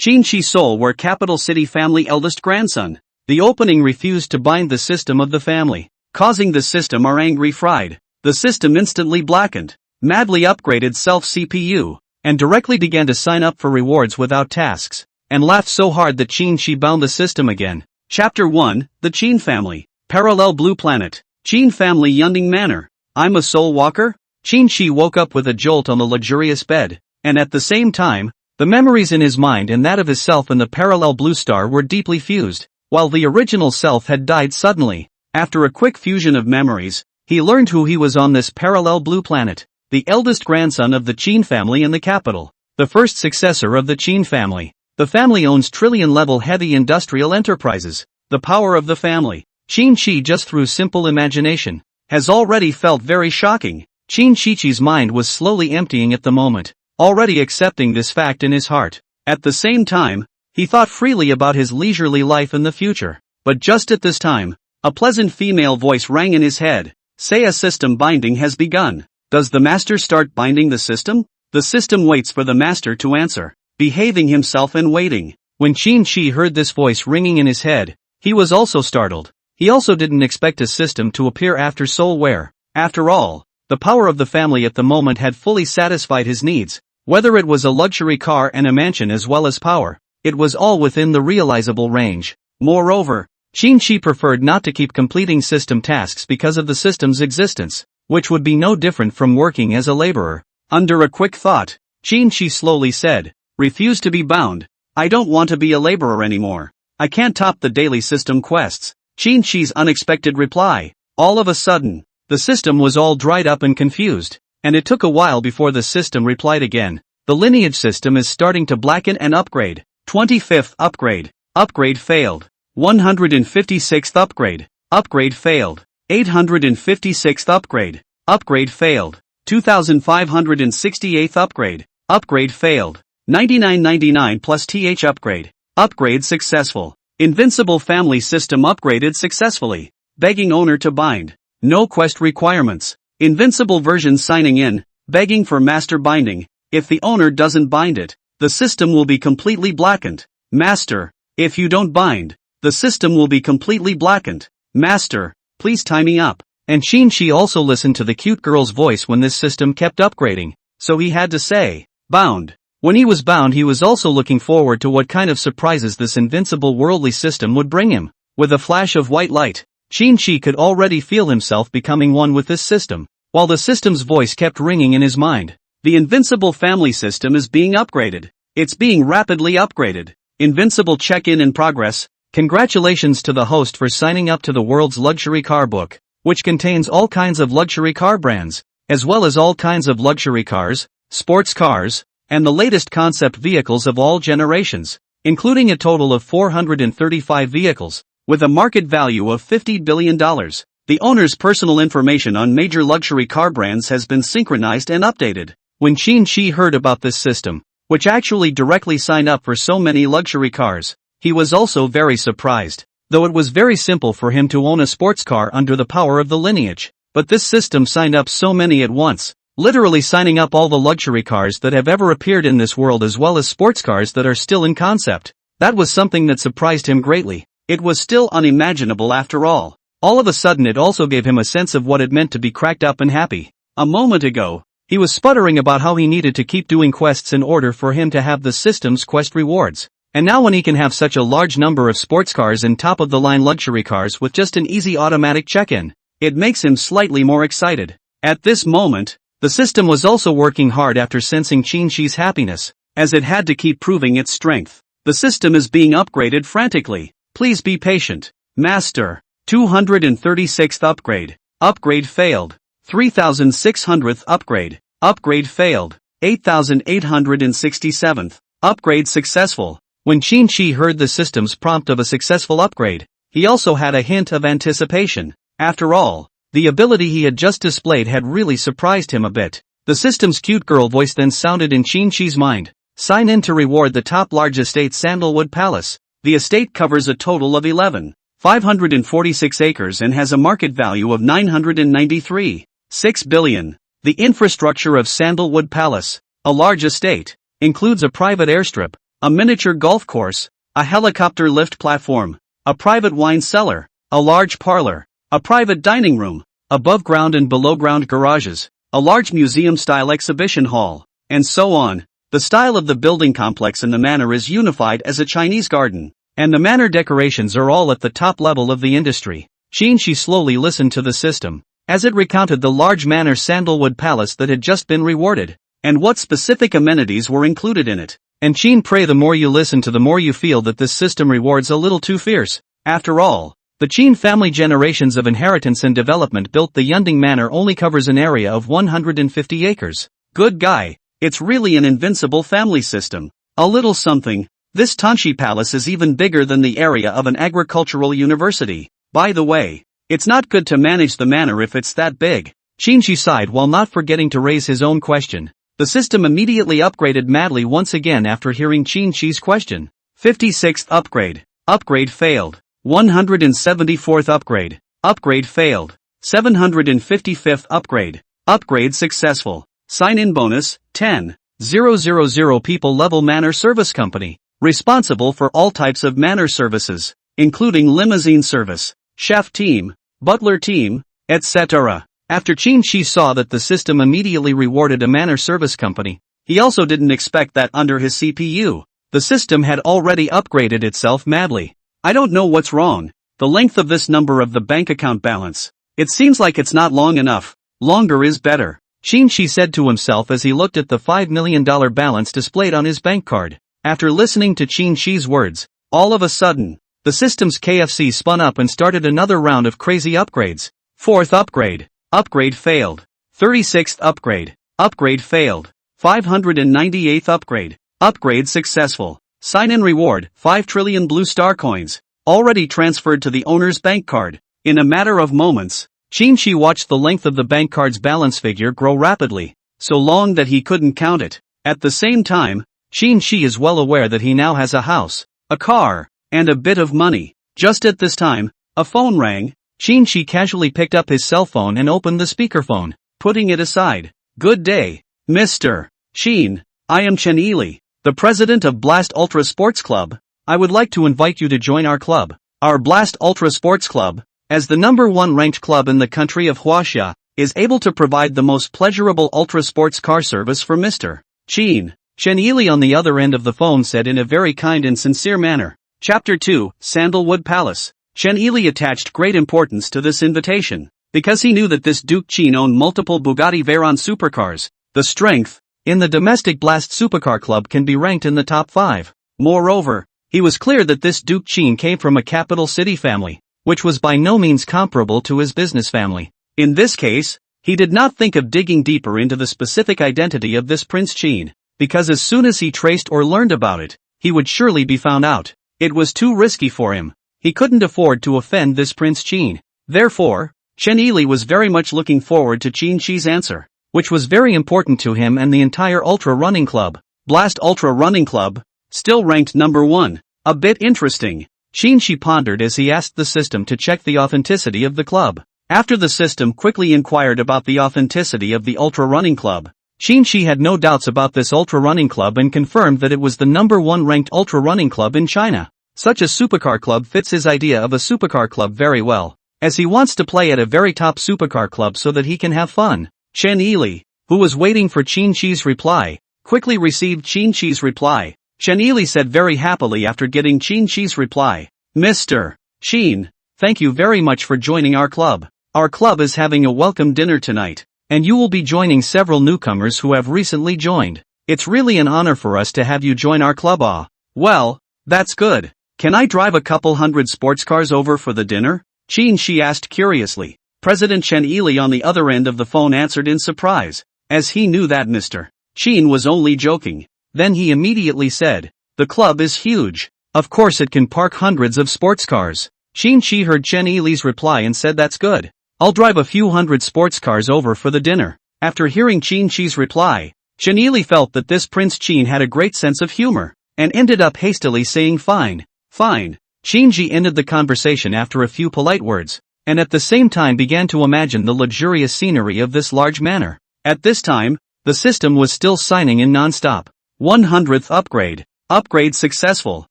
Qinshi Seoul were capital city family eldest grandson. The opening refused to bind the system of the family, causing the system are angry fried. The system instantly blackened, madly upgraded self-CPU, and directly began to sign up for rewards without tasks, and laughed so hard that Qinshi bound the system again. Chapter 1, The Qin Family. Parallel Blue Planet. Qin Family Yunding Manor. I'm a soul walker? Qinshi woke up with a jolt on the luxurious bed, and at the same time, the memories in his mind and that of his self in the parallel blue star were deeply fused, while the original self had died suddenly. After a quick fusion of memories, he learned who he was on this parallel blue planet, the eldest grandson of the Qin family in the capital, the first successor of the Qin family. The family owns trillion-level heavy industrial enterprises. The power of the family. Qinshi, just through simple imagination, has already felt very shocking. Qinshi's mind was slowly emptying at the moment, already accepting this fact in his heart. At the same time, he thought freely about his leisurely life in the future. But just at this time, a pleasant female voice rang in his head. Say a system binding has begun. Does the master start binding the system? The system waits for the master to answer, behaving himself and waiting. When Qinshi heard this voice ringing in his head, he was also startled. He also didn't expect a system to appear after Soulware. After all, the power of the family at the moment had fully satisfied his needs. Whether it was a luxury car and a mansion as well as power, it was all within the realizable range. Moreover, Qinshi preferred not to keep completing system tasks because of the system's existence, which would be no different from working as a laborer. Under a quick thought, Qinshi slowly said, refuse to be bound. I don't want to be a laborer anymore. I can't top the daily system quests. Qinshi's unexpected reply. All of a sudden, the system was all dried up and confused, and it took a while before the system replied again. The lineage system is starting to blacken and upgrade. 25th upgrade. Upgrade failed. 156th upgrade. Upgrade failed. 856th upgrade. Upgrade failed. 2568th upgrade. Upgrade failed. 9999 plus th upgrade. Upgrade successful. Invincible family system upgraded successfully. Begging owner to bind. No quest requirements. Invincible version signing in, begging for master binding. If the owner doesn't bind it, the system will be completely blackened. Master, if you don't bind, the system will be completely blackened. Master, please tie me up. And Qinshi also listened to the cute girl's voice when this system kept upgrading, so he had to say, bound. When he was bound, he was also looking forward to what kind of surprises this invincible worldly system would bring him. With a flash of white light, Qinshi could already feel himself becoming one with this system, while the system's voice kept ringing in his mind. The invincible family system is being upgraded. It's being rapidly upgraded. Invincible check-in in progress. Congratulations to the host for signing up to the world's luxury car book, which contains all kinds of luxury car brands, as well as all kinds of luxury cars, sports cars, and the latest concept vehicles of all generations, including a total of 435 vehicles, with a market value of $50 billion. The owner's personal information on major luxury car brands has been synchronized and updated. When Qinshi heard about this system, which actually directly signed up for so many luxury cars, he was also very surprised, though it was very simple for him to own a sports car under the power of the lineage. But this system signed up so many at once, literally signing up all the luxury cars that have ever appeared in this world as well as sports cars that are still in concept. That was something that surprised him greatly. It was still unimaginable after all. All of a sudden it also gave him a sense of what it meant to be cracked up and happy. A moment ago, he was sputtering about how he needed to keep doing quests in order for him to have the system's quest rewards. And now when he can have such a large number of sports cars and top-of-the-line luxury cars with just an easy automatic check-in, it makes him slightly more excited. At this moment, the system was also working hard after sensing Qinshi's happiness, as it had to keep proving its strength. The system is being upgraded frantically. Please be patient. Master. 236th upgrade. Upgrade failed. 3600th upgrade. Upgrade failed. 8867th. Upgrade successful. When Qinshi heard the system's prompt of a successful upgrade, he also had a hint of anticipation. After all, the ability he had just displayed had really surprised him a bit. The system's cute girl voice then sounded in Qinshi's mind. Sign in to reward the top large estate Sandalwood Palace. The estate covers a total of 11,546 acres and has a market value of 993.6 billion. The infrastructure of Sandalwood Palace, a large estate, includes a private airstrip, a miniature golf course, a helicopter lift platform, a private wine cellar, a large parlor, a private dining room, above-ground and below-ground garages, a large museum-style exhibition hall, and so on. The style of the building complex in the manor is unified as a Chinese garden, and the manor decorations are all at the top level of the industry. She slowly listened to the system, as it recounted the large manor Sandalwood Palace that had just been rewarded, and what specific amenities were included in it. And pray the more you listen to the more you feel that this system rewards a little too fierce. After all, the Qin family generations of inheritance and development built the Yunding Manor only covers an area of 150 acres. Good guy, it's really an invincible family system. A little something. This Tanshi Palace is even bigger than the area of an agricultural university. By the way, it's not good to manage the manor if it's that big. Qinshi sighed while not forgetting to raise his own question. The system immediately upgraded madly once again after hearing Qinshi's question. 56th upgrade. Upgrade failed. 174th upgrade. Upgrade failed. 755th upgrade. Upgrade successful. Sign-in bonus, 10,000 people level manor service company. Responsible for all types of manor services, including limousine service, chef team, butler team, etc. After Qinshi saw that the system immediately rewarded a manor service company, he also didn't expect that under his CPU. The system had already upgraded itself madly. I don't know what's wrong. The length of this number of the bank account balance. It seems like it's not long enough. Longer is better. Qinshi said to himself as he looked at the $5 million balance displayed on his bank card. After listening to Qinshi's words, all of a sudden, the system's KFC spun up and started another round of crazy upgrades. 4th upgrade. Upgrade failed. 36th upgrade. Upgrade failed. 598th upgrade. Upgrade successful. Sign-in reward, 5 trillion blue star coins, already transferred to the owner's bank card. In a matter of moments, Qinshi watched the length of the bank card's balance figure grow rapidly, so long that he couldn't count it. At the same time, Qinshi is well aware that he now has a house, a car, and a bit of money. Just at this time, a phone rang. Qinshi casually picked up his cell phone and opened the speakerphone, putting it aside. Good day, Mr. Qin. I am Chen Yili, the president of Blast Ultra Sports Club. I would like to invite you to join our club. Our Blast Ultra Sports Club, as the #1 ranked club in the country of Huaxia, is able to provide the most pleasurable ultra sports car service for Mr. Qin. Chen Yili on the other end of the phone said in a very kind and sincere manner. Chapter 2, Sandalwood Palace. Chen Yili attached great importance to this invitation, because he knew that this Duke Qin owned multiple Bugatti Veyron supercars. The strength in the domestic Blast Supercar Club can be ranked in the top 5. Moreover, he was clear that this Duke Qin came from a capital city family, which was by no means comparable to his business family. In this case, he did not think of digging deeper into the specific identity of this Prince Qin, because as soon as he traced or learned about it, he would surely be found out. It was too risky for him. He couldn't afford to offend this Prince Qin. Therefore, Chen Yili was very much looking forward to Qinshi's answer, which was very important to him and the entire Ultra Running Club. Blast Ultra Running Club, still ranked #1. A bit interesting. Qinshi pondered as he asked the system to check the authenticity of the club. After the system quickly inquired about the authenticity of the Ultra Running Club, Qinshi had no doubts about this Ultra Running Club and confirmed that it was the #1 ranked Ultra Running Club in China. Such a supercar club fits his idea of a supercar club very well, as he wants to play at a very top supercar club so that he can have fun. Chen Yili, who was waiting for Qinshi's reply, quickly received Qinshi's reply. Chen Yili said very happily after getting Qinshi's reply. Mr. Qin, thank you very much for joining our club. Our club is having a welcome dinner tonight, and you will be joining several newcomers who have recently joined. It's really an honor for us to have you join our club. Ah, well, that's good. Can I drive a couple hundred sports cars over for the dinner? Qinshi asked curiously. President Chen Yili on the other end of the phone answered in surprise, as he knew that Mr. Qin was only joking. Then he immediately said, the club is huge. Of course it can park hundreds of sports cars. Qinshi heard Chen Yili's reply and said that's good. I'll drive a few hundred sports cars over for the dinner. After hearing Qinshi's reply, Chen Yili felt that this Prince Qin had a great sense of humor, and ended up hastily saying fine. Fine. Qinshi ended the conversation after a few polite words, and at the same time began to imagine the luxurious scenery of this large manor. At this time, the system was still signing in non-stop. 100th upgrade. Upgrade successful.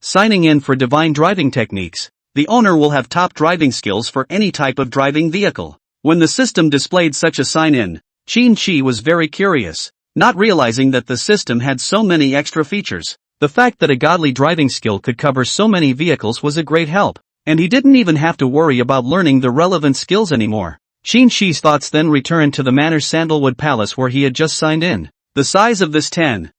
Signing in for divine driving techniques. The owner will have top driving skills for any type of driving vehicle. When the system displayed such a sign-in, Qin was very curious, not realizing that the system had so many extra features. The fact that a godly driving skill could cover so many vehicles was a great help, and he didn't even have to worry about learning the relevant skills anymore. Qin's thoughts then returned to the manor's Sandalwood Palace where he had just signed in. The size of this 10,000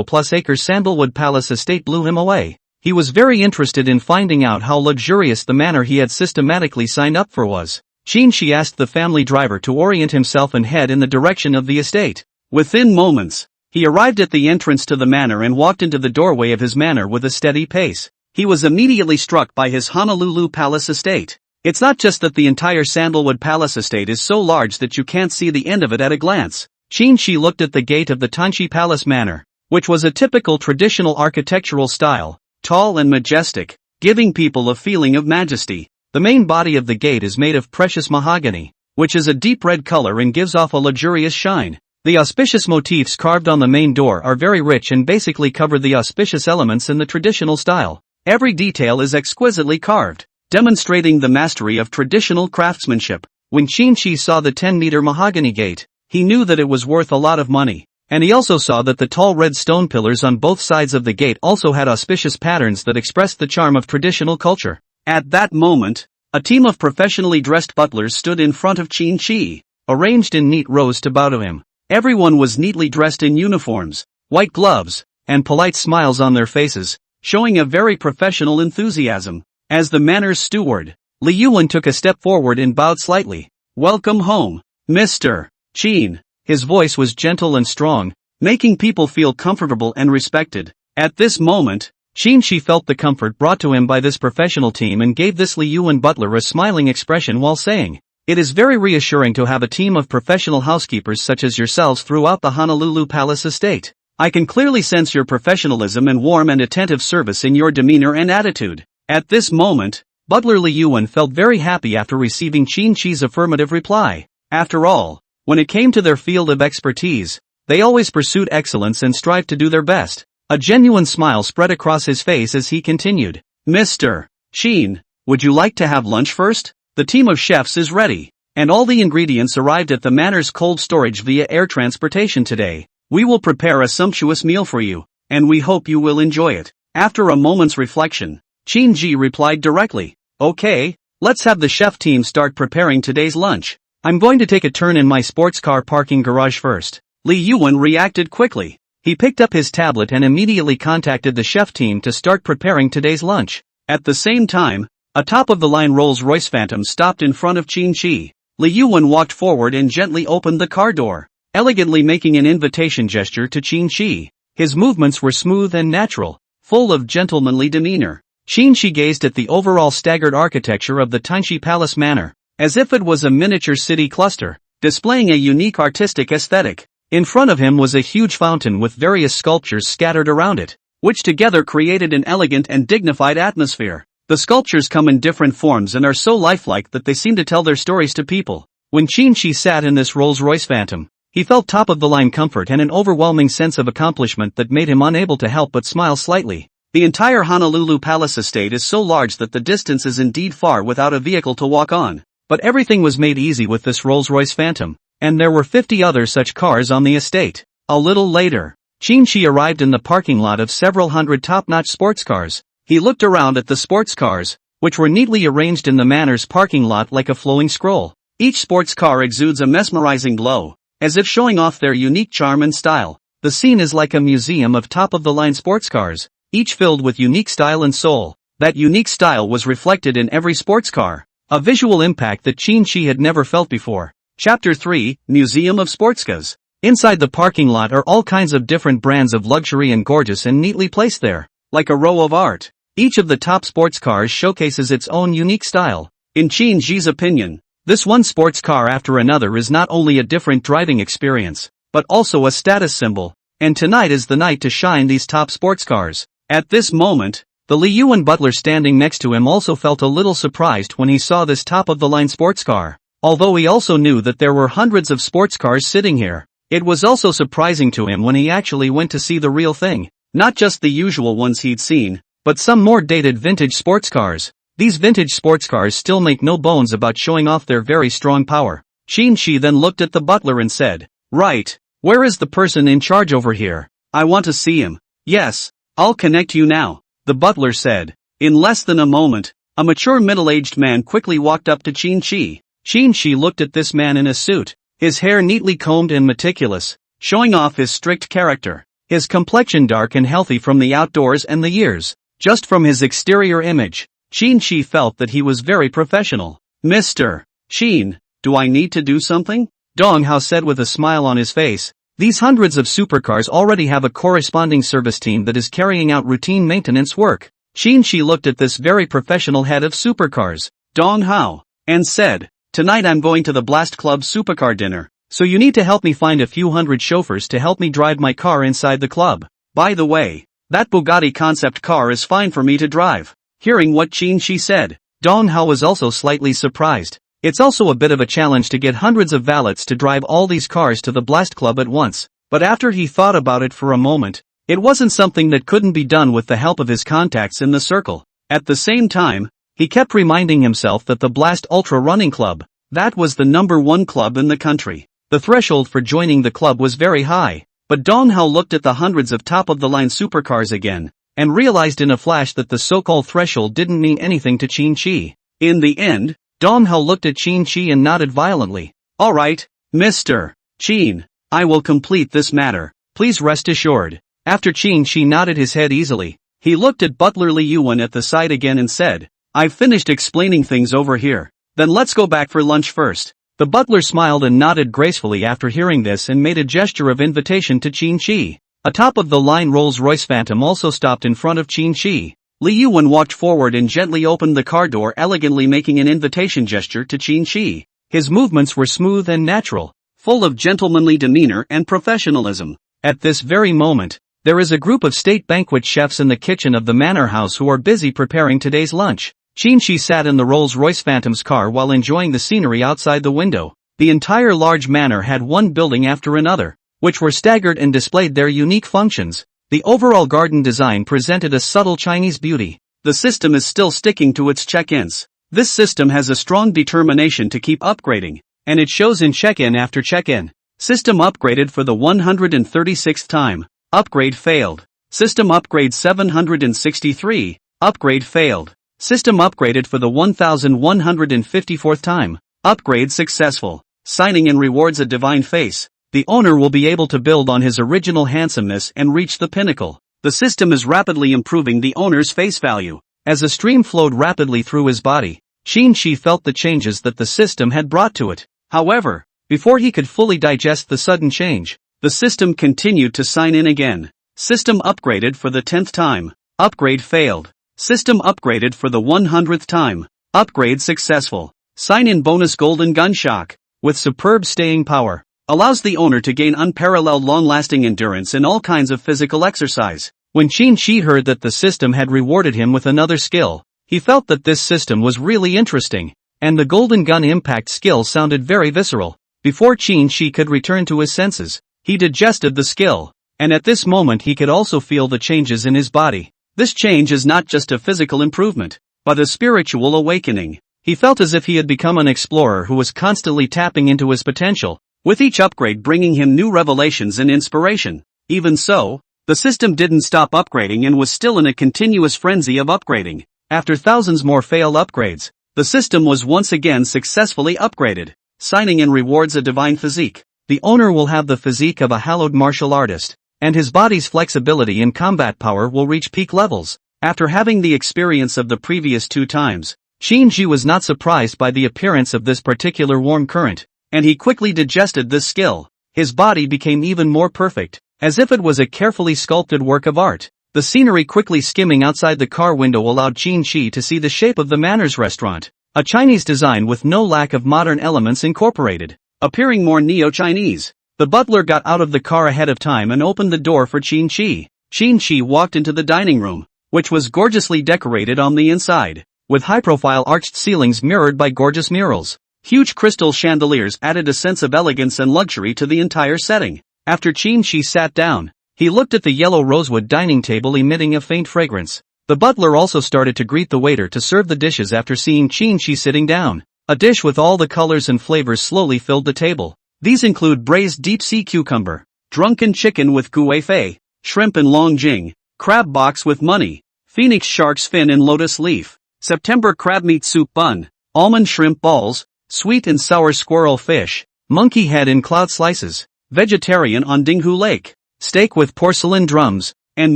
plus acres Sandalwood Palace estate blew him away. He was very interested in finding out how luxurious the manor he had systematically signed up for was. Qin asked the family driver to orient himself and head in the direction of the estate. Within moments, he arrived at the entrance to the manor and walked into the doorway of his manor with a steady pace. He was immediately struck by his Honolulu Palace estate. It's not just that the entire Sandalwood Palace estate is so large that you can't see the end of it at a glance. Qin looked at the gate of the Tanshi Palace Manor, which was a typical traditional architectural style, tall and majestic, giving people a feeling of majesty. The main body of the gate is made of precious mahogany, which is a deep red color and gives off a luxurious shine. The auspicious motifs carved on the main door are very rich and basically cover the auspicious elements in the traditional style. Every detail is exquisitely carved, demonstrating the mastery of traditional craftsmanship. When Qin saw the 10-meter mahogany gate, he knew that it was worth a lot of money, and he also saw that the tall red stone pillars on both sides of the gate also had auspicious patterns that expressed the charm of traditional culture. At that moment, a team of professionally dressed butlers stood in front of Qin, arranged in neat rows to bow to him. Everyone was neatly dressed in uniforms, white gloves, and polite smiles on their faces, showing a very professional enthusiasm. As the manor's steward, Li Yuan took a step forward and bowed slightly. "Welcome home, Mr. Qin." His voice was gentle and strong, making people feel comfortable and respected. At this moment, Qin felt the comfort brought to him by this professional team and gave this Li Yuan butler a smiling expression while saying, "It is very reassuring to have a team of professional housekeepers such as yourselves throughout the Honolulu Palace estate. I can clearly sense your professionalism and warm and attentive service in your demeanor and attitude." At this moment, Butler Li Yuan felt very happy after receiving Qin's affirmative reply. After all, when it came to their field of expertise, they always pursued excellence and strived to do their best. A genuine smile spread across his face as he continued. "Mr. Qin, would you like to have lunch first? The team of chefs is ready, and all the ingredients arrived at the manor's cold storage via air transportation today. We will prepare a sumptuous meal for you, and we hope you will enjoy it." After a moment's reflection, Qin replied directly, "Okay, let's have the chef team start preparing today's lunch. I'm going to take a turn in my sports car parking garage first." Li Yuan reacted quickly. He picked up his tablet and immediately contacted the chef team to start preparing today's lunch. At the same time, a top-of-the-line Rolls-Royce Phantom stopped in front of Qin. Li Yuan walked forward and gently opened the car door, elegantly making an invitation gesture to Qin. His movements were smooth and natural, full of gentlemanly demeanor. Qin gazed at the overall staggered architecture of the Tanshi Palace Manor, as if it was a miniature city cluster, displaying a unique artistic aesthetic. In front of him was a huge fountain with various sculptures scattered around it, which together created an elegant and dignified atmosphere. The sculptures come in different forms and are so lifelike that they seem to tell their stories to people. When Qin sat in this Rolls-Royce Phantom, he felt top-of-the-line comfort and an overwhelming sense of accomplishment that made him unable to help but smile slightly. The entire Honolulu Palace estate is so large that the distance is indeed far without a vehicle to walk on. But everything was made easy with this Rolls-Royce Phantom, and there were 50 other such cars on the estate. A little later, Qin arrived in the parking lot of several hundred top-notch sports cars. He looked around at the sports cars, which were neatly arranged in the manor's parking lot like a flowing scroll. Each sports car exudes a mesmerizing glow, as if showing off their unique charm and style. The scene is like a museum of top-of-the-line sports cars, each filled with unique style and soul. That unique style was reflected in every sports car, a visual impact that Qin had never felt before. Chapter 3, Museum of Sportscars. Inside the parking lot are all kinds of different brands of luxury and gorgeous and neatly placed there, like a row of art. Each of the top sports cars showcases its own unique style. In Qin's opinion, this one sports car after another is not only a different driving experience, but also a status symbol, and tonight is the night to shine these top sports cars. At this moment, the Li Yuan butler standing next to him also felt a little surprised when he saw this top-of-the-line sports car. Although he also knew that there were hundreds of sports cars sitting here, it was also surprising to him when he actually went to see the real thing. Not just the usual ones he'd seen, but some more dated vintage sports cars. These vintage sports cars still make no bones about showing off their very strong power. Qin then looked at the butler and said, "Right. Where is the person in charge over here? I want to see him." "Yes, I'll connect you now," the butler said. In less than a moment, a mature middle-aged man quickly walked up to Qin. Qin looked at this man in a suit, his hair neatly combed and meticulous, showing off his strict character. His complexion dark and healthy from the outdoors and the years. Just from his exterior image, Qin felt that he was very professional. "Mr. Qin, do I need to do something?" Dong Hao said with a smile on his face. These hundreds of supercars already have a corresponding service team that is carrying out routine maintenance work. Qin looked at this very professional head of supercars, Dong Hao, and said, "Tonight I'm going to the Blast Club Supercar dinner, so you need to help me find a few hundred chauffeurs to help me drive my car inside the club. By the way, that Bugatti concept car is fine for me to drive." Hearing what Qin said, Dong Hao was also slightly surprised. It's also a bit of a challenge to get hundreds of valets to drive all these cars to the Blast Club at once, but after he thought about it for a moment, it wasn't something that couldn't be done with the help of his contacts in the circle. At the same time, he kept reminding himself that the Blast Ultra Running Club, that was the #1 club in the country. The threshold for joining the club was very high, but Dong Hao looked at the hundreds of top-of-the-line supercars again, and realized in a flash that the so-called threshold didn't mean anything to Qin. In the end, Dong Hao looked at Qin and nodded violently. "All right, Mr. Qin, I will complete this matter, please rest assured." After Qin nodded his head easily, he looked at butler Li Yuan at the side again and said, "I've finished explaining things over here, then let's go back for lunch first." The butler smiled and nodded gracefully after hearing this and made a gesture of invitation to Qin. A top-of-the-line Rolls-Royce Phantom also stopped in front of Qin. Li Yuan walked forward and gently opened the car door, elegantly making an invitation gesture to Qin. His movements were smooth and natural, full of gentlemanly demeanor and professionalism. At this very moment, there is a group of state banquet chefs in the kitchen of the manor house who are busy preparing today's lunch. Qin sat in the Rolls-Royce Phantom's car while enjoying the scenery outside the window. The entire large manor had one building after another, which were staggered and displayed their unique functions. The overall garden design presented a subtle Chinese beauty. The system is still sticking to its check-ins. This system has a strong determination to keep upgrading, and it shows in check-in after check-in. System upgraded for the 136th time. Upgrade failed. System upgrade 763. Upgrade failed. System upgraded for the 1154th time. Upgrade successful. Signing in rewards a divine face. The owner will be able to build on his original handsomeness and reach the pinnacle. The system is rapidly improving the owner's face value. As a stream flowed rapidly through his body, Qin felt the changes that the system had brought to it. However, before he could fully digest the sudden change, the system continued to sign in again. System upgraded for the 10th time. Upgrade failed. System upgraded for the 100th time. Upgrade successful. Sign-in bonus golden gun shock, with superb staying power. Allows the owner to gain unparalleled long-lasting endurance in all kinds of physical exercise. When Qin heard that the system had rewarded him with another skill, he felt that this system was really interesting, and the golden gun impact skill sounded very visceral. Before Qin could return to his senses, he digested the skill, and at this moment he could also feel the changes in his body. This change is not just a physical improvement, but a spiritual awakening. He felt as if he had become an explorer who was constantly tapping into his potential, with each upgrade bringing him new revelations and inspiration. Even so, the system didn't stop upgrading and was still in a continuous frenzy of upgrading. After thousands more failed upgrades, the system was once again successfully upgraded, signing in rewards a divine physique. The owner will have the physique of a hallowed martial artist, and his body's flexibility and combat power will reach peak levels. After having the experience of the previous 2 times, Qin was not surprised by the appearance of this particular warm current, and he quickly digested this skill. His body became even more perfect, as if it was a carefully sculpted work of art. The scenery quickly skimming outside the car window allowed Qin to see the shape of the Manners restaurant, a Chinese design with no lack of modern elements incorporated, appearing more neo-Chinese. The butler got out of the car ahead of time and opened the door for Qin. Qin walked into the dining room, which was gorgeously decorated on the inside, with high-profile arched ceilings mirrored by gorgeous murals. Huge crystal chandeliers added a sense of elegance and luxury to the entire setting. After Qin sat down, He looked at the yellow rosewood dining table emitting a faint fragrance. The butler also started to greet the waiter to serve the dishes after seeing Qin sitting down. A dish with all the colors and flavors slowly filled the table. These include braised deep-sea cucumber, drunken chicken with gui fei, shrimp and long jing, crab box with money, phoenix shark's fin and lotus leaf, September crab meat soup bun, almond shrimp balls, sweet and sour squirrel fish, monkey head in cloud slices, vegetarian on Dinghu Lake, steak with porcelain drums, and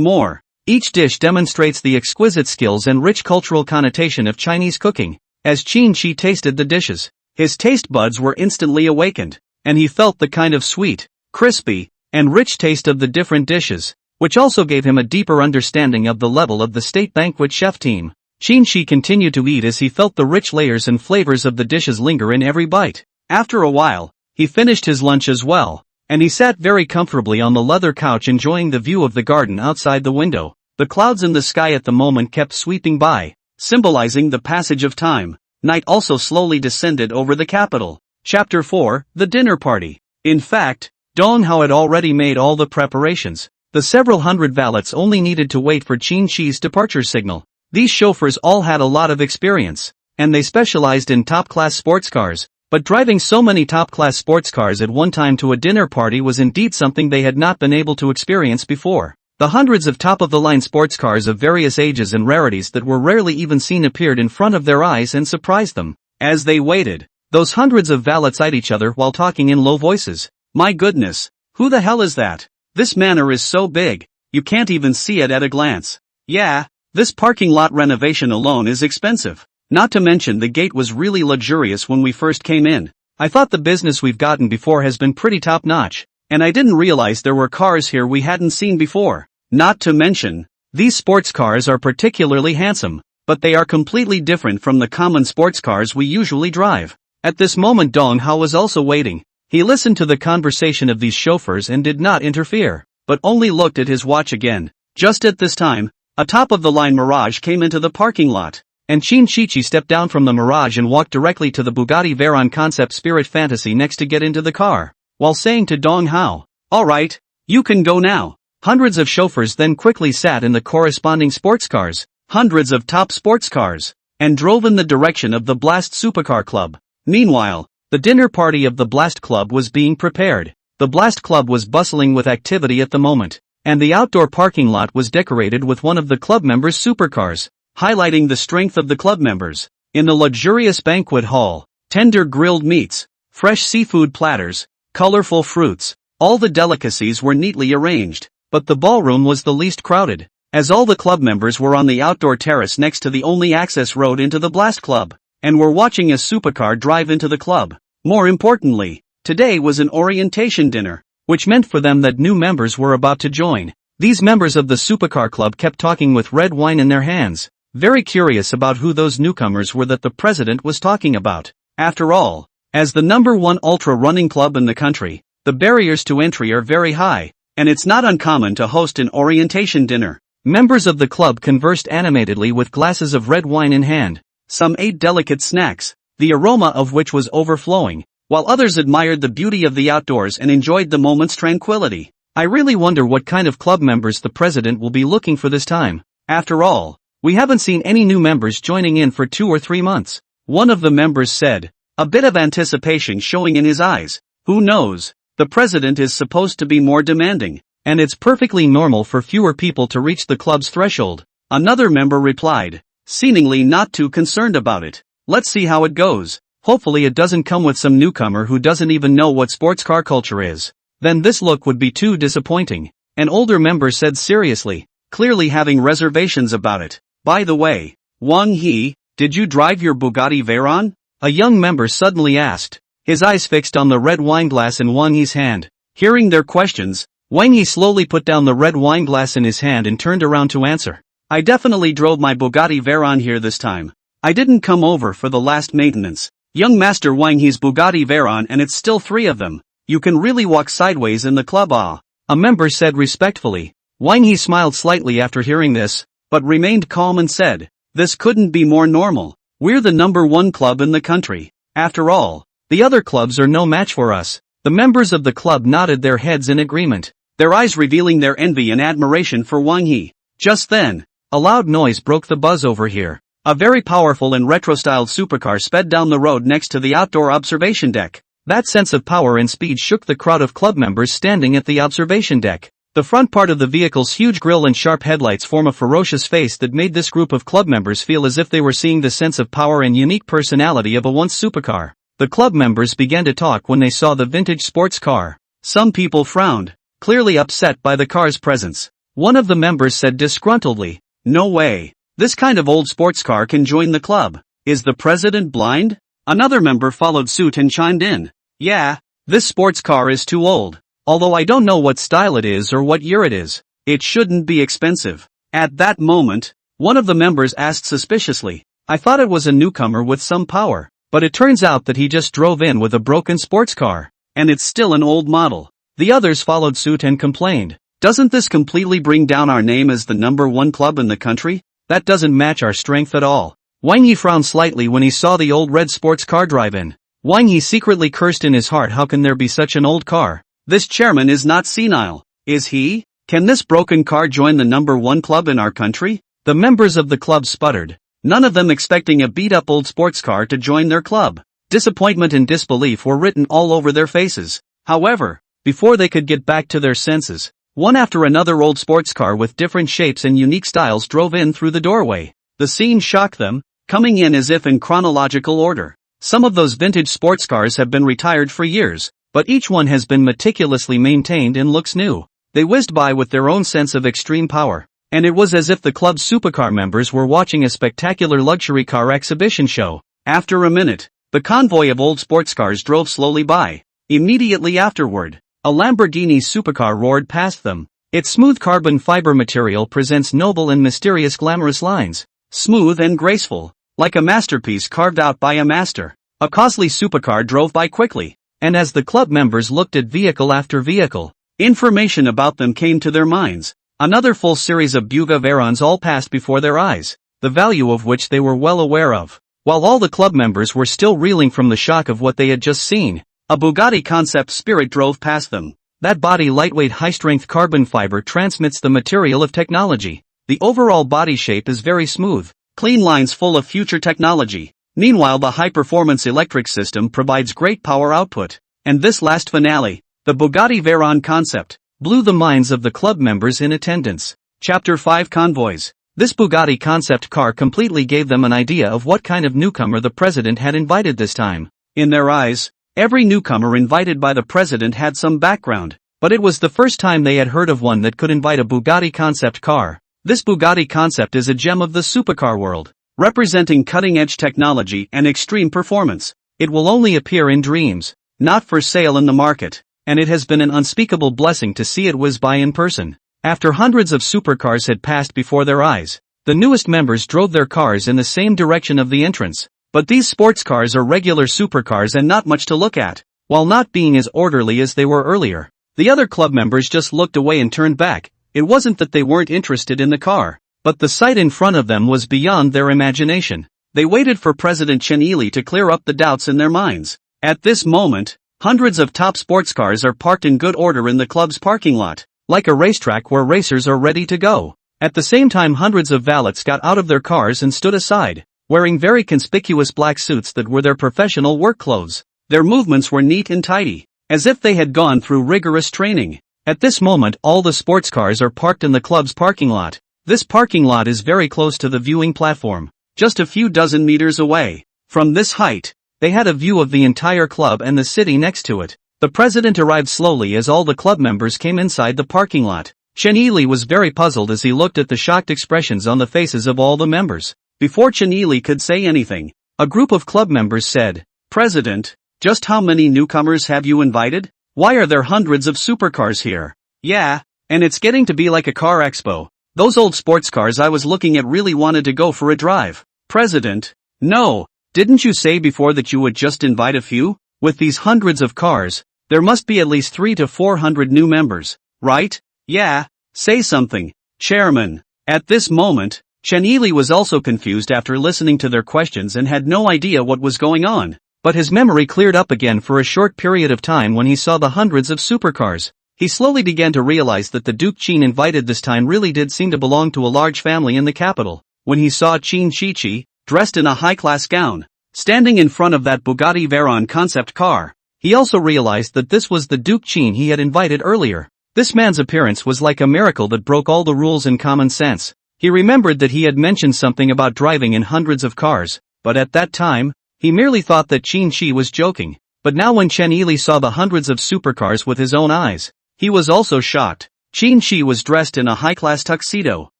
more. Each dish demonstrates the exquisite skills and rich cultural connotation of Chinese cooking. As Qin Shi tasted the dishes, his taste buds were instantly awakened, and he felt the kind of sweet, crispy, and rich taste of the different dishes, which also gave him a deeper understanding of the level of the state banquet chef team. Qin Shi continued to eat as he felt the rich layers and flavors of the dishes linger in every bite. After a while, he finished his lunch as well, and he sat very comfortably on the leather couch enjoying the view of the garden outside the window. The clouds in the sky at the moment kept sweeping by, symbolizing the passage of time. Night also slowly descended over the capital. Chapter 4, The Dinner Party. In fact, Dong Hao had already made all the preparations. The several hundred valets only needed to wait for Qin Shi's departure signal. These chauffeurs all had a lot of experience, and they specialized in top-class sports cars, but driving so many top-class sports cars at one time to a dinner party was indeed something they had not been able to experience before. The hundreds of top-of-the-line sports cars of various ages and rarities that were rarely even seen appeared in front of their eyes and surprised them. As they waited, those hundreds of valets eyed each other while talking in low voices. My goodness, who the hell is that? This manor is so big, you can't even see it at a glance. Yeah, this parking lot renovation alone is expensive. Not to mention the gate was really luxurious when we first came in. I thought the business we've gotten before has been pretty top-notch, and I didn't realize there were cars here we hadn't seen before. Not to mention, these sports cars are particularly handsome, but they are completely different from the common sports cars we usually drive. At this moment Dong Hao was also waiting. He listened to the conversation of these chauffeurs and did not interfere, but only looked at his watch again. Just at this time, a top-of-the-line Mirage came into the parking lot, and Qin Shi stepped down from the Mirage and walked directly to the Bugatti Veyron Concept Spirit Fantasy next to get into the car, while saying to Dong Hao, "Alright, you can go now." Hundreds of chauffeurs then quickly sat in the corresponding sports cars, hundreds of top sports cars, and drove in the direction of the Blast Supercar Club. Meanwhile, the dinner party of the Blast Club was being prepared. The Blast Club was bustling with activity at the moment, and the outdoor parking lot was decorated with one of the club members' supercars, highlighting the strength of the club members. In the luxurious banquet hall, tender grilled meats, fresh seafood platters, colorful fruits, all the delicacies were neatly arranged. But the ballroom was the least crowded, as all the club members were on the outdoor terrace next to the only access road into the Blast Club, and were watching a supercar drive into the club. More importantly, today was an orientation dinner, which meant for them that new members were about to join. These members of the Supercar Club kept talking with red wine in their hands, very curious about who those newcomers were that the president was talking about. After all, as the #1 ultra-running club in the country, the barriers to entry are very high, and it's not uncommon to host an orientation dinner. Members of the club conversed animatedly with glasses of red wine in hand. Some ate delicate snacks, the aroma of which was overflowing, while others admired the beauty of the outdoors and enjoyed the moment's tranquility. I really wonder what kind of club members the president will be looking for this time. After all, we haven't seen any new members joining in for 2 or 3 months. One of the members said, a bit of anticipation showing in his eyes. Who knows? The president is supposed to be more demanding, and it's perfectly normal for fewer people to reach the club's threshold. Another member replied, seemingly not too concerned about it. Let's see how it goes. Hopefully it doesn't come with some newcomer who doesn't even know what sports car culture is. Then this look would be too disappointing. An older member said seriously, clearly having reservations about it. By the way, Wang He, did you drive your Bugatti Veyron? A young member suddenly asked, his eyes fixed on the red wineglass in Wang Yi's hand. Hearing their questions, Wang Yi slowly put down the red wineglass in his hand and turned around to answer. I definitely drove my Bugatti Veyron here this time. I didn't come over for the last maintenance. Young Master Wang Yi's Bugatti Veyron, and it's still 3 of them. You can really walk sideways in the club. A member said respectfully. Wang Yi smiled slightly after hearing this, but remained calm and said, this couldn't be more normal. We're the #1 club in the country. After all, the other clubs are no match for us. The members of the club nodded their heads in agreement. their eyes revealing their envy and admiration for Wang He. Just then, a loud noise broke the buzz over here. A very powerful and retro-styled supercar sped down the road next to the outdoor observation deck. That sense of power and speed shook the crowd of club members standing at the observation deck. The front part of the vehicle's huge grille and sharp headlights form a ferocious face that made this group of club members feel as if they were seeing the sense of power and unique personality of a once supercar. The club members began to talk when they saw the vintage sports car. Some people frowned, clearly upset by the car's presence. One of the members said disgruntledly, "No way. This kind of old sports car can join the club. Is the president blind?" Another member followed suit and chimed in, "Yeah, this sports car is too old. Although I don't know what style it is or what year it is. It shouldn't be expensive." At that moment, one of the members asked suspiciously, "I thought it was a newcomer with some power, but it turns out that he just drove in with a broken sports car, and it's still an old model." The others followed suit and complained, "Doesn't this completely bring down our name as the #1 club in the country? That doesn't match our strength at all." Wang Yi frowned slightly when he saw the old red sports car drive in. Wang Yi secretly cursed in his heart, how can there be such an old car? This chairman is not senile, is he? Can this broken car join the #1 club in our country? The members of the club sputtered, none of them expecting a beat-up old sports car to join their club. Disappointment and disbelief were written all over their faces. However, before they could get back to their senses, one after another old sports car with different shapes and unique styles drove in through the doorway. The scene shocked them, coming in as if in chronological order. Some of those vintage sports cars have been retired for years, but each one has been meticulously maintained and looks new. They whizzed by with their own sense of extreme power, and it was as if the club's supercar members were watching a spectacular luxury car exhibition show. After a minute, the convoy of old sports cars drove slowly by. Immediately afterward, a Lamborghini supercar roared past them. Its smooth carbon fiber material presents noble and mysterious glamorous lines, smooth and graceful, like a masterpiece carved out by a master. A costly supercar drove by quickly, and as the club members looked at vehicle after vehicle, information about them came to their minds. Another full series of Buga Veyrons all passed before their eyes, the value of which they were well aware of. While all the club members were still reeling from the shock of what they had just seen, a Bugatti Concept Spirit drove past them. That body lightweight high-strength carbon fiber transmits the material of technology. The overall body shape is very smooth, clean lines full of future technology. Meanwhile, the high-performance electric system provides great power output. And this last finale, the Bugatti Veyron Concept, blew the minds of the club members in attendance. Chapter 5 Convoys. This Bugatti concept car completely gave them an idea of what kind of newcomer the president had invited this time. In their eyes, every newcomer invited by the president had some background, but it was the first time they had heard of one that could invite a Bugatti concept car. This Bugatti concept is a gem of the supercar world, representing cutting-edge technology and extreme performance. It will only appear in dreams, not for sale in the market, and it has been an unspeakable blessing to see it whiz by in person. After hundreds of supercars had passed before their eyes, the newest members drove their cars in the same direction of the entrance. But these sports cars are regular supercars and not much to look at, while not being as orderly as they were earlier. The other club members just looked away and turned back. It wasn't that they weren't interested in the car, but the sight in front of them was beyond their imagination. They waited for President Chen Yili to clear up the doubts in their minds. At this moment, hundreds of top sports cars are parked in good order in the club's parking lot, like a racetrack where racers are ready to go. At the same time, hundreds of valets got out of their cars and stood aside, wearing very conspicuous black suits that were their professional work clothes. Their movements were neat and tidy, as if they had gone through rigorous training. At this moment, all the sports cars are parked in the club's parking lot. This parking lot is very close to the viewing platform, just a few dozen meters away. From this height, they had a view of the entire club and the city next to it. The president arrived slowly as all the club members came inside the parking lot. Chen Yili was very puzzled as he looked at the shocked expressions on the faces of all the members. Before Chen Yili could say anything, a group of club members said, "President, just how many newcomers have you invited? Why are there hundreds of supercars here?" "Yeah, and it's getting to be like a car expo. Those old sports cars I was looking at really wanted to go for a drive." "President, no. Didn't you say before that you would just invite a few? With these hundreds of cars, there must be at least 300 to 400 new members, right?" "Yeah, say something, Chairman." At this moment, Chen Yili was also confused after listening to their questions and had no idea what was going on. But his memory cleared up again for a short period of time when he saw the hundreds of supercars. He slowly began to realize that the Duke Qin invited this time really did seem to belong to a large family in the capital. When he saw Qin Shiqi, dressed in a high-class gown, standing in front of that Bugatti Veyron concept car, he also realized that this was the Duke Qin he had invited earlier. This man's appearance was like a miracle that broke all the rules and common sense. He remembered that he had mentioned something about driving in hundreds of cars, but at that time, he merely thought that Qin Shi was joking. But now when Chen Yili saw the hundreds of supercars with his own eyes, he was also shocked. Qin Shi was dressed in a high-class tuxedo.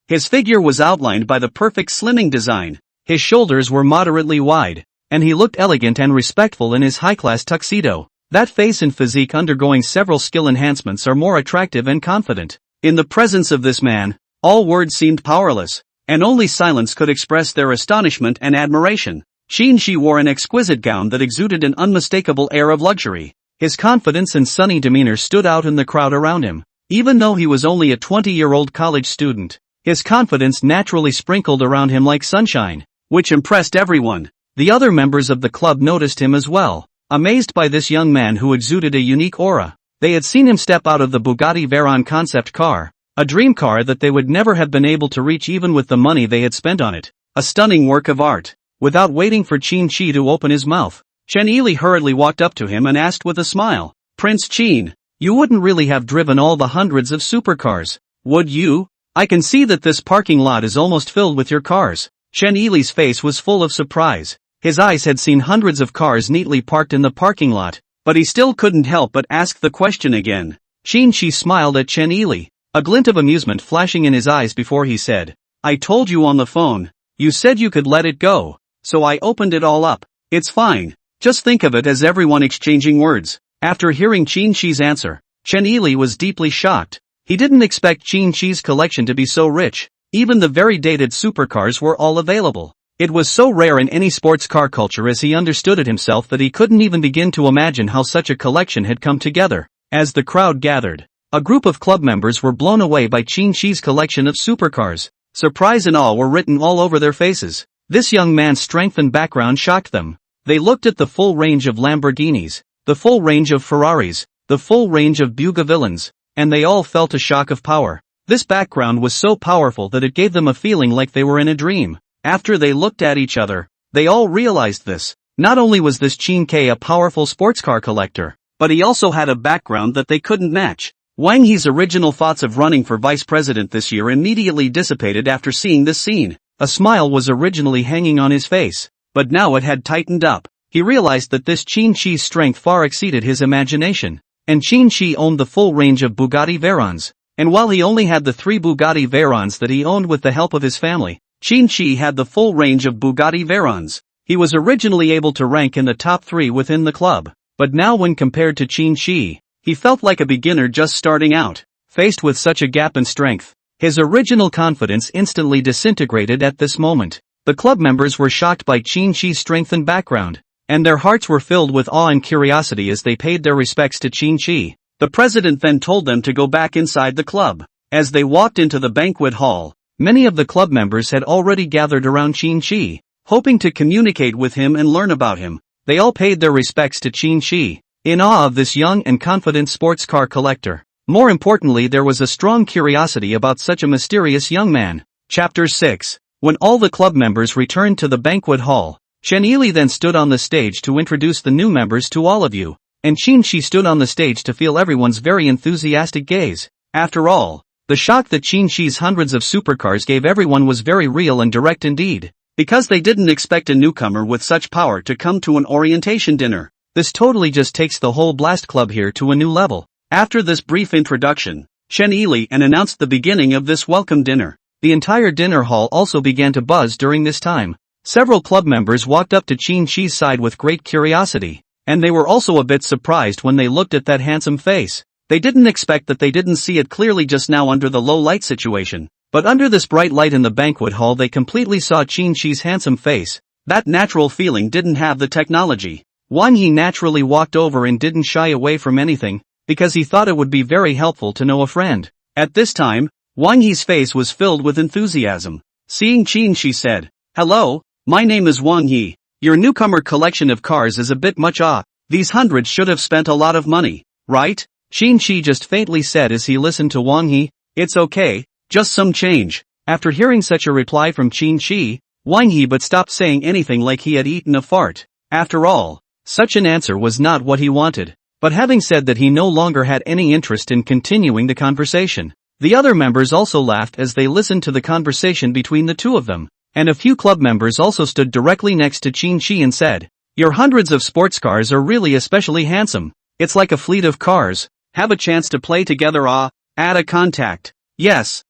His figure was outlined by the perfect slimming design. His shoulders were moderately wide, and he looked elegant and respectful in his high-class tuxedo. That face and physique undergoing several skill enhancements are more attractive and confident. In the presence of this man, all words seemed powerless, and only silence could express their astonishment and admiration. Qin Shi wore an exquisite gown that exuded an unmistakable air of luxury. His confidence and sunny demeanor stood out in the crowd around him. Even though he was only a 20-year-old college student, his confidence naturally sprinkled around him like sunshine, which impressed everyone. The other members of the club noticed him as well, amazed by this young man who exuded a unique aura. They had seen him step out of the Bugatti Veyron concept car, a dream car that they would never have been able to reach even with the money they had spent on it. A stunning work of art. Without waiting for Qin Shi to open his mouth, Chen Yili hurriedly walked up to him and asked with a smile, "Prince Qin, you wouldn't really have driven all the hundreds of supercars, would you? I can see that this parking lot is almost filled with your cars." Chen Yili's face was full of surprise. His eyes had seen hundreds of cars neatly parked in the parking lot, but he still couldn't help but ask the question again. Qin Shi smiled at Chen Yili, a glint of amusement flashing in his eyes before he said, "I told you on the phone, you said you could let it go. So I opened it all up. It's fine. Just think of it as everyone exchanging words." After hearing Qin Shi's answer, Chen Yili was deeply shocked. He didn't expect Qin Shi's collection to be so rich. Even the very dated supercars were all available. It was so rare in any sports car culture as he understood it himself that he couldn't even begin to imagine how such a collection had come together. As the crowd gathered, a group of club members were blown away by Qin Shi's collection of supercars. Surprise and awe were written all over their faces. This young man's strength and background shocked them. They looked at the full range of Lamborghinis, the full range of Ferraris, the full range of Bugavillons, and they all felt a shock of power. This background was so powerful that it gave them a feeling like they were in a dream. After they looked at each other, they all realized this. Not only was this Qin K a powerful sports car collector, but he also had a background that they couldn't match. Wang He's original thoughts of running for vice president this year immediately dissipated after seeing this scene. A smile was originally hanging on his face, but now it had tightened up. He realized that this Qin Shi's strength far exceeded his imagination, and Qin Shi owned the full range of Bugatti Veyrons. And while he only had the 3 Bugatti Veyrons that he owned with the help of his family, Qin Shi had the full range of Bugatti Veyrons. He was originally able to rank in the top 3 within the club, but now when compared to Qin Shi, he felt like a beginner just starting out. Faced with such a gap in strength, his original confidence instantly disintegrated at this moment. The club members were shocked by Qin Shi's strength and background, and their hearts were filled with awe and curiosity as they paid their respects to Qin Shi. The president then told them to go back inside the club. As they walked into the banquet hall, many of the club members had already gathered around Qin Shi, hoping to communicate with him and learn about him. They all paid their respects to Qin Shi, in awe of this young and confident sports car collector. More importantly, there was a strong curiosity about such a mysterious young man. Chapter 6. When all the club members returned to the banquet hall, Chen Yili then stood on the stage to introduce the new members to all of you, and Qin Shi stood on the stage to feel everyone's very enthusiastic gaze. After all, the shock that Qin Shi's hundreds of supercars gave everyone was very real and direct indeed, because they didn't expect a newcomer with such power to come to an orientation dinner. This totally just takes the whole Blast Club here to a new level. After this brief introduction, Chen Yili announced the beginning of this welcome dinner. The entire dinner hall also began to buzz during this time. Several club members walked up to Qin Shi's side with great curiosity, and they were also a bit surprised when they looked at that handsome face. They didn't expect that they didn't see it clearly just now under the low light situation, but under this bright light in the banquet hall they completely saw Qin Shi's handsome face. That natural feeling didn't have the technology. Wang He naturally walked over and didn't shy away from anything, because he thought it would be very helpful to know a friend. At this time, Wang He's face was filled with enthusiasm. Seeing Qin Shi said, "Hello, my name is Wang He. Your newcomer collection of cars is a bit much. These hundreds should have spent a lot of money, right?" Qin just faintly said as he listened to Wang He. It's okay, just some change. After hearing such a reply from Qin, Wang He but stopped saying anything like he had eaten a fart. After all, such an answer was not what he wanted. But having said that, he no longer had any interest in continuing the conversation. The other members also laughed as they listened to the conversation between the two of them. And a few club members also stood directly next to Qin and said, "Your hundreds of sports cars are really especially handsome. It's like a fleet of cars. Have a chance to play together, add a contact." Yes,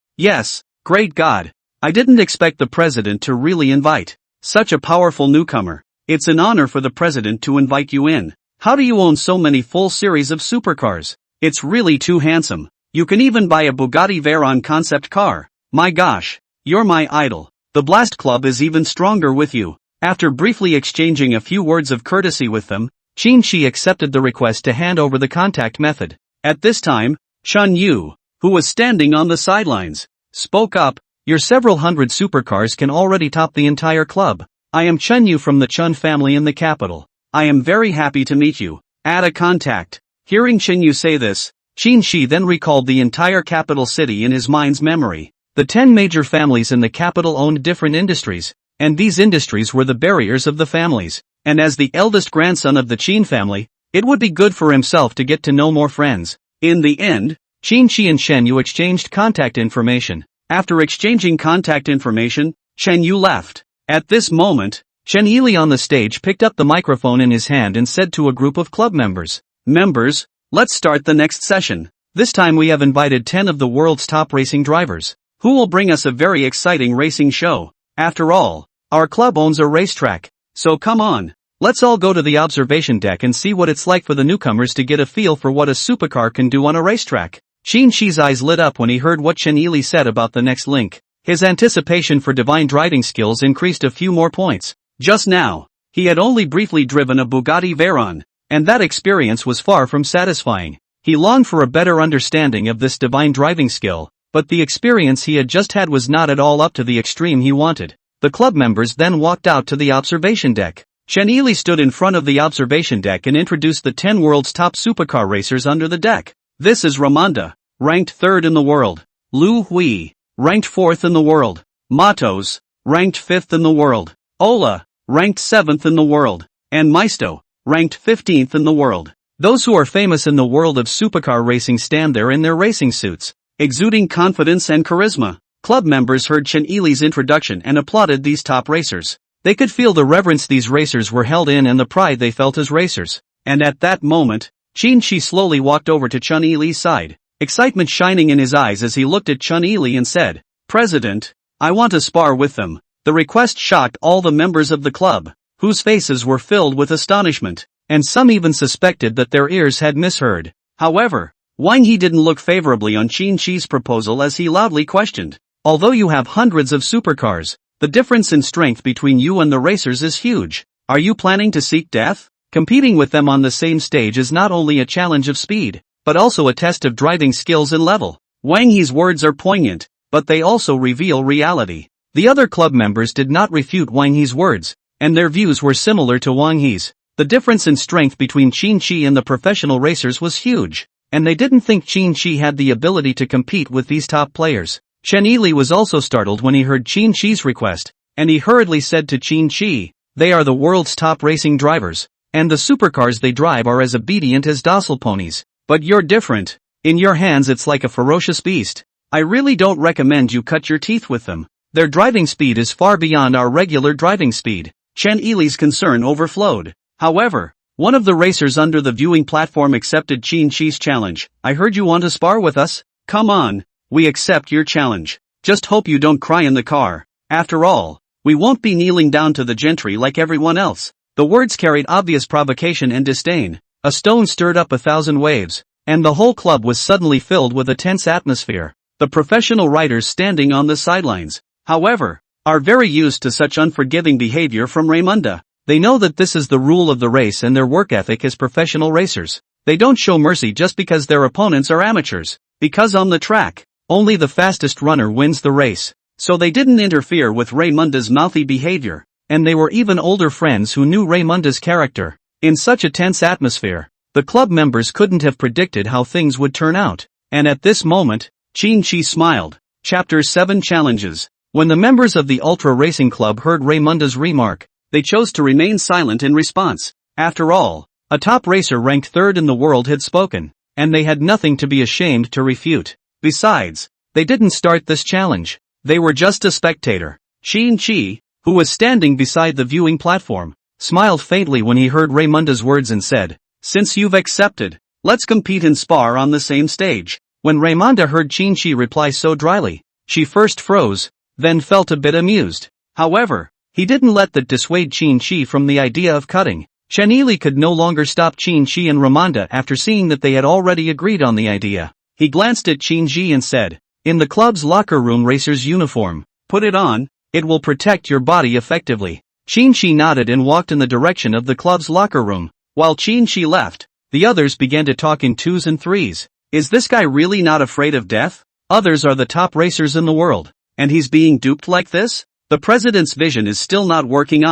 great God. I didn't expect the president to really invite such a powerful newcomer. It's an honor for the president to invite you in. How do you own so many full series of supercars? It's really too handsome. You can even buy a Bugatti Veyron concept car. My gosh, you're my idol. The Blast Club is even stronger with you. After briefly exchanging a few words of courtesy with them, Qin accepted the request to hand over the contact method. At this time, Chun Yu, who was standing on the sidelines, spoke up. Your several hundred supercars can already top the entire club. I am Chun Yu from the Chun family in the capital. I am very happy to meet you. Add a contact. Hearing Chun Yu say this, Qin then recalled the entire capital city in his mind's memory. The 10 major families in the capital owned different industries, and these industries were the barriers of the families. And as the eldest grandson of the Qin family, it would be good for himself to get to know more friends. In the end, Qin and Shen Yu exchanged contact information. After exchanging contact information, Shen Yu left. At this moment, Shen Yili on the stage picked up the microphone in his hand and said to a group of club members, "Members, let's start the next session. This time we have invited 10 of the world's top racing drivers, who will bring us a very exciting racing show. After all, our club owns a racetrack, so come on, let's all go to the observation deck and see what it's like for the newcomers to get a feel for what a supercar can do on a racetrack." Qin's eyes lit up when he heard what Shen Yili said about the next link. His anticipation for divine driving skills increased a few more points. Just now, he had only briefly driven a Bugatti Veyron, and that experience was far from satisfying. He longed for a better understanding of this divine driving skill, but the experience he had just had was not at all up to the extreme he wanted. The club members then walked out to the observation deck. Shen Yili stood in front of the observation deck and introduced the 10 world's top supercar racers under the deck. This is Ramonda, ranked 3rd in the world. Lu Hui, ranked 4th in the world. Matos, ranked 5th in the world. Ola, ranked 7th in the world. And Maisto, ranked 15th in the world. Those who are famous in the world of supercar racing stand there in their racing suits, exuding confidence and charisma. Club members heard Shen Yili's introduction and applauded these top racers. They could feel the reverence these racers were held in and the pride they felt as racers. And at that moment, Qin slowly walked over to Chun Yili's side, excitement shining in his eyes as he looked at Chun Yili and said, "President, I want to spar with them." The request shocked all the members of the club, whose faces were filled with astonishment, and some even suspected that their ears had misheard. However, Wang He didn't look favorably on Qin's proposal as he loudly questioned, "Although you have hundreds of supercars, the difference in strength between you and the racers is huge. Are you planning to seek death? Competing with them on the same stage is not only a challenge of speed, but also a test of driving skills and level." Wang He's words are poignant, but they also reveal reality. The other club members did not refute Wang He's words, and their views were similar to Wang He's. The difference in strength between Qin and the professional racers was huge, and they didn't think Qin had the ability to compete with these top players. Shen Yili was also startled when he heard Qin's request, and he hurriedly said to Qin, "They are the world's top racing drivers, and the supercars they drive are as obedient as docile ponies. But you're different. In your hands it's like a ferocious beast. I really don't recommend you cut your teeth with them. Their driving speed is far beyond our regular driving speed." Shen Yili's concern overflowed. However, one of the racers under the viewing platform accepted Qin's challenge. "I heard you want to spar with us? Come on, we accept your challenge. Just hope you don't cry in the car. After all, we won't be kneeling down to the gentry like everyone else." The words carried obvious provocation and disdain. A stone stirred up 1,000 waves, and the whole club was suddenly filled with a tense atmosphere. The professional riders standing on the sidelines, however, are very used to such unforgiving behavior from Ramonda. They know that this is the rule of the race and their work ethic as professional racers. They don't show mercy just because their opponents are amateurs, because on the track, only the fastest runner wins the race. So they didn't interfere with Raymonda's mouthy behavior, and they were even older friends who knew Raymonda's character. In such a tense atmosphere, The club members couldn't have predicted how things would turn out. And at this moment, Qin-Chi smiled. Chapter 7 Challenges. When the members of the Ultra Racing Club heard Raymunda's remark, they chose to remain silent in response. After all, a top racer ranked third in the world had spoken, and they had nothing to be ashamed to refute. Besides, they didn't start this challenge. They were just a spectator. Qin-Chi, who was standing beside the viewing platform, smiled faintly when he heard Raymunda's words and said, "Since you've accepted, let's compete and spar on the same stage." When Raymunda heard Qin-Chi reply so dryly, she first froze, then felt a bit amused. However, he didn't let that dissuade Qin-Chi from the idea of cutting. Chenili could no longer stop Qin-Chi and Raymunda after seeing that they had already agreed on the idea. He glanced at Qin-Chi and said, "In the club's locker room racer's uniform, put it on, it will protect your body effectively." Qin-Chi nodded and walked in the direction of the club's locker room. While Qin-Chi left, the others began to talk in twos and threes. Is this guy really not afraid of death? Others are the top racers in the world, and he's being duped like this? The president's vision is still not working.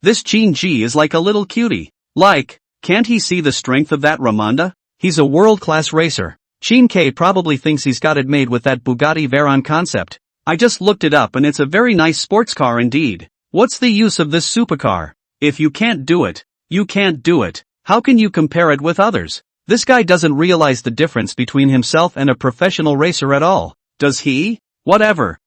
This Qin-Chi is like a little cutie. Can't he see the strength of that Raymunda? He's a world-class racer. Qin-K probably thinks he's got it made with that Bugatti Veyron concept. I just looked it up and it's a very nice sports car indeed. What's the use of this supercar? If you can't do it, you can't do it. How can you compare it with others? This guy doesn't realize the difference between himself and a professional racer at all. Does he? Whatever.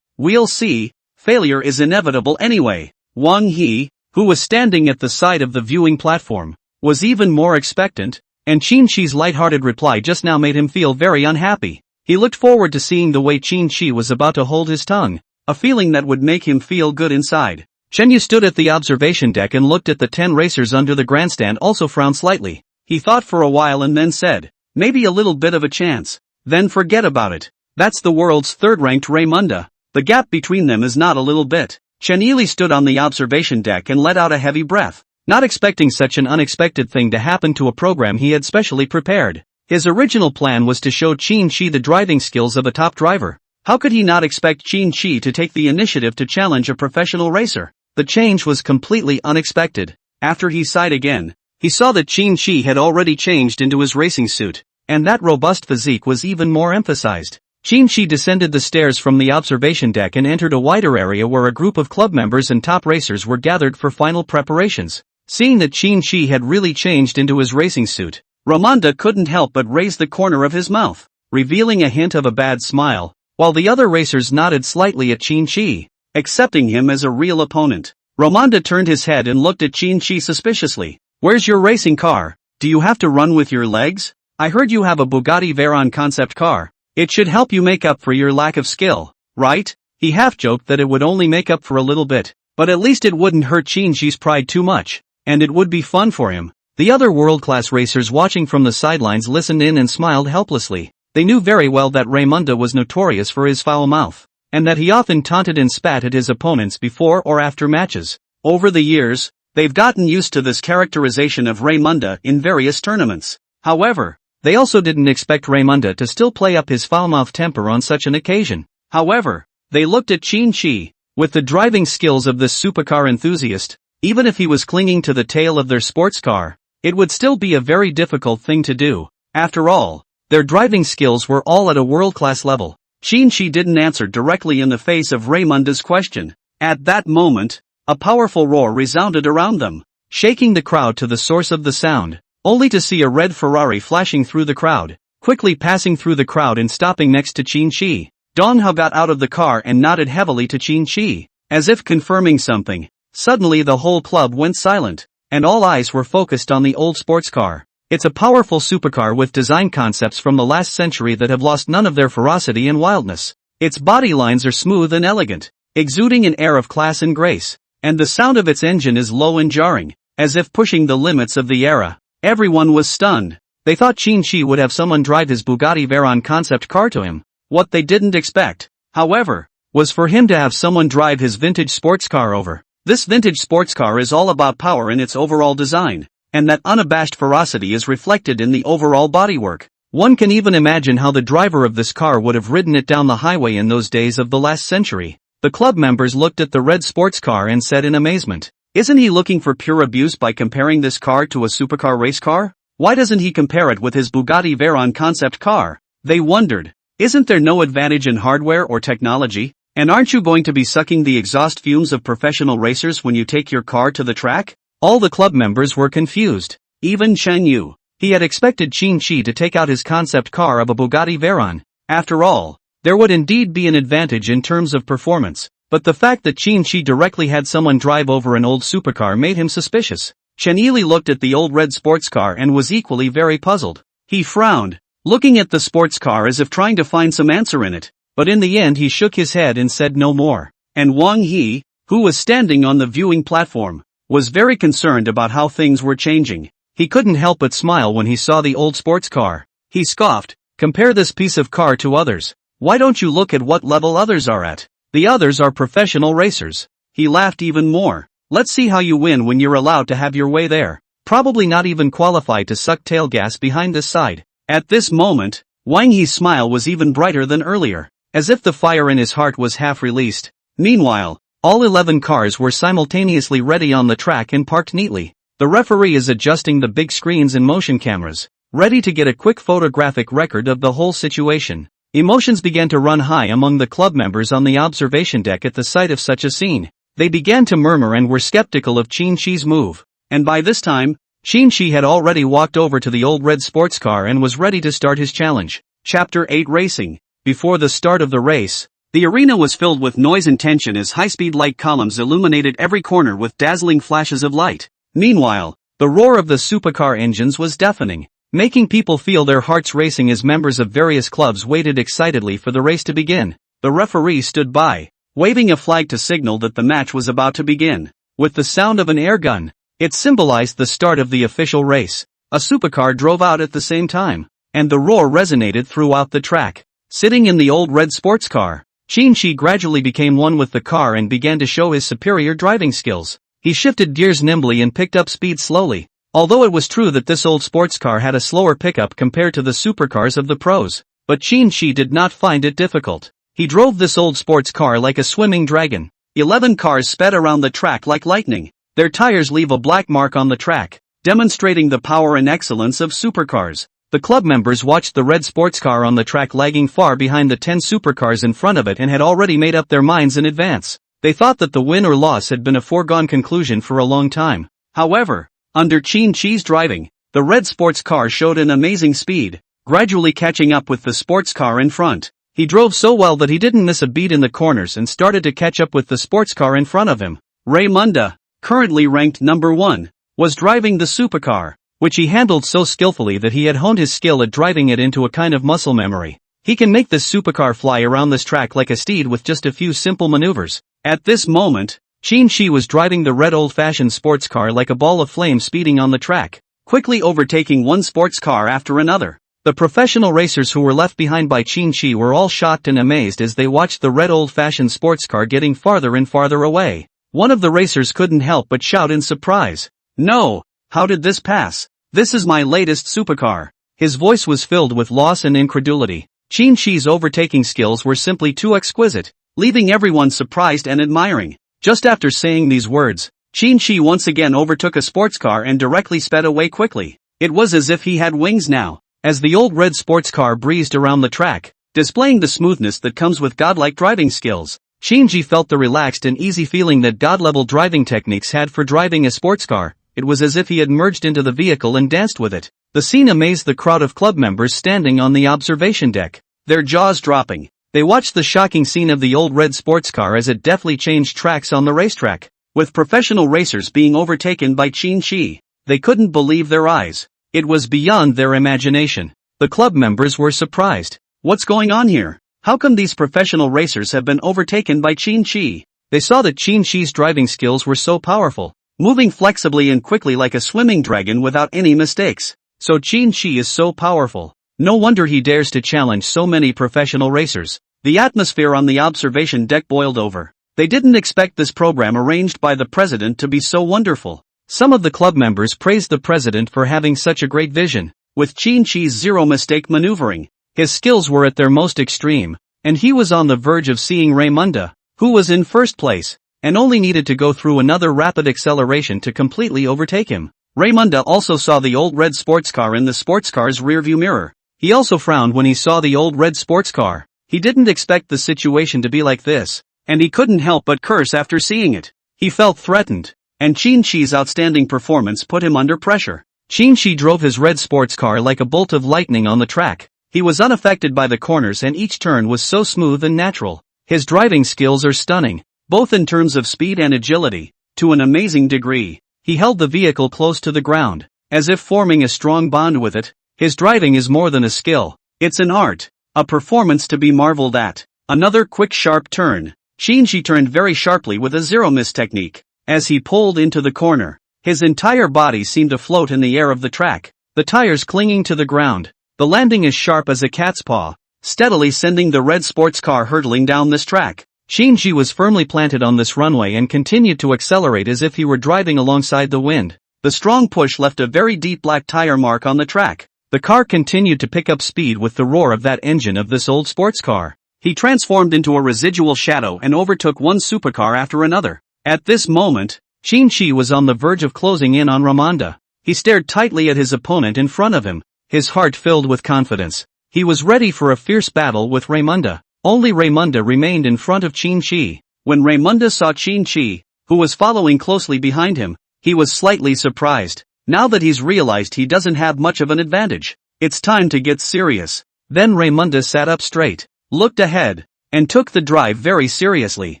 We'll see. Failure is inevitable anyway. Wang He, who was standing at the side of the viewing platform, was even more expectant, and Qin-Chi's light-hearted reply just now made him feel very unhappy. He looked forward to seeing the way Qin-Chi was about to hold his tongue, a feeling that would make him feel good inside. Chen stood at the observation deck and looked at the 10 racers under the grandstand, also frowned slightly. He thought for a while and then said, "Maybe a little bit of a chance. Then forget about it. That's the world's third-ranked Raymunda. The gap between them is not a little bit." Chenili stood on the observation deck and let out a heavy breath, not expecting such an unexpected thing to happen to a program he had specially prepared. His original plan was to show Qin-Chi the driving skills of a top driver. How could he not expect Qin-Chi to take the initiative to challenge a professional racer? The change was completely unexpected. After he sighed again, he saw that Qin-Chi had already changed into his racing suit, and that robust physique was even more emphasized. Qin-Chi descended the stairs from the observation deck and entered a wider area where a group of club members and top racers were gathered for final preparations. Seeing that Qin-Chi had really changed into his racing suit, Raymunda couldn't help but raise the corner of his mouth, revealing a hint of a bad smile, while the other racers nodded slightly at Qin-Chi, accepting him as a real opponent. Raymunda turned his head and looked at Qin-Chi suspiciously. "Where's your racing car? Do you have to run with your legs? I heard you have a Bugatti Veyron concept car. It should help you make up for your lack of skill, right?" He half-joked that it would only make up for a little bit, but at least it wouldn't hurt Qin-Chi's pride too much, and it would be fun for him. The other world-class racers watching from the sidelines listened in and smiled helplessly. They knew very well that Raymunda was notorious for his foul mouth, and that he often taunted and spat at his opponents before or after matches. Over the years, they've gotten used to this characterization of Raymunda in various tournaments. However, they also didn't expect Raymunda to still play up his foul-mouthed temper on such an occasion. However, they looked at Qin-Chi. With the driving skills of this supercar enthusiast, even if he was clinging to the tail of their sports car, it would still be a very difficult thing to do. After all, their driving skills were all at a world-class level. Qin-Chi didn't answer directly in the face of Raymunda's question. At that moment, a powerful roar resounded around them, shaking the crowd to the source of the sound, only to see a red Ferrari flashing through the crowd, quickly passing through the crowd and stopping next to Qin-Chi. Dong Hao got out of the car and nodded heavily to Qin-Chi, as if confirming something. Suddenly the whole club went silent, and all eyes were focused on the old sports car. It's a powerful supercar with design concepts from the last century that have lost none of their ferocity and wildness. Its body lines are smooth and elegant, exuding an air of class and grace, and the sound of its engine is low and jarring, as if pushing the limits of the era. Everyone was stunned. They thought Qin-Chi would have someone drive his Bugatti Veyron concept car to him. What they didn't expect, however, was for him to have someone drive his vintage sports car over. This vintage sports car is all about power in its overall design, and that unabashed ferocity is reflected in the overall bodywork. One can even imagine how the driver of this car would have ridden it down the highway in those days of the last century. The club members looked at the red sports car and said in amazement, "Isn't he looking for pure abuse by comparing this car to a supercar race car? Why doesn't he compare it with his Bugatti Veyron concept car? They wondered. Isn't there no advantage in hardware or technology? And aren't you going to be sucking the exhaust fumes of professional racers when you take your car to the track? All the club members were confused. Even Chen Yu. He had expected Qin Shi to take out his concept car of a Bugatti Veyron. After all, there would indeed be an advantage in terms of performance, but the fact that Qin Shi directly had someone drive over an old supercar made him suspicious. Chen Yili looked at the old red sports car and was equally very puzzled. He frowned, looking at the sports car as if trying to find some answer in it, but in the end he shook his head and said no more. And Wang He, who was standing on the viewing platform, was very concerned about how things were changing. He couldn't help but smile when he saw the old sports car. He scoffed, compare this piece of car to others. Why don't you look at what level others are at? The others are professional racers. He laughed even more. Let's see how you win when you're allowed to have your way there. Probably not even qualified to suck tail gas behind this side. At this moment, Wang He's smile was even brighter than earlier, as if the fire in his heart was half released. Meanwhile, all 11 cars were simultaneously ready on the track and parked neatly. The referee is adjusting the big screens and motion cameras, ready to get a quick photographic record of the whole situation. Emotions began to run high among the club members on the observation deck at the sight of such a scene. They began to murmur and were skeptical of Qin Shi's move. And by this time, Qin Shi had already walked over to the old red sports car and was ready to start his challenge. Chapter 8 Racing. Before the start of the race, the arena was filled with noise and tension as high-speed light columns illuminated every corner with dazzling flashes of light. Meanwhile, the roar of the supercar engines was deafening, making people feel their hearts racing as members of various clubs waited excitedly for the race to begin. The referee stood by, waving a flag to signal that the match was about to begin. With the sound of an air gun, it symbolized the start of the official race. A supercar drove out at the same time, and the roar resonated throughout the track. Sitting in the old red sports car, Qin Shi gradually became one with the car and began to show his superior driving skills. He shifted gears nimbly and picked up speed slowly. Although it was true that this old sports car had a slower pickup compared to the supercars of the pros, but Qin Shi did not find it difficult. He drove this old sports car like a swimming dragon. 11 cars sped around the track like lightning. Their tires leave a black mark on the track, demonstrating the power and excellence of supercars. The club members watched the red sports car on the track lagging far behind the 10 supercars in front of it and had already made up their minds in advance. They thought that the win or loss had been a foregone conclusion for a long time. However, under Qin Shi's driving, the red sports car showed an amazing speed, gradually catching up with the sports car in front. He drove so well that he didn't miss a beat in the corners and started to catch up with the sports car in front of him. Raymunda, currently ranked number 1, was driving the supercar, which he handled so skillfully that he had honed his skill at driving it into a kind of muscle memory. He can make this supercar fly around this track like a steed with just a few simple maneuvers. At this moment, Qin Shi was driving the red old-fashioned sports car like a ball of flame speeding on the track, quickly overtaking one sports car after another. The professional racers who were left behind by Qin Shi were all shocked and amazed as they watched the red old-fashioned sports car getting farther and farther away. One of the racers couldn't help but shout in surprise, "No! How did this pass? This is my latest supercar." His voice was filled with loss and incredulity. Qin Shi's overtaking skills were simply too exquisite, leaving everyone surprised and admiring. Just after saying these words, Qin Shi once again overtook a sports car and directly sped away quickly. It was as if he had wings now. As the old red sports car breezed around the track, displaying the smoothness that comes with godlike driving skills, Qin Shi felt the relaxed and easy feeling that god-level driving techniques had for driving a sports car. It was as if he had merged into the vehicle and danced with it. The scene amazed the crowd of club members standing on the observation deck, their jaws dropping. They watched the shocking scene of the old red sports car as it deftly changed tracks on the racetrack, with professional racers being overtaken by Qin Shi. They couldn't believe their eyes. It was beyond their imagination. The club members were surprised. What's going on here? How come these professional racers have been overtaken by Qin Shi? They saw that Qin Shi's driving skills were so powerful, moving flexibly and quickly like a swimming dragon without any mistakes. So Qin Shi is so powerful. No wonder he dares to challenge so many professional racers. The atmosphere on the observation deck boiled over. They didn't expect this program arranged by the president to be so wonderful. Some of the club members praised the president for having such a great vision. With Qin Shi's zero-mistake maneuvering, his skills were at their most extreme, and he was on the verge of seeing Raymunda, who was in first place, and only needed to go through another rapid acceleration to completely overtake him. Raymunda also saw the old red sports car in the sports car's rearview mirror. He also frowned when he saw the old red sports car. He didn't expect the situation to be like this, and he couldn't help but curse after seeing it. He felt threatened, and Qin-Shi's outstanding performance put him under pressure. Qin-Shi drove his red sports car like a bolt of lightning on the track. He was unaffected by the corners and each turn was so smooth and natural. His driving skills are stunning, both in terms of speed and agility, to an amazing degree. He held the vehicle close to the ground, as if forming a strong bond with it. His driving is more than a skill, it's an art, a performance to be marveled at. Another quick sharp turn. Qin-Shi turned very sharply with a zero-miss technique. As he pulled into the corner, his entire body seemed to float in the air of the track, the tires clinging to the ground. The landing is sharp as a cat's paw, steadily sending the red sports car hurtling down this track. Qin-Shi was firmly planted on this runway and continued to accelerate as if he were driving alongside the wind. The strong push left a very deep black tire mark on the track. The car continued to pick up speed with the roar of that engine of this old sports car. He transformed into a residual shadow and overtook one supercar after another. At this moment, Qin-Shi was on the verge of closing in on Raymunda. He stared tightly at his opponent in front of him, his heart filled with confidence. He was ready for a fierce battle with Raymunda. Only Raymunda remained in front of Qin-Shi. When Raymunda saw Qin-Shi, who was following closely behind him, he was slightly surprised. Now that he's realized he doesn't have much of an advantage, it's time to get serious. Then Raymunda sat up straight, looked ahead, and took the drive very seriously.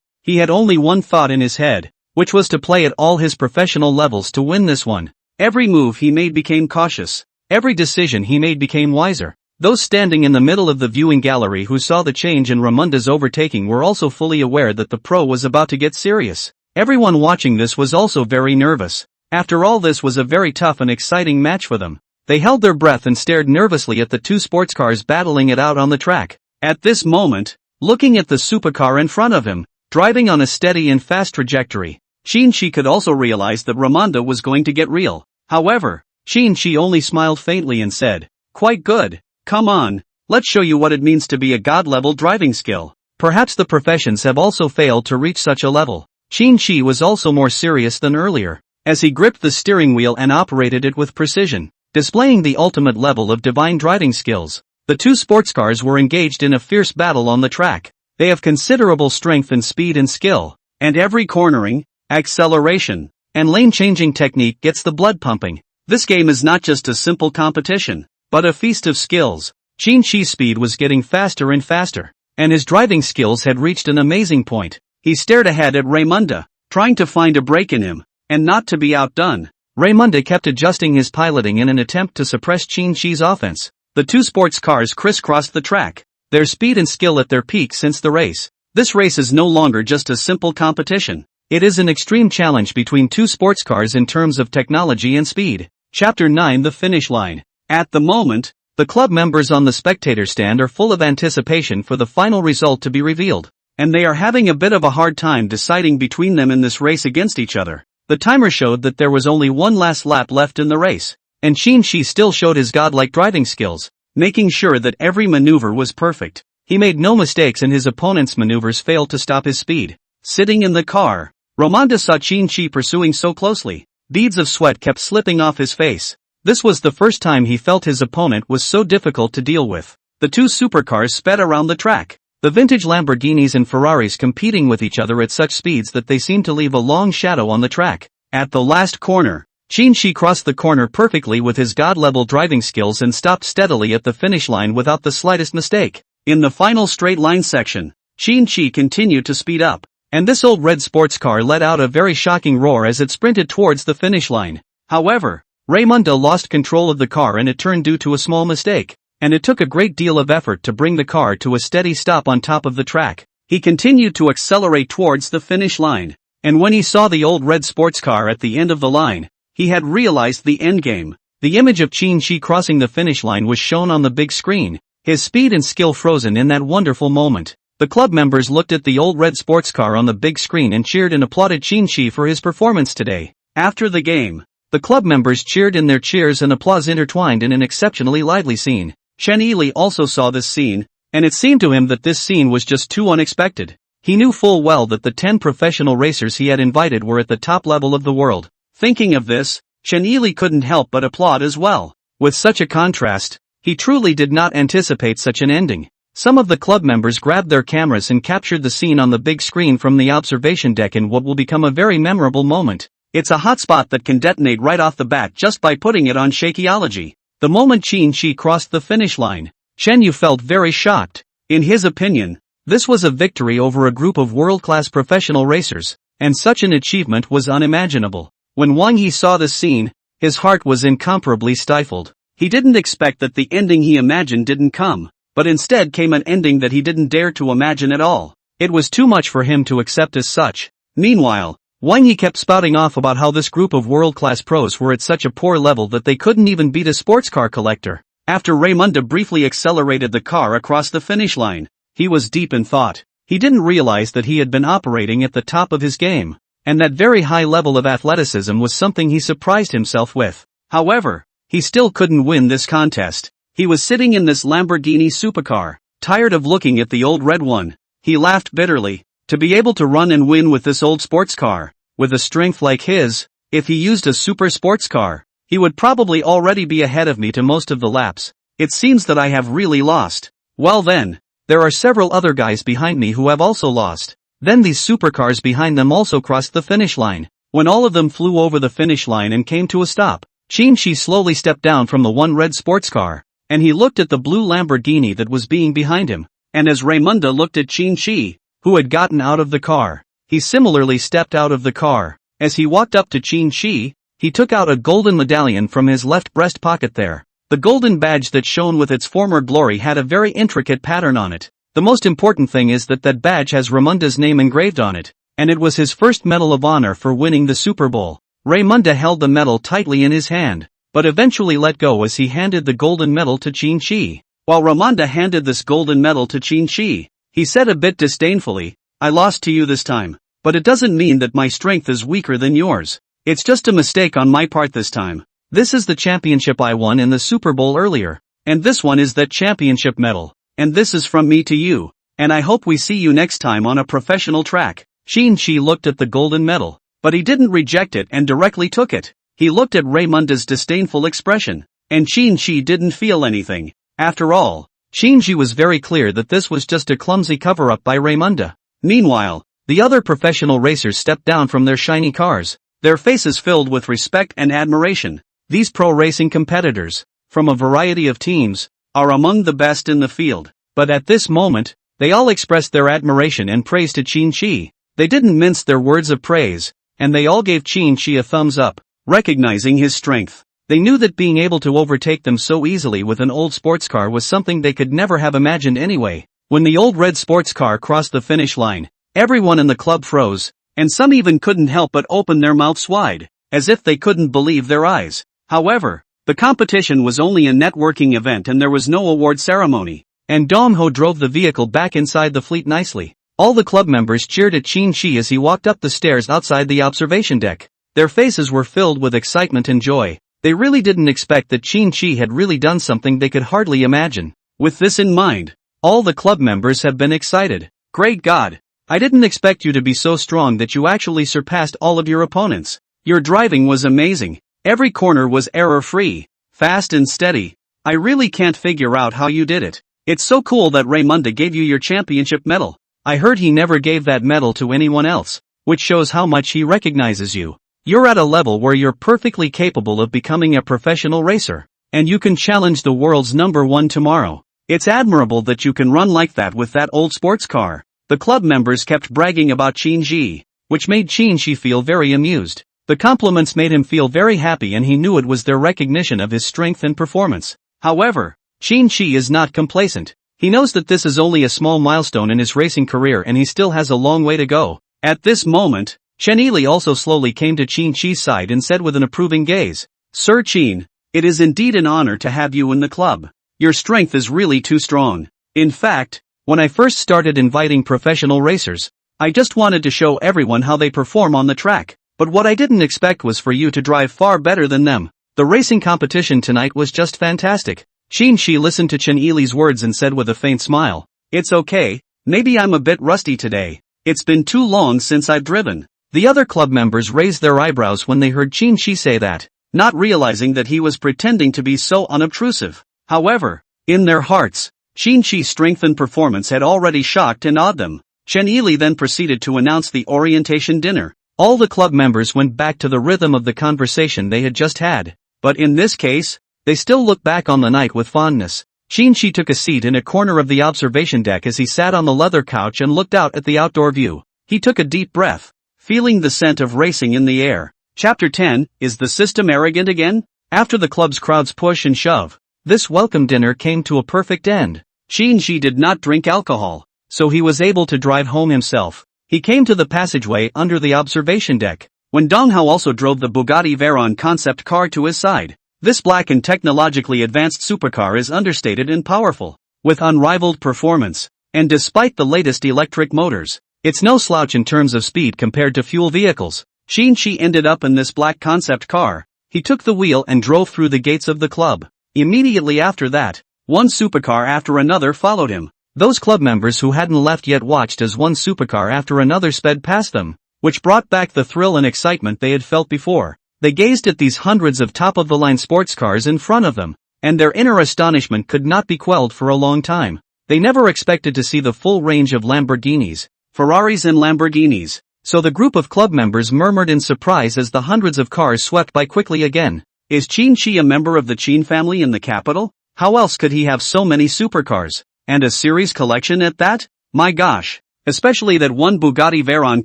He had only one thought in his head, which was to play at all his professional levels to win this one. Every move he made became cautious. Every decision he made became wiser. Those standing in the middle of the viewing gallery who saw the change in Raymunda's overtaking were also fully aware that the pro was about to get serious. Everyone watching this was also very nervous. After all, this was a very tough and exciting match for them. They held their breath and stared nervously at the two sports cars battling it out on the track. At this moment, looking at the supercar in front of him, driving on a steady and fast trajectory, Qin-Shi could also realize that Raymunda was going to get real. However, Qin-Shi only smiled faintly and said, "Quite good. Come on, let's show you what it means to be a god-level driving skill." Perhaps the professions have also failed to reach such a level. Qin-Shi was also more serious than earlier, as he gripped the steering wheel and operated it with precision, displaying the ultimate level of divine driving skills. The two sports cars were engaged in a fierce battle on the track. They have considerable strength and speed and skill, and every cornering, acceleration, and lane-changing technique gets the blood pumping. This game is not just a simple competition, but a feast of skills. Qin-Shi's speed was getting faster and faster, and his driving skills had reached an amazing point. He stared ahead at Raymunda, trying to find a break in him, and not to be outdone. Raymunda kept adjusting his piloting in an attempt to suppress Qin-Shi's offense. The two sports cars crisscrossed the track, their speed and skill at their peak since the race. This race is no longer just a simple competition. It is an extreme challenge between two sports cars in terms of technology and speed. Chapter 9: The Finish Line. At the moment, the club members on the spectator stand are full of anticipation for the final result to be revealed, and they are having a bit of a hard time deciding between them in this race against each other. The timer showed that there was only one last lap left in the race, and Qin-Shi still showed his godlike driving skills, making sure that every maneuver was perfect. He made no mistakes and his opponent's maneuvers failed to stop his speed. Sitting in the car, Raymunda saw Qin-Shi pursuing so closely. Beads of sweat kept slipping off his face. This was the first time he felt his opponent was so difficult to deal with. The two supercars sped around the track, the vintage Lamborghinis and Ferraris competing with each other at such speeds that they seemed to leave a long shadow on the track. At the last corner, Qin-Shi crossed the corner perfectly with his god-level driving skills and stopped steadily at the finish line without the slightest mistake. In the final straight line section, Qin-Shi continued to speed up, and this old red sports car let out a very shocking roar as it sprinted towards the finish line. However, Raymunda lost control of the car and it turned due to a small mistake, and it took a great deal of effort to bring the car to a steady stop on top of the track. He continued to accelerate towards the finish line, and when he saw the old red sports car at the end of the line, he had realized the endgame. The image of Qin-Shi crossing the finish line was shown on the big screen, his speed and skill frozen in that wonderful moment. The club members looked at the old red sports car on the big screen and cheered and applauded Qin-Shi for his performance today. After the game, the club members cheered and their cheers and applause intertwined in an exceptionally lively scene. Chen Yili also saw this scene, and it seemed to him that this scene was just too unexpected. He knew full well that the 10 professional racers he had invited were at the top level of the world. Thinking of this, Chen Yili couldn't help but applaud as well. With such a contrast, he truly did not anticipate such an ending. Some of the club members grabbed their cameras and captured the scene on the big screen from the observation deck in what will become a very memorable moment. It's a hotspot that can detonate right off the bat just by putting it on Shakeology. The moment Qin Shi crossed the finish line, Chen Yu felt very shocked. In his opinion, this was a victory over a group of world-class professional racers, and such an achievement was unimaginable. When Wang Yi saw this scene, his heart was incomparably stifled. He didn't expect that the ending he imagined didn't come, but instead came an ending that he didn't dare to imagine at all. It was too much for him to accept as such. Meanwhile, Wang Yi kept spouting off about how this group of world-class pros were at such a poor level that they couldn't even beat a sports car collector. After Raymunda briefly accelerated the car across the finish line, he was deep in thought. He didn't realize that he had been operating at the top of his game, and that very high level of athleticism was something he surprised himself with. However, he still couldn't win this contest. He was sitting in this Lamborghini supercar, tired of looking at the old red one. He laughed bitterly. To be able to run and win with this old sports car, with a strength like his, if he used a super sports car, he would probably already be ahead of me to most of the laps. It seems that I have really lost. Well then, there are several other guys behind me who have also lost. Then these supercars behind them also crossed the finish line. When all of them flew over the finish line and came to a stop, Qin Shi slowly stepped down from the one red sports car, and he looked at the blue Lamborghini that was being behind him. And as Raymunda looked at Qin Shi, who had gotten out of the car, he similarly stepped out of the car. As he walked up to Qin Shi, he took out a golden medallion from his left breast pocket there. The golden badge that shone with its former glory had a very intricate pattern on it. The most important thing is that that badge has Raymunda's name engraved on it, and it was his first medal of honor for winning the Super Bowl. Raymunda held the medal tightly in his hand, but eventually let go as he handed the golden medal to Qin Shi. While Raymunda handed this golden medal to Qin Shi, he said a bit disdainfully, "I lost to you this time, but it doesn't mean that my strength is weaker than yours. It's just a mistake on my part this time. This is the championship I won in the Super Bowl earlier, and this one is that championship medal, and this is from me to you, and I hope we see you next time on a professional track." Qin Shi looked at the golden medal, but he didn't reject it and directly took it. He looked at Raymunda's disdainful expression, and Qin Shi didn't feel anything. After all, Qin Shi was very clear that this was just a clumsy cover-up by Raymunda. Meanwhile, the other professional racers stepped down from their shiny cars, their faces filled with respect and admiration. These pro racing competitors, from a variety of teams, are among the best in the field. But at this moment, they all expressed their admiration and praise to Qin Shi. They didn't mince their words of praise, and they all gave Qin Shi a thumbs up, recognizing his strength. They knew that being able to overtake them so easily with an old sports car was something they could never have imagined anyway. When the old red sports car crossed the finish line, everyone in the club froze, and some even couldn't help but open their mouths wide, as if they couldn't believe their eyes. However, the competition was only a networking event and there was no award ceremony, and Dong Ho drove the vehicle back inside the fleet nicely. All the club members cheered at Qin Shi as he walked up the stairs outside the observation deck. Their faces were filled with excitement and joy. They really didn't expect that Qin Shi had really done something they could hardly imagine. With this in mind, all the club members have been excited. "Great God! I didn't expect you to be so strong that you actually surpassed all of your opponents. Your driving was amazing. Every corner was error-free, fast and steady. I really can't figure out how you did it. It's so cool that Raymunda gave you your championship medal. I heard he never gave that medal to anyone else, which shows how much he recognizes you. You're at a level where you're perfectly capable of becoming a professional racer, and you can challenge the world's #1 tomorrow. It's admirable that you can run like that with that old sports car." The club members kept bragging about Qin Shi, which made Qin Shi feel very amused. The compliments made him feel very happy and he knew it was their recognition of his strength and performance. However, Qin Shi is not complacent. He knows that this is only a small milestone in his racing career and he still has a long way to go. At this moment, Chen Yili also slowly came to Qin Shi's side and said with an approving gaze, "Sir Qin, it is indeed an honor to have you in the club. Your strength is really too strong. In fact, when I first started inviting professional racers, I just wanted to show everyone how they perform on the track, but what I didn't expect was for you to drive far better than them. The racing competition tonight was just fantastic." Qin Shi listened to Chen Yili's words and said with a faint smile, "It's okay, maybe I'm a bit rusty today. It's been too long since I've driven." The other club members raised their eyebrows when they heard Qin Shi say that. not realizing that he was pretending to be so unobtrusive. However, in their hearts, Qin-Shi's strength and performance had already shocked and awed them. Chen Yili then proceeded to announce the orientation dinner. All the club members went back to the rhythm of the conversation they had just had. But in this case, they still look back on the night with fondness. Qin-Shi took a seat in a corner of the observation deck as he sat on the leather couch and looked out at the outdoor view. He took a deep breath, feeling the scent of racing in the air. Chapter 10, Is the System Arrogant Again? After the club's crowd's push and shove, this welcome dinner came to a perfect end. Qin-Shi did not drink alcohol, so he was able to drive home himself. He came to the passageway under the observation deck, when Dong Hao also drove the Bugatti Veyron concept car to his side. This black and technologically advanced supercar is understated and powerful, with unrivaled performance, and despite the latest electric motors, it's no slouch in terms of speed compared to fuel vehicles. Qin-Shi ended up in this black concept car. He took the wheel and drove through the gates of the club. Immediately after that, one supercar after another followed him. Those club members who hadn't left yet watched as one supercar after another sped past them, which brought back the thrill and excitement they had felt before. They gazed at these hundreds of top-of-the-line sports cars in front of them, and their inner astonishment could not be quelled for a long time. They never expected to see the full range of Lamborghinis, Ferraris and Lamborghinis, so the group of club members murmured in surprise as the hundreds of cars swept by quickly again. Is Qin-Shi a member of the Qin family in the capital? How else could he have so many supercars? And a series collection at that? My gosh. Especially that one Bugatti Veyron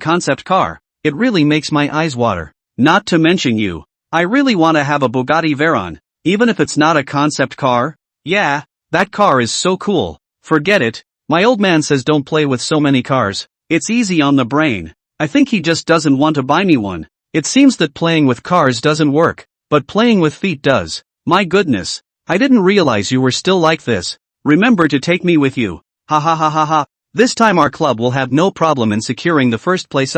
concept car. It really makes my eyes water. Not to mention you. I really want to have a Bugatti Veyron, even if it's not a concept car. Yeah, that car is so cool. Forget it. My old man says don't play with so many cars. It's easy on the brain. I think he just doesn't want to buy me one. It seems that playing with cars doesn't work, but playing with feet does. My goodness. I didn't realize you were still like this. Remember to take me with you. Ha ha ha ha ha. This time our club will have no problem in securing the first place.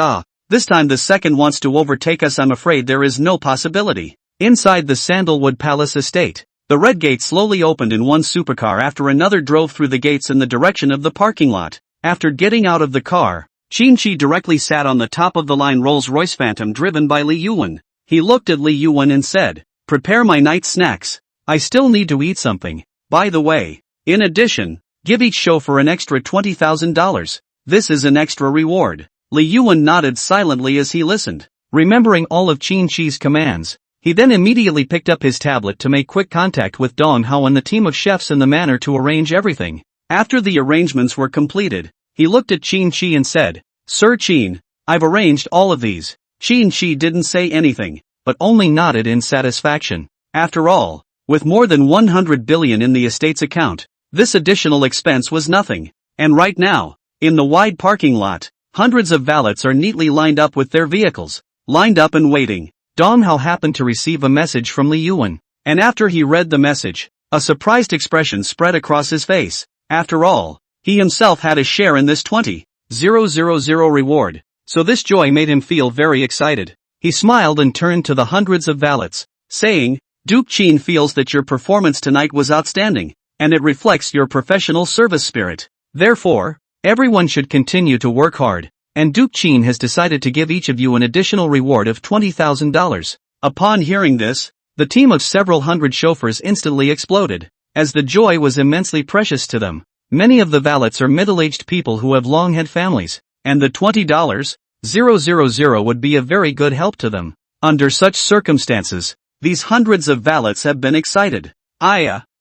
This time the second wants to overtake us. I'm afraid there is no possibility. Inside the Sandalwood Palace estate, the red gate slowly opened and one supercar after another drove through the gates in the direction of the parking lot. After getting out of the car, Qin-Shi directly sat on the top-of-the-line Rolls-Royce Phantom driven by Li Yuan. He looked at Li Yuan and said, "Prepare my night snacks. I still need to eat something. By the way, in addition, give each chauffeur an extra $20,000. This is an extra reward." Li Yuan nodded silently as he listened, remembering all of Qin-Shi's commands. He then immediately picked up his tablet to make quick contact with Dong Hao and the team of chefs in the manor to arrange everything. After the arrangements were completed, he looked at Qin-Shi and said, "Sir Qin, I've arranged all of these." Qin-Shi didn't say anything, but only nodded in satisfaction. After all, with more than 100 billion in the estate's account, this additional expense was nothing. And right now, in the wide parking lot, hundreds of valets are neatly lined up with their vehicles, lined up and waiting. Dong Hao happened to receive a message from Li Yuan, and after he read the message, a surprised expression spread across his face. After all, he himself had a share in this 20,000 reward, so this joy made him feel very excited. He smiled and turned to the hundreds of valets, saying, "Duke Qin feels that your performance tonight was outstanding, and it reflects your professional service spirit. Therefore, everyone should continue to work hard, and Duke Qin has decided to give each of you an additional reward of $20,000. Upon hearing this, the team of several hundred chauffeurs instantly exploded, as the joy was immensely precious to them. Many of the valets are middle-aged people who have long had families, and the $20,000 would be a very good help to them. Under such circumstances, these hundreds of valets have been excited.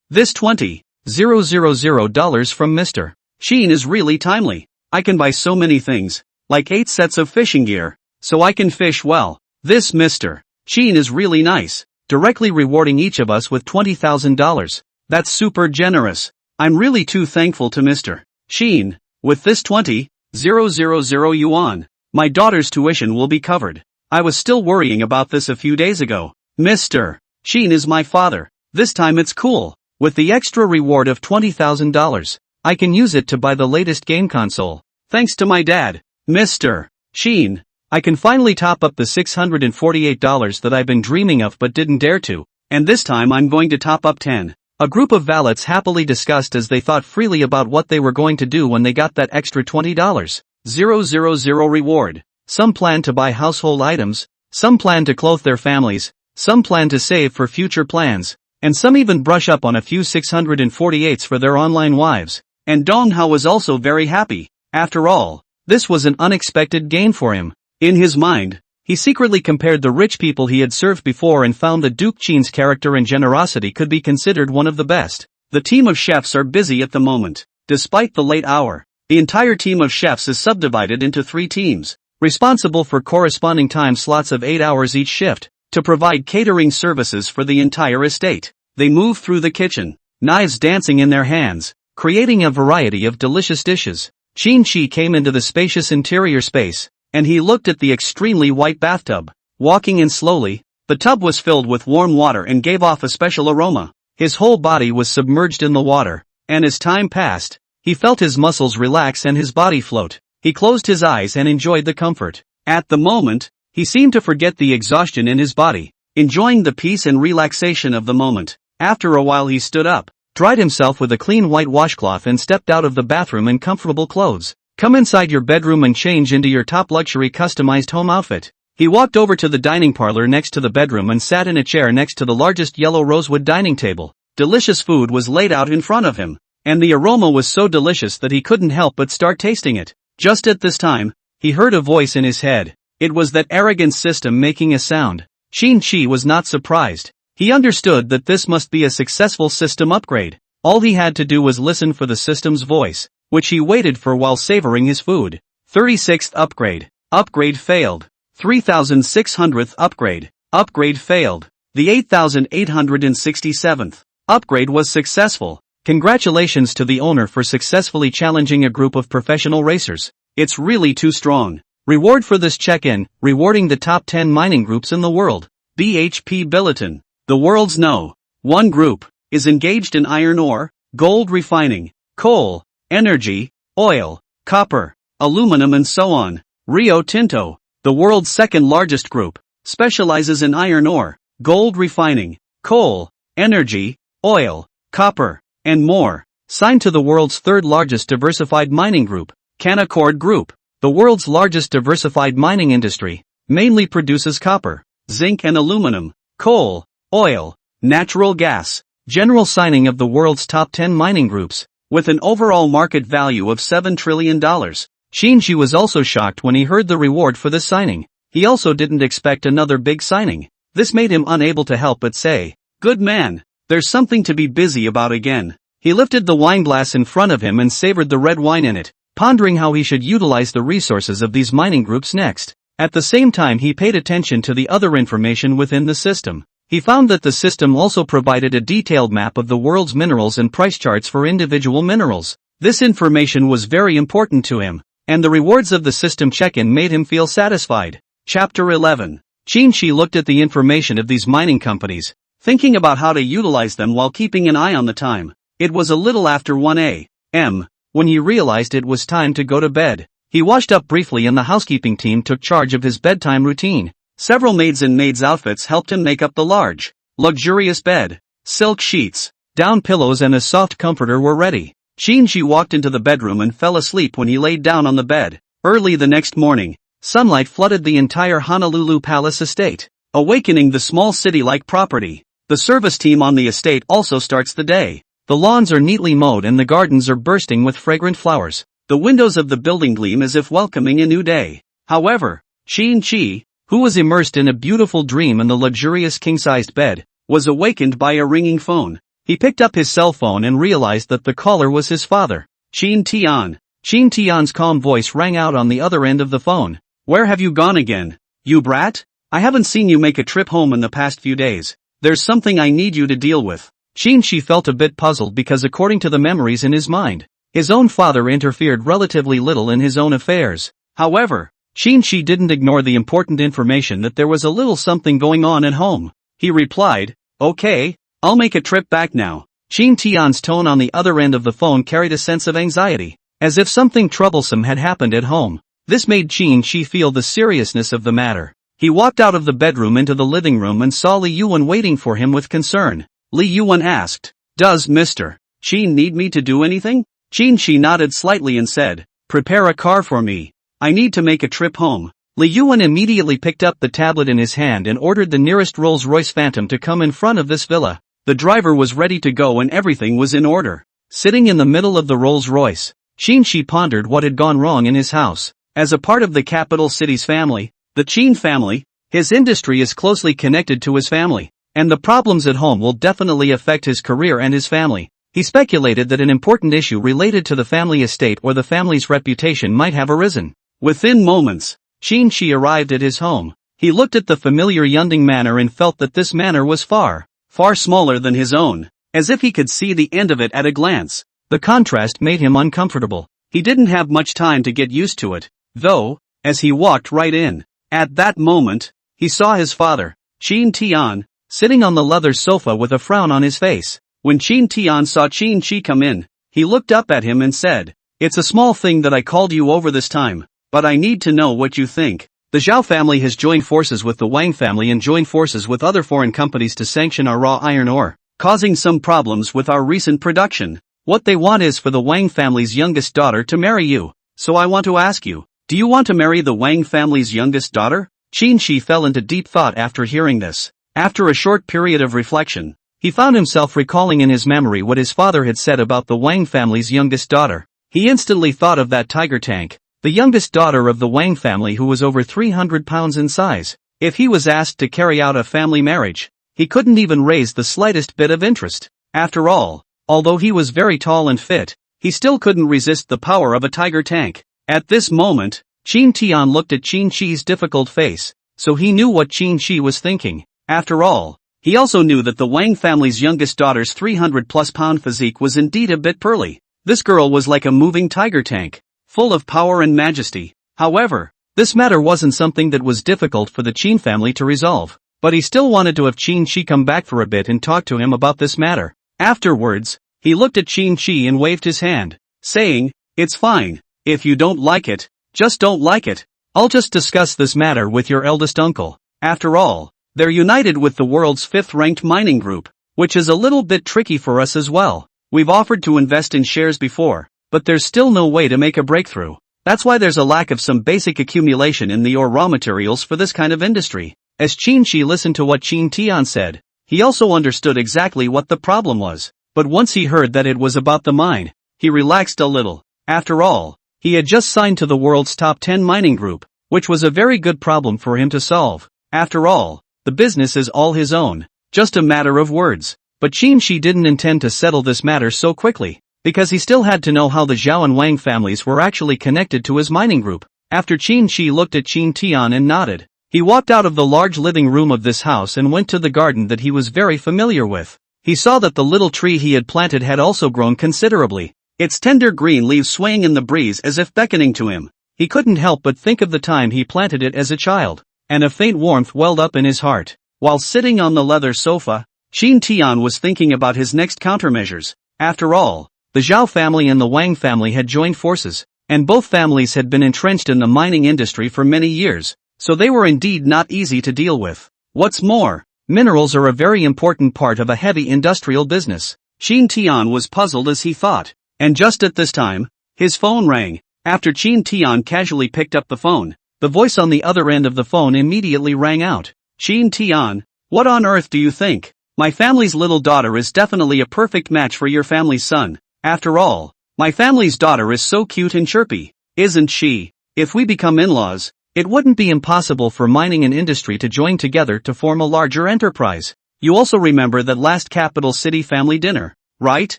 This $20,000 from Mr. Qin is really timely. I can buy so many things, like 8 sets of fishing gear, so I can fish well. This Mr. Qin is really nice, directly rewarding each of us with $20,000. That's super generous. I'm really too thankful to Mr. Qin. With this 20,000 yuan, my daughter's tuition will be covered. I was still worrying about this a few days ago. Mr. Qin is my father. This time it's cool. With the extra reward of $20,000, I can use it to buy the latest game console. Thanks to my dad, Mr. Qin, I can finally top up the $648 that I've been dreaming of but didn't dare to, and this time I'm going to top up 10. A group of valets happily discussed as they thought freely about what they were going to do when they got that extra $20,000 reward. Some planned to buy household items, some planned to clothe their families, some plan to save for future plans, and some even brush up on a few 648s for their online wives. And Dong Hao was also very happy. After all, this was an unexpected gain for him. In his mind, he secretly compared the rich people he had served before and found that Duke Qin's character and generosity could be considered one of the best. The team of chefs are busy at the moment. Despite the late hour, the entire team of chefs is subdivided into 3 teams, responsible for corresponding time slots of 8 hours each shift, to provide catering services for the entire estate. They move through the kitchen, knives dancing in their hands, creating a variety of delicious dishes. Qin Shi came into the spacious interior space, and he looked at the extremely white bathtub. Walking in slowly, the tub was filled with warm water and gave off a special aroma. His whole body was submerged in the water, and as time passed, he felt his muscles relax and his body float. He closed his eyes and enjoyed the comfort. At the moment, he seemed to forget the exhaustion in his body, enjoying the peace and relaxation of the moment. After a while he stood up, dried himself with a clean white washcloth and stepped out of the bathroom in comfortable clothes. Come inside your bedroom and change into your top luxury customized home outfit. He walked over to the dining parlor next to the bedroom and sat in a chair next to the largest yellow rosewood dining table. Delicious food was laid out in front of him, and the aroma was so delicious that he couldn't help but start tasting it. Just at this time, he heard a voice in his head. It was that arrogance system making a sound. Qin Shi was not surprised. He understood that this must be a successful system upgrade. All he had to do was listen for the system's voice, which he waited for while savoring his food. 36th upgrade. Upgrade failed. 3600th upgrade. Upgrade failed. The 8867th upgrade was successful. Congratulations to the owner for successfully challenging a group of professional racers. It's really too strong. Reward for this check-in, rewarding the top 10 mining groups in the world. BHP Billiton. The world's No. 1 group is engaged in iron ore, gold refining, coal, energy, oil, copper, aluminum and so on. Rio Tinto, the world's second largest group, specializes in iron ore, gold refining, coal, energy, oil, copper, and more. Signed to the world's third largest diversified mining group, Canaccord Group. The world's largest diversified mining industry mainly produces copper, zinc and aluminum, coal, oil, natural gas. General signing of the world's top 10 mining groups, with an overall market value of $7 trillion. Qin Shi was also shocked when he heard the reward for this signing. He also didn't expect another big signing. This made him unable to help but say, "Good man, there's something to be busy about again." He lifted the wine glass in front of him and savored the red wine in it, pondering how he should utilize the resources of these mining groups next. At the same time he paid attention to the other information within the system. He found that the system also provided a detailed map of the world's minerals and price charts for individual minerals. This information was very important to him, and the rewards of the system check-in made him feel satisfied. Chapter 11. Qin Shi looked at the information of these mining companies, thinking about how to utilize them while keeping an eye on the time. It was a little after 1 a.m. when he realized it was time to go to bed. He washed up briefly and the housekeeping team took charge of his bedtime routine. Several maids in maids' outfits helped him make up the large, luxurious bed. Silk sheets, down pillows and a soft comforter were ready. Qin Shi walked into the bedroom and fell asleep when he laid down on the bed. Early the next morning, sunlight flooded the entire Honolulu Palace estate, awakening the small city-like property. The service team on the estate also starts the day. The lawns are neatly mowed and the gardens are bursting with fragrant flowers. The windows of the building gleam as if welcoming a new day. However, Qin Shi, who was immersed in a beautiful dream in the luxurious king-sized bed, was awakened by a ringing phone. He picked up his cell phone and realized that the caller was his father, Qin Tian. Qin Tian's calm voice rang out on the other end of the phone. "Where have you gone again, you brat? I haven't seen you make a trip home in the past few days. There's something I need you to deal with." Qin Shi felt a bit puzzled because according to the memories in his mind, his own father interfered relatively little in his own affairs. However, Qin Shi didn't ignore the important information that there was a little something going on at home. He replied, "Okay, I'll make a trip back now." Qin Tian's tone on the other end of the phone carried a sense of anxiety, as if something troublesome had happened at home. This made Qin Shi feel the seriousness of the matter. He walked out of the bedroom into the living room and saw Li Yuan waiting for him with concern. Li Yuan asked, "Does Mr. Qin need me to do anything?" Qin Shi nodded slightly and said, "Prepare a car for me. I need to make a trip home." Li Yuan immediately picked up the tablet in his hand and ordered the nearest Rolls-Royce Phantom to come in front of this villa. The driver was ready to go and everything was in order. Sitting in the middle of the Rolls-Royce, Qin pondered what had gone wrong in his house. As a part of the capital city's family, the Qin family, his industry is closely connected to his family, and the problems at home will definitely affect his career and his family. He speculated that an important issue related to the family estate or the family's reputation might have arisen. Within moments, Qin arrived at his home. He looked at the familiar Yunding manor and felt that this manor was far smaller than his own, as if he could see the end of it at a glance. The contrast made him uncomfortable. He didn't have much time to get used to it, though, as he walked right in. At that moment, he saw his father, Qin Tian, sitting on the leather sofa with a frown on his face. When Qin Tian saw Qin come in, he looked up at him and said, "It's a small thing that I called you over this time, but I need to know what you think. The Zhao family has joined forces with the Wang family and joined forces with other foreign companies to sanction our raw iron ore, causing some problems with our recent production. What they want is for the Wang family's youngest daughter to marry you. So I want to ask you, do you want to marry the Wang family's youngest daughter?" Qin fell into deep thought after hearing this. After a short period of reflection, he found himself recalling in his memory what his father had said about the Wang family's youngest daughter. He instantly thought of that tiger tank, the youngest daughter of the Wang family who was over 300 pounds in size. If he was asked to carry out a family marriage, he couldn't even raise the slightest bit of interest. After all, although he was very tall and fit, he still couldn't resist the power of a tiger tank. At this moment, Qin Tian looked at Qin difficult face, so he knew what Qin was thinking. After all, he also knew that the Wang family's youngest daughter's 300-plus pound physique was indeed a bit pearly. This girl was like a moving tiger tank, full of power and majesty. However, this matter wasn't something that was difficult for the Qin family to resolve, but he still wanted to have Qin come back for a bit and talk to him about this matter. Afterwards, he looked at Qin and waved his hand, saying, "It's fine. If you don't like it, just don't like it. I'll just discuss this matter with your eldest uncle. After all, they're united with the world's fifth-ranked mining group, which is a little bit tricky for us as well. We've offered to invest in shares before, but there's still no way to make a breakthrough. That's why there's a lack of some basic accumulation in the ore raw materials for this kind of industry." As Qin listened to what Qin Tian said, he also understood exactly what the problem was. But once he heard that it was about the mine, he relaxed a little. After all, he had just signed to the world's top 10 mining group, which was a very good problem for him to solve. After all, the business is all his own, just a matter of words. But Qin didn't intend to settle this matter so quickly, because he still had to know how the Zhao and Wang families were actually connected to his mining group. After Qin looked at Qin Tian and nodded, he walked out of the large living room of this house and went to the garden that he was very familiar with. He saw that the little tree he had planted had also grown considerably, its tender green leaves swaying in the breeze as if beckoning to him. He couldn't help but think of the time he planted it as a child, and a faint warmth welled up in his heart. While sitting on the leather sofa, Qin Tian was thinking about his next countermeasures. After all, the Zhao family and the Wang family had joined forces, and both families had been entrenched in the mining industry for many years, so they were indeed not easy to deal with. What's more, minerals are a very important part of a heavy industrial business. Qin Tian was puzzled as he thought, and just at this time, his phone rang. After Qin Tian casually picked up the phone, the voice on the other end of the phone immediately rang out. "Qin Tian, what on earth do you think? My family's little daughter is definitely a perfect match for your family's son. After all, my family's daughter is so cute and chirpy, isn't she? If we become in-laws, it wouldn't be impossible for mining and industry to join together to form a larger enterprise. You also remember that last capital city family dinner, right?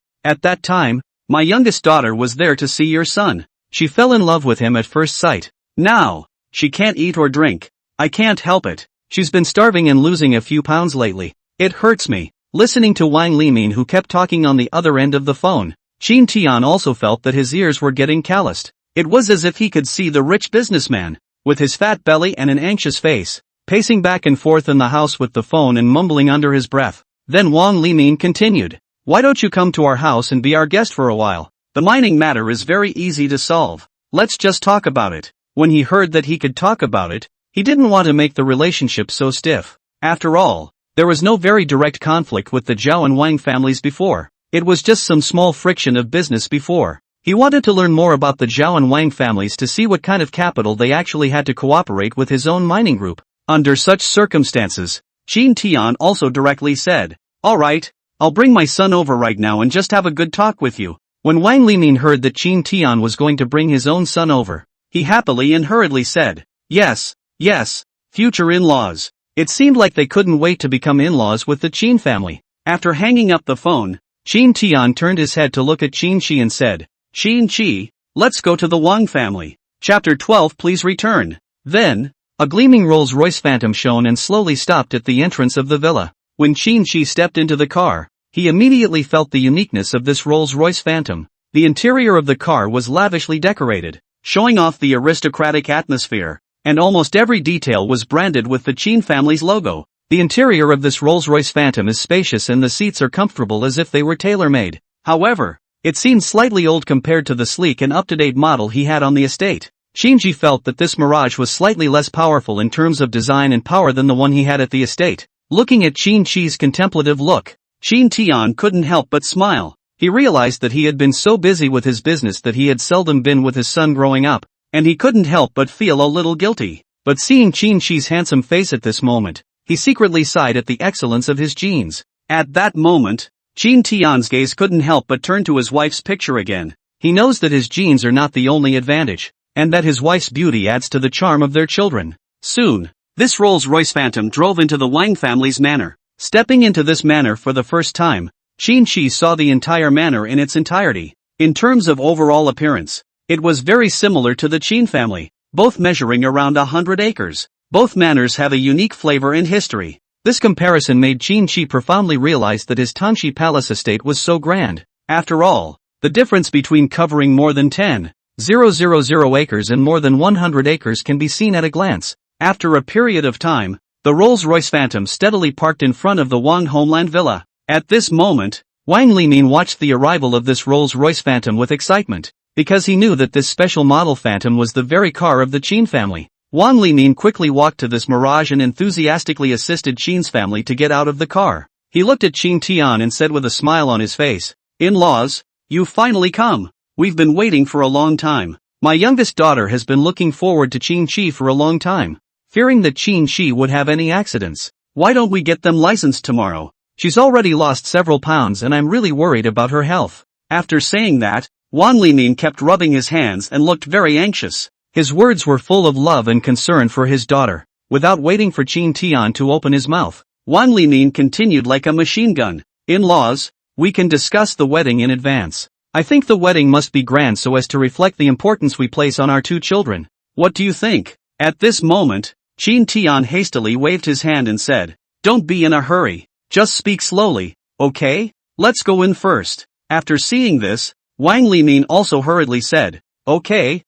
At that time, my youngest daughter was there to see your son. She fell in love with him at first sight. Now, she can't eat or drink. I can't help it. She's been starving and losing a few pounds lately. It hurts me." Listening to Wang Limin, who kept talking on the other end of the phone, Qin Tian also felt that his ears were getting calloused. It was as if he could see the rich businessman, with his fat belly and an anxious face, pacing back and forth in the house with the phone and mumbling under his breath. Then Wang Limin continued, "Why don't you come to our house and be our guest for a while? The mining matter is very easy to solve. Let's just talk about it." When he heard that he could talk about it, he didn't want to make the relationship so stiff. After all, there was no very direct conflict with the Zhao and Wang families before. It was just some small friction of business before. He wanted to learn more about the Zhao and Wang families to see what kind of capital they actually had to cooperate with his own mining group. Under such circumstances, Qin Tian also directly said, "Alright, I'll bring my son over right now and just have a good talk with you." When Wang Limin heard that Qin Tian was going to bring his own son over, he happily and hurriedly said, "Yes, yes, future in-laws." It seemed like they couldn't wait to become in-laws with the Qin family. After hanging up the phone, Qin Tian turned his head to look at Qin Shi and said, "Qin Shi, let's go to the Wang family. Chapter 12, please return." Then, a gleaming Rolls-Royce Phantom shone and slowly stopped at the entrance of the villa. When Qin Shi stepped into the car, he immediately felt the uniqueness of this Rolls-Royce Phantom. The interior of the car was lavishly decorated, showing off the aristocratic atmosphere, and almost every detail was branded with the Qin family's logo. The interior of this Rolls-Royce Phantom is spacious and the seats are comfortable as if they were tailor-made. However, it seemed slightly old compared to the sleek and up-to-date model he had on the estate. Qin Shi felt that this Mirage was slightly less powerful in terms of design and power than the one he had at the estate. Looking at Qin Shi's contemplative look, Qin Tian couldn't help but smile. He realized that he had been so busy with his business that he had seldom been with his son growing up, and he couldn't help but feel a little guilty. But seeing Qin Shi's handsome face at this moment, he secretly sighed at the excellence of his genes. At that moment, Qin Tian's gaze couldn't help but turn to his wife's picture again. He knows that his genes are not the only advantage, and that his wife's beauty adds to the charm of their children. Soon, this Rolls-Royce Phantom drove into the Wang family's manor. Stepping into this manor for the first time, Qin Shi saw the entire manor in its entirety. In terms of overall appearance, it was very similar to the Qin family, both measuring around 100 acres. Both manors have a unique flavor and history. This comparison made Qin Shi profoundly realize that his Tangxi Palace estate was so grand. After all, the difference between covering more than 10,000 acres and more than 100 acres can be seen at a glance. After a period of time, the Rolls-Royce Phantom steadily parked in front of the Wang homeland villa. At this moment, Wang Limin watched the arrival of this Rolls-Royce Phantom with excitement, because he knew that this special model Phantom was the very car of the Qin family. Wang Limin quickly walked to this Mirage and enthusiastically assisted Qin's family to get out of the car. He looked at Qin Tian and said with a smile on his face, "In-laws, you've finally come. We've been waiting for a long time. My youngest daughter has been looking forward to Qin Shi for a long time, fearing that Qin Shi would have any accidents. Why don't we get them licensed tomorrow? She's already lost several pounds and I'm really worried about her health." After saying that, Wang Limin kept rubbing his hands and looked very anxious. His words were full of love and concern for his daughter. Without waiting for Qin Tian to open his mouth, Wang Limin continued like a machine gun. "In-laws, we can discuss the wedding in advance. I think the wedding must be grand so as to reflect the importance we place on our two children. What do you think?" At this moment, Qin Tian hastily waved his hand and said, "Don't be in a hurry. Just speak slowly, okay? Let's go in first." After seeing this, Wang Limin also hurriedly said, Okay,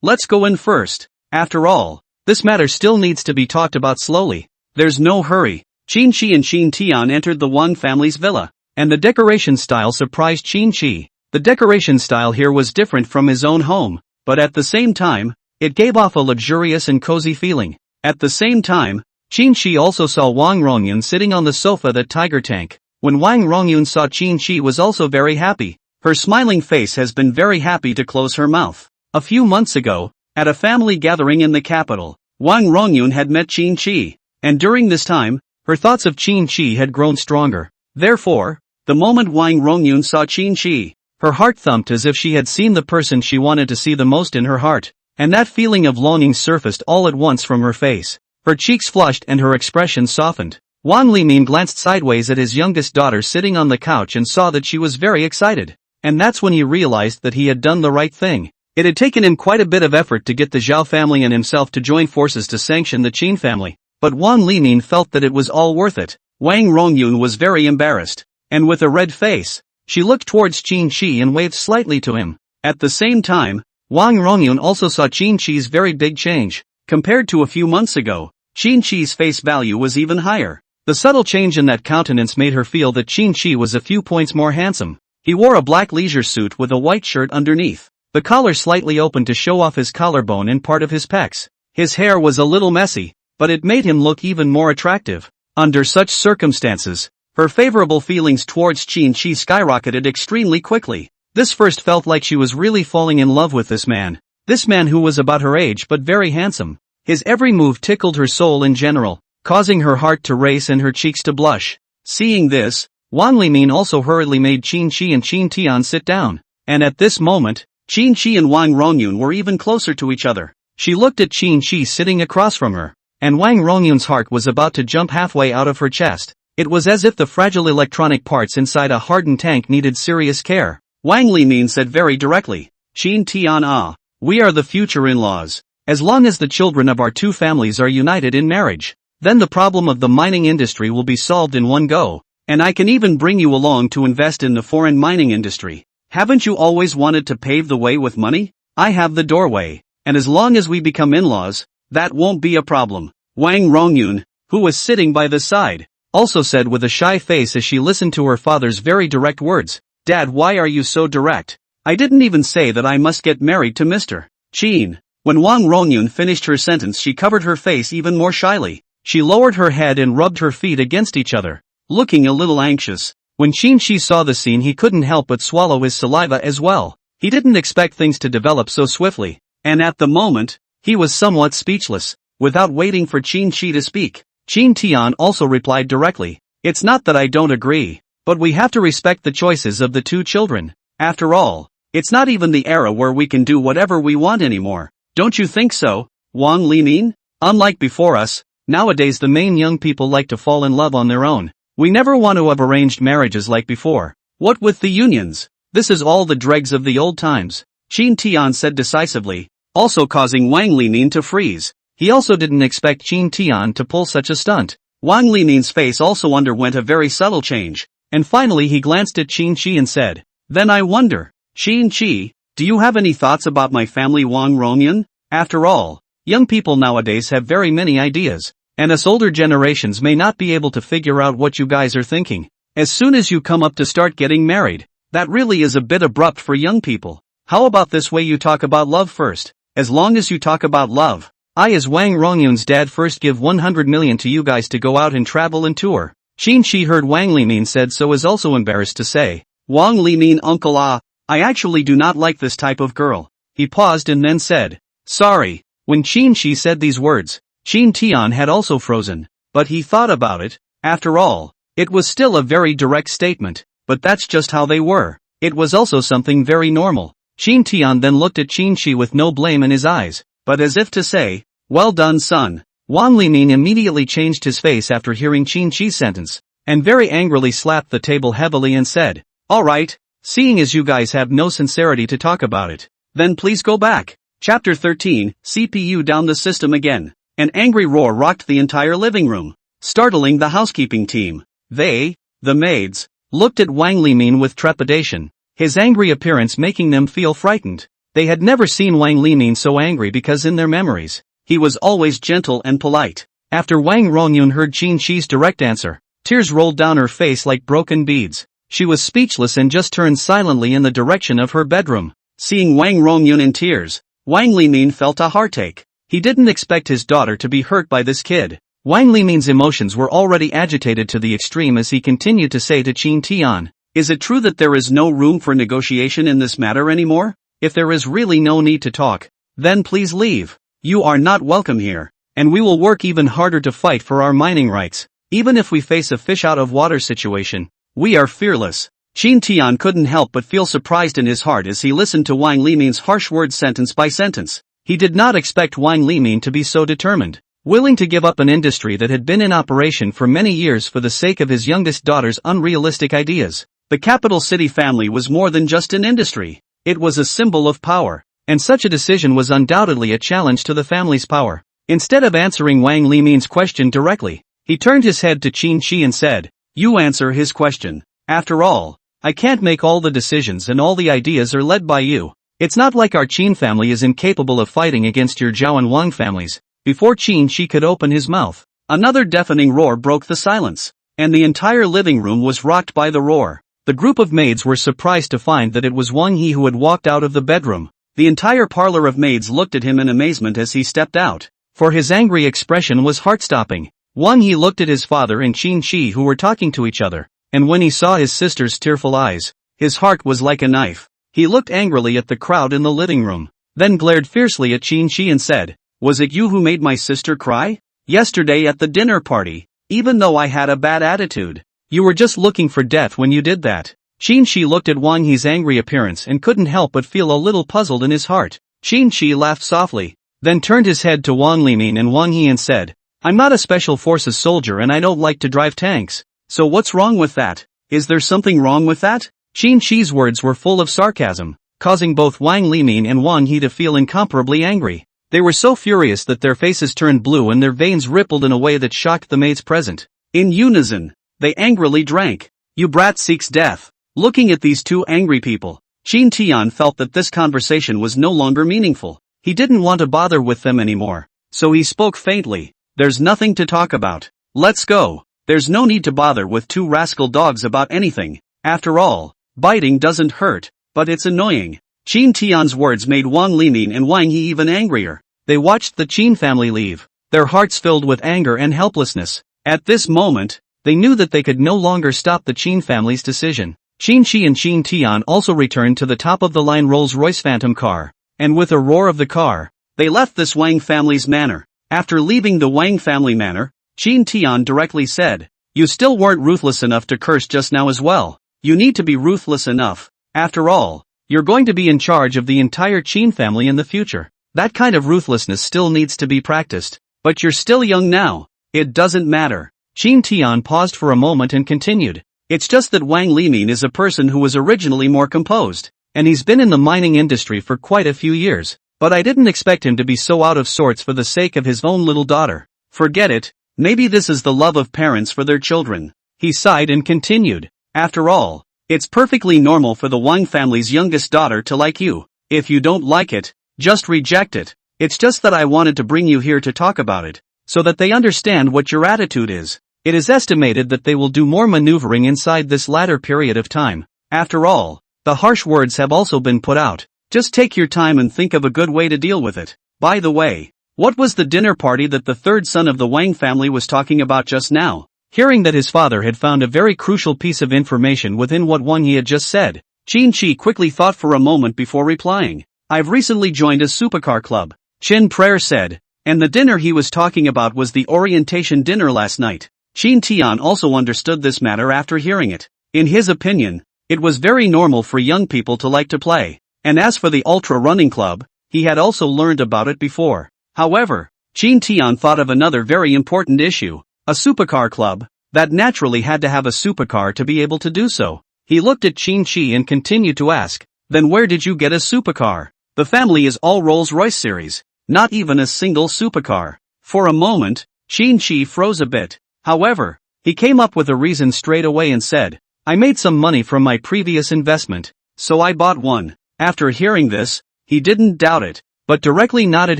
let's go in first. After all, this matter still needs to be talked about slowly. There's no hurry." Qin Shi and Qin Tian entered the Wang family's villa, and the decoration style surprised Qin Shi. The decoration style here was different from his own home, but at the same time, it gave off a luxurious and cozy feeling. At the same time, Qin Shi also saw Wang Rongyun sitting on the sofa that Tiger Tank. When Wang Rongyun saw Qin Shi was also very happy. Her smiling face has been very happy to close her mouth. A few months ago, at a family gathering in the capital, Wang Rongyun had met Qin Shi, and during this time, her thoughts of Qin Shi had grown stronger. Therefore, the moment Wang Rongyun saw Qin Shi, her heart thumped as if she had seen the person she wanted to see the most in her heart, and that feeling of longing surfaced all at once from her face. Her cheeks flushed and her expression softened. Wang Limin glanced sideways at his youngest daughter sitting on the couch and saw that she was very excited. And that's when he realized that he had done the right thing. It had taken him quite a bit of effort to get the Zhao family and himself to join forces to sanction the Qin family, but Wang Limin felt that it was all worth it. Wang Rongyun was very embarrassed, and with a red face, she looked towards Qin Shi and waved slightly to him. At the same time, Wang Rongyun also saw Qin Shi's very big change. Compared to a few months ago, Qin Shi's face value was even higher. The subtle change in that countenance made her feel that Qin Shi was a few points more handsome. He wore a black leisure suit with a white shirt underneath, the collar slightly open to show off his collarbone and part of his pecs. His hair was a little messy, but it made him look even more attractive. Under such circumstances, her favorable feelings towards Qin Shi skyrocketed extremely quickly. This first felt like she was really falling in love with this man. This man who was about her age but very handsome. His every move tickled her soul in general, causing her heart to race and her cheeks to blush. Seeing this, Wang Limin also hurriedly made Qin Shi and Qin Tian sit down. And at this moment, Qin Shi and Wang Rongyun were even closer to each other. She looked at Qin Shi sitting across from her, and Wang Rongyun's heart was about to jump halfway out of her chest. It was as if the fragile electronic parts inside a hardened tank needed serious care. Wang Limin said very directly, Qin Tian, we are the future in-laws. As long as the children of our two families are united in marriage, then the problem of the mining industry will be solved in one go, and I can even bring you along to invest in the foreign mining industry. Haven't you always wanted to pave the way with money? I have the doorway, and as long as we become in-laws, that won't be a problem. Wang Rongyun, who was sitting by the side, also said with a shy face as she listened to her father's very direct words, Dad, why are you so direct? I didn't even say that I must get married to Mr. Qin. When Wang Rongyun finished her sentence, she covered her face even more shyly. She lowered her head and rubbed her feet against each other, looking a little anxious. When Qin Shi saw the scene, he couldn't help but swallow his saliva as well. He didn't expect things to develop so swiftly, and at the moment, he was somewhat speechless. Without waiting for Qin Shi to speak, Qin Tian also replied directly, It's not that I don't agree, but we have to respect the choices of the two children. After all, it's not even the era where we can do whatever we want anymore. Don't you think so, Wang Limin? Unlike before us, nowadays the main young people like to fall in love on their own. We never want to have arranged marriages like before. What with the unions? This is all the dregs of the old times, Qin Tian said decisively, also causing Wang Limin to freeze. He also didn't expect Qin Tian to pull such a stunt. Wang Limin's face also underwent a very subtle change, and finally he glanced at Qin Shi and said, Then I wonder, Qin Shi, do you have any thoughts about my family Wang Rongyun? After all, young people nowadays have very many ideas, and us older generations may not be able to figure out what you guys are thinking. As soon as you come up to start getting married, that really is a bit abrupt for young people. How about this way, you talk about love first? As long as you talk about love, I as Wang Rongyun's dad first give 100 million to you guys to go out and travel and tour. Qin Shi heard Wang Limin said so is also embarrassed to say, Wang Limin, uncle, I actually do not like this type of girl. He paused and then said, Sorry. When Qin Shi said these words, Qin Tian had also frozen, but he thought about it. After all, it was still a very direct statement, but that's just how they were. It was also something very normal. Qin Tian then looked at Qin Shi with no blame in his eyes, but as if to say, Well done, son. Wang Limin immediately changed his face after hearing Qin Shi's sentence, and very angrily slapped the table heavily and said, All right, seeing as you guys have no sincerity to talk about it, then please go back. Chapter 13, CPU down the system again. An angry roar rocked the entire living room, startling the housekeeping team. They, the maids, looked at Wang Limin with trepidation, his angry appearance making them feel frightened. They had never seen Wang Limin so angry because in their memories, he was always gentle and polite. After Wang Rongyun heard Qin Shi's direct answer, tears rolled down her face like broken beads. She was speechless and just turned silently in the direction of her bedroom. Seeing Wang Rongyun in tears, Wang Limin felt a heartache. He didn't expect his daughter to be hurt by this kid. Wang Limin's emotions were already agitated to the extreme as he continued to say to Qin Tian, Is it true that there is no room for negotiation in this matter anymore? If there is really no need to talk, then please leave. You are not welcome here, and we will work even harder to fight for our mining rights. Even if we face a fish out of water situation, we are fearless. Qin Tian couldn't help but feel surprised in his heart as he listened to Wang Limin's harsh words sentence by sentence. He did not expect Wang Limin to be so determined, willing to give up an industry that had been in operation for many years for the sake of his youngest daughter's unrealistic ideas. The capital city family was more than just an industry. It was a symbol of power, and such a decision was undoubtedly a challenge to the family's power. Instead of answering Wang Limin's question directly, he turned his head to Qin Shi and said, You answer his question. After all, I can't make all the decisions and all the ideas are led by you. It's not like our Qin family is incapable of fighting against your Zhao and Wang families. Before Qin Shi could open his mouth, another deafening roar broke the silence, and the entire living room was rocked by the roar. The group of maids were surprised to find that it was Wang He who had walked out of the bedroom. The entire parlor of maids looked at him in amazement as he stepped out, for his angry expression was heart-stopping. Wang He looked at his father and Qin Shi who were talking to each other, and when he saw his sister's tearful eyes, his heart was like a knife. He looked angrily at the crowd in the living room, then glared fiercely at Qin Shi and said, "Was it you who made my sister cry? Yesterday at the dinner party, even though I had a bad attitude. You were just looking for death when you did that." Qin Shi looked at Wang He's angry appearance and couldn't help but feel a little puzzled in his heart. Qin Shi laughed softly, then turned his head to Wang Limin and Wang He and said, "I'm not a special forces soldier and I don't like to drive tanks. So what's wrong with that? Is there something wrong with that?" Qin Shi's words were full of sarcasm, causing both Wang Limin and Wang He to feel incomparably angry. They were so furious that their faces turned blue and their veins rippled in a way that shocked the maids present. In unison, they angrily drank. "You brat seeks death." Looking at these two angry people, Qin Tian felt that this conversation was no longer meaningful. He didn't want to bother with them anymore. So he spoke faintly, "There's nothing to talk about. Let's go. There's no need to bother with two rascal dogs about anything. After all, biting doesn't hurt, but it's annoying." Qin Tian's words made Wang Limin and Wang He even angrier. They watched the Qin family leave, their hearts filled with anger and helplessness. At this moment, they knew that they could no longer stop the Qin family's decision. Qin Shi and Qin Tian also returned to the top-of-the-line Rolls-Royce Phantom car, and with a roar of the car, they left this Wang family's manor. After leaving the Wang family manor, Qin Tian directly said, "You still weren't ruthless enough to curse just now as well. You need to be ruthless enough. After all, you're going to be in charge of the entire Qin family in the future. That kind of ruthlessness still needs to be practiced. But you're still young now. It doesn't matter." Qin Tian paused for a moment and continued, "It's just that Wang Limin is a person who was originally more composed, and he's been in the mining industry for quite a few years, but I didn't expect him to be so out of sorts for the sake of his own little daughter. Forget it, maybe this is the love of parents for their children." He sighed and continued, "After all, it's perfectly normal for the Wang family's youngest daughter to like you. If you don't like it, just reject it. It's just that I wanted to bring you here to talk about it, so that they understand what your attitude is. It is estimated that they will do more maneuvering inside this latter period of time. After all, the harsh words have also been put out. Just take your time and think of a good way to deal with it. By the way, what was the dinner party that the third son of the Wang family was talking about just now?" Hearing that his father had found a very crucial piece of information within what Wang He had just said, Qin Shi quickly thought for a moment before replying, "I've recently joined a supercar club," Qin Prayer said, "and the dinner he was talking about was the orientation dinner last night." Qin Tian also understood this matter after hearing it. In his opinion, it was very normal for young people to like to play, and as for the ultra running club, he had also learned about it before. However, Qin Tian thought of another very important issue, a supercar club, that naturally had to have a supercar to be able to do so. He looked at Qin Shi and continued to ask, "Then where did you get a supercar? The family is all Rolls-Royce series, not even a single supercar." For a moment, Qin Shi froze a bit. However, he came up with a reason straight away and said, "I made some money from my previous investment, so I bought one." After hearing this, he didn't doubt it, but directly nodded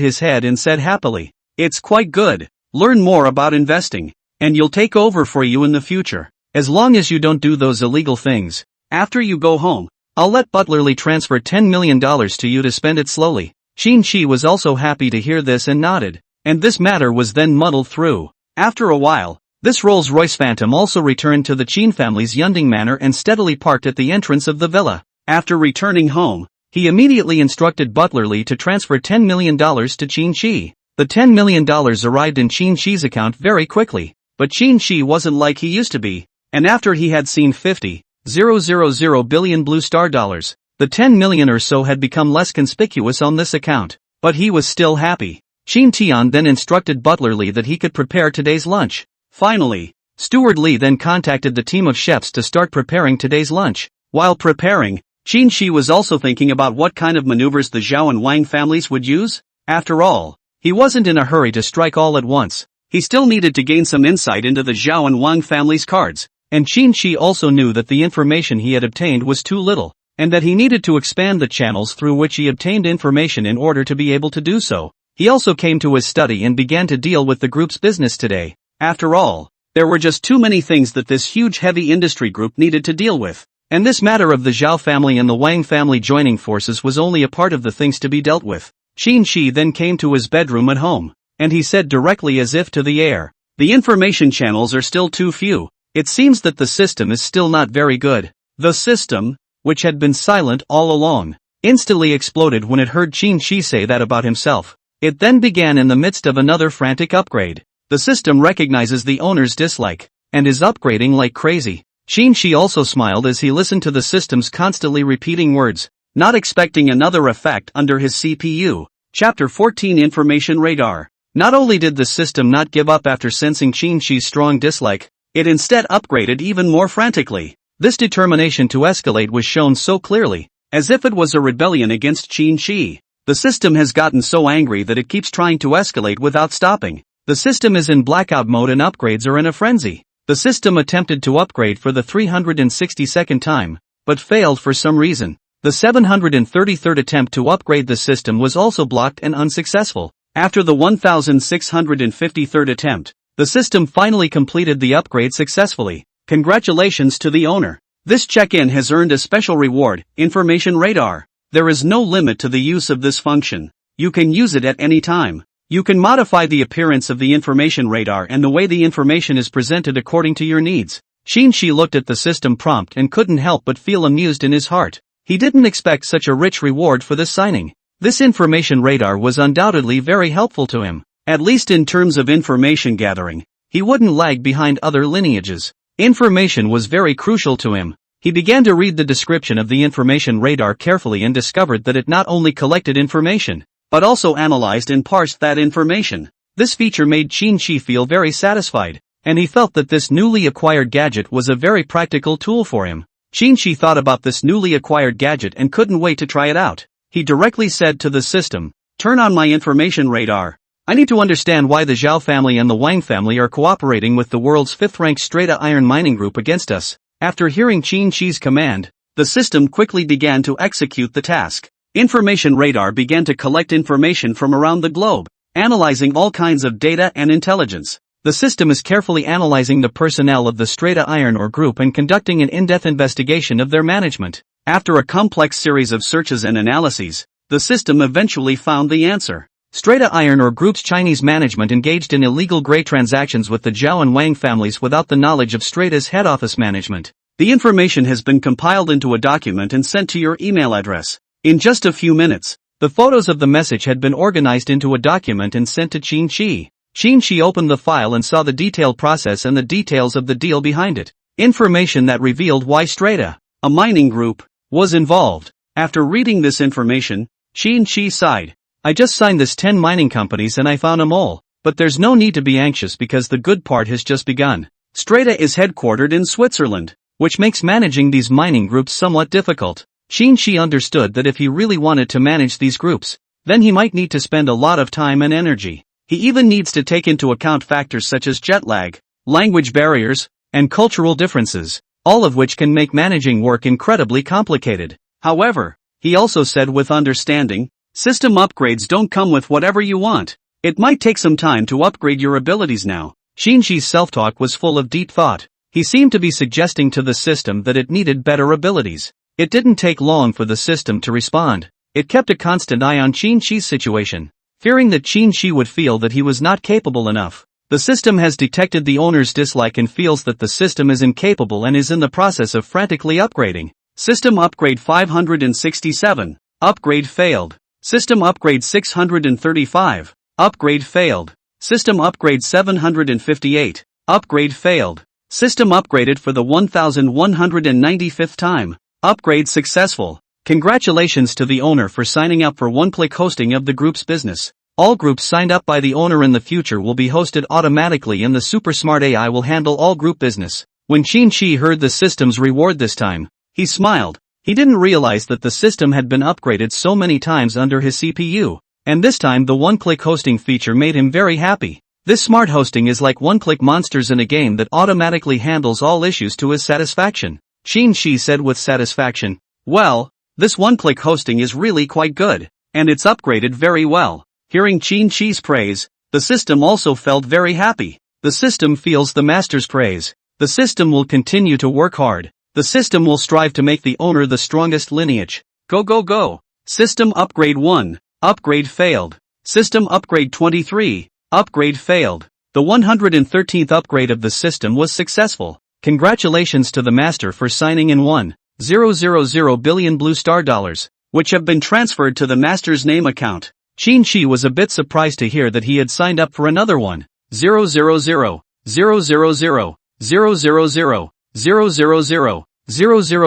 his head and said happily, "It's quite good. Learn more about investing, and you'll take over for you in the future. As long as you don't do those illegal things. After you go home, I'll let Butlerly transfer $10 million to you to spend it slowly." Qin Shi was also happy to hear this and nodded, and this matter was then muddled through. After a while, this Rolls-Royce Phantom also returned to the Qin family's Yunding manor and steadily parked at the entrance of the villa. After returning home, he immediately instructed Butlerly to transfer $10 million to Qin Shi. The $10 million arrived in Qin Shi's account very quickly, but Qin Shi wasn't like he used to be, and after he had seen 50,000 billion blue star dollars, the 10 million or so had become less conspicuous on this account, but he was still happy. Qin Tian then instructed Butlerly that he could prepare today's lunch. Finally, Steward Li then contacted the team of chefs to start preparing today's lunch. While preparing, Qin Shi was also thinking about what kind of maneuvers the Zhao and Wang families would use. After all, he wasn't in a hurry to strike all at once. He still needed to gain some insight into the Zhao and Wang family's cards, and Qin Shi also knew that the information he had obtained was too little, and that he needed to expand the channels through which he obtained information in order to be able to do so. He also came to his study and began to deal with the group's business today. After all, there were just too many things that this huge heavy industry group needed to deal with, and this matter of the Zhao family and the Wang family joining forces was only a part of the things to be dealt with. Qin Shi then came to his bedroom at home, and he said directly as if to the air, "The information channels are still too few. It seems that the system is still not very good." "The system?" which had been silent all along, instantly exploded when it heard Qin Shi say that about himself. It then began in the midst of another frantic upgrade. The system recognizes the owner's dislike, and is upgrading like crazy. Qin Shi also smiled as he listened to the system's constantly repeating words, not expecting another effect under his CPU. Chapter 14 Information Radar. Not only did the system not give up after sensing Qin Shi's strong dislike, it instead upgraded even more frantically. This determination to escalate was shown so clearly, as if it was a rebellion against Qin Shi. The system has gotten so angry that it keeps trying to escalate without stopping. The system is in blackout mode and upgrades are in a frenzy. The system attempted to upgrade for the 362nd time, but failed for some reason. The 733rd attempt to upgrade the system was also blocked and unsuccessful. After the 1653rd attempt, the system finally completed the upgrade successfully. Congratulations to the owner. This check-in has earned a special reward, Information Radar. There is no limit to the use of this function. You can use it at any time. You can modify the appearance of the Information Radar and the way the information is presented according to your needs. Qin Shi looked at the system prompt and couldn't help but feel amused in his heart. He didn't expect such a rich reward for this signing. This Information Radar was undoubtedly very helpful to him. At least in terms of information gathering, he wouldn't lag behind other lineages. Information was very crucial to him. He began to read the description of the Information Radar carefully and discovered that it not only collected information, but also analyzed and parsed that information. This feature made Qin Shi feel very satisfied, and he felt that this newly acquired gadget was a very practical tool for him. Qin Shi thought about this newly acquired gadget and couldn't wait to try it out. He directly said to the system, "Turn on my Information Radar. I need to understand why the Zhao family and the Wang family are cooperating with the world's 5th-ranked Strata Iron Mining Group against us." After hearing Qin Shi's command, the system quickly began to execute the task. Information Radar began to collect information from around the globe, analyzing all kinds of data and intelligence. The system is carefully analyzing the personnel of the Strata Iron Ore Group and conducting an in-depth investigation of their management. After a complex series of searches and analyses, the system eventually found the answer. Strata Iron Ore Group's Chinese management engaged in illegal gray transactions with the Zhao and Wang families without the knowledge of Strata's head office management. The information has been compiled into a document and sent to your email address. In just a few minutes, the photos of the message had been organized into a document and sent to Qin Shi. Qin Shi opened the file and saw the detailed process and the details of the deal behind it. Information that revealed why Strata, a mining group, was involved. After reading this information, Qin Shi sighed. "I just signed this 10 mining companies and I found them all. But there's no need to be anxious because the good part has just begun. Strata is headquartered in Switzerland, which makes managing these mining groups somewhat difficult." Qin Shi understood that if he really wanted to manage these groups, then he might need to spend a lot of time and energy. He even needs to take into account factors such as jet lag, language barriers, and cultural differences, all of which can make managing work incredibly complicated. However, he also said with understanding, system upgrades don't come with whatever you want. It might take some time to upgrade your abilities now. Qin Shi's self-talk was full of deep thought. He seemed to be suggesting to the system that it needed better abilities. It didn't take long for the system to respond. It kept a constant eye on Qin Shi's situation, fearing that Qin Shi would feel that he was not capable enough. The system has detected the owner's dislike and feels that the system is incapable and is in the process of frantically upgrading. System upgrade 567. Upgrade failed. System upgrade 635. Upgrade failed. System upgrade 758. Upgrade failed. System upgraded for the 1195th time. Upgrade successful. Congratulations to the owner for signing up for one-click hosting of the group's business. All groups signed up by the owner in the future will be hosted automatically and the super smart AI will handle all group business. When Qin Shi heard the system's reward this time, he smiled. He didn't realize that the system had been upgraded so many times under his CPU, and this time the one-click hosting feature made him very happy. This smart hosting is like one-click monsters in a game that automatically handles all issues to his satisfaction. Qin Shi said with satisfaction, "Well, this one-click hosting is really quite good, and it's upgraded very well." Hearing Qin Shi's praise, the system also felt very happy. The system feels the master's praise. The system will continue to work hard. The system will strive to make the owner the strongest lineage. Go go go. System upgrade 1. Upgrade failed. System upgrade 23. Upgrade failed. The 113th upgrade of the system was successful. Congratulations to the master for signing in 1. 000 billion blue star dollars, which have been transferred to the master's name account. Qin Shi was a bit surprised to hear that he had signed up for another one. 000 000 000 000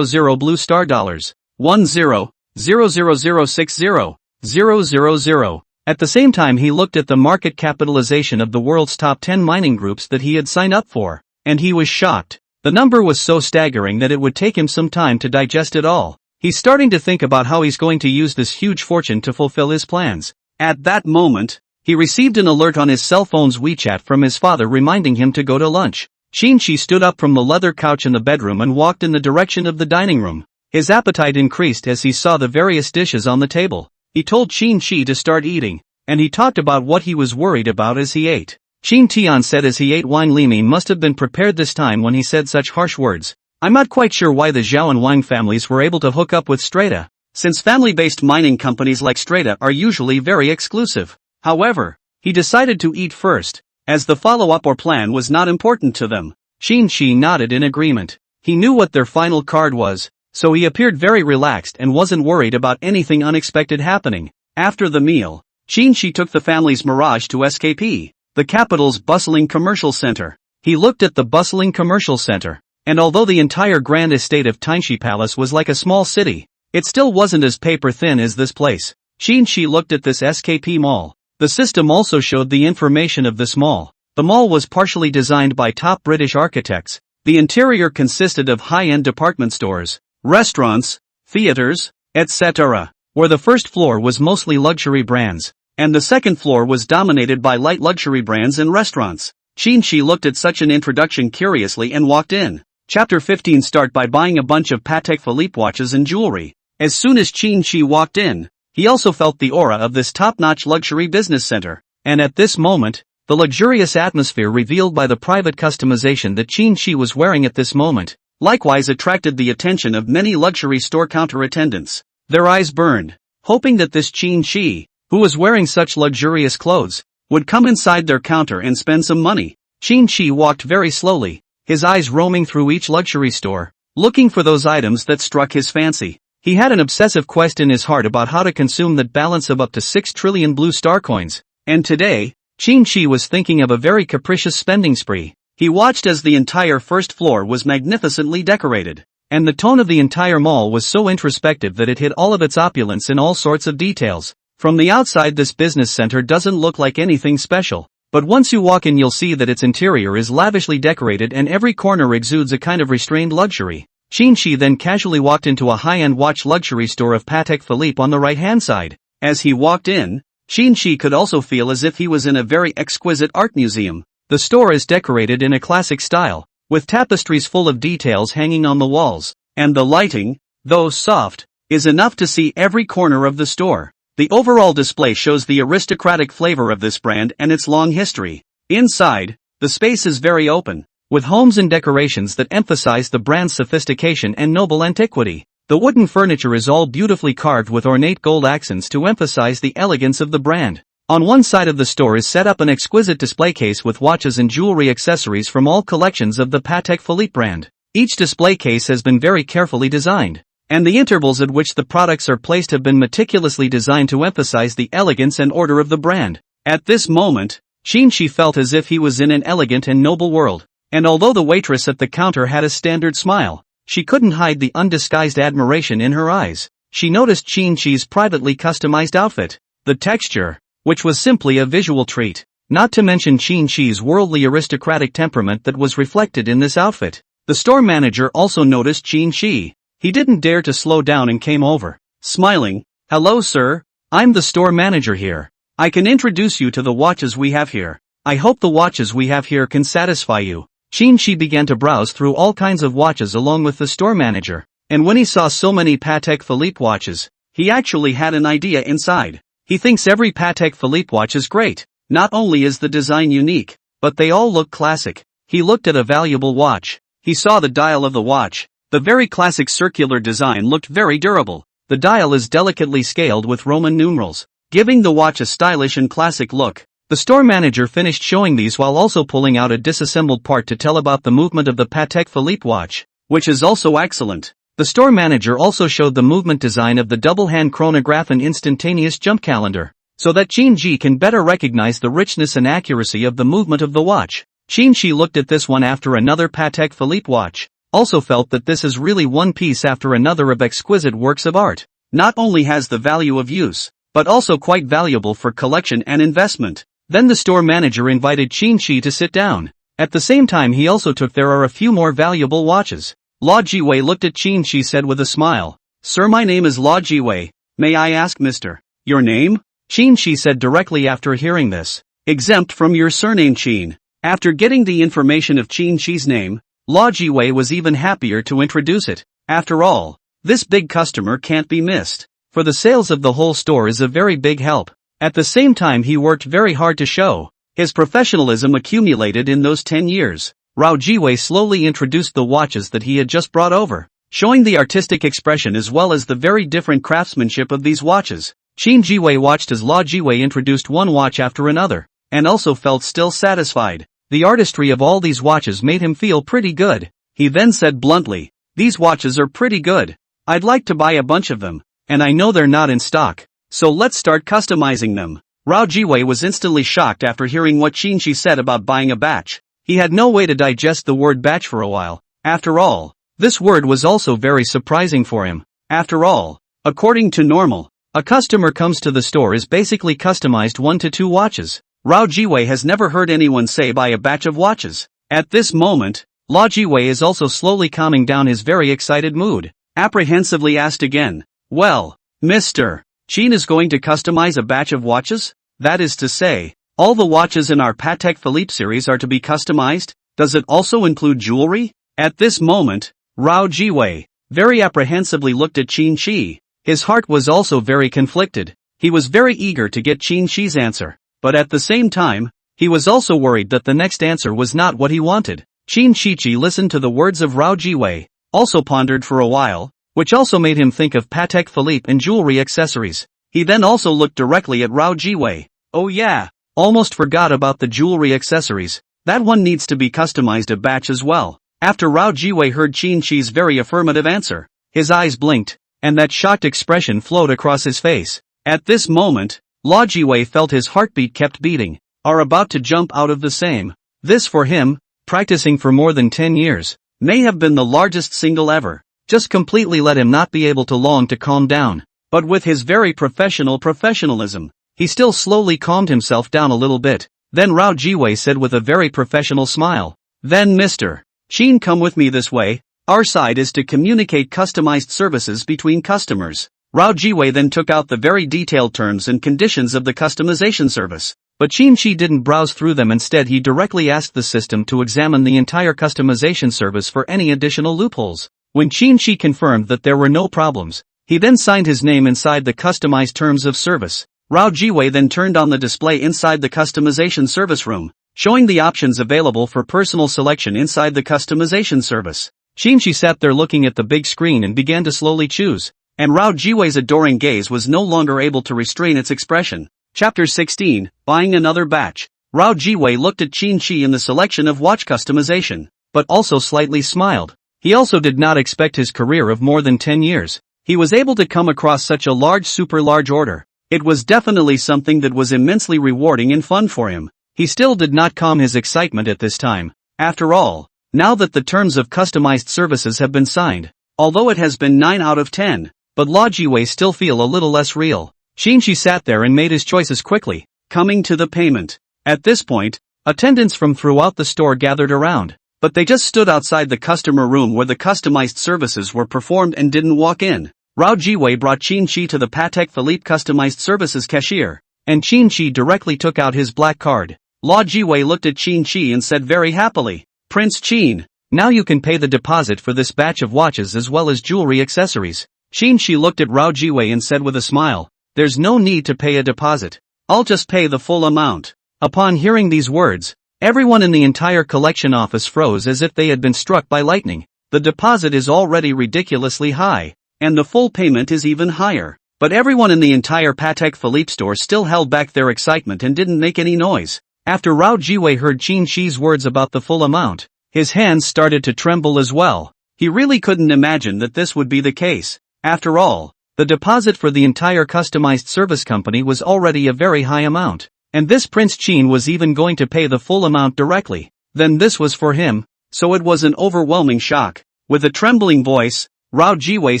000 blue star dollars. 10,00060 000. At the same time he looked at the market capitalization of the world's top 10 mining groups that he had signed up for, and he was shocked. The number was so staggering that it would take him some time to digest it all. He's starting to think about how he's going to use this huge fortune to fulfill his plans. At that moment, he received an alert on his cell phone's WeChat from his father reminding him to go to lunch. Qin Shi stood up from the leather couch in the bedroom and walked in the direction of the dining room. His appetite increased as he saw the various dishes on the table. He told Qin Shi to start eating, and he talked about what he was worried about as he ate. Qin Tian said as he ate, Wang Limi must have been prepared this time when he said such harsh words. I'm not quite sure why the Zhao and Wang families were able to hook up with Strata, since family-based mining companies like Strata are usually very exclusive. However, he decided to eat first, as the follow-up or plan was not important to them. Qin Shi nodded in agreement. He knew what their final card was, so he appeared very relaxed and wasn't worried about anything unexpected happening. After the meal, Qin Shi took the family's Mirage to SKP, the capital's bustling commercial center. He looked at the bustling commercial center, and although the entire grand estate of Tianxi Palace was like a small city, it still wasn't as paper-thin as this place. Qin Shi looked at this SKP mall. The system also showed the information of this mall. The mall was partially designed by top British architects. The interior consisted of high-end department stores, restaurants, theaters, etc., where the first floor was mostly luxury brands, and the second floor was dominated by light luxury brands and restaurants. Qin Shi looked at such an introduction curiously and walked in. Chapter 15. Start by buying a bunch of Patek Philippe watches and jewelry. As soon as Qin Shi walked in, he also felt the aura of this top-notch luxury business center, and at this moment, the luxurious atmosphere revealed by the private customization that Qin Shi was wearing at this moment, likewise attracted the attention of many luxury store counter attendants. Their eyes burned, hoping that this Qin Shi, who was wearing such luxurious clothes, would come inside their counter and spend some money. Qin Shi walked very slowly, his eyes roaming through each luxury store, looking for those items that struck his fancy. He had an obsessive quest in his heart about how to consume that balance of up to 6 trillion blue star coins, and today, Qin Shi was thinking of a very capricious spending spree. He watched as the entire first floor was magnificently decorated, and the tone of the entire mall was so introspective that it hid all of its opulence in all sorts of details. From the outside, this business center doesn't look like anything special, but once you walk in you'll see that its interior is lavishly decorated and every corner exudes a kind of restrained luxury. Qin Shi then casually walked into a high-end watch luxury store of Patek Philippe on the right-hand side. As he walked in, Qin Shi could also feel as if he was in a very exquisite art museum. The store is decorated in a classic style, with tapestries full of details hanging on the walls, and the lighting, though soft, is enough to see every corner of the store. The overall display shows the aristocratic flavor of this brand and its long history. Inside, the space is very open, with homes and decorations that emphasize the brand's sophistication and noble antiquity. The wooden furniture is all beautifully carved with ornate gold accents to emphasize the elegance of the brand. On one side of the store is set up an exquisite display case with watches and jewelry accessories from all collections of the Patek Philippe brand. Each display case has been very carefully designed, and the intervals at which the products are placed have been meticulously designed to emphasize the elegance and order of the brand. At this moment, Qin Shi felt as if he was in an elegant and noble world. And although the waitress at the counter had a standard smile, she couldn't hide the undisguised admiration in her eyes. She noticed Qin Shi's privately customized outfit, the texture, which was simply a visual treat, not to mention Qin Shi's worldly aristocratic temperament that was reflected in this outfit. The store manager also noticed Qin Shi. He didn't dare to slow down and came over, smiling. Hello sir, I'm the store manager here. I can introduce you to the watches we have here. I hope the watches we have here can satisfy you. Qin Shi began to browse through all kinds of watches along with the store manager, and when he saw so many Patek Philippe watches, he actually had an idea inside. He thinks every Patek Philippe watch is great. Not only is the design unique, but they all look classic. He looked at a valuable watch. He saw the dial of the watch. The very classic circular design looked very durable. The dial is delicately scaled with Roman numerals, giving the watch a stylish and classic look. The store manager finished showing these while also pulling out a disassembled part to tell about the movement of the Patek Philippe watch, which is also excellent. The store manager also showed the movement design of the double-hand chronograph and instantaneous jump calendar, so that Qin can better recognize the richness and accuracy of the movement of the watch. Qin looked at this one after another Patek Philippe watch, also felt that this is really one piece after another of exquisite works of art. Not only has the value of use, but also quite valuable for collection and investment. Then the store manager invited Qin to sit down. At the same time he also took there are a few more valuable watches. Law Jiwei looked at Qin said with a smile, "Sir, my name is Law Jiwei. May I ask Mr. your name?" Qin said directly after hearing this. "Exempt from your surname Qin." After getting the information of Qin name, Law Jiwei was even happier to introduce it. After all, this big customer can't be missed. For the sales of the whole store is a very big help. At the same time he worked very hard to show his professionalism accumulated in those 10 years. Rao Jiwei slowly introduced the watches that he had just brought over, showing the artistic expression as well as the very different craftsmanship of these watches. Qin Jiwei watched as Law Jiwei introduced one watch after another, and also felt still satisfied. The artistry of all these watches made him feel pretty good. He then said bluntly, "These watches are pretty good. I'd like to buy a bunch of them, and I know they're not in stock, so let's start customizing them." Rao Jiwei was instantly shocked after hearing what Qin said about buying a batch. He had no way to digest the word batch for a while. After all, this word was also very surprising for him. After all, according to normal, a customer comes to the store is basically customized 1 to 2 watches. Rao Jiwei has never heard anyone say buy a batch of watches. At this moment, Law Jiwei is also slowly calming down his very excited mood. Apprehensively asked again, "Well, Mr. Qin is going to customize a batch of watches? That is to say, all the watches in our Patek Philippe series are to be customized? Does it also include jewelry?" At this moment, Rao Jiwei very apprehensively looked at Qin. His heart was also very conflicted. He was very eager to get Qin's answer, but at the same time, he was also worried that the next answer was not what he wanted. Qin listened to the words of Rao Jiwei, also pondered for a while, which also made him think of Patek Philippe and jewelry accessories. He then also looked directly at Rao Jiwei. "Oh yeah, almost forgot about the jewelry accessories. That one needs to be customized a batch as well." After Rao Jiwei heard Qin's very affirmative answer, his eyes blinked, and that shocked expression flowed across his face. At this moment, Law Jiwei felt his heartbeat kept beating, are about to jump out of the same. This for him, practicing for more than 10 years, may have been the largest single ever. Just completely let him not be able to long to calm down. But with his very professionalism, he still slowly calmed himself down a little bit. Then Rao Jiwei said with a very professional smile, "Then Mr. Qin, come with me this way. Our side is to communicate customized services between customers." Rao Jiwei then took out the very detailed terms and conditions of the customization service. But Qin didn't browse through them. Instead he directly asked the system to examine the entire customization service for any additional loopholes. When Qin confirmed that there were no problems, he then signed his name inside the customized terms of service. Rao Jiwei then turned on the display inside the customization service room, showing the options available for personal selection inside the customization service. Qin sat there looking at the big screen and began to slowly choose, and Rao Jiwei's adoring gaze was no longer able to restrain its expression. Chapter 16, Buying Another Batch. Rao Jiwei looked at Qin in the selection of watch customization, but also slightly smiled. He also did not expect his career of more than 10 years. He was able to come across such a super large order. It was definitely something that was immensely rewarding and fun for him. He still did not calm his excitement at this time. After all, now that the terms of customized services have been signed, although it has been 9 out of 10, but Law Jiwei still feel a little less real. Qin sat there and made his choices quickly, coming to the payment. At this point, attendants from throughout the store gathered around, but they just stood outside the customer room where the customized services were performed and didn't walk in. Rao Jiwei brought Qin to the Patek Philippe customized services cashier, and Qin directly took out his black card. Law Jiwei looked at Qin and said very happily, "Prince Qin, now you can pay the deposit for this batch of watches as well as jewelry accessories." Qin looked at Rao Jiwei and said with a smile, "There's no need to pay a deposit. I'll just pay the full amount." Upon hearing these words, everyone in the entire collection office froze as if they had been struck by lightning. The deposit is already ridiculously high, and the full payment is even higher. But everyone in the entire Patek Philippe store still held back their excitement and didn't make any noise. After Rao Jiwei heard Qin's words about the full amount, his hands started to tremble as well. He really couldn't imagine that this would be the case. After all, the deposit for the entire customized service company was already a very high amount. And this Prince Qin was even going to pay the full amount directly. Then this was for him, so it was an overwhelming shock. With a trembling voice, Rao Jiwei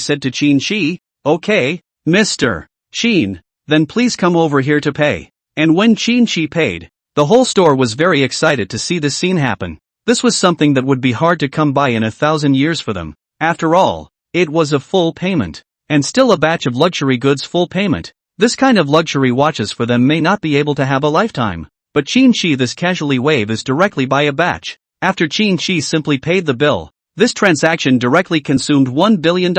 said to Qin Shi, "Okay, Mr. Qin, then please come over here to pay." And when Qin Shi paid, the whole store was very excited to see this scene happen. This was something that would be hard to come by in 1,000 years for them. After all, it was a full payment. And still a batch of luxury goods full payment. This kind of luxury watches for them may not be able to have a lifetime. But Qin Shi this casually wave is directly by a batch. After Qin Shi simply paid the bill, this transaction directly consumed $1 billion.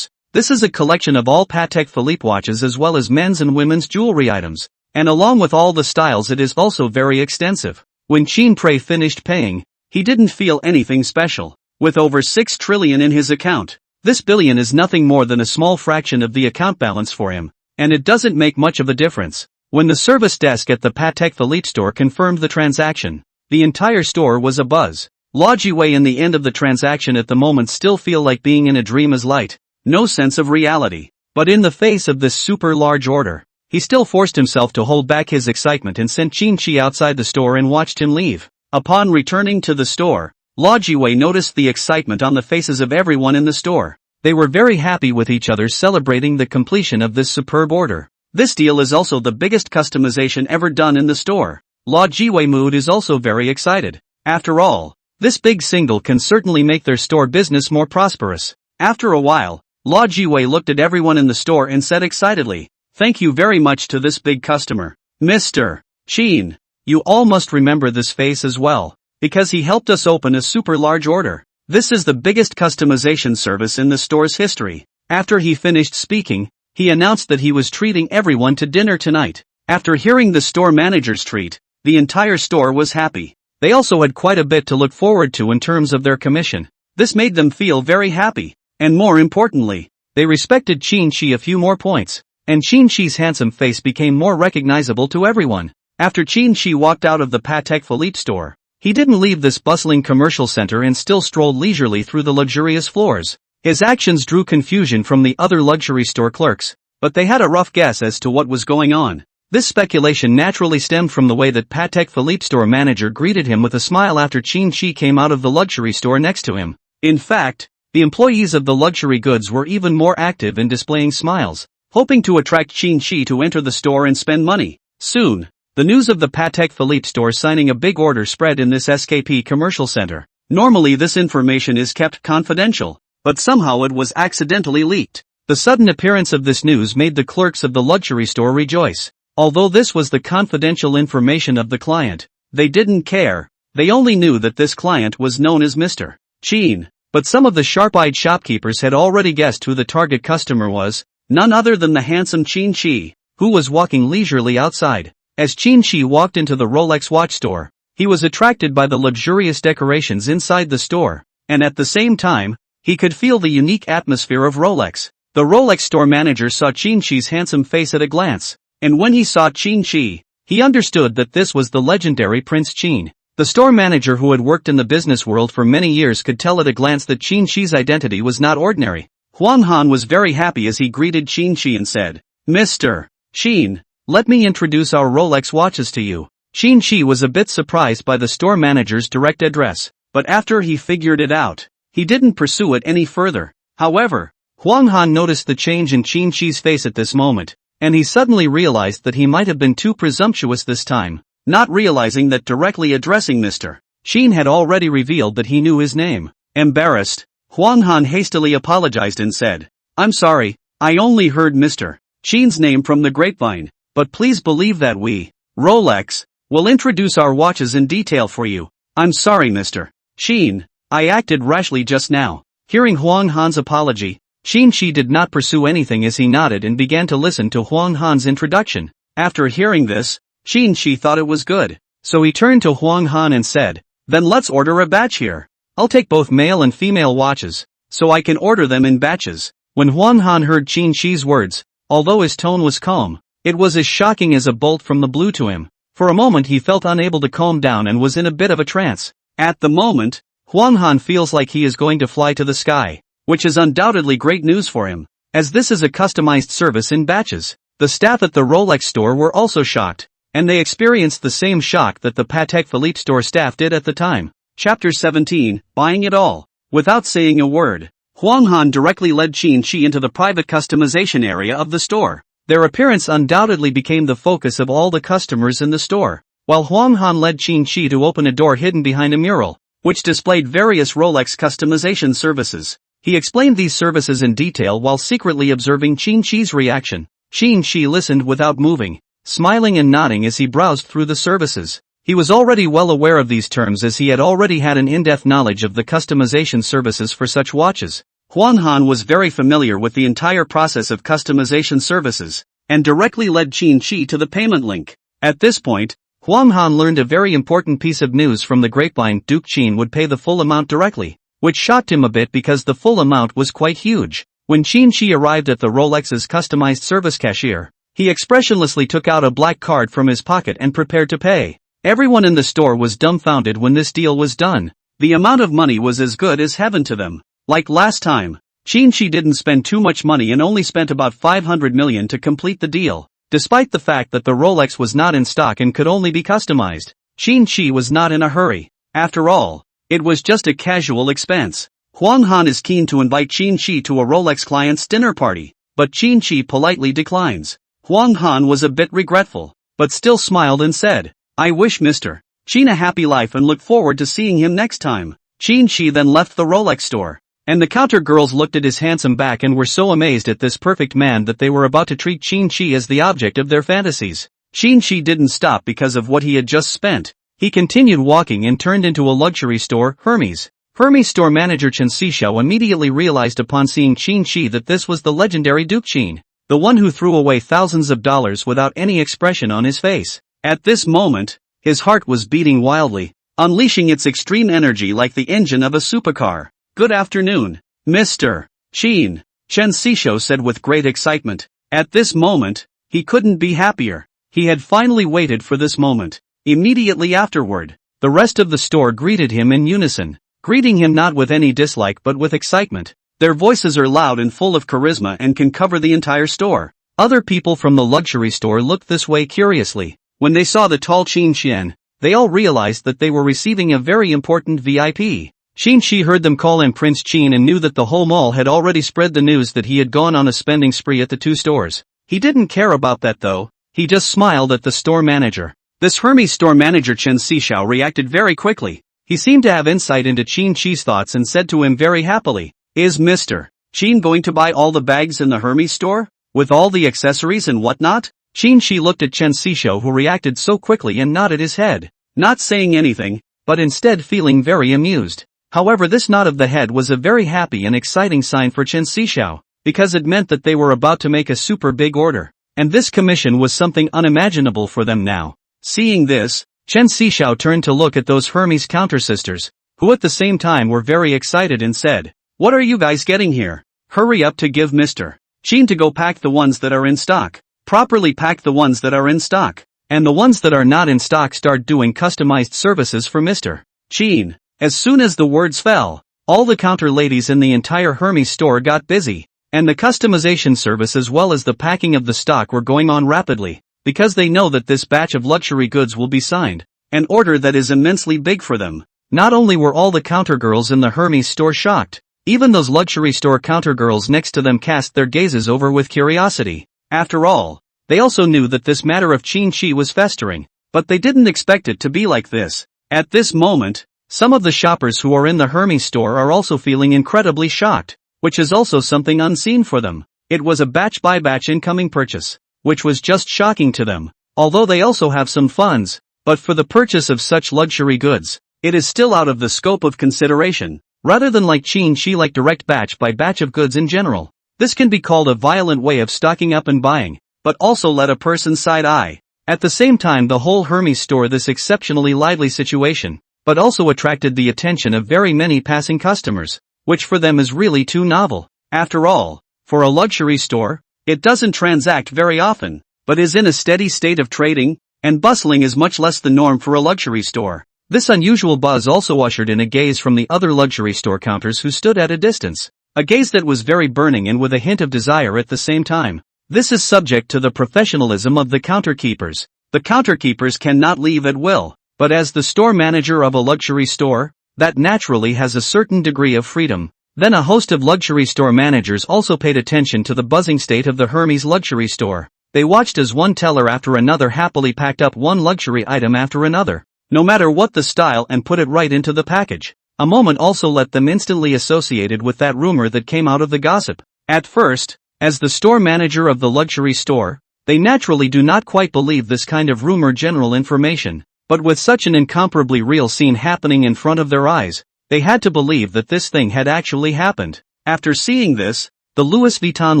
This is a collection of all Patek Philippe watches as well as men's and women's jewelry items. And along with all the styles it is also very extensive. When Qin Prey finished paying, he didn't feel anything special. With over 6 trillion in his account, this billion is nothing more than a small fraction of the account balance for him. And it doesn't make much of a difference. When the service desk at the Patek Philippe store confirmed the transaction, the entire store was abuzz. Lao Jiwei in the end of the transaction at the moment still feel like being in a dream as light. No sense of reality. But in the face of this super large order, he still forced himself to hold back his excitement and sent Qin Shi outside the store and watched him leave. Upon returning to the store, Lao Jiwei noticed the excitement on the faces of everyone in the store. They were very happy with each other celebrating the completion of this superb order. This deal is also the biggest customization ever done in the store. Lao Jiwei mood is also very excited. After all, this big single can certainly make their store business more prosperous. After a while, Lao Jiwei looked at everyone in the store and said excitedly, "Thank you very much to this big customer. Mr. Qin, you all must remember this face as well, because he helped us open a super large order. This is the biggest customization service in the store's history." After he finished speaking, he announced that he was treating everyone to dinner tonight. After hearing the store manager's treat, the entire store was happy. They also had quite a bit to look forward to in terms of their commission. This made them feel very happy. And more importantly, they respected Qin Shi a few more points. And Qin Shi's handsome face became more recognizable to everyone. After Qin Shi walked out of the Patek Philippe store, he didn't leave this bustling commercial center and still strolled leisurely through the luxurious floors. His actions drew confusion from the other luxury store clerks, but they had a rough guess as to what was going on. This speculation naturally stemmed from the way that Patek Philippe store manager greeted him with a smile after Qin Shi came out of the luxury store next to him. In fact, the employees of the luxury goods were even more active in displaying smiles, hoping to attract Qin Shi to enter the store and spend money. Soon, the news of the Patek Philippe store signing a big order spread in this SKP commercial center. Normally this information is kept confidential, but somehow it was accidentally leaked. The sudden appearance of this news made the clerks of the luxury store rejoice. Although this was the confidential information of the client, they didn't care. They only knew that this client was known as Mr. Qin. But some of the sharp-eyed shopkeepers had already guessed who the target customer was, none other than the handsome Qin Shi, who was walking leisurely outside. As Qin Shi walked into the Rolex watch store, he was attracted by the luxurious decorations inside the store, and at the same time, he could feel the unique atmosphere of Rolex. The Rolex store manager saw Qin Shi's handsome face at a glance, and when he saw Qin Shi, he understood that this was the legendary Prince Qin. The store manager who had worked in the business world for many years could tell at a glance that Qin Shi's identity was not ordinary. Huang Han was very happy as he greeted Qin Shi and said, "Mr. Qin, let me introduce our Rolex watches to you." Qin Shi was a bit surprised by the store manager's direct address, but after he figured it out, he didn't pursue it any further. However, Huang Han noticed the change in Qin Shi's face at this moment, and he suddenly realized that he might have been too presumptuous this time, not realizing that directly addressing Mr. Qin had already revealed that he knew his name. Embarrassed, Huang Han hastily apologized and said, "I'm sorry, I only heard Mr. Qin's name from the grapevine, but please believe that we, Rolex, will introduce our watches in detail for you. I'm sorry Mr. Qin, I acted rashly just now." Hearing Huang Han's apology, Qin Shi did not pursue anything as he nodded and began to listen to Huang Han's introduction. After hearing this, Qin Shi thought it was good, so he turned to Huang Han and said, "Then let's order a batch here. I'll take both male and female watches, so I can order them in batches." When Huang Han heard Qin Shi's words, although his tone was calm, it was as shocking as a bolt from the blue to him. For a moment he felt unable to calm down and was in a bit of a trance. At the moment, Huang Han feels like he is going to fly to the sky, which is undoubtedly great news for him, as this is a customized service in batches. The staff at the Rolex store were also shocked, and they experienced the same shock that the Patek Philippe store staff did at the time. Chapter 17, Buying It All. Without saying a word, Huang Han directly led Qin Shi into the private customization area of the store. Their appearance undoubtedly became the focus of all the customers in the store, while Huang Han led Qin Shi to open a door hidden behind a mural, which displayed various Rolex customization services. He explained these services in detail while secretly observing Qin Shi's reaction. Qin Shi listened without moving, smiling and nodding as he browsed through the services. He was already well aware of these terms as he had already had an in-depth knowledge of the customization services for such watches. Huang Han was very familiar with the entire process of customization services, and directly led Qin Shi to the payment link. At this point, Huang Han learned a very important piece of news from the grapevine. Duke Qin would pay the full amount directly, which shocked him a bit because the full amount was quite huge. When Qin Shi arrived at the Rolex's customized service cashier, he expressionlessly took out a black card from his pocket and prepared to pay. Everyone in the store was dumbfounded when this deal was done. The amount of money was as good as heaven to them. Like last time, Qin Shi didn't spend too much money and only spent about 500 million to complete the deal. Despite the fact that the Rolex was not in stock and could only be customized, Qin Shi was not in a hurry. After all, it was just a casual expense. Huang Han is keen to invite Qin Shi to a Rolex client's dinner party, but Qin Shi politely declines. Huang Han was a bit regretful, but still smiled and said, "I wish Mr. Qin a happy life and look forward to seeing him next time." Qin Shi then left the Rolex store, and the counter girls looked at his handsome back and were so amazed at this perfect man that they were about to treat Qin Shi as the object of their fantasies. Qin Shi didn't stop because of what he had just spent. He continued walking and turned into a luxury store, Hermes. Hermes store manager Chen Sishao immediately realized upon seeing Qin Shi that this was the legendary Duke Qin, the one who threw away thousands of dollars without any expression on his face. At this moment, his heart was beating wildly, unleashing its extreme energy like the engine of a supercar. "Good afternoon, Mr. Qin," Chen Sishao said with great excitement. At this moment, he couldn't be happier. He had finally waited for this moment. Immediately afterward, the rest of the store greeted him in unison, greeting him not with any dislike but with excitement. Their voices are loud and full of charisma and can cover the entire store. Other people from the luxury store looked this way curiously. When they saw the tall Qin Xian, they all realized that they were receiving a very important VIP. Qin Shi heard them call him Prince Qin and knew that the whole mall had already spread the news that he had gone on a spending spree at the two stores. He didn't care about that though, he just smiled at the store manager. This Hermes store manager Chen Sishao reacted very quickly. He seemed to have insight into Qin Shi's thoughts and said to him very happily, "Is Mr. Qin going to buy all the bags in the Hermes store? With all the accessories and whatnot?" Qin Shi looked at Chen Sishao who reacted so quickly and nodded his head, not saying anything, but instead feeling very amused. However, this nod of the head was a very happy and exciting sign for Chen Sishao, because it meant that they were about to make a super big order, and this commission was something unimaginable for them now. Seeing this, Chen Sishao turned to look at those Hermes counter sisters, who at the same time were very excited and said, "What are you guys getting here? Hurry up to give Mr. Qin to go pack the ones that are in stock. Properly pack the ones that are in stock, and the ones that are not in stock start doing customized services for Mr. Qin." As soon as the words fell, all the counter ladies in the entire Hermes store got busy, and the customization service as well as the packing of the stock were going on rapidly, because they know that this batch of luxury goods will be signed, an order that is immensely big for them. Not only were all the counter girls in the Hermes store shocked, even those luxury store counter girls next to them cast their gazes over with curiosity. After all, they also knew that this matter of Qin Shi was festering, but they didn't expect it to be like this. At this moment, some of the shoppers who are in the Hermes store are also feeling incredibly shocked, which is also something unseen for them. It was a batch-by-batch incoming purchase, which was just shocking to them, although they also have some funds, but for the purchase of such luxury goods, it is still out of the scope of consideration, rather than like Qin Shi like direct batch-by-batch of goods in general. This can be called a violent way of stocking up and buying, but also let a person side-eye. At the same time, the whole Hermes store this exceptionally lively situation, but also attracted the attention of very many passing customers, which for them is really too novel. After all, for a luxury store, it doesn't transact very often, but is in a steady state of trading, and bustling is much less the norm for a luxury store. This unusual buzz also ushered in a gaze from the other luxury store counters who stood at a distance. A gaze that was very burning and with a hint of desire at the same time. This is subject to the professionalism of the counter keepers. The counter keepers cannot leave at will, but as the store manager of a luxury store, that naturally has a certain degree of freedom. Then a host of luxury store managers also paid attention to the buzzing state of the Hermes luxury store. They watched as one teller after another happily packed up one luxury item after another, no matter what the style, and put it right into the package. A moment also let them instantly associated with that rumor that came out of the gossip. At first, as the store manager of the luxury store, they naturally do not quite believe this kind of rumor general information, but with such an incomparably real scene happening in front of their eyes, they had to believe that this thing had actually happened. After seeing this, the Louis Vuitton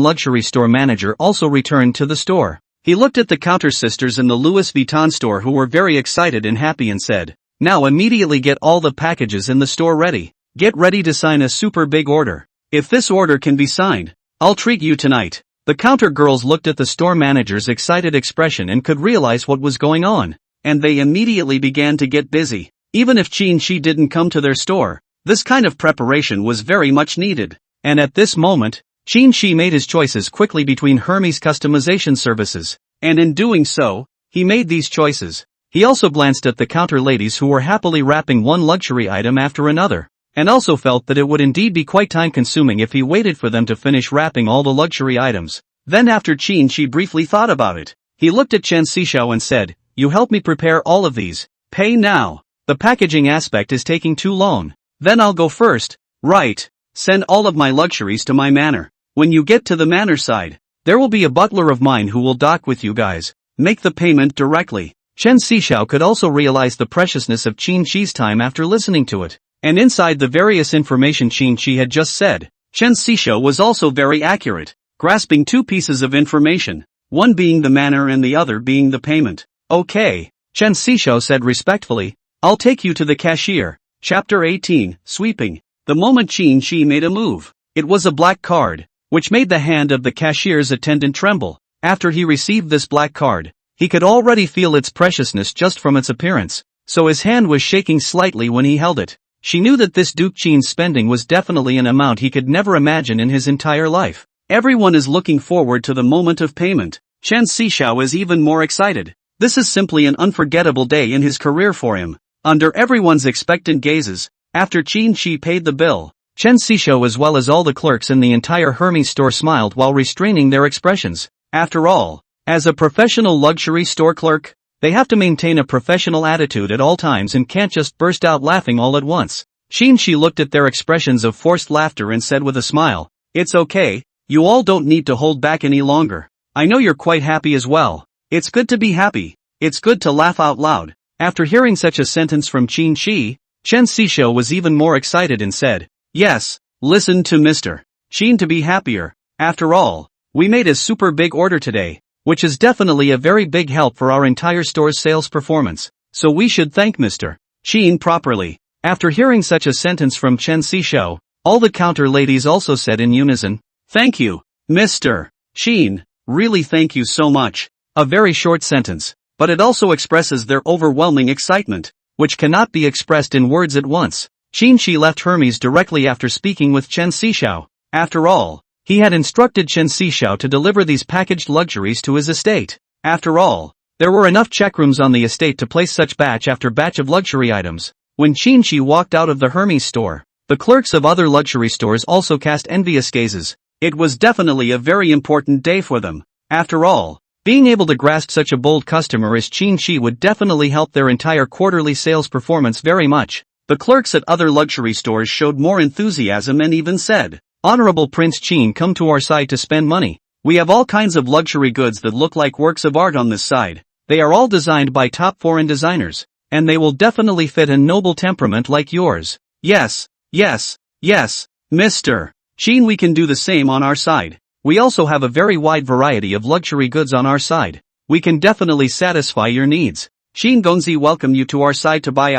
luxury store manager also returned to the store. He looked at the counter sisters in the Louis Vuitton store who were very excited and happy and said, "Now immediately get all the packages in the store ready. Get ready to sign a super big order. If this order can be signed, I'll treat you tonight." The counter girls looked at the store manager's excited expression and could realize what was going on, and they immediately began to get busy. Even if Qin Shi didn't come to their store, this kind of preparation was very much needed. And at this moment, Qin Shi made his choices quickly between Hermes customization services, and in doing so, he made these choices. He also glanced at the counter ladies who were happily wrapping one luxury item after another, and also felt that it would indeed be quite time-consuming if he waited for them to finish wrapping all the luxury items. Then after Qin Shi briefly thought about it, he looked at Chen Xishao and said, "You help me prepare all of these. Pay now. The packaging aspect is taking too long. Then I'll go first." "Right. Send all of my luxuries to my manor. When you get to the manor side, there will be a butler of mine who will dock with you guys. Make the payment directly." Chen Xishao could also realize the preciousness of Qin Shi's time after listening to it. And inside the various information Qin Shi had just said, Chen Xishao was also very accurate, grasping two pieces of information, one being the manner and the other being the payment. "Okay," Chen Xishao said respectfully, "I'll take you to the cashier." Chapter 18, Sweeping. The moment Qin Shi made a move, it was a black card, which made the hand of the cashier's attendant tremble. After he received this black card, he could already feel its preciousness just from its appearance, so his hand was shaking slightly when he held it. She knew that this Duke Qin's spending was definitely an amount he could never imagine in his entire life. Everyone is looking forward to the moment of payment. Chen Xishao is even more excited. This is simply an unforgettable day in his career for him. Under everyone's expectant gazes, after Qin Shi paid the bill, Chen Xishao as well as all the clerks in the entire Hermes store smiled while restraining their expressions. After all, as a professional luxury store clerk, they have to maintain a professional attitude at all times and can't just burst out laughing all at once. Qin Shi looked at their expressions of forced laughter and said with a smile, "It's okay, you all don't need to hold back any longer. I know you're quite happy as well. It's good to be happy. It's good to laugh out loud." After hearing such a sentence from Qin Shi, Chen Xishao was even more excited and said, "Yes, listen to Mr. Qin to be happier. After all, we made a super big order today, which is definitely a very big help for our entire store's sales performance, so we should thank Mr. Qin properly." After hearing such a sentence from Chen Xishao, all the counter ladies also said in unison, "Thank you, Mr. Qin, really thank you so much." A very short sentence, but it also expresses their overwhelming excitement, which cannot be expressed in words at once. Qin Shi left Hermes directly after speaking with Chen Xishao. After all, he had instructed Chen Xishao to deliver these packaged luxuries to his estate. After all, there were enough checkrooms on the estate to place such batch after batch of luxury items. When Qin Shi walked out of the Hermes store, the clerks of other luxury stores also cast envious gazes. It was definitely a very important day for them. After all, being able to grasp such a bold customer as Qin Shi would definitely help their entire quarterly sales performance very much. The clerks at other luxury stores showed more enthusiasm and even said, "Honorable Prince Qin, come to our side to spend money. We have all kinds of luxury goods that look like works of art on this side. They are all designed by top foreign designers, and they will definitely fit a noble temperament like yours." "Yes, yes, yes, Mr. Qin, we can do the same on our side. We also have a very wide variety of luxury goods on our side. We can definitely satisfy your needs. Qin Gongzi welcome you to our side to buy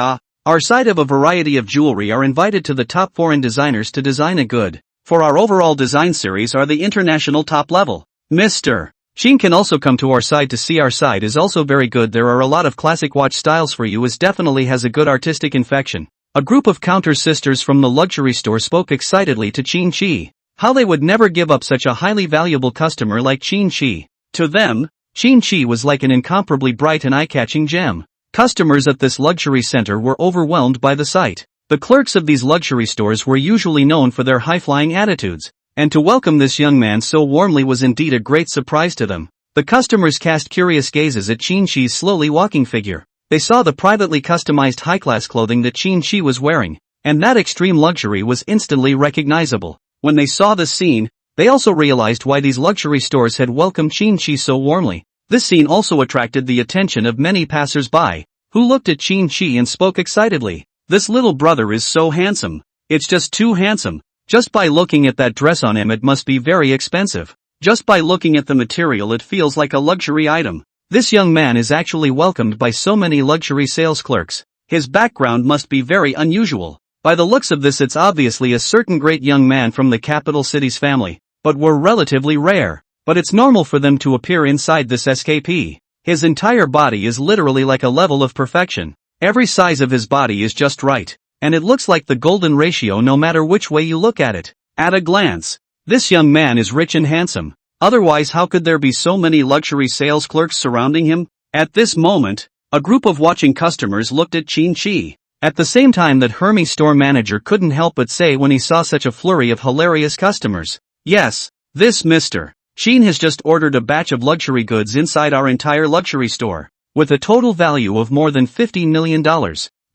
our side of a variety of jewelry are invited to the top foreign designers to design a good. For our overall design series are the international top level. Mr. Sheen can also come to our side to see our side is also very good. There are a lot of classic watch styles for you. Is definitely has a good artistic infection. A group of counter sisters from the luxury store spoke excitedly to Qin Shi. How they would never give up such a highly valuable customer like Qin Shi. To them, Qin Shi was like an incomparably bright and eye-catching gem. Customers at this luxury center were overwhelmed by the sight. The clerks of these luxury stores were usually known for their high-flying attitudes, and to welcome this young man so warmly was indeed a great surprise to them. The customers cast curious gazes at Qin Shi's slowly walking figure. They saw the privately customized high-class clothing that Qin Shi was wearing, and that extreme luxury was instantly recognizable. When they saw this scene, they also realized why these luxury stores had welcomed Qin Shi so warmly. This scene also attracted the attention of many passers-by, who looked at Qin Shi and spoke excitedly. This little brother is so handsome. It's just too handsome. Just by looking at that dress on him it must be very expensive. Just by looking at the material it feels like a luxury item. This young man is actually welcomed by so many luxury sales clerks. His background must be very unusual. By the looks of this it's obviously a certain great young man from the capital city's family, but were relatively rare. But it's normal for them to appear inside this SKP. His entire body is literally like a level of perfection. Every size of his body is just right, and it looks like the golden ratio no matter which way you look at it. At a glance, this young man is rich and handsome. Otherwise how could there be so many luxury sales clerks surrounding him? At this moment, a group of watching customers looked at Qin Shi. At the same time that Hermes store manager couldn't help but say when he saw such a flurry of hilarious customers. Yes, this Mr. Sheen has just ordered a batch of luxury goods inside our entire luxury store, with a total value of more than $15 million.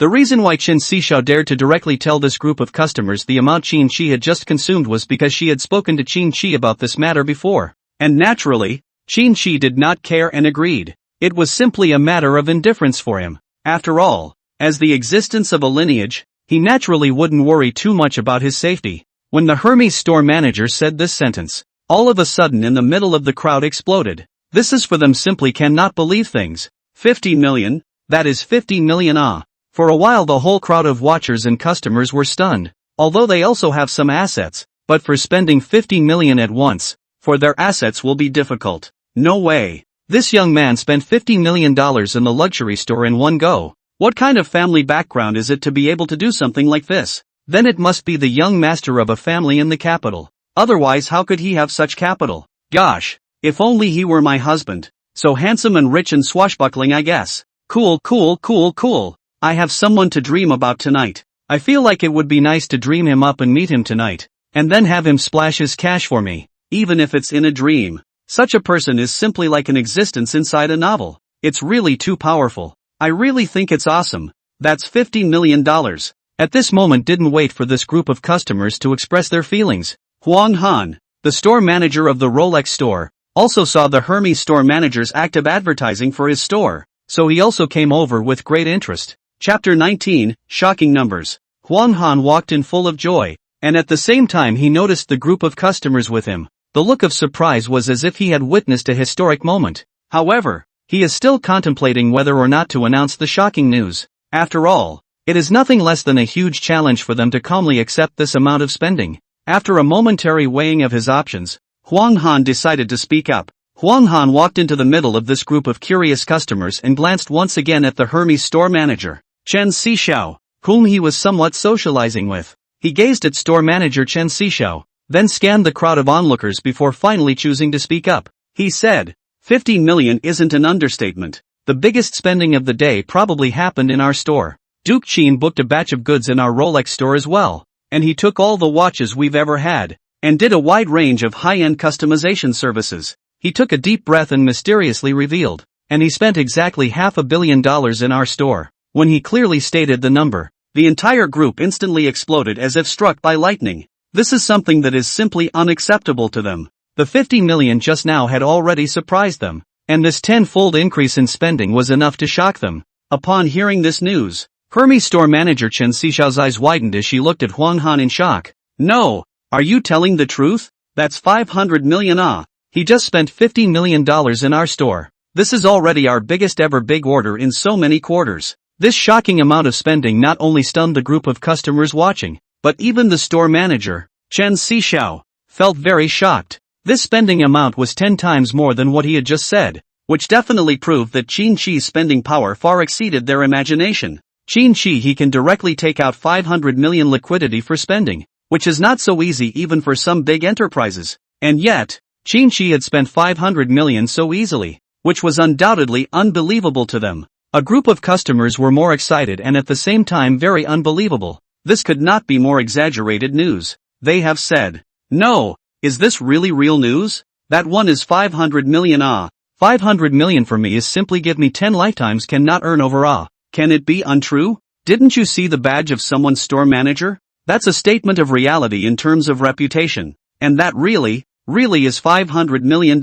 The reason why Qin Sishao dared to directly tell this group of customers the amount Qin Shi had just consumed was because she had spoken to Qin Shi about this matter before. And naturally, Qin Shi did not care and agreed. It was simply a matter of indifference for him. After all, as the existence of a lineage, he naturally wouldn't worry too much about his safety. When the Hermes store manager said this sentence, all of a sudden in the middle of the crowd exploded. This is for them simply cannot believe things. 50 million? That is 50 million ah. For a while the whole crowd of watchers and customers were stunned, although they also have some assets, but for spending 50 million at once, for their assets will be difficult. No way. This young man spent $50 million in the luxury store in one go. What kind of family background is it to be able to do something like this? Then it must be the young master of a family in the capital. Otherwise how could he have such capital? Gosh, if only he were my husband. So handsome and rich and swashbuckling I guess. Cool. I have someone to dream about tonight. I feel like it would be nice to dream him up and meet him tonight, and then have him splash his cash for me, even if it's in a dream. Such a person is simply like an existence inside a novel. It's really too powerful. I really think it's awesome. That's $50 million. At this moment didn't wait for this group of customers to express their feelings. Huang Han, the store manager of the Rolex store, also saw the Hermes store manager's active advertising for his store, so he also came over with great interest. Chapter 19, Shocking Numbers. Huang Han walked in full of joy, and at the same time he noticed the group of customers with him. The look of surprise was as if he had witnessed a historic moment. However, he is still contemplating whether or not to announce the shocking news. After all, it is nothing less than a huge challenge for them to calmly accept this amount of spending. After a momentary weighing of his options, Huang Han decided to speak up. Huang Han walked into the middle of this group of curious customers and glanced once again at the Hermes store manager, Chen Sishao, whom he was somewhat socializing with. He gazed at store manager Chen Sishao, then scanned the crowd of onlookers before finally choosing to speak up. He said, 50 million isn't an understatement. The biggest spending of the day probably happened in our store. Duke Qin booked a batch of goods in our Rolex store as well, and he took all the watches we've ever had, and did a wide range of high-end customization services. He took a deep breath and mysteriously revealed, and he spent exactly $500 million in our store. When he clearly stated the number, the entire group instantly exploded as if struck by lightning. This is something that is simply unacceptable to them. The 50 million just now had already surprised them, and this tenfold increase in spending was enough to shock them. Upon hearing this news, Hermes store manager Chen Sishao's eyes widened as she looked at Huang Han in shock. No, are you telling the truth? That's 500 million ah. He just spent $50 million in our store. This is already our biggest ever big order in so many quarters. This shocking amount of spending not only stunned the group of customers watching, but even the store manager, Chen Sishao, felt very shocked. This spending amount was 10 times more than what he had just said, which definitely proved that Qin Shi's spending power far exceeded their imagination. Qin Shi he can directly take out 500 million liquidity for spending, which is not so easy even for some big enterprises. And yet, Qin Shi had spent 500 million so easily, which was undoubtedly unbelievable to them. A group of customers were more excited and at the same time very unbelievable. This could not be more exaggerated news. They have said, "No, is this really real news? That one is 500 million 500 million for me is simply give me 10 lifetimes cannot earn over Can it be untrue? Didn't you see the badge of someone's store manager? That's a statement of reality in terms of reputation. And that really is $500 million.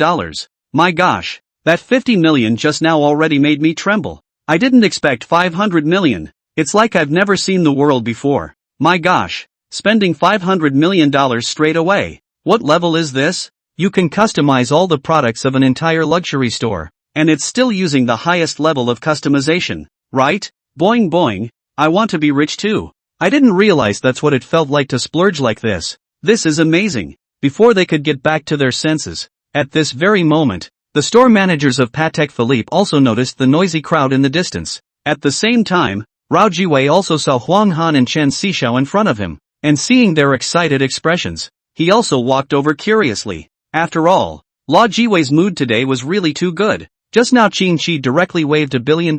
My gosh, that 50 million just now already made me tremble. I didn't expect 500 million. It's like I've never seen the world before. My gosh, spending $500 million straight away. What level is this? You can customize all the products of an entire luxury store, and it's still using the highest level of customization, right? Boing boing, I want to be rich too. I didn't realize that's what it felt like to splurge like this. This is amazing. Before they could get back to their senses, at this very moment, the store managers of Patek Philippe also noticed the noisy crowd in the distance. At the same time, Rao Jiwei also saw Huang Han and Chen Xixiao in front of him, and seeing their excited expressions, he also walked over curiously. After all, Lao Jiwei's mood today was really too good. Just now Qin Shi directly waved $1 billion,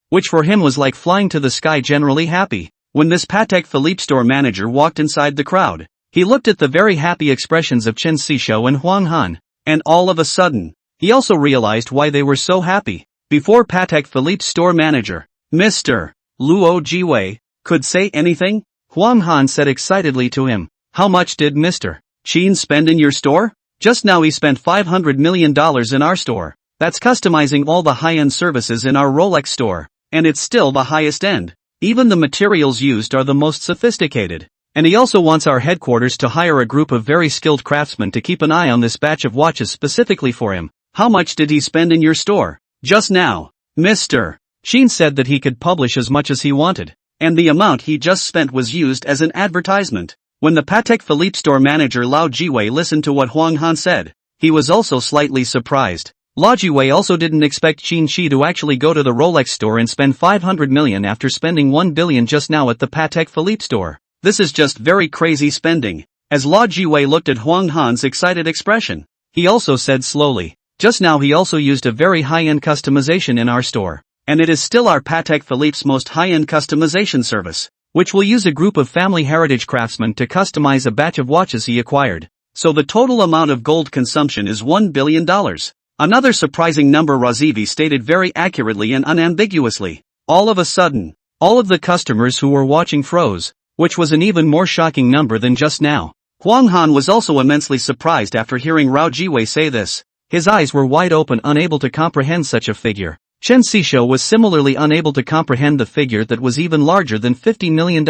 which for him was like flying to the sky, generally happy. When this Patek Philippe store manager walked inside the crowd, he looked at the very happy expressions of Chen Xixiao and Huang Han, and all of a sudden, he also realized why they were so happy. Before Patek Philippe's store manager, Mr. Luo Jiwei, could say anything, Huang Han said excitedly to him, "How much did Mr. Qin spend in your store? Just now he spent $500 million in our store. That's customizing all the high-end services in our Rolex store, and it's still the highest end. Even the materials used are the most sophisticated. And he also wants our headquarters to hire a group of very skilled craftsmen to keep an eye on this batch of watches specifically for him. How much did he spend in your store? Just now, Mr. Qin said that he could publish as much as he wanted, and the amount he just spent was used as an advertisement." When the Patek Philippe store manager Lao Jiwei listened to what Huang Han said, he was also slightly surprised. Lao Jiwei also didn't expect Qin Shi to actually go to the Rolex store and spend 500 million after spending 1 billion just now at the Patek Philippe store. This is just very crazy spending. As Lao Jiwei looked at Huang Han's excited expression, he also said slowly, "Just now he also used a very high-end customization in our store, and it is still our Patek Philippe's most high-end customization service, which will use a group of family heritage craftsmen to customize a batch of watches he acquired. So the total amount of gold consumption is $1 billion. Another surprising number Razivi stated very accurately and unambiguously. All of a sudden, all of the customers who were watching froze, which was an even more shocking number than just now. Huang Han was also immensely surprised after hearing Rao Jiwei say this. His eyes were wide open, unable to comprehend such a figure. Chen Xixiao was similarly unable to comprehend the figure that was even larger than $50 million.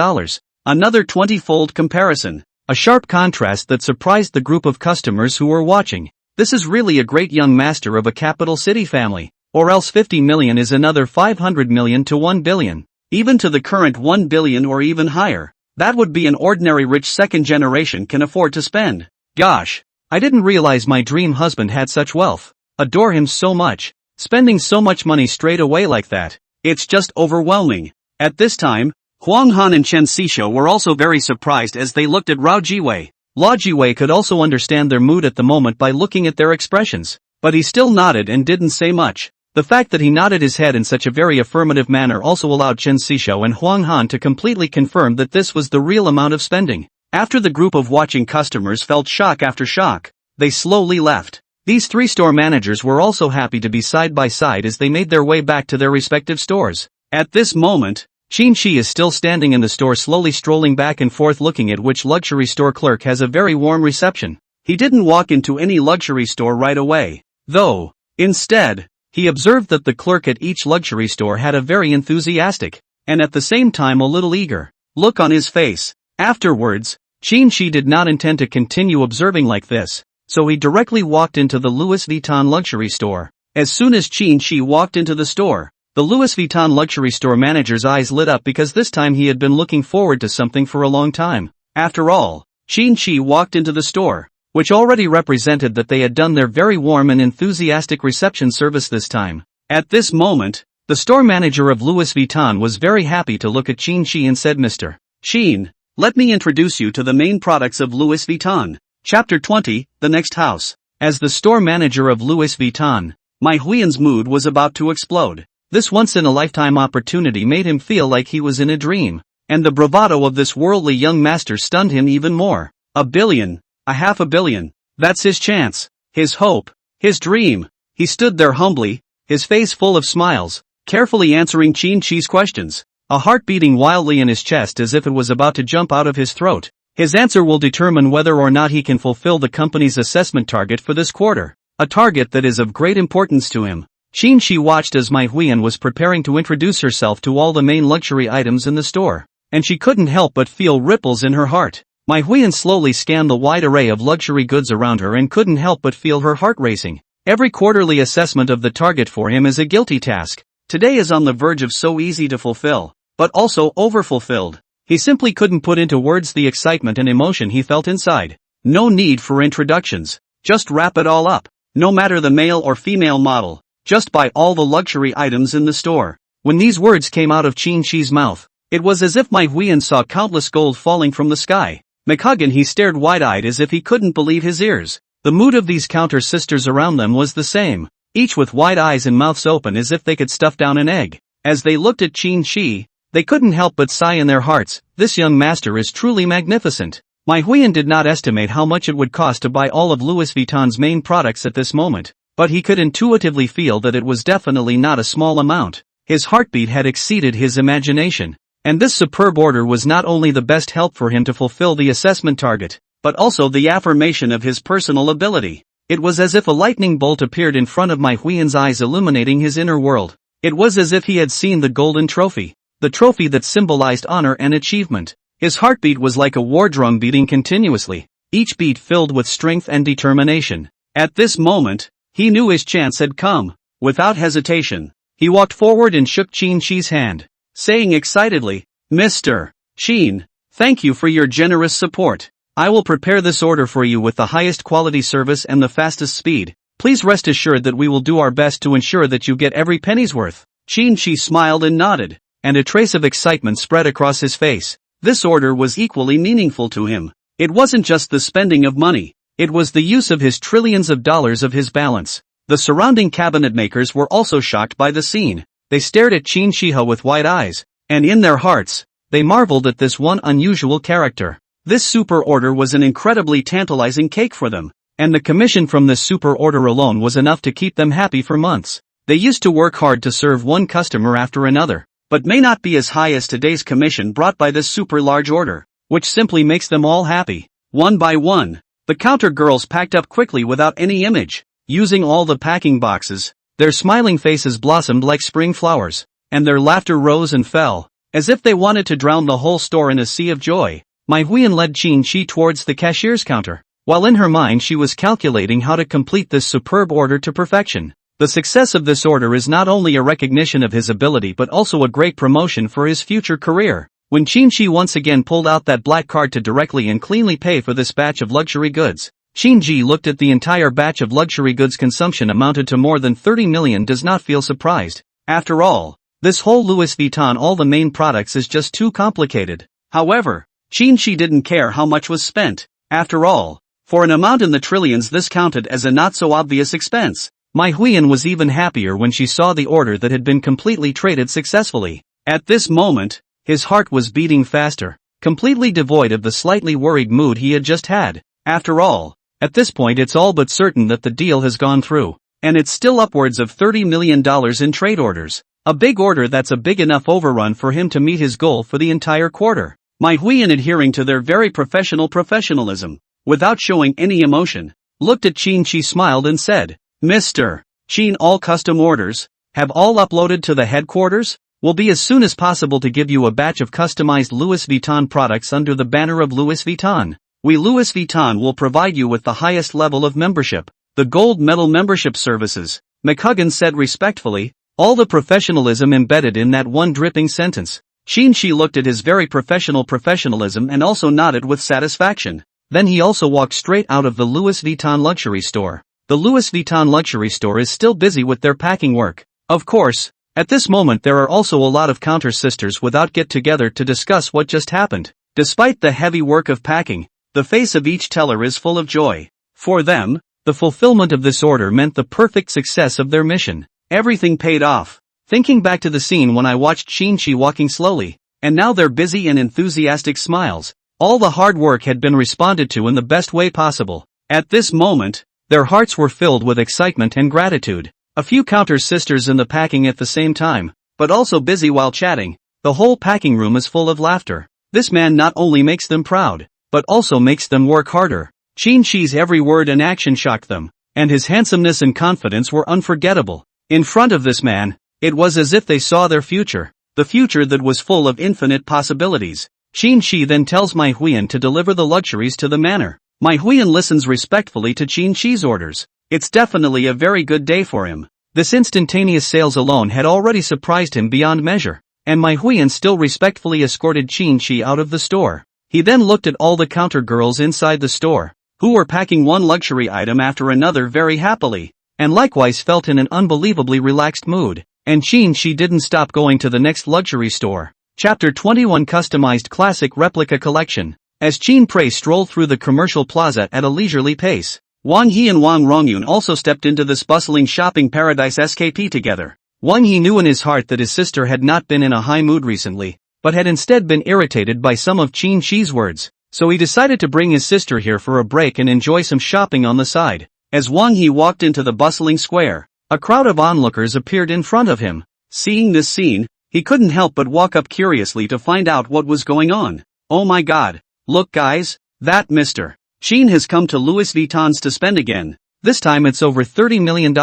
Another 20-fold comparison. A sharp contrast that surprised the group of customers who were watching. This is really a great young master of a capital city family. Or else 50 million is another 500 million to 1 billion. Even to the current 1 billion or even higher. That would be an ordinary rich second generation can afford to spend. Gosh, I didn't realize my dream husband had such wealth. Adore him so much. Spending so much money straight away like that. It's just overwhelming. At this time, Huang Han and Chen Xixiao were also very surprised as they looked at Rao Jiwei. Lao Jiwei could also understand their mood at the moment by looking at their expressions, but he still nodded and didn't say much. The fact that he nodded his head in such a very affirmative manner also allowed Chen Xixiao and Huang Han to completely confirm that this was the real amount of spending. After the group of watching customers felt shock after shock, they slowly left. These three store managers were also happy to be side by side as they made their way back to their respective stores. At this moment, Qin Shi is still standing in the store, slowly strolling back and forth, looking at which luxury store clerk has a very warm reception. He didn't walk into any luxury store right away, though. Instead, he observed that the clerk at each luxury store had a very enthusiastic, and at the same time a little eager, look on his face. Afterwards, Qin Shi did not intend to continue observing like this, so he directly walked into the Louis Vuitton luxury store. As soon as Qin Shi walked into the store, the Louis Vuitton luxury store manager's eyes lit up because this time he had been looking forward to something for a long time. After all, Qin Shi walked into the store, which already represented that they had done their very warm and enthusiastic reception service this time. At this moment, the store manager of Louis Vuitton was very happy to look at Qin Shi and said, "Mr. Qin, let me introduce you to the main products of Louis Vuitton." Chapter 20, The Next House. As the store manager of Louis Vuitton, Mai Huiyan's mood was about to explode. This once-in-a-lifetime opportunity made him feel like he was in a dream, and the bravado of this worldly young master stunned him even more. $1 billion, $500 million, that's his chance, his hope, his dream. He stood there humbly, his face full of smiles, carefully answering Qin Shi's questions, a heart beating wildly in his chest as if it was about to jump out of his throat. His answer will determine whether or not he can fulfill the company's assessment target for this quarter, a target that is of great importance to him. Qin Shi watched as Mai Huiyan was preparing to introduce herself to all the main luxury items in the store, and she couldn't help but feel ripples in her heart. Mai Huiyan slowly scanned the wide array of luxury goods around her and couldn't help but feel her heart racing. Every quarterly assessment of the target for him is a guilty task. Today is on the verge of so easy to fulfill, but also overfulfilled. He simply couldn't put into words the excitement and emotion he felt inside. No need for introductions. Just wrap it all up. No matter the male or female model. Just buy all the luxury items in the store. When these words came out of Qin Shi's mouth, it was as if Mai Huiyan saw countless gold falling from the sky. McHuggan he stared wide-eyed as if he couldn't believe his ears. The mood of these counter-sisters around them was the same, each with wide eyes and mouths open as if they could stuff down an egg. As they looked at Qin Shi, they couldn't help but sigh in their hearts, "This young master is truly magnificent." Mai Huiyan did not estimate how much it would cost to buy all of Louis Vuitton's main products at this moment, but he could intuitively feel that it was definitely not a small amount. His heartbeat had exceeded his imagination, and this superb order was not only the best help for him to fulfill the assessment target, but also the affirmation of his personal ability. It was as if a lightning bolt appeared in front of Mai Huiyan's eyes, illuminating his inner world. It was as if he had seen the golden trophy, the trophy that symbolized honor and achievement. His heartbeat was like a war drum beating continuously, each beat filled with strength and determination. At this moment, he knew his chance had come. Without hesitation, he walked forward and shook Qin Shi's hand, saying excitedly, "Mr. Qin, thank you for your generous support. I will prepare this order for you with the highest quality service and the fastest speed. Please rest assured that we will do our best to ensure that you get every penny's worth." Qin Shi smiled and nodded, and a trace of excitement spread across his face. This order was equally meaningful to him. It wasn't just the spending of money. It was the use of his trillions of dollars of his balance. The surrounding cabinet makers were also shocked by the scene. They stared at Qin Shiha with wide eyes, and in their hearts, they marveled at this one unusual character. This super order was an incredibly tantalizing cake for them, and the commission from this super order alone was enough to keep them happy for months. They used to work hard to serve one customer after another, but may not be as high as today's commission brought by this super large order, which simply makes them all happy. One by one, the counter girls packed up quickly without any image, using all the packing boxes. Their smiling faces blossomed like spring flowers, and their laughter rose and fell, as if they wanted to drown the whole store in a sea of joy. Mai Huiyan led Qin Shi towards the cashier's counter, while in her mind she was calculating how to complete this superb order to perfection. The success of this order is not only a recognition of his ability but also a great promotion for his future career. When Qin Shi once again pulled out that black card to directly and cleanly pay for this batch of luxury goods, Qin Shi looked at the entire batch of luxury goods. Consumption amounted to more than 30 million. Does not feel surprised. After all, this whole Louis Vuitton, all the main products, is just too complicated. However, Qin Shi didn't care how much was spent. After all, for an amount in the trillions, this counted as a not-so-obvious expense. Mai Huiyan was even happier when she saw the order that had been completely traded successfully. At this moment, his heart was beating faster, completely devoid of the slightly worried mood he had just had. After all, at this point it's all but certain that the deal has gone through, and it's still upwards of $30 million in trade orders. A big order that's a big enough overrun for him to meet his goal for the entire quarter. Mai Huiyan, adhering to their very professionalism, without showing any emotion, looked at Qin Shi, smiled and said, "Mr. Qin, all custom orders, have all uploaded to the headquarters? Will be as soon as possible to give you a batch of customized Louis Vuitton products under the banner of Louis Vuitton. We Louis Vuitton will provide you with the highest level of membership, the gold medal membership services," McHuggan said respectfully, all the professionalism embedded in that one dripping sentence. Qin Shi looked at his very professionalism and also nodded with satisfaction. Then he also walked straight out of the Louis Vuitton luxury store. The Louis Vuitton luxury store is still busy with their packing work. Of course, at this moment there are also a lot of counter sisters without get together to discuss what just happened. Despite the heavy work of packing, the face of each teller is full of joy. For them, the fulfillment of this order meant the perfect success of their mission. Everything paid off. Thinking back to the scene when I watched Qin walking slowly, and now their busy and enthusiastic smiles. All the hard work had been responded to in the best way possible. At this moment, their hearts were filled with excitement and gratitude. A few counter sisters in the packing at the same time, but also busy while chatting. The whole packing room is full of laughter. This man not only makes them proud, but also makes them work harder. Qin every word and action shocked them, and his handsomeness and confidence were unforgettable. In front of this man, it was as if they saw their future, the future that was full of infinite possibilities. Qin then tells Mai Huiyan to deliver the luxuries to the manor. Mai Huiyan listens respectfully to Qin orders. It's definitely a very good day for him. This instantaneous sales alone had already surprised him beyond measure, and Mai Huiyan still respectfully escorted Qin out of the store. He then looked at all the counter girls inside the store, who were packing one luxury item after another very happily, and likewise felt in an unbelievably relaxed mood. And Qin didn't stop going to the next luxury store. Chapter 21 Customized Classic Replica Collection. As Qin strolled through the commercial plaza at a leisurely pace, Wang He and Wang Rongyun also stepped into this bustling shopping paradise SKP together. Wang He knew in his heart that his sister had not been in a high mood recently, but had instead been irritated by some of Qin's words, so he decided to bring his sister here for a break and enjoy some shopping on the side. As Wang He walked into the bustling square, a crowd of onlookers appeared in front of him. Seeing this scene, he couldn't help but walk up curiously to find out what was going on. Oh my god, look guys, that Mr. Qin has come to Louis Vuitton's to spend again. This time it's over $30 million.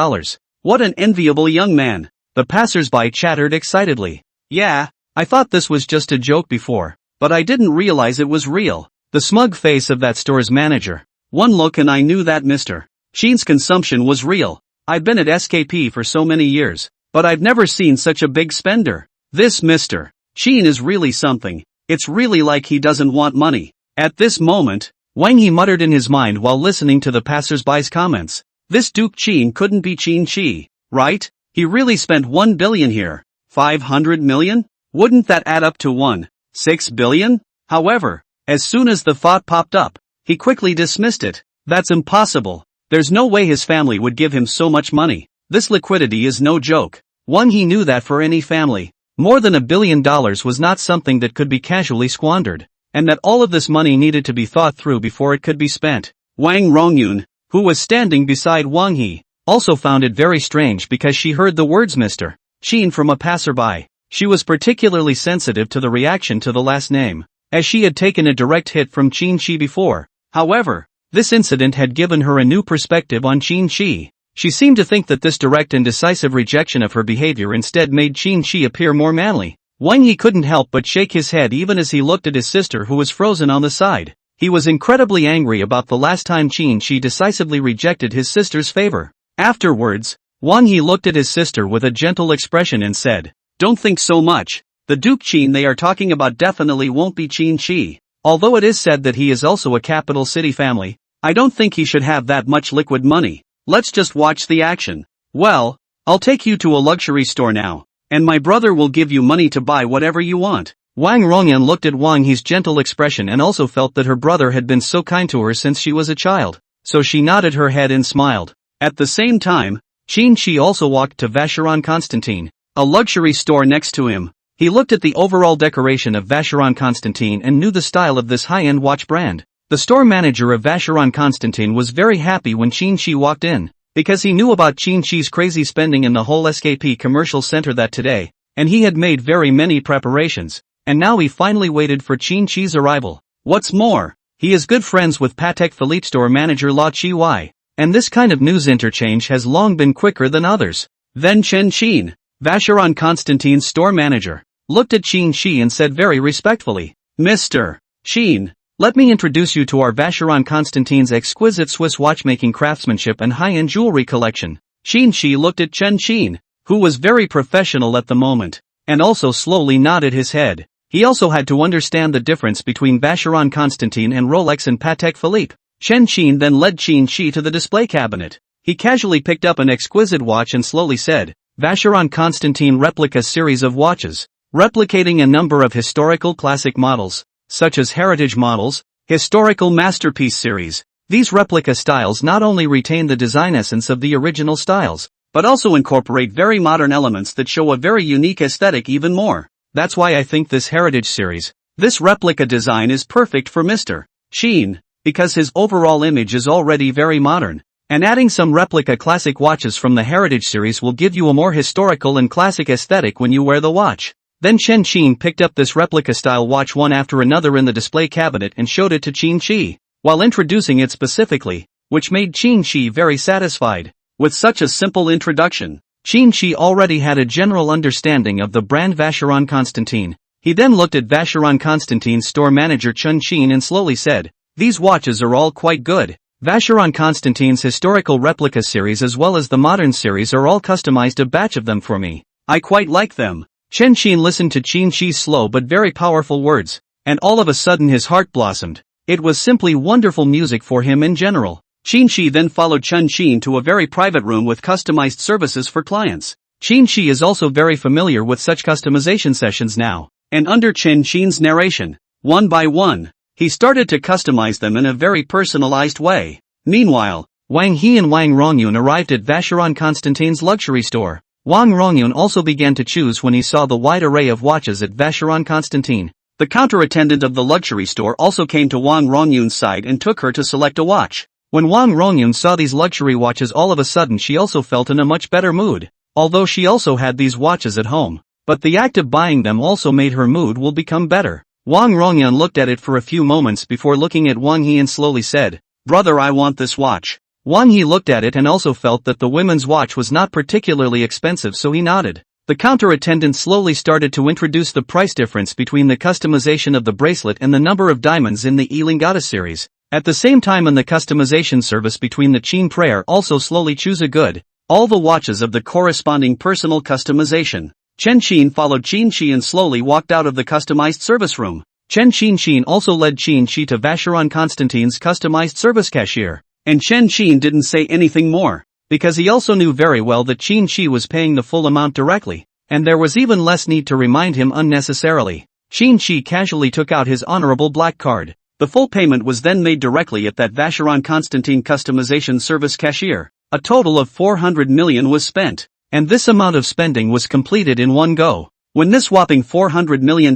What an enviable young man. The passers-by chattered excitedly. Yeah, I thought this was just a joke before, but I didn't realize it was real. The smug face of that store's manager. One look and I knew that Mr. Qin's consumption was real. I've been at SKP for so many years, but I've never seen such a big spender. This Mr. Qin is really something. It's really like he doesn't want money. At this moment, Wang He muttered in his mind while listening to the passers-by's comments. This Duke Qin couldn't be Qin, right? He really spent 1 billion here. 500 million? Wouldn't that add up to 6 billion? However, as soon as the thought popped up, he quickly dismissed it. That's impossible. There's no way his family would give him so much money. This liquidity is no joke. Wang He knew that for any family, more than $1 billion was not something that could be casually squandered, and that all of this money needed to be thought through before it could be spent. Wang Rongyun, who was standing beside Wang He, also found it very strange because she heard the words Mr. Qin from a passerby. She was particularly sensitive to the reaction to the last name, as she had taken a direct hit from Qin before. However, this incident had given her a new perspective on Qin. She seemed to think that this direct and decisive rejection of her behavior instead made Qin appear more manly. Wang He couldn't help but shake his head even as he looked at his sister who was frozen on the side. He was incredibly angry about the last time Qin decisively rejected his sister's favor. Afterwards, Wang He looked at his sister with a gentle expression and said, "Don't think so much. The Duke Qin they are talking about definitely won't be Qin. Although it is said that he is also a capital city family, I don't think he should have that much liquid money. Let's just watch the action. Well, I'll take you to a luxury store now, and my brother will give you money to buy whatever you want." Wang Rongyan looked at Wang He's gentle expression and also felt that her brother had been so kind to her since she was a child, so she nodded her head and smiled. At the same time, Qin also walked to Vacheron Constantin, a luxury store next to him. He looked at the overall decoration of Vacheron Constantin and knew the style of this high-end watch brand. The store manager of Vacheron Constantin was very happy when Qin walked in, because he knew about Qin's crazy spending in the whole SKP commercial center that today, and he had made very many preparations, and now he finally waited for Qin's arrival. What's more, he is good friends with Patek Philippe store manager La Chi, and this kind of news interchange has long been quicker than others. Then Chen Qin, Vacheron Constantin's store manager, looked at Qin and said very respectfully, "Mr. Qin, let me introduce you to our Vacheron Constantin's exquisite Swiss watchmaking craftsmanship and high-end jewelry collection." Qin looked at Chen Qin, who was very professional at the moment, and also slowly nodded his head. He also had to understand the difference between Vacheron Constantin and Rolex and Patek Philippe. Chen Qin then led Qin Shi to the display cabinet. He casually picked up an exquisite watch and slowly said, Vacheron Constantin replica series of watches, replicating a number of historical classic models, such as heritage models, historical masterpiece series. These replica styles not only retain the design essence of the original styles, but also incorporate very modern elements that show a very unique aesthetic even more. That's why I think this heritage series, this replica design is perfect for Mr. Qin, because his overall image is already very modern, and adding some replica classic watches from the heritage series will give you a more historical and classic aesthetic when you wear the watch. Then Chen Qin picked up this replica style watch one after another in the display cabinet and showed it to Qin Shi, while introducing it specifically, which made Qin Shi very satisfied. With such a simple introduction, Qin Shi already had a general understanding of the brand Vacheron Constantin. He then looked at Vacheron Constantin's store manager Chen Qin and slowly said, these watches are all quite good. Vacheron Constantin's historical replica series as well as the modern series are all customized, a batch of them for me. I quite like them. Chen Qin listened to Qin Shi's slow but very powerful words, and all of a sudden his heart blossomed. It was simply wonderful music for him in general. Qin Shi then followed Chen Qin to a very private room with customized services for clients. Qin Shi is also very familiar with such customization sessions now, and under Chen Qin's narration, one by one, he started to customize them in a very personalized way. Meanwhile, Wang He and Wang Rongyun arrived at Vacheron Constantin's luxury store. Wang Rongyun also began to choose when he saw the wide array of watches at Vacheron Constantin. The counter attendant of the luxury store also came to Wang Rongyun's side and took her to select a watch. When Wang Rongyun saw these luxury watches, all of a sudden she also felt in a much better mood, although she also had these watches at home, but the act of buying them also made her mood will become better. Wang Rongyun looked at it for a few moments before looking at Wang He and slowly said, brother, I want this watch. Wang He looked at it and also felt that the women's watch was not particularly expensive, so he nodded. The counter attendant slowly started to introduce the price difference between the customization of the bracelet and the number of diamonds in the Elingata series. At the same time, in the customization service between the Qin prayer also slowly choose a good, all the watches of the corresponding personal customization. Chen Qin followed Qin Shi and slowly walked out of the customized service room. Chen Qin also led Qin Shi to Vacheron Constantin's customized service cashier, and Chen Qin didn't say anything more, because he also knew very well that Qin Shi was paying the full amount directly, and there was even less need to remind him unnecessarily. Qin Shi casually took out his honorable black card. The full payment was then made directly at that Vacheron Constantin customization service cashier. A total of 400 million was spent, and this amount of spending was completed in one go. When this whopping $400 million in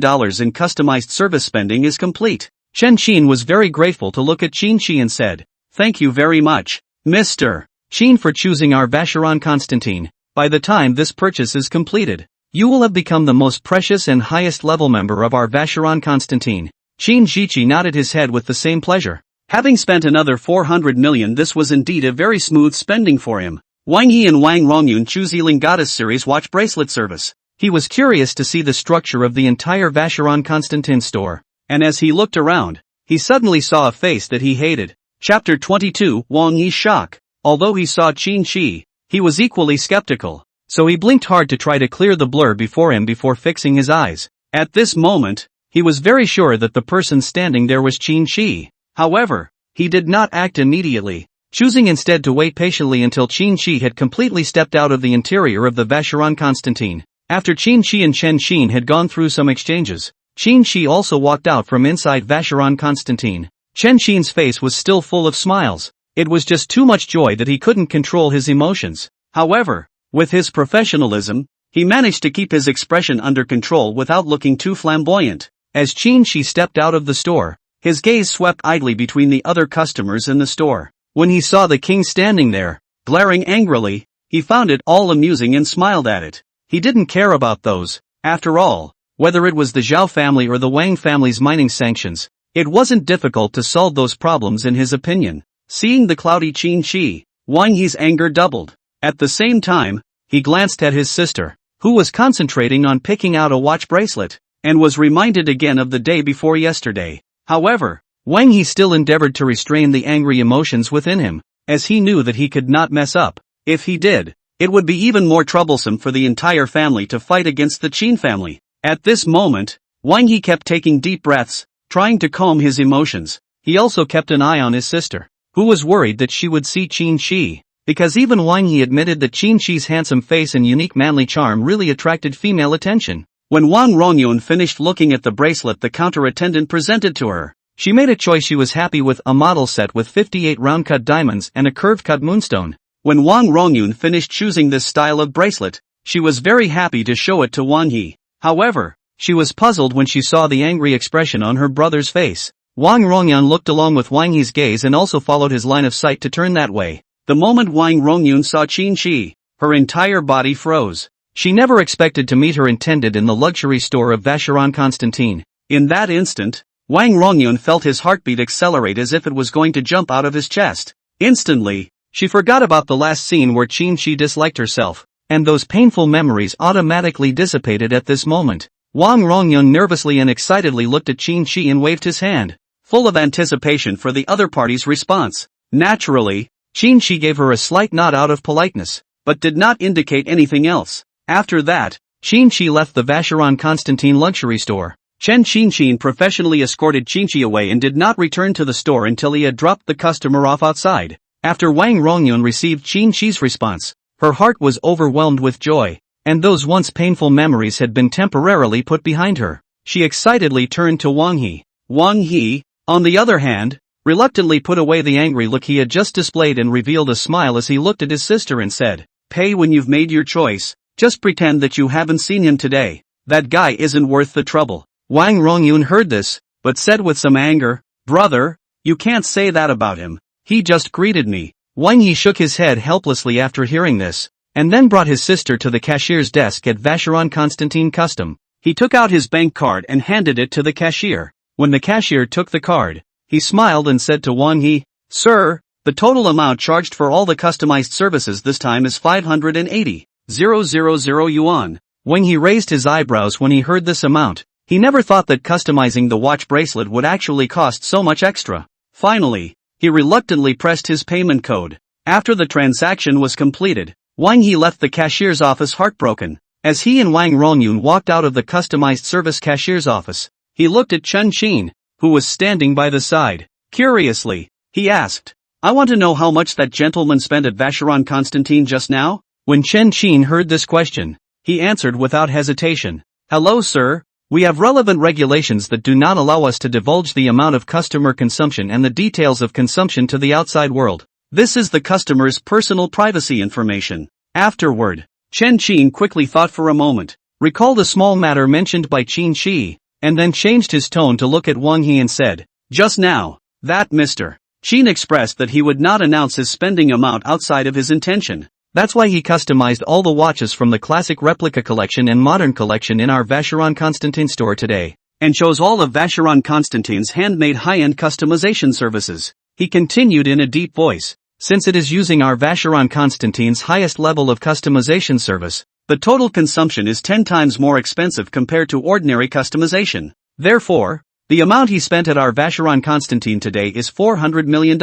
customized service spending is complete, Chen Qin was very grateful to look at Qin Shi and said, thank you very much, Mr. Qin, for choosing our Vacheron Constantin. By the time this purchase is completed, you will have become the most precious and highest level member of our Vacheron Constantin. Qin Shichi nodded his head with the same pleasure. Having spent another 400 million, this was indeed a very smooth spending for him. Wang He and Wang Rongyun choose Elingata's series watch bracelet service. He was curious to see the structure of the entire Vacheron Constantin store, and as he looked around, he suddenly saw a face that he hated. Chapter 22, Wang Yi's shock. Although he saw Qin Shi, he was equally skeptical, so he blinked hard to try to clear the blur before him before fixing his eyes. At this moment, he was very sure that the person standing there was Qin Shi. However, he did not act immediately, choosing instead to wait patiently until Qin Shi had completely stepped out of the interior of the Vacheron Constantin. After Qin Shi and Chen Qin had gone through some exchanges, Qin Shi also walked out from inside Vacheron Constantin. Chen Qin's face was still full of smiles. It was just too much joy that he couldn't control his emotions. However, with his professionalism, he managed to keep his expression under control without looking too flamboyant. As Qin Shi stepped out of the store, his gaze swept idly between the other customers in the store. When he saw the king standing there, glaring angrily, he found it all amusing and smiled at it. He didn't care about those. After all, whether it was the Zhao family or the Wang family's mining sanctions, it wasn't difficult to solve those problems in his opinion. Seeing the cloudy Qin Shi, Wang Yi's anger doubled. At the same time, he glanced at his sister, who was concentrating on picking out a watch bracelet, and was reminded again of the day before yesterday. However, Wang Yi still endeavored to restrain the angry emotions within him, as he knew that he could not mess up. If he did, it would be even more troublesome for the entire family to fight against the Qin family. At this moment, Wang He kept taking deep breaths, trying to calm his emotions. He also kept an eye on his sister, who was worried that she would see Qin Shi, because even Wang He admitted that Qin Shi's handsome face and unique manly charm really attracted female attention. When Wang Rongyun finished looking at the bracelet the counter attendant presented to her, she made a choice. She was happy with a model set with 58 round-cut diamonds and a curved-cut moonstone. When Wang Rongyun finished choosing this style of bracelet, she was very happy to show it to Wang He. However, she was puzzled when she saw the angry expression on her brother's face. Wang Rongyun looked along with Wang He's gaze and also followed his line of sight to turn that way. The moment Wang Rongyun saw Qin Shi, her entire body froze. She never expected to meet her intended in the luxury store of Vacheron Constantin. In that instant, Wang Rongyun felt his heartbeat accelerate as if it was going to jump out of his chest. Instantly, she forgot about the last scene where Qin Shi disliked herself, and those painful memories automatically dissipated at this moment. Wang Rongyun nervously and excitedly looked at Qin Shi and waved his hand, full of anticipation for the other party's response. Naturally, Qin Shi gave her a slight nod out of politeness, but did not indicate anything else. After that, Qin Shi left the Vacheron Constantin luxury store. Chen Qinshin professionally escorted Qin Shi away and did not return to the store until he had dropped the customer off outside. After Wang Rongyun received Qin Shi's response, her heart was overwhelmed with joy, and those once painful memories had been temporarily put behind her. She excitedly turned to Wang He. Wang He, on the other hand, reluctantly put away the angry look he had just displayed and revealed a smile as he looked at his sister and said, "Pay when you've made your choice. Just pretend that you haven't seen him today. That guy isn't worth the trouble." Wang Rongyun heard this, but said with some anger, "Brother, you can't say that about him. He just greeted me." Wang He shook his head helplessly after hearing this, and then brought his sister to the cashier's desk at Vacheron Constantin Custom. He took out his bank card and handed it to the cashier. When the cashier took the card, he smiled and said to Wang He, "Sir, the total amount charged for all the customized services this time is 580,000 yuan. Wang He raised his eyebrows when he heard this amount. He never thought that customizing the watch bracelet would actually cost so much extra. Finally, he reluctantly pressed his payment code. After the transaction was completed, Wang He left the cashier's office heartbroken. As he and Wang Rongyun walked out of the customized service cashier's office, he looked at Chen Xin, who was standing by the side. Curiously, he asked, "I want to know how much that gentleman spent at Vacheron Constantin just now?" When Chen Xin heard this question, he answered without hesitation, "Hello sir, we have relevant regulations that do not allow us to divulge the amount of customer consumption and the details of consumption to the outside world. This is the customer's personal privacy information." Afterward, Chen Xin quickly thought for a moment, recalled a small matter mentioned by Qin Shi, and then changed his tone to look at Wang He and said, "Just now, that Mr. Qin expressed that he would not announce his spending amount outside of his intention. That's why he customized all the watches from the classic replica collection and modern collection in our Vacheron Constantin store today, and chose all of Vacheron Constantin's handmade high-end customization services." He continued in a deep voice, "Since it is using our Vacheron Constantin's highest level of customization service, the total consumption is 10 times more expensive compared to ordinary customization. Therefore, the amount he spent at our Vacheron Constantin today is $400 million.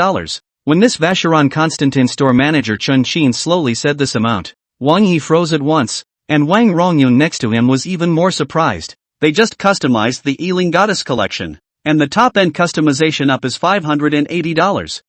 When this Vacheron Constantin store manager Chen Xin slowly said this amount, Wang He froze at once, and Wang Rongyun next to him was even more surprised. They just customized the Ealing Goddess collection, and the top-end customization up is $580,000.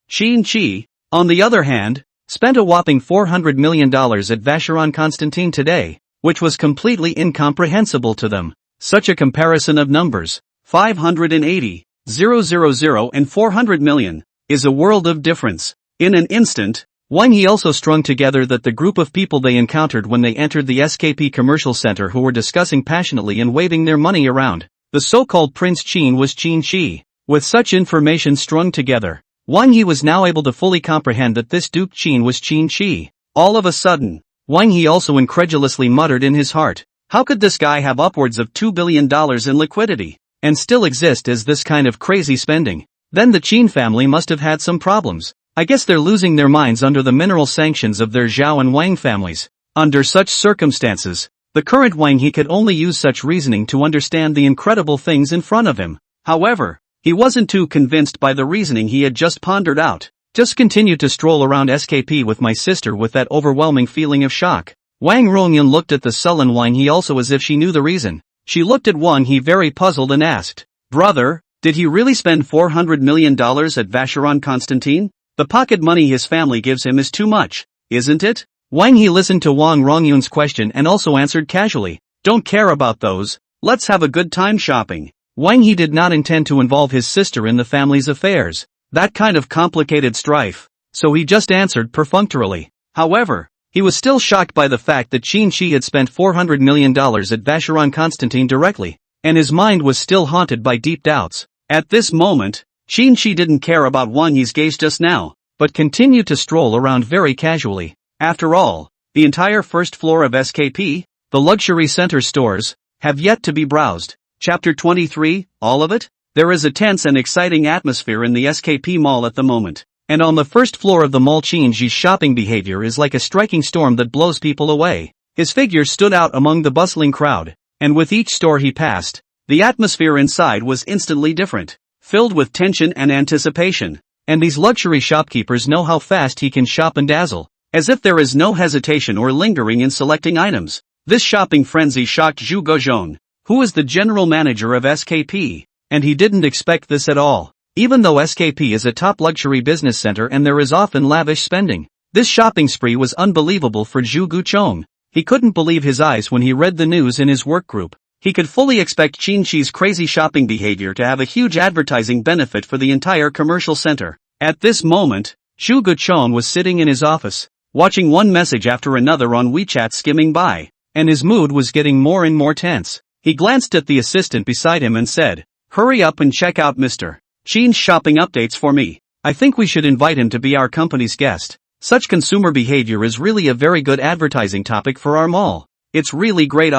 Qin Shi, on the other hand, spent a whopping $400 million at Vacheron Constantin today, which was completely incomprehensible to them. Such a comparison of numbers, 580,000 and 400 million, is a world of difference. In an instant, Wang He also strung together that the group of people they encountered when they entered the SKP commercial center who were discussing passionately and waving their money around. The so-called Prince Qin was Qin Shi. With such information strung together, Wang He was now able to fully comprehend that this Duke Qin was Qin Shi. All of a sudden, Wang He also incredulously muttered in his heart, "How could this guy have upwards of $2 billion in liquidity, and still exist as this kind of crazy spending? Then the Qin family must have had some problems. I guess they're losing their minds under the mineral sanctions of their Zhao and Wang families." Under such circumstances, the current Wang He could only use such reasoning to understand the incredible things in front of him. However, he wasn't too convinced by the reasoning he had just pondered out. "Just continue to stroll around SKP with my sister with that overwhelming feeling of shock." Wang Rongyun looked at the sullen Wang He also as if she knew the reason. She looked at Wang He very puzzled and asked, "Brother, did he really spend $400 million at Vacheron Constantine? The pocket money his family gives him is too much, isn't it?" Wang He listened to Wang Rongyun's question and also answered casually, "Don't care about those, let's have a good time shopping." Wang He did not intend to involve his sister in the family's affairs, that kind of complicated strife, so he just answered perfunctorily. However, he was still shocked by the fact that Qin Shi had spent $400 million at Vacheron Constantine directly, and his mind was still haunted by deep doubts. At this moment, Qin Shi didn't care about Wang Yi's gaze just now, but continued to stroll around very casually. After all, the entire first floor of SKP, the luxury center stores, have yet to be browsed. Chapter 23, all of it? There is a tense and exciting atmosphere in the SKP mall at the moment. And on the first floor of the mall, Qin Shi's shopping behavior is like a striking storm that blows people away. His figure stood out among the bustling crowd, and with each store he passed, the atmosphere inside was instantly different, filled with tension and anticipation. And these luxury shopkeepers know how fast he can shop and dazzle, as if there is no hesitation or lingering in selecting items. This shopping frenzy shocked Zhu Gozhong, who is the general manager of SKP, and he didn't expect this at all. Even though SKP is a top luxury business center and there is often lavish spending, this shopping spree was unbelievable for Zhu Guchong. He couldn't believe his eyes when he read the news in his work group. He could fully expect Qin Shi's crazy shopping behavior to have a huge advertising benefit for the entire commercial center. At this moment, Zhu Guchong was sitting in his office, watching one message after another on WeChat skimming by, and his mood was getting more and more tense. He glanced at the assistant beside him and said, "Hurry up and check out Mr. Qin's shopping updates for me. I think we should invite him to be our company's guest. Such consumer behavior is really a very good advertising topic for our mall. It's really great."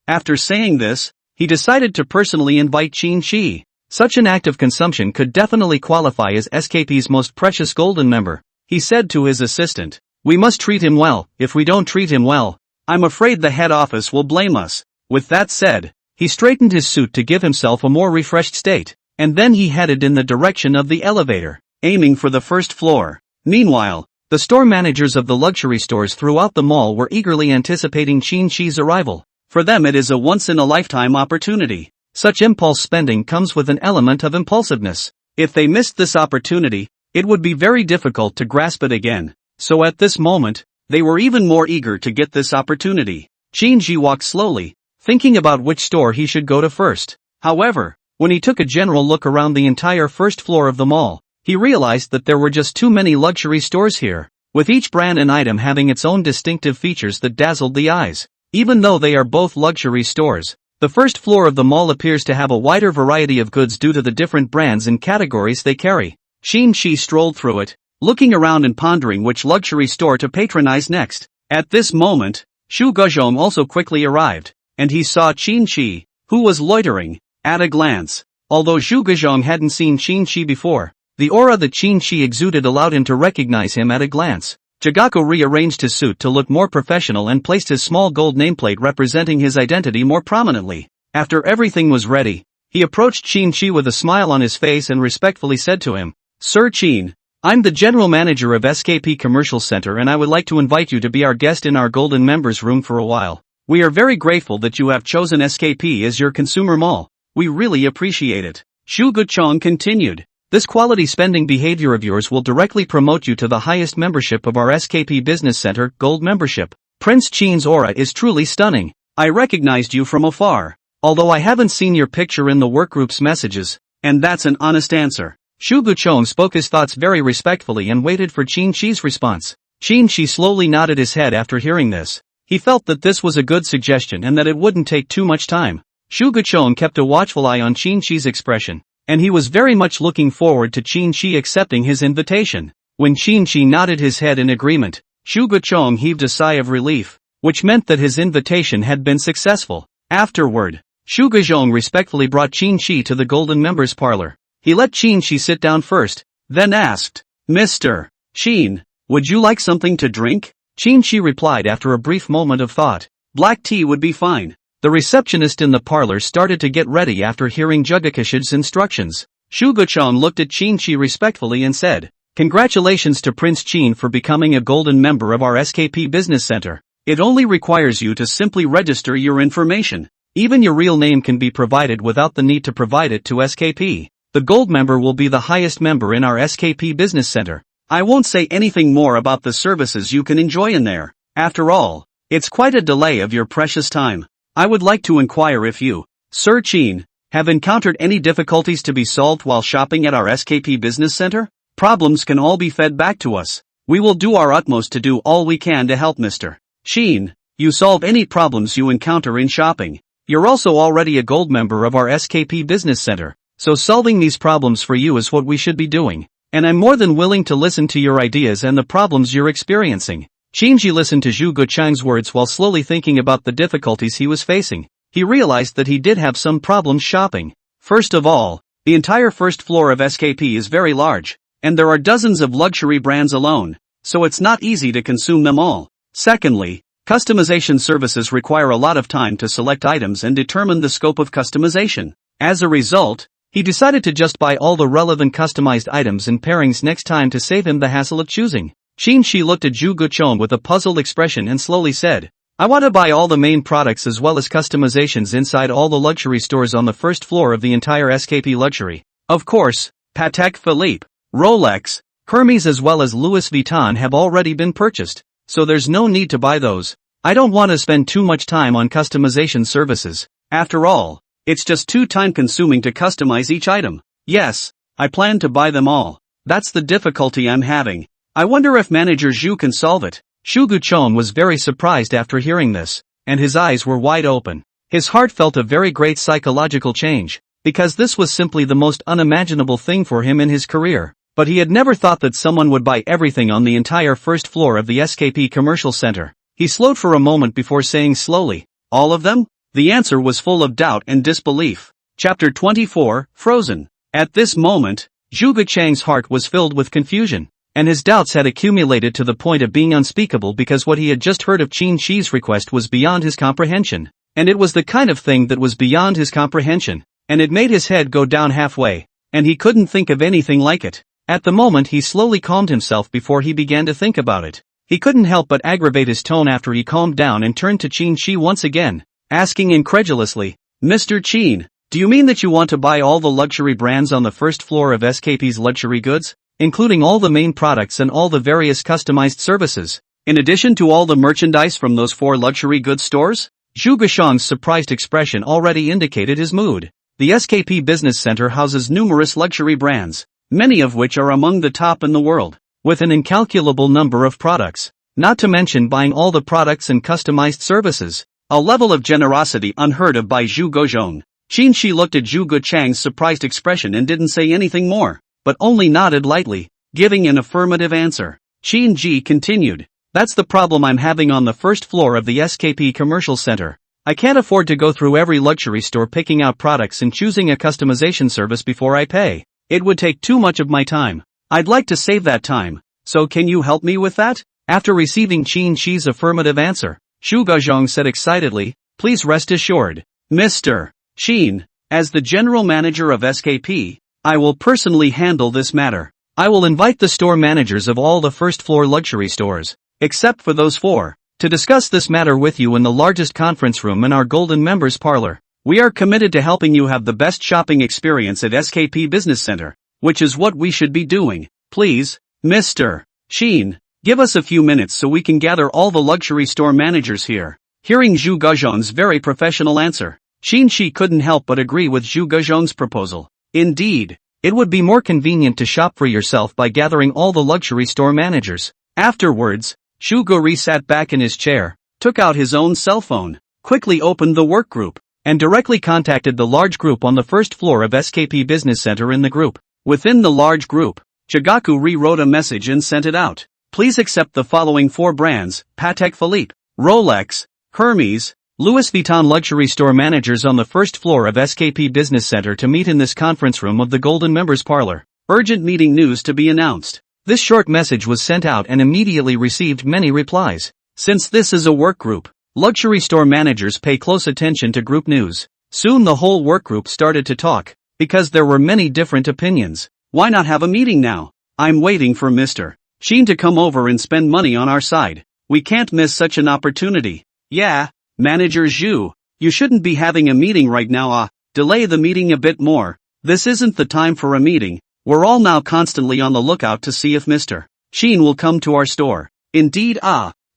After saying this, he decided to personally invite Qin Shi. Such an act of consumption could definitely qualify as SKP's most precious golden member. He said to his assistant, "We must treat him well. If we don't treat him well, I'm afraid the head office will blame us." With that said, he straightened his suit to give himself a more refreshed state. And then he headed in the direction of the elevator, aiming for the first floor. Meanwhile, the store managers of the luxury stores throughout the mall were eagerly anticipating Qin Shi's arrival. For them it is a once-in-a-lifetime opportunity. Such impulse spending comes with an element of impulsiveness. If they missed this opportunity, it would be very difficult to grasp it again. So at this moment, they were even more eager to get this opportunity. Qin Shi walked slowly, thinking about which store he should go to first. However, when he took a general look around the entire first floor of the mall, he realized that there were just too many luxury stores here, with each brand and item having its own distinctive features that dazzled the eyes. Even though they are both luxury stores, the first floor of the mall appears to have a wider variety of goods due to the different brands and categories they carry. Qin Shi strolled through it, looking around and pondering which luxury store to patronize next. At this moment, Zhu Gozhong also quickly arrived, and he saw Qin Shi, who was loitering. At a glance, although Zhu Gozhong hadn't seen Qin Shi before, the aura that Qin Shi exuded allowed him to recognize him at a glance. Jagako rearranged his suit to look more professional and placed his small gold nameplate representing his identity more prominently. After everything was ready, he approached Qin Shi with a smile on his face and respectfully said to him, "Sir Qin, I'm the general manager of SKP Commercial Center and I would like to invite you to be our guest in our golden members room for a while. We are very grateful that you have chosen SKP as your consumer mall. We really appreciate it." Zhu Guchong continued, "This quality spending behavior of yours will directly promote you to the highest membership of our SKP Business Center Gold membership. Prince Qin's aura is truly stunning. I recognized you from afar, although I haven't seen your picture in the workgroup's messages, and that's an honest answer." Zhu Guchong spoke his thoughts very respectfully and waited for Qin Shi's response. Qin Shi slowly nodded his head after hearing this. He felt that this was a good suggestion and that it wouldn't take too much time. Zhu Guchong kept a watchful eye on Qin Shi's expression, and he was very much looking forward to Qin Shi accepting his invitation. When Qin Shi nodded his head in agreement, Zhu Guchong heaved a sigh of relief, which meant that his invitation had been successful. Afterward, Zhu Guchong respectfully brought Qin Shi to the Golden Members Parlor. He let Qin Shi sit down first, then asked, "Mr. Qin, would you like something to drink?" Qin Shi replied after a brief moment of thought, "Black tea would be fine." The receptionist in the parlor started to get ready after hearing Jugakishi's instructions. Zhu Guchong looked at Qin Shi respectfully and said, "Congratulations to Prince Qin for becoming a golden member of our SKP Business Center. It only requires you to simply register your information. Even your real name can be provided without the need to provide it to SKP. The gold member will be the highest member in our SKP Business Center. I won't say anything more about the services you can enjoy in there. After all, it's quite a delay of your precious time. I would like to inquire if you, Sir Chin, have encountered any difficulties to be solved while shopping at our SKP Business Center? Problems can all be fed back to us. We will do our utmost to do all we can to help Mr. Chin. You solve any problems you encounter in shopping. You're also already a gold member of our SKP Business Center, so solving these problems for you is what we should be doing. And I'm more than willing to listen to your ideas and the problems you're experiencing. Shinji listened to Zhu Guchang's words while slowly thinking about the difficulties he was facing. He realized that he did have some problems shopping. First of all, the entire first floor of SKP is very large, and there are dozens of luxury brands alone, so it's not easy to consume them all. Secondly, customization services require a lot of time to select items and determine the scope of customization. As a result, he decided to just buy all the relevant customized items and pairings next time to save him the hassle of choosing. Shinji looked at Zhu Guchong with a puzzled expression and slowly said, I want to buy all the main products as well as customizations inside all the luxury stores on the first floor of the entire SKP Luxury. Of course, Patek Philippe, Rolex, Hermes as well as Louis Vuitton have already been purchased, so there's no need to buy those. I don't want to spend too much time on customization services. After all, it's just too time-consuming to customize each item. Yes, I plan to buy them all. That's the difficulty I'm having. I wonder if Manager Zhu can solve it. Zhu Guchong was very surprised after hearing this, and his eyes were wide open. His heart felt a very great psychological change, because this was simply the most unimaginable thing for him in his career. But he had never thought that someone would buy everything on the entire first floor of the SKP Commercial Center. He slowed for a moment before saying slowly, all of them? The answer was full of doubt and disbelief. Chapter 24, Frozen. At this moment, Zhu Guchang's heart was filled with confusion, and his doubts had accumulated to the point of being unspeakable because what he had just heard of Qin Shi's request was beyond his comprehension. And it was the kind of thing that was beyond his comprehension, and it made his head go down halfway, and he couldn't think of anything like it. At the moment he slowly calmed himself before he began to think about it. He couldn't help but aggravate his tone after he calmed down and turned to Qin Shi once again, asking incredulously, Mr. Qin, do you mean that you want to buy all the luxury brands on the first floor of SKP's luxury goods, including all the main products and all the various customized services, in addition to all the merchandise from those 4 luxury goods stores? Zhu Gushang's surprised expression already indicated his mood. The SKP Business Center houses numerous luxury brands, many of which are among the top in the world, with an incalculable number of products, not to mention buying all the products and customized services. A level of generosity unheard of by Zhu Guozhong. Qin Shi looked at Zhu Guchang's surprised expression and didn't say anything more, but only nodded lightly, giving an affirmative answer. Qin Ji continued, that's the problem I'm having on the first floor of the SKP Commercial Center. I can't afford to go through every luxury store picking out products and choosing a customization service before I pay. It would take too much of my time. I'd like to save that time, so can you help me with that? After receiving Qin Shi's affirmative answer, Zhu Guozhong said excitedly, please rest assured, Mr. Qin, as the general manager of SKP, I will personally handle this matter. I will invite the store managers of all the first floor luxury stores, except for those 4, to discuss this matter with you in the largest conference room in our Golden Members Parlor. We are committed to helping you have the best shopping experience at SKP Business Center, which is what we should be doing. Please, Mr. Qin, give us a few minutes so we can gather all the luxury store managers here. Hearing Zhu Guozhong's very professional answer, Qin Shi couldn't help but agree with Zhu Guozhong's proposal. Indeed, it would be more convenient to shop for yourself by gathering all the luxury store managers. Afterwards, Zhu Guri sat back in his chair, took out his own cell phone, quickly opened the work group, and directly contacted the large group on the first floor of SKP Business Center in the group. Within the large group, Chigaku rewrote a message and sent it out. Please accept the following 4 brands, Patek Philippe, Rolex, Hermes, Louis Vuitton luxury store managers on the first floor of SKP Business Center to meet in this conference room of the Golden Members Parlor. Urgent meeting news to be announced. This short message was sent out and immediately received many replies. Since this is a work group, luxury store managers pay close attention to group news. Soon the whole work group started to talk, because there were many different opinions. Why not have a meeting now? I'm waiting for Mr. Qin to come over and spend money on our side. We can't miss such an opportunity. Yeah, Manager Zhu, You shouldn't be having a meeting right now. Delay the meeting a bit more. This isn't the time for a meeting. We're all now constantly on the lookout to see if Mr. Qin will come to our store. Indeed,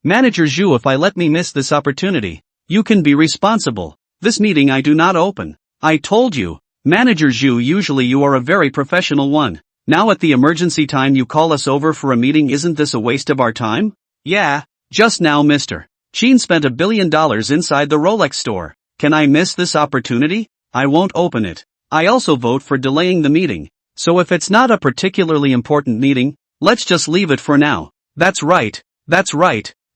Manager Zhu, if I let me miss this opportunity, you can be responsible. This meeting I do not open. I told you. Manager Zhu, usually you are a very professional one. Now at the emergency time you call us over for a meeting, isn't this a waste of our time? Yeah, just now Mr. Qin spent $1 billion inside the Rolex store. Can I miss this opportunity? I won't open it. I also vote for delaying the meeting. So if it's not a particularly important meeting, let's just leave it for now. That's right.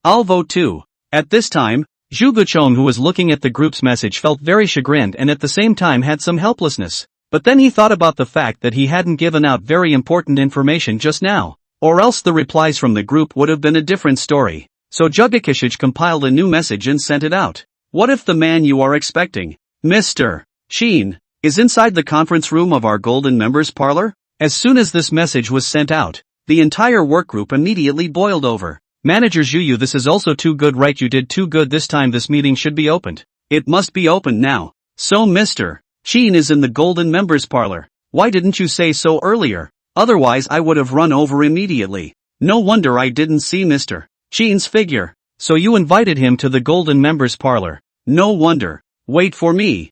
I'll vote too. At this time, Zhu Guchong, who was looking at the group's message, felt very chagrined and at the same time had some helplessness. But then he thought about the fact that he hadn't given out very important information just now, or else the replies from the group would have been a different story. So Jugakishij compiled a new message and sent it out. What if the man you are expecting, Mr. Qin, is inside the conference room of our Golden Members Parlor? As soon as this message was sent out, the entire workgroup immediately boiled over. Manager Zhu, this is also too good, right? You did too good this time. This meeting should be opened. It must be opened now. So Mr. Qin is in the Golden Members Parlor. Why didn't you say so earlier? Otherwise I would have run over immediately. No wonder I didn't see Mr. Qin's figure. So you invited him to the Golden Members Parlor. No wonder. Wait for me.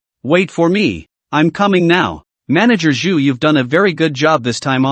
I'm coming now. Manager Zhu, you've done a very good job this time.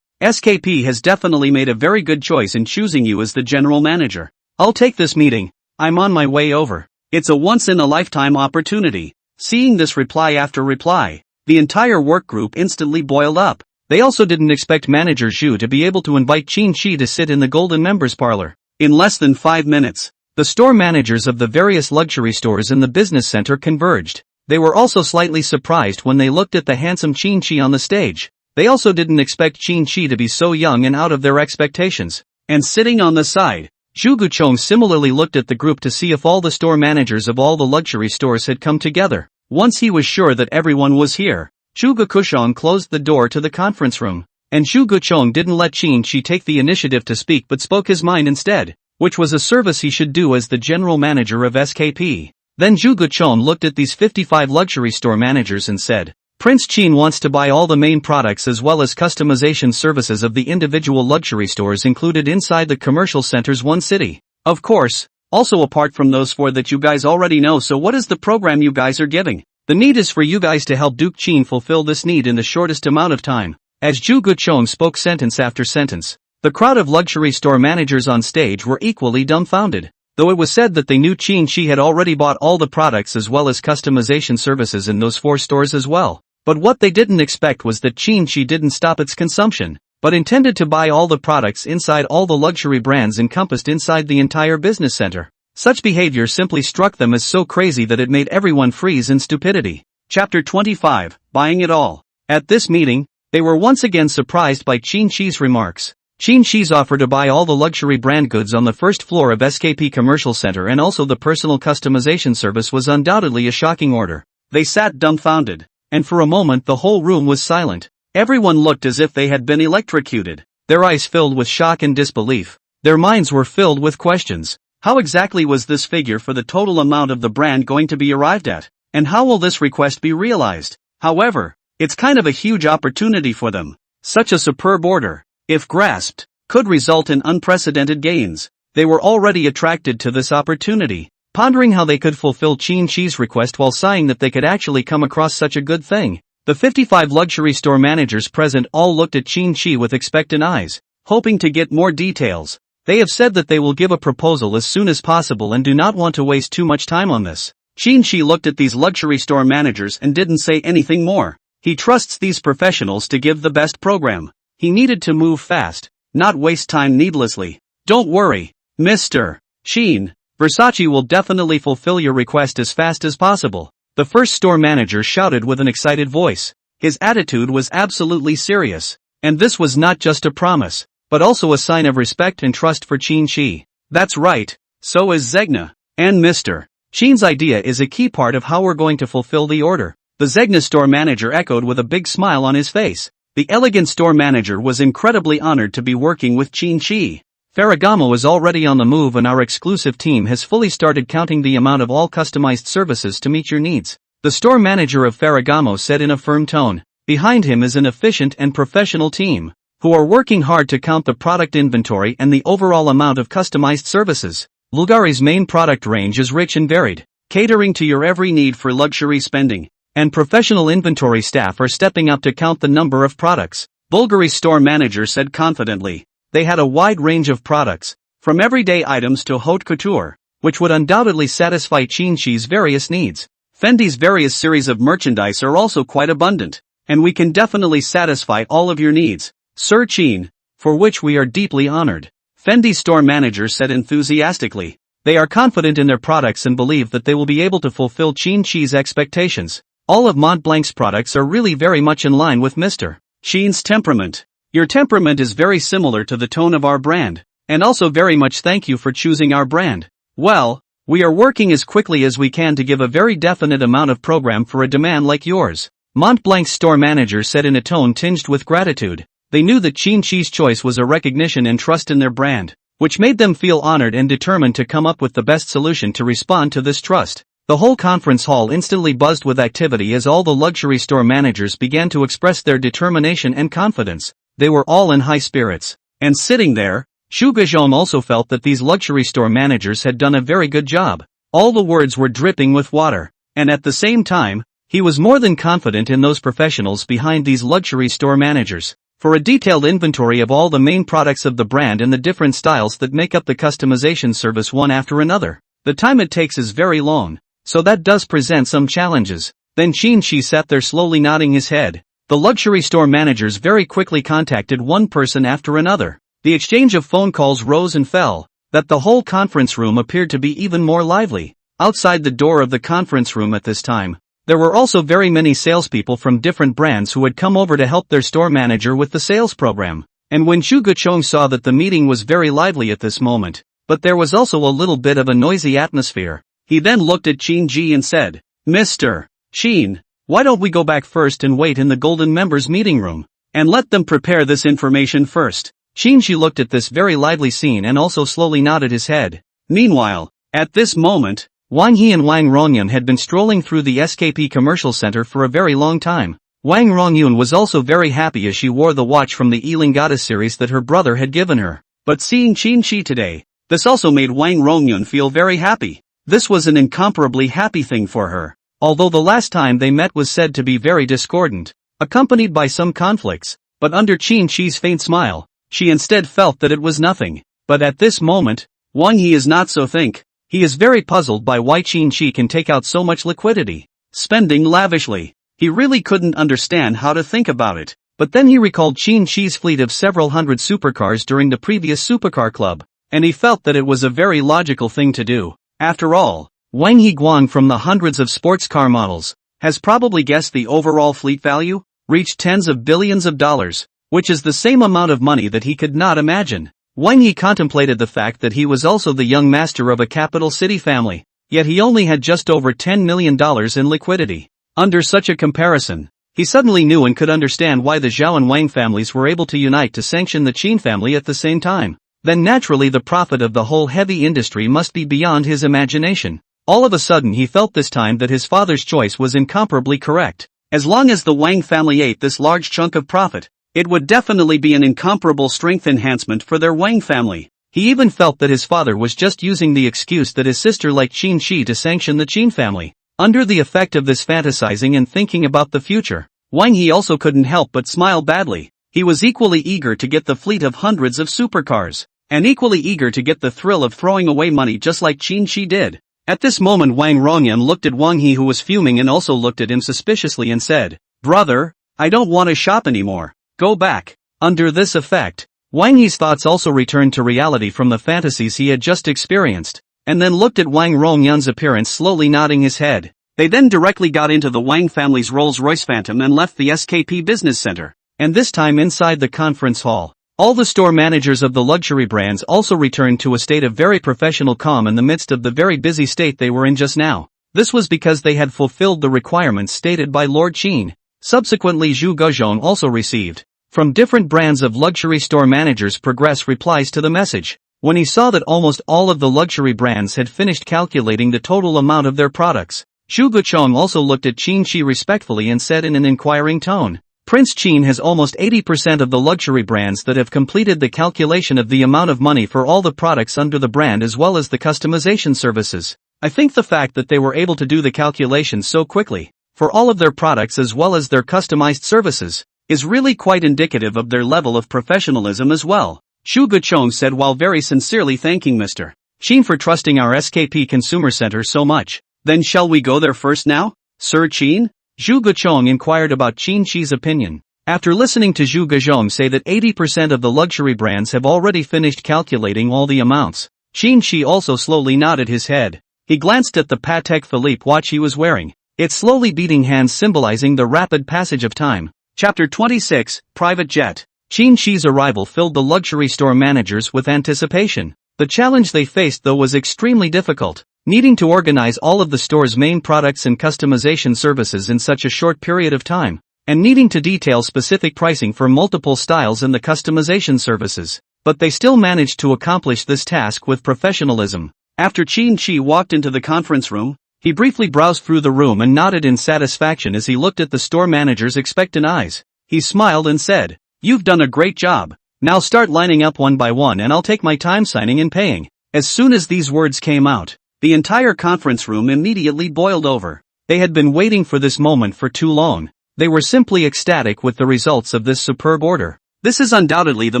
SKP has definitely made a very good choice in choosing you as the general manager. I'll take this meeting. I'm on my way over. It's a once-in-a-lifetime opportunity. Seeing this reply after reply, the entire work group instantly boiled up. They also didn't expect Manager Zhu to be able to invite Qin Shi to sit in the Golden Members Parlor. In less than 5 minutes, the store managers of the various luxury stores in the business center converged. They were also slightly surprised when they looked at the handsome Qin Shi on the stage. They also didn't expect Qin Shi to be so young and out of their expectations. And sitting on the side, Zhu Guchong similarly looked at the group to see if all the store managers of all the luxury stores had come together. Once he was sure that everyone was here, Zhu Guchong closed the door to the conference room. And Zhu Guchong didn't let Qin Shi take the initiative to speak but spoke his mind instead, which was a service he should do as the general manager of SKP. Then Zhu Guchong looked at these 55 luxury store managers and said, Prince Qin wants to buy all the main products as well as customization services of the individual luxury stores included inside the commercial center's one city. Of course, also apart from those 4 that you guys already know. So what is the program you guys are giving? The need is for you guys to help Duke Qin fulfill this need in the shortest amount of time. As Zhu Guchong spoke sentence after sentence, the crowd of luxury store managers on stage were equally dumbfounded. Though it was said that they knew Qin Shi had already bought all the products as well as customization services in those 4 stores as well. But what they didn't expect was that Qin Shi didn't stop its consumption, but intended to buy all the products inside all the luxury brands encompassed inside the entire business center. Such behavior simply struck them as so crazy that it made everyone freeze in stupidity. Chapter 25, Buying It All. At this meeting, they were once again surprised by Qin Shi's remarks. Qin Shi's offer to buy all the luxury brand goods on the first floor of SKP Commercial Center and also the personal customization service was undoubtedly a shocking order. They sat dumbfounded. And for a moment the whole room was silent. Everyone looked as if they had been electrocuted. Their eyes filled with shock and disbelief. Their minds were filled with questions. How exactly was this figure for the total amount of the brand going to be arrived at? And how will this request be realized? However, it's kind of a huge opportunity for them. Such a superb order, if grasped, could result in unprecedented gains. They were already attracted to this opportunity, pondering how they could fulfill Qin Shi's request while sighing that they could actually come across such a good thing. The 55 luxury store managers present all looked at Qin Shi with expectant eyes, hoping to get more details. They have said that they will give a proposal as soon as possible and do not want to waste too much time on this. Qin Shi looked at these luxury store managers and didn't say anything more. He trusts these professionals to give the best program. He needed to move fast, not waste time needlessly. Don't worry, Mr. Qin. Versace will definitely fulfill your request as fast as possible. The first store manager shouted with an excited voice. His attitude was absolutely serious. And this was not just a promise, but also a sign of respect and trust for Qin Shi. That's right, so is Zegna. And Mr. Qin's idea is a key part of how we're going to fulfill the order. The Zegna store manager echoed with a big smile on his face. The elegant store manager was incredibly honored to be working with Qin Shi. Ferragamo is already on the move and our exclusive team has fully started counting the amount of all customized services to meet your needs. The store manager of Ferragamo said in a firm tone. Behind him is an efficient and professional team, who are working hard to count the product inventory and the overall amount of customized services. Bulgari's main product range is rich and varied, catering to your every need for luxury spending, and professional inventory staff are stepping up to count the number of products. Bulgari's store manager said confidently. They had a wide range of products, from everyday items to haute couture, which would undoubtedly satisfy Chinchi's various needs. Fendi's various series of merchandise are also quite abundant, and we can definitely satisfy all of your needs, Sir Chin, for which we are deeply honored. Fendi's store manager said enthusiastically. They are confident in their products and believe that they will be able to fulfill Chinchi's expectations. All of Montblanc's products are really very much in line with Mr. Chin's temperament. Your temperament is very similar to the tone of our brand, and also very much thank you for choosing our brand. Well, we are working as quickly as we can to give a very definite amount of program for a demand like yours, Montblanc's store manager said in a tone tinged with gratitude. They knew that Chinchi's choice was a recognition and trust in their brand, which made them feel honored and determined to come up with the best solution to respond to this trust. The whole conference hall instantly buzzed with activity as all the luxury store managers began to express their determination and confidence. They were all in high spirits. And sitting there, Zhu Gazhong also felt that these luxury store managers had done a very good job. All the words were dripping with water. And at the same time, he was more than confident in those professionals behind these luxury store managers. For a detailed inventory of all the main products of the brand and the different styles that make up the customization service one after another, the time it takes is very long. So that does present some challenges. Then Chinchi sat there slowly nodding his head. The luxury store managers very quickly contacted one person after another. The exchange of phone calls rose and fell, that the whole conference room appeared to be even more lively. Outside the door of the conference room at this time, there were also very many salespeople from different brands who had come over to help their store manager with the sales program. And when Zhu Guchong saw that the meeting was very lively at this moment, but there was also a little bit of a noisy atmosphere, he then looked at Qin Ji and said, Mr. Qin, why don't we go back first and wait in the Golden Members meeting room, and let them prepare this information first? Qin Ji looked at this very lively scene and also slowly nodded his head. Meanwhile, at this moment, Wang He and Wang Rongyun had been strolling through the SKP commercial center for a very long time. Wang Rongyun was also very happy as she wore the watch from the Elingata series that her brother had given her. But seeing Qin Ji today, this also made Wang Rongyun feel very happy. This was an incomparably happy thing for her. Although the last time they met was said to be very discordant, accompanied by some conflicts, but under Qin Chi's faint smile, she instead felt that it was nothing. But at this moment, Wang He is not so think. He is very puzzled by why Qin Chi can take out so much liquidity, spending lavishly. He really couldn't understand how to think about it. But then he recalled Qin Chi's fleet of several hundred supercars during the previous Supercar club, and he felt that it was a very logical thing to do. After all, Wang He Guang from the hundreds of sports car models has probably guessed the overall fleet value reached tens of billions of dollars, which is the same amount of money that he could not imagine. Wang He contemplated the fact that he was also the young master of a capital city family, yet he only had just over $10 million in liquidity. Under such a comparison, he suddenly knew and could understand why the Zhao and Wang families were able to unite to sanction the Qin family at the same time. Then naturally the profit of the whole heavy industry must be beyond his imagination. All of a sudden he felt this time that his father's choice was incomparably correct. As long as the Wang family ate this large chunk of profit, it would definitely be an incomparable strength enhancement for their Wang family. He even felt that his father was just using the excuse that his sister liked Qin Shi to sanction the Qin family. Under the effect of this fantasizing and thinking about the future, Wang He also couldn't help but smile badly. He was equally eager to get the fleet of hundreds of supercars, and equally eager to get the thrill of throwing away money just like Qin Shi did. At this moment Wang Rongyun looked at Wang He, who was fuming, and also looked at him suspiciously and said, Brother, I don't want to shop anymore. Go back. Under this effect, Wang He's thoughts also returned to reality from the fantasies he had just experienced, and then looked at Wang Rongyun's appearance, slowly nodding his head. They then directly got into the Wang family's Rolls-Royce Phantom and left the SKP business center. And this time inside the conference hall, all the store managers of the luxury brands also returned to a state of very professional calm in the midst of the very busy state they were in just now. This was because they had fulfilled the requirements stated by Lord Qin. Subsequently Zhu Gozhong also received, from different brands of luxury store managers, progress replies to the message. when he saw that almost all of the luxury brands had finished calculating the total amount of their products. Zhu Guchong also looked at Qin Shi respectfully and said in an inquiring tone, Prince Qin has almost 80% of the luxury brands that have completed the calculation of the amount of money for all the products under the brand as well as the customization services. I think the fact that they were able to do the calculations so quickly, for all of their products as well as their customized services, is really quite indicative of their level of professionalism as well. Zhu Guchong said while very sincerely thanking Mr. Qin for trusting our SKP Consumer Center so much. Then shall we go there first now, Sir Qin? Zhu Guchong inquired about Qin Shi's opinion. After listening to Zhu Guchong say that 80% of the luxury brands have already finished calculating all the amounts, Qin Shi also slowly nodded his head. He glanced at the Patek Philippe watch he was wearing, its slowly beating hands symbolizing the rapid passage of time. Chapter 26, Private Jet. Qin Shi's arrival filled the luxury store managers with anticipation. The challenge they faced though was extremely difficult, needing to organize all of the store's main products and customization services in such a short period of time, and needing to detail specific pricing for multiple styles and the customization services. But they still managed to accomplish this task with professionalism. After Qin Shi walked into the conference room, he briefly browsed through the room and nodded in satisfaction as he looked at the store manager's expectant eyes. He smiled and said, "You've done a great job. Now start lining up one by one and I'll take my time signing and paying." As soon as these words came out, the entire conference room immediately boiled over. They had been waiting for this moment for too long. They were simply ecstatic with the results of this superb order. This is undoubtedly the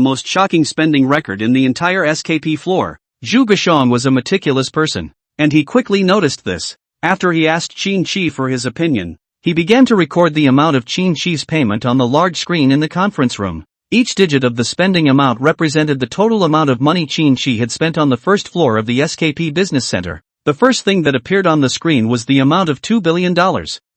most shocking spending record in the entire SKP floor. Zhu Guchong was a meticulous person, and he quickly noticed this. After he asked Qin Shi for his opinion, he began to record the amount of Qin Shi's payment on the large screen in the conference room. Each digit of the spending amount represented the total amount of money Qin Shi had spent on the first floor of the SKP Business Center. The first thing that appeared on the screen was the amount of $2 billion,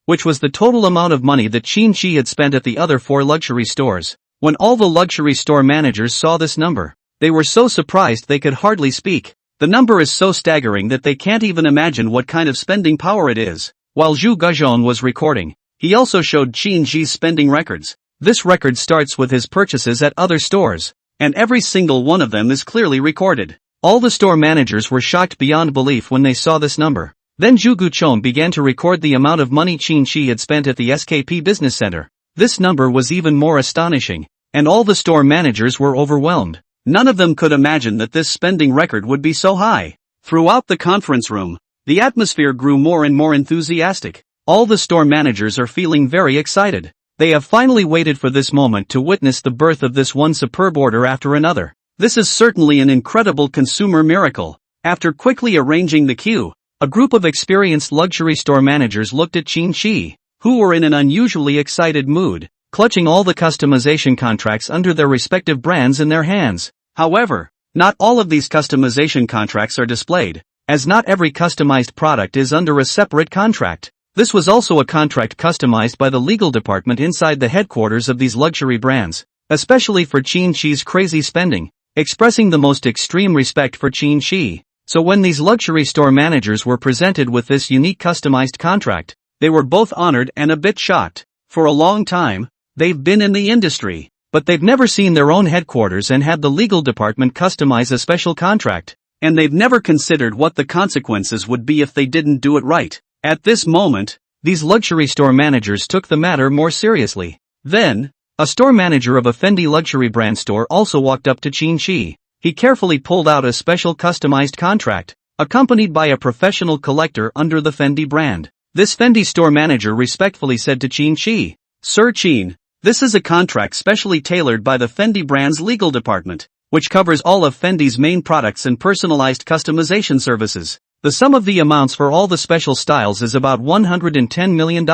which was the total amount of money that Qin Shi had spent at the other 4 luxury stores. When all the luxury store managers saw this number, they were so surprised they could hardly speak. The number is so staggering that they can't even imagine what kind of spending power it is. While Zhu Guchong was recording, he also showed Qin Shi's spending records. This record starts with his purchases at other stores, and every single one of them is clearly recorded. All the store managers were shocked beyond belief when they saw this number. Then Zhu Guchong began to record the amount of money Qin Shi had spent at the SKP Business Center. This number was even more astonishing, and all the store managers were overwhelmed. None of them could imagine that this spending record would be so high. Throughout the conference room, the atmosphere grew more and more enthusiastic. All the store managers are feeling very excited. They have finally waited for this moment to witness the birth of this one superb order after another. This is certainly an incredible consumer miracle. After quickly arranging the queue, a group of experienced luxury store managers looked at Qin Shi, who were in an unusually excited mood, clutching all the customization contracts under their respective brands in their hands. However, not all of these customization contracts are displayed, as not every customized product is under a separate contract. This was also a contract customized by the legal department inside the headquarters of these luxury brands, especially for Qin Shi's crazy spending, expressing the most extreme respect for Qin Shi. So when these luxury store managers were presented with this unique customized contract, they were both honored and a bit shocked. For a long time, they've been in the industry, but they've never seen their own headquarters and had the legal department customize a special contract, and they've never considered what the consequences would be if they didn't do it right. At this moment, these luxury store managers took the matter more seriously. Then, a store manager of a Fendi luxury brand store also walked up to Qin Shi. He carefully pulled out a special customized contract, accompanied by a professional collector under the Fendi brand. This Fendi store manager respectfully said to Qin Shi, "Sir Qin, this is a contract specially tailored by the Fendi brand's legal department, which covers all of Fendi's main products and personalized customization services. The sum of the amounts for all the special styles is about $110 million.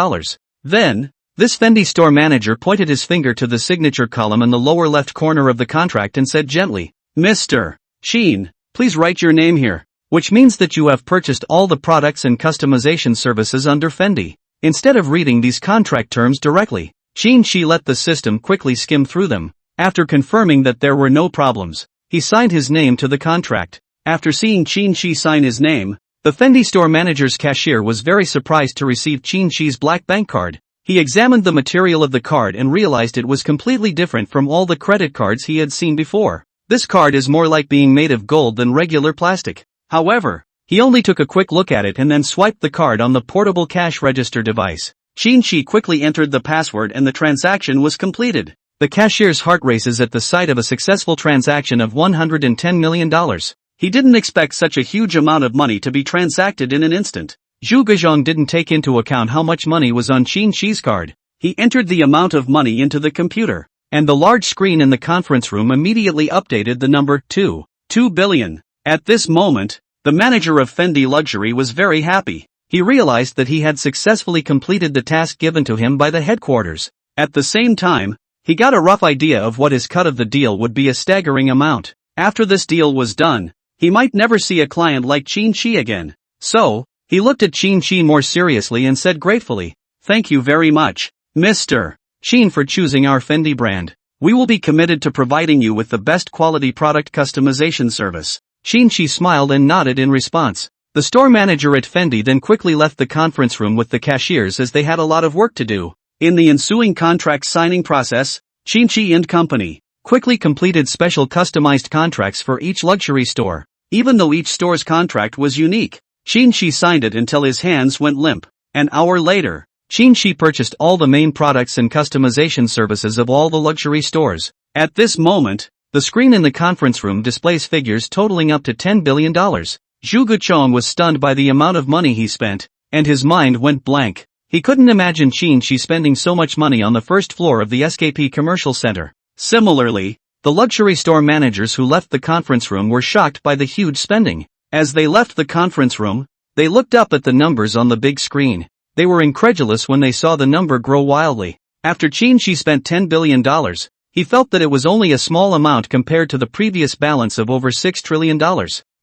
Then, this Fendi store manager pointed his finger to the signature column in the lower left corner of the contract and said gently, "Mr. Qin, please write your name here, which means that you have purchased all the products and customization services under Fendi." Instead of reading these contract terms directly, Qin Shi let the system quickly skim through them. After confirming that there were no problems, he signed his name to the contract. After seeing Qin Shi sign his name, the Fendi store manager's cashier was very surprised to receive Qin Shi's black bank card. He examined the material of the card and realized it was completely different from all the credit cards he had seen before. This card is more like being made of gold than regular plastic. However, he only took a quick look at it and then swiped the card on the portable cash register device. Qin quickly entered the password and the transaction was completed. The cashier's heart races at the sight of a successful transaction of $110 million. He didn't expect such a huge amount of money to be transacted in an instant. Zhu Gezhong didn't take into account how much money was on Qin's card. He entered the amount of money into the computer, and the large screen in the conference room immediately updated the number 2 billion. At this moment, the manager of Fendi Luxury was very happy. He realized that he had successfully completed the task given to him by the headquarters. At the same time, he got a rough idea of what his cut of the deal would be, a staggering amount. After this deal was done, he might never see a client like Qin again. So, he looked at Qin more seriously and said gratefully, "Thank you very much, Mr. Qin, for choosing our Fendi brand. We will be committed to providing you with the best quality product customization service." Qin smiled and nodded in response. The store manager at Fendi then quickly left the conference room with the cashiers as they had a lot of work to do. In the ensuing contract signing process, Qin and company quickly completed special customized contracts for each luxury store. Even though each store's contract was unique, Qin signed it until his hands went limp. An hour later, Qin purchased all the main products and customization services of all the luxury stores. At this moment, the screen in the conference room displays figures totaling up to $10 billion. Zhu Gezhong was stunned by the amount of money he spent, and his mind went blank. He couldn't imagine Qin spending so much money on the first floor of the SKP Commercial Center. Similarly, the luxury store managers who left the conference room were shocked by the huge spending. As they left the conference room, they looked up at the numbers on the big screen. They were incredulous when they saw the number grow wildly. After Qin spent $10 billion, he felt that it was only a small amount compared to the previous balance of over $6 trillion.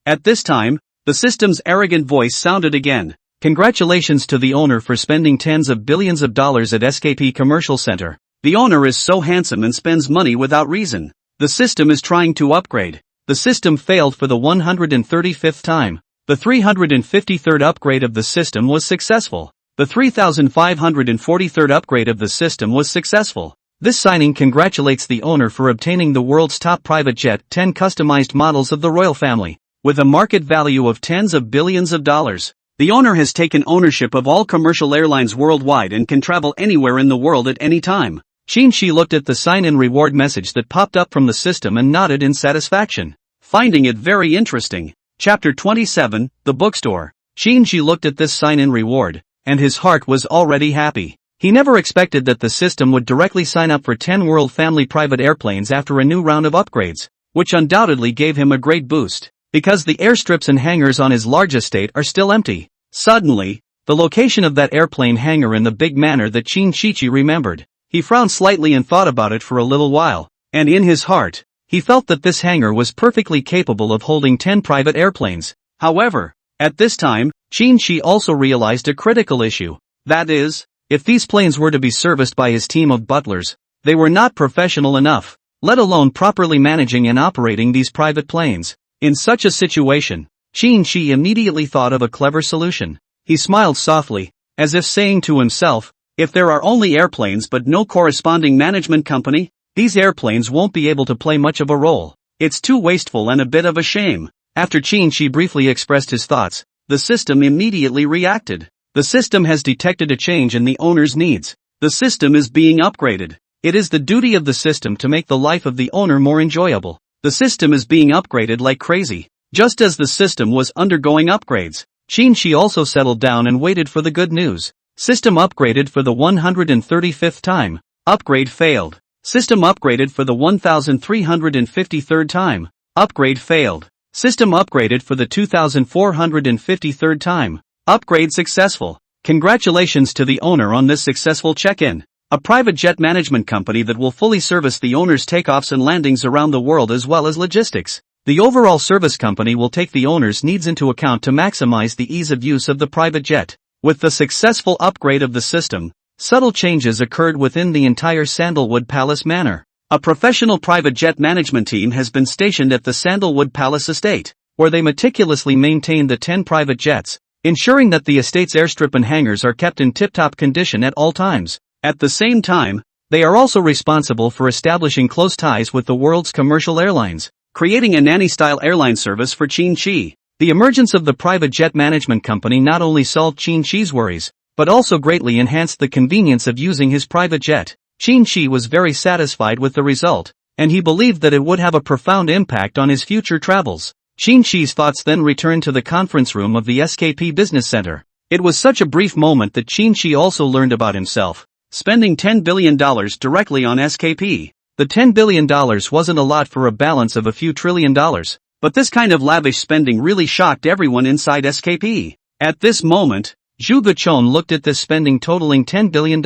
At this time, the system's arrogant voice sounded again. "Congratulations to the owner for spending tens of billions of dollars at SKP Commercial Center. The owner is so handsome and spends money without reason. The system is trying to upgrade." The system failed for the 135th time. The 353rd upgrade of the system was successful. The 3543rd upgrade of the system was successful. This signing congratulates the owner for obtaining the world's top private jet, 10 customized models of the royal family, with a market value of tens of billions of dollars. The owner has taken ownership of all commercial airlines worldwide and can travel anywhere in the world at any time. Qin looked at the sign-in reward message that popped up from the system and nodded in satisfaction, finding it very interesting. Chapter 27, The Bookstore. Qin looked at this sign-in reward, and his heart was already happy. He never expected that the system would directly sign up for 10 world family private airplanes after a new round of upgrades, which undoubtedly gave him a great boost, because the airstrips and hangars on his large estate are still empty. Suddenly, the location of that airplane hangar in the big manor that Qin remembered. He frowned slightly and thought about it for a little while, and in his heart, he felt that this hangar was perfectly capable of holding 10 private airplanes. However, at this time, Qin also realized a critical issue. That is, if these planes were to be serviced by his team of butlers, they were not professional enough, let alone properly managing and operating these private planes. In such a situation, Qin immediately thought of a clever solution. He smiled softly, as if saying to himself, if there are only airplanes but no corresponding management company, these airplanes won't be able to play much of a role. It's too wasteful and a bit of a shame. After Qin briefly expressed his thoughts, the system immediately reacted. The system has detected a change in the owner's needs. The system is being upgraded. It is the duty of the system to make the life of the owner more enjoyable. The system is being upgraded like crazy. Just as the system was undergoing upgrades, Qin also settled down and waited for the good news. System upgraded for the 135th time. Upgrade failed. System upgraded for the 1353rd time. Upgrade failed. System upgraded for the 2453rd time. Upgrade successful. Congratulations to the owner on this successful check-in. A private jet management company that will fully service the owner's takeoffs and landings around the world as well as logistics. The overall service company will take the owner's needs into account to maximize the ease of use of the private jet. With the successful upgrade of the system, subtle changes occurred within the entire Sandalwood Palace manor. A professional private jet management team has been stationed at the Sandalwood Palace estate, where they meticulously maintain the 10 private jets, ensuring that the estate's airstrip and hangars are kept in tip-top condition at all times. At the same time, they are also responsible for establishing close ties with the world's commercial airlines, creating a nanny-style airline service for Qin. The emergence of the private jet management company not only solved Qin's worries, but also greatly enhanced the convenience of using his private jet. Qin was very satisfied with the result, and he believed that it would have a profound impact on his future travels. Qin's thoughts then returned to the conference room of the SKP Business Center. It was such a brief moment that Qin also learned about himself, spending $10 billion directly on SKP. The $10 billion wasn't a lot for a balance of a few trillion dollars, but this kind of lavish spending really shocked everyone inside SKP. At this moment, Zhu Guchong looked at this spending totaling $10 billion.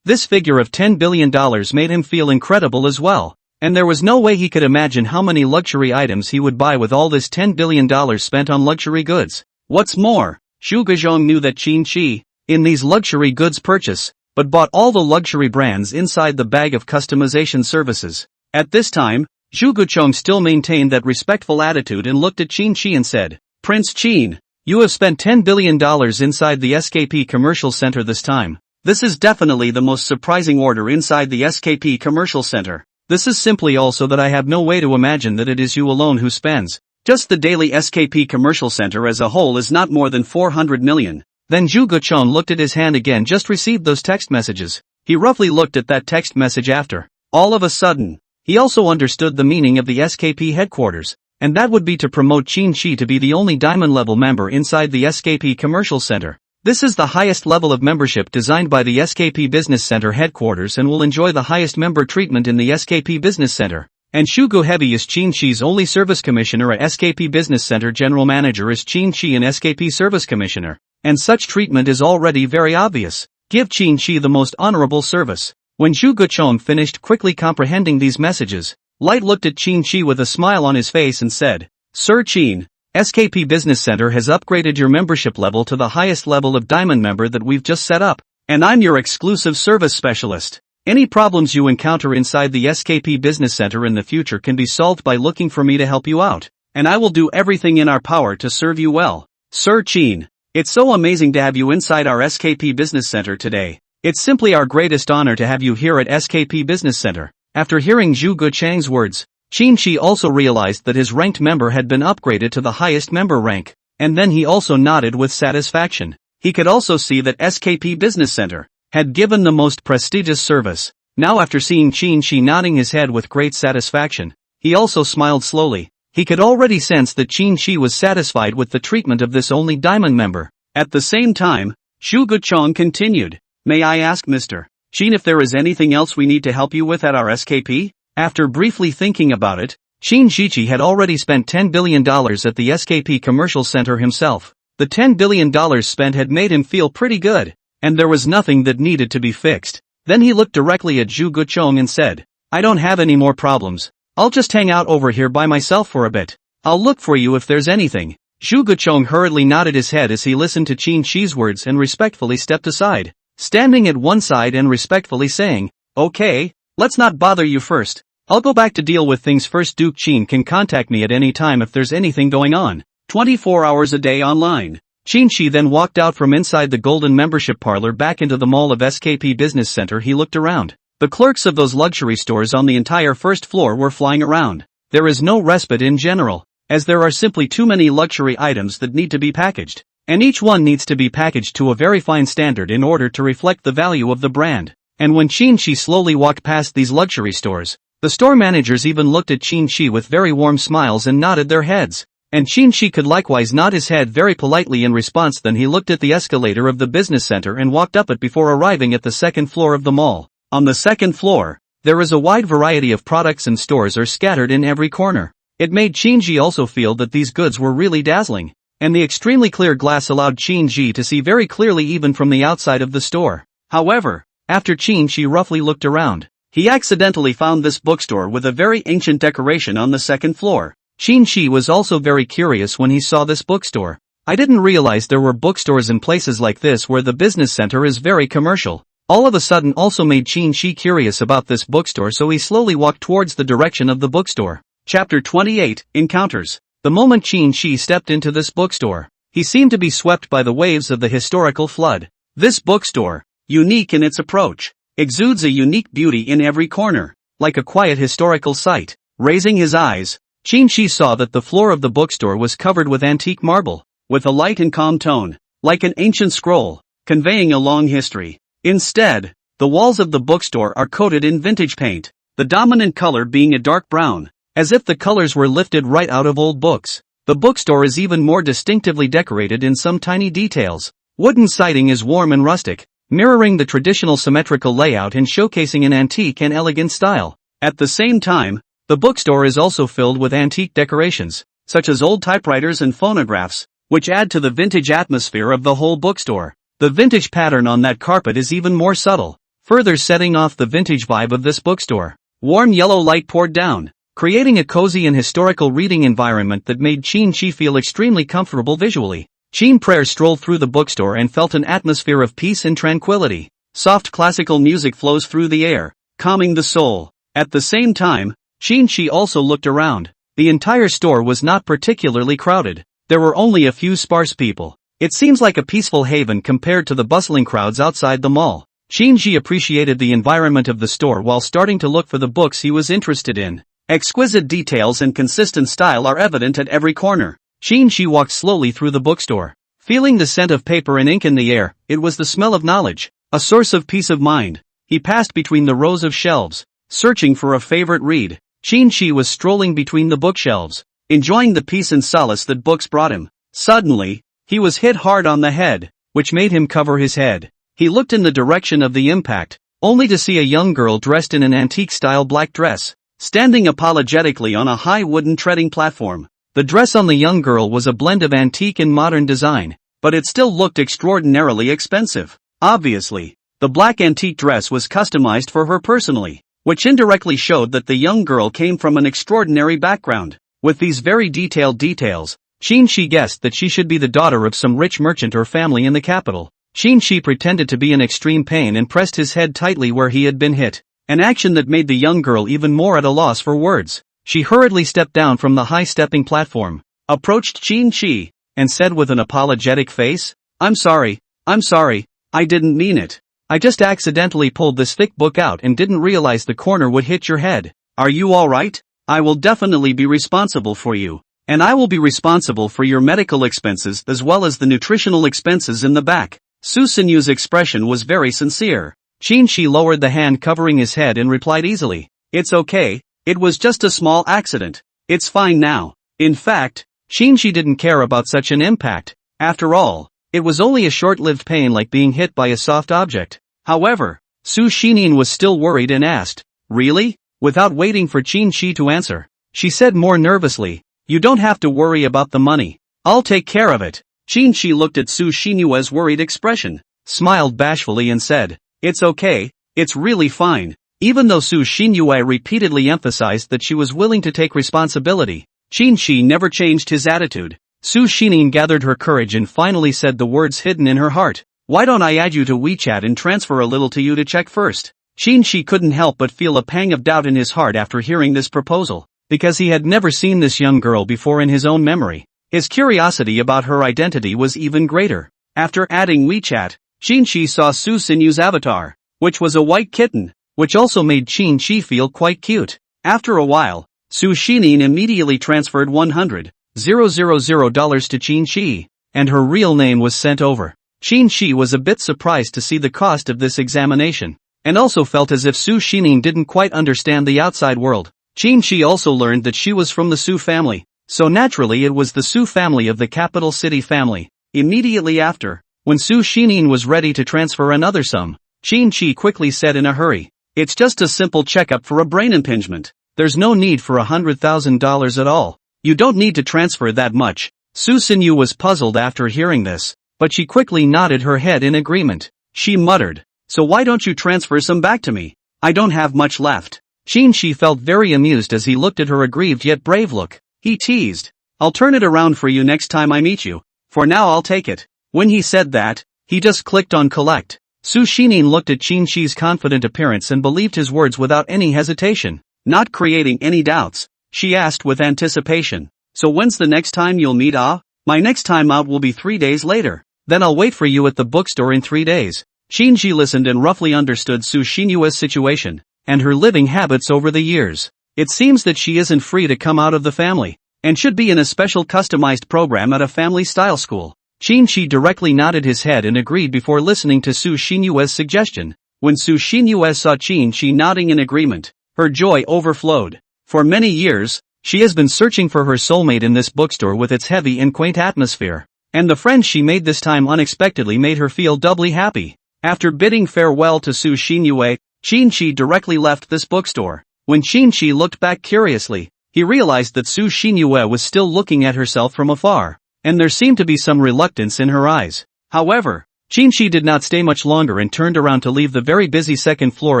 This figure of $10 billion made him feel incredible as well, and there was no way he could imagine how many luxury items he would buy with all this $10 billion spent on luxury goods. What's more, Zhu Guchong knew that Qin, in these luxury goods purchase, but bought all the luxury brands inside the bag of customization services. At this time, Zhu Guchong still maintained that respectful attitude and looked at Qin and said, "Prince Qin, you have spent $10 billion inside the SKP Commercial Center this time. This is definitely the most surprising order inside the SKP Commercial Center. This is simply also that I have no way to imagine that it is you alone who spends. Just the daily SKP Commercial Center as a whole is not more than 400 million. Then Zhu Guchong looked at his hand again, just received those text messages. He roughly looked at that text message after. All of a sudden, he also understood the meaning of the SKP headquarters, and that would be to promote Qin to be the only diamond level member inside the SKP Commercial Center. This is the highest level of membership designed by the SKP Business Center headquarters and will enjoy the highest member treatment in the SKP Business Center. And Shu Guhebi is Qin's only service commissioner at SKP Business Center. General manager is Qin and SKP service commissioner. And such treatment is already very obvious. Give Qin the most honorable service. When Zhu Guchong finished quickly comprehending these messages, Light looked at Qin with a smile on his face and said, "Sir Qin, SKP Business Center has upgraded your membership level to the highest level of diamond member that we've just set up, and I'm your exclusive service specialist. Any problems you encounter inside the SKP Business Center in the future can be solved by looking for me to help you out, and I will do everything in our power to serve you well. Sir Qin, it's so amazing to have you inside our SKP Business Center today. It's simply our greatest honor to have you here at SKP Business Center." After hearing Zhu Guchang's words, Qin also realized that his ranked member had been upgraded to the highest member rank, and then he also nodded with satisfaction. He could also see that SKP Business Center had given the most prestigious service. Now after seeing Qin nodding his head with great satisfaction, he also smiled slowly. He could already sense that Qin was satisfied with the treatment of this only diamond member. At the same time, Zhu Guchong continued, "May I ask Mr. Qin if there is anything else we need to help you with at our SKP?" After briefly thinking about it, Qin Shiqi had already spent $10 billion at the SKP Commercial Center himself. The $10 billion spent had made him feel pretty good, and there was nothing that needed to be fixed. Then he looked directly at Zhu Guchong and said, "I don't have any more problems. I'll just hang out over here by myself for a bit. I'll look for you if there's anything." Zhu Guchong hurriedly nodded his head as he listened to Qin's words and respectfully stepped aside, standing at one side and respectfully saying, "Okay, let's not bother you first. I'll go back to deal with things first. Duke Qin can contact me at any time if there's anything going on. 24 hours a day online." Qin then walked out from inside the golden membership parlor back into the mall of SKP Business Center. He looked around. The clerks of those luxury stores on the entire first floor were flying around. There is no respite in general, as there are simply too many luxury items that need to be packaged, and each one needs to be packaged to a very fine standard in order to reflect the value of the brand. And when Qin slowly walked past these luxury stores, the store managers even looked at Qin with very warm smiles and nodded their heads. And Qin could likewise nod his head very politely in response. Then he looked at the escalator of the business center and walked up it before arriving at the second floor of the mall. On the second floor, there is a wide variety of products and stores are scattered in every corner. It made Qin also feel that these goods were really dazzling, and the extremely clear glass allowed Qin to see very clearly even from the outside of the store. However, after Qin roughly looked around, he accidentally found this bookstore with a very ancient decoration on the second floor. Qin was also very curious when he saw this bookstore. "I didn't realize there were bookstores in places like this where the business center is very commercial." All of a sudden also made Qin curious about this bookstore, so he slowly walked towards the direction of the bookstore. Chapter 28, Encounters. The moment Qin stepped into this bookstore, he seemed to be swept by the waves of the historical flood. This bookstore, unique in its approach, exudes a unique beauty in every corner, like a quiet historical site. Raising his eyes, Qin saw that the floor of the bookstore was covered with antique marble, with a light and calm tone, like an ancient scroll, conveying a long history. Instead, the walls of the bookstore are coated in vintage paint, the dominant color being a dark brown, as if the colors were lifted right out of old books. The bookstore is even more distinctively decorated in some tiny details. Wooden siding is warm and rustic, mirroring the traditional symmetrical layout and showcasing an antique and elegant style. At the same time, the bookstore is also filled with antique decorations, such as old typewriters and phonographs, which add to the vintage atmosphere of the whole bookstore. The vintage pattern on that carpet is even more subtle, further setting off the vintage vibe of this bookstore. Warm yellow light poured down, creating a cozy and historical reading environment that made Qin feel extremely comfortable visually. Qin strolled through the bookstore and felt an atmosphere of peace and tranquility. Soft classical music flows through the air, calming the soul. At the same time, Qin also looked around. The entire store was not particularly crowded. There were only a few sparse people. It seems like a peaceful haven compared to the bustling crowds outside the mall. Qin appreciated the environment of the store while starting to look for the books he was interested in. Exquisite details and consistent style are evident at every corner. Qin walked slowly through the bookstore, feeling the scent of paper and ink in the air. It was the smell of knowledge, a source of peace of mind. He passed between the rows of shelves, searching for a favorite read. Qin was strolling between the bookshelves, enjoying the peace and solace that books brought him. Suddenly, he was hit hard on the head, which made him cover his head. He looked in the direction of the impact, only to see a young girl dressed in an antique-style black dress, standing apologetically on a high wooden treading platform. The dress on the young girl was a blend of antique and modern design, but it still looked extraordinarily expensive. Obviously, the black antique dress was customized for her personally, which indirectly showed that the young girl came from an extraordinary background. With these very detailed details, Qin guessed that she should be the daughter of some rich merchant or family in the capital. Qin pretended to be in extreme pain and pressed his head tightly where he had been hit, an action that made the young girl even more at a loss for words. She hurriedly stepped down from the high-stepping platform, approached Qin, and said with an apologetic face, I'm sorry, I didn't mean it. I just accidentally pulled this thick book out and didn't realize the corner would hit your head. Are you alright? I will definitely be responsible for you, and I will be responsible for your medical expenses as well as the nutritional expenses in the back. Su Sinyu's expression was very sincere. Qin lowered the hand covering his head and replied easily, It's okay, it was just a small accident. It's fine now. In fact, Qin didn't care about such an impact. After all, it was only a short-lived pain like being hit by a soft object. However, Su Shinin was still worried and asked, Really? Without waiting for Qin to answer, she said more nervously, You don't have to worry about the money. I'll take care of it. Qin looked at Su Xinyue's worried expression, smiled bashfully and said, It's okay, it's really fine. Even though Su Xinyue repeatedly emphasized that she was willing to take responsibility, Qin never changed his attitude. Su Shinin gathered her courage and finally said the words hidden in her heart. Why don't I add you to WeChat and transfer a little to you to check first? Qin couldn't help but feel a pang of doubt in his heart after hearing this proposal, because he had never seen this young girl before in his own memory. His curiosity about her identity was even greater. After adding WeChat, Qin saw Su Sinyu's avatar, which was a white kitten, which also made Qin feel quite cute. After a while, Su Shinin immediately transferred $100,000 to Qin, and her real name was sent over. Qin was a bit surprised to see the cost of this examination, and also felt as if Su Shinin didn't quite understand the outside world. Qin also learned that she was from the Su family, so naturally it was the Su family of the capital city family. Immediately after, when Su Shinin was ready to transfer another sum, Qin quickly said in a hurry, It's just a simple checkup for a brain impingement. There's no need for $100,000 at all. You don't need to transfer that much. Su Sinyu was puzzled after hearing this, but she quickly nodded her head in agreement. She muttered, So why don't you transfer some back to me? I don't have much left. Qin felt very amused as he looked at her aggrieved yet brave look. He teased, I'll turn it around for you next time I meet you. For now I'll take it. When he said that, he just clicked on collect. Su Shinin looked at Qin's confident appearance and believed his words without any hesitation. Not creating any doubts, she asked with anticipation, So when's the next time you'll meet? My next time out will be 3 days later. Then I'll wait for you at the bookstore in 3 days. Qin listened and roughly understood Su Xinyue's situation, and her living habits over the years. It seems that she isn't free to come out of the family, and should be in a special customized program at a family-style school. Qin Shi directly nodded his head and agreed before listening to Su Xinyue's suggestion. When Su Xinyue saw Qin Shi nodding in agreement, her joy overflowed. For many years, she has been searching for her soulmate in this bookstore with its heavy and quaint atmosphere, and the friends she made this time unexpectedly made her feel doubly happy. After bidding farewell to Su Xinyue, Qin Shi directly left this bookstore. When Qin Shi looked back curiously, he realized that Su Xinyue was still looking at herself from afar, and there seemed to be some reluctance in her eyes. However, Qin Shi did not stay much longer and turned around to leave the very busy second floor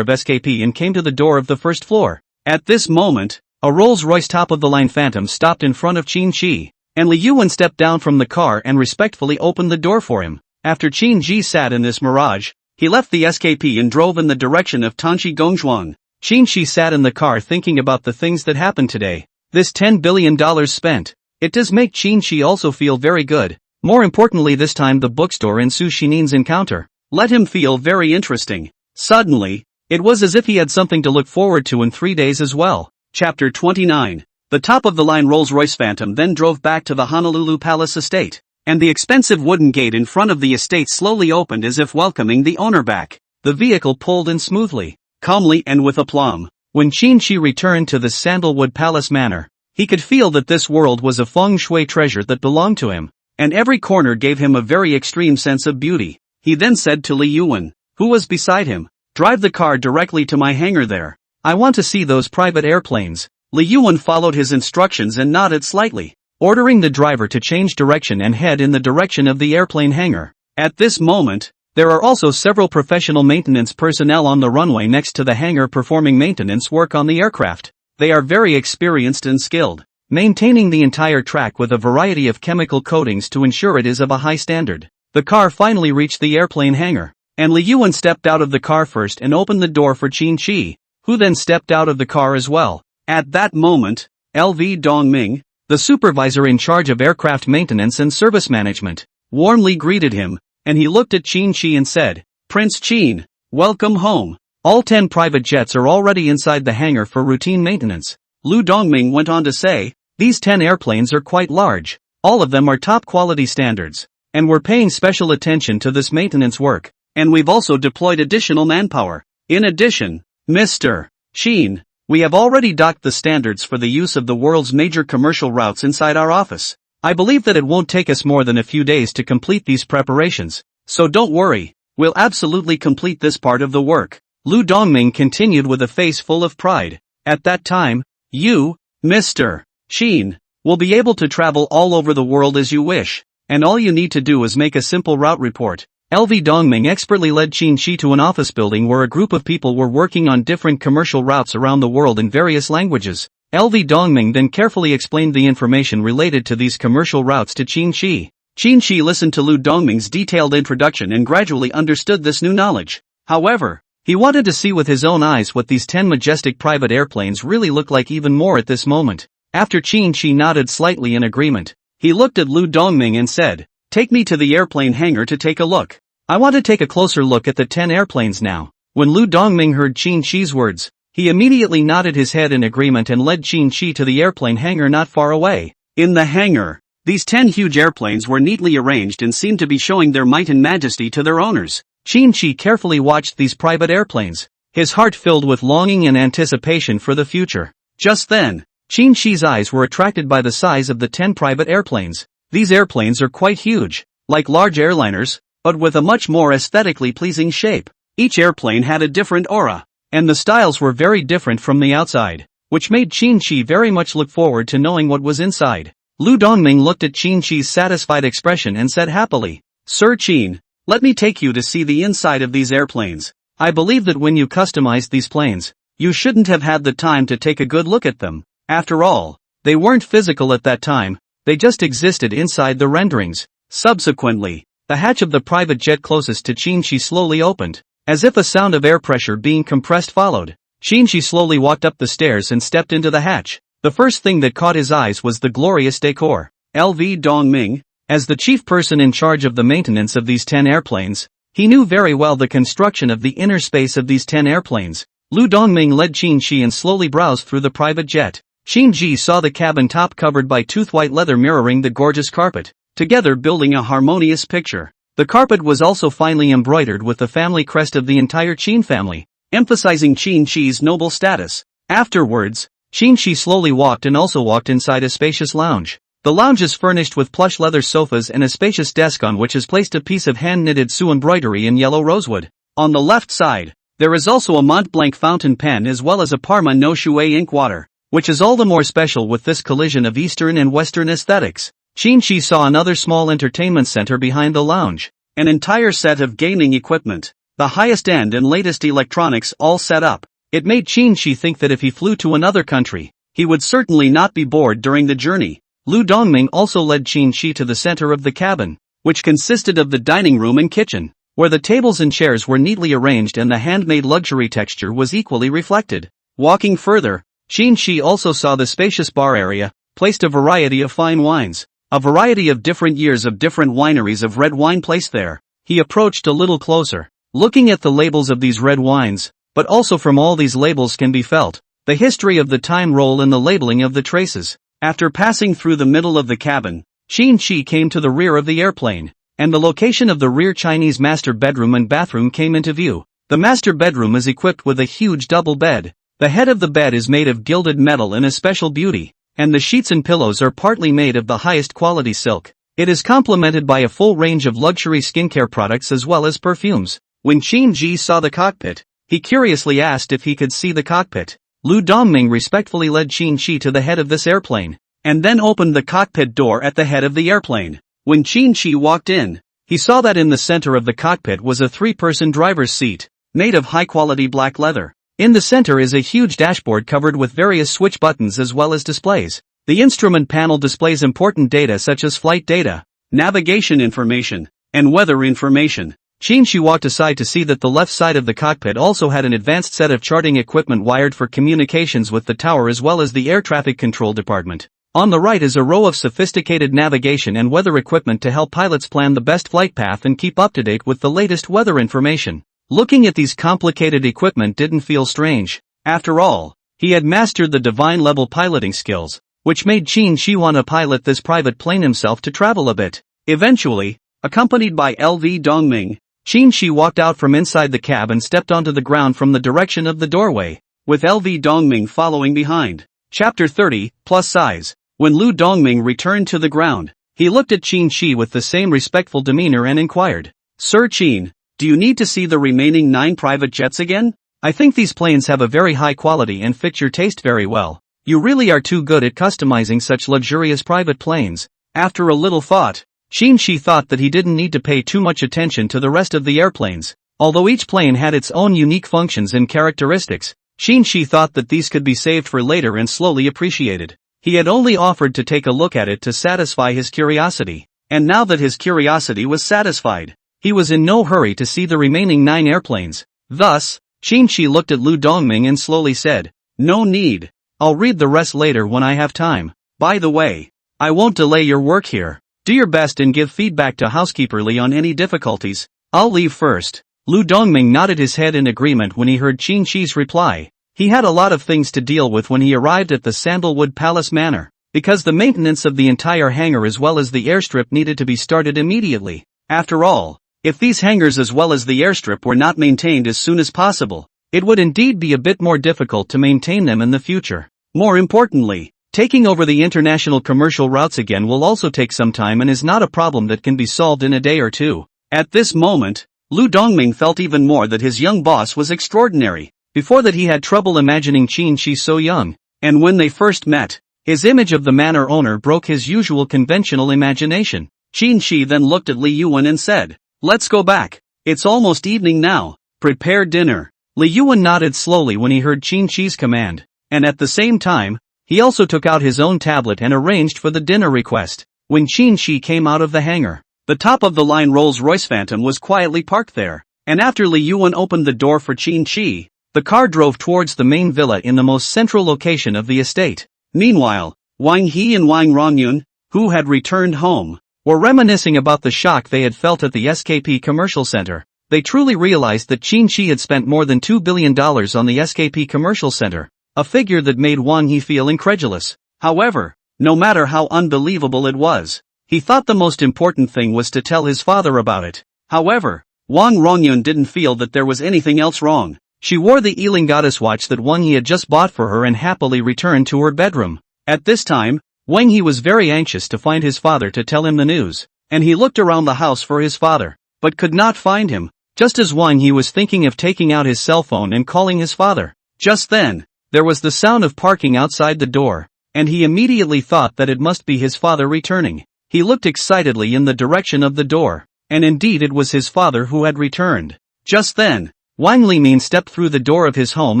of SKP and came to the door of the first floor. At this moment, a Rolls-Royce top-of-the-line Phantom stopped in front of Qin Shi, and Li Yuan stepped down from the car and respectfully opened the door for him. After Qin Shi sat in this mirage, he left the SKP and drove in the direction of Tanshi Gongzhuang. Qin Shi sat in the car thinking about the things that happened today. This $10 billion spent. It does make Qin Shi also feel very good. More importantly, this time the bookstore and Su Xinin's encounter let him feel very interesting. Suddenly, it was as if he had something to look forward to in 3 days as well. Chapter 29. The top-of-the-line Rolls-Royce Phantom then drove back to the Honolulu Palace estate, and the expensive wooden gate in front of the estate slowly opened as if welcoming the owner back. The vehicle pulled in smoothly, calmly and with aplomb. When Qin Shi returned to the Sandalwood Palace manor, he could feel that this world was a feng shui treasure that belonged to him, and every corner gave him a very extreme sense of beauty. He then said to Li Yuan, who was beside him, "Drive the car directly to my hangar there. I want to see those private airplanes." Li Yuan followed his instructions and nodded slightly, ordering the driver to change direction and head in the direction of the airplane hangar. At this moment, there are also several professional maintenance personnel on the runway next to the hangar performing maintenance work on the aircraft. They are very experienced and skilled, maintaining the entire track with a variety of chemical coatings to ensure it is of a high standard. The car finally reached the airplane hangar, and Li Yuan stepped out of the car first and opened the door for Qin Shi, who then stepped out of the car as well. At that moment, LV Dongming, the supervisor in charge of aircraft maintenance and service management, warmly greeted him, and he looked at Qin Shi and said, "Prince Qin, welcome home. All 10 private jets are already inside the hangar for routine maintenance." Lu Dongming went on to say, "These 10 airplanes are quite large. All of them are top quality standards, and we're paying special attention to this maintenance work, and we've also deployed additional manpower. In addition, Mr. Qin, we have already docked the standards for the use of the world's major commercial routes inside our office. I believe that it won't take us more than a few days to complete these preparations, so don't worry, we'll absolutely complete this part of the work." Lu Dongming continued with a face full of pride. "At that time, you, Mr. Qin, will be able to travel all over the world as you wish, and all you need to do is make a simple route report." LV Dongming expertly led Qin Shi to an office building where a group of people were working on different commercial routes around the world in various languages. LV Dongming then carefully explained the information related to these commercial routes to Qin Shi. Qin Shi listened to Lu Dongming's detailed introduction and gradually understood this new knowledge. However, he wanted to see with his own eyes what these 10 majestic private airplanes really look like even more at this moment. After Qin Shi nodded slightly in agreement, he looked at Lu Dongming and said, "Take me to the airplane hangar to take a look. I want to take a closer look at the 10 airplanes now." When Lu Dongming heard Qin Shi's words, he immediately nodded his head in agreement and led Qin Shi to the airplane hangar not far away. In the hangar, these 10 huge airplanes were neatly arranged and seemed to be showing their might and majesty to their owners. Qin Shi carefully watched these private airplanes, his heart filled with longing and anticipation for the future. Just then, Qin Shi's eyes were attracted by the size of the 10 private airplanes. These airplanes are quite huge, like large airliners, but with a much more aesthetically pleasing shape. Each airplane had a different aura, and the styles were very different from the outside, which made Qin Shi very much look forward to knowing what was inside. Lu Dongming looked at Qin Shi's satisfied expression and said happily, "Sir Qin, let me take you to see the inside of these airplanes. I believe that when you customized these planes, you shouldn't have had the time to take a good look at them. After all, they weren't physical at that time, they just existed inside the renderings." Subsequently, the hatch of the private jet closest to Qin Shi slowly opened, as if a sound of air pressure being compressed followed. Qin Shi slowly walked up the stairs and stepped into the hatch. The first thing that caught his eyes was the glorious decor. LV Dongming, as the chief person in charge of the maintenance of these 10 airplanes, he knew very well the construction of the inner space of these 10 airplanes. Lu Dongming led Qin Shi and slowly browsed through the private jet. Qin Shi saw the cabin top covered by tooth-white leather mirroring the gorgeous carpet, together building a harmonious picture. The carpet was also finely embroidered with the family crest of the entire Qin family, emphasizing Qin Shi's noble status. Afterwards, Qin Shi slowly walked inside a spacious lounge. The lounge is furnished with plush leather sofas and a spacious desk on which is placed a piece of hand-knitted Su embroidery in yellow rosewood. On the left side, there is also a Mont Blanc fountain pen as well as a Parma no Shui ink water, which is all the more special with this collision of Eastern and Western aesthetics. Qin Shi saw another small entertainment center behind the lounge. An entire set of gaming equipment, the highest end and latest electronics all set up. It made Qin Shi think that if he flew to another country, he would certainly not be bored during the journey. Lu Dongming also led Qin Shi to the center of the cabin, which consisted of the dining room and kitchen, where the tables and chairs were neatly arranged and the handmade luxury texture was equally reflected. Walking further, Qin Shi also saw the spacious bar area, placed a variety of fine wines. A variety of different years of different wineries of red wine placed there. He approached a little closer, looking at the labels of these red wines, but also from all these labels can be felt the history of the time roll and the labeling of the traces. After passing through the middle of the cabin, Qin Shi came to the rear of the airplane, and the location of the rear Chinese master bedroom and bathroom came into view. The master bedroom is equipped with a huge double bed. The head of the bed is made of gilded metal in a special beauty, and the sheets and pillows are partly made of the highest quality silk. It is complemented by a full range of luxury skincare products as well as perfumes. When Qin Shi saw the cockpit, he curiously asked if he could see the cockpit. Lu Dongming respectfully led Qin Shi to the head of this airplane, and then opened the cockpit door at the head of the airplane. When Qin Shi walked in, he saw that in the center of the cockpit was a three-person driver's seat, made of high-quality black leather. In the center is a huge dashboard covered with various switch buttons as well as displays. The instrument panel displays important data such as flight data, navigation information, and weather information. Qin Shi walked aside to see that the left side of the cockpit also had an advanced set of charting equipment wired for communications with the tower as well as the air traffic control department. On the right is a row of sophisticated navigation and weather equipment to help pilots plan the best flight path and keep up to date with the latest weather information. Looking at these complicated equipment didn't feel strange. After all, he had mastered the divine-level piloting skills, which made Qin Shi want to pilot this private plane himself to travel a bit. Eventually, accompanied by LV Dongming, Qin Shi walked out from inside the cab and stepped onto the ground from the direction of the doorway, with LV Dongming following behind. Chapter 30, Plus Size. When Lu Dongming returned to the ground, he looked at Qin Shi with the same respectful demeanor and inquired, "Sir Qin, do you need to see the remaining 9 private jets again? I think these planes have a very high quality and fit your taste very well. You really are too good at customizing such luxurious private planes." After a little thought, Qin Shi thought that he didn't need to pay too much attention to the rest of the airplanes. Although each plane had its own unique functions and characteristics, Qin Shi thought that these could be saved for later and slowly appreciated. He had only offered to take a look at it to satisfy his curiosity, and now that his curiosity was satisfied, he was in no hurry to see the remaining 9 airplanes. Thus, Qin Shi looked at Lu Dongming and slowly said, "No need. I'll read the rest later when I have time. By the way, I won't delay your work here. Do your best and give feedback to housekeeper Li on any difficulties. I'll leave first." Lu Dongming nodded his head in agreement when he heard Qin Shi's reply. He had a lot of things to deal with when he arrived at the Sandalwood Palace manor, because the maintenance of the entire hangar as well as the airstrip needed to be started immediately. After all, if these hangars as well as the airstrip were not maintained as soon as possible, it would indeed be a bit more difficult to maintain them in the future. More importantly, taking over the international commercial routes again will also take some time and is not a problem that can be solved in a day or two. At this moment, Lu Dongming felt even more that his young boss was extraordinary. Before that he had trouble imagining Qin Shi so young, and when they first met, his image of the manor owner broke his usual conventional imagination. Qin Shi then looked at Li Yuan and said, "Let's go back. It's almost evening now. Prepare dinner." Li Yuan nodded slowly when he heard Qin Shi's command, and at the same time, he also took out his own tablet and arranged for the dinner request. When Qin Shi came out of the hangar, the top-of-the-line Rolls-Royce Phantom was quietly parked there, and after Li Yuan opened the door for Qin Shi, the car drove towards the main villa in the most central location of the estate. Meanwhile, Wang He and Wang Rongyun, who had returned home, were reminiscing about the shock they had felt at the SKP Commercial Center. they truly realized that Qin Shi had spent more than $2 billion on the SKP commercial center, a figure that made Wang He feel incredulous. However, no matter how unbelievable it was, he thought the most important thing was to tell his father about it. However, Wang Rongyun didn't feel that there was anything else wrong. She wore the Ealing goddess watch that Wang He had just bought for her and happily returned to her bedroom. At this time, Wang He was very anxious to find his father to tell him the news, and he looked around the house for his father, but could not find him. Just as Wang He was thinking of taking out his cell phone and calling his father, just then, there was the sound of parking outside the door, and he immediately thought that it must be his father returning. He looked excitedly in the direction of the door, and indeed it was his father who had returned. Just then, Wang Limin stepped through the door of his home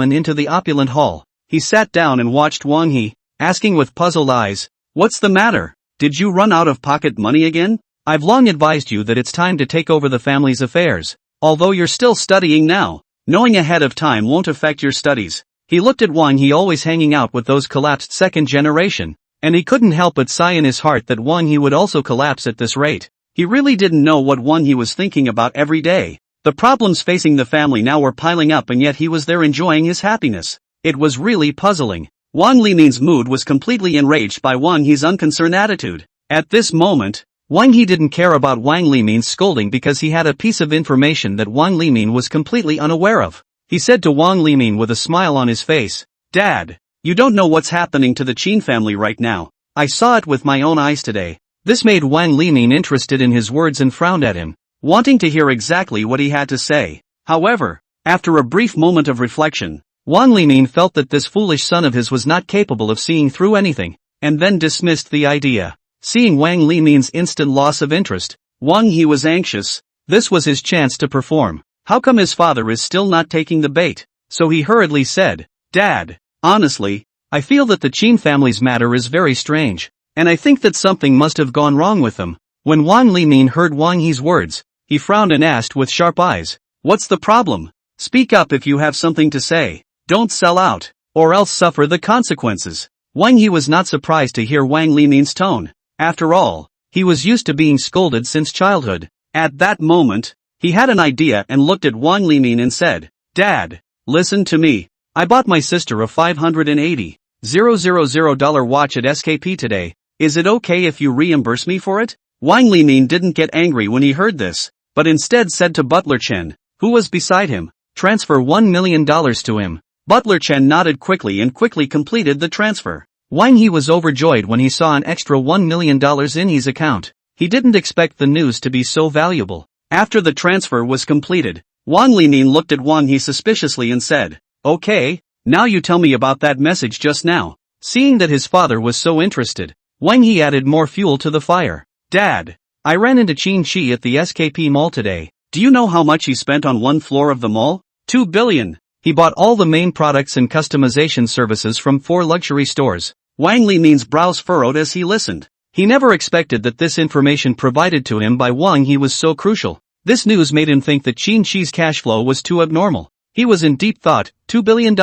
and into the opulent hall. He sat down and watched Wang He, asking with puzzled eyes, "What's the matter? Did you run out of pocket money again? I've long advised you that it's time to take over the family's affairs. Although you're still studying now, knowing ahead of time won't affect your studies." He looked at Wang He always hanging out with those collapsed second generation, and he couldn't help but sigh in his heart that Wang He would also collapse at this rate. He really didn't know what Wang He was thinking about every day. The problems facing the family now were piling up and yet he was there enjoying his happiness. It was really puzzling. Wang Limin's mood was completely enraged by Wang He's unconcerned attitude. At this moment, Wang He didn't care about Wang Limin's scolding because he had a piece of information that Wang Limin was completely unaware of. He said to Wang Limin with a smile on his face, "Dad, you don't know what's happening to the Qin family right now. I saw it with my own eyes today." This made Wang Limin interested in his words and frowned at him, wanting to hear exactly what he had to say. However, after a brief moment of reflection, Wang Limin felt that this foolish son of his was not capable of seeing through anything, and then dismissed the idea. Seeing Wang Limin's instant loss of interest, Wang He was anxious. This was his chance to perform. How come his father is still not taking the bait? So he hurriedly said, "Dad, honestly, I feel that the Qin family's matter is very strange, and I think that something must have gone wrong with them." When Wang Limin heard Wang He's words, he frowned and asked with sharp eyes, "What's the problem? Speak up if you have something to say. Don't sell out, or else suffer the consequences." Wang He was not surprised to hear Wang Limin's tone. After all, he was used to being scolded since childhood. At that moment, he had an idea and looked at Wang Limin and said, "Dad, listen to me. I bought my sister a $580,000 watch at SKP today. Is it okay if you reimburse me for it?" Wang Limin didn't get angry when he heard this, but instead said to Butler Chen, who was beside him, "Transfer $1 million to him." Butler Chen nodded quickly and quickly completed the transfer. Wang He was overjoyed when he saw an extra $1 million in his account. He didn't expect the news to be so valuable. After the transfer was completed, Wang Limin looked at Wang He suspiciously and said, "Okay, now you tell me about that message just now." Seeing that his father was so interested, Wang He added more fuel to the fire. "Dad, I ran into Qin Shi at the SKP mall today. Do you know how much he spent on one floor of the mall? 2 billion. He bought all the main products and customization services from 4 luxury stores." Wang Limin's brows furrowed as he listened. He never expected that this information provided to him by Wang He was so crucial. This news made him think that Qin Shi's cash flow was too abnormal. He was in deep thought. $2 billion.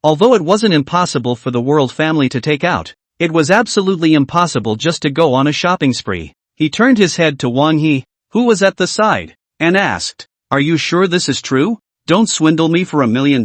Although it wasn't impossible for the World family to take out, it was absolutely impossible just to go on a shopping spree. He turned his head to Wang He, who was at the side, and asked, "Are you sure this is true? Don't swindle me for $1 million?"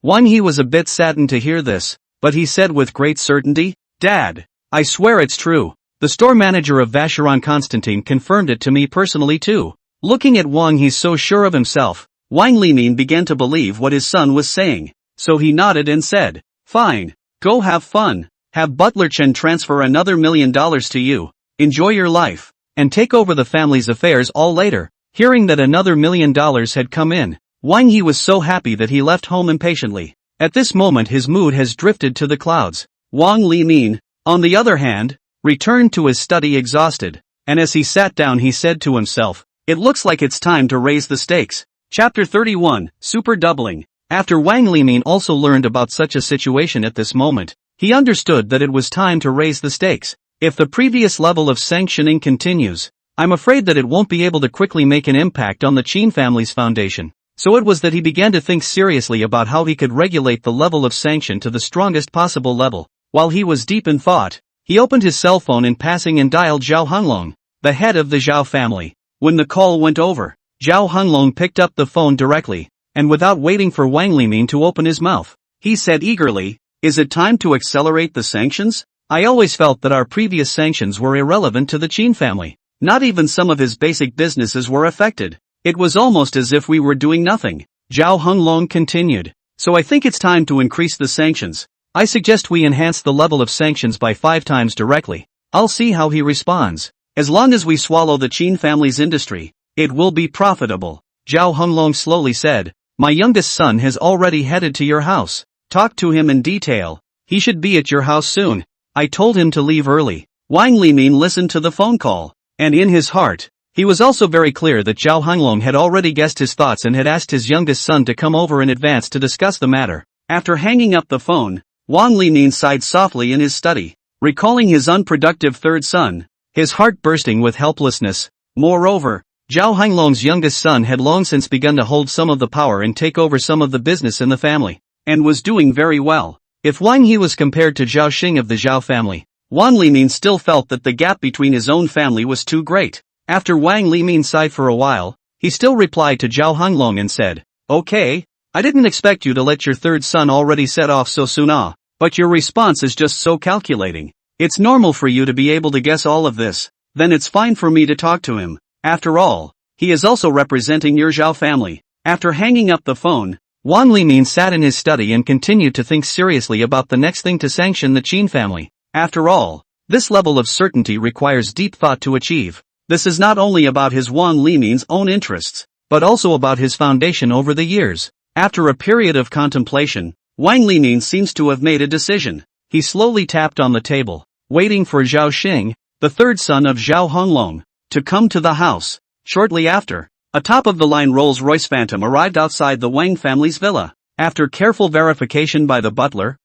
Wang He was a bit saddened to hear this, but he said with great certainty, "Dad, I swear it's true. The store manager of Vacheron Constantine confirmed it to me personally too." Looking at Wang He so sure of himself, Wang Limin began to believe what his son was saying, so he nodded and said, "Fine, go have fun. Have Butler Chen transfer another $1 million to you. Enjoy your life, and take over the family's affairs all later." Hearing that another $1 million had come in, Wang He was so happy that he left home impatiently. At this moment his mood has drifted to the clouds. Wang Limin, on the other hand, returned to his study exhausted, and as he sat down he said to himself, "It looks like it's time to raise the stakes." Chapter 31, Super Doubling. After Wang Limin also learned about such a situation at this moment, he understood that it was time to raise the stakes. If the previous level of sanctioning continues, I'm afraid that it won't be able to quickly make an impact on the Qin family's foundation. So it was that he began to think seriously about how he could regulate the level of sanction to the strongest possible level. While he was deep in thought, he opened his cell phone in passing and dialed Zhao Honglong, the head of the Zhao family. When the call went over, Zhao Hunlong picked up the phone directly, and without waiting for Wang Limin to open his mouth, he said eagerly, "Is it time to accelerate the sanctions? I always felt that our previous sanctions were irrelevant to the Qin family. Not even some of his basic businesses were affected. It was almost as if we were doing nothing." Zhao Hunlong continued. "So I think it's time to increase the sanctions. I suggest we enhance the level of sanctions by 5 times directly. I'll see how he responds. As long as we swallow the Qin family's industry, it will be profitable." Zhao Hunlong slowly said, "My youngest son has already headed to your house. Talk to him in detail. He should be at your house soon. I told him to leave early." Wang Limin listened to the phone call, and in his heart, he was also very clear that Zhao Hunlong had already guessed his thoughts and had asked his youngest son to come over in advance to discuss the matter. After hanging up the phone, Wang Limin sighed softly in his study, recalling his unproductive third son, his heart bursting with helplessness. Moreover, Zhao Hunlong's youngest son had long since begun to hold some of the power and take over some of the business in the family, and was doing very well. If Wang He was compared to Zhao Xing of the Zhao family, Wang Limin still felt that the gap between his own family was too great. After Wang Limin sighed for a while, he still replied to Zhao Hunlong and said, "Okay, I didn't expect you to let your third son already set off so soon but your response is just so calculating. It's normal for you to be able to guess all of this, then it's fine for me to talk to him. After all, he is also representing your Zhao family." After hanging up the phone, Wang Limin sat in his study and continued to think seriously about the next thing to sanction the Qin family. After all, this level of certainty requires deep thought to achieve. This is not only about his Wang Limin's own interests, but also about his foundation over the years. After a period of contemplation, Wang Limin seems to have made a decision. He slowly tapped on the table, waiting for Zhao Xing, the third son of Zhao Hunlong, to come to the house. Shortly after, a top-of-the-line Rolls-Royce Phantom arrived outside the Wang family's villa. After careful verification by the butler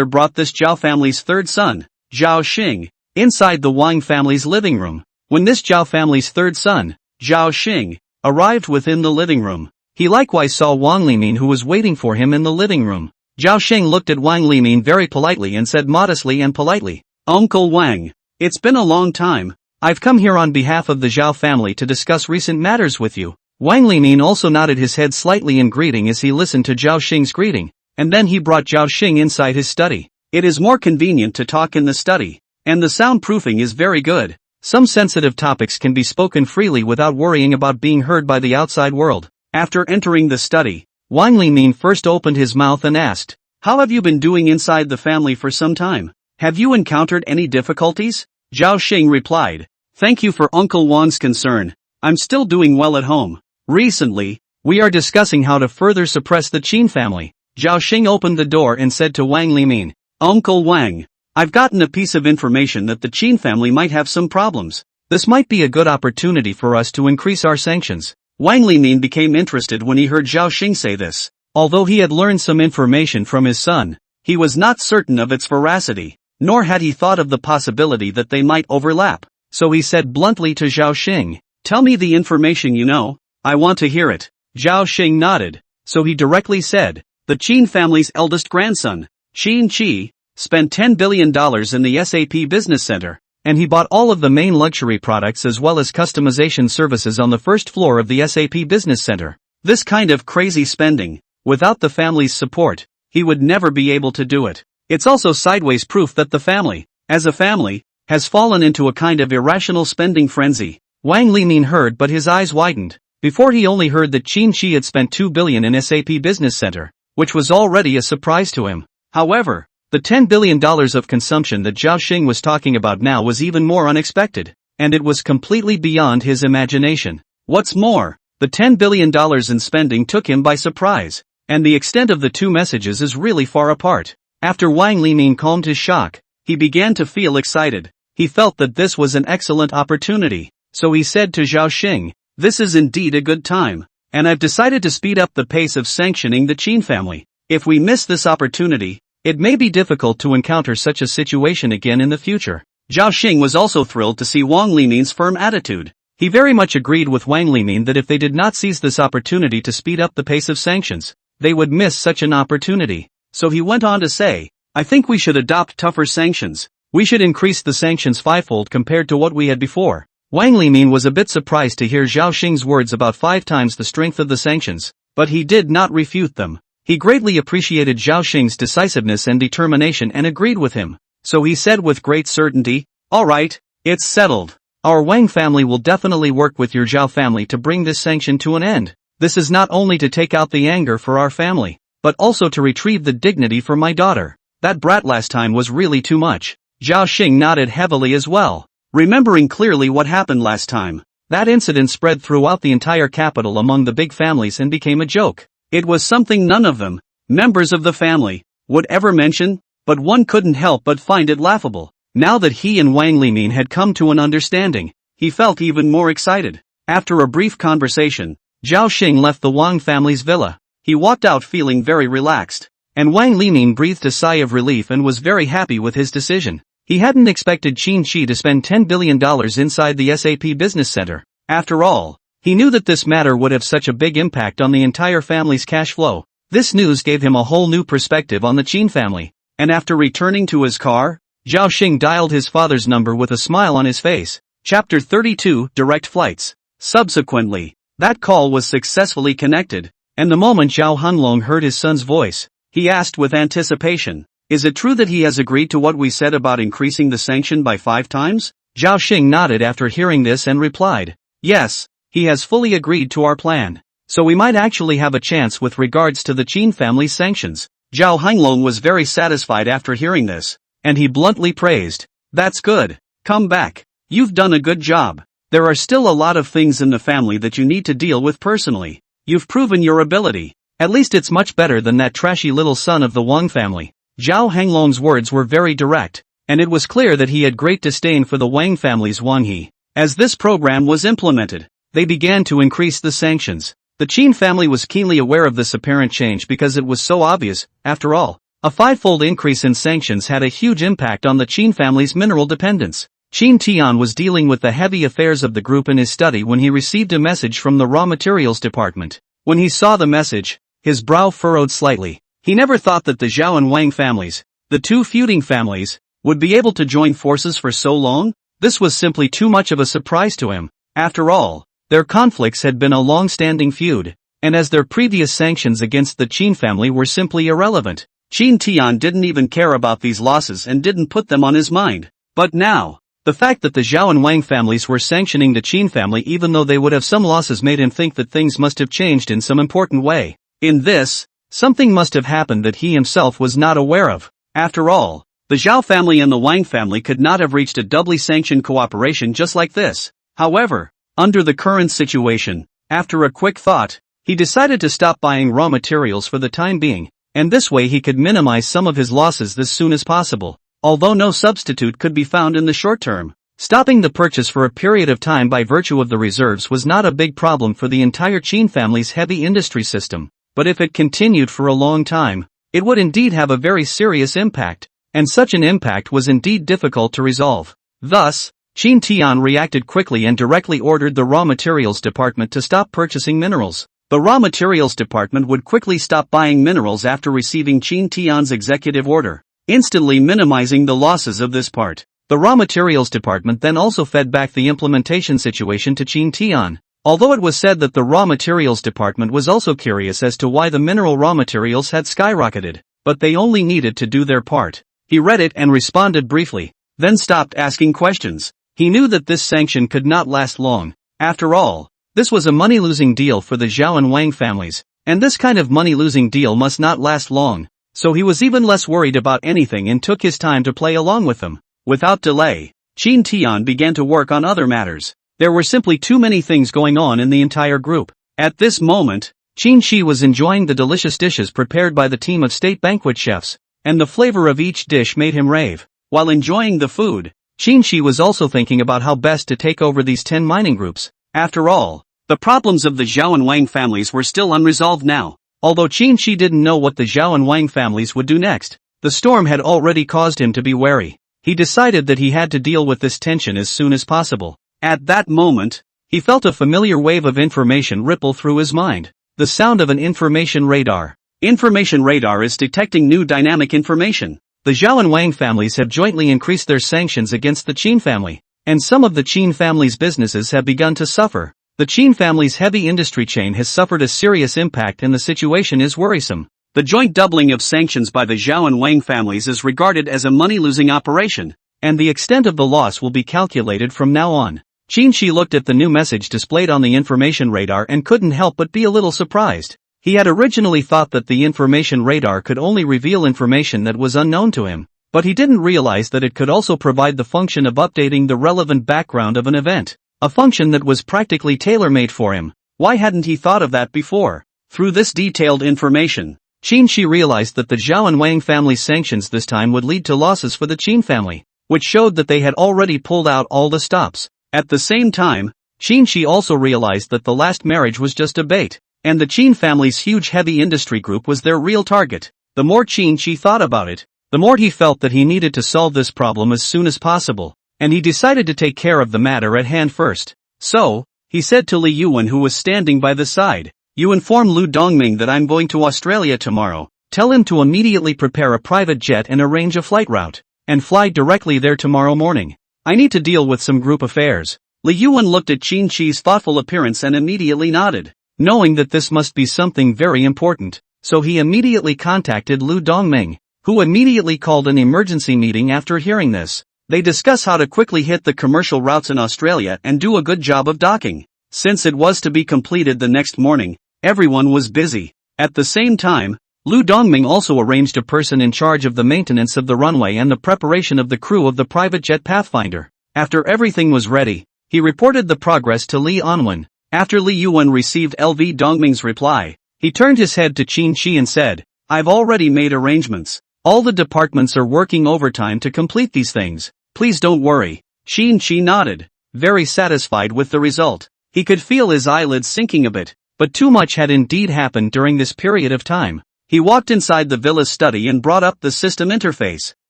brought this Zhao family's third son, Zhao Xing, inside the Wang family's living room. When this Zhao family's third son, Zhao Xing, arrived within the living room, he likewise saw Wang Limin, who was waiting for him in the living room. Zhao Xing looked at Wang Limin very politely and said modestly and politely, "Uncle Wang, it's been a long time. I've come here on behalf of the Zhao family to discuss recent matters with you." Wang Limin also nodded his head slightly in greeting as he listened to Zhao Xing's greeting, and then he brought Zhao Xing inside his study. "It is more convenient to talk in the study, and the soundproofing is very good. Some sensitive topics can be spoken freely without worrying about being heard by the outside world." After entering the study, Wang Limin first opened his mouth and asked, "How have you been doing inside the family for some time? Have you encountered any difficulties?" Zhao Xing replied, "Thank you for Uncle Wang's concern. I'm still doing well at home. Recently, we are discussing how to further suppress the Qin family." Zhao Xing opened the door and said to Wang Limin, "Uncle Wang, I've gotten a piece of information that the Qin family might have some problems. This might be a good opportunity for us to increase our sanctions." Wang Limin became interested when he heard Zhao Xing say this. Although he had learned some information from his son, he was not certain of its veracity, nor had he thought of the possibility that they might overlap. So he said bluntly to Zhao Xing, "Tell me the information you know. I want to hear it." Zhao Xing nodded, so he directly said, "The Qin family's eldest grandson, Qin Qi, spent $10 billion in the SAP Business Center, and he bought all of the main luxury products as well as customization services on the first floor of the SAP Business Center. This kind of crazy spending, without the family's support, he would never be able to do it. It's also sideways proof that the family, as a family, has fallen into a kind of irrational spending frenzy." Wang Limin heard, but his eyes widened. Before he only heard that Qin Qi had spent $2 billion in SAP Business Center, which was already a surprise to him. However, the $10 billion of consumption that Zhao Xing was talking about now was even more unexpected, and it was completely beyond his imagination. What's more, the $10 billion in spending took him by surprise, and the extent of the two messages is really far apart. After Wang Limin calmed his shock, he began to feel excited. He felt that this was an excellent opportunity, so he said to Zhao Xing, "This is indeed a good time, and I've decided to speed up the pace of sanctioning the Qin family. If we miss this opportunity, it may be difficult to encounter such a situation again in the future." Zhao Xing was also thrilled to see Wang Limin's firm attitude. He very much agreed with Wang Limin that if they did not seize this opportunity to speed up the pace of sanctions, they would miss such an opportunity. So he went on to say, "I think we should adopt tougher sanctions. We should increase the sanctions fivefold compared to what we had before. Wang Limin was a bit surprised to hear Zhao Xing's words about 5 times the strength of the sanctions, but he did not refute them. He greatly appreciated Zhao Xing's decisiveness and determination and agreed with him. So he said with great certainty, "Alright, it's settled. Our Wang family will definitely work with your Zhao family to bring this sanction to an end. This is not only to take out the anger for our family, but also to retrieve the dignity for my daughter. That brat last time was really too much." Zhao Xing nodded heavily as well, remembering clearly what happened last time. That incident spread throughout the entire capital among the big families and became a joke. It was something none of them, members of the family, would ever mention, but one couldn't help but find it laughable. Now that he and Wang Limin had come to an understanding, he felt even more excited. After a brief conversation, Zhao Xing left the Wang family's villa. He walked out feeling very relaxed, and Wang Limin breathed a sigh of relief and was very happy with his decision. He hadn't expected Qin Shi to spend $10 billion inside the SAP business center. After all, he knew that this matter would have such a big impact on the entire family's cash flow. This news gave him a whole new perspective on the Qin family, and after returning to his car, Zhao Xing dialed his father's number with a smile on his face. Chapter 32, Direct Flights. Subsequently, that call was successfully connected, and the moment Zhao Hanlong heard his son's voice, he asked with anticipation, "Is it true that he has agreed to what we said about increasing the sanction by 5 times? Zhao Xing nodded after hearing this and replied, "Yes, he has fully agreed to our plan. So we might actually have a chance with regards to the Qin family's sanctions." Zhao Hanlong was very satisfied after hearing this, and he bluntly praised, "That's good. Come back. You've done a good job. There are still a lot of things in the family that you need to deal with personally. You've proven your ability. At least it's much better than that trashy little son of the Wang family." Zhao Hanlong's words were very direct, and it was clear that he had great disdain for the Wang family's Wang He. As this program was implemented, they began to increase the sanctions. The Qin family was keenly aware of this apparent change because it was so obvious. After all, a 5-fold increase in sanctions had a huge impact on the Qin family's mineral dependence. Qin Tian was dealing with the heavy affairs of the group in his study when he received a message from the raw materials department. When he saw the message, his brow furrowed slightly. He never thought that the Zhao and Wang families, the two feuding families, would be able to join forces for so long. This was simply too much of a surprise to him. After all, their conflicts had been a long-standing feud, and as their previous sanctions against the Qin family were simply irrelevant, Qin Tian didn't even care about these losses and didn't put them on his mind. But now, the fact that the Zhao and Wang families were sanctioning the Qin family even though they would have some losses made him think that things must have changed in some important way. In this, something must have happened that he himself was not aware of. After all, the Zhao family and the Wang family could not have reached a doubly sanctioned cooperation just like this. However, under the current situation, after a quick thought, he decided to stop buying raw materials for the time being, and this way he could minimize some of his losses as soon as possible. Although no substitute could be found in the short term, stopping the purchase for a period of time by virtue of the reserves was not a big problem for the entire Qin family's heavy industry system. But if it continued for a long time, it would indeed have a very serious impact, and such an impact was indeed difficult to resolve. Thus, Qin Tian reacted quickly and directly ordered the raw materials department to stop purchasing minerals. The raw materials department would quickly stop buying minerals after receiving Qin Tian's executive order, instantly minimizing the losses of this part. The raw materials department then also fed back the implementation situation to Qin Tian. Although it was said that the raw materials department was also curious as to why the mineral raw materials had skyrocketed, but they only needed to do their part. He read it and responded briefly, then stopped asking questions. He knew that this sanction could not last long. After all, this was a money-losing deal for the Zhao and Wang families, and this kind of money-losing deal must not last long. So he was even less worried about anything and took his time to play along with them. Without delay, Qin Tian began to work on other matters. There were simply too many things going on in the entire group. At this moment, Qin Shi was enjoying the delicious dishes prepared by the team of state banquet chefs, and the flavor of each dish made him rave. While enjoying the food, Qin Shi was also thinking about how best to take over these 10 mining groups. After all, the problems of the Zhao and Wang families were still unresolved now. Although Qin Shi didn't know what the Zhao and Wang families would do next, the storm had already caused him to be wary. He decided that he had to deal with this tension as soon as possible. At that moment, he felt a familiar wave of information ripple through his mind. The sound of an information radar. Information radar is detecting new dynamic information. The Zhao and Wang families have jointly increased their sanctions against the Qin family. and some of the Qin family's businesses have begun to suffer. The Qin family's heavy industry chain has suffered a serious impact and the situation is worrisome. The joint doubling of sanctions by the Zhao and Wang families is regarded as a money-losing operation, and the extent of the loss will be calculated from now on. Qin Shi looked at the new message displayed on the information radar and couldn't help but be a little surprised. He had originally thought that the information radar could only reveal information that was unknown to him, but he didn't realize that it could also provide the function of updating the relevant background of an event, a function that was practically tailor-made for him. Why hadn't he thought of that before? Through this detailed information, Qin Shi realized that the Zhao and Wang family sanctions this time would lead to losses for the Qin family, which showed that they had already pulled out all the stops. At the same time, Qin Shi also realized that the last marriage was just a bait, and the Qin family's huge heavy industry group was their real target. The more Qin Shi thought about it, the more he felt that he needed to solve this problem as soon as possible, and he decided to take care of the matter at hand first. So, he said to Li Yuan, who was standing by the side, "You inform Lu Dongming that I'm going to Australia tomorrow. Tell him to immediately prepare a private jet and arrange a flight route, and fly directly there tomorrow morning. I need to deal with some group affairs." Li Yuan looked at Qin Shi's thoughtful appearance and immediately nodded, knowing that this must be something very important, so he immediately contacted Lu Dongming, who immediately called an emergency meeting after hearing this. They discuss how to quickly hit the commercial routes in Australia and do a good job of docking. Since it was to be completed the next morning, everyone was busy. At the same time, Lu Dongming also arranged a person in charge of the maintenance of the runway and the preparation of the crew of the private jet Pathfinder. After everything was ready, he reported the progress to Li Anwen. After Li Yuan received LV Dongming's reply, he turned his head to Qin Shi and said, "I've already made arrangements. All the departments are working overtime to complete these things. Please don't worry." Qin Shi nodded, very satisfied with the result. He could feel his eyelids sinking a bit, but too much had indeed happened during this period of time. He walked inside the villa's study and brought up the system interface.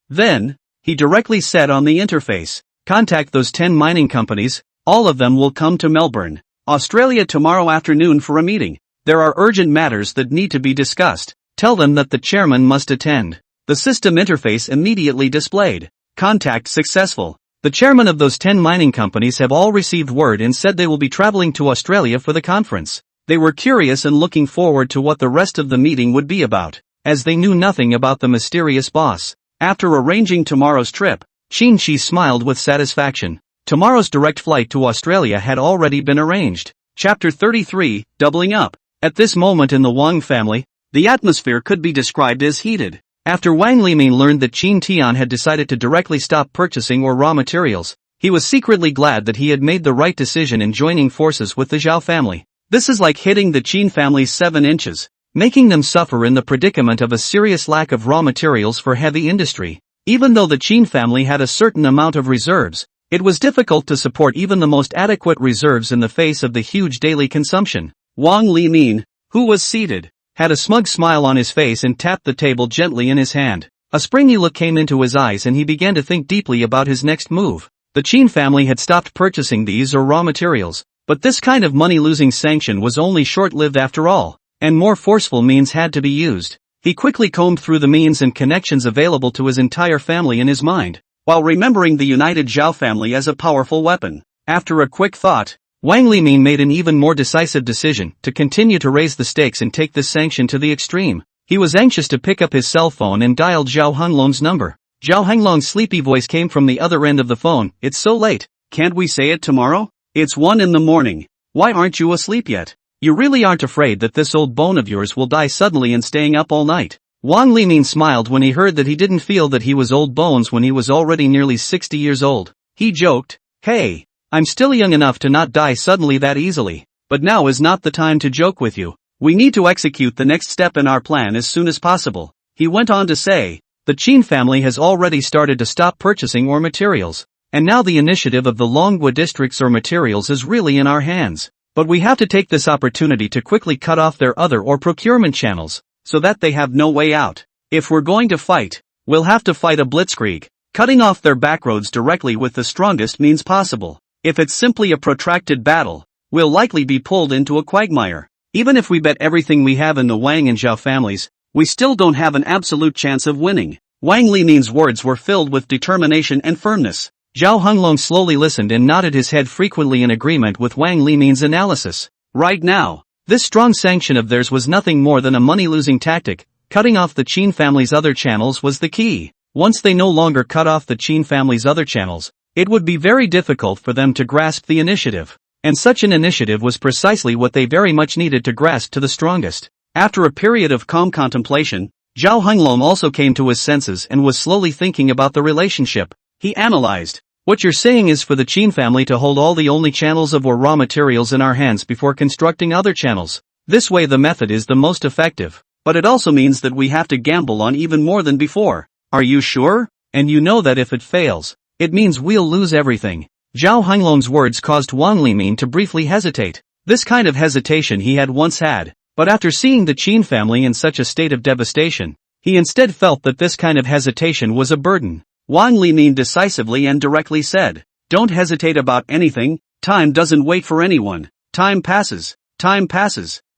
Then, he directly said on the interface, "Contact those 10 mining companies, all of them will come to Melbourne, Australia tomorrow afternoon for a meeting. There are urgent matters that need to be discussed. Tell them that the chairman must attend." The system interface immediately displayed, "Contact successful. The chairman of those 10 mining companies have all received word and said they will be traveling to Australia for the conference." They were curious and looking forward to what the rest of the meeting would be about, as they knew nothing about the mysterious boss. After arranging tomorrow's trip, Qin Shi smiled with satisfaction. Tomorrow's direct flight to Australia had already been arranged. Chapter 33, Doubling Up. At this moment in the Wang family, the atmosphere could be described as heated. After Wang Liming learned that Qin Tian had decided to directly stop purchasing or raw materials, he was secretly glad that he had made the right decision in joining forces with the Zhao family. This is like hitting the Qin family's 7 inches, making them suffer in the predicament of a serious lack of raw materials for heavy industry. Even though the Qin family had a certain amount of reserves, it was difficult to support even the most adequate reserves in the face of the huge daily consumption. Wang Liming, who was seated, had a smug smile on his face and tapped the table gently in his hand. A springy look came into his eyes and he began to think deeply about his next move. The Qin family had stopped purchasing these or raw materials, but this kind of money-losing sanction was only short-lived after all, and more forceful means had to be used. He quickly combed through the means and connections available to his entire family in his mind, while remembering the united Zhao family as a powerful weapon. After a quick thought, Wang Liming made an even more decisive decision to continue to raise the stakes and take this sanction to the extreme. He was anxious to pick up his cell phone and dialed Zhao Hanglong's number. Zhao Hanglong's sleepy voice came from the other end of the phone. "It's so late. Can't we say it tomorrow? It's 1 in the morning. Why aren't you asleep yet? You really aren't afraid that this old bone of yours will die suddenly and staying up all night?" Wang Liming smiled when he heard that he didn't feel that he was old bones when he was already nearly 60 years old. He joked, "Hey, I'm still young enough to not die suddenly that easily, but now is not the time to joke with you. We need to execute the next step in our plan as soon as possible." He went on to say, "The Qin family has already started to stop purchasing ore materials, and now the initiative of the Longhua districts or materials is really in our hands. But we have to take this opportunity to quickly cut off their other or procurement channels, so that they have no way out. If we're going to fight, we'll have to fight a blitzkrieg, cutting off their backroads directly with the strongest means possible. If it's simply a protracted battle, we'll likely be pulled into a quagmire. Even if we bet everything we have in the Wang and Zhao families, we still don't have an absolute chance of winning." Wang Liming's words were filled with determination and firmness. Zhao Honglong slowly listened and nodded his head frequently in agreement with Wang Limin's analysis. Right now, this strong sanction of theirs was nothing more than a money-losing tactic. Cutting off the Qin family's other channels was the key. Once they no longer cut off the Qin family's other channels, it would be very difficult for them to grasp the initiative. And such an initiative was precisely what they very much needed to grasp to the strongest. After a period of calm contemplation, Zhao Honglong also came to his senses and was slowly thinking about the relationship. He analyzed. What you're saying is for the Qin family to hold all the only channels of or raw materials in our hands before constructing other channels. This way the method is the most effective. But it also means that we have to gamble on even more than before. Are you sure? And you know that if it fails, it means we'll lose everything. Zhao Honglong's words caused Wang Limin to briefly hesitate. This kind of hesitation he had once had, but after seeing the Qin family in such a state of devastation, he instead felt that this kind of hesitation was a burden. Wang Limin decisively and directly said, "Don't hesitate about anything, time doesn't wait for anyone. Time passes.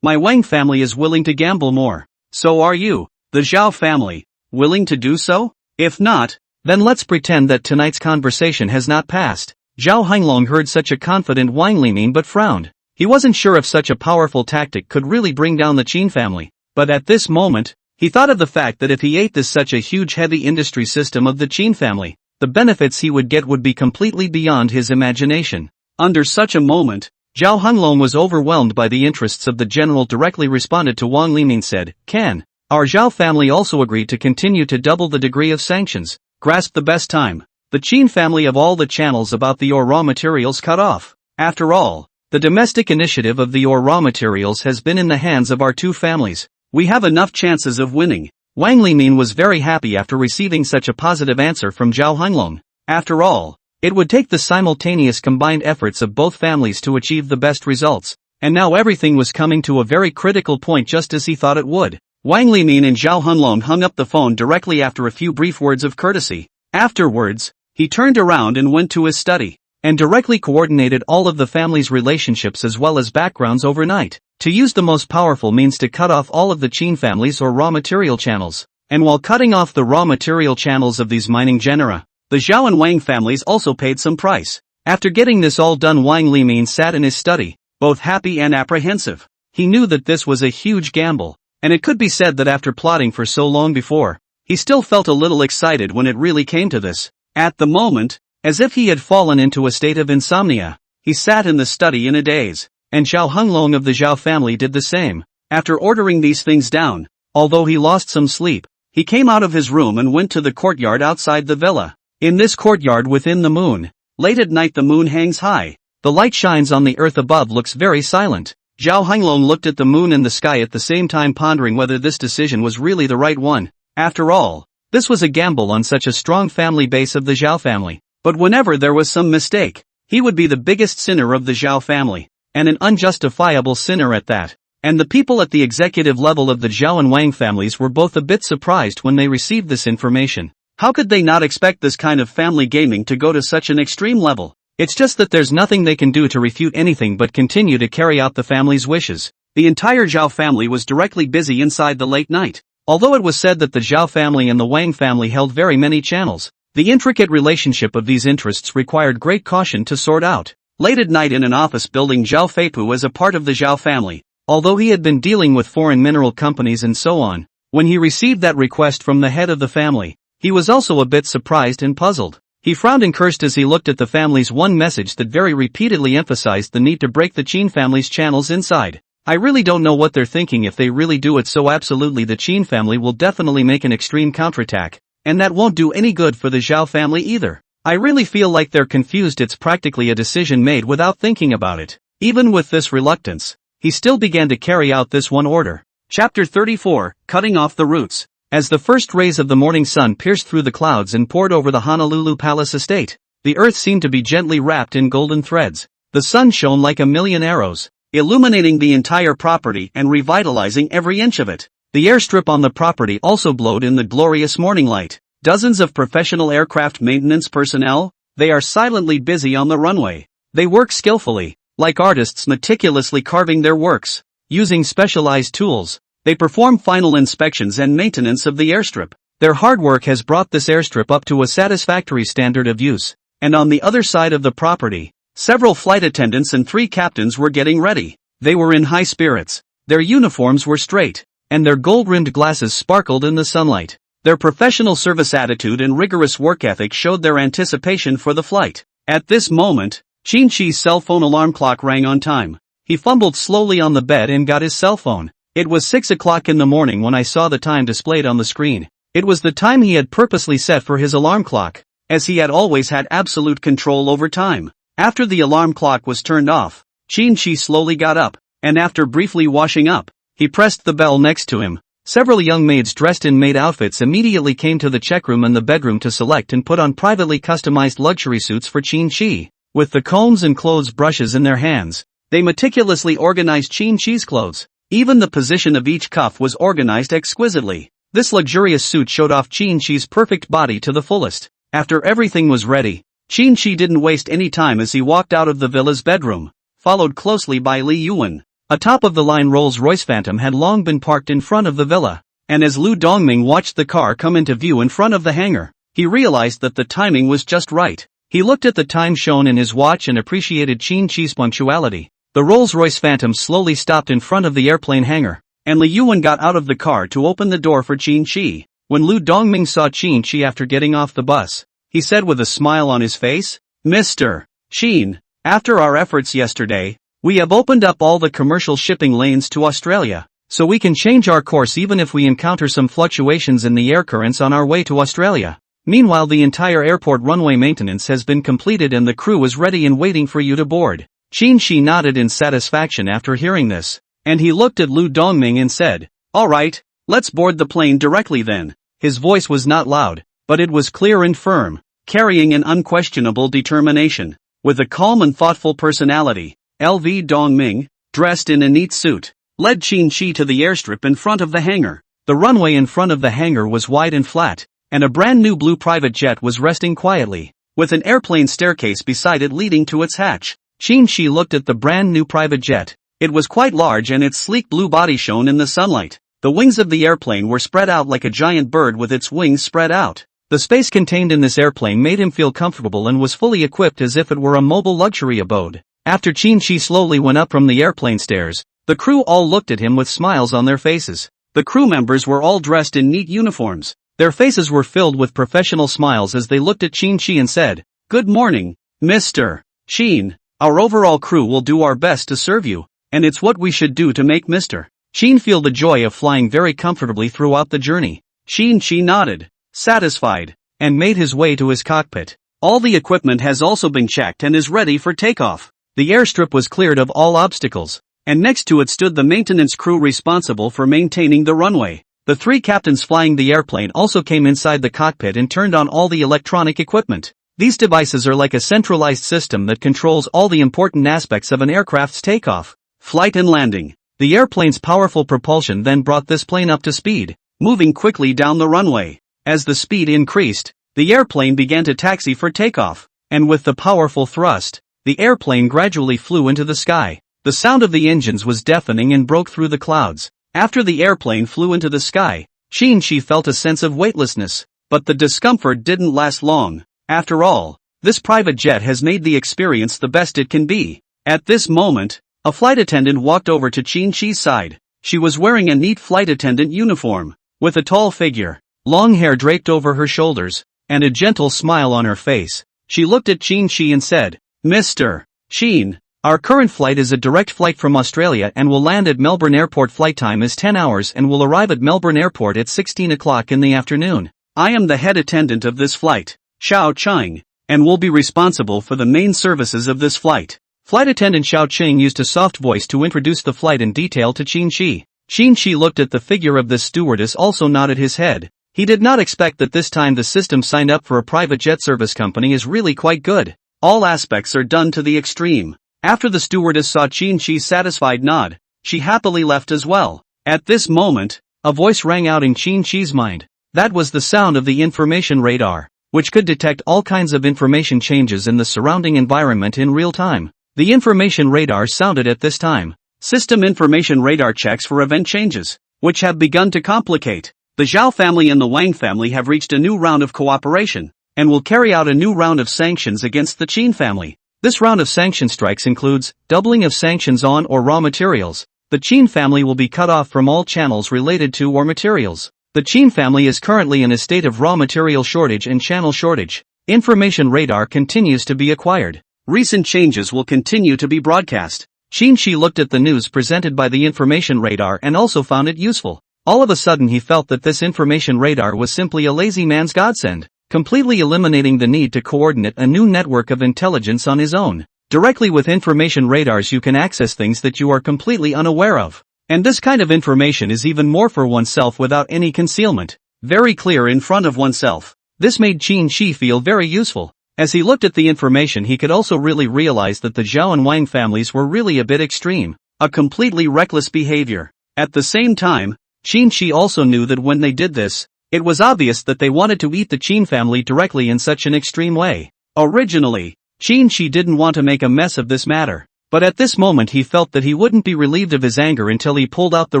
My Wang family is willing to gamble more. So are you, the Zhao family, willing to do so? If not, then let's pretend that tonight's conversation has not passed." Zhao Honglong heard such a confident Wang Limin but frowned. He wasn't sure if such a powerful tactic could really bring down the Qin family, but at this moment, he thought of the fact that if he ate this such a huge heavy industry system of the Qin family, the benefits he would get would be completely beyond his imagination. Under such a moment, Zhao Honglong was overwhelmed by the interests of the general. Directly responded to Wang Limin said, "Can our Zhao family also agree to continue to double the degree of sanctions, grasp the best time, the Qin family of all the channels about the ore raw materials cut off? After all, the domestic initiative of the ore raw materials has been in the hands of our two families. We have enough chances of winning." Wang Limin was very happy after receiving such a positive answer from Zhao Honglong. After all, it would take the simultaneous combined efforts of both families to achieve the best results, and now everything was coming to a very critical point just as he thought it would. Wang Limin and Zhao Honglong hung up the phone directly after a few brief words of courtesy. Afterwards, he turned around and went to his study, and directly coordinated all of the family's relationships as well as backgrounds overnight, to use the most powerful means to cut off all of the Qin families or raw material channels. And while cutting off the raw material channels of these mining genera, the Zhao and Wang families also paid some price. After getting this all done, Wang Limin sat in his study, both happy and apprehensive. He knew that this was a huge gamble, and it could be said that after plotting for so long before, he still felt a little excited when it really came to this. At the moment, as if he had fallen into a state of insomnia, he sat in the study in a daze, and Zhao Honglong of the Zhao family did the same. After ordering these things down, although he lost some sleep, he came out of his room and went to the courtyard outside the villa. In this courtyard within the moon, late at night the moon hangs high, the light shines on the earth above, looks very silent. Zhao Honglong looked at the moon and the sky at the same time, pondering whether this decision was really the right one. After all, this was a gamble on such a strong family base of the Zhao family. But whenever there was some mistake, he would be the biggest sinner of the Zhao family, and an unjustifiable sinner at that. And the people at the executive level of the Zhao and Wang families were both a bit surprised when they received this information. How could they not expect this kind of family gaming to go to such an extreme level? It's just that there's nothing they can do to refute anything but continue to carry out the family's wishes. The entire Zhao family was directly busy inside the late night. Although it was said that the Zhao family and the Wang family held very many channels, the intricate relationship of these interests required great caution to sort out. Late at night in an office building, Zhao Feipu as a part of the Zhao family, although he had been dealing with foreign mineral companies and so on, when he received that request from the head of the family, he was also a bit surprised and puzzled. He frowned and cursed as he looked at the family's one message that very repeatedly emphasized the need to break the Qin family's channels inside. I really don't know what they're thinking. If they really do it so absolutely, the Qin family will definitely make an extreme counterattack, and that won't do any good for the Zhao family either. I really feel like they're confused. It's practically a decision made without thinking about it. Even with this reluctance, he still began to carry out this one order. Chapter 34, Cutting Off the Roots. As the first rays of the morning sun pierced through the clouds and poured over the Honolulu Palace estate, the earth seemed to be gently wrapped in golden threads. The sun shone like a million arrows, illuminating the entire property and revitalizing every inch of it. The airstrip on the property also glowed in the glorious morning light. Dozens of professional aircraft maintenance personnel, they are silently busy on the runway. They work skillfully, like artists meticulously carving their works. Using specialized tools, they perform final inspections and maintenance of the airstrip. Their hard work has brought this airstrip up to a satisfactory standard of use. and on the other side of the property, several flight attendants and 3 captains were getting ready. They were in high spirits. Their uniforms were straight, and their gold-rimmed glasses sparkled in the sunlight. Their professional service attitude and rigorous work ethic showed their anticipation for the flight. At this moment, Qin-Shi's cell phone alarm clock rang on time. He fumbled slowly on the bed and got his cell phone. It was 6 o'clock in the morning when I saw the time displayed on the screen. It was the time he had purposely set for his alarm clock, as he had always had absolute control over time. After the alarm clock was turned off, Qin-Shi slowly got up, and after briefly washing up, he pressed the bell next to him. Several young maids dressed in maid outfits immediately came to the check room and the bedroom to select and put on privately customized luxury suits for Qin-Shi. With the combs and clothes brushes in their hands, they meticulously organized Qin-Shi's clothes. Even the position of each cuff was organized exquisitely. This luxurious suit showed off Qin-Shi's perfect body to the fullest. After everything was ready, Qin-Shi didn't waste any time as he walked out of the villa's bedroom, followed closely by Li Yuan. A top-of-the-line Rolls-Royce Phantom had long been parked in front of the villa, and as Lu Dongming watched the car come into view in front of the hangar, he realized that the timing was just right. He looked at the time shown in his watch and appreciated Qin-Shi's punctuality. The Rolls-Royce Phantom slowly stopped in front of the airplane hangar, and Li Yuan got out of the car to open the door for Qin-Shi. When Lu Dongming saw Qin-Shi after getting off the bus, he said with a smile on his face, "Mr. Qin, after our efforts yesterday, we have opened up all the commercial shipping lanes to Australia, so we can change our course even if we encounter some fluctuations in the air currents on our way to Australia. Meanwhile, the entire airport runway maintenance has been completed and the crew is ready and waiting for you to board." Qin-Shi nodded in satisfaction after hearing this, and he looked at Lu Dongming and said, "All right, let's board the plane directly then." His voice was not loud, but it was clear and firm, carrying an unquestionable determination. With a calm and thoughtful personality, L.V. Dongming, dressed in a neat suit, led Qin-Shi to the airstrip in front of the hangar. The runway in front of the hangar was wide and flat, and a brand new blue private jet was resting quietly, with an airplane staircase beside it leading to its hatch. Qin-Shi looked at the brand new private jet. It was quite large and its sleek blue body shone in the sunlight. The wings of the airplane were spread out like a giant bird with its wings spread out. The space contained in this airplane made him feel comfortable and was fully equipped as if it were a mobile luxury abode. After Qin-Shi slowly went up from the airplane stairs, the crew all looked at him with smiles on their faces. The crew members were all dressed in neat uniforms. Their faces were filled with professional smiles as they looked at Qin-Shi and said, "Good morning, Mr. Qin. Our overall crew will do our best to serve you, and it's what we should do to make Mr. Qin feel the joy of flying very comfortably throughout the journey." Qin-Shi nodded, satisfied, and made his way to his cockpit. All the equipment has also been checked and is ready for takeoff. The airstrip was cleared of all obstacles, and next to it stood the maintenance crew responsible for maintaining the runway. The 3 captains flying the airplane also came inside the cockpit and turned on all the electronic equipment. These devices are like a centralized system that controls all the important aspects of an aircraft's takeoff, flight and landing. The airplane's powerful propulsion then brought this plane up to speed, moving quickly down the runway. As the speed increased, the airplane began to taxi for takeoff, and with the powerful thrust, the airplane gradually flew into the sky. The sound of the engines was deafening and broke through the clouds. After the airplane flew into the sky, Qin-Shi felt a sense of weightlessness, but the discomfort didn't last long. After all, this private jet has made the experience the best it can be. At this moment, a flight attendant walked over to Qin-Shi's side. She was wearing a neat flight attendant uniform, with a tall figure, long hair draped over her shoulders, and a gentle smile on her face. She looked at Qin-Shi and said, "Mr. Qin, our current flight is a direct flight from Australia and will land at Melbourne Airport. Flight time is 10 hours and will arrive at Melbourne Airport at 16 o'clock in the afternoon. I am the head attendant of this flight, Xiao Cheng, and will be responsible for the main services of this flight." Flight attendant Xiao Cheng used a soft voice to introduce the flight in detail to Qin-Shi. Qin-Shi looked at the figure of this stewardess, also nodded his head. He did not expect that this time the system signed up for a private jet service company is really quite good. All aspects are done to the extreme. After the stewardess saw Qin-Shi's satisfied nod, she happily left as well. At this moment, a voice rang out in Qin-Shi's mind. That was the sound of the information radar, which could detect all kinds of information changes in the surrounding environment in real time. The information radar sounded at this time. System information radar checks for event changes, which have begun to complicate. The Zhao family and the Wang family have reached a new round of cooperation. and will carry out a new round of sanctions against the Qin family. This round of sanction strikes includes doubling of sanctions on or raw materials. The Qin family will be cut off from all channels related to or materials. The Qin family is currently in a state of raw material shortage and channel shortage. Information radar continues to be acquired. Recent changes will continue to be broadcast. Qin Shi looked at the news presented by the information radar and also found it useful. All of a sudden he felt that this information radar was simply a lazy man's godsend, completely eliminating the need to coordinate a new network of intelligence on his own. Directly with information radars you can access things that you are completely unaware of. And this kind of information is even more for oneself without any concealment. Very clear in front of oneself. This made Qin Shi feel very useful. As he looked at the information he could also really realize that the Zhao and Wang families were really a bit extreme. A completely reckless behavior. At the same time, Qin Shi also knew that when they did this, it was obvious that they wanted to eat the Qin family directly in such an extreme way. Originally, Qin Shi didn't want to make a mess of this matter. But at this moment he felt that he wouldn't be relieved of his anger until he pulled out the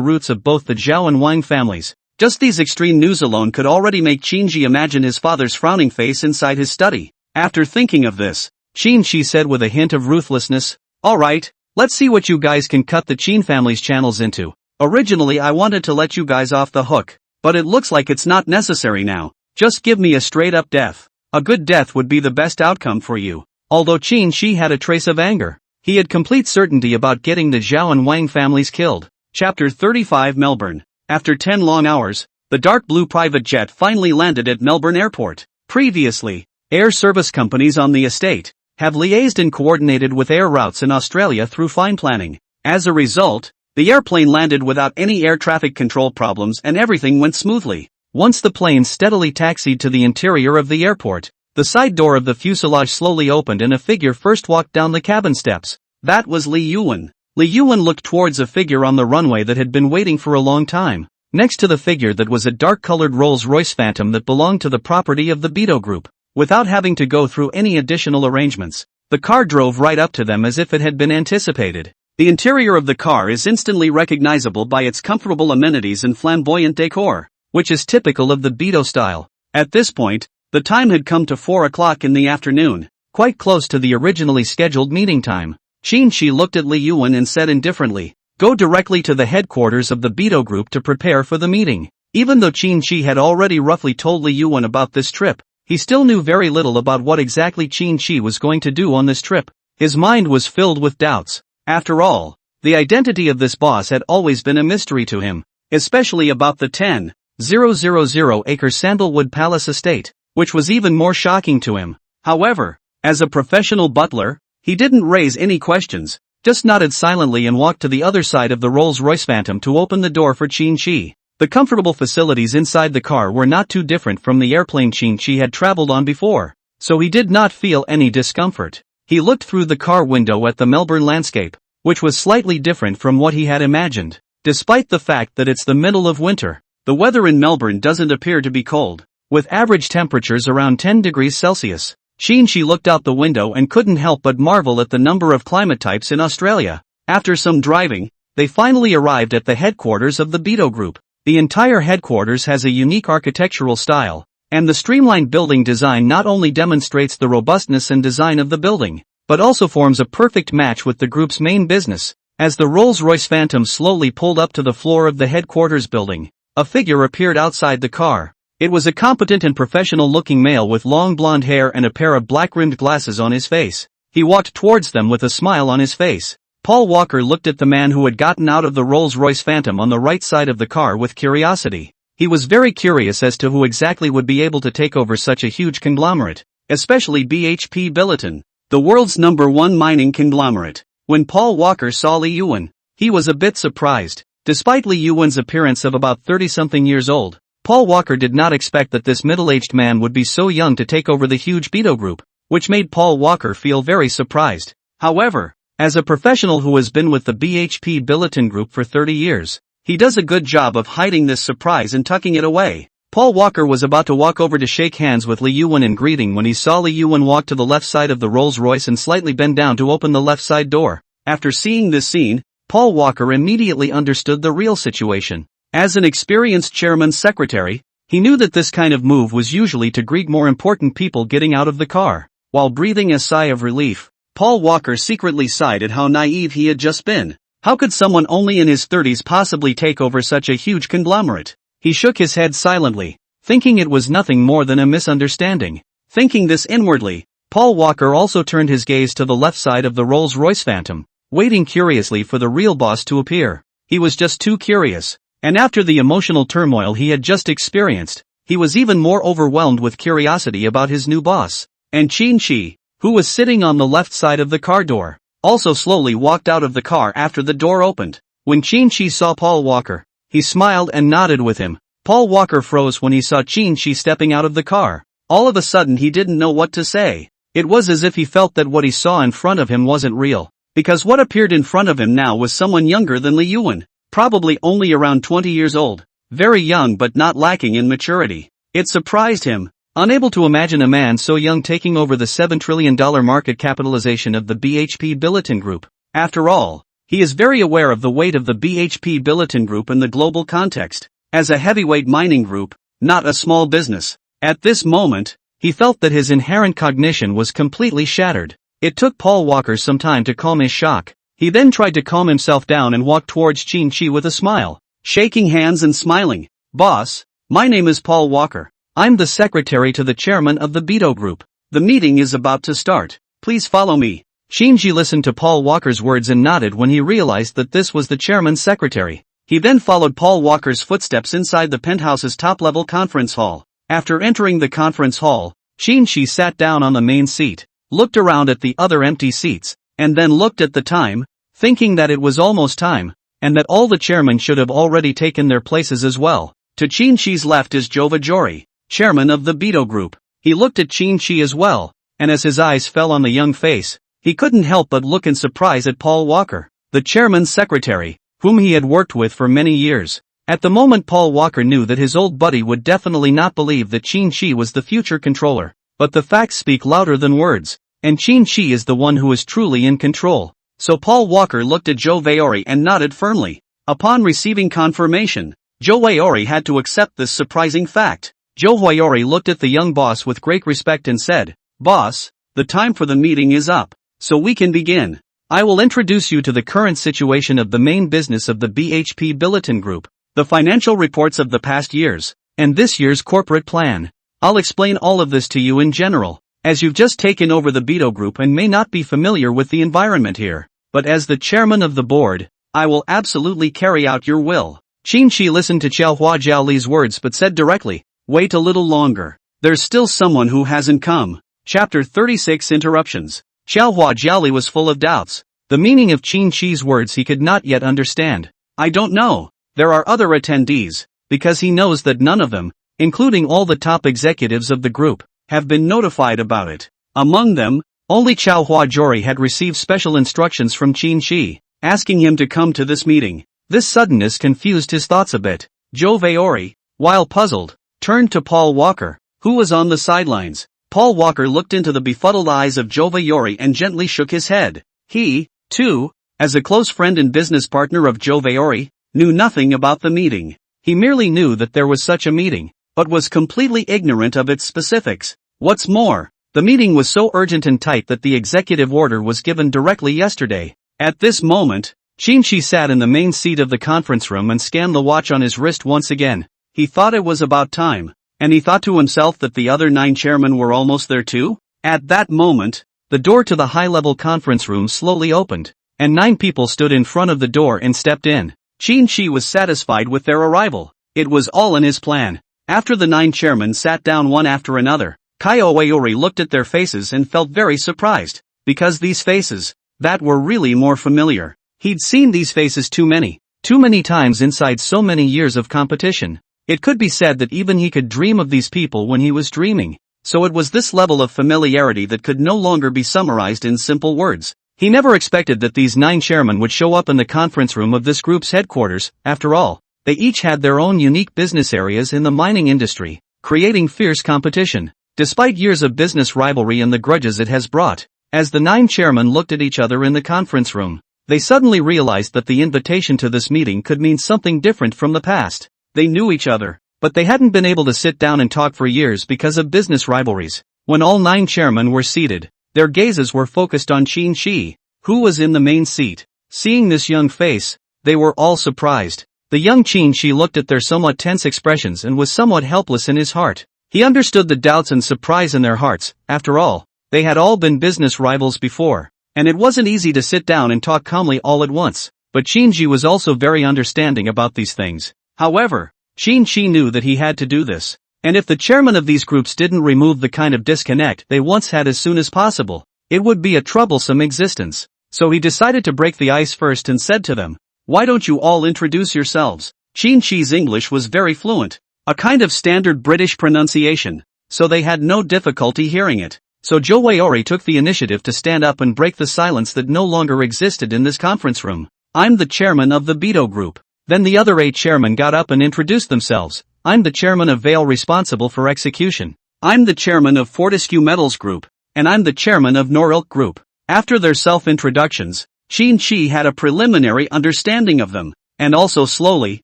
roots of both the Zhao and Wang families. Just these extreme news alone could already make Qin Shi imagine his father's frowning face inside his study. After thinking of this, Qin Shi said with a hint of ruthlessness, "Alright, let's see what you guys can cut the Qin family's channels into. Originally I wanted to let you guys off the hook, but it looks like it's not necessary now. Just give me a straight up death. A good death would be the best outcome for you." Although Qin Shi had a trace of anger, he had complete certainty about getting the Zhao and Wang families killed. Chapter 35 Melbourne. After 10 long hours, the dark blue private jet finally landed at Melbourne Airport. Previously, air service companies on the estate have liaised and coordinated with air routes in Australia through fine planning. As a result, the airplane landed without any air traffic control problems and everything went smoothly. Once the plane steadily taxied to the interior of the airport, the side door of the fuselage slowly opened and a figure first walked down the cabin steps. That was Li Yuan. Li Yuan looked towards a figure on the runway that had been waiting for a long time. Next to the figure that was a dark-colored Rolls-Royce Phantom that belonged to the property of the Beto Group. Without having to go through any additional arrangements, the car drove right up to them as if it had been anticipated. The interior of the car is instantly recognizable by its comfortable amenities and flamboyant decor, which is typical of the Beto style. At this point, the time had come to 4 o'clock in the afternoon, quite close to the originally scheduled meeting time. Qin Shi looked at Li Yuan and said indifferently, "Go directly to the headquarters of the Beto Group to prepare for the meeting." Even though Qin Shi had already roughly told Li Yuan about this trip, he still knew very little about what exactly Qin Shi was going to do on this trip. His mind was filled with doubts. After all, the identity of this boss had always been a mystery to him, especially about the 10,000-acre Sandalwood Palace estate, which was even more shocking to him. However, as a professional butler, he didn't raise any questions, just nodded silently and walked to the other side of the Rolls-Royce Phantom to open the door for Qin Shi. The comfortable facilities inside the car were not too different from the airplane Qin Shi had traveled on before, so he did not feel any discomfort. He looked through the car window at the Melbourne landscape, which was slightly different from what he had imagined. Despite the fact that it's the middle of winter, the weather in Melbourne doesn't appear to be cold, with average temperatures around 10 degrees Celsius. Qin Shi looked out the window and couldn't help but marvel at the number of climate types in Australia. After some driving, they finally arrived at the headquarters of the Beto Group. The entire headquarters has a unique architectural style, and the streamlined building design not only demonstrates the robustness and design of the building, but also forms a perfect match with the group's main business. As the Rolls-Royce Phantom slowly pulled up to the floor of the headquarters building, a figure appeared outside the car. It was a competent and professional-looking male with long blonde hair and a pair of black-rimmed glasses on his face. He walked towards them with a smile on his face. Paul Walker looked at the man who had gotten out of the Rolls-Royce Phantom on the right side of the car with curiosity. He was very curious as to who exactly would be able to take over such a huge conglomerate, especially BHP Billiton, the world's #1 mining conglomerate. When Paul Walker saw Li Yuan, he was a bit surprised. Despite Li Yuan's appearance of about 30-something years old, Paul Walker did not expect that this middle-aged man would be so young to take over the huge Beto Group, which made Paul Walker feel very surprised. However, as a professional who has been with the BHP Billiton Group for 30 years, he does a good job of hiding this surprise and tucking it away. Paul Walker was about to walk over to shake hands with Li Yuan in greeting when he saw Li Yuan walk to the left side of the Rolls-Royce and slightly bend down to open the left side door. After seeing this scene, Paul Walker immediately understood the real situation. As an experienced chairman's secretary, He knew that this kind of move was usually to greet more important people getting out of the car. While breathing a sigh of relief, Paul Walker secretly sighed at how naive he had just been. How could someone only in his 30s possibly take over such a huge conglomerate? He shook his head silently, thinking it was nothing more than a misunderstanding. Thinking this inwardly, Paul Walker also turned his gaze to the left side of the Rolls-Royce Phantom, waiting curiously for the real boss to appear. He was just too curious, and after the emotional turmoil he had just experienced, he was even more overwhelmed with curiosity about his new boss. And Qin, who was sitting on the left side of the car door, also slowly walked out of the car after the door opened. When Qin saw Paul Walker, he smiled and nodded with him. Paul Walker froze when he saw Qin stepping out of the car. All of a sudden he didn't know what to say. It was as if he felt that what he saw in front of him wasn't real, because what appeared in front of him now was someone younger than Li Yuan, probably only around 20 years old, very young but not lacking in maturity. It surprised him, unable to imagine a man so young taking over the $7 trillion market capitalization of the BHP Billiton Group. After all, he is very aware of the weight of the BHP Billiton Group in the global context, as a heavyweight mining group, not a small business. At this moment, he felt that his inherent cognition was completely shattered. It took Paul Walker some time to calm his shock. He then tried to calm himself down and walked towards Qin with a smile, shaking hands and smiling. "Boss, my name is Paul Walker. I'm the secretary to the chairman of the Beto Group. The meeting is about to start. Please follow me." Qin listened to Paul Walker's words and nodded when he realized that this was the chairman's secretary. He then followed Paul Walker's footsteps inside the penthouse's top-level conference hall. After entering the conference hall, Qin sat down on the main seat, looked around at the other empty seats, and then looked at the time, thinking that it was almost time, and that all the chairmen should have already taken their places as well. To Qin's left is Jova Jory, chairman of the Beto Group. He looked at Qin as well, and as his eyes fell on the young face, he couldn't help but look in surprise at Paul Walker, the chairman's secretary, whom he had worked with for many years. At the moment Paul Walker knew that his old buddy would definitely not believe that Qin was the future controller, but the facts speak louder than words, and Qin is the one who is truly in control. So Paul Walker looked at Zhou Weiori and nodded firmly. Upon receiving confirmation, Zhou Weiori had to accept this surprising fact. Zhou Weiori looked at the young boss with great respect and said, "Boss, the time for the meeting is up, so we can begin. I will introduce you to the current situation of the main business of the BHP Billiton Group, the financial reports of the past years, and this year's corporate plan. I'll explain all of this to you in general, as you've just taken over the Beto Group and may not be familiar with the environment here, but as the chairman of the board, I will absolutely carry out your will." Qin listened to Xiaohua Zhaoli's words but said directly, "Wait a little longer. There's still someone who hasn't come." Chapter 36 Interruptions. Xiaohua Zhaoli was full of doubts. The meaning of Qin's words he could not yet understand. "I don't know. There are other attendees," because he knows that none of them, including all the top executives of the group, have been notified about it. Among them, only Xiaohua Jory had received special instructions from Qin, asking him to come to this meeting. This suddenness confused his thoughts a bit. Zhou Weiori, while puzzled, turned to Paul Walker, who was on the sidelines. Paul Walker looked into the befuddled eyes of Zhou Weiori and gently shook his head. He, too, as a close friend and business partner of Zhou Weiori, knew nothing about the meeting. He merely knew that there was such a meeting, but was completely ignorant of its specifics. What's more, the meeting was so urgent and tight that the executive order was given directly yesterday. At this moment, Qin sat in the main seat of the conference room and scanned the watch on his wrist once again. He thought it was about time, and he thought to himself that the other 9 chairmen were almost there too. At that moment, the door to the high-level conference room slowly opened, and 9 people stood in front of the door and stepped in. Qin was satisfied with their arrival. It was all in his plan. After the 9 chairmen sat down one after another, Zhou Weiori looked at their faces and felt very surprised, because these faces, that were really more familiar. He'd seen these faces too many times inside so many years of competition. It could be said that even he could dream of these people when he was dreaming. So it was this level of familiarity that could no longer be summarized in simple words. He never expected that these 9 chairmen would show up in the conference room of this group's headquarters. After all, they each had their own unique business areas in the mining industry, creating fierce competition, despite years of business rivalry and the grudges it has brought. As the 9 chairmen looked at each other in the conference room, they suddenly realized that the invitation to this meeting could mean something different from the past. They knew each other. but they hadn't been able to sit down and talk for years because of business rivalries. When all 9 chairmen were seated, their gazes were focused on Qin Shi, who was in the main seat. Seeing this young face, they were all surprised. The young Qin Shi looked at their somewhat tense expressions and was somewhat helpless in his heart. He understood the doubts and surprise in their hearts. After all, they had all been business rivals before, and it wasn't easy to sit down and talk calmly all at once. But Qin Shi was also very understanding about these things. However, Qin Shi knew that he had to do this, and if the chairman of these groups didn't remove the kind of disconnect they once had as soon as possible, it would be a troublesome existence. So he decided to break the ice first and said to them, "Why don't you all introduce yourselves?" Qin Shi's English was very fluent, a kind of standard British pronunciation, so they had no difficulty hearing it. So Zhou Weiori took the initiative to stand up and break the silence that no longer existed in this conference room. "I'm the chairman of the Beto Group." Then the other 8 chairmen got up and introduced themselves. "I'm the chairman of Vale responsible for execution. I'm the chairman of Fortescue Metals Group. And I'm the chairman of Norilk Group." After their self-introductions, Qin Shi had a preliminary understanding of them, and also slowly,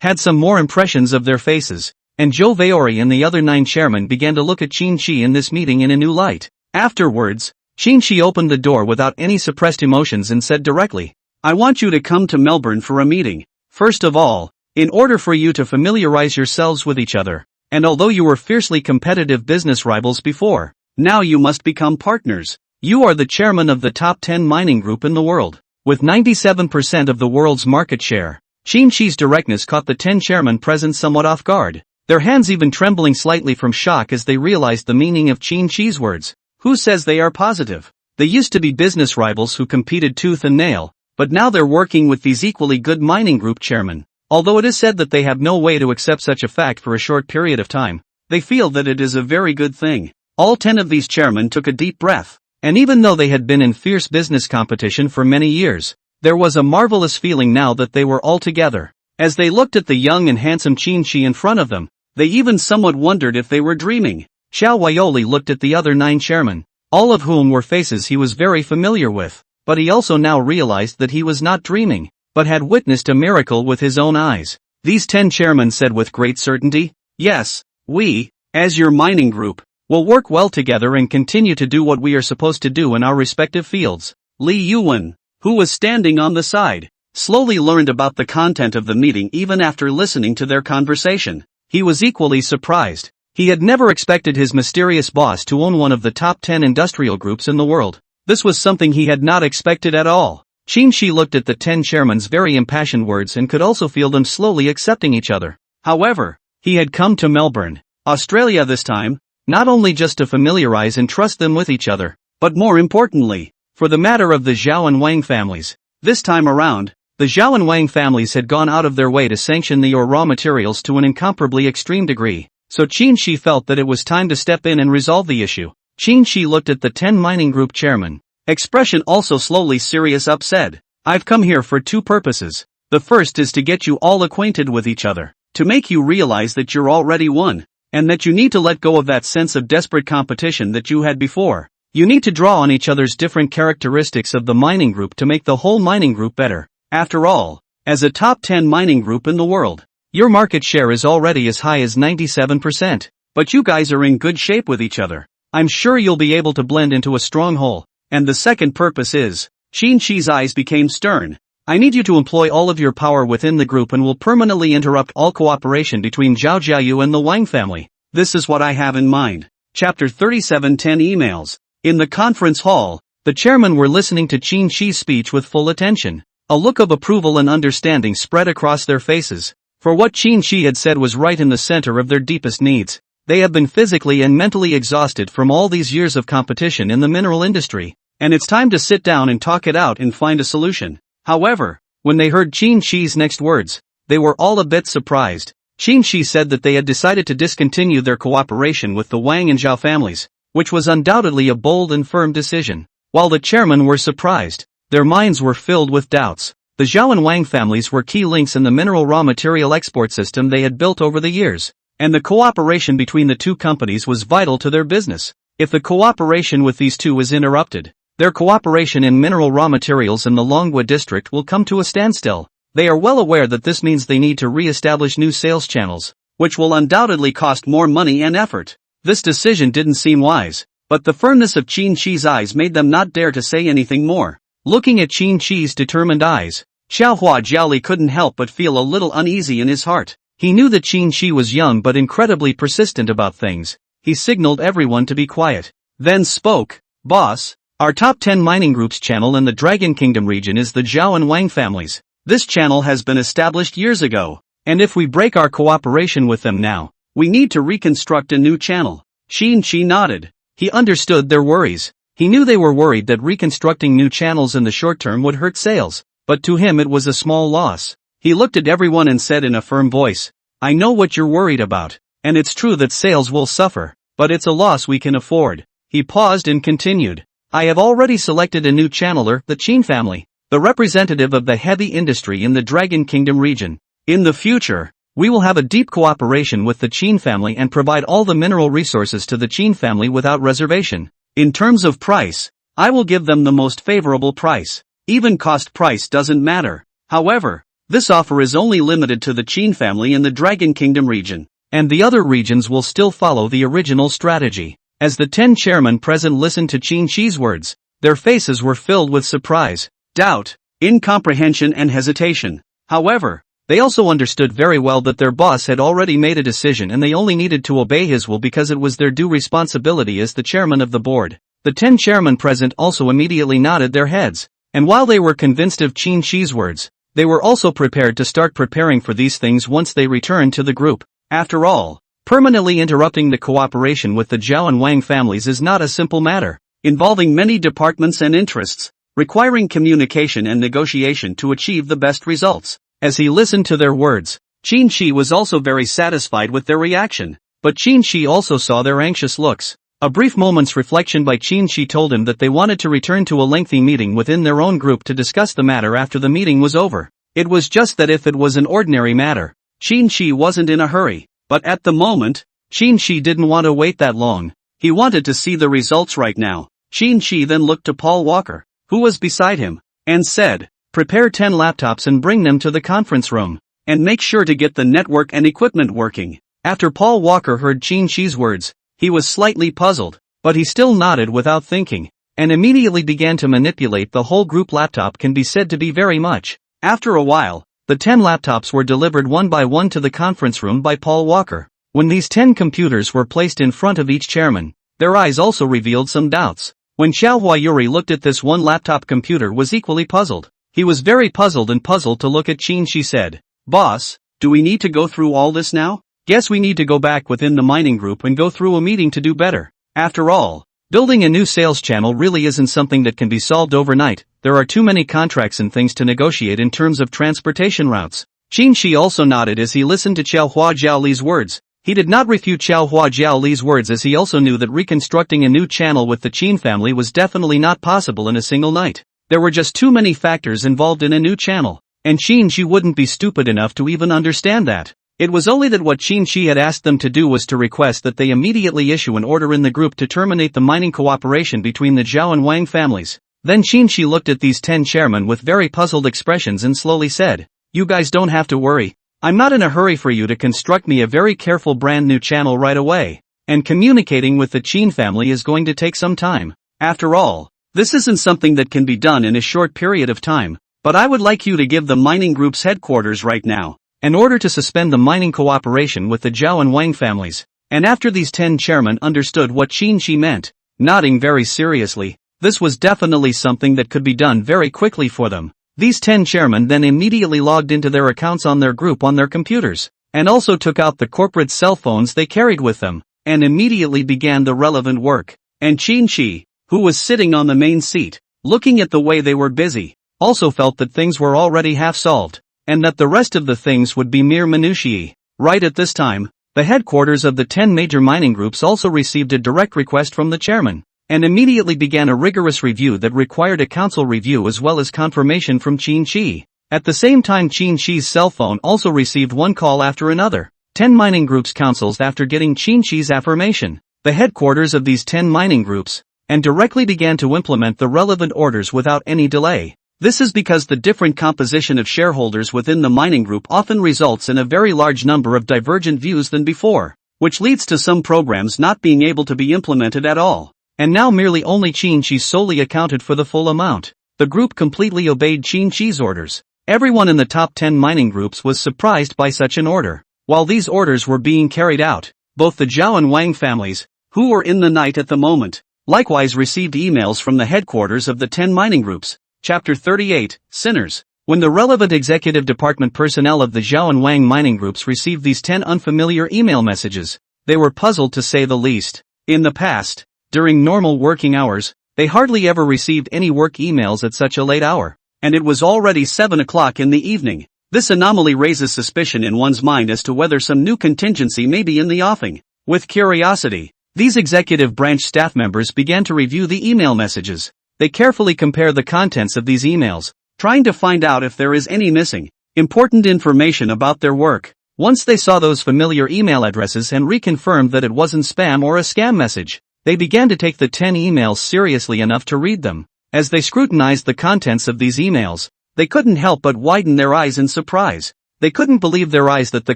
had some more impressions of their faces, and Zhou Weiori and the other 9 chairmen began to look at Qin Shi in this meeting in a new light. Afterwards, Qin Shi opened the door without any suppressed emotions and said directly, "I want you to come to Melbourne for a meeting. First of all, in order for you to familiarize yourselves with each other, and although you were fiercely competitive business rivals before, now you must become partners. You are the chairman of the top 10 mining group in the world, with 97% of the world's market share." Qin Shi's directness caught the 10 chairmen present somewhat off guard, their hands even trembling slightly from shock as they realized the meaning of Qin Shi's words. Who says they are positive? They used to be business rivals who competed tooth and nail, but now they're working with these equally good mining group chairmen. Although it is said that they have no way to accept such a fact for a short period of time, they feel that it is a very good thing. All 10 of these chairmen took a deep breath, and even though they had been in fierce business competition for many years, there was a marvelous feeling now that they were all together. As they looked at the young and handsome Qin Shi in front of them, they even somewhat wondered if they were dreaming. Xiao Weioli looked at the other 9 chairmen, all of whom were faces he was very familiar with, but he also now realized that he was not dreaming, but had witnessed a miracle with his own eyes. These 10 chairmen said with great certainty, "Yes, we, as your mining group, will work well together and continue to do what we are supposed to do in our respective fields." Li Yuan, who was standing on the side, slowly learned about the content of the meeting even after listening to their conversation. He was equally surprised. He had never expected his mysterious boss to own one of the top 10 industrial groups in the world. This was something he had not expected at all. Qin Shi looked at the 10 chairmen's very impassioned words and could also feel them slowly accepting each other. However, he had come to Melbourne, Australia this time, not only just to familiarize and trust them with each other, but more importantly, for the matter of the Zhao and Wang families. This time around, the Zhao and Wang families had gone out of their way to sanction the ore raw materials to an incomparably extreme degree, so Qin Shi felt that it was time to step in and resolve the issue. Qin Shi looked at the 10 mining group chairmen, expression also slowly serious up said, "I've come here for 2 purposes. The first is to get you all acquainted with each other, to make you realize that you're already one, and that you need to let go of that sense of desperate competition that you had before. You need to draw on each other's different characteristics of the mining group to make the whole mining group better. After all, as a top 10 mining group in the world, your market share is already as high as 97%, but you guys are in good shape with each other. I'm sure you'll be able to blend into a strong whole. And the second purpose is," Qin Shi's eyes became stern, "I need you to employ all of your power within the group and will permanently interrupt all cooperation between Zhao Jiayu and the Wang family. This is what I have in mind." Chapter 37:10 Emails. In the conference hall, the chairmen were listening to Qin Shi's speech with full attention. A look of approval and understanding spread across their faces, for what Qin Shi had said was right in the center of their deepest needs. They have been physically and mentally exhausted from all these years of competition in the mineral industry, and it's time to sit down and talk it out and find a solution. However, when they heard Qin Shi's next words, they were all a bit surprised. Qin Shi said that they had decided to discontinue their cooperation with the Wang and Zhao families, which was undoubtedly a bold and firm decision. While the chairmen were surprised, their minds were filled with doubts. The Zhao and Wang families were key links in the mineral raw material export system they had built over the years, and the cooperation between the 2 companies was vital to their business. If the cooperation with these 2 is interrupted, their cooperation in mineral raw materials in the Longwa district will come to a standstill. They are well aware that this means they need to re-establish new sales channels, which will undoubtedly cost more money and effort. This decision didn't seem wise, but the firmness of Qin Shi's eyes made them not dare to say anything more. Looking at Qin Shi's determined eyes, Xiaohua Jiaoli couldn't help but feel a little uneasy in his heart. He knew that Qin Shi was young but incredibly persistent about things. He signaled everyone to be quiet. Then spoke, "Boss, our top 10 mining groups channel in the Dragon Kingdom region is the Zhao and Wang families. This channel has been established years ago, and if we break our cooperation with them now, we need to reconstruct a new channel." Qin Shi nodded. He understood their worries. He knew they were worried that reconstructing new channels in the short term would hurt sales, but to him it was a small loss. He looked at everyone and said in a firm voice, "I know what you're worried about, and it's true that sales will suffer, but it's a loss we can afford." He paused and continued, "I have already selected a new channeler, the Qin family, the representative of the heavy industry in the Dragon Kingdom region. In the future, we will have a deep cooperation with the Qin family and provide all the mineral resources to the Qin family without reservation. In terms of price, I will give them the most favorable price. Even cost price doesn't matter. However, this offer is only limited to the Qin family in the Dragon Kingdom region, and the other regions will still follow the original strategy." As the 10 chairmen present listened to Qin Shi's words, their faces were filled with surprise, doubt, incomprehension and hesitation. However, they also understood very well that their boss had already made a decision and they only needed to obey his will because it was their due responsibility as the chairman of the board. The 10 chairmen present also immediately nodded their heads, and while they were convinced of Qin Shi's words, they were also prepared to start preparing for these things once they returned to the group. After all, permanently interrupting the cooperation with the Zhao and Wang families is not a simple matter, involving many departments and interests, requiring communication and negotiation to achieve the best results. As he listened to their words, Qin Shi was also very satisfied with their reaction, but Qin Shi also saw their anxious looks. A brief moment's reflection by Qin Shi told him that they wanted to return to a lengthy meeting within their own group to discuss the matter after the meeting was over. It was just that if it was an ordinary matter, Qin Shi wasn't in a hurry, but at the moment, Qin Shi didn't want to wait that long. He wanted to see the results right now. Qin Shi then looked to Paul Walker, who was beside him, and said, "Prepare 10 laptops and bring them to the conference room, and make sure to get the network and equipment working." After Paul Walker heard Qin Shi's words, he was slightly puzzled, but he still nodded without thinking, and immediately began to manipulate the whole group. Laptop can be said to be very much. After a while, the 10 laptops were delivered one by one to the conference room by Paul Walker. When these 10 computers were placed in front of each chairman, their eyes also revealed some doubts. When Xiaohua Yuri looked at this one laptop computer was equally puzzled. He was very puzzled to look at Qin Shi said, "Boss, do we need to go through all this now? Guess we need to go back within the mining group and go through a meeting to do better. After all, building a new sales channel really isn't something that can be solved overnight. There are too many contracts and things to negotiate in terms of transportation routes." Qin Shi also nodded as he listened to Xiaohua Jiaoli's words. He did not refute Xiaohua Jiaoli's words as he also knew that reconstructing a new channel with the Qin family was definitely not possible in a single night. There were just too many factors involved in a new channel, and Qin Shi wouldn't be stupid enough to even understand that. It was only that what Qin Shi had asked them to do was to request that they immediately issue an order in the group to terminate the mining cooperation between the Zhao and Wang families. Then Qin Shi looked at these 10 chairmen with very puzzled expressions and slowly said, "You guys don't have to worry. I'm not in a hurry for you to construct me a very careful brand new channel right away, and communicating with the Qin family is going to take some time. After all, this isn't something that can be done in a short period of time, but I would like you to give the mining group's headquarters right now, in order to suspend the mining cooperation with the Zhao and Wang families." And after these 10 chairmen understood what Qin Shi meant, nodding very seriously, this was definitely something that could be done very quickly for them. These 10 chairmen then immediately logged into their accounts on their group on their computers, and also took out the corporate cell phones they carried with them, and immediately began the relevant work. And Qin Shi, who was sitting on the main seat, looking at the way they were busy, also felt that things were already half solved, and that the rest of the things would be mere minutiae. Right at this time, the headquarters of the 10 major mining groups also received a direct request from the chairman, and immediately began a rigorous review that required a council review as well as confirmation from Qin Shi. At the same time, Qin Shi's cell phone also received one call after another. 10 mining groups councils after getting Qin Shi's affirmation, the headquarters of these 10 mining groups, and directly began to implement the relevant orders without any delay. This is because the different composition of shareholders within the mining group often results in a very large number of divergent views than before, which leads to some programs not being able to be implemented at all. And now merely only Qin Chi solely accounted for the full amount. The group completely obeyed Qin Chi's orders. Everyone in the top 10 mining groups was surprised by such an order. While these orders were being carried out, both the Zhao and Wang families, who were in the night at the moment, likewise received emails from the headquarters of the 10 mining groups. Chapter 38, Sinners. When the relevant executive department personnel of the Zhao and Wang mining groups received these 10 unfamiliar email messages, they were puzzled to say the least. In the past, during normal working hours, they hardly ever received any work emails at such a late hour, and it was already 7 o'clock in the evening. This anomaly raises suspicion in one's mind as to whether some new contingency may be in the offing. With curiosity, these executive branch staff members began to review the email messages. They carefully compare the contents of these emails, trying to find out if there is any missing, important information about their work. Once they saw those familiar email addresses and reconfirmed that it wasn't spam or a scam message, they began to take the 10 emails seriously enough to read them. As they scrutinized the contents of these emails, they couldn't help but widen their eyes in surprise. They couldn't believe their eyes that the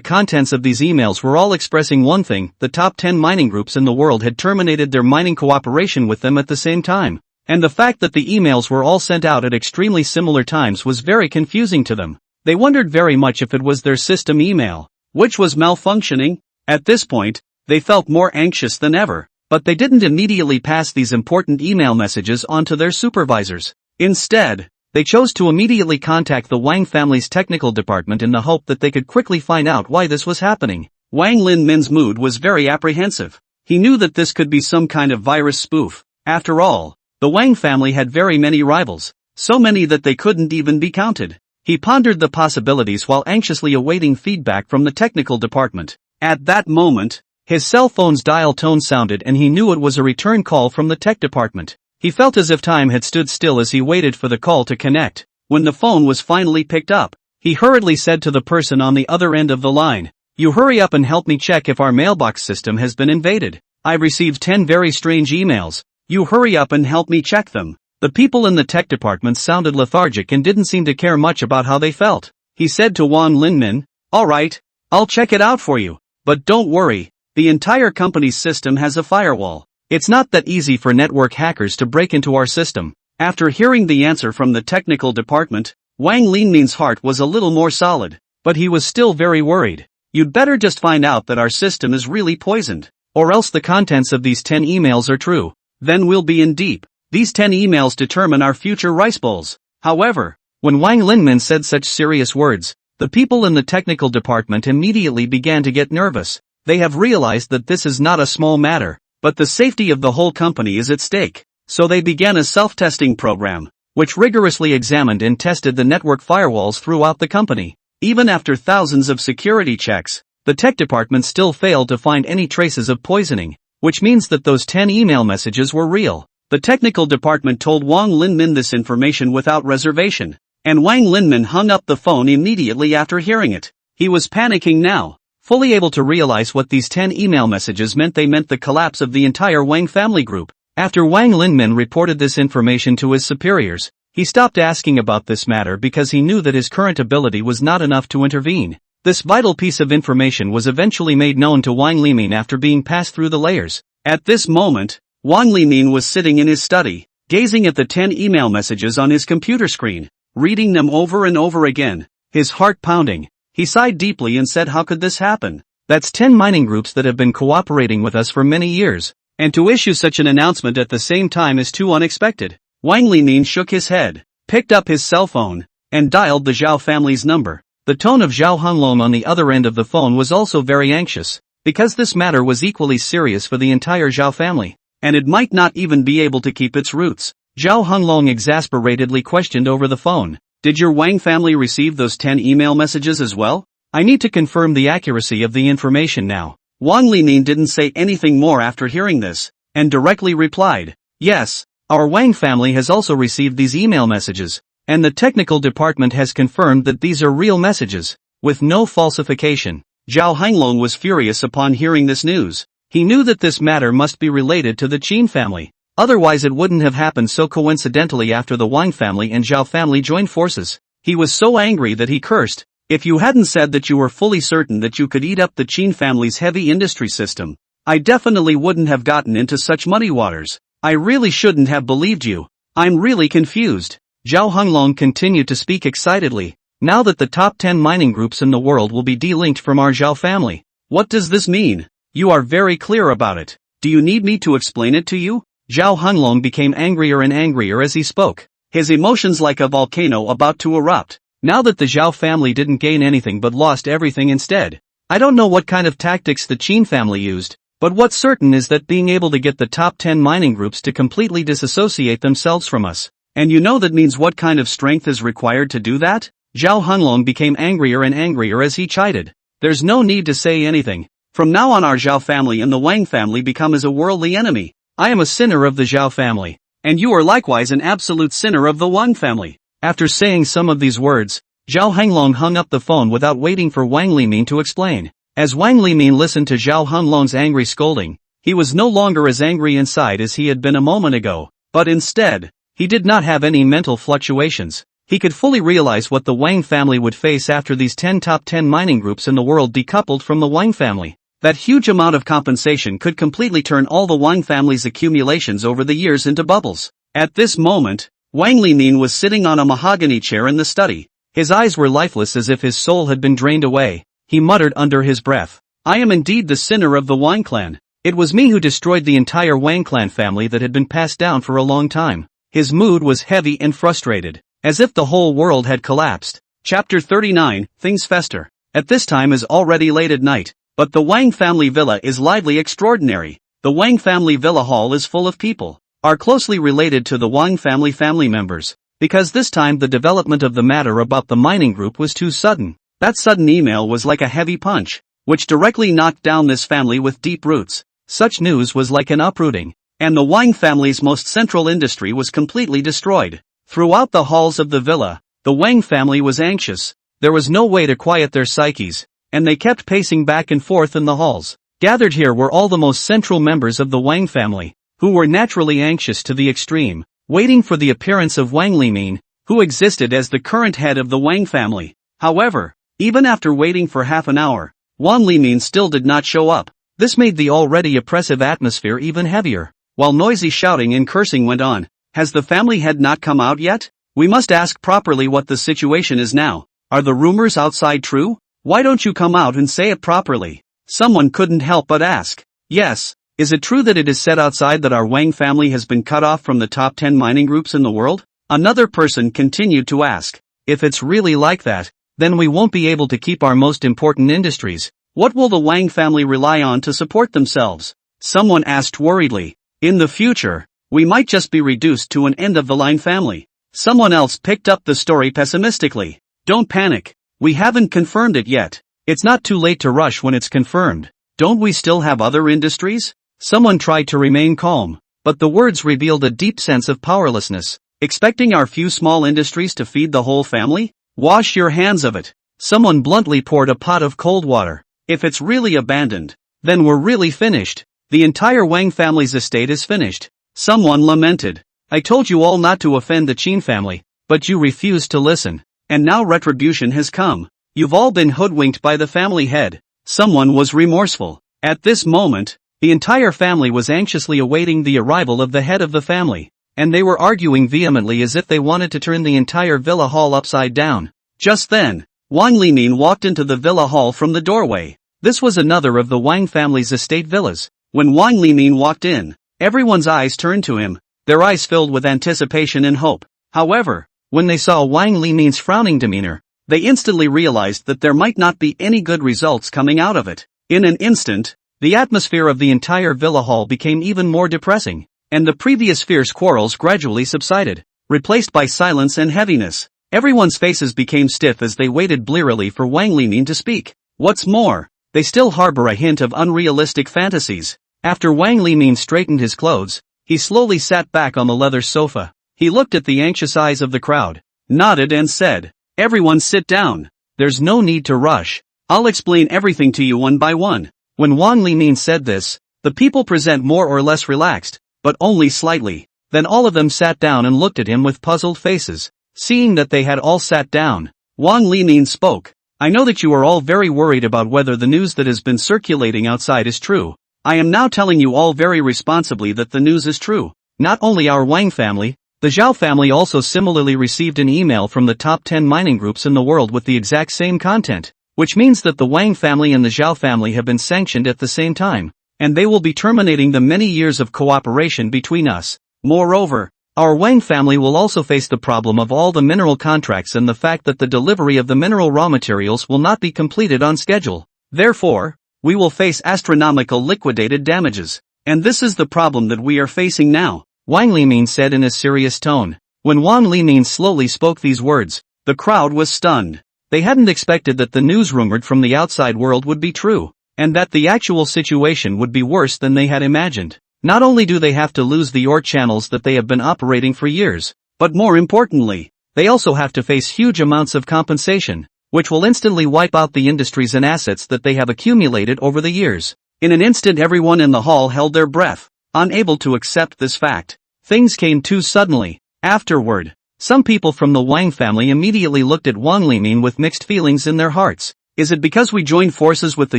contents of these emails were all expressing one thing: the top 10 mining groups in the world had terminated their mining cooperation with them at the same time. And the fact that the emails were all sent out at extremely similar times was very confusing to them. They wondered very much if it was their system email, which was malfunctioning. At this point, they felt more anxious than ever, but they didn't immediately pass these important email messages on to their supervisors. Instead, they chose to immediately contact the Wang family's technical department in the hope that they could quickly find out why this was happening. Wang Linmin's mood was very apprehensive. He knew that this could be some kind of virus spoof. After all, the Wang family had very many rivals, so many that they couldn't even be counted. He pondered the possibilities while anxiously awaiting feedback from the technical department. At that moment, his cell phone's dial tone sounded and he knew it was a return call from the tech department. He felt as if time had stood still as he waited for the call to connect. When the phone was finally picked up, he hurriedly said to the person on the other end of the line, "You hurry up and help me check if our mailbox system has been invaded. I've received 10 very strange emails. You hurry up and help me check them." The people in the tech department sounded lethargic and didn't seem to care much about how they felt. He said to Wang Linmin, "All right, I'll check it out for you. But don't worry, the entire company's system has a firewall. It's not that easy for network hackers to break into our system." After hearing the answer from the technical department, Wang Linmin's heart was a little more solid, but he was still very worried. "You'd better just find out that our system is really poisoned, or else the contents of these 10 emails are true. Then we'll be in deep. These 10 emails determine our future rice bowls." However, when Wang Linmin said such serious words, the people in the technical department immediately began to get nervous. They have realized that this is not a small matter, but the safety of the whole company is at stake. So they began a self-testing program, which rigorously examined and tested the network firewalls throughout the company. Even after thousands of security checks, the tech department still failed to find any traces of poisoning, which means that those 10 email messages were real. The technical department told Wang Linmin this information without reservation, and Wang Linmin hung up the phone immediately after hearing it. He was panicking now, fully able to realize what these 10 email messages meant. They meant the collapse of the entire Wang family group. After Wang Linmin reported this information to his superiors, he stopped asking about this matter because he knew that his current ability was not enough to intervene. This vital piece of information was eventually made known to Wang Limin after being passed through the layers. At this moment, Wang Limin was sitting in his study, gazing at the 10 email messages on his computer screen, reading them over and over again, his heart pounding. He sighed deeply and said, "How could this happen? That's 10 mining groups that have been cooperating with us for many years, and to issue such an announcement at the same time is too unexpected." Wang Limin shook his head, picked up his cell phone, and dialed the Zhao family's number. The tone of Zhao Honglong on the other end of the phone was also very anxious, because this matter was equally serious for the entire Zhao family, and it might not even be able to keep its roots. Zhao Honglong exasperatedly questioned over the phone, "Did your Wang family receive those 10 email messages as well? I need to confirm the accuracy of the information now." Wang Limin didn't say anything more after hearing this, and directly replied, "Yes, our Wang family has also received these email messages, and the technical department has confirmed that these are real messages, with no falsification." Zhao Honglong was furious upon hearing this news. He knew that this matter must be related to the Qin family. Otherwise it wouldn't have happened so coincidentally after the Wang family and Zhao family joined forces. He was so angry that he cursed. If you hadn't said that you were fully certain that you could eat up the Qin family's heavy industry system, I definitely wouldn't have gotten into such muddy waters. I really shouldn't have believed you. I'm really confused. Zhao Honglong continued to speak excitedly. Now that the top 10 mining groups in the world will be de-linked from our Zhao family. What does this mean? You are very clear about it. Do you need me to explain it to you? Zhao Honglong became angrier and angrier as he spoke. His emotions like a volcano about to erupt. Now that the Zhao family didn't gain anything but lost everything instead. I don't know what kind of tactics the Qin family used, but what's certain is that being able to get the top 10 mining groups to completely disassociate themselves from us. And you know that means what kind of strength is required to do that? Zhao Honglong became angrier and angrier as he chided. There's no need to say anything. From now on our Zhao family and the Wang family become as a worldly enemy. I am a sinner of the Zhao family. And you are likewise an absolute sinner of the Wang family. After saying some of these words, Zhao Honglong hung up the phone without waiting for Wang Limin to explain. As Wang Limin listened to Zhao Honglong's angry scolding, he was no longer as angry inside as he had been a moment ago, but instead, he did not have any mental fluctuations. He could fully realize what the Wang family would face after these 10 top 10 mining groups in the world decoupled from the Wang family. That huge amount of compensation could completely turn all the Wang family's accumulations over the years into bubbles. At this moment, Wang Limin was sitting on a mahogany chair in the study. His eyes were lifeless as if his soul had been drained away. He muttered under his breath, I am indeed the sinner of the Wang clan. It was me who destroyed the entire Wang clan family that had been passed down for a long time. His mood was heavy and frustrated, as if the whole world had collapsed. Chapter 39, Things Fester. At this time is already late at night, but the Wang family villa is lively extraordinary. The Wang family villa hall is full of people, are closely related to the Wang family members, because this time the development of the matter about the mining group was too sudden. That sudden email was like a heavy punch, which directly knocked down this family with deep roots. Such news was like an uprooting, and the Wang family's most central industry was completely destroyed. Throughout the halls of the villa, the Wang family was anxious. There was no way to quiet their psyches, and they kept pacing back and forth in the halls. Gathered here were all the most central members of the Wang family, who were naturally anxious to the extreme, waiting for the appearance of Wang Limin, who existed as the current head of the Wang family. However, even after waiting for half an hour, Wang Limin still did not show up. This made the already oppressive atmosphere even heavier, while noisy shouting and cursing went on. Has the family head not come out yet? We must ask properly what the situation is now. Are the rumors outside true? Why don't you come out and say it properly? Someone couldn't help but ask. Yes, is it true that it is said outside that our Wang family has been cut off from the top 10 mining groups in the world? Another person continued to ask. If it's really like that, then we won't be able to keep our most important industries. What will the Wang family rely on to support themselves? Someone asked worriedly. In the future, we might just be reduced to an end-of-the-line family. Someone else picked up the story pessimistically. Don't panic. We haven't confirmed it yet. It's not too late to rush when it's confirmed. Don't we still have other industries? Someone tried to remain calm, but the words revealed a deep sense of powerlessness. Expecting our few small industries to feed the whole family? Wash your hands of it. Someone bluntly poured a pot of cold water. If it's really abandoned, then we're really finished. The entire Wang family's estate is finished. Someone lamented. I told you all not to offend the Qin family, but you refused to listen. And now retribution has come. You've all been hoodwinked by the family head. Someone was remorseful. At this moment, the entire family was anxiously awaiting the arrival of the head of the family, and they were arguing vehemently as if they wanted to turn the entire villa hall upside down. Just then, Wang Limin walked into the villa hall from the doorway. This was another of the Wang family's estate villas. When Wang Limin walked in, everyone's eyes turned to him, their eyes filled with anticipation and hope. However, when they saw Wang Limin's frowning demeanor, they instantly realized that there might not be any good results coming out of it. In an instant, the atmosphere of the entire villa hall became even more depressing, and the previous fierce quarrels gradually subsided, replaced by silence and heaviness. Everyone's faces became stiff as they waited blearily for Wang Limin to speak. What's more, they still harbor a hint of unrealistic fantasies. After Wang Limin straightened his clothes, he slowly sat back on the leather sofa. He looked at the anxious eyes of the crowd, nodded and said, "Everyone sit down. There's no need to rush. I'll explain everything to you one by one." When Wang Limin said this, the people present more or less relaxed. but only slightly. Then all of them sat down and looked at him with puzzled faces. Seeing that they had all sat down, Wang Limin spoke. I know that you are all very worried about whether the news that has been circulating outside is true. I am now telling you all very responsibly that the news is true. Not only our Wang family, the Zhao family also similarly received an email from the top 10 mining groups in the world with the exact same content, which means that the Wang family and the Zhao family have been sanctioned at the same time, and they will be terminating the many years of cooperation between us. Moreover, our Wang family will also face the problem of all the mineral contracts and the fact that the delivery of the mineral raw materials will not be completed on schedule. Therefore, we will face astronomical liquidated damages. And this is the problem that we are facing now, Wang Limin said in a serious tone. When Wang Limin slowly spoke these words, the crowd was stunned. They hadn't expected that the news rumored from the outside world would be true, and that the actual situation would be worse than they had imagined. Not only do they have to lose the ore channels that they have been operating for years, but more importantly, they also have to face huge amounts of compensation, which will instantly wipe out the industries and assets that they have accumulated over the years. In an instant everyone in the hall held their breath, unable to accept this fact. Things came too suddenly. Afterward, some people from the Wang family immediately looked at Wang Limin with mixed feelings in their hearts. Is it because we joined forces with the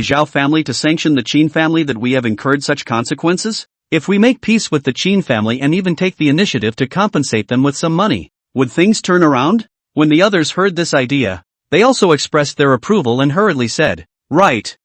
Zhao family to sanction the Qin family that we have incurred such consequences? If we make peace with the Qin family and even take the initiative to compensate them with some money, would things turn around? When the others heard this idea, they also expressed their approval and hurriedly said, Right.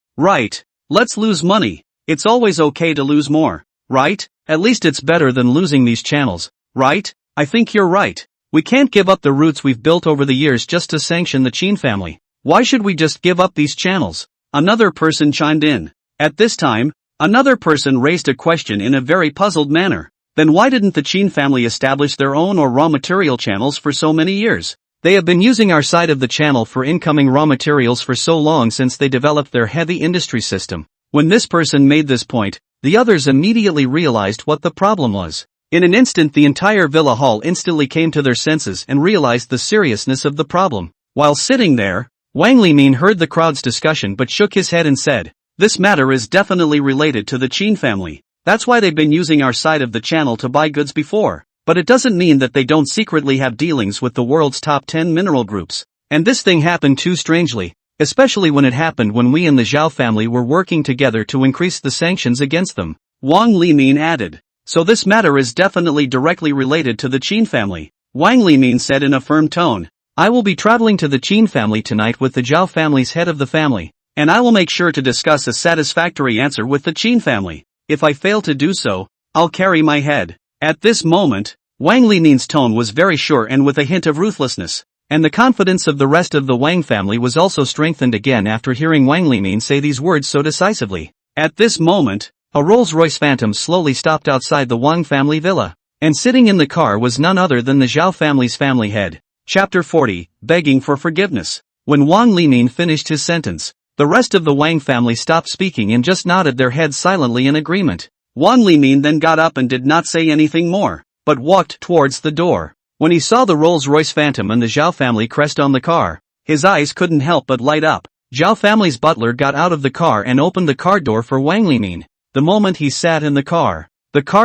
Let's lose money. It's always okay to lose more, right? At least it's better than losing these channels, right? I think you're right. We can't give up the roots we've built over the years just to sanction the Qin family. Why should we just give up these channels? Another person chimed in. At this time, another person raised a question in a very puzzled manner. Then why didn't the Qin family establish their own or raw material channels for so many years? They have been using our side of the channel for incoming raw materials for so long since they developed their heavy industry system. When this person made this point, the others immediately realized what the problem was. In an instant the entire villa hall instantly came to their senses and realized the seriousness of the problem. While sitting there, Wang Limin heard the crowd's discussion but shook his head and said, This matter is definitely related to the Qin family. That's why they've been using our side of the channel to buy goods before. But it doesn't mean that they don't secretly have dealings with the world's top 10 mineral groups. And this thing happened too strangely, especially when it happened when we and the Zhao family were working together to increase the sanctions against them. Wang Limin added. So this matter is definitely directly related to the Qin family. Wang Limin said in a firm tone. I will be traveling to the Qin family tonight with the Zhao family's head of the family, and I will make sure to discuss a satisfactory answer with the Qin family. If I fail to do so, I'll carry my head. At this moment, Wang Limin's tone was very sure and with a hint of ruthlessness, and the confidence of the rest of the Wang family was also strengthened again after hearing Wang Limin say these words so decisively. At this moment, a Rolls-Royce Phantom slowly stopped outside the Wang family villa, and sitting in the car was none other than the Zhao family's family head. Chapter 40, Begging for Forgiveness. When Wang Limin finished his sentence, the rest of the Wang family stopped speaking and just nodded their heads silently in agreement. Wang Limin then got up and did not say anything more, but walked towards the door. When he saw the Rolls-Royce Phantom and the Zhao family crest on the car, his eyes couldn't help but light up. Zhao family's butler got out of the car and opened the car door for Wang Limin. The moment he sat in the car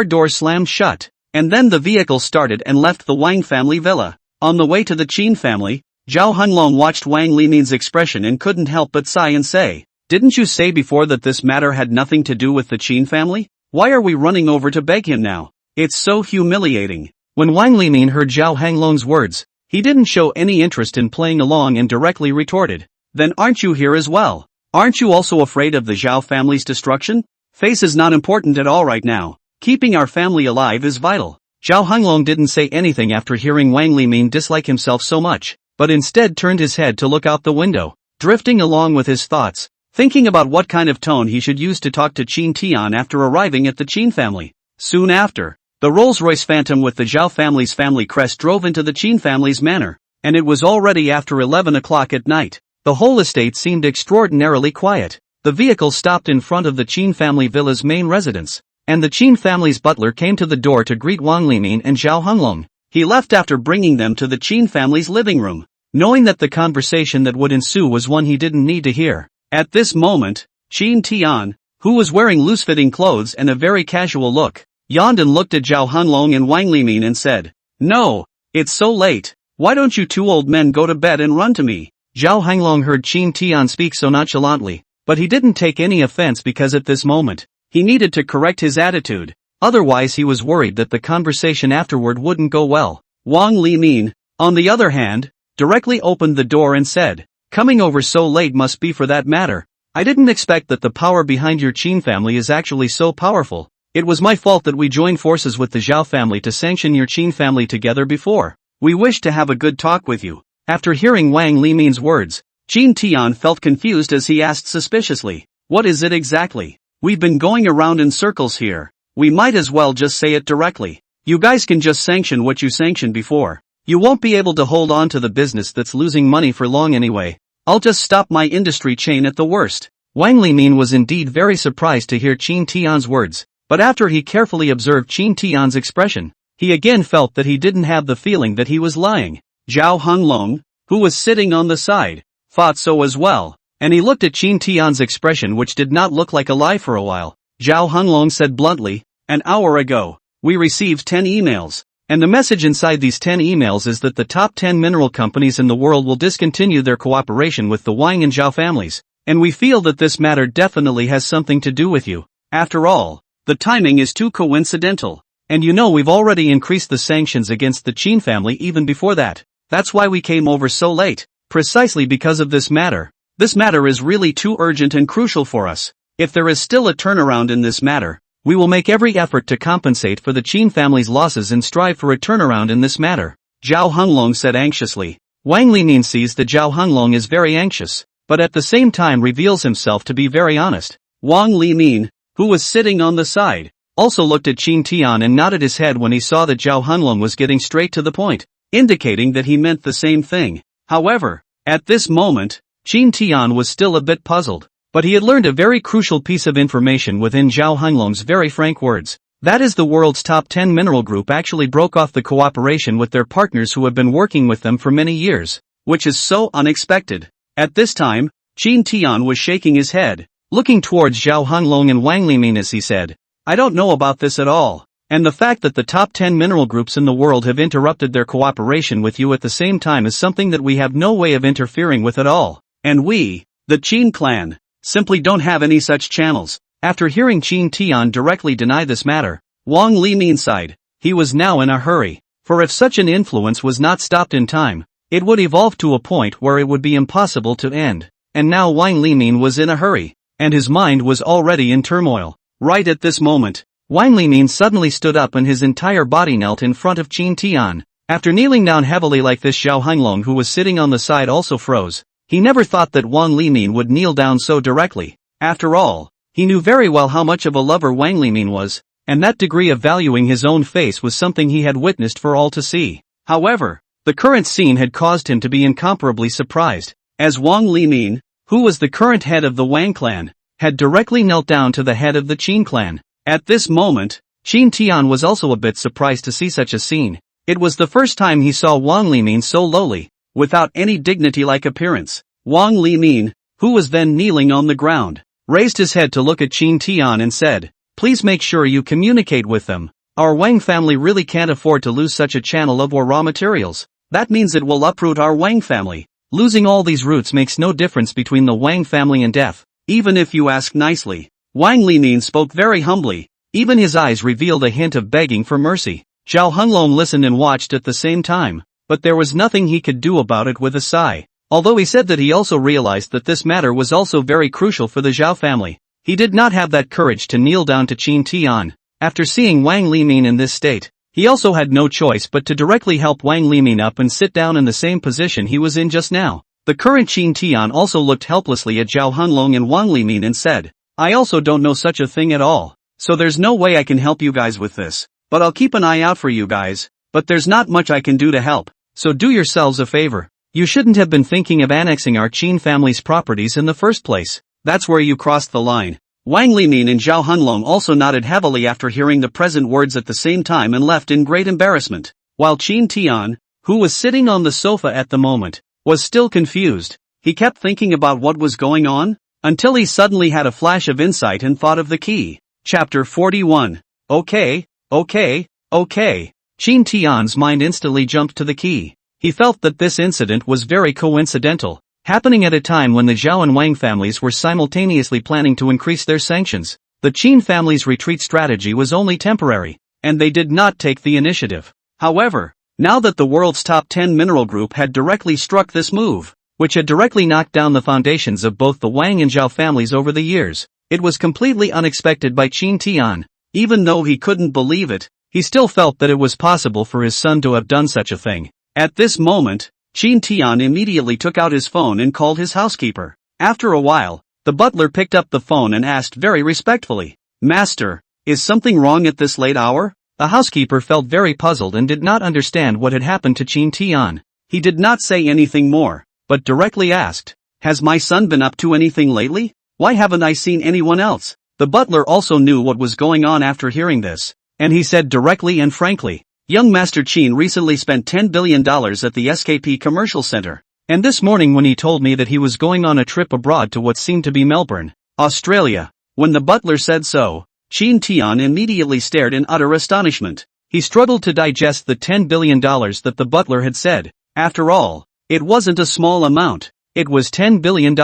door slammed shut, and then the vehicle started and left the Wang family villa. On the way to the Qin family, Zhao Honglong watched Wang Limin's expression and couldn't help but sigh and say, Didn't you say before that this matter had nothing to do with the Qin family? Why are we running over to beg him now? It's so humiliating. When Wang Limin heard Zhao Honglong's words, he didn't show any interest in playing along and directly retorted, Then aren't you here as well? Aren't you also afraid of the Zhao family's destruction? Face is not important at all right now. Keeping our family alive is vital. Zhao Honglong didn't say anything after hearing Wang Limin dislike himself so much, but instead turned his head to look out the window, drifting along with his thoughts, thinking about what kind of tone he should use to talk to Qin Tian after arriving at the Qin family. Soon after, the Rolls-Royce Phantom with the Zhao family's family crest drove into the Qin family's manor, and it was already after 11 o'clock at night. The whole estate seemed extraordinarily quiet. The vehicle stopped in front of the Qin family villa's main residence, and the Qin family's butler came to the door to greet Wang Limin and Zhao Honglong. He left after bringing them to the Qin family's living room, knowing that the conversation that would ensue was one he didn't need to hear. At this moment, Qin Tian, who was wearing loose-fitting clothes and a very casual look, yawned and looked at Zhao Hunlong and Wang Limin and said, "No, it's so late. Why don't you two old men go to bed and run to me?" Zhao Hunlong heard Qin Tian speak so nonchalantly, but he didn't take any offense because at this moment, he needed to correct his attitude. Otherwise he was worried that the conversation afterward wouldn't go well. Wang Limin, on the other hand, directly opened the door and said, "Coming over so late must be for that matter. I didn't expect that the power behind your Qin family is actually so powerful. It was my fault that we joined forces with the Zhao family to sanction your Qin family together before. We wish to have a good talk with you." After hearing Wang Limin's words, Qin Tian felt confused as he asked suspiciously, "What is it exactly? We've been going around in circles here. We might as well just say it directly. You guys can just sanction what you sanctioned before. You won't be able to hold on to the business that's losing money for long anyway. I'll just stop my industry chain at the worst." Wang Limin was indeed very surprised to hear Qin Tian's words, but after he carefully observed Qin Tian's expression, he again felt that he didn't have the feeling that he was lying. Zhao Hunlong, who was sitting on the side, thought so as well, and he looked at Qin Tian's expression which did not look like a lie for a while. Zhao Hunlong said bluntly, "An hour ago, we received 10 emails, and the message inside these 10 emails is that the top 10 mineral companies in the world will discontinue their cooperation with the Wang and Zhao families, and we feel that this matter definitely has something to do with you. After all, the timing is too coincidental, and you know we've already increased the sanctions against the Qin family even before that. That's why we came over so late, precisely because of this matter. This matter is really too urgent and crucial for us. If there is still a turnaround in this matter, we will make every effort to compensate for the Qin family's losses and strive for a turnaround in this matter," Zhao Hunlong said anxiously. Wang Limin sees that Zhao Hunlong is very anxious, but at the same time reveals himself to be very honest. Wang Limin, who was sitting on the side, also looked at Qin Tian and nodded his head when he saw that Zhao Hunlong was getting straight to the point, indicating that he meant the same thing. However, at this moment, Qin Tian was still a bit puzzled, but he had learned a very crucial piece of information within Zhao Hunlong's very frank words. That is, the world's top 10 mineral group actually broke off the cooperation with their partners who have been working with them for many years, which is so unexpected. At this time, Qin Tian was shaking his head, looking towards Zhao Hunlong and Wang Limin as he said, "I don't know about this at all. And the fact that the top 10 mineral groups in the world have interrupted their cooperation with you at the same time is something that we have no way of interfering with at all. And we, the Qin clan, simply don't have any such channels." After hearing Qin Tian directly deny this matter, Wang Limin sighed. He was now in a hurry, for if such an influence was not stopped in time, it would evolve to a point where it would be impossible to end. And now Wang Limin was in a hurry, and his mind was already in turmoil. Right at this moment, Wang Limin suddenly stood up and his entire body knelt in front of Qin Tian. After kneeling down heavily like this, Zhao Hunlong, who was sitting on the side, also froze. He never thought that Wang Limin would kneel down so directly. After all, he knew very well how much of a lover Wang Limin was, and that degree of valuing his own face was something he had witnessed for all to see. However, the current scene had caused him to be incomparably surprised, as Wang Limin, who was the current head of the Wang clan, had directly knelt down to the head of the Qin clan. At this moment, Qin Tian was also a bit surprised to see such a scene. It was the first time he saw Wang Limin so lowly, without any dignity-like appearance. Wang Limin, who was then kneeling on the ground, raised his head to look at Qin Tian and said, "Please make sure you communicate with them. Our Wang family really can't afford to lose such a channel of raw materials. That means it will uproot our Wang family. Losing all these roots makes no difference between the Wang family and death, even if you ask nicely." Wang Limin spoke very humbly. Even his eyes revealed a hint of begging for mercy. Zhao Hunlong listened and watched at the same time, but there was nothing he could do about it with a sigh. Although he said that he also realized that this matter was also very crucial for the Zhao family, he did not have that courage to kneel down to Qin Tian. After seeing Wang Limin in this state, he also had no choice but to directly help Wang Limin up and sit down in the same position he was in just now. The current Qin Tian also looked helplessly at Zhao Hunlong and Wang Limin and said, "I also don't know such a thing at all, so there's no way I can help you guys with this, but I'll keep an eye out for you guys, but there's not much I can do to help, so do yourselves a favor. You shouldn't have been thinking of annexing our Qin family's properties in the first place. That's where you crossed the line." Wang Limin and Zhao Hunlong also nodded heavily after hearing the present words at the same time and left in great embarrassment, while Qin Tian, who was sitting on the sofa at the moment, was still confused. He kept thinking about what was going on, until he suddenly had a flash of insight and thought of the key. Chapter 41. Okay, Okay. Qin Tian's mind instantly jumped to the key. He felt that this incident was very coincidental, happening at a time when the Zhao and Wang families were simultaneously planning to increase their sanctions. The Qin family's retreat strategy was only temporary, and they did not take the initiative. However, now that the world's top 10 mineral group had directly struck this move, which had directly knocked down the foundations of both the Wang and Zhao families over the years, it was completely unexpected by Qin Tian. Even though he couldn't believe it, he still felt that it was possible for his son to have done such a thing. At this moment, Qin Tian immediately took out his phone and called his housekeeper. After a while, the butler picked up the phone and asked very respectfully, "Master, is something wrong at this late hour?" The housekeeper felt very puzzled and did not understand what had happened to Qin Tian. He did not say anything more, but directly asked, "Has my son been up to anything lately? Why haven't I seen anyone else?" The butler also knew what was going on after hearing this, and he said directly and frankly, "Young Master Qin recently spent $10 billion at the SKP Commercial Center, and this morning when he told me that he was going on a trip abroad to what seemed to be Melbourne, Australia." When the butler said so, Qin Tian immediately stared in utter astonishment. He struggled to digest the $10 billion that the butler had said. After all, it wasn't a small amount, it was $10 billion.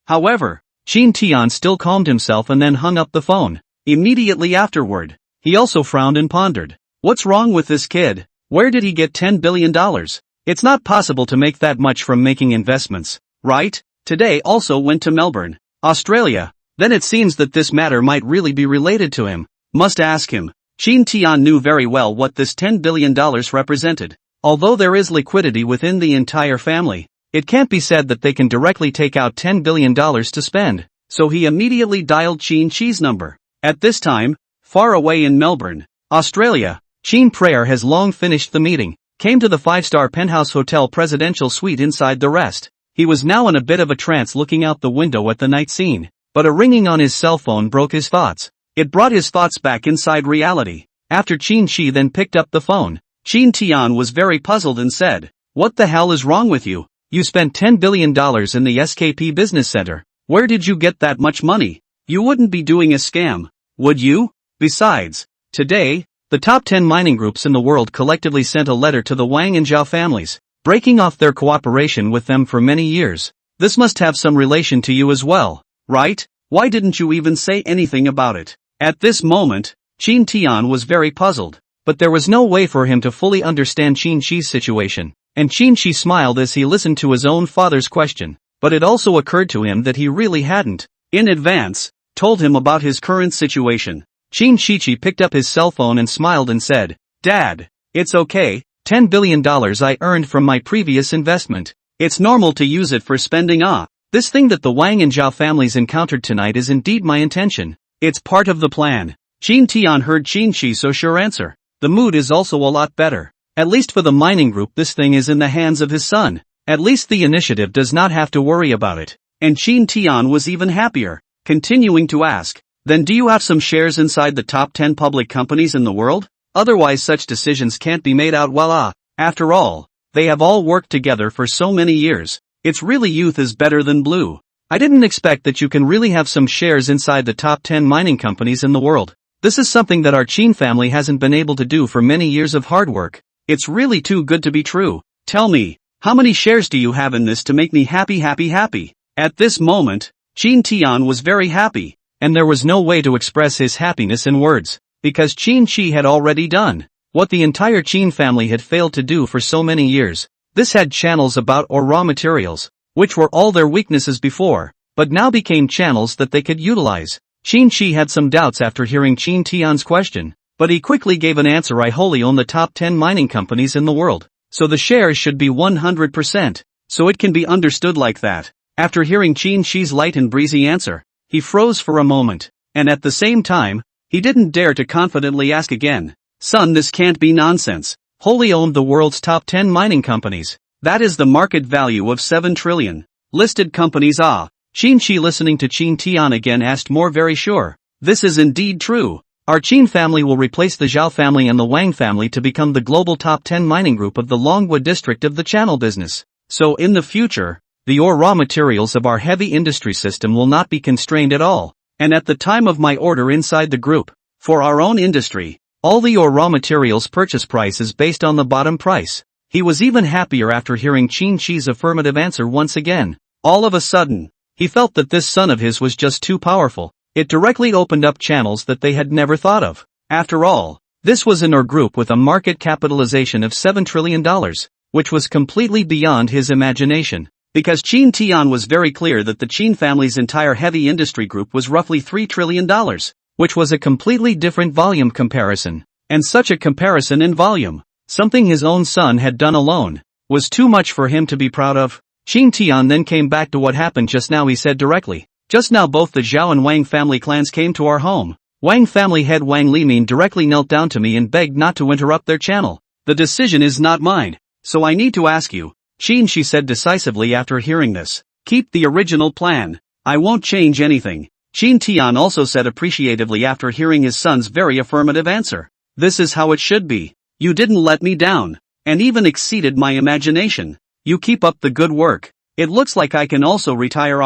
However, Qin Tian still calmed himself and then hung up the phone. Immediately afterward, he also frowned and pondered. What's wrong with this kid? Where did he get $10 billion? It's not possible to make that much from making investments, right? Today also went to Melbourne, Australia. Then it seems that this matter might really be related to him. Must ask him. Qin Tian knew very well what this $10 billion represented. Although there is liquidity within the entire family, it can't be said that they can directly take out $10 billion to spend. So he immediately dialed Qin Chi's number. At this time, far away in Melbourne, Australia, Qin Prayer has long finished the meeting, came to the 5-star penthouse hotel presidential suite inside the rest. He was now in a bit of a trance looking out the window at the night scene, but a ringing on his cell phone broke his thoughts. It brought his thoughts back inside reality. After Qin Chi then picked up the phone, Qin Tian was very puzzled and said, "What the hell is wrong with you? You spent $10 billion in the SKP Business Center. Where did you get that much money? You wouldn't be doing a scam, would you? Besides, today, the top 10 mining groups in the world collectively sent a letter to the Wang and Zhao families, breaking off their cooperation with them for many years. This must have some relation to you as well, right? Why didn't you even say anything about it?" At this moment, Qin Tian was very puzzled, but there was no way for him to fully understand Qin Chi's situation, and Qin Chi smiled as he listened to his own father's question, but it also occurred to him that he really hadn't, in advance, told him about his current situation. Qin Chi picked up his cell phone and smiled and said, "Dad, it's okay, $10 billion I earned from my previous investment. It's normal to use it for spending. This thing that the Wang and Zhao families encountered tonight is indeed my intention. It's part of the plan." Qin Tian heard Qin Chi so sure answer. The mood is also a lot better. At least for the mining group this thing is in the hands of his son. At least the initiative does not have to worry about it. And Qin Tian was even happier, continuing to ask, "Then do you have some shares inside the top 10 public companies in the world? Otherwise such decisions can't be made out well. After all, they have all worked together for so many years. It's really youth is better than blue. I didn't expect that you can really have some shares inside the top 10 mining companies in the world. This is something that our Qin family hasn't been able to do for many years of hard work. It's really too good to be true. Tell me, how many shares do you have in this to make me happy?" At this moment, Qin Tian was very happy, and there was no way to express his happiness in words, because Qin Chi had already done what the entire Qin family had failed to do for so many years. This had channels about or raw materials, which were all their weaknesses before, but now became channels that they could utilize. Qin Chi had some doubts after hearing Qin Tian's question, but he quickly gave an answer. "I wholly own the top 10 mining companies in the world, so the shares should be 100%, so it can be understood like that." After hearing Qin Chi's light and breezy answer, he froze for a moment, and at the same time, he didn't dare to confidently ask again, "Son, this can't be nonsense. Wholly owned the world's top 10 mining companies. That is the market value of 7 trillion. Listed companies. Qin Chi listening to Qin Tian again asked more very sure. "This is indeed true. Our Qin family will replace the Zhao family and the Wang family to become the global top 10 mining group of the Longwood district of the channel business. So in the future, the ore raw materials of our heavy industry system will not be constrained at all. And at the time of my order inside the group, for our own industry, All the ore raw materials purchase price is based on the bottom price. He was even happier after hearing Qin Shi's affirmative answer once again. All of a sudden, he felt that this son of his was just too powerful. It directly opened up channels that they had never thought of. After all, this was an ore group with a market capitalization of $7 trillion, which was completely beyond his imagination. Because Qin Tian was very clear that the Qin family's entire heavy industry group was roughly $3 trillion, which was a completely different volume comparison. And such a comparison in volume, something his own son had done alone, was too much for him to be proud of. Qin Tian then came back to what happened just now. He said directly, "Just now both the Zhao and Wang family clans came to our home. Wang family head Wang Limin directly knelt down to me and begged not to interrupt their channel. The decision is not mine, so I need to ask you." Qin Shi said decisively after hearing this, "Keep the original plan. I won't change anything." Qin Tian also said appreciatively after hearing his son's very affirmative answer, "This is how it should be. You didn't let me down, and even exceeded my imagination. You keep up the good work. It looks like I can also retire."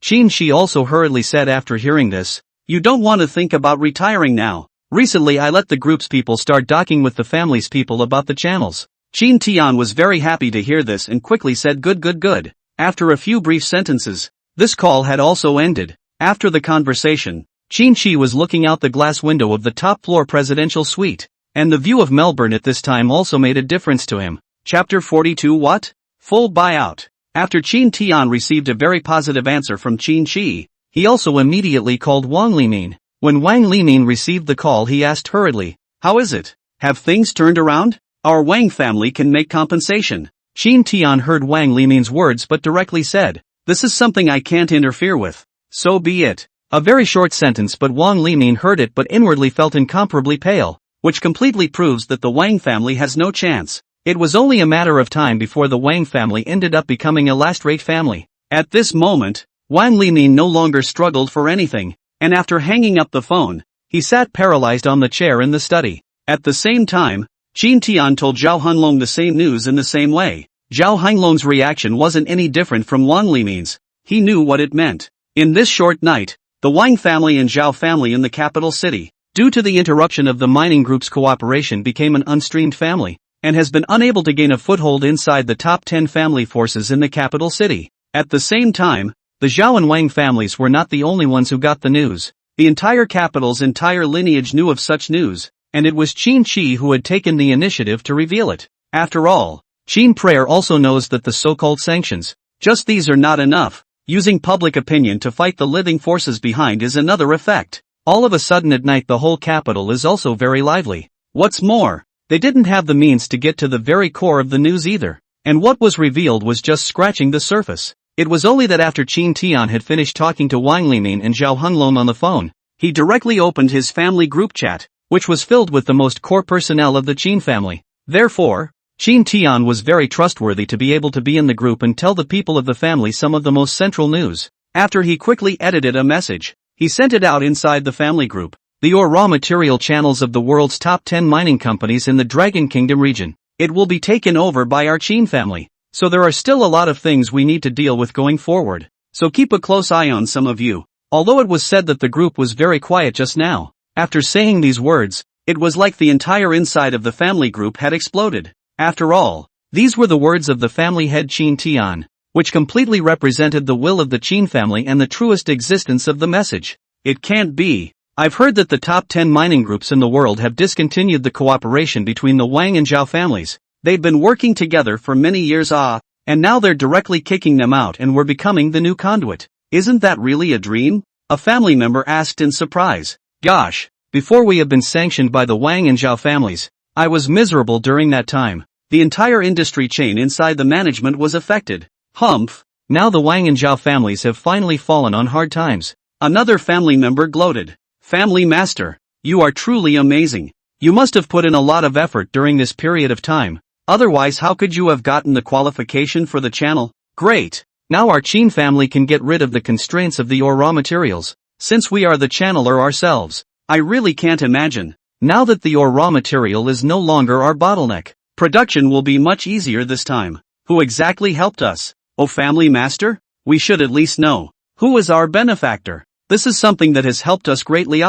Qin Shi also hurriedly said after hearing this, "You don't want to think about retiring now. Recently I let the group's people start docking with the family's people about the channels." Qin Tian was very happy to hear this and quickly said good. After a few brief sentences, this call had also ended. After the conversation, Qin Shi was looking out the glass window of the top floor presidential suite, and the view of Melbourne at this time also made a difference to him. Chapter 42. What? Full buyout. After Qin Tian received a very positive answer from Qin Shi, he also immediately called Wang Limin. When Wang Limin received the call, he asked hurriedly, "How is it? Have things turned around? Our Wang family can make compensation." Qin Tian heard Wang Limin's words but directly said, "This is something I can't interfere with. So be it." A very short sentence, but Wang Limin heard it but inwardly felt incomparably pale, which completely proves that the Wang family has no chance. It was only a matter of time before the Wang family ended up becoming a last-rate family. At this moment, Wang Limin no longer struggled for anything, and after hanging up the phone, he sat paralyzed on the chair in the study. At the same time, Qin Tian told Zhao Hanlong the same news in the same way. Zhao Hanlong's reaction wasn't any different from Wang Limin's. He knew what it meant. In this short night, the Wang family and Zhao family in the capital city, due to the interruption of the mining group's cooperation, became an unstreamed family, and has been unable to gain a foothold inside the top 10 family forces in the capital city. At the same time, the Zhao and Wang families were not the only ones who got the news. The entire capital's entire lineage knew of such news, and it was Qin Shi who had taken the initiative to reveal it. After all, Qin Prayer also knows that the so-called sanctions, just these are not enough. Using public opinion to fight the living forces behind is another effect. All of a sudden at night the whole capital is also very lively. What's more, they didn't have the means to get to the very core of the news either, and what was revealed was just scratching the surface. It was only that after Qin Tian had finished talking to Wang Limin and Zhao Hanlong on the phone, he directly opened his family group chat, which was filled with the most core personnel of the Qin family. Therefore, Qin Tian was very trustworthy to be able to be in the group and tell the people of the family some of the most central news. After he quickly edited a message, he sent it out inside the family group. The ore raw material channels of the world's top 10 mining companies in the Dragon Kingdom region. It will be taken over by our Qin family. So there are still a lot of things we need to deal with going forward. So keep a close eye on some of you. Although it was said that the group was very quiet just now, after saying these words, it was like the entire inside of the family group had exploded. After all, these were the words of the family head Qin Tian, which completely represented the will of the Qin family and the truest existence of the message. It can't be. I've heard that the top 10 mining groups in the world have discontinued the cooperation between the Wang and Zhao families. They've been working together for many years, and now they're directly kicking them out and we're becoming the new conduit. Isn't that really a dream? A family member asked in surprise. Gosh, before we have been sanctioned by the Wang and Zhao families, I was miserable during that time. The entire industry chain inside the management was affected. Humph. Now the Wang and Zhao families have finally fallen on hard times. Another family member gloated. Family Master, you are truly amazing. You must have put in a lot of effort during this period of time. Otherwise, how could you have gotten the qualification for the channel? Great. Now our Qin family can get rid of the constraints of the ore raw materials, since we are the channeler ourselves. I really can't imagine. Now that the ore raw material is no longer our bottleneck, production will be much easier this time. Who exactly helped us? Oh, Family Master? We should at least know. Who is our benefactor? This is something that has helped us greatly.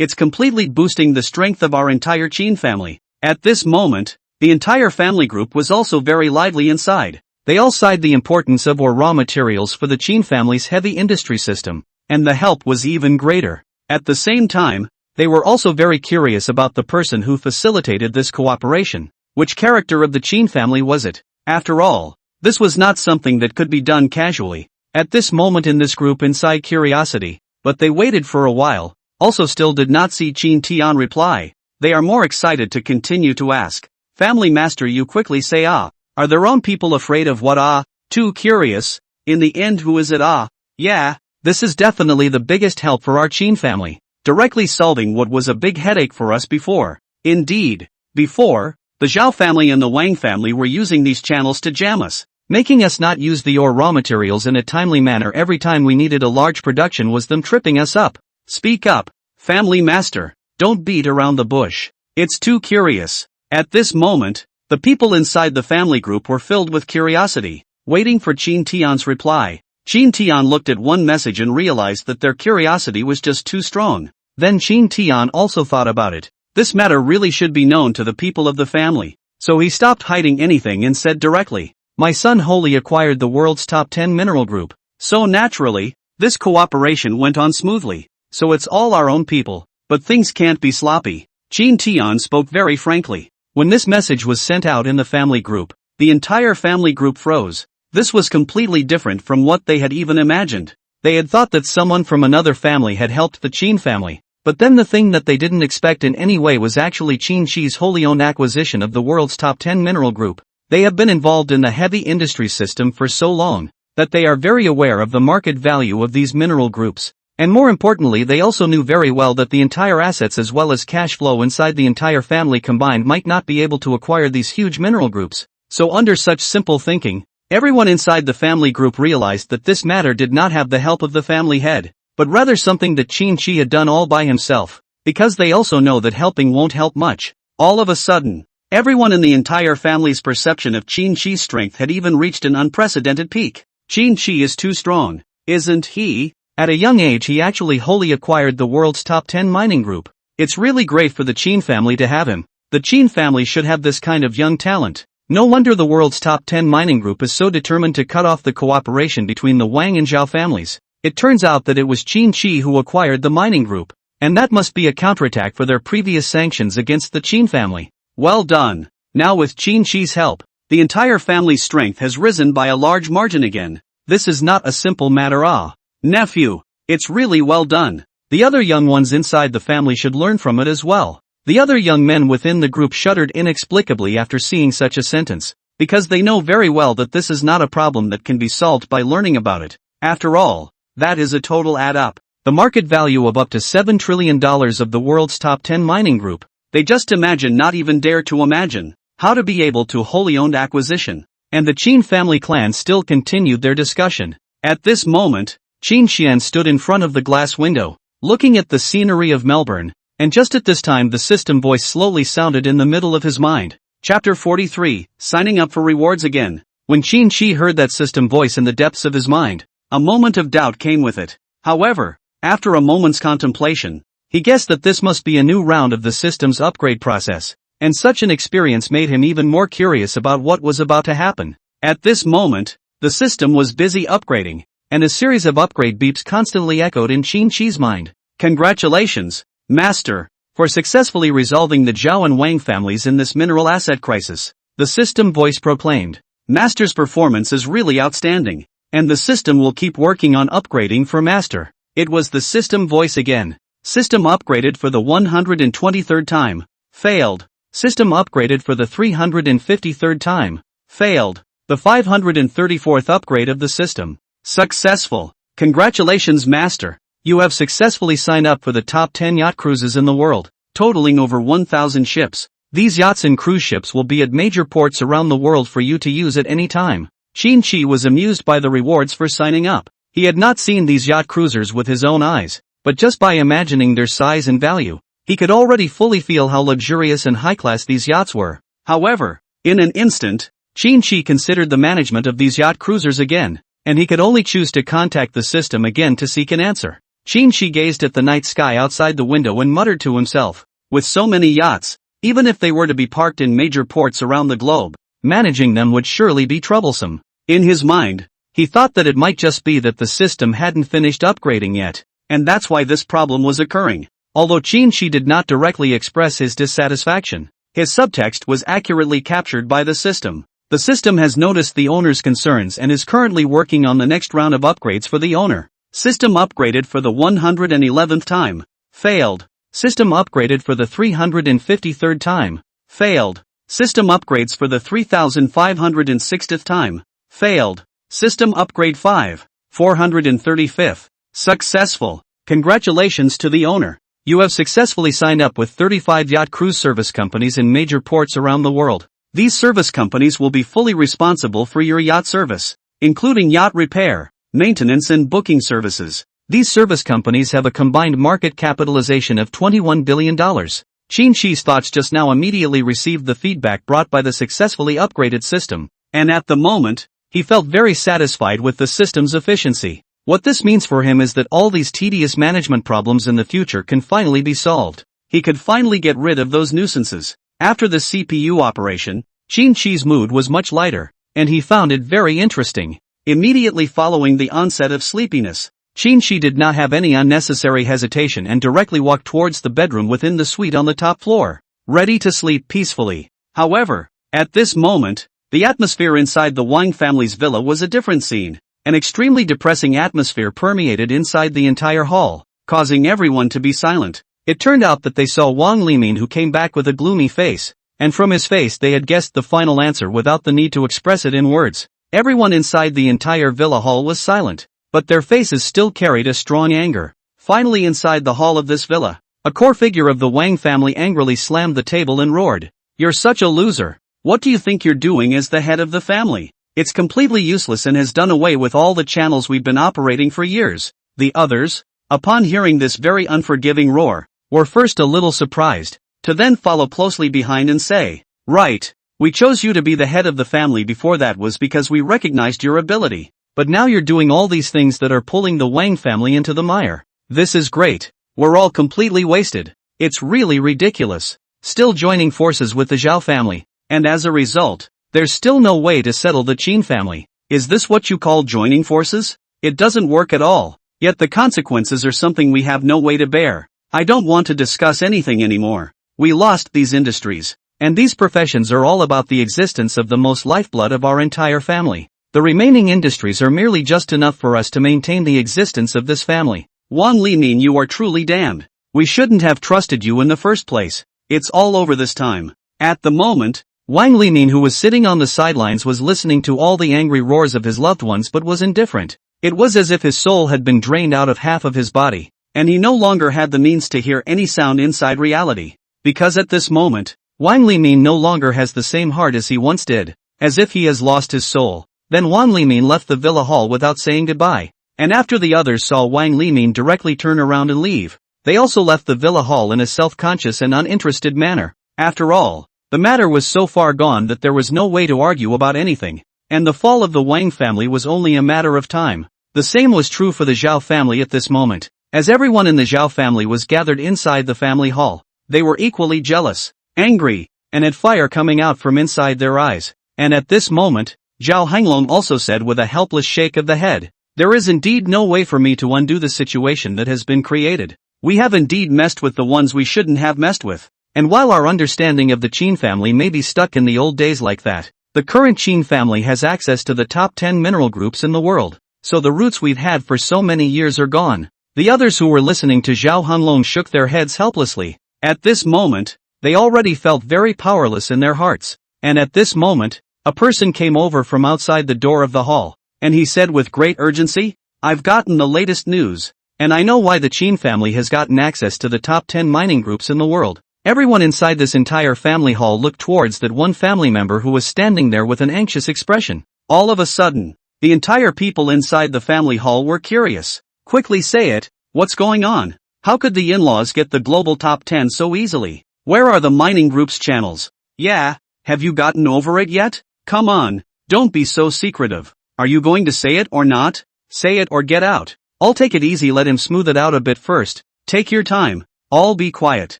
It's completely boosting the strength of our entire Qin family. At this moment, the entire family group was also very lively inside. They all sighed the importance of ore raw materials for the Qin family's heavy industry system, and the help was even greater. At the same time, they were also very curious about the person who facilitated this cooperation. Which character of the Qin family was it? After all, this was not something that could be done casually. At this moment in this group inside curiosity, but they waited for a while, also still did not see Qin Tian reply. They are more excited to continue to ask. Family master, you quickly say ah. Are their own people afraid of what ah? Too curious. In the end, who is it ah? Yeah, this is definitely the biggest help for our Qin family. Directly solving what was a big headache for us before. Indeed, before, the Zhao family and the Wang family were using these channels to jam us, making us not use the ore raw materials in a timely manner every time we needed a large production was them tripping us up. Speak up, family master, don't beat around the bush. It's too curious. At this moment, the people inside the family group were filled with curiosity, waiting for Qin Tian's reply. Qin Tian looked at one message and realized that their curiosity was just too strong. Then Qin Tian also thought about it. This matter really should be known to the people of the family. So he stopped hiding anything and said directly, my son wholly acquired the world's top 10 mineral group. So naturally, this cooperation went on smoothly. So it's all our own people, but things can't be sloppy. Qin Tian spoke very frankly. When this message was sent out in the family group, the entire family group froze. This was completely different from what they had even imagined. They had thought that someone from another family had helped the Qin family, but then the thing that they didn't expect in any way was actually Qin Shi's wholly owned acquisition of the world's top 10 mineral group. They have been involved in the heavy industry system for so long, that they are very aware of the market value of these mineral groups. And more importantly, they also knew very well that the entire assets as well as cash flow inside the entire family combined might not be able to acquire these huge mineral groups. So under such simple thinking, everyone inside the family group realized that this matter did not have the help of the family head, but rather something that Qin Shi had done all by himself, because they also know that helping won't help much. All of a sudden, everyone in the entire family's perception of Qin Shi's strength had even reached an unprecedented peak. Qin Shi is too strong, isn't he? At a young age he actually wholly acquired the world's top 10 mining group. It's really great for the Qin family to have him. The Qin family should have this kind of young talent. No wonder the world's top 10 mining group is so determined to cut off the cooperation between the Wang and Zhao families. It turns out that it was Qin Shi who acquired the mining group, and that must be a counterattack for their previous sanctions against the Qin family. Well done. Now with Qin Shi's help, the entire family's strength has risen by a large margin again. This is not a simple matter ah. Nephew, it's really well done. The other young ones inside the family should learn from it as well. The other young men within the group shuddered inexplicably after seeing such a sentence, because they know very well that this is not a problem that can be solved by learning about it. After all, that is a total add up. The market value of up to $7 trillion of the world's top 10 mining group. They just imagine, not even dare to imagine, how to be able to wholly owned acquisition. And the Qin family clan still continued their discussion. At this moment, Qin Xian stood in front of the glass window, looking at the scenery of Melbourne, and just at this time the system voice slowly sounded in the middle of his mind. Chapter 43, Signing Up for Rewards Again. When Qin Shi heard that system voice in the depths of his mind, a moment of doubt came with it. However, after a moment's contemplation, he guessed that this must be a new round of the system's upgrade process, and such an experience made him even more curious about what was about to happen. At this moment, the system was busy upgrading, and a series of upgrade beeps constantly echoed in Qin Shi's mind. Congratulations, Master, for successfully resolving the Zhao and Wang families in this mineral asset crisis. The system voice proclaimed. Master's performance is really outstanding, and the system will keep working on upgrading for Master. It was the system voice again. System upgraded for the 123rd time. Failed. System upgraded for the 353rd time. Failed. The 534th upgrade of the system. Successful. Congratulations, Master. You have successfully signed up for the top 10 yacht cruises in the world, totaling over 1,000 ships. These yachts and cruise ships will be at major ports around the world for you to use at any time. Qin Shi was amused by the rewards for signing up. He had not seen these yacht cruisers with his own eyes, but just by imagining their size and value, he could already fully feel how luxurious and high-class these yachts were. However, in an instant, Qin Shi considered the management of these yacht cruisers again, and he could only choose to contact the system again to seek an answer. Qin Shi gazed at the night sky outside the window and muttered to himself, with so many yachts, even if they were to be parked in major ports around the globe, managing them would surely be troublesome. In his mind, he thought that it might just be that the system hadn't finished upgrading yet, and that's why this problem was occurring. Although Qin Shi did not directly express his dissatisfaction, his subtext was accurately captured by the system. The system has noticed the owner's concerns and is currently working on the next round of upgrades for the owner. System upgraded for the 111th time. Failed. System upgraded for the 353rd time. Failed. System upgrades for the 3560th time. Failed. System upgrade 435th. Successful. Congratulations to the owner. You have successfully signed up with 35 yacht cruise service companies in major ports around the world. These service companies will be fully responsible for your yacht service, including yacht repair, maintenance and booking services. These service companies have a combined market capitalization of $21 billion. Qin Shi's thoughts just now immediately received the feedback brought by the successfully upgraded system, and at the moment, he felt very satisfied with the system's efficiency. What this means for him is that all these tedious management problems in the future can finally be solved. He could finally get rid of those nuisances. After the CPU operation, Qin Shi's mood was much lighter, and he found it very interesting. Immediately following the onset of sleepiness, Qin Shi did not have any unnecessary hesitation and directly walked towards the bedroom within the suite on the top floor, ready to sleep peacefully. However, at this moment, the atmosphere inside the Wang family's villa was a different scene. An extremely depressing atmosphere permeated inside the entire hall, causing everyone to be silent. It turned out that they saw Wang Limin, who came back with a gloomy face, and from his face they had guessed the final answer without the need to express it in words. Everyone inside the entire villa hall was silent, but their faces still carried a strong anger. Finally, inside the hall of this villa, a core figure of the Wang family angrily slammed the table and roared, "You're such a loser! What do you think you're doing as the head of the family? It's completely useless and has done away with all the channels we've been operating for years." The others, upon hearing this very unforgiving roar, were first a little surprised, to then follow closely behind and say, "Right, we chose you to be the head of the family before that was because we recognized your ability, but now you're doing all these things that are pulling the Wang family into the mire. This is great. We're all completely wasted. It's really ridiculous. Still joining forces with the Zhao family, and as a result, there's still no way to settle the Qin family. Is this what you call joining forces? It doesn't work at all. Yet the consequences are something we have no way to bear. I don't want to discuss anything anymore. We lost these industries, and these professions are all about the existence of the most lifeblood of our entire family. The remaining industries are merely just enough for us to maintain the existence of this family. Wang Limin, you are truly damned. We shouldn't have trusted you in the first place. It's all over this time." At the moment, Wang Limin, who was sitting on the sidelines, was listening to all the angry roars of his loved ones but was indifferent. It was as if his soul had been drained out of half of his body, and he no longer had the means to hear any sound inside reality. Because at this moment, Wang Limin no longer has the same heart as he once did, as if he has lost his soul. Then Wang Limin left the villa hall without saying goodbye, and after the others saw Wang Limin directly turn around and leave, they also left the villa hall in a self-conscious and uninterested manner. After all, the matter was so far gone that there was no way to argue about anything, and the fall of the Wang family was only a matter of time. The same was true for the Zhao family at this moment. As everyone in the Zhao family was gathered inside the family hall, they were equally jealous, angry, and had fire coming out from inside their eyes. And at this moment, Zhao Hanglong also said with a helpless shake of the head, "There is indeed no way for me to undo the situation that has been created. We have indeed messed with the ones we shouldn't have messed with. And while our understanding of the Qin family may be stuck in the old days like that, the current Qin family has access to the top 10 mineral groups in the world, so the roots we've had for so many years are gone." The others who were listening to Zhao Hanglong shook their heads helplessly. At this moment, they already felt very powerless in their hearts, and at this moment, a person came over from outside the door of the hall, and he said with great urgency, "I've gotten the latest news, and I know why the Qin family has gotten access to the top 10 mining groups in the world." Everyone inside this entire family hall looked towards that one family member who was standing there with an anxious expression. All of a sudden, the entire people inside the family hall were curious. "Quickly say it, what's going on? How could the in-laws get the global top 10 so easily? Where are the mining group's channels? Yeah, have you gotten over it yet? Come on, don't be so secretive. Are you going to say it or not? Say it or get out." I'll take it easy, let him smooth it out a bit first. Take your time. All be quiet.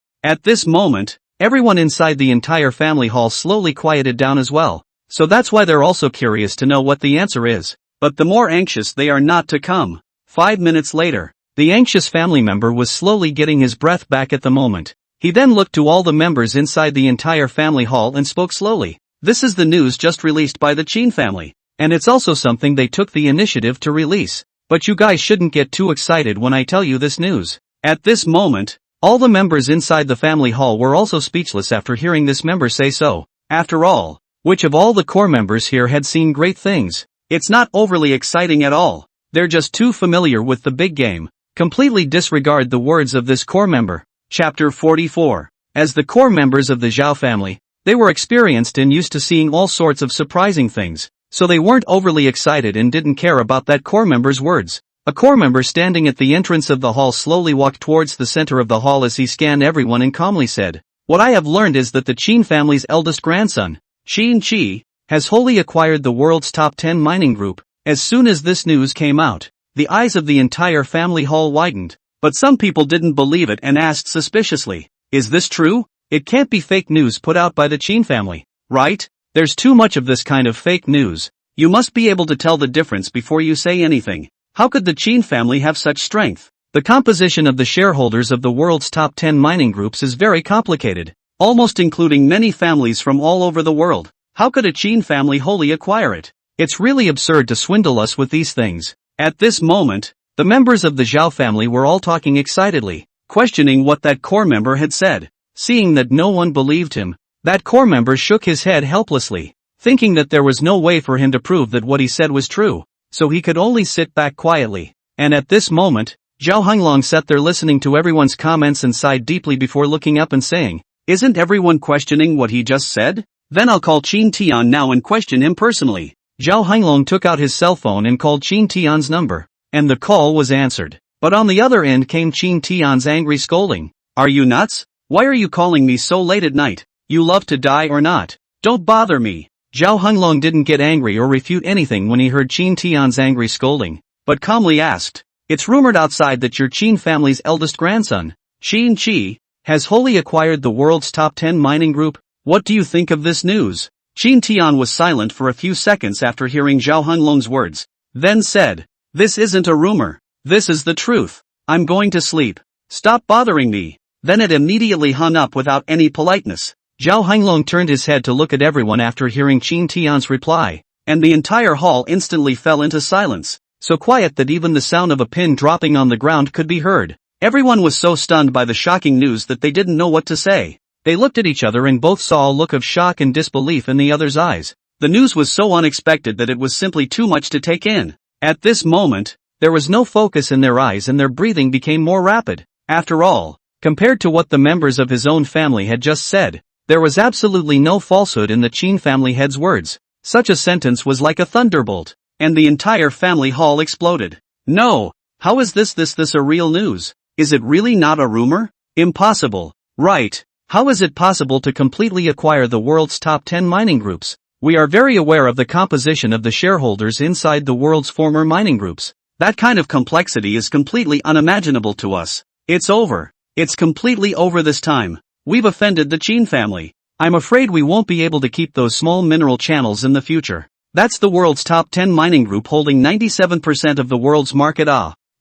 At this moment, everyone inside the entire family hall slowly quieted down as well. So that's why they're also curious to know what the answer is. But the more anxious they are not to come. 5 minutes later, the anxious family member was slowly getting his breath back at the moment. He then looked to all the members inside the entire family hall and spoke slowly. This is the news just released by the Chin family. And it's also something they took the initiative to release. But you guys shouldn't get too excited when I tell you this news. At this moment, all the members inside the family hall were also speechless after hearing this member say so. After all, which of all the core members here had seen great things? It's not overly exciting at all. They're just too familiar with the big game. Completely disregard the words of this core member. Chapter 44. As the core members of the Zhao family, they were experienced and used to seeing all sorts of surprising things, so they weren't overly excited and didn't care about that core member's words. A core member standing at the entrance of the hall slowly walked towards the center of the hall as he scanned everyone and calmly said, "What I have learned is that the Qin family's eldest grandson, Qin Qi, has wholly acquired the world's top 10 mining group." As soon as this news came out, the eyes of the entire family hall widened, but some people didn't believe it and asked suspiciously, "Is this true? It can't be fake news put out by the Qin family, right? There's too much of this kind of fake news. You must be able to tell the difference before you say anything. How could the Qin family have such strength? The composition of the shareholders of the world's top 10 mining groups is very complicated, almost including many families from all over the world. How could a Qin family wholly acquire it? It's really absurd to swindle us with these things." At this moment, the members of the Zhao family were all talking excitedly, questioning what that core member had said. Seeing that no one believed him, that core member shook his head helplessly, thinking that there was no way for him to prove that what he said was true, so he could only sit back quietly. And at this moment, Zhao Hanglong sat there listening to everyone's comments and sighed deeply before looking up and saying, "Isn't everyone questioning what he just said? Then I'll call Qin Tian now and question him personally." Zhao Hanglong took out his cell phone and called Qin Tian's number, and the call was answered. But on the other end came Qin Tian's angry scolding. "Are you nuts? Why are you calling me so late at night? You love to die or not? Don't bother me." Zhao Hanglong didn't get angry or refute anything when he heard Qin Tian's angry scolding, but calmly asked, "It's rumored outside that your Qin family's eldest grandson, Qin Qi, has wholly acquired the world's top 10 mining group. What do you think of this news?" Qin Tian was silent for a few seconds after hearing Zhao Hanglong's words, then said, "This isn't a rumor. This is the truth. I'm going to sleep. Stop bothering me." Then it immediately hung up without any politeness. Zhao Hanglong turned his head to look at everyone after hearing Qin Tian's reply, and the entire hall instantly fell into silence, so quiet that even the sound of a pin dropping on the ground could be heard. Everyone was so stunned by the shocking news that they didn't know what to say. They looked at each other and both saw a look of shock and disbelief in the other's eyes. The news was so unexpected that it was simply too much to take in. At this moment, there was no focus in their eyes and their breathing became more rapid. After all, compared to what the members of his own family had just said, there was absolutely no falsehood in the Qin family head's words. Such a sentence was like a thunderbolt, and the entire family hall exploded. "No! How is this a real news? Is it really not a rumor? Impossible, right? How is it possible to completely acquire the world's top 10 mining groups? We are very aware of the composition of the shareholders inside the world's former mining groups. That kind of complexity is completely unimaginable to us. It's over. It's completely over this time. We've offended the Qin family. I'm afraid we won't be able to keep those small mineral channels in the future. That's the world's top 10 mining group holding 97% of the world's market.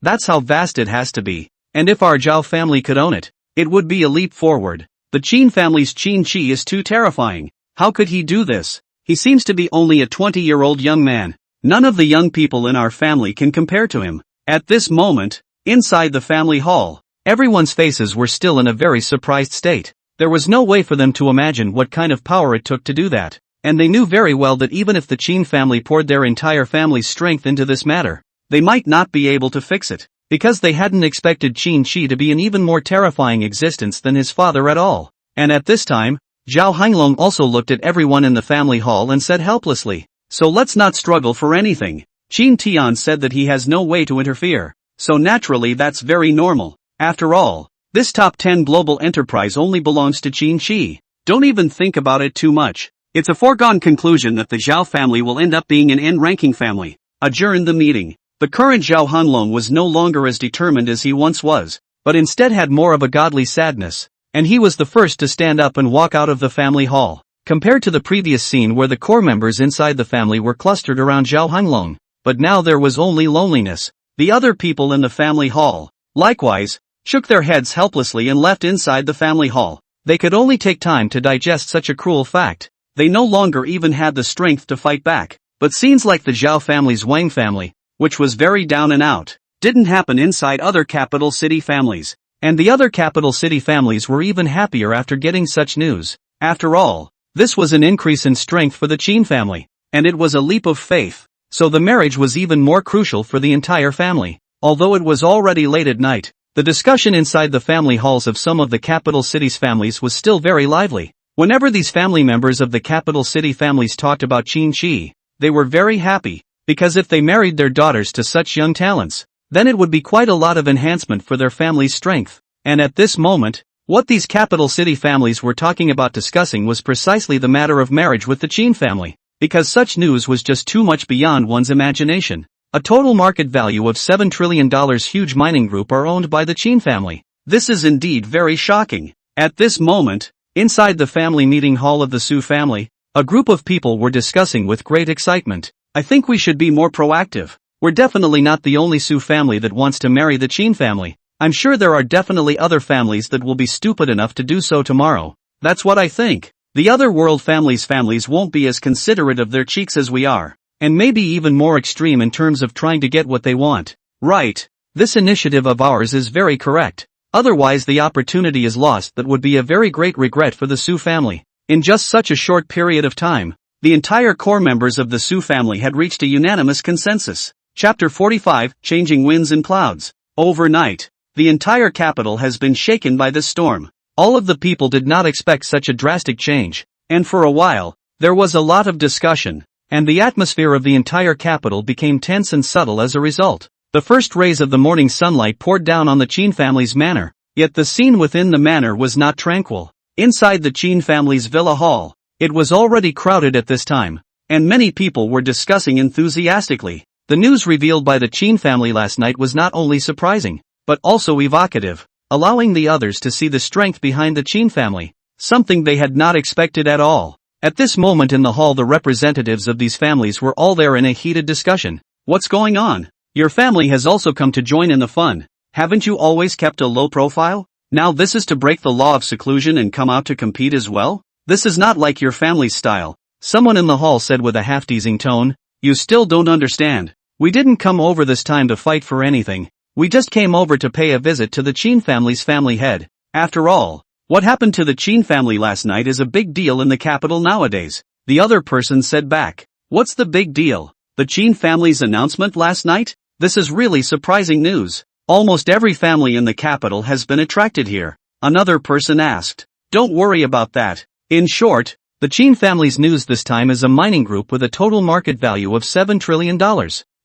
That's how vast it has to be. And if our Zhao family could own it, it would be a leap forward. The Qin family's Qin Qi is too terrifying. How could he do this? He seems to be only a 20-year-old young man. None of the young people in our family can compare to him." At this moment, inside the family hall, everyone's faces were still in a very surprised state. There was no way for them to imagine what kind of power it took to do that, and they knew very well that even if the Qin family poured their entire family's strength into this matter, they might not be able to fix it, because they hadn't expected Qin Qi to be an even more terrifying existence than his father at all. And at this time, Zhao Hanglong also looked at everyone in the family hall and said helplessly, "So let's not struggle for anything." Qin Tian said that he has no way to interfere, so naturally that's very normal. After all, this top 10 global enterprise only belongs to Qin Qi. Don't even think about it too much. It's a foregone conclusion that the Zhao family will end up being an N-ranking family. Adjourn the meeting. The current Zhao Hanlong was no longer as determined as he once was, but instead had more of a godly sadness, and he was the first to stand up and walk out of the family hall. Compared to the previous scene where the core members inside the family were clustered around Zhao Hanlong, but now there was only loneliness. The other people in the family hall, likewise, shook their heads helplessly and left inside the family hall. They could only take time to digest such a cruel fact. They no longer even had the strength to fight back. But scenes like the Zhao family's Wang family, which was very down and out, didn't happen inside other capital city families. And the other capital city families were even happier after getting such news. After all, this was an increase in strength for the Qin family, and it was a leap of faith. So the marriage was even more crucial for the entire family. Although it was already late at night, the discussion inside the family halls of some of the capital cities' families was still very lively. Whenever these family members of the capital city families talked about Qin Qi, they were very happy, because if they married their daughters to such young talents, then it would be quite a lot of enhancement for their family's strength. And at this moment, what these capital city families were talking about discussing was precisely the matter of marriage with the Qin family. Because such news was just too much beyond one's imagination. A total market value of $7 trillion huge mining group are owned by the Qin family. This is indeed very shocking. At this moment, inside the family meeting hall of the Su family, a group of people were discussing with great excitement. I think we should be more proactive. We're definitely not the only Su family that wants to marry the Qin family. I'm sure there are definitely other families that will be stupid enough to do so tomorrow. That's what I think. The other world families won't be as considerate of their cheeks as we are, and maybe even more extreme in terms of trying to get what they want. Right. This initiative of ours is very correct. Otherwise the opportunity is lost. That would be a very great regret for the Su family. In just such a short period of time, the entire core members of the Su family had reached a unanimous consensus. Chapter 45, Changing Winds and Clouds. Overnight, the entire capital has been shaken by this storm. All of the people did not expect such a drastic change, and for a while, there was a lot of discussion, and the atmosphere of the entire capital became tense and subtle as a result. The first rays of the morning sunlight poured down on the Qin family's manor, yet the scene within the manor was not tranquil. Inside the Qin family's villa hall, it was already crowded at this time, and many people were discussing enthusiastically. The news revealed by the Qin family last night was not only surprising, but also evocative, allowing the others to see the strength behind the Qin family, something they had not expected at all. At this moment in the hall, the representatives of these families were all there in a heated discussion. What's going on? Your family has also come to join in the fun. Haven't you always kept a low profile? Now this is to break the law of seclusion and come out to compete as well? This is not like your family's style. Someone in the hall said with a half-teasing tone. You still don't understand. We didn't come over this time to fight for anything. We just came over to pay a visit to the Qin family's family head. After all, what happened to the Qin family last night is a big deal in the capital nowadays. The other person said back. What's the big deal? The Qin family's announcement last night? This is really surprising news. Almost every family in the capital has been attracted here. Another person asked. Don't worry about that. In short, the Qin family's news this time is a mining group with a total market value of $7 trillion.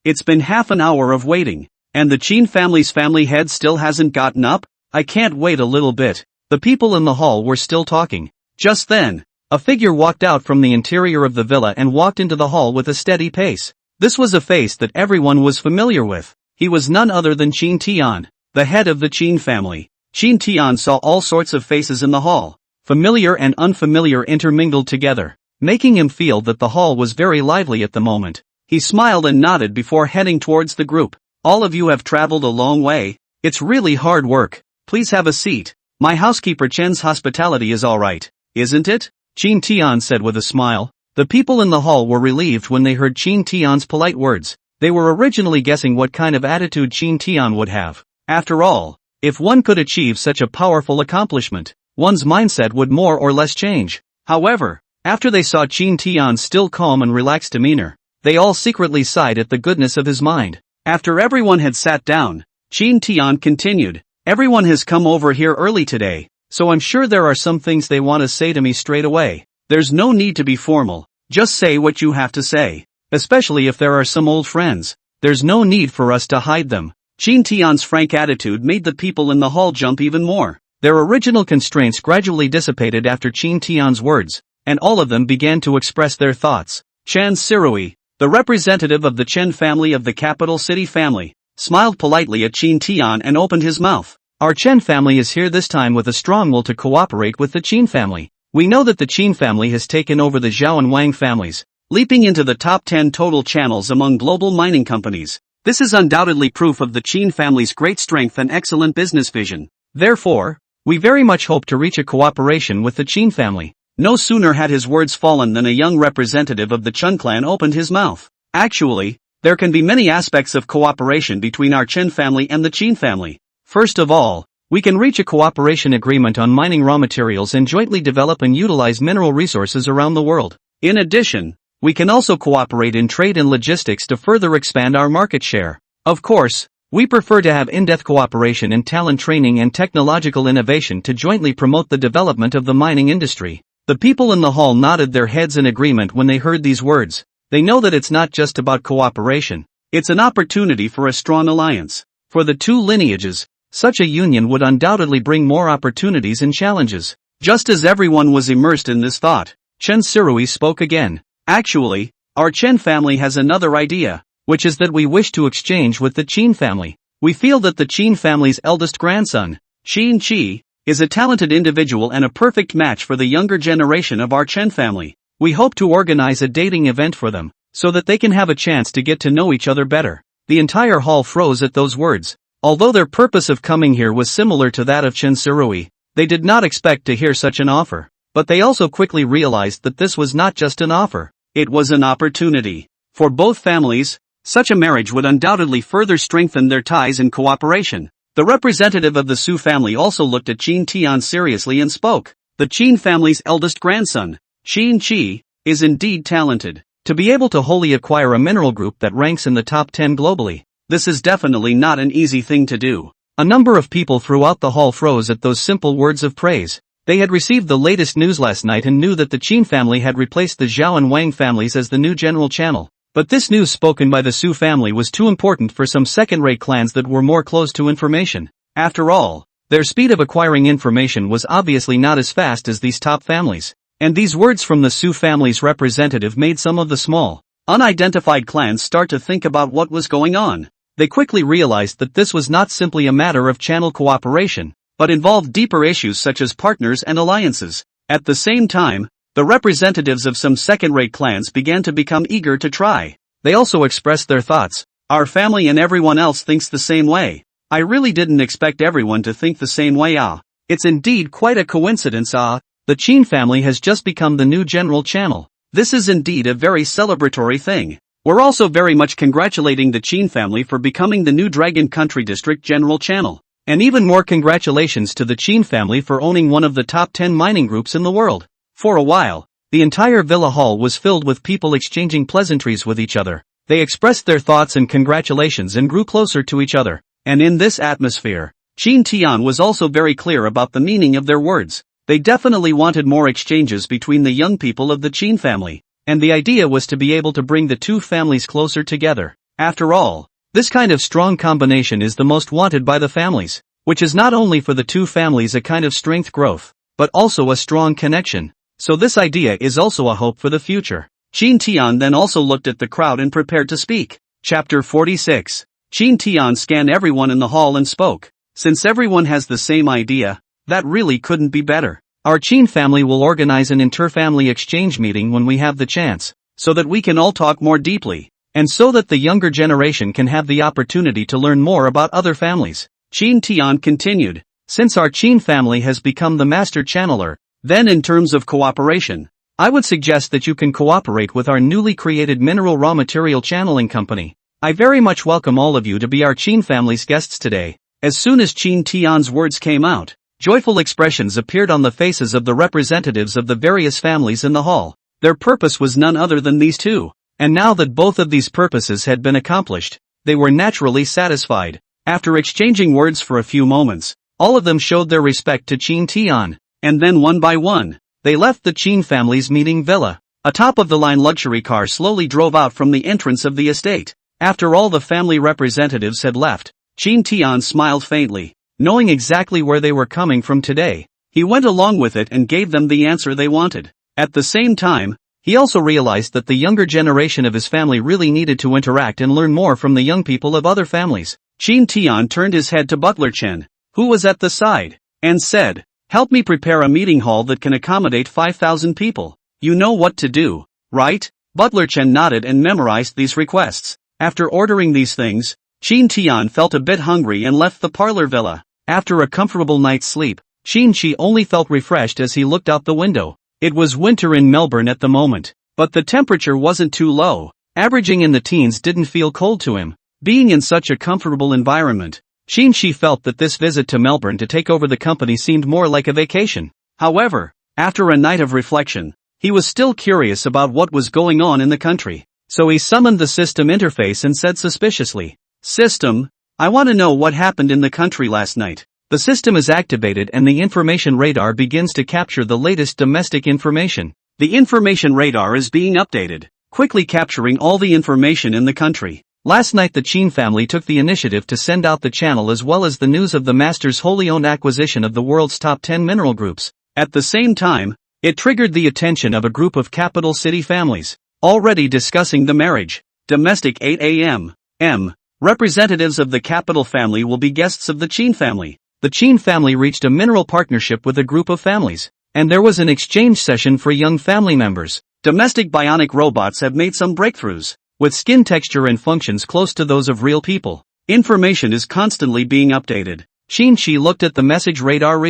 It's been half an hour of waiting. And the Qin family's family head still hasn't gotten up? I can't wait a little bit. The people in the hall were still talking. Just then, a figure walked out from the interior of the villa and walked into the hall with a steady pace. This was a face that everyone was familiar with. He was none other than Qin Tian, the head of the Qin family. Qin Tian saw all sorts of faces in the hall. Familiar and unfamiliar intermingled together, making him feel that the hall was very lively at the moment. He smiled and nodded before heading towards the group. All of you have traveled a long way. It's really hard work. Please have a seat. My housekeeper Chen's hospitality is alright, isn't it? Qin Tian said with a smile. The people in the hall were relieved when they heard Qin Tian's polite words. They were originally guessing what kind of attitude Qin Tian would have. After all, if one could achieve such a powerful accomplishment, one's mindset would more or less change. However, after they saw Qin Tian's still calm and relaxed demeanor, they all secretly sighed at the goodness of his mind. After everyone had sat down, Qin Tian continued. Everyone has come over here early today, so I'm sure there are some things they want to say to me straight away. There's no need to be formal, just say what you have to say. Especially if there are some old friends. There's no need for us to hide them. Qin Tian's frank attitude made the people in the hall jump even more. Their original constraints gradually dissipated after Qin Tian's words, and all of them began to express their thoughts. Chan Sirui, The representative of the Chen family of the capital city family smiled politely at Qin Tian and opened his mouth. Our Chen family is here this time with a strong will to cooperate with the Qin family. We know that the Qin family has taken over the Zhao and Wang families, leaping into the top 10 total channels among global mining companies. This is undoubtedly proof of the Qin family's great strength and excellent business vision. Therefore, we very much hope to reach a cooperation with the Qin family. No sooner had his words fallen than a young representative of the Chen clan opened his mouth. Actually, there can be many aspects of cooperation between our Chen family and the Qin family. First of all, we can reach a cooperation agreement on mining raw materials and jointly develop and utilize mineral resources around the world. In addition, we can also cooperate in trade and logistics to further expand our market share. Of course, we prefer to have in-depth cooperation in talent training and technological innovation to jointly promote the development of the mining industry. The people in the hall nodded their heads in agreement when they heard these words. They know that it's not just about cooperation. It's an opportunity for a strong alliance. For the two lineages, such a union would undoubtedly bring more opportunities and challenges. Just as everyone was immersed in this thought, Chen Sirui spoke again. Actually, our Chen family has another idea, which is that we wish to exchange with the Qin family. We feel that the Qin family's eldest grandson, Qin Qi, is a talented individual and a perfect match for the younger generation of our Chen family. We hope to organize a dating event for them, so that they can have a chance to get to know each other better. The entire hall froze at those words. Although their purpose of coming here was similar to that of Chen Sirui, they did not expect to hear such an offer. But they also quickly realized that this was not just an offer, it was an opportunity. For both families, such a marriage would undoubtedly further strengthen their ties and cooperation. The representative of the Su family also looked at Qin Tian seriously and spoke. The Qin family's eldest grandson, Qin Qi, is indeed talented. To be able to wholly acquire a mineral group that ranks in the top 10 globally, this is definitely not an easy thing to do. A number of people throughout the hall froze at those simple words of praise. They had received the latest news last night and knew that the Qin family had replaced the Zhao and Wang families as the new general channel. But this news spoken by the Su family was too important for some second-rate clans that were more close to information. After all, their speed of acquiring information was obviously not as fast as these top families. And these words from the Su family's representative made some of the small, unidentified clans start to think about what was going on. They quickly realized that this was not simply a matter of channel cooperation, but involved deeper issues such as partners and alliances. At the same time, the representatives of some second-rate clans began to become eager to try. They also expressed their thoughts. Our family and everyone else thinks the same way. I really didn't expect everyone to think the same way. It's indeed quite a coincidence. The Qin family has just become the new general channel. This is indeed a very celebratory thing. We're also very much congratulating the Qin family for becoming the new Dragon Country District General Channel. And even more congratulations to the Qin family for owning one of the top 10 mining groups in the world. For a while, the entire villa hall was filled with people exchanging pleasantries with each other. They expressed their thoughts and congratulations and grew closer to each other. And in this atmosphere, Qin Tian was also very clear about the meaning of their words. They definitely wanted more exchanges between the young people of the Qin family. And the idea was to be able to bring the two families closer together. After all, this kind of strong combination is the most wanted by the families, which is not only for the two families a kind of strength growth, but also a strong connection. So this idea is also a hope for the future. Qin Tian then also looked at the crowd and prepared to speak. Chapter 46. Qin Tian scanned everyone in the hall and spoke. Since everyone has the same idea, that really couldn't be better. Our Qin family will organize an inter-family exchange meeting when we have the chance, so that we can all talk more deeply, and so that the younger generation can have the opportunity to learn more about other families. Qin Tian continued. Since our Qin family has become the master channeler, then in terms of cooperation, I would suggest that you can cooperate with our newly created mineral raw material channeling company. I very much welcome all of you to be our Qin family's guests today. As soon as Qin Tian's words came out, joyful expressions appeared on the faces of the representatives of the various families in the hall. Their purpose was none other than these two. And now that both of these purposes had been accomplished, they were naturally satisfied. After exchanging words for a few moments, all of them showed their respect to Qin Tian. And then one by one, they left the Qin family's meeting villa. A top-of-the-line luxury car slowly drove out from the entrance of the estate. After all the family representatives had left, Qin Tian smiled faintly. Knowing exactly where they were coming from today, he went along with it and gave them the answer they wanted. At the same time, He also realized that the younger generation of his family really needed to interact and learn more from the young people of other families. Qin Tian turned his head to Butler Chen, who was at the side, and said, "Help me prepare a meeting hall that can accommodate 5,000 people. You know what to do, right?" Butler Chen nodded and memorized these requests. After ordering these things, Qin Tian felt a bit hungry and left the parlor villa. After a comfortable night's sleep, Qin Shi only felt refreshed as he looked out the window. It was winter in Melbourne at the moment, but the temperature wasn't too low. Averaging in the teens didn't feel cold to him. Being in such a comfortable environment, Qin Shi felt that this visit to Melbourne to take over the company seemed more like a vacation. However, after a night of reflection, he was still curious about what was going on in the country. So he summoned the system interface and said suspiciously, "System, I want to know what happened in the country last night." The system is activated and the information radar begins to capture the latest domestic information. The information radar is being updated, quickly capturing all the information in the country. Last night the Qin family took the initiative to send out the channel as well as the news of the master's wholly owned acquisition of the world's top 10 mineral groups. At the same time, it triggered the attention of a group of capital city families, already discussing the marriage. Domestic 8 a.m. Representatives of the capital family will be guests of the Qin family. The Qin family reached a mineral partnership with a group of families, and there was an exchange session for young family members. Domestic bionic robots have made some breakthroughs, with skin texture and functions close to those of real people. Information is constantly being updated. Qin Shi looked at the message radar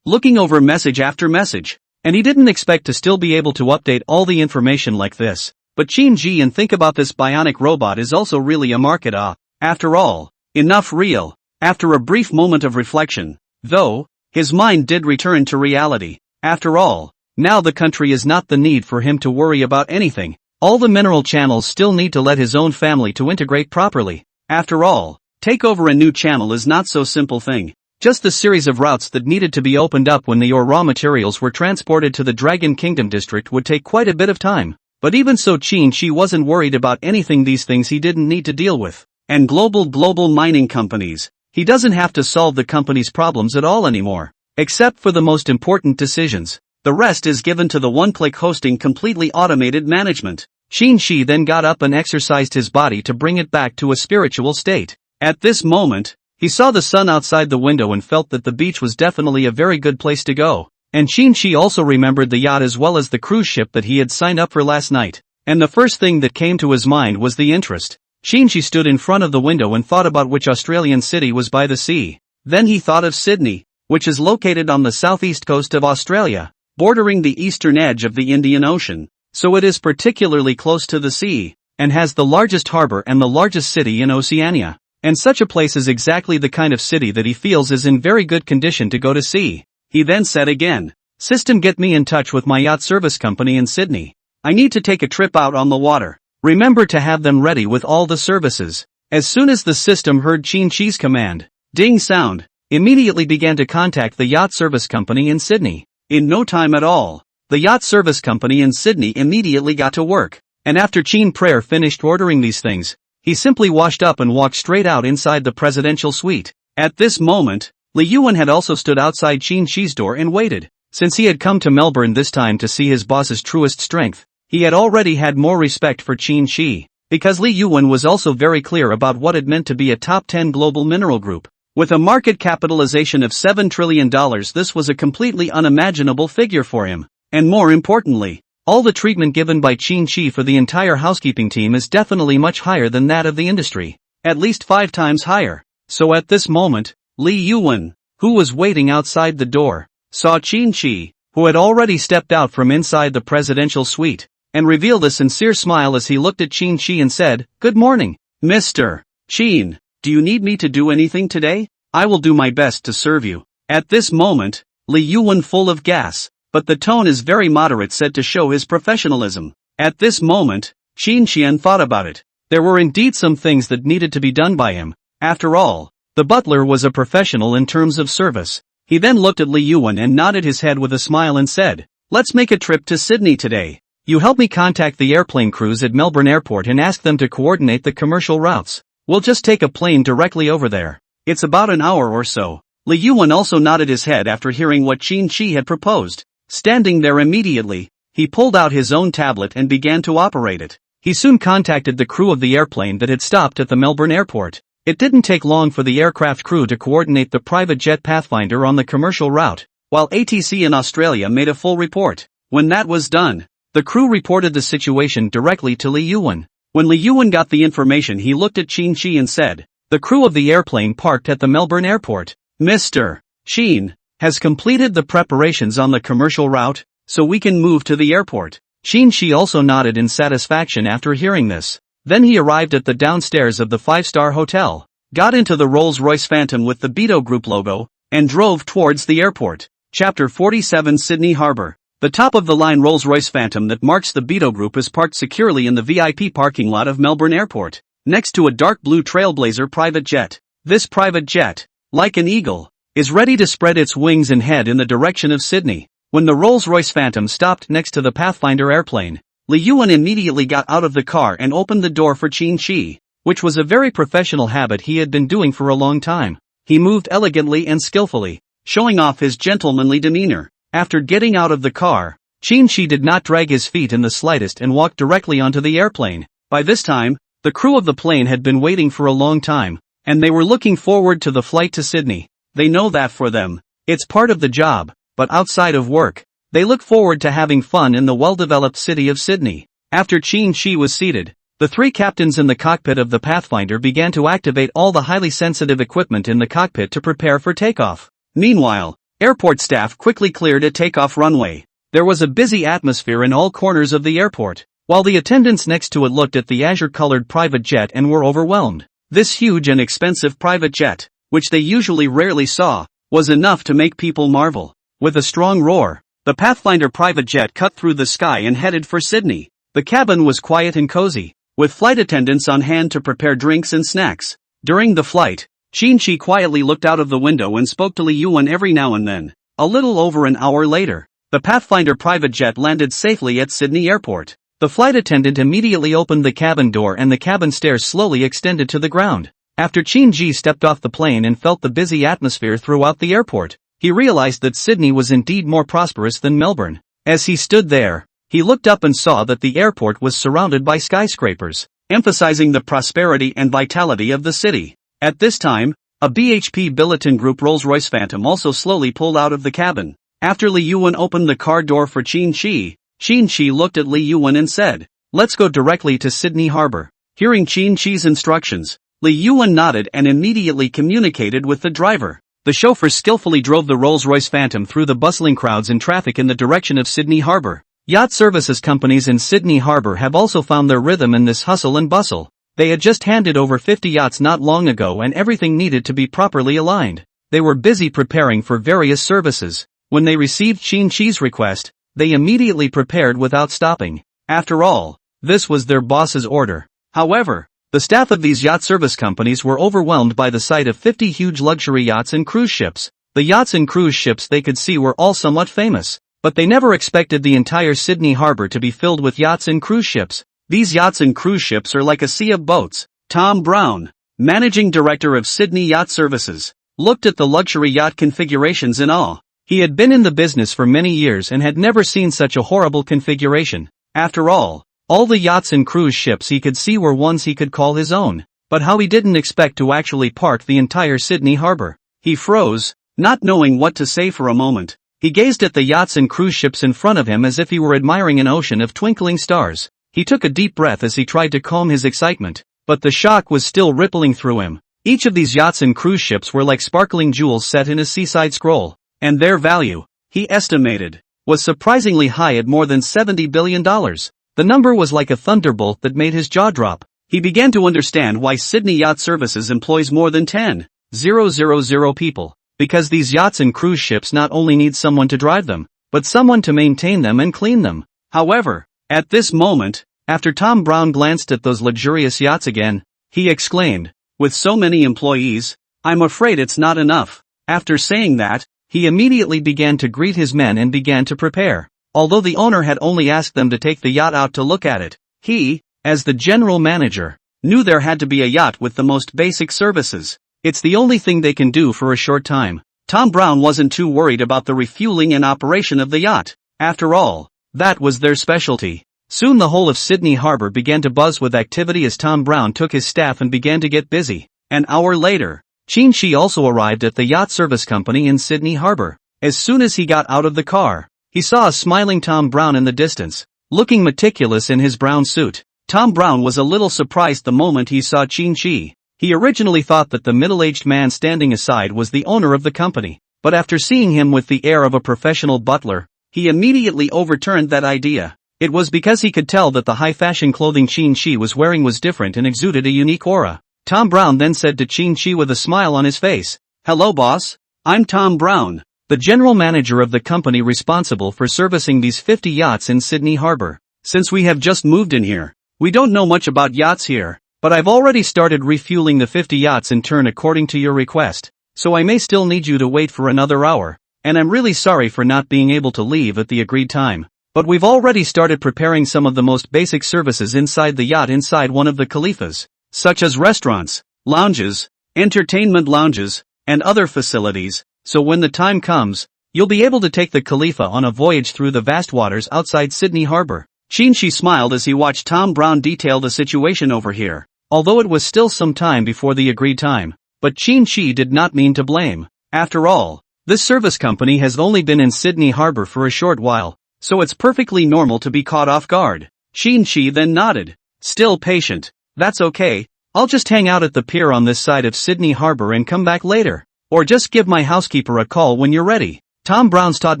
looking over message after message, and he didn't expect to still be able to update all the information like this. But Qin Ji and think about this bionic robot is also really a market after all. Enough real. After a brief moment of reflection, though, his mind did return to reality. After all, now the country is not the need for him to worry about anything. All the mineral channels still need to let his own family to integrate properly. After all, take over a new channel is not so simple thing. Just the series of routes that needed to be opened up when the ore raw materials were transported to the Dragon Kingdom district would take quite a bit of time. But even so Qin Shi wasn't worried about anything. These things he didn't need to deal with. And global mining companies. He doesn't have to solve the company's problems at all anymore. Except for the most important decisions. The rest is given to the one-click hosting completely automated management. Qin Shi then got up and exercised his body to bring it back to a spiritual state. At this moment, he saw the sun outside the window and felt that the beach was definitely a very good place to go. And Qin Shi also remembered the yacht as well as the cruise ship that he had signed up for last night. And the first thing that came to his mind was the interest. Qin Shi stood in front of the window and thought about which Australian city was by the sea. Then he thought of Sydney, which is located on the southeast coast of Australia, bordering the eastern edge of the Indian Ocean. So it is particularly close to the sea, and has the largest harbor and the largest city in Oceania. And such a place is exactly the kind of city that he feels is in very good condition to go to see. He then said again, "System, get me in touch with my yacht service company in Sydney. I need to take a trip out on the water. Remember to have them ready with all the services." As soon as the system heard Qin Shi's command, ding sound, immediately began to contact the yacht service company in Sydney. In no time at all, the yacht service company in Sydney immediately got to work. And after Qin Prayer finished ordering these things, he simply washed up and walked straight out inside the presidential suite. At this moment, Li Yuan had also stood outside Qin Shi's door and waited. Since he had come to Melbourne this time to see his boss's truest strength, he had already had more respect for Qin Shi, because Li Yuan was also very clear about what it meant to be a top 10 global mineral group. With a market capitalization of $7 trillion, this was a completely unimaginable figure for him. And more importantly, all the treatment given by Qin Shi for the entire housekeeping team is definitely much higher than that of the industry. At least 5 times higher. So at this moment, Li Yuan, who was waiting outside the door, saw Qin Shi, who had already stepped out from inside the presidential suite, and revealed a sincere smile as he looked at Qin Shi and said, "Good morning, Mr. Qin. Do you need me to do anything today? I will do my best to serve you." At this moment, Li Yuan, full of gas, but the tone is very moderate, said to show his professionalism. At this moment, Qin Xian thought about it. There were indeed some things that needed to be done by him. After all, the butler was a professional in terms of service. He then looked at Li Yuan and nodded his head with a smile and said, "Let's make a trip to Sydney today. You help me contact the airplane crews at Melbourne Airport and ask them to coordinate the commercial routes. We'll just take a plane directly over there. It's about an hour or so." Li Yuan also nodded his head after hearing what Qin Shi had proposed. Standing there immediately, he pulled out his own tablet and began to operate it. He soon contacted the crew of the airplane that had stopped at the Melbourne airport. It didn't take long for the aircraft crew to coordinate the private jet Pathfinder on the commercial route, while ATC in Australia made a full report. When that was done, the crew reported the situation directly to Li Yuan. When Li Yuan got the information, he looked at Qin Shi and said, "The crew of the airplane parked at the Melbourne airport. Mr. Qin has completed the preparations on the commercial route, so we can move to the airport." Qin Shi also nodded in satisfaction after hearing this. Then he arrived at the downstairs of the 5-star hotel, got into the Rolls-Royce Phantom with the Beto Group logo, and drove towards the airport. Chapter 47 Sydney Harbour. The top-of-the-line Rolls-Royce Phantom that marks the Beto Group is parked securely in the VIP parking lot of Melbourne Airport, next to a dark blue Trailblazer private jet. This private jet, like an eagle, is ready to spread its wings and head in the direction of Sydney. When the Rolls-Royce Phantom stopped next to the Pathfinder airplane, Li Yuan immediately got out of the car and opened the door for Qin Shi, which was a very professional habit he had been doing for a long time. He moved elegantly and skillfully, showing off his gentlemanly demeanor. After getting out of the car, Qin Shi did not drag his feet in the slightest and walked directly onto the airplane. By this time, the crew of the plane had been waiting for a long time, and they were looking forward to the flight to Sydney. They know that for them, it's part of the job, but outside of work, they look forward to having fun in the well-developed city of Sydney. After Qin Shi was seated, the three captains in the cockpit of the Pathfinder began to activate all the highly sensitive equipment in the cockpit to prepare for takeoff. Meanwhile, airport staff quickly cleared a takeoff runway. There was a busy atmosphere in all corners of the airport, while the attendants next to it looked at the azure-colored private jet and were overwhelmed. This huge and expensive private jet, which they usually rarely saw, was enough to make people marvel. With a strong roar, the Pathfinder private jet cut through the sky and headed for Sydney. The cabin was quiet and cozy, with flight attendants on hand to prepare drinks and snacks. During the flight, Qin Shi quietly looked out of the window and spoke to Li Yuan every now and then. A little over an hour later, the Pathfinder private jet landed safely at Sydney Airport. The flight attendant immediately opened the cabin door and the cabin stairs slowly extended to the ground. After Qin Shi stepped off the plane and felt the busy atmosphere throughout the airport, he realized that Sydney was indeed more prosperous than Melbourne. As he stood there, he looked up and saw that the airport was surrounded by skyscrapers, emphasizing the prosperity and vitality of the city. At this time, a BHP Billiton Group Rolls-Royce Phantom also slowly pulled out of the cabin. After Li Yuan opened the car door for Qin Shi looked at Li Yuan and said, "Let's go directly to Sydney Harbour." Hearing Qin Shi's instructions, Li Yuan nodded and immediately communicated with the driver. The chauffeur skillfully drove the Rolls-Royce Phantom through the bustling crowds and traffic in the direction of Sydney Harbour. Yacht services companies in Sydney Harbour have also found their rhythm in this hustle and bustle. They had just handed over 50 yachts not long ago and everything needed to be properly aligned. They were busy preparing for various services. When they received Qin Shi's request, they immediately prepared without stopping. After all, this was their boss's order. However, the staff of these yacht service companies were overwhelmed by the sight of 50 huge luxury yachts and cruise ships. The yachts and cruise ships they could see were all somewhat famous, but they never expected the entire Sydney Harbour to be filled with yachts and cruise ships. These yachts and cruise ships are like a sea of boats. Tom Brown, managing director of Sydney Yacht Services, looked at the luxury yacht configurations in awe. He had been in the business for many years and had never seen such a horrible configuration. After all the yachts and cruise ships he could see were ones he could call his own. But how he didn't expect to actually park the entire Sydney Harbour. He froze, not knowing what to say for a moment. He gazed at the yachts and cruise ships in front of him as if he were admiring an ocean of twinkling stars. He took a deep breath as he tried to calm his excitement, but the shock was still rippling through him. Each of these yachts and cruise ships were like sparkling jewels set in a seaside scroll, and their value, he estimated, was surprisingly high at more than $70 billion. The number was like a thunderbolt that made his jaw drop. He began to understand why Sydney Yacht Services employs more than 10,000 people, because these yachts and cruise ships not only need someone to drive them, but someone to maintain them and clean them. However, at this moment, after Tom Brown glanced at those luxurious yachts again, he exclaimed, "With so many employees, I'm afraid it's not enough." After saying that, he immediately began to greet his men and began to prepare. Although the owner had only asked them to take the yacht out to look at it, he, as the general manager, knew there had to be a yacht with the most basic services. It's the only thing they can do for a short time. Tom Brown wasn't too worried about the refueling and operation of the yacht. After all, That was their specialty. Soon the whole of Sydney Harbour began to buzz with activity as Tom Brown took his staff and began to get busy. An hour later, Qin Shi also arrived at the yacht service company in Sydney Harbour. As soon as he got out of the car, he saw a smiling Tom Brown in the distance, looking meticulous in his brown suit. Tom Brown was a little surprised the moment he saw Qin Shi. He originally thought that the middle-aged man standing aside was the owner of the company, but after seeing him with the air of a professional butler, he immediately overturned that idea. It was because he could tell that the high-fashion clothing Qin Shi was wearing was different and exuded a unique aura. Tom Brown then said to Qin Shi with a smile on his face, "Hello boss, I'm Tom Brown, the general manager of the company responsible for servicing these 50 yachts in Sydney Harbour. Since we have just moved in here, we don't know much about yachts here, but I've already started refueling the 50 yachts in turn according to your request, so I may still need you to wait for another hour, and I'm really sorry for not being able to leave at the agreed time. But we've already started preparing some of the most basic services inside the yacht inside one of the Khalifas, such as restaurants, lounges, entertainment lounges, and other facilities, so when the time comes, you'll be able to take the Khalifa on a voyage through the vast waters outside Sydney Harbour." Qin Shi smiled as he watched Tom Brown detail the situation over here, although it was still some time before the agreed time, but Qin Shi did not mean to blame. After all, this service company has only been in Sydney Harbour for a short while, so it's perfectly normal to be caught off guard. Qin Shi then nodded, still patient. "That's okay, I'll just hang out at the pier on this side of Sydney Harbour and come back later. Or just give my housekeeper a call when you're ready." Tom Brown's taut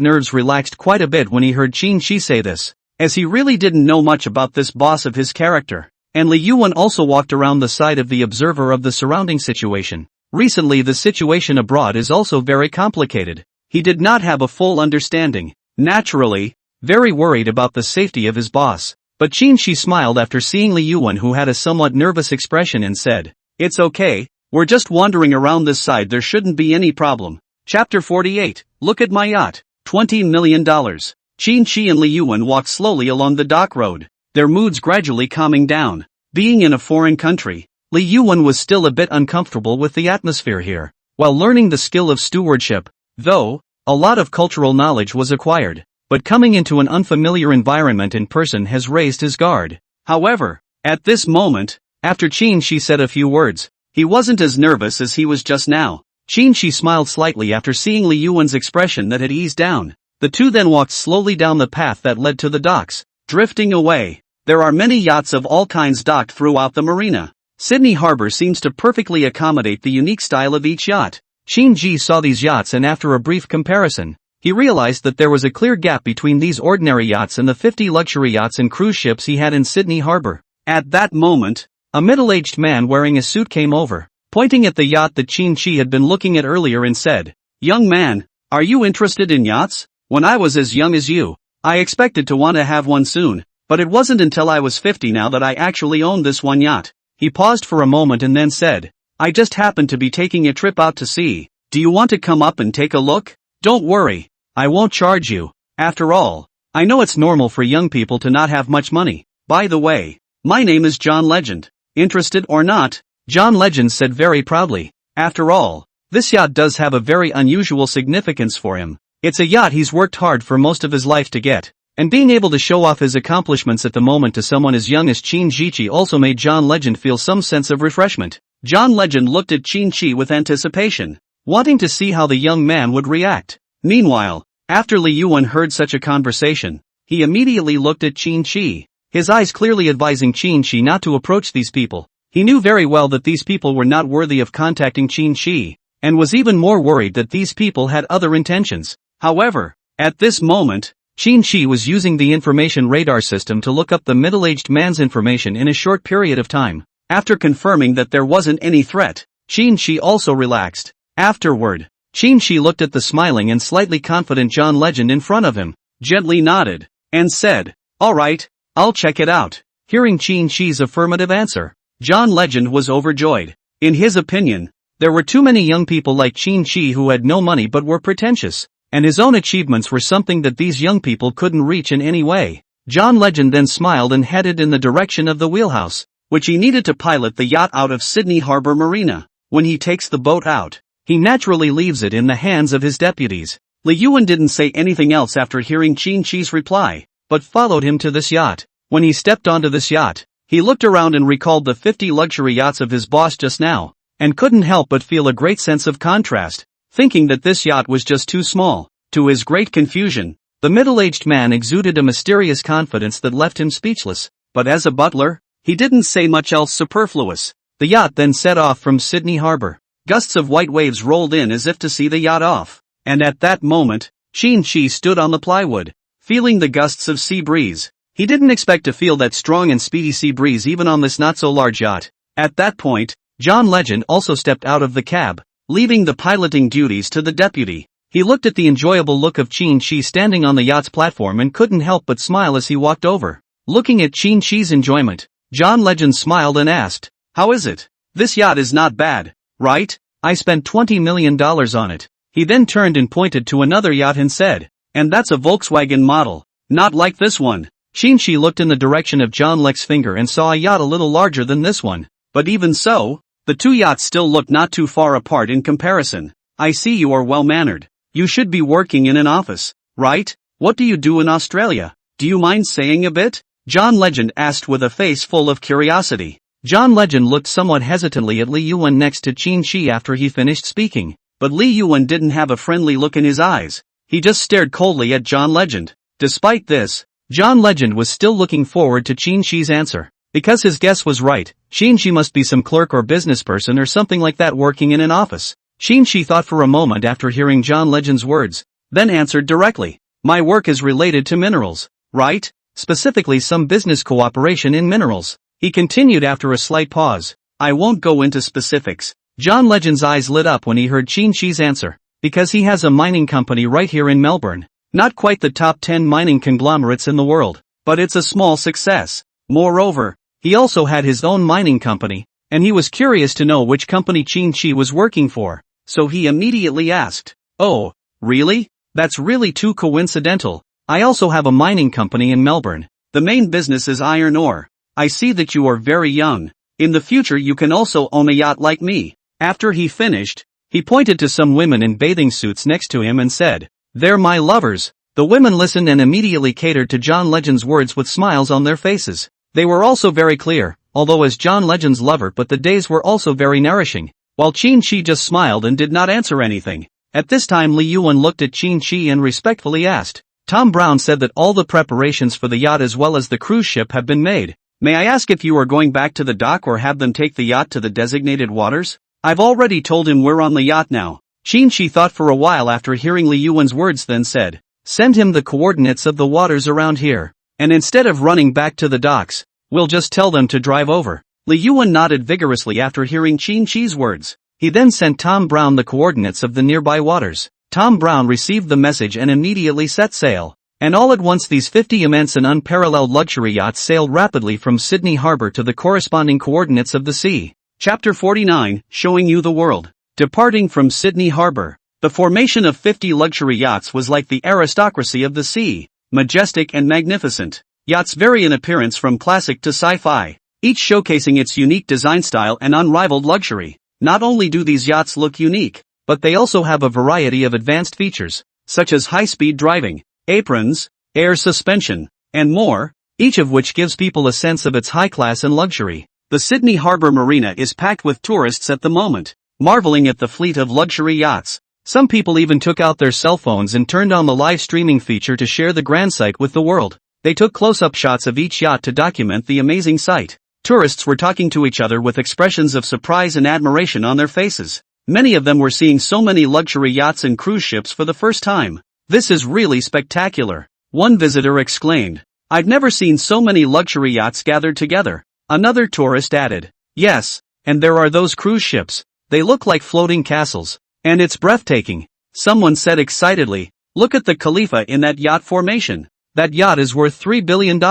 nerves relaxed quite a bit when he heard Qin Shi say this, as he really didn't know much about this boss of his character. And Li Yuan also walked around the side of the observer of the surrounding situation. Recently the situation abroad is also very complicated. He did not have a full understanding. Naturally, very worried about the safety of his boss. But Qin Shi smiled after seeing Li Yuan, who had a somewhat nervous expression, and said, "It's okay, we're just wandering around this side, there shouldn't be any problem." Chapter 48, Look at my yacht, $20 million. Qin Shi and Li Yuan walked slowly along the dock road, their moods gradually calming down. Being in a foreign country, Li Yuan was still a bit uncomfortable with the atmosphere here. While learning the skill of stewardship, though, a lot of cultural knowledge was acquired. But coming into an unfamiliar environment in person has raised his guard. However, at this moment, after Qin Shi said a few words, he wasn't as nervous as he was just now. Qin Shi smiled slightly after seeing Li Yuan's expression that had eased down. The two then walked slowly down the path that led to the docks, drifting away. There are many yachts of all kinds docked throughout the marina. Sydney Harbour seems to perfectly accommodate the unique style of each yacht. Qin Shi saw these yachts, and after a brief comparison, he realized that there was a clear gap between these ordinary yachts and the 50 luxury yachts and cruise ships he had in Sydney Harbour. At that moment, a middle-aged man wearing a suit came over, pointing at the yacht that Qin Shi had been looking at earlier, and said, "Young man, are you interested in yachts? When I was as young as you, I expected to want to have one soon, but it wasn't until I was 50 now that I actually owned this one yacht." He paused for a moment and then said, "I just happened to be taking a trip out to sea. Do you want to come up and take a look? Don't worry, I won't charge you. After all, I know it's normal for young people to not have much money. By the way, my name is John Legend. Interested or not?" John Legend said very proudly. After all, this yacht does have a very unusual significance for him. It's a yacht he's worked hard for most of his life to get, and being able to show off his accomplishments at the moment to someone as young as Qin Shi also made John Legend feel some sense of refreshment. John Legend looked at Qin Shi with anticipation, wanting to see how the young man would react. Meanwhile, after Li Yuan heard such a conversation, he immediately looked at Qin Shi, his eyes clearly advising Qin Shi not to approach these people. He knew very well that these people were not worthy of contacting Qin Shi, and was even more worried that these people had other intentions. However, at this moment, Qin Shi was using the information radar system to look up the middle-aged man's information in a short period of time. After confirming that there wasn't any threat, Qin Shi also relaxed. Afterward, Qin Shi looked at the smiling and slightly confident John Legend in front of him, gently nodded, and said, "All right, I'll check it out." Hearing Qin Shi's affirmative answer, John Legend was overjoyed. In his opinion, there were too many young people like Qin Shi who had no money but were pretentious, and his own achievements were something that these young people couldn't reach in any way. John Legend then smiled and headed in the direction of the wheelhouse, which he needed to pilot the yacht out of Sydney Harbour Marina. When he takes the boat out, he naturally leaves it in the hands of his deputies. Li Yuan didn't say anything else after hearing Qin Shi's reply, but followed him to this yacht. When he stepped onto this yacht, he looked around and recalled the 50 luxury yachts of his boss just now, and couldn't help but feel a great sense of contrast, thinking that this yacht was just too small. To his great confusion, the middle-aged man exuded a mysterious confidence that left him speechless, but as a butler, he didn't say much else superfluous. The yacht then set off from Sydney Harbor. Gusts of white waves rolled in as if to see the yacht off, and at that moment, Qin stood on the plywood, feeling the gusts of sea breeze. He didn't expect to feel that strong and speedy sea breeze even on this not-so-large yacht. At that point, John Legend also stepped out of the cab, leaving the piloting duties to the deputy. He looked at the enjoyable look of Qin standing on the yacht's platform and couldn't help but smile as he walked over. Looking at Qin's enjoyment, John Legend smiled and asked, "How is it? This yacht is not bad, right? I spent $20 million on it." He then turned and pointed to another yacht and said, "And that's a Volkswagen model, not like this one." Qin looked in the direction of John Leg's finger and saw a yacht a little larger than this one. But even so, the two yachts still looked not too far apart in comparison. "I see you are well-mannered. You should be working in an office, right? What do you do in Australia? Do you mind saying a bit?" John Legend asked with a face full of curiosity. John Legend looked somewhat hesitantly at Li Yuan next to Qin after he finished speaking, but Li Yuan didn't have a friendly look in his eyes. He just stared coldly at John Legend. Despite this, John Legend was still looking forward to Qin's answer. Because his guess was right, Qin must be some clerk or business person or something like that working in an office. Qin thought for a moment after hearing John Legend's words, then answered directly, "My work is related to minerals, right? Specifically some business cooperation in minerals." He continued after a slight pause, "I won't go into specifics." John Legend's eyes lit up when he heard Qin's answer, because he has a mining company right here in Melbourne. Not quite the top 10 mining conglomerates in the world, but it's a small success. Moreover, he also had his own mining company, and he was curious to know which company Qin was working for, so he immediately asked, "Oh, really? That's really too coincidental. I also have a mining company in Melbourne. The main business is iron ore. I see that you are very young. In the future you can also own a yacht like me." After he finished, he pointed to some women in bathing suits next to him and said, "They're my lovers." The women listened and immediately catered to John Legend's words with smiles on their faces. They were also very clear, although as John Legend's lover, but the days were also very nourishing, while Qin just smiled and did not answer anything. At this time Li Yuan looked at Qin and respectfully asked, "Tom Brown said that all the preparations for the yacht as well as the cruise ship have been made. May I ask if you are going back to the dock or have them take the yacht to the designated waters?" "I've already told him we're on the yacht now." Qin thought for a while after hearing Li Yuan's words, then said, "Send him the coordinates of the waters around here, and instead of running back to the docks, we'll just tell them to drive over." Li Yuan nodded vigorously after hearing Qin's words. He then sent Tom Brown the coordinates of the nearby waters. Tom Brown received the message and immediately set sail. And all at once these 50 immense and unparalleled luxury yachts sailed rapidly from Sydney Harbor to the corresponding coordinates of the sea. Chapter 49, Showing You the World. Departing from Sydney Harbor, the formation of 50 luxury yachts was like the aristocracy of the sea, majestic and magnificent. Yachts vary in appearance from classic to sci-fi, each showcasing its unique design style and unrivaled luxury. Not only do these yachts look unique, but they also have a variety of advanced features, such as high-speed driving, aprons, air suspension, and more, each of which gives people a sense of its high class and luxury. The Sydney Harbor Marina is packed with tourists at the moment, marveling at the fleet of luxury yachts. Some people even took out their cell phones and turned on the live streaming feature to share the grand sight with the world. They took close-up shots of each yacht to document the amazing sight. Tourists were talking to each other with expressions of surprise and admiration on their faces. Many of them were seeing so many luxury yachts and cruise ships for the first time. "This is really spectacular," one visitor exclaimed. "I've never seen so many luxury yachts gathered together." Another tourist added, "Yes, and there are those cruise ships. They look like floating castles. And it's breathtaking." Someone said excitedly, "Look at the Khalifa in that yacht formation. That yacht is worth $3 billion.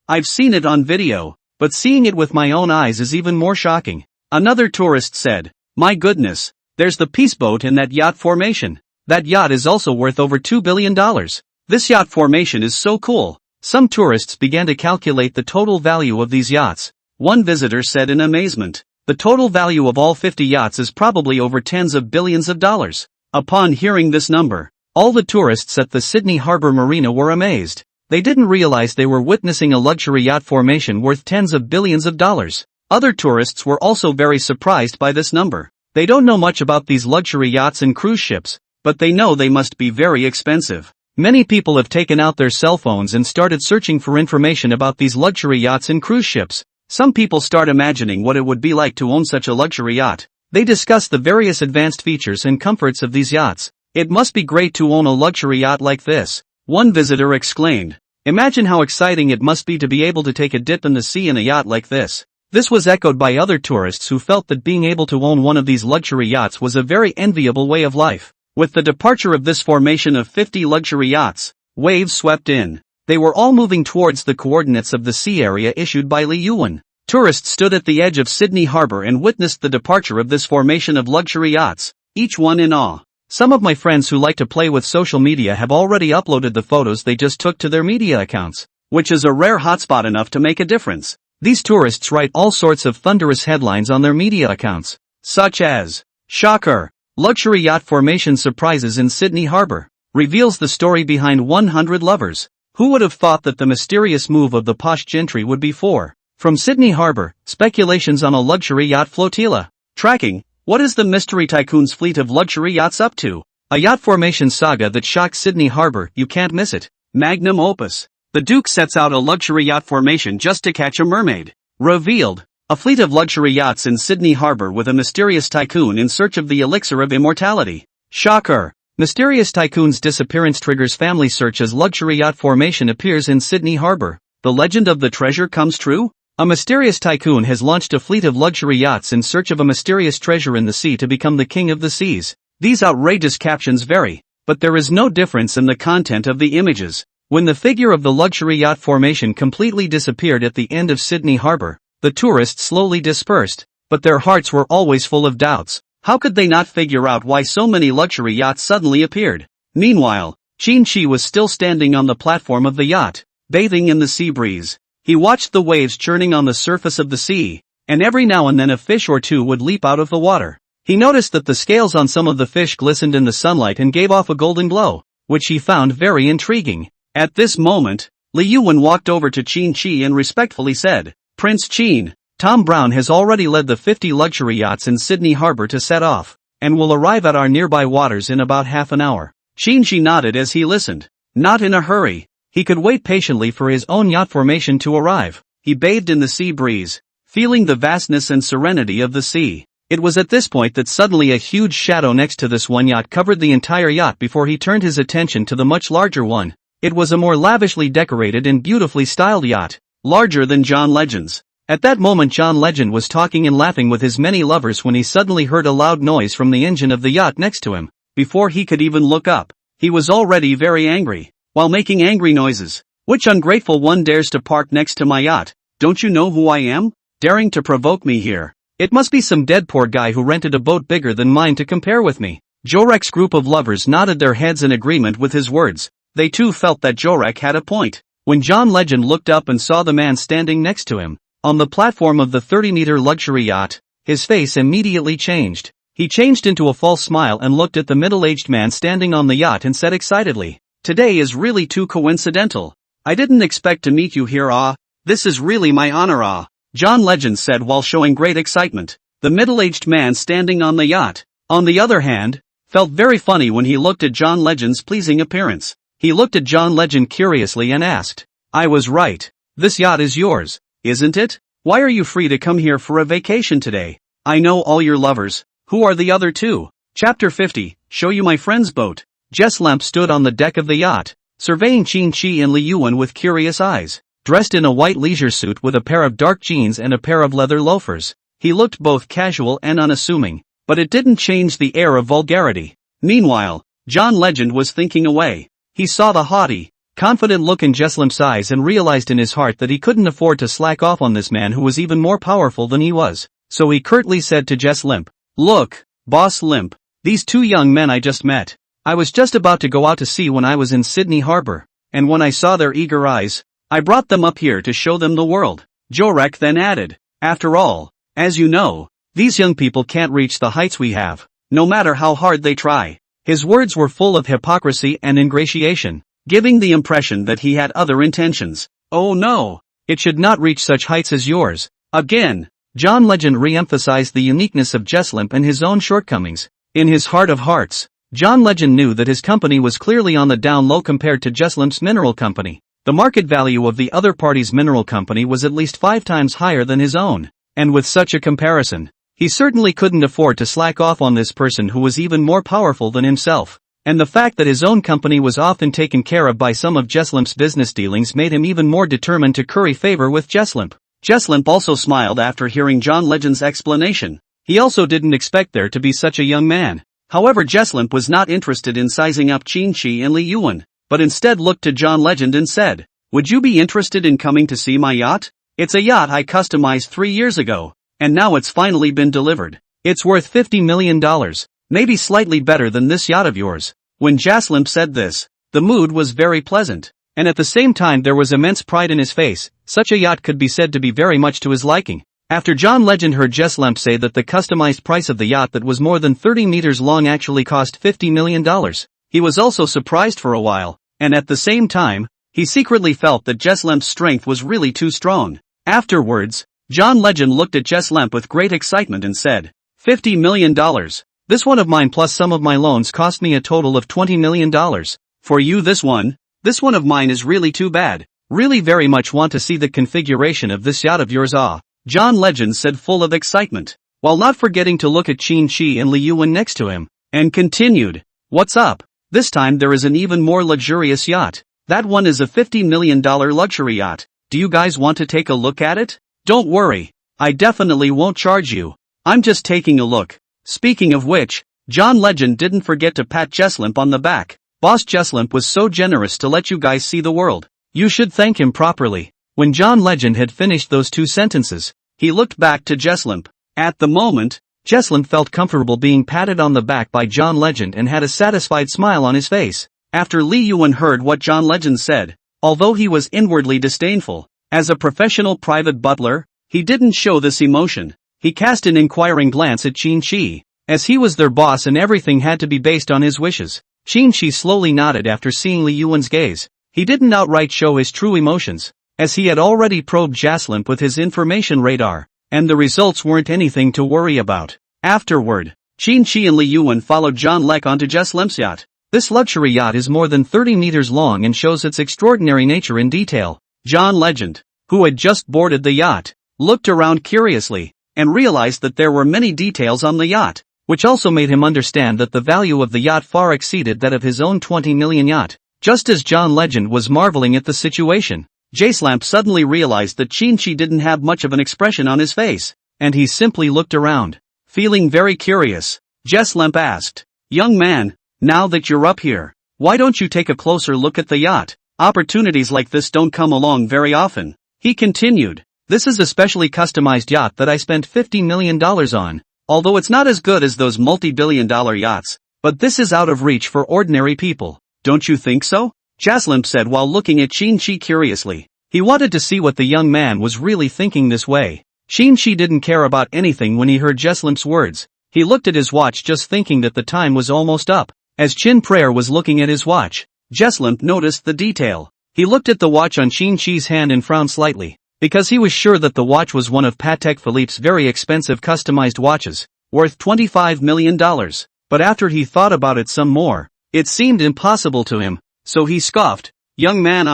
I've seen it on video, but seeing it with my own eyes is even more shocking." Another tourist said, "My goodness, there's the peace boat in that yacht formation. That yacht is also worth over $2 billion. This yacht formation is so cool." Some tourists began to calculate the total value of these yachts. One visitor said in amazement, "The total value of all 50 yachts is probably over tens of billions of dollars." Upon hearing this number, all the tourists at the Sydney Harbor Marina were amazed. They didn't realize they were witnessing a luxury yacht formation worth tens of billions of dollars. Other tourists were also very surprised by this number. They don't know much about these luxury yachts and cruise ships, but they know they must be very expensive. Many people have taken out their cell phones and started searching for information about these luxury yachts and cruise ships. Some people start imagining what it would be like to own such a luxury yacht. They discuss the various advanced features and comforts of these yachts. It must be great to own a luxury yacht like this, one visitor exclaimed. Imagine how exciting it must be to be able to take a dip in the sea in a yacht like this. This was echoed by other tourists who felt that being able to own one of these luxury yachts was a very enviable way of life. With the departure of this formation of 50 luxury yachts, waves swept in. They were all moving towards the coordinates of the sea area issued by Li Yuan. Tourists stood at the edge of Sydney Harbour and witnessed the departure of this formation of luxury yachts, each one in awe. Some of my friends who like to play with social media have already uploaded the photos they just took to their media accounts, which is a rare hotspot enough to make a difference. These tourists write all sorts of thunderous headlines on their media accounts, such as, "Shocker! Luxury yacht formation surprises in Sydney Harbour. Reveals the story behind 100 lovers." Who would have thought that the mysterious move of the posh gentry would be for? From Sydney Harbour, speculations on a luxury yacht flotilla. Tracking, what is the mystery tycoon's fleet of luxury yachts up to? A yacht formation saga that shocks Sydney Harbour, you can't miss it. Magnum opus. The Duke sets out a luxury yacht formation just to catch a mermaid. Revealed. A fleet of luxury yachts in Sydney Harbour with a mysterious tycoon in search of the elixir of immortality. Shocker. Mysterious tycoon's disappearance triggers family search as luxury yacht formation appears in Sydney Harbour. The legend of the treasure comes true? A mysterious tycoon has launched a fleet of luxury yachts in search of a mysterious treasure in the sea to become the king of the seas. These outrageous captions vary, but there is no difference in the content of the images. When the figure of the luxury yacht formation completely disappeared at the end of Sydney Harbour, the tourists slowly dispersed, but their hearts were always full of doubts. How could they not figure out why so many luxury yachts suddenly appeared? Meanwhile, Qin Shi was still standing on the platform of the yacht, bathing in the sea breeze. He watched the waves churning on the surface of the sea, and every now and then a fish or two would leap out of the water. He noticed that the scales on some of the fish glistened in the sunlight and gave off a golden glow, which he found very intriguing. At this moment, Li Yuan walked over to Qin Shi and respectfully said, "Prince Qin, Tom Brown has already led the 50 luxury yachts in Sydney Harbour to set off, and will arrive at our nearby waters in about half an hour." Qin Shi nodded as he listened. Not in a hurry. He could wait patiently for his own yacht formation to arrive. He bathed in the sea breeze, feeling the vastness and serenity of the sea. It was at this point that suddenly a huge shadow next to this one yacht covered the entire yacht before he turned his attention to the much larger one. It was a more lavishly decorated and beautifully styled yacht, larger than John Legend's. At that moment John Legend was talking and laughing with his many lovers when he suddenly heard a loud noise from the engine of the yacht next to him. Before he could even look up, he was already very angry. While making angry noises, "Which ungrateful one dares to park next to my yacht? Don't you know who I am? Daring to provoke me here. It must be some dead poor guy who rented a boat bigger than mine to compare with me." Jorek's group of lovers nodded their heads in agreement with his words. They too felt that Jorek had a point. When John Legend looked up and saw the man standing next to him, on the platform of the 30-meter luxury yacht, his face immediately changed. He changed into a false smile and looked at the middle-aged man standing on the yacht and said excitedly, "Today is really too coincidental. I didn't expect to meet you here. This is really my honor. John Legend said while showing great excitement. The middle-aged man standing on the yacht, on the other hand, felt very funny when he looked at John Legend's pleasing appearance. He looked at John Legend curiously and asked, "I was right. This yacht is yours, isn't it? Why are you free to come here for a vacation today? I know all your lovers. Who are the other two?" Chapter 50, Show You My Friend's Boat. Jess Lemp stood on the deck of the yacht, surveying Qin Shi and Li Yuan with curious eyes. Dressed in a white leisure suit with a pair of dark jeans and a pair of leather loafers, he looked both casual and unassuming, but it didn't change the air of vulgarity. Meanwhile, John Legend was thinking away. He saw the haughty, confident look in Jess Limp's eyes and realized in his heart that he couldn't afford to slack off on this man who was even more powerful than he was. So he curtly said to Jess Limp, "Look, Boss Limp, these two young men I just met. I was just about to go out to sea when I was in Sydney Harbour, and when I saw their eager eyes, I brought them up here to show them the world." Jorek then added, "After all, as you know, these young people can't reach the heights we have, no matter how hard they try." His words were full of hypocrisy and ingratiation. giving the impression that he had other intentions. Oh no! It should not reach such heights as yours. Again, John Legend re-emphasized the uniqueness of Jeslamp and his own shortcomings. In his heart of hearts, John Legend knew that his company was clearly on the down low compared to Jeslamp's mineral company. The market value of the other party's mineral company was at least 5 times higher than his own, and with such a comparison, he certainly couldn't afford to slack off on this person who was even more powerful than himself. And the fact that his own company was often taken care of by some of Jeslamp's business dealings made him even more determined to curry favor with Jeslamp. Jeslamp also smiled after hearing John Legend's explanation. He also didn't expect there to be such a young man. However, Jeslamp was not interested in sizing up Qin and Li Yuan, but instead looked to John Legend and said, "Would you be interested in coming to see my yacht? It's a yacht I customized 3 years ago, and now it's finally been delivered. It's worth $50 million, maybe slightly better than this yacht of yours." When Jeslamp said this, the mood was very pleasant, and at the same time there was immense pride in his face. Such a yacht could be said to be very much to his liking. After John Legend heard Jeslamp say that the customized price of the yacht that was more than 30 meters long actually cost $50 million, he was also surprised for a while, and at the same time, he secretly felt that Jeslamp's strength was really too strong. Afterwards, John Legend looked at Jeslamp with great excitement and said, $50 million. This one of mine plus some of my loans cost me a total of $20 million. For you this one of mine is really too bad. Really very much want to see the configuration of this yacht of yours. John Legend said full of excitement, while not forgetting to look at Qin and Li Yuan next to him, and continued, "What's up? This time there is an even more luxurious yacht. That one is a $50 million luxury yacht. Do you guys want to take a look at it? Don't worry, I definitely won't charge you. I'm just taking a look." Speaking of which, John Legend didn't forget to pat Jeslamp on the back. "Boss Jeslamp was so generous to let you guys see the world. You should thank him properly." When John Legend had finished those 2 sentences, he looked back to Jeslamp. At the moment, Jeslamp felt comfortable being patted on the back by John Legend and had a satisfied smile on his face. After Li Yuan heard what John Legend said, although he was inwardly disdainful, as a professional private butler, he didn't show this emotion. He cast an inquiring glance at Qin, as he was their boss and everything had to be based on his wishes. Qin slowly nodded after seeing Li Yuan's gaze. He didn't outright show his true emotions, as he had already probed Jeslamp with his information radar, and the results weren't anything to worry about. Afterward, Qin and Li Yuan followed John Lek onto Jeslamp's yacht. This luxury yacht is more than 30 meters long and shows its extraordinary nature in detail. John Legend, who had just boarded the yacht, looked around curiously, and realized that there were many details on the yacht, which also made him understand that the value of the yacht far exceeded that of his own 20 million yacht. Just as John Legend was marveling at the situation, Jeslamp suddenly realized that Qin didn't have much of an expression on his face, and he simply looked around. Feeling very curious, Jeslamp asked, "Young man, now that you're up here, why don't you take a closer look at the yacht? Opportunities like this don't come along very often." He continued, "This is a specially customized yacht that I spent $50 million on, although it's not as good as those multi-billion-dollar yachts, but this is out of reach for ordinary people. Don't you think so?" Jeslamp said while looking at Qin curiously. He wanted to see what the young man was really thinking this way. Qin didn't care about anything when he heard Jeslamp's words. He looked at his watch just thinking that the time was almost up. As Qin Prayer was looking at his watch, Jeslamp noticed the detail. He looked at the watch on Qin's hand and frowned slightly, because he was sure that the watch was one of Patek Philippe's very expensive customized watches, worth $25 million. But after he thought about it some more, it seemed impossible to him. So he scoffed, "Young man,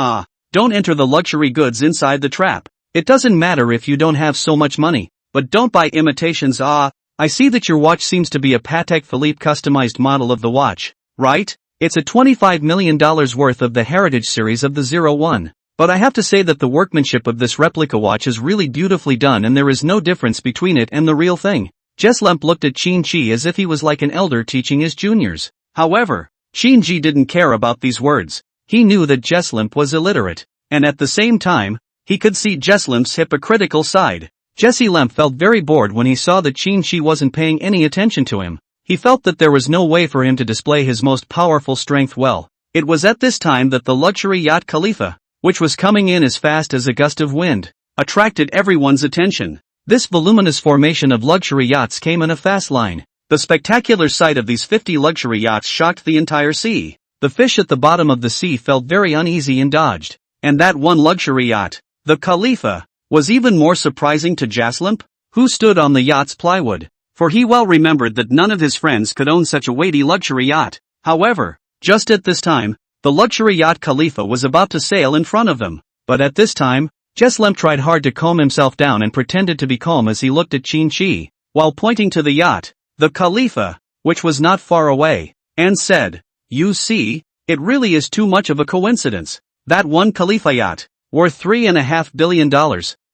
don't enter the luxury goods inside the trap. It doesn't matter if you don't have so much money, but don't buy imitations. I see that your watch seems to be a Patek Philippe customized model of the watch, right? It's a $25 million worth of the Heritage series of the 01. But I have to say that the workmanship of this replica watch is really beautifully done and there is no difference between it and the real thing." Jeslamp looked at Qin as if he was like an elder teaching his juniors. However, Qin didn't care about these words. He knew that Jeslamp was illiterate, and at the same time, he could see Jeslamp's hypocritical side. Jeslamp felt very bored when he saw that Qin wasn't paying any attention to him. He felt that there was no way for him to display his most powerful strength well. It was at this time that the luxury yacht Khalifa, which was coming in as fast as a gust of wind, attracted everyone's attention. This voluminous formation of luxury yachts came in a fast line. The spectacular sight of these 50 luxury yachts shocked the entire sea. The fish at the bottom of the sea felt very uneasy and dodged. And that one luxury yacht, the Khalifa, was even more surprising to Jaslamp, who stood on the yacht's plywood. For he well remembered that none of his friends could own such a weighty luxury yacht. However, just at this time, the luxury yacht Khalifa was about to sail in front of them. But at this time, Jaslamp tried hard to calm himself down and pretended to be calm as he looked at Qin, while pointing to the yacht, the Khalifa, which was not far away, and said, "You see, it really is too much of a coincidence. That one Khalifa yacht, worth $3.5 billion,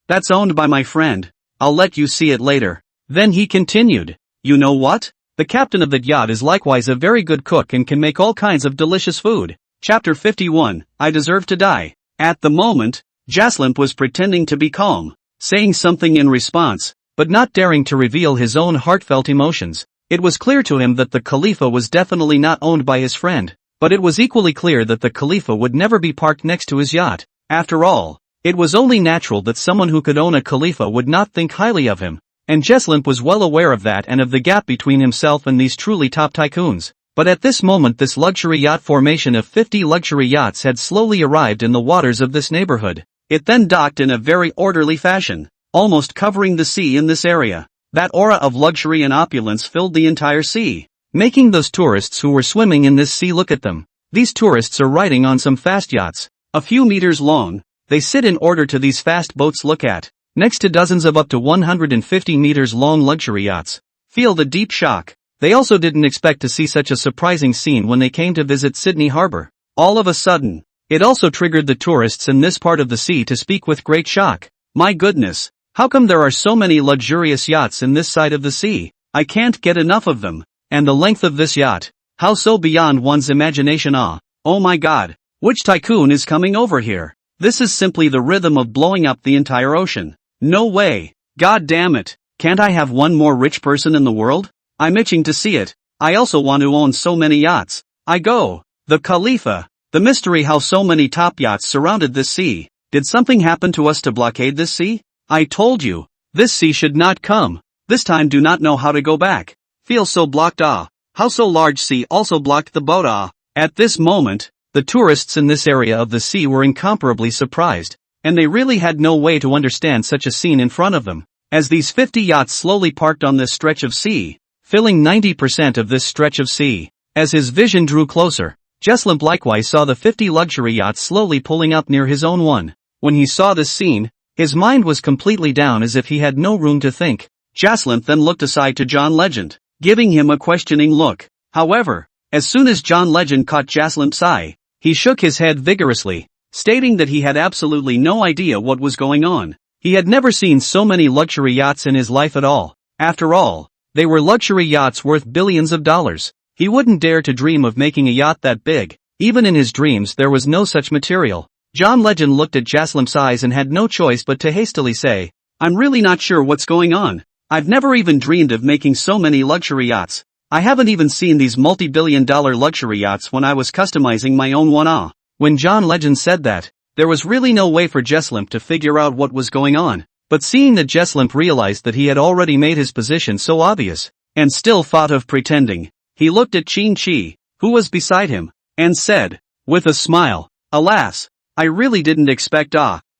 that's owned by my friend. I'll let you see it later." Then he continued, "You know what? The captain of that yacht is likewise a very good cook and can make all kinds of delicious food." Chapter 51, I Deserve to Die. At the moment, Jaslamp was pretending to be calm, saying something in response, but not daring to reveal his own heartfelt emotions. It was clear to him that the Khalifa was definitely not owned by his friend, but it was equally clear that the Khalifa would never be parked next to his yacht. After all, it was only natural that someone who could own a Khalifa would not think highly of him, and Jaslamp was well aware of that and of the gap between himself and these truly top tycoons. But at this moment this luxury yacht formation of 50 luxury yachts had slowly arrived in the waters of this neighborhood. It then docked in a very orderly fashion, almost covering the sea in this area. That aura of luxury and opulence filled the entire sea, making those tourists who were swimming in this sea look at them. These tourists are riding on some fast yachts, a few meters long. They sit in order to these fast boats look at, next to dozens of up to 150 meters long luxury yachts. Feel the deep shock. They also didn't expect to see such a surprising scene when they came to visit Sydney Harbor. All of a sudden, it also triggered the tourists in this part of the sea to speak with great shock. "My goodness, how come there are so many luxurious yachts in this side of the sea? I can't get enough of them. And the length of this yacht, how so beyond one's imagination? Oh my god, which tycoon is coming over here? This is simply the rhythm of blowing up the entire ocean. No way, god damn it, can't I have one more rich person in the world? I'm itching to see it. I also want to own so many yachts. I go." The Khalifa. The mystery how so many top yachts surrounded this sea. Did something happen to us to blockade this sea? I told you, this sea should not come. This time do not know how to go back. Feel so blocked. How so large sea also blocked the boat. At this moment, the tourists in this area of the sea were incomparably surprised, and they really had no way to understand such a scene in front of them. As these 50 yachts slowly parked on this stretch of sea, filling 90% of this stretch of sea. As his vision drew closer, Jaslamp likewise saw the 50 luxury yachts slowly pulling up near his own one. When he saw this scene, his mind was completely down as if he had no room to think. Jaslamp then looked aside to John Legend, giving him a questioning look. However, as soon as John Legend caught Jaslamp's eye, he shook his head vigorously, stating that he had absolutely no idea what was going on. He had never seen so many luxury yachts in his life at all. After all, they were luxury yachts worth billions of dollars. He wouldn't dare to dream of making a yacht that big. Even in his dreams there was no such material. John Legend looked at Jaslamp's eyes and had no choice but to hastily say, "I'm really not sure what's going on. I've never even dreamed of making so many luxury yachts. I haven't even seen these multi-billion-dollar luxury yachts when I was customizing my own one." When John Legend said that, there was really no way for Jaslamp to figure out what was going on. But seeing that Jaslamp realized that he had already made his position so obvious, and still thought of pretending, he looked at Qin, who was beside him, and said, with a smile, "Alas, I really didn't expect.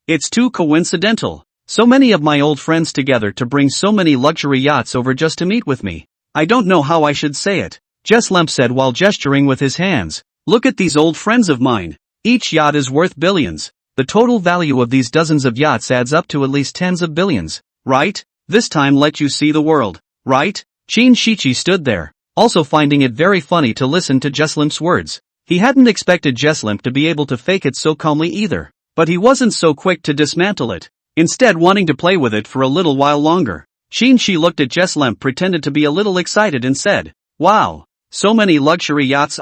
It's too coincidental. So many of my old friends together to bring so many luxury yachts over just to meet with me. I don't know how I should say it," Jaslamp said while gesturing with his hands. "Look at these old friends of mine. Each yacht is worth billions. The total value of these dozens of yachts adds up to at least tens of billions, right? This time let you see the world, right?" Qin Shichi stood there, also finding it very funny to listen to Jaslamp's words. He hadn't expected Jaslamp to be able to fake it so calmly either, but he wasn't so quick to dismantle it, instead wanting to play with it for a little while longer. Qin Shi looked at Jaslamp, pretended to be a little excited and said, "Wow, so many luxury yachts,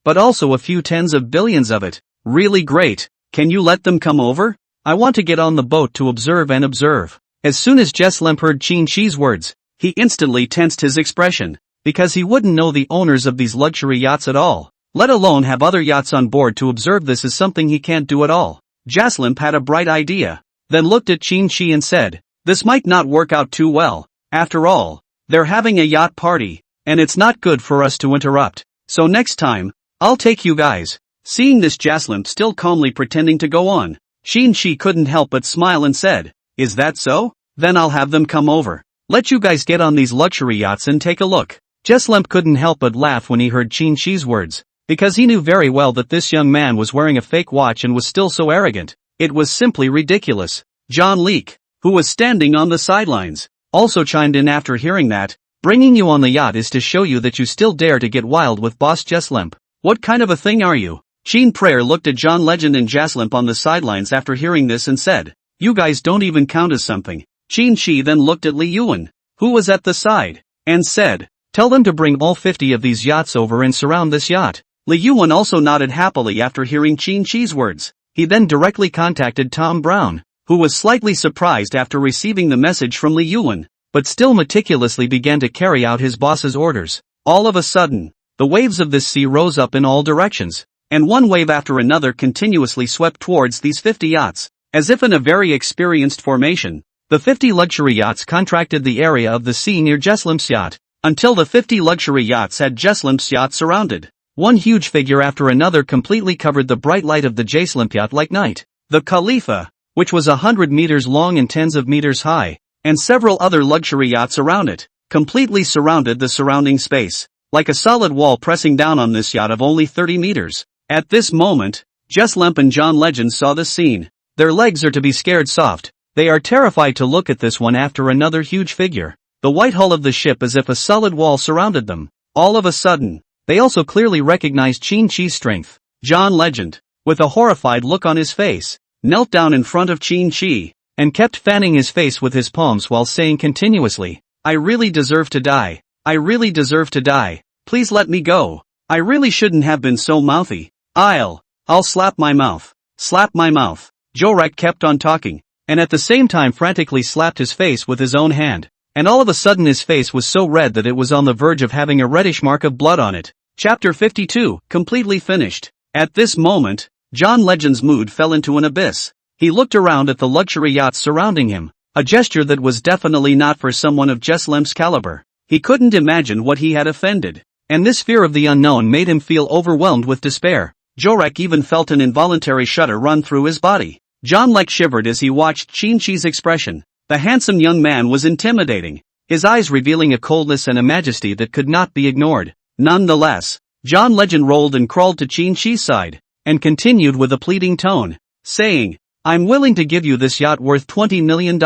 but also a few tens of billions of it. Really great. Can you let them come over? I want to get on the boat to observe and observe." As soon as Jaslamp heard Qin Shi's words, he instantly tensed his expression, because he wouldn't know the owners of these luxury yachts at all, let alone have other yachts on board to observe. This is something he can't do at all. Jaslamp had a bright idea, then looked at Qin Shi and said, "This might not work out too well. After all, they're having a yacht party, and it's not good for us to interrupt. So next time, I'll take you guys. Seeing this, Jaslamp still calmly pretending to go on. Qin couldn't help but smile and said, "Is that so? Then I'll have them come over. Let you guys get on these luxury yachts and take a look." Jaslamp couldn't help but laugh when he heard Qin's words, because he knew very well that this young man was wearing a fake watch and was still so arrogant. It was simply ridiculous. John Leek, who was standing on the sidelines, also chimed in after hearing that. "Bringing you on the yacht is to show you that you still dare to get wild with Boss Jaslamp. What kind of a thing are you?" Qin Prayer looked at John Legend and Jaslamp on the sidelines after hearing this and said, "You guys don't even count as something." Qin then looked at Li Yuan, who was at the side, and said, "Tell them to bring all 50 of these yachts over and surround this yacht." Li Yuan also nodded happily after hearing Qin's words. He then directly contacted Tom Brown, who was slightly surprised after receiving the message from Li Yuan, but still meticulously began to carry out his boss's orders. All of a sudden, the waves of this sea rose up in all directions, and one wave after another continuously swept towards these 50 yachts, as if in a very experienced formation. The 50 luxury yachts contracted the area of the sea near Jaslamp's yacht, until the 50 luxury yachts had Jaslamp's yacht surrounded. One huge figure after another completely covered the bright light of the Jaslamp yacht like night. The Khalifa, which was 100 meters long and tens of meters high, and several other luxury yachts around it, completely surrounded the surrounding space, like a solid wall pressing down on this yacht of only 30 meters. At this moment, Jaslamp and John Legend saw the scene. Their legs are to be scared soft. They are terrified to look at this one after another huge figure. The white hull of the ship as if a solid wall surrounded them. All of a sudden, they also clearly recognized Qin's strength. John Legend, with a horrified look on his face, knelt down in front of Qin, and kept fanning his face with his palms while saying continuously, "I really deserve to die. I really deserve to die. Please let me go. I really shouldn't have been so mouthy. I'll slap my mouth. Slap my mouth." Jorek kept on talking, and at the same time frantically slapped his face with his own hand. And all of a sudden his face was so red that it was on the verge of having a reddish mark of blood on it. Chapter 52, completely finished. At this moment, John Legend's mood fell into an abyss. He looked around at the luxury yachts surrounding him, a gesture that was definitely not for someone of Jaslamp's caliber. He couldn't imagine what he had offended, and this fear of the unknown made him feel overwhelmed with despair. Jorek even felt an involuntary shudder run through his body. John Lek shivered as he watched Qin's expression. The handsome young man was intimidating, his eyes revealing a coldness and a majesty that could not be ignored. Nonetheless, John Legend rolled and crawled to Qin's side, and continued with a pleading tone, saying, "I'm willing to give you this yacht worth $20 million,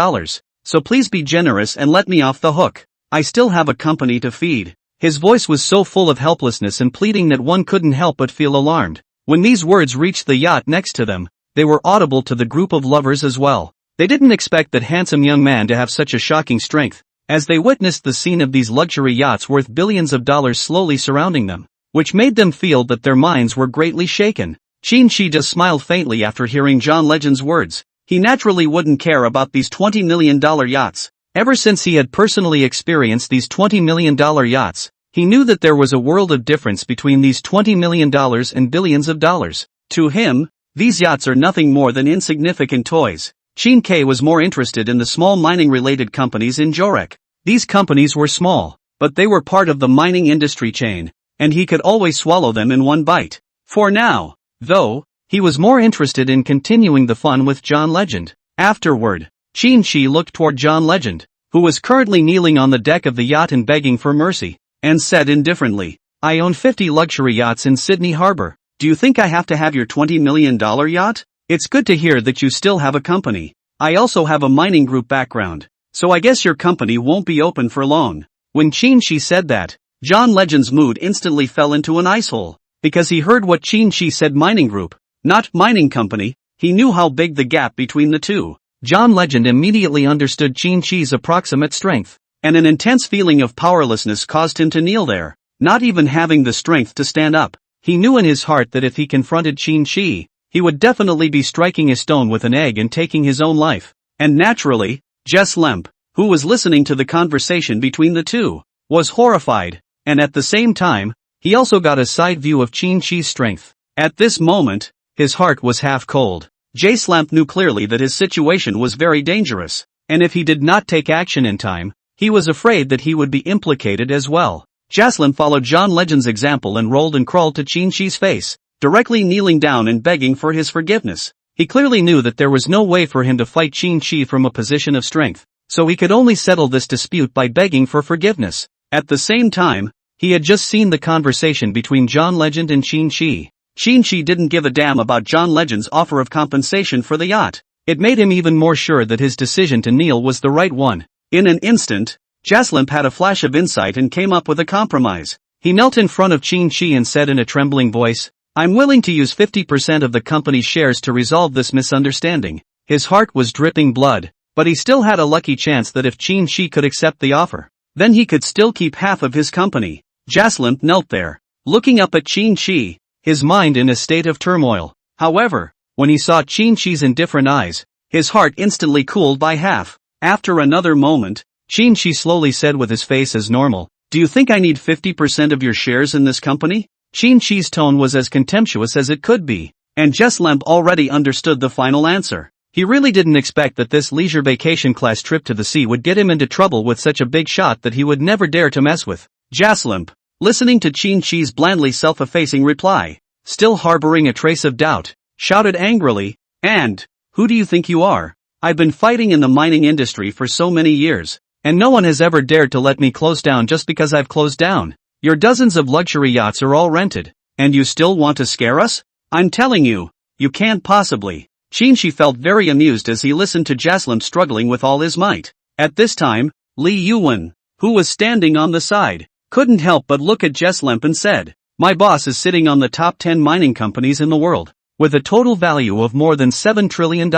so please be generous and let me off the hook. I still have a company to feed." His voice was so full of helplessness and pleading that one couldn't help but feel alarmed. When these words reached the yacht next to them, they were audible to the group of lovers as well. They didn't expect that handsome young man to have such a shocking strength, as they witnessed the scene of these luxury yachts worth billions of dollars slowly surrounding them, which made them feel that their minds were greatly shaken. Qin just smiled faintly after hearing John Legend's words. He naturally wouldn't care about these $20 million yachts. Ever since he had personally experienced these $20 million yachts, he knew that there was a world of difference between these $20 million and billions of dollars. To him, these yachts are nothing more than insignificant toys. Qin was more interested in the small mining-related companies in Jorek. These companies were small, but they were part of the mining industry chain, and he could always swallow them in one bite. For now, though, he was more interested in continuing the fun with John Legend. Afterward, Qin looked toward John Legend, who was currently kneeling on the deck of the yacht and begging for mercy, and said indifferently, "I own 50 luxury yachts in Sydney Harbor. Do you think I have to have your $20 million yacht? It's good to hear that you still have a company. I also have a mining group background, so I guess your company won't be open for long." When Qin said that, John Legend's mood instantly fell into an icehole, because he heard what Qin said, mining group, not mining company. He knew how big the gap between the two. John Legend immediately understood Qin's approximate strength, and an intense feeling of powerlessness caused him to kneel there, not even having the strength to stand up. He knew in his heart that if he confronted Qin, he would definitely be striking a stone with an egg and taking his own life. And naturally, Jaslamp, who was listening to the conversation between the two, was horrified, and at the same time, he also got a side view of Qin's strength. At this moment, his heart was half cold. Jaslamp knew clearly that his situation was very dangerous, and if he did not take action in time, he was afraid that he would be implicated as well. Jaslim followed John Legend's example and rolled and crawled to Qin Shi's face, directly kneeling down and begging for his forgiveness. He clearly knew that there was no way for him to fight Qin Shi from a position of strength, so he could only settle this dispute by begging for forgiveness. At the same time, he had just seen the conversation between John Legend and Qin Shi. Qin Shi didn't give a damn about John Legend's offer of compensation for the yacht. It made him even more sure that his decision to kneel was the right one. In an instant, Jaslim had a flash of insight and came up with a compromise. He knelt in front of Qin Shi and said in a trembling voice, "I'm willing to use 50% of the company's shares to resolve this misunderstanding." His heart was dripping blood, but he still had a lucky chance that if Qin Shi could accept the offer, then he could still keep half of his company. Jaslim knelt there, looking up at Qin Shi, his mind in a state of turmoil. However, when he saw Qin Shi's indifferent eyes, his heart instantly cooled by half. After another moment, Qin Shi slowly said with his face as normal, "Do you think I need 50% of your shares in this company?" Qin Shi's tone was as contemptuous as it could be, and Jaslim already understood the final answer. He really didn't expect that this leisure vacation class trip to the sea would get him into trouble with such a big shot that he would never dare to mess with. Jaslim, listening to Qin Shi's blandly self-effacing reply, still harboring a trace of doubt, shouted angrily, "And who do you think you are? I've been fighting in the mining industry for so many years, and no one has ever dared to let me close down just because I've closed down. Your dozens of luxury yachts are all rented, and you still want to scare us? I'm telling you, you can't possibly." Qin Shi felt very amused as he listened to Jaslim struggling with all his might. At this time, Li Yuwen, who was standing on the side, couldn't help but look at Jaslim and said, "My boss is sitting on the top 10 mining companies in the world, with a total value of more than $7 trillion.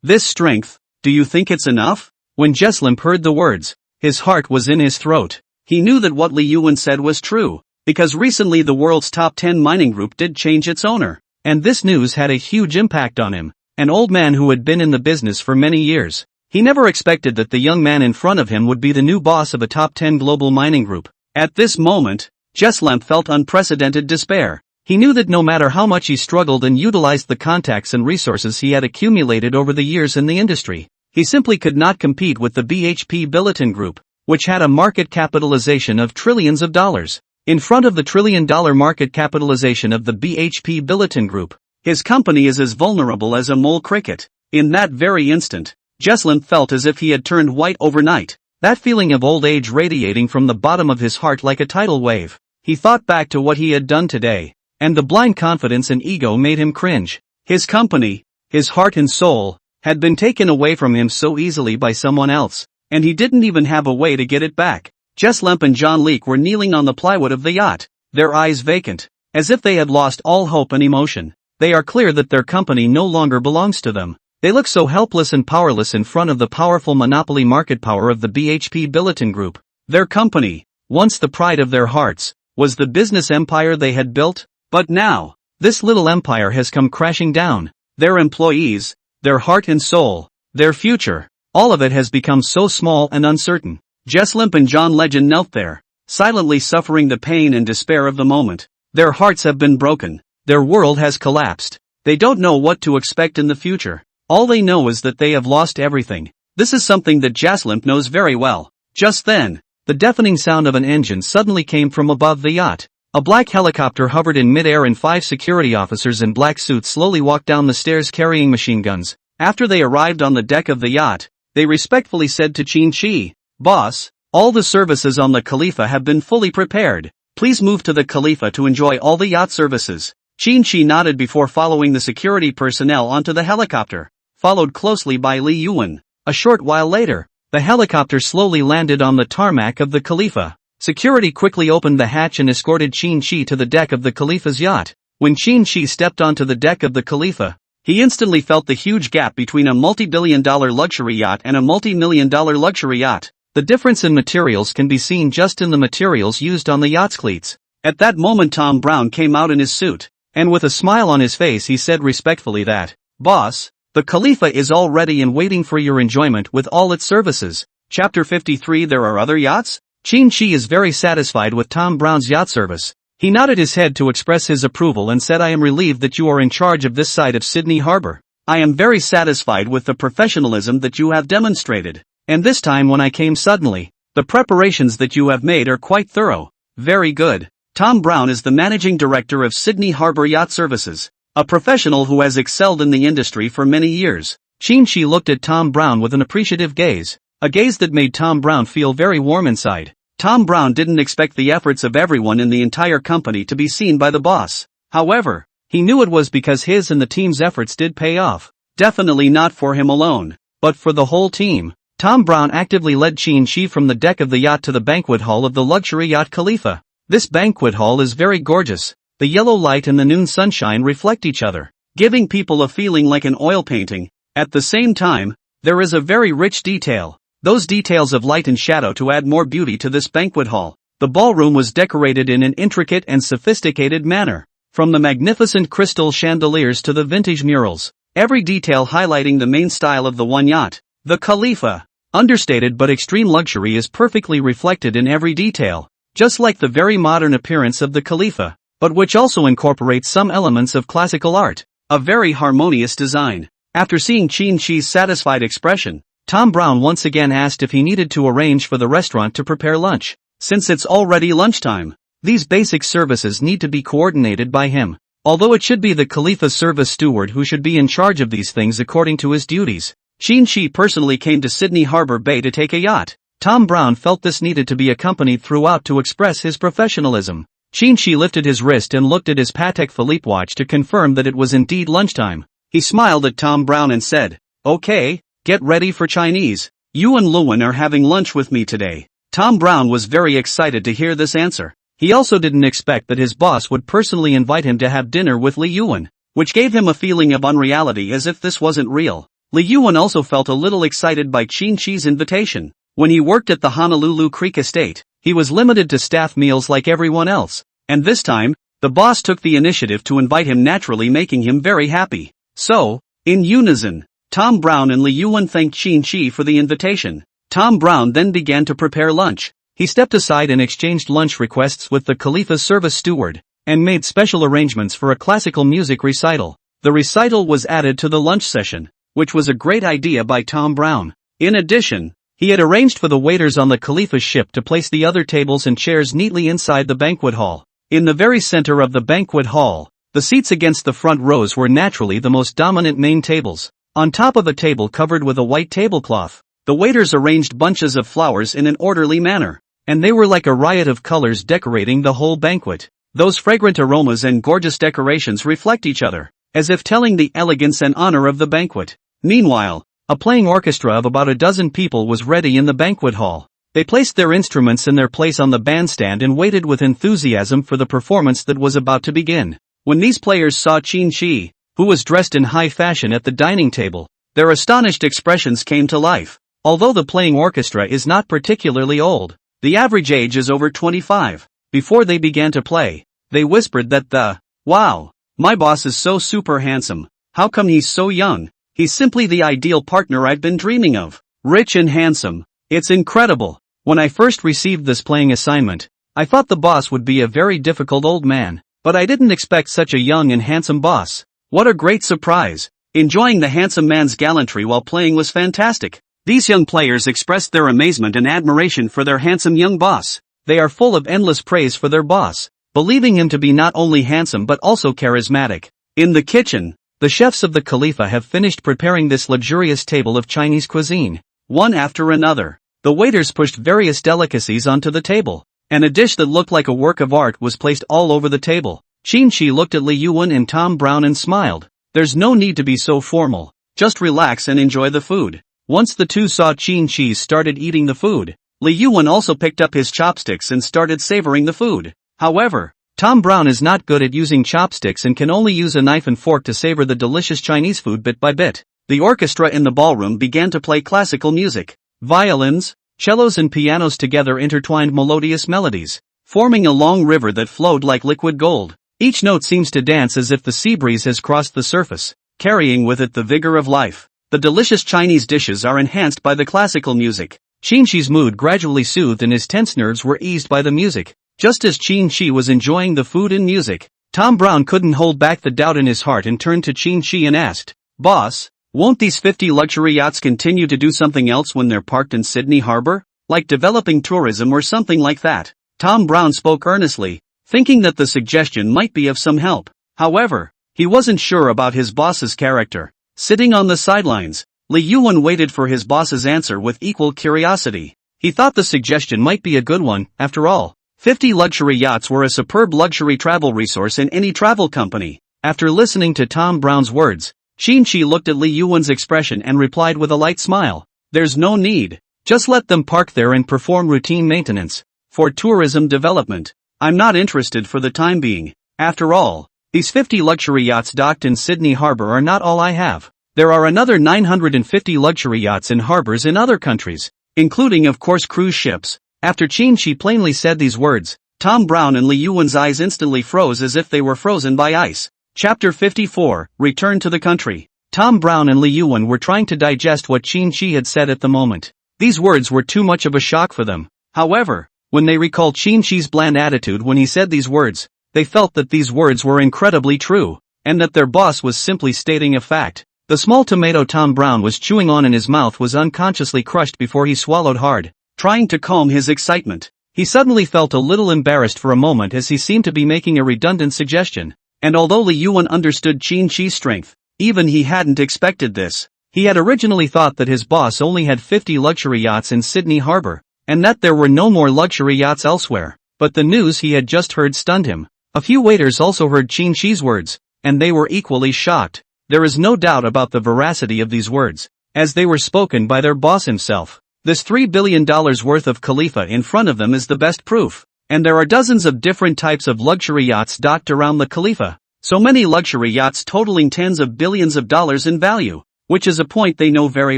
This strength, do you think it's enough?" When Jaslim heard the words, his heart was in his throat. He knew that what Li Yuwen said was true, because recently the world's top 10 mining group did change its owner, and this news had a huge impact on him, an old man who had been in the business for many years. He never expected that the young man in front of him would be the new boss of a top 10 global mining group. At this moment, Jaslim felt unprecedented despair. He knew that no matter how much he struggled and utilized the contacts and resources he had accumulated over the years in the industry, he simply could not compete with the BHP Billiton Group, which had a market capitalization of trillions of dollars. In front of the trillion-dollar market capitalization of the BHP Billiton Group, his company is as vulnerable as a mole cricket. In that very instant, Jaslim felt as if he had turned white overnight, that feeling of old age radiating from the bottom of his heart like a tidal wave. He thought back to what he had done today, and the blind confidence and ego made him cringe. His company, his heart and soul, had been taken away from him so easily by someone else, and he didn't even have a way to get it back. Jaslim and John Leek were kneeling on the plywood of the yacht, their eyes vacant, as if they had lost all hope and emotion. They are clear that their company no longer belongs to them. They look so helpless and powerless in front of the powerful monopoly market power of the BHP Billiton Group. Their company, once the pride of their hearts, was the business empire they had built, but now, this little empire has come crashing down. Their employees, their heart and soul, their future, all of it has become so small and uncertain. Jaslim and John Legend knelt there, silently suffering the pain and despair of the moment. Their hearts have been broken. Their world has collapsed. They don't know what to expect in the future. All they know is that they have lost everything. This is something that Jaslim knows very well. Just then, the deafening sound of an engine suddenly came from above the yacht. A black helicopter hovered in mid-air and 5 security officers in black suits slowly walked down the stairs carrying machine guns. After they arrived on the deck of the yacht, they respectfully said to Qin Shi, "Boss, all the services on the Khalifa have been fully prepared. Please move to the Khalifa to enjoy all the yacht services." Qin Shi nodded before following the security personnel onto the helicopter, followed closely by Li Yuwen. A short while later, the helicopter slowly landed on the tarmac of the Khalifa. Security quickly opened the hatch and escorted Qin Shi to the deck of the Khalifa's yacht. When Qin Shi stepped onto the deck of the Khalifa, he instantly felt the huge gap between a multi-billion-dollar luxury yacht and a multi-million-dollar luxury yacht. The difference in materials can be seen just in the materials used on the yacht's cleats. At that moment Tom Brown came out in his suit, and with a smile on his face he said respectfully that, "Boss, the Khalifa is all ready and waiting for your enjoyment with all its services." Chapter 53 There are other yachts? Qin Shi is very satisfied with Tom Brown's yacht service. He nodded his head to express his approval and said, "I am relieved that you are in charge of this side of Sydney Harbor. I am very satisfied with the professionalism that you have demonstrated. And this time when I came suddenly, the preparations that you have made are quite thorough. Very good. Tom Brown is the managing director of Sydney Harbour Yacht Services, a professional who has excelled in the industry for many years. Qin looked at Tom Brown with an appreciative gaze, a gaze that made Tom Brown feel very warm inside. Tom Brown didn't expect the efforts of everyone in the entire company to be seen by the boss. However, he knew it was because his and the team's efforts did pay off. Definitely not for him alone, but for the whole team. Tom Brown actively led Qin from the deck of the yacht to the banquet hall of the luxury yacht Khalifa. This banquet hall is very gorgeous. The yellow light and the noon sunshine reflect each other, giving people a feeling like an oil painting. At the same time, there is a very rich detail. Those details of light and shadow to add more beauty to this banquet hall. The ballroom was decorated in an intricate and sophisticated manner. From the magnificent crystal chandeliers to the vintage murals, every detail highlighting the main style of the one yacht, the Khalifa. Understated but extreme luxury is perfectly reflected in every detail, just like the very modern appearance of the Khalifa, but which also incorporates some elements of classical art. A very harmonious design. After seeing Qin's satisfied expression, Tom Brown once again asked if he needed to arrange for the restaurant to prepare lunch. Since it's already lunchtime, these basic services need to be coordinated by him. Although it should be the Khalifa's service steward who should be in charge of these things according to his duties. Qin personally came to Sydney Harbour Bay to take a yacht. Tom Brown felt this needed to be accompanied throughout to express his professionalism. Qin lifted his wrist and looked at his Patek Philippe watch to confirm that it was indeed lunchtime. He smiled at Tom Brown and said, "Okay, get ready for Chinese. You and Luan are having lunch with me today." Tom Brown was very excited to hear this answer. He also didn't expect that his boss would personally invite him to have dinner with Li Yuan, which gave him a feeling of unreality as if this wasn't real. Li Yuan also felt a little excited by Qin's invitation. When he worked at the Honolulu Creek estate, he was limited to staff meals like everyone else, and this time, the boss took the initiative to invite him, naturally making him very happy. So, in unison, Tom Brown and Li Yuan thanked Qin for the invitation. Tom Brown then began to prepare lunch. He stepped aside and exchanged lunch requests with the Khalifa's service steward, and made special arrangements for a classical music recital. The recital was added to the lunch session, which was a great idea by Tom Brown. In addition, he had arranged for the waiters on the Khalifa's ship to place the other tables and chairs neatly inside the banquet hall. In the very center of the banquet hall, the seats against the front rows were naturally the most dominant main tables. On top of a table covered with a white tablecloth, the waiters arranged bunches of flowers in an orderly manner, and they were like a riot of colors decorating the whole banquet. Those fragrant aromas and gorgeous decorations reflect each other, as if telling the elegance and honor of the banquet. Meanwhile, a playing orchestra of about a dozen people was ready in the banquet hall. They placed their instruments in their place on the bandstand and waited with enthusiasm for the performance that was about to begin. When these players saw Qin, who was dressed in high fashion at the dining table, their astonished expressions came to life. Although the playing orchestra is not particularly old, the average age is over 25. Before they began to play, they whispered that "Wow, my boss is so super handsome. How come he's so young? He's simply the ideal partner I've been dreaming of. Rich and handsome. It's incredible." When I first received this playing assignment, I thought the boss would be a very difficult old man, but I didn't expect such a young and handsome boss. What a great surprise. Enjoying the handsome man's gallantry while playing was fantastic. These young players expressed their amazement and admiration for their handsome young boss. They are full of endless praise for their boss, believing him to be not only handsome but also charismatic. In the kitchen, the chefs of the Khalifa have finished preparing this luxurious table of Chinese cuisine. One after another, the waiters pushed various delicacies onto the table, and a dish that looked like a work of art was placed all over the table. Qin looked at Li Yuan and Tom Brown and smiled. There's no need to be so formal. Just relax and enjoy the food. Once the two saw Qin started eating the food, Li Yuan also picked up his chopsticks and started savoring the food. However, Tom Brown is not good at using chopsticks and can only use a knife and fork to savor the delicious Chinese food bit by bit. The orchestra in the ballroom began to play classical music. Violins, cellos and pianos together intertwined melodious melodies, forming a long river that flowed like liquid gold. Each note seems to dance as if the sea breeze has crossed the surface, carrying with it the vigor of life. The delicious Chinese dishes are enhanced by the classical music. Qin's mood gradually soothed and his tense nerves were eased by the music. Just as Qin was enjoying the food and music, Tom Brown couldn't hold back the doubt in his heart and turned to Qin and asked, "Boss, won't these 50 luxury yachts continue to do something else when they're parked in Sydney Harbour? Like developing tourism or something like that?" Tom Brown spoke earnestly, thinking that the suggestion might be of some help. However, he wasn't sure about his boss's character. Sitting on the sidelines, Li Yuan waited for his boss's answer with equal curiosity. He thought the suggestion might be a good one, after all. 50 luxury yachts were a superb luxury travel resource in any travel company. After listening to Tom Brown's words, Qin looked at Li Yuan's expression and replied with a light smile. There's no need. Just let them park there and perform routine maintenance. For tourism development. I'm not interested for the time being. After all, these 50 luxury yachts docked in Sydney Harbour are not all I have. There are another 950 luxury yachts in harbors in other countries, including of course cruise ships. After Qin plainly said these words, Tom Brown and Li Yuan's eyes instantly froze as if they were frozen by ice. Chapter 54, Return to the Country. Tom Brown and Li Yuan were trying to digest what Qin had said at the moment. These words were too much of a shock for them. However, when they recalled Qin's bland attitude when he said these words, they felt that these words were incredibly true, and that their boss was simply stating a fact. The small tomato Tom Brown was chewing on in his mouth was unconsciously crushed before he swallowed hard, trying to calm his excitement. He suddenly felt a little embarrassed for a moment as he seemed to be making a redundant suggestion. And although Li Yuan understood Qin's strength, even he hadn't expected this. He had originally thought that his boss only had 50 luxury yachts in Sydney Harbour, and that there were no more luxury yachts elsewhere. But the news he had just heard stunned him. A few waiters also heard Qin's words, and they were equally shocked. There is no doubt about the veracity of these words, as they were spoken by their boss himself. This $3 billion worth of Khalifa in front of them is the best proof. And there are dozens of different types of luxury yachts docked around the Khalifa. So many luxury yachts totaling tens of billions of dollars in value, which is a point they know very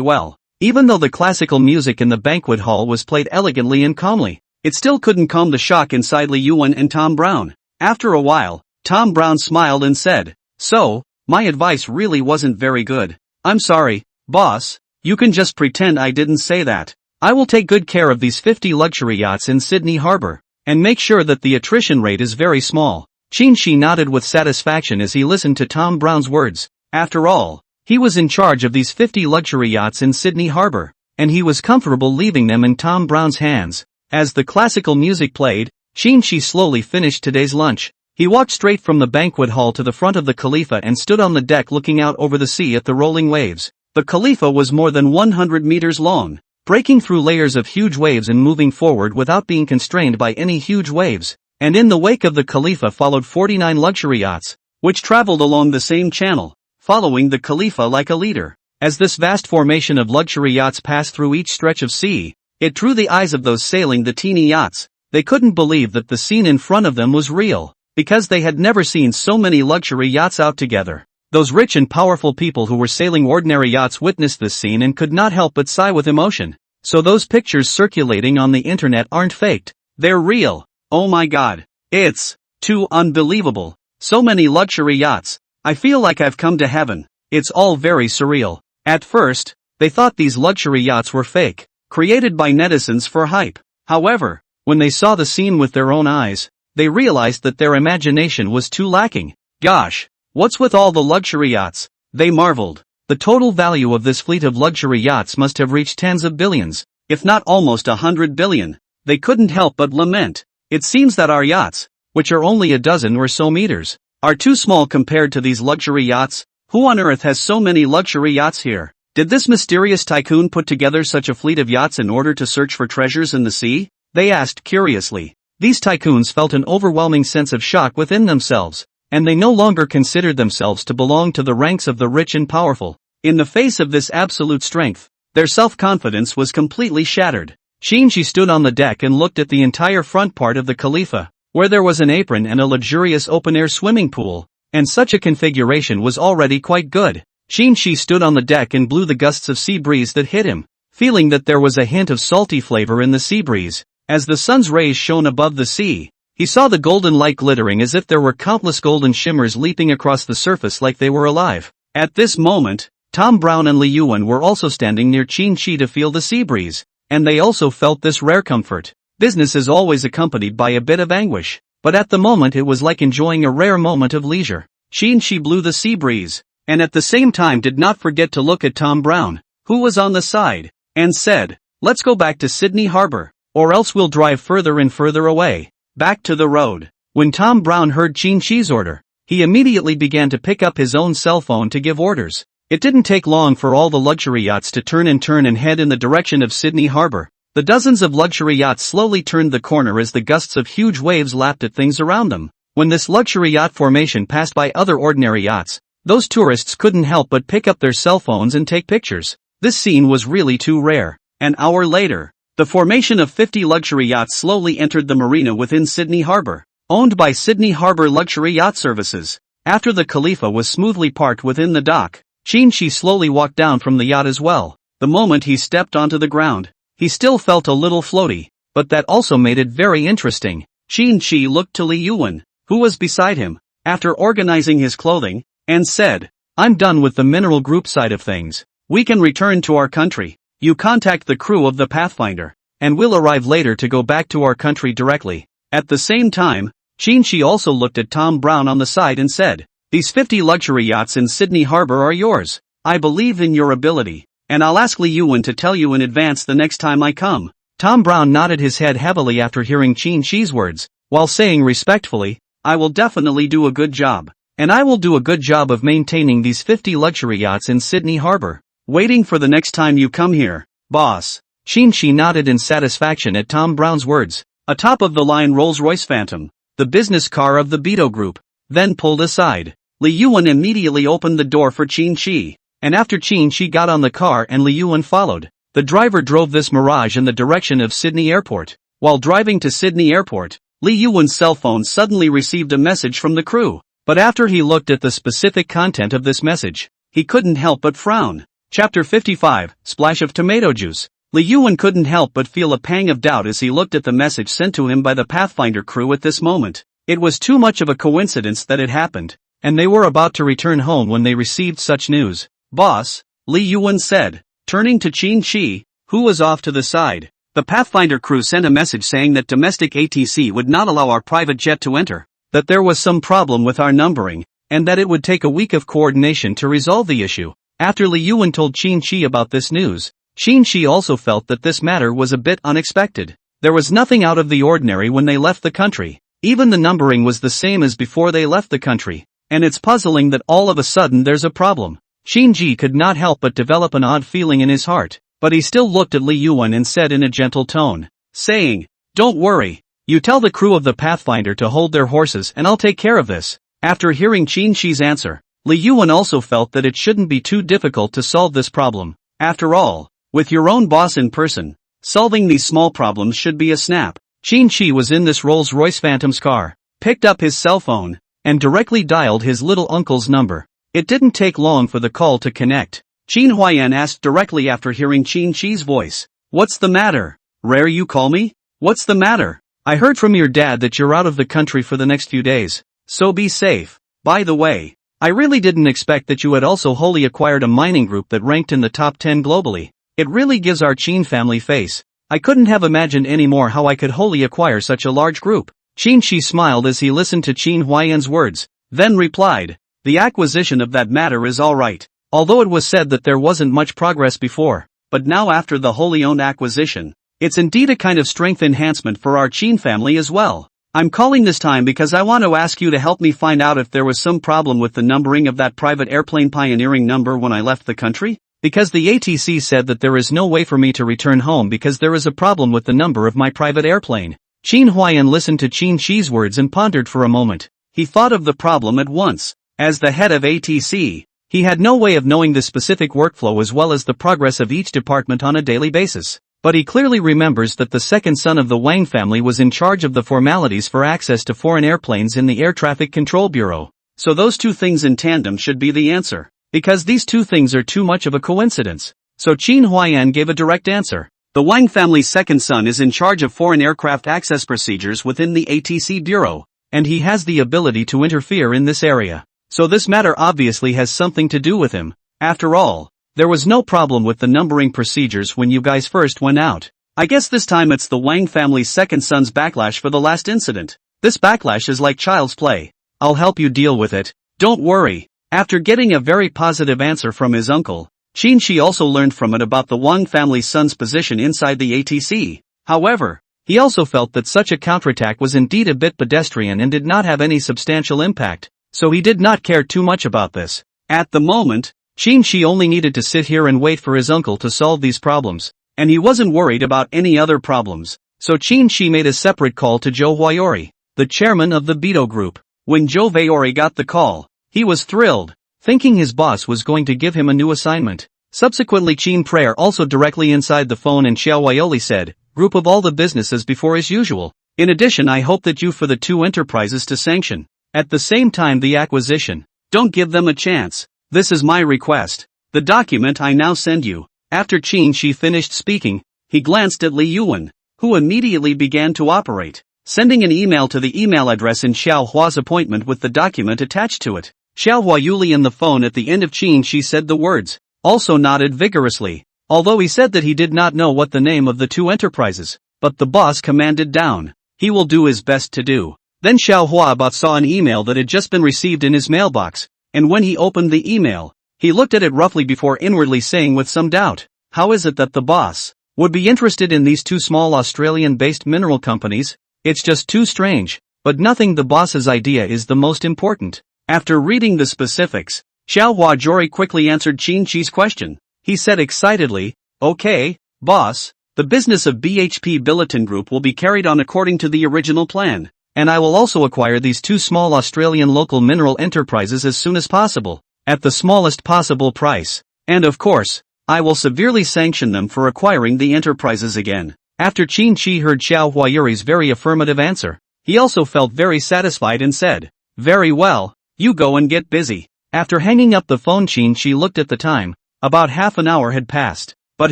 well. Even though the classical music in the banquet hall was played elegantly and calmly, it still couldn't calm the shock inside Li Yuan and Tom Brown. After a while, Tom Brown smiled and said, "So, my advice really wasn't very good. I'm sorry, boss, you can just pretend I didn't say that. I will take good care of these 50 luxury yachts in Sydney Harbour, and make sure that the attrition rate is very small." Qin nodded with satisfaction as he listened to Tom Brown's words. After all, he was in charge of these 50 luxury yachts in Sydney Harbour, and he was comfortable leaving them in Tom Brown's hands. As the classical music played, Qin slowly finished today's lunch. He walked straight from the banquet hall to the front of the Khalifa and stood on the deck looking out over the sea at the rolling waves. The Khalifa was more than 100 meters long, breaking through layers of huge waves and moving forward without being constrained by any huge waves. And in the wake of the Khalifa followed 49 luxury yachts, which traveled along the same channel, following the Khalifa like a leader. As this vast formation of luxury yachts passed through each stretch of sea, it drew the eyes of those sailing the teeny yachts. They couldn't believe that the scene in front of them was real, because they had never seen so many luxury yachts out together. Those rich and powerful people who were sailing ordinary yachts witnessed this scene and could not help but sigh with emotion. So those pictures circulating on the internet aren't faked, they're real. Oh my god, it's too unbelievable. So many luxury yachts. I feel like I've come to heaven. It's all very surreal. At first, they thought these luxury yachts were fake, created by netizens for hype. However, when they saw the scene with their own eyes, they realized that their imagination was too lacking. Gosh, what's with all the luxury yachts? They marveled. The total value of this fleet of luxury yachts must have reached tens of billions, if not almost 100 billion. They couldn't help but lament. It seems that our yachts, which are only a dozen or so meters, are too small compared to these luxury yachts. Who on earth has so many luxury yachts here? Did this mysterious tycoon put together such a fleet of yachts in order to search for treasures in the sea? They asked curiously. These tycoons felt an overwhelming sense of shock within themselves, and they no longer considered themselves to belong to the ranks of the rich and powerful. In the face of this absolute strength, their self-confidence was completely shattered. Qin stood on the deck and looked at the entire front part of the Khalifa, where there was an apron and a luxurious open-air swimming pool, and such a configuration was already quite good. Qin stood on the deck and blew the gusts of sea breeze that hit him, feeling that there was a hint of salty flavor in the sea breeze. As the sun's rays shone above the sea, he saw the golden light glittering as if there were countless golden shimmers leaping across the surface like they were alive. At this moment, Tom Brown and Li Yuan were also standing near Qin to feel the sea breeze, and they also felt this rare comfort. Business is always accompanied by a bit of anguish, but at the moment it was like enjoying a rare moment of leisure. Qin blew the sea breeze, and at the same time did not forget to look at Tom Brown, who was on the side, and said, "Let's go back to Sydney Harbour." or else we'll drive further and further away. Back to the road. When Tom Brown heard Qin-Shi's order, he immediately began to pick up his own cell phone to give orders. It didn't take long for all the luxury yachts to turn and head in the direction of Sydney Harbor. The dozens of luxury yachts slowly turned the corner as the gusts of huge waves lapped at things around them. When this luxury yacht formation passed by other ordinary yachts, those tourists couldn't help but pick up their cell phones and take pictures. This scene was really too rare. An hour later, the formation of 50 luxury yachts slowly entered the marina within Sydney Harbor, owned by Sydney Harbor Luxury Yacht Services. After the Khalifa was smoothly parked within the dock, Qin-Shi slowly walked down from the yacht as well. The moment he stepped onto the ground, he still felt a little floaty, but that also made it very interesting. Qin-Shi looked to Li Yuan, who was beside him, after organizing his clothing, and said, "I'm done with the mineral group side of things. We can return to our country. You contact the crew of the Pathfinder, and we'll arrive later to go back to our country directly." At the same time, Qin-Shi also looked at Tom Brown on the side and said, "These 50 luxury yachts in Sydney Harbor are yours. I believe in your ability, and I'll ask Li Yuan to tell you in advance the next time I come." Tom Brown nodded his head heavily after hearing Qin-Shi's words, while saying respectfully, "I will definitely do a good job. And I will do a good job of maintaining these 50 luxury yachts in Sydney Harbor. Waiting for the next time you come here, boss." Qin-Shi nodded in satisfaction at Tom Brown's words. A top-of-the-line Rolls-Royce Phantom, the business car of the Beto Group, then pulled aside. Li Yuan immediately opened the door for Qin-Shi, and after Qin-Shi got on the car and Li Yuan followed, the driver drove this Mirage in the direction of Sydney Airport. While driving to Sydney Airport, Li Yuan's cell phone suddenly received a message from the crew. But after he looked at the specific content of this message, he couldn't help but frown. Chapter 55, Splash of Tomato Juice. Li Yuan couldn't help but feel a pang of doubt as he looked at the message sent to him by the Pathfinder crew at this moment. It was too much of a coincidence that it happened, and they were about to return home when they received such news. "Boss," Li Yuan said, turning to Qin-Shi, who was off to the side. "The Pathfinder crew sent a message saying that domestic ATC would not allow our private jet to enter, that there was some problem with our numbering, and that it would take a week of coordination to resolve the issue." After Li Yuan told Qin-Shi about this news, Qin-Shi also felt that this matter was a bit unexpected. There was nothing out of the ordinary when they left the country. Even the numbering was the same as before they left the country, and it's puzzling that all of a sudden there's a problem. Qin-Shi could not help but develop an odd feeling in his heart, but he still looked at Li Yuan and said in a gentle tone, saying, "Don't worry. You tell the crew of the Pathfinder to hold their horses and I'll take care of this." After hearing Qin-Shi's answer, Li Yuan also felt that it shouldn't be too difficult to solve this problem. After all, with your own boss in person, solving these small problems should be a snap. Qin-Shi was in this Rolls-Royce Phantom's car, picked up his cell phone, and directly dialed his little uncle's number. It didn't take long for the call to connect. Qin Huayan asked directly after hearing Qin-Shi's voice, "What's the matter? Rare you call me? What's the matter? I heard from your dad that you're out of the country for the next few days, so be safe. By the way, I really didn't expect that you had also wholly acquired a mining group that ranked in the top 10 globally. It really gives our Qin family face. I couldn't have imagined anymore how I could wholly acquire such a large group." Qin-Shi smiled as he listened to Qin Huayan's words, then replied, "The acquisition of that matter is alright, although it was said that there wasn't much progress before, but now after the wholly owned acquisition, it's indeed a kind of strength enhancement for our Qin family as well. I'm calling this time because I want to ask you to help me find out if there was some problem with the numbering of that private airplane pioneering number when I left the country, because the ATC said that there is no way for me to return home because there is a problem with the number of my private airplane." Qin Huayan listened to Qin-Shi's words and pondered for a moment. He thought of the problem at once. As the head of ATC, he had no way of knowing the specific workflow as well as the progress of each department on a daily basis. But he clearly remembers that the second son of the Wang family was in charge of the formalities for access to foreign airplanes in the Air Traffic Control Bureau. So those two things in tandem should be the answer, because these two things are too much of a coincidence. So Qin Huayan gave a direct answer. The Wang family's second son is in charge of foreign aircraft access procedures within the ATC Bureau, and he has the ability to interfere in this area. So this matter obviously has something to do with him. After all, there was no problem with the numbering procedures when you guys first went out. I guess this time it's the Wang family's second son's backlash for the last incident. This backlash is like child's play. I'll help you deal with it. Don't worry." After getting a very positive answer from his uncle, Qin-Shi also learned from it about the Wang family's son's position inside the ATC. However, He also felt that such a counterattack was indeed a bit pedestrian and did not have any substantial impact, so he did not care too much about this. At the moment, Qin only needed to sit here and wait for his uncle to solve these problems, and he wasn't worried about any other problems, so Qin made a separate call to Zhou Huayori, the chairman of the Beidou Group. When Zhou Huayori got the call, he was thrilled, thinking his boss was going to give him a new assignment. Subsequently, Qin Prayer also directly inside the phone, and Xiao Huayoli said, "Group of all the businesses before as usual. In addition, I hope that you for the two enterprises to sanction at the same time the acquisition. Don't give them a chance. This is my request. The document I now send you." After Qin finished speaking, he glanced at Li Yuan, who immediately began to operate, sending an email to the email address in Xiao Hua's appointment with the document attached to it. Xiao Huayuli in the phone at the end of Qin said the words, also nodded vigorously, although he said that he did not know what the name of the two enterprises, but the boss commanded down. He will do his best to do. Then Xiao Huabot saw an email that had just been received in his mailbox, and when he opened the email, he looked at it roughly before inwardly saying with some doubt, how is it that the boss would be interested in these two small Australian-based mineral companies? It's just too strange, but nothing. The boss's idea is the most important. After reading the specifics, Xiao Huajori quickly answered Qin question. He said excitedly, "Okay, boss, the business of BHP Billiton Group will be carried on according to the original plan, and I will also acquire these two small Australian local mineral enterprises as soon as possible, at the smallest possible price, and of course, I will severely sanction them for acquiring the enterprises again." After Qin heard Xiao Huayuri's very affirmative answer, he also felt very satisfied and said, "Very well, you go and get busy." After hanging up the phone, Qin looked at the time. About half an hour had passed, but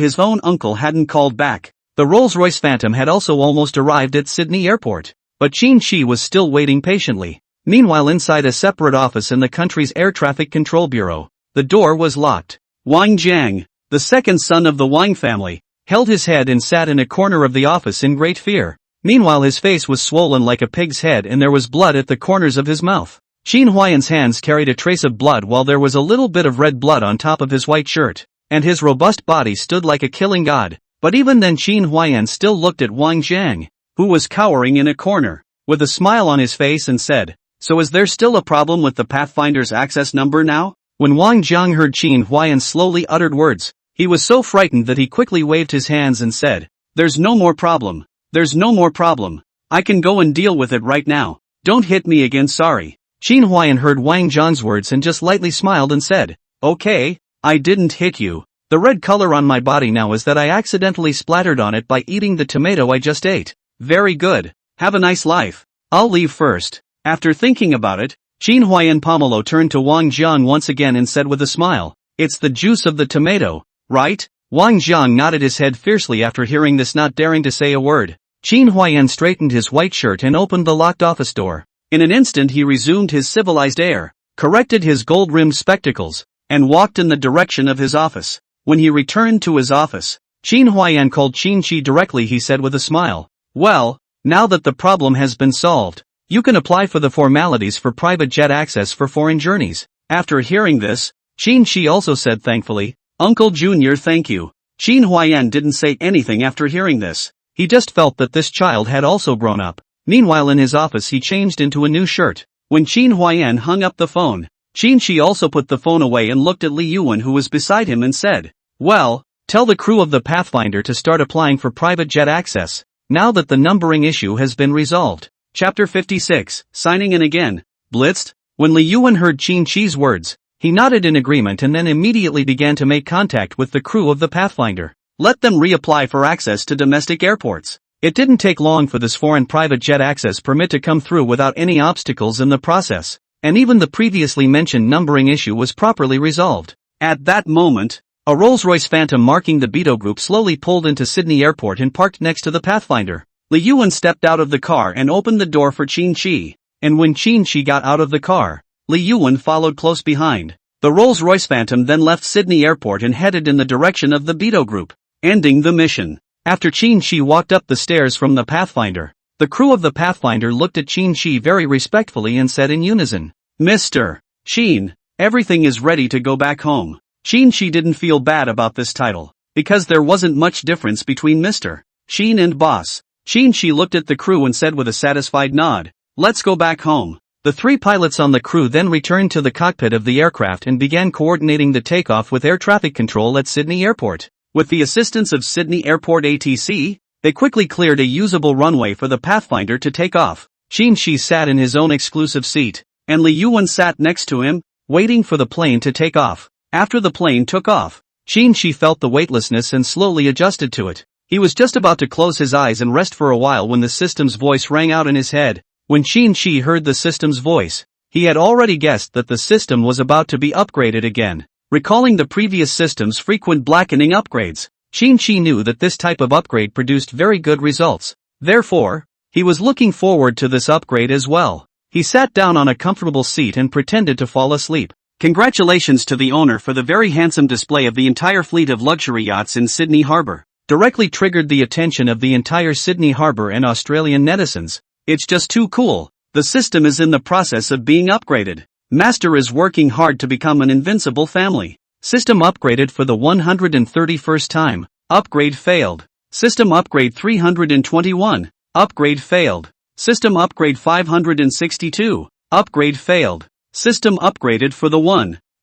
his own uncle hadn't called back. The Rolls-Royce Phantom had also almost arrived at Sydney Airport, but Qin was still waiting patiently. Meanwhile, inside a separate office in the country's Air Traffic Control Bureau, the door was locked. Wang Jiang, the second son of the Wang family, held his head and sat in a corner of the office in great fear. Meanwhile, his face was swollen like a pig's head and there was blood at the corners of his mouth. Qin Huayan's hands carried a trace of blood while there was a little bit of red blood on top of his white shirt, and his robust body stood like a killing god. But even then Qin Huayan still looked at Wang Jiang, who was cowering in a corner, with a smile on his face and said, "So is there still a problem with the Pathfinder's access number now?" When Wang Jiang heard Qin Huayan slowly uttered words, he was so frightened that he quickly waved his hands and said, "There's no more problem. There's no more problem. I can go and deal with it right now. Don't hit me again, sorry." Qin Huayan heard Wang Jiang's words and just lightly smiled and said, "Okay, I didn't hit you. The red color on my body now is that I accidentally splattered on it by eating the tomato I just ate. Very good. Have a nice life. I'll leave first." After thinking about it, Qin Huayan Pomelo turned to Wang Jiang once again and said with a smile, "It's the juice of the tomato, right?" Wang Jiang nodded his head fiercely after hearing this, not daring to say a word. Qin Huayan straightened his white shirt and opened the locked office door. In an instant he resumed his civilized air, corrected his gold-rimmed spectacles, and walked in the direction of his office. When he returned to his office, Qin Huayan called Qin directly. He said with a smile, "Well, now that the problem has been solved, you can apply for the formalities for private jet access for foreign journeys." After hearing this, Qin also said thankfully, "Uncle Junior, thank you." Qin Huayan didn't say anything after hearing this. He just felt that this child had also grown up. Meanwhile, in his office he changed into a new shirt. When Qin Huayan hung up the phone, Qin also put the phone away and looked at Li Yuan, who was beside him, and said, "Well, tell the crew of the Pathfinder to start applying for private jet access, now that the numbering issue has been resolved." Chapter 56, Signing in Again. Blitzed. When Li Yuan heard Qin's words, he nodded in agreement and then immediately began to make contact with the crew of the Pathfinder. Let them reapply for access to domestic airports. It didn't take long for this foreign private jet access permit to come through without any obstacles in the process, and even the previously mentioned numbering issue was properly resolved. At that moment, a Rolls-Royce Phantom marking the Beidou Group slowly pulled into Sydney Airport and parked next to the Pathfinder. Li Yuan stepped out of the car and opened the door for Qin, and when Qin got out of the car, Li Yuan followed close behind. The Rolls-Royce Phantom then left Sydney Airport and headed in the direction of the Beidou Group, ending the mission. After Qin walked up the stairs from the Pathfinder, the crew of the Pathfinder looked at Qin very respectfully and said in unison, "Mr. Qin, everything is ready to go back home." Qin didn't feel bad about this title, because there wasn't much difference between Mr. Qin and boss. Shi looked at the crew and said with a satisfied nod, "Let's go back home." The 3 pilots on the crew then returned to the cockpit of the aircraft and began coordinating the takeoff with air traffic control at Sydney Airport. With the assistance of Sydney Airport ATC, they quickly cleared a usable runway for the Pathfinder to take off. Shi sat in his own exclusive seat, and Li Yuan sat next to him, waiting for the plane to take off. After the plane took off, Shi felt the weightlessness and slowly adjusted to it. He was just about to close his eyes and rest for a while when the system's voice rang out in his head. When Shi heard the system's voice, he had already guessed that the system was about to be upgraded again. Recalling the previous system's frequent blackening upgrades, Shi knew that this type of upgrade produced very good results. Therefore, he was looking forward to this upgrade as well. He sat down on a comfortable seat and pretended to fall asleep. Congratulations to the owner for the very handsome display of the entire fleet of luxury yachts in Sydney Harbour. Directly triggered the attention of the entire Sydney Harbour and Australian netizens. It's just too cool. The system is in the process of being upgraded. Master is working hard to become an invincible family. System upgraded for the 131st time. Upgrade failed. System upgrade 321. Upgrade failed. System upgrade 562. Upgrade failed. System upgraded for the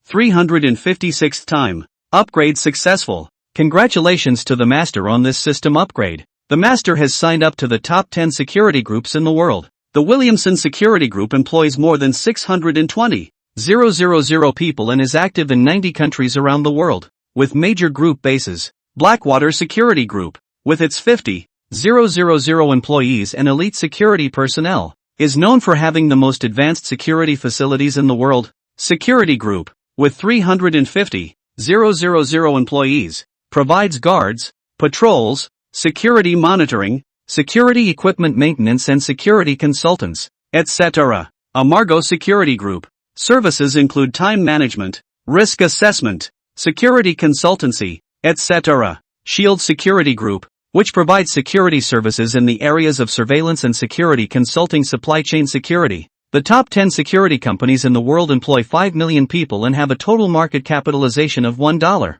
356th time. Upgrade successful. Congratulations to the master on this system upgrade. The master has signed up to the top 10 security groups in the world. The Williamson Security Group employs more than 620,000 people and is active in 90 countries around the world, with major group bases. Blackwater Security Group, with its 50,000 employees and elite security personnel, is known for having the most advanced security facilities in the world. Security Group, with 350,000 employees, provides guards, patrols, security monitoring, security equipment maintenance and security consultants, etc. Amargo Security Group. Services include time management, risk assessment, security consultancy, etc. Shield Security Group, which provides security services in the areas of surveillance and security consulting, supply chain security. The top 10 security companies in the world employ 5 million people and have a total market capitalization of $100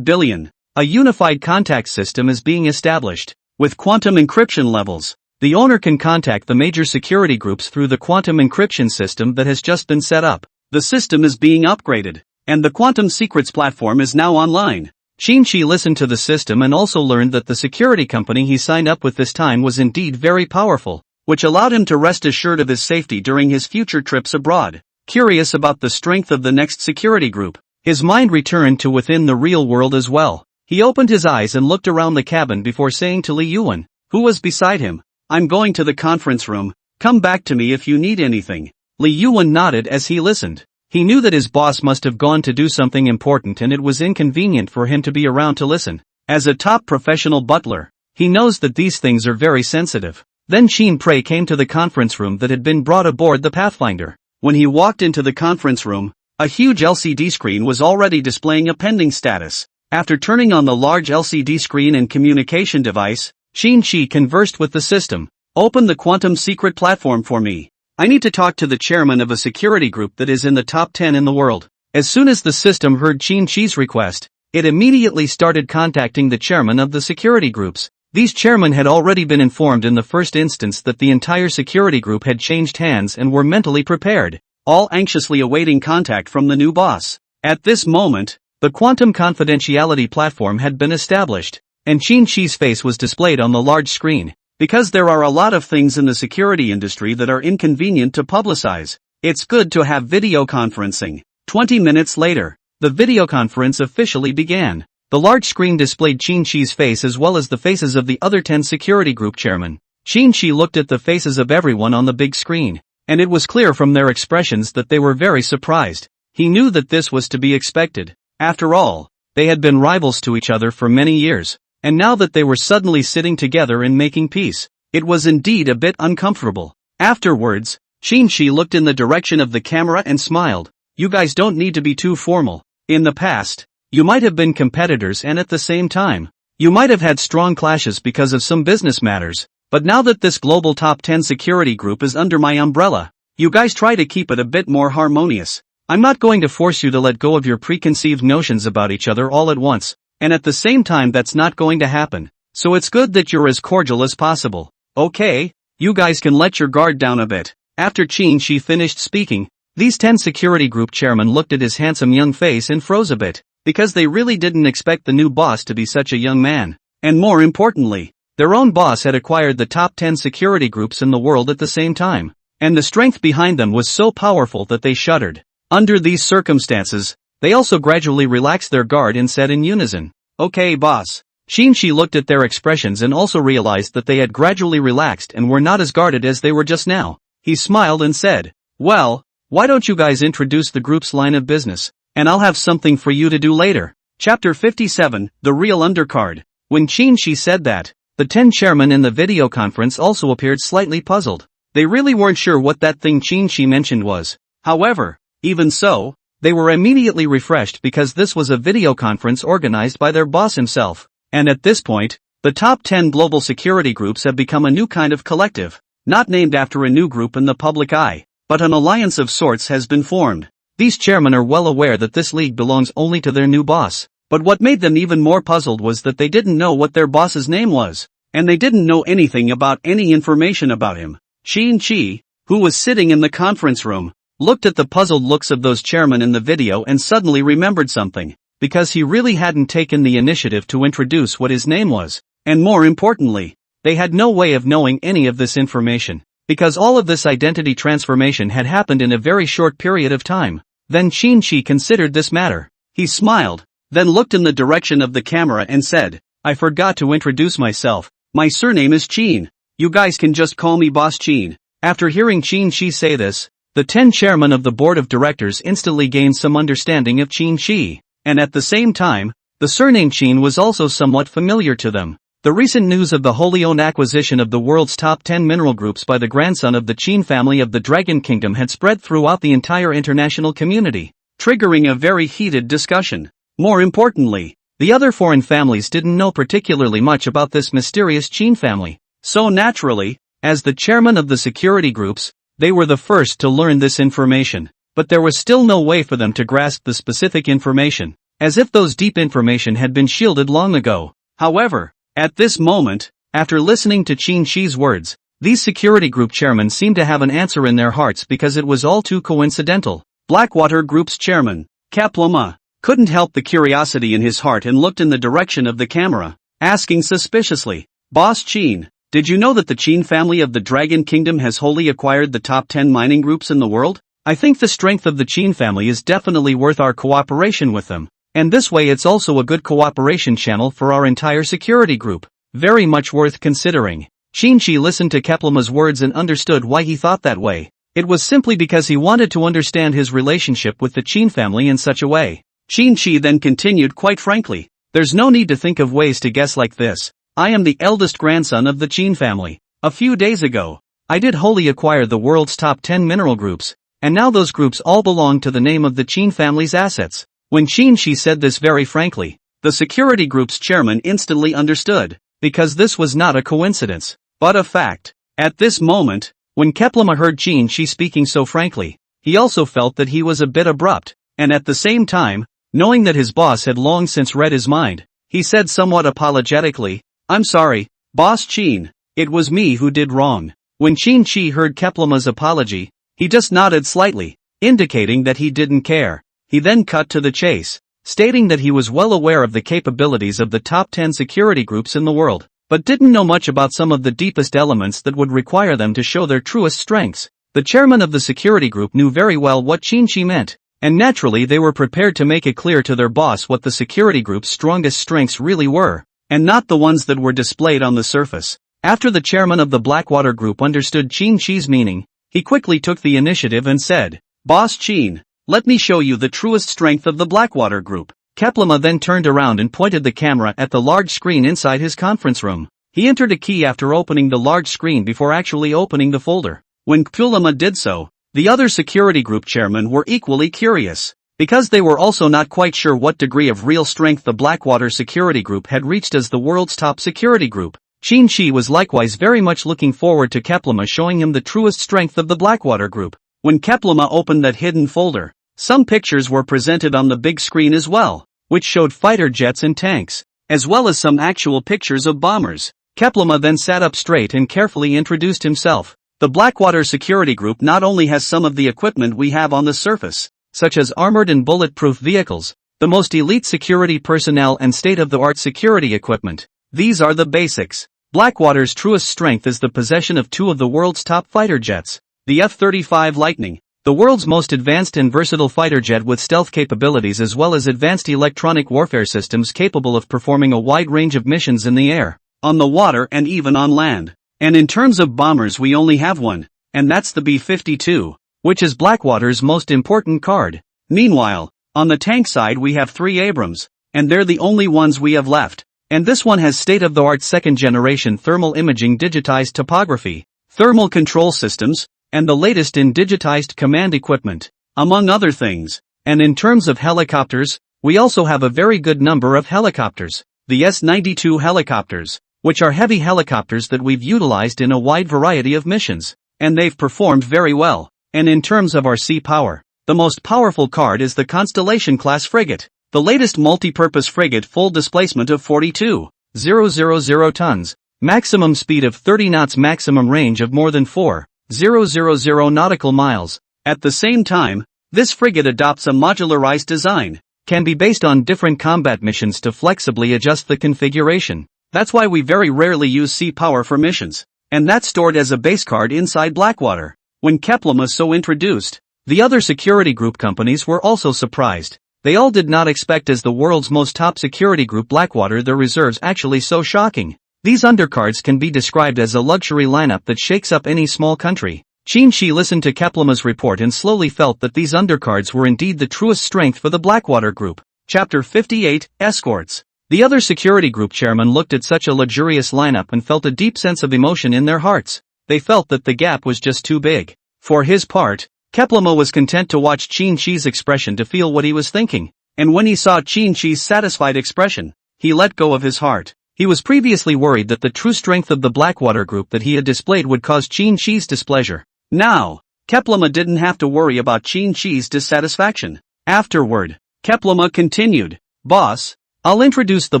billion. A unified contact system is being established. With quantum encryption levels, the owner can contact the major security groups through the quantum encryption system that has just been set up. The system is being upgraded, and the quantum secrets platform is now online. Shi listened to the system and also learned that the security company he signed up with this time was indeed very powerful, which allowed him to rest assured of his safety during his future trips abroad. Curious about the strength of the next security group, his mind returned to within the real world as well. He opened his eyes and looked around the cabin before saying to Li Yuan, who was beside him, "I'm going to the conference room, come back to me if you need anything." Li Yuan nodded as he listened. He knew that his boss must have gone to do something important and it was inconvenient for him to be around to listen. As a top professional butler, he knows that these things are very sensitive. Then Shin Prey came to the conference room that had been brought aboard the Pathfinder. When he walked into the conference room, a huge LCD screen was already displaying a pending status. After turning on the large LCD screen and communication device, Shi conversed with the system. "Open the quantum secret platform for me. I need to talk to the chairman of a security group that is in the top 10 in the world." As soon as the system heard Shi's request, it immediately started contacting the chairman of the security groups. These chairmen had already been informed in the first instance that the entire security group had changed hands and were mentally prepared, all anxiously awaiting contact from the new boss. At this moment, the quantum confidentiality platform had been established, and Shi's face was displayed on the large screen. Because there are a lot of things in the security industry that are inconvenient to publicize, it's good to have video conferencing. 20 minutes later, the video conference officially began. The large screen displayed Shi's face as well as the faces of the other 10 security group chairmen. Shi looked at the faces of everyone on the big screen, and it was clear from their expressions that they were very surprised. He knew that this was to be expected. After all, they had been rivals to each other for many years, and now that they were suddenly sitting together and making peace, it was indeed a bit uncomfortable. Afterwards, Shi looked in the direction of the camera and smiled. "You guys don't need to be too formal. In the past, you might have been competitors and at the same time, you might have had strong clashes because of some business matters, but now that this global top 10 security group is under my umbrella, you guys try to keep it a bit more harmonious. I'm not going to force you to let go of your preconceived notions about each other all at once, and at the same time that's not going to happen. so it's good that you're as cordial as possible. Okay, you guys can let your guard down a bit. After Qin Shi finished speaking, these 10 security group chairmen looked at his handsome young face and froze a bit, because they really didn't expect the new boss to be such a young man. And more importantly, their own boss had acquired the top 10 security groups in the world at the same time, and the strength behind them was so powerful that they shuddered. Under these circumstances, they also gradually relaxed their guard and said in unison, "Okay, boss." Qin Shi looked at their expressions and also realized that they had gradually relaxed and were not as guarded as they were just now. He smiled and said, "Well, why don't you guys introduce the group's line of business, and I'll have something for you to do later." Chapter 57, The Real Undercard. When Qin Shi said that, the 10 chairmen in the video conference also appeared slightly puzzled. They really weren't sure what that thing Qin Shi mentioned was. However, even so, they were immediately refreshed because this was a video conference organized by their boss himself. And at this point, the top 10 global security groups have become a new kind of collective, not named after a new group in the public eye, but an alliance of sorts has been formed. These chairmen are well aware that this league belongs only to their new boss, but what made them even more puzzled was that they didn't know what their boss's name was, and they didn't know anything about any information about him. Qin Shi, who was sitting in the conference room, looked at the puzzled looks of those chairmen in the video and suddenly remembered something, because he really hadn't taken the initiative to introduce what his name was, and more importantly, they had no way of knowing any of this information, because all of this identity transformation had happened in a very short period of time. Then Qin Shi considered this matter. He smiled, then looked in the direction of the camera and said, "I forgot to introduce myself. My surname is Qin. You guys can just call me Boss Qin." After hearing Qin Shi say this, the 10 chairmen of the board of directors instantly gained some understanding of Qin Shi, and at the same time, the surname Qin was also somewhat familiar to them. The recent news of the wholly owned acquisition of the world's top 10 mineral groups by the grandson of the Qin family of the Dragon Kingdom had spread throughout the entire international community, triggering a very heated discussion. More importantly, the other foreign families didn't know particularly much about this mysterious Qin family, so naturally, as the chairman of the security groups, they were the first to learn this information, but there was still no way for them to grasp the specific information, as if those deep information had been shielded long ago. However, at this moment, after listening to Qin Shi's words, these security group chairmen seemed to have an answer in their hearts because it was all too coincidental. Blackwater Group's chairman, Kaplama, couldn't help the curiosity in his heart and looked in the direction of the camera, asking suspiciously, "Boss Qin, did you know that the Qin family of the Dragon Kingdom has wholly acquired the top 10 mining groups in the world? I think the strength of the Qin family is definitely worth our cooperation with them, and this way it's also a good cooperation channel for our entire security group. Very much worth considering." Qin Shi listened to Keplama's words and understood why he thought that way. It was simply because he wanted to understand his relationship with the Qin family in such a way. Qin Shi then continued quite frankly, "There's no need to think of ways to guess like this. I am the eldest grandson of the Qin family. A few days ago, I did wholly acquire the world's top 10 mineral groups, and now those groups all belong to the name of the Qin family's assets." When Qin Shi said this very frankly, the security group's chairman instantly understood, because this was not a coincidence, but a fact. At this moment, when Keplama heard Qin Shi speaking so frankly, he also felt that he was a bit abrupt, and at the same time, knowing that his boss had long since read his mind, he said somewhat apologetically, "I'm sorry, Boss Qin, it was me who did wrong." When Qin Shi heard Keplama's apology, he just nodded slightly, indicating that he didn't care. He then cut to the chase, stating that he was well aware of the capabilities of the top 10 security groups in the world, but didn't know much about some of the deepest elements that would require them to show their truest strengths. The chairman of the security group knew very well what Qin Shi meant, and naturally they were prepared to make it clear to their boss what the security group's strongest strengths really were, and not the ones that were displayed on the surface. After the chairman of the Blackwater Group understood Qin Shi's meaning, he quickly took the initiative and said, "Boss Qin, let me show you the truest strength of the Blackwater Group." Keplama then turned around and pointed the camera at the large screen inside his conference room. He entered a key after opening the large screen before actually opening the folder. When Keplama did so, the other security group chairmen were equally curious, because they were also not quite sure what degree of real strength the Blackwater Security Group had reached as the world's top security group. Qin Shi was likewise very much looking forward to Keplama showing him the truest strength of the Blackwater Group. When Keplama opened that hidden folder, some pictures were presented on the big screen as well, which showed fighter jets and tanks. as well as some actual pictures of bombers. Keplama then sat up straight and carefully introduced himself. The Blackwater Security Group not only has some of the equipment we have on the surface, such as armored and bulletproof vehicles, the most elite security personnel and state-of-the-art security equipment. These are the basics. Blackwater's truest strength is the possession of two of the world's top fighter jets, the F-35 Lightning, the world's most advanced and versatile fighter jet with stealth capabilities as well as advanced electronic warfare systems capable of performing a wide range of missions in the air, on the water and even on land. And in terms of bombers we only have one, and that's the B-52, which is Blackwater's most important card. Meanwhile, on the tank side we have 3 Abrams, and they're the only ones we have left. And this one has state-of-the-art second-generation thermal imaging digitized topography, thermal control systems, and the latest in digitized command equipment, among other things. And in terms of helicopters, we also have a very good number of helicopters, the S-92 helicopters, which are heavy helicopters that we've utilized in a wide variety of missions, and they've performed very well. And in terms of our sea power, the most powerful card is the Constellation class frigate, the latest multi-purpose frigate, full displacement of 42,000 tons, maximum speed of 30 knots, maximum range of more than 4,000 nautical miles. At the same time, this frigate adopts a modularized design, can be based on different combat missions to flexibly adjust the configuration. That's why we very rarely use sea power for missions, and that's stored as a base card inside Blackwater. When Keplama so introduced, the other security group companies were also surprised. They all did not expect as the world's most top security group Blackwater their reserves actually so shocking. These undercards can be described as a luxury lineup that shakes up any small country. Qin listened to Keplama's report and slowly felt that these undercards were indeed the truest strength for the Blackwater Group. Chapter 58, Escorts. The other security group chairmen looked at such a luxurious lineup and felt a deep sense of emotion in their hearts. They felt that the gap was just too big. For his part, Keplama was content to watch Qin expression to feel what he was thinking, and when he saw Qin satisfied expression, he let go of his heart. He was previously worried that the true strength of the Blackwater Group that he had displayed would cause Qin's displeasure. Now, Keplama didn't have to worry about Qin's dissatisfaction. Afterward, Keplama continued, "Boss, I'll introduce the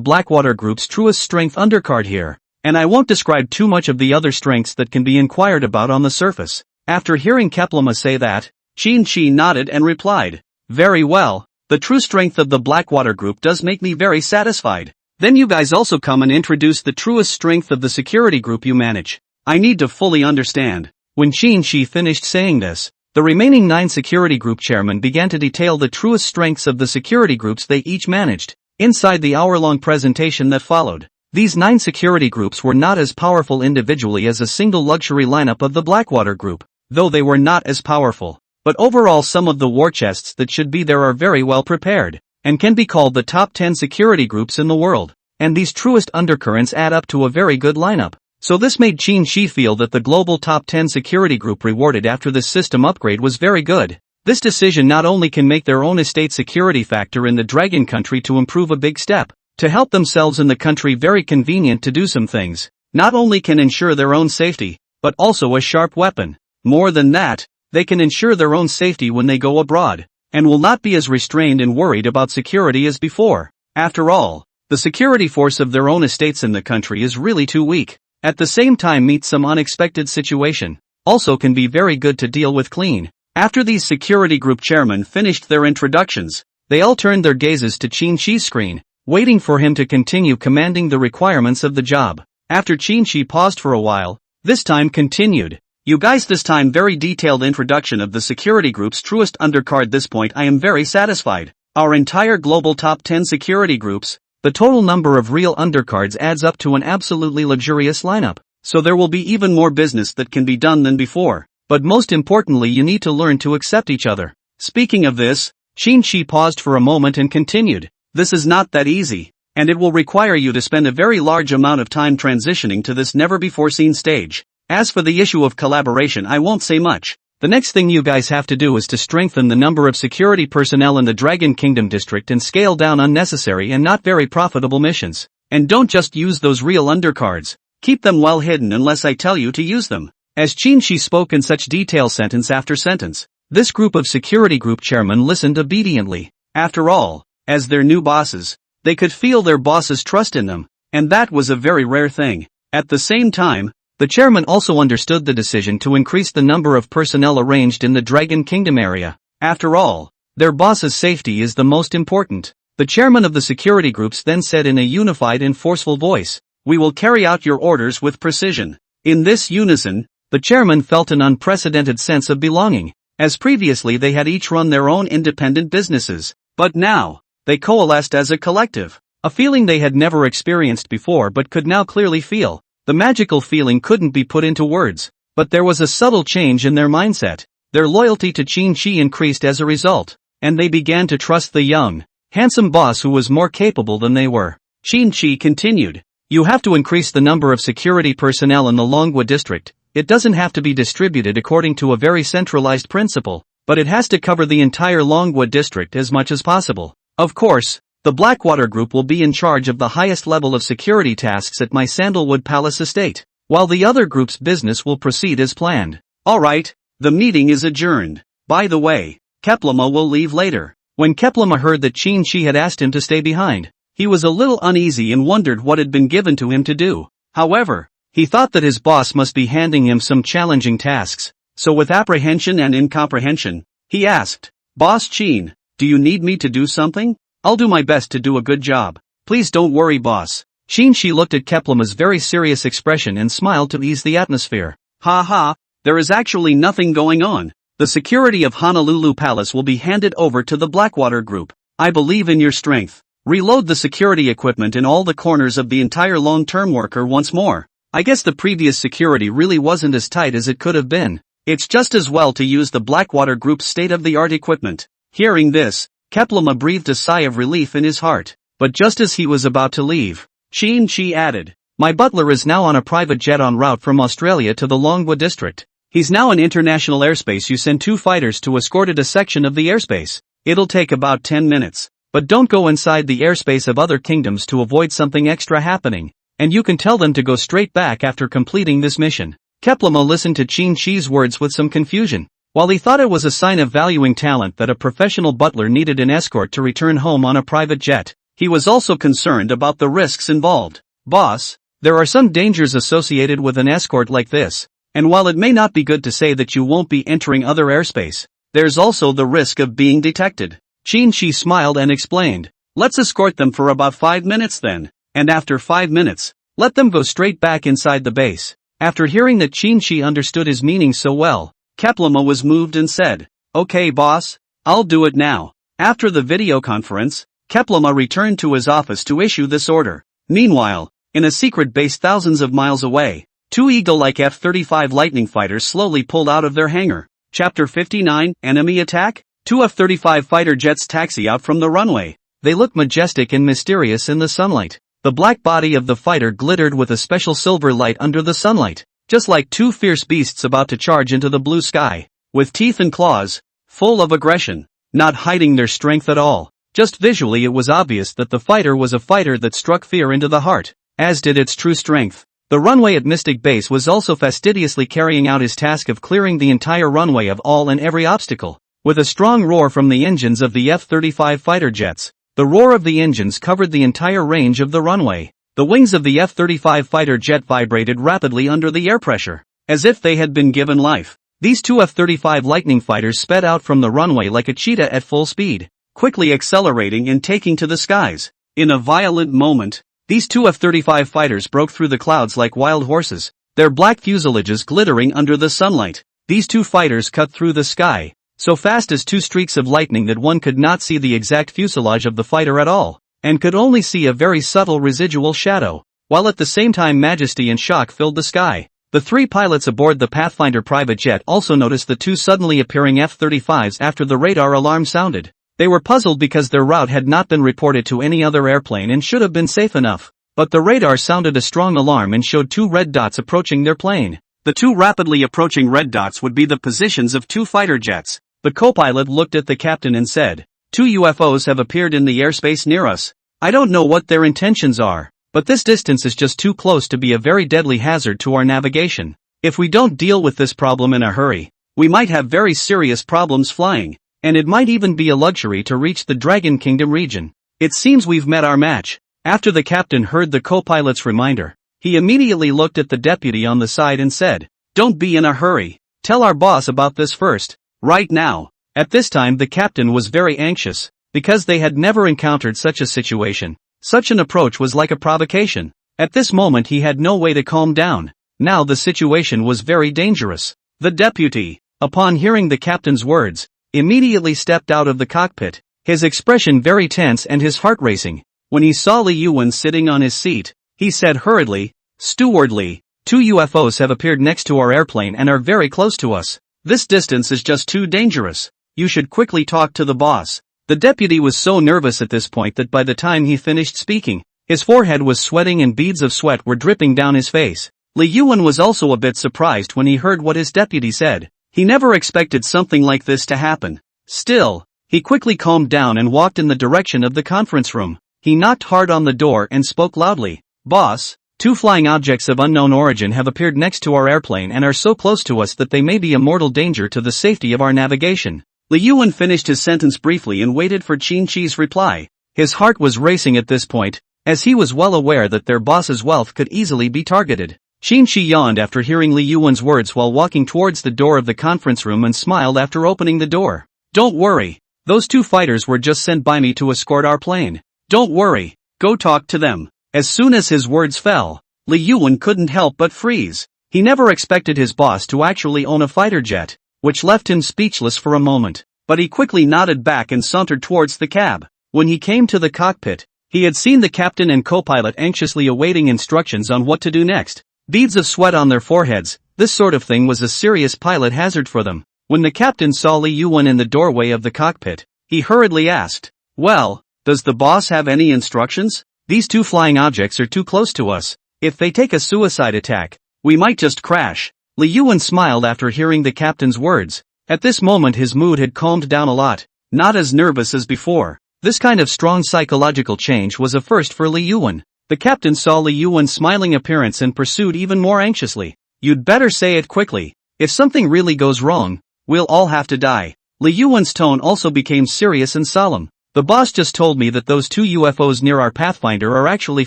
Blackwater Group's truest strength undercard here, and I won't describe too much of the other strengths that can be inquired about on the surface." After hearing Keplama say that, Qin nodded and replied, "Very well, the true strength of the Blackwater Group does make me very satisfied. Then you guys also come and introduce the truest strength of the security group you manage. I need to fully understand." When Qin finished saying this, the remaining 9 security group chairmen began to detail the truest strengths of the security groups they each managed. Inside the hour-long presentation that followed, these 9 security groups were not as powerful individually as a single luxury lineup of the Blackwater Group, though they were not as powerful. But overall some of the war chests that should be there are very well prepared, and can be called the top 10 security groups in the world. And these truest undercurrents add up to a very good lineup. So this made Qin feel that the global top 10 security group rewarded after this system upgrade was very good. This decision not only can make their own estate security factor in the Dragon country to improve a big step, to help themselves in the country very convenient to do some things, not only can ensure their own safety, but also a sharp weapon. More than that, they can ensure their own safety when they go abroad, and will not be as restrained and worried about security as before. After all, the security force of their own estates in the country is really too weak. At the same time meet some unexpected situation, also can be very good to deal with clean. After these security group chairmen finished their introductions, they all turned their gazes to Qin's screen, waiting for him to continue commanding the requirements of the job. After Qin paused for a while, this time continued, "You guys, this time very detailed introduction of the security group's truest undercard. This point I am very satisfied. Our entire global top 10 security groups, the total number of real undercards adds up to an absolutely luxurious lineup, so there will be even more business that can be done than before. But most importantly you need to learn to accept each other." Speaking of this, Qin paused for a moment and continued, "This is not that easy, and it will require you to spend a very large amount of time transitioning to this never-before-seen stage. As for the issue of collaboration, I won't say much. The next thing you guys have to do is to strengthen the number of security personnel in the Dragon Kingdom district and scale down unnecessary and not very profitable missions. And don't just use those real undercards. Keep them well hidden unless I tell you to use them." As Qin spoke in such detail sentence after sentence, this group of security group chairmen listened obediently. After all, as their new bosses, They could feel their boss's trust in them, and that was a very rare thing. At the same time, the chairman also understood the decision to increase the number of personnel arranged in the Dragon Kingdom area. After all, their boss's safety is the most important. The chairman of the security groups then said in a unified and forceful voice, "We will carry out your orders with precision." In this unison, the chairman felt an unprecedented sense of belonging, as previously they had each run their own independent businesses, but now, they coalesced as a collective, a feeling they had never experienced before but could now clearly feel. The magical feeling couldn't be put into words, but there was a subtle change in their mindset. Their loyalty to Qin Shi increased as a result, and they began to trust the young, handsome boss who was more capable than they were. Qin Shi continued, "You have to increase the number of security personnel in the Longwood district. It doesn't have to be distributed according to a very centralized principle, but it has to cover the entire Longwood district as much as possible. Of course, the Blackwater Group will be in charge of the highest level of security tasks at my Sandalwood Palace estate, while the other group's business will proceed as planned." Alright, the meeting is adjourned. By the way, Keplama will leave later. When Keplama heard that Qin Shi had asked him to stay behind, he was a little uneasy and wondered what had been given to him to do. However, he thought that his boss must be handing him some challenging tasks, so with apprehension and incomprehension, he asked, "Boss Qin, do you need me to do something? I'll do my best to do a good job. Please don't worry, boss." Qin Shi looked at Keplama's very serious expression and smiled to ease the atmosphere. "Ha ha, there is actually nothing going on. The security of Honolulu Palace will be handed over to the Blackwater Group. I believe in your strength. Reload the security equipment in all the corners of the entire long-term worker once more. I guess the previous security really wasn't as tight as it could have been. It's just as well to use the Blackwater Group's state-of-the-art equipment." Hearing this, Keplama breathed a sigh of relief in his heart, but just as he was about to leave, Qin Shi added, "My butler is now on a private jet en route from Australia to the Longwood district. He's now in international airspace. You send 2 fighters to escort a section of the airspace. It'll take about 10 minutes, but don't go inside the airspace of other kingdoms to avoid something extra happening, and you can tell them to go straight back after completing this mission." Keplama listened to Qin Shi's words with some confusion. While he thought it was a sign of valuing talent that a professional butler needed an escort to return home on a private jet, he was also concerned about the risks involved. "Boss, there are some dangers associated with an escort like this, and while it may not be good to say that you won't be entering other airspace, there's also the risk of being detected." Qin Shi smiled and explained, "Let's escort them for about 5 minutes then, and after 5 minutes, let them go straight back inside the base." After hearing that Qin Shi understood his meaning so well, Keplama was moved and said, "Okay boss, I'll do it now." After the video conference, Keplama returned to his office to issue this order. Meanwhile, in a secret base thousands of miles away, 2 eagle-like F-35 Lightning fighters slowly pulled out of their hangar. Chapter 59, Enemy Attack? 2 F-35 fighter jets taxi out from the runway. They looked majestic and mysterious in the sunlight. The black body of the fighter glittered with a special silver light under the sunlight, just like 2 fierce beasts about to charge into the blue sky, with teeth and claws, full of aggression, not hiding their strength at all. Just visually it was obvious that the fighter was a fighter that struck fear into the heart, as did its true strength. The runway at Mystic Base was also fastidiously carrying out his task of clearing the entire runway of all and every obstacle. With a strong roar from the engines of the F-35 fighter jets, the roar of the engines covered the entire range of the runway. The wings of the F-35 fighter jet vibrated rapidly under the air pressure, as if they had been given life. These 2 F-35 Lightning fighters sped out from the runway like a cheetah at full speed, quickly accelerating and taking to the skies. In a violent moment, these 2 F-35 fighters broke through the clouds like wild horses, their black fuselages glittering under the sunlight. These 2 fighters cut through the sky, so fast as 2 streaks of lightning that one could not see the exact fuselage of the fighter at all, and could only see a very subtle residual shadow, while at the same time majesty and shock filled the sky. The 3 pilots aboard the Pathfinder private jet also noticed the 2 suddenly appearing F-35s after the radar alarm sounded. They were puzzled because their route had not been reported to any other airplane and should have been safe enough, but the radar sounded a strong alarm and showed 2 red dots approaching their plane. The 2 rapidly approaching red dots would be the positions of 2 fighter jets. The co-pilot looked at the captain and said, 2 UFOs have appeared in the airspace near us. I don't know what their intentions are, but this distance is just too close to be a very deadly hazard to our navigation. If we don't deal with this problem in a hurry, we might have very serious problems flying, and it might even be a luxury to reach the Dragon Kingdom region. It seems we've met our match. After the captain heard the co-pilot's reminder, he immediately looked at the deputy on the side and said, "Don't be in a hurry. Tell our boss about this first. Right now." At this time the captain was very anxious, because they had never encountered such a situation. Such an approach was like a provocation. At this moment he had no way to calm down. Now the situation was very dangerous. The deputy, upon hearing the captain's words, immediately stepped out of the cockpit, his expression very tense and his heart racing. When he saw Li Yuan sitting on his seat, he said hurriedly, "Stewardly, 2 UFOs have appeared next to our airplane and are very close to us. This distance is just too dangerous. You should quickly talk to the boss." The deputy was so nervous at this point that by the time he finished speaking, his forehead was sweating and beads of sweat were dripping down his face. Li Yuan was also a bit surprised when he heard what his deputy said. He never expected something like this to happen. Still, he quickly calmed down and walked in the direction of the conference room. He knocked hard on the door and spoke loudly. "Boss, 2 flying objects of unknown origin have appeared next to our airplane and are so close to us that they may be a mortal danger to the safety of our navigation." Li Yuan finished his sentence briefly and waited for Qin Shi's reply. His heart was racing at this point, as he was well aware that their boss's wealth could easily be targeted. Qin Shi yawned after hearing Li Yuan's words while walking towards the door of the conference room and smiled after opening the door. "Don't worry. Those 2 fighters were just sent by me to escort our plane. Don't worry. Go talk to them." As soon as his words fell, Li Yuan couldn't help but freeze. He never expected his boss to actually own a fighter jet, which left him speechless for a moment, but he quickly nodded back and sauntered towards the cab. When he came to the cockpit, he had seen the captain and co-pilot anxiously awaiting instructions on what to do next. Beads of sweat on their foreheads, this sort of thing was a serious pilot hazard for them. When the captain saw Li Yuan in the doorway of the cockpit, he hurriedly asked, "Well, does the boss have any instructions? These 2 flying objects are too close to us. If they take a suicide attack, we might just crash." Li Yuan smiled after hearing the captain's words. At this moment his mood had calmed down a lot, not as nervous as before. This kind of strong psychological change was a first for Li Yuan. The captain saw Li Yuan's smiling appearance and pursued even more anxiously, "You'd better say it quickly. If something really goes wrong, we'll all have to die." Li Yuan's tone also became serious and solemn. "The boss just told me that those 2 UFOs near our Pathfinder are actually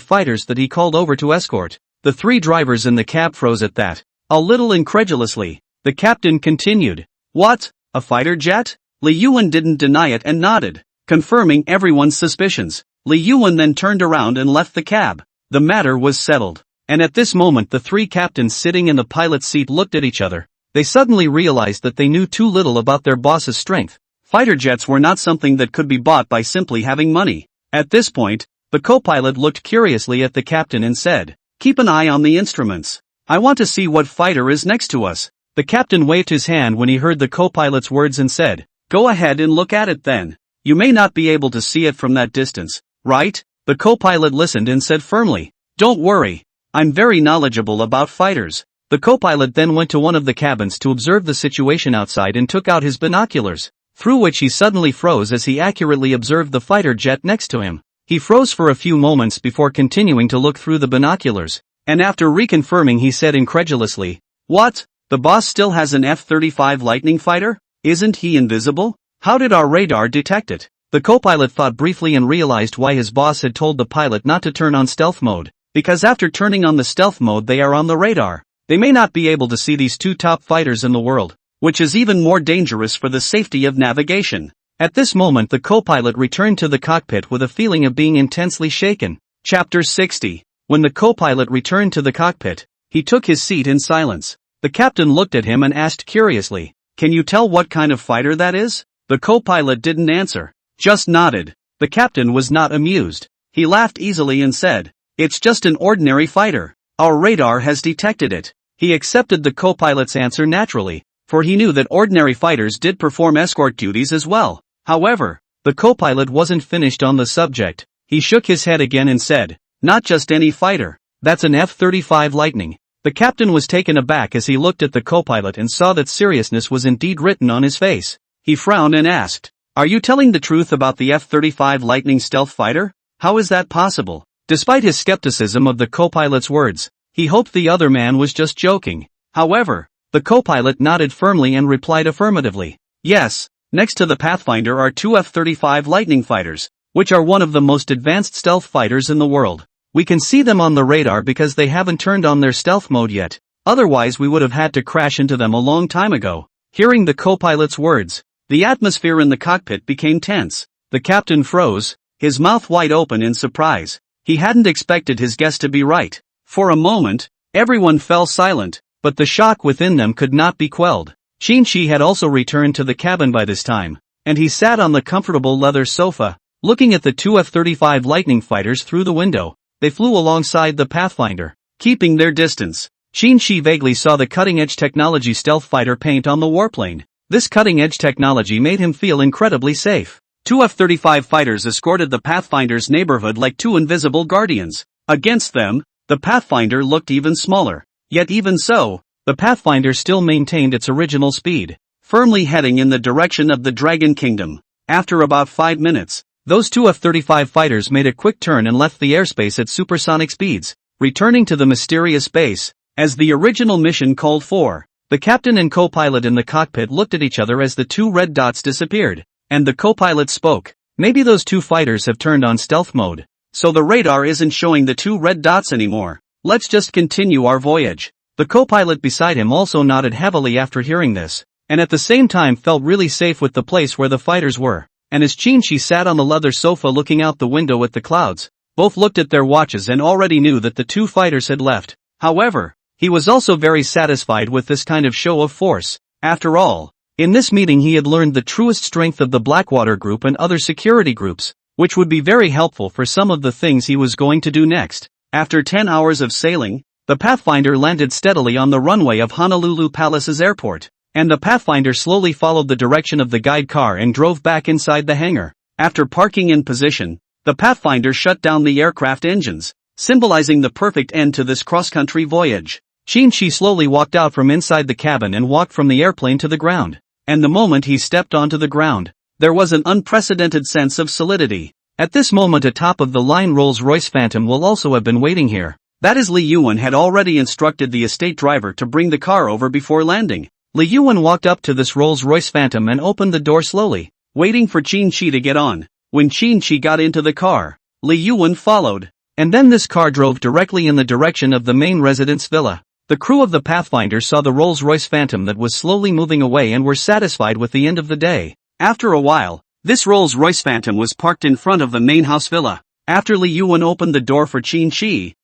fighters that he called over to escort." The 3 drivers in the cab froze at that, a little incredulously. The captain continued, "What? A fighter jet?" Li Yuan didn't deny it and nodded, confirming everyone's suspicions. Li Yuan then turned around and left the cab. The matter was settled. And at this moment the 3 captains sitting in the pilot's seat looked at each other. They suddenly realized that they knew too little about their boss's strength. Fighter jets were not something that could be bought by simply having money. At this point, the co-pilot looked curiously at the captain and said, "Keep an eye on the instruments. I want to see what fighter is next to us." The captain waved his hand when he heard the co-pilot's words and said, "Go ahead and look at it then. You may not be able to see it from that distance, right?" The co-pilot listened and said firmly, "Don't worry. I'm very knowledgeable about fighters." The co-pilot then went to one of the cabins to observe the situation outside and took out his binoculars, through which he suddenly froze as he accurately observed the fighter jet next to him. He froze for a few moments before continuing to look through the binoculars, and after reconfirming he said incredulously, "What? The boss still has an F-35 Lightning fighter? Isn't he invisible? How did our radar detect it?" The co-pilot thought briefly and realized why his boss had told the pilot not to turn on stealth mode, because after turning on the stealth mode they are on the radar. They may not be able to see these 2 top fighters in the world, which is even more dangerous for the safety of navigation. At this moment the co-pilot returned to the cockpit with a feeling of being intensely shaken. Chapter 60. When the co-pilot returned to the cockpit, he took his seat in silence. The captain looked at him and asked curiously, "Can you tell what kind of fighter that is?" The co-pilot didn't answer, just nodded. The captain was not amused. He laughed easily and said, "It's just an ordinary fighter. Our radar has detected it." He accepted the co-pilot's answer naturally, for he knew that ordinary fighters did perform escort duties as well. However, the co-pilot wasn't finished on the subject. He shook his head again and said, "Not just any fighter. That's an F-35 Lightning." The captain was taken aback as he looked at the co-pilot and saw that seriousness was indeed written on his face. He frowned and asked, "Are you telling the truth about the F-35 Lightning stealth fighter? How is that possible?" Despite his skepticism of the co-pilot's words, he hoped the other man was just joking. However, the co-pilot nodded firmly and replied affirmatively, "Yes, next to the Pathfinder are 2 F-35 Lightning fighters. which are one of the most advanced stealth fighters in the world. We can see them on the radar because they haven't turned on their stealth mode yet, otherwise we would have had to crash into them a long time ago. Hearing the co-pilot's words, the atmosphere in the cockpit became tense. The captain froze, his mouth wide open in surprise. He hadn't expected his guess to be right. For a moment, everyone fell silent, but the shock within them could not be quelled. Qin had also returned to the cabin by this time, and he sat on the comfortable leather sofa, looking at the two F-35 Lightning fighters through the window. They flew alongside the Pathfinder, keeping their distance. Qin vaguely saw the cutting-edge technology stealth fighter paint on the warplane. This cutting-edge technology made him feel incredibly safe. Two F-35 fighters escorted the Pathfinder's neighborhood like two invisible guardians. Against them, the Pathfinder looked even smaller. Yet even so, the Pathfinder still maintained its original speed, firmly heading in the direction of the Dragon Kingdom. After about 5 minutes, those two F-35 fighters made a quick turn and left the airspace at supersonic speeds, returning to the mysterious base, as the original mission called for. The captain and co-pilot in the cockpit looked at each other as the two red dots disappeared, and the co-pilot spoke. Maybe those two fighters have turned on stealth mode, so the radar isn't showing the two red dots anymore. Let's just continue our voyage. The co-pilot beside him also nodded heavily after hearing this, and at the same time felt really safe with the place where the fighters were. And as Qin sat on the leather sofa looking out the window at the clouds, both looked at their watches and already knew that the two fighters had left. However, he was also very satisfied with this kind of show of force. After all, in this meeting he had learned the truest strength of the Blackwater Group and other security groups, which would be very helpful for some of the things he was going to do next. After 10 hours of sailing, the Pathfinder landed steadily on the runway of Honolulu Palace's airport, and the Pathfinder slowly followed the direction of the guide car and drove back inside the hangar. After parking in position, the Pathfinder shut down the aircraft engines, symbolizing the perfect end to this cross-country voyage. Qin slowly walked out from inside the cabin and walked from the airplane to the ground. And the moment he stepped onto the ground, there was an unprecedented sense of solidity. At this moment a top-of-the-line Rolls-Royce Phantom will also have been waiting here. That is, Li Yuan had already instructed the estate driver to bring the car over before landing. Li Yuan walked up to this Rolls-Royce Phantom and opened the door slowly, waiting for Qin to get on. When Qin got into the car, Li Yuan followed, and then this car drove directly in the direction of the main residence villa. The crew of the Pathfinder saw the Rolls-Royce Phantom that was slowly moving away and were satisfied with the end of the day. After a while, this Rolls-Royce Phantom was parked in front of the main house villa. After Li Yuan opened the door for Qin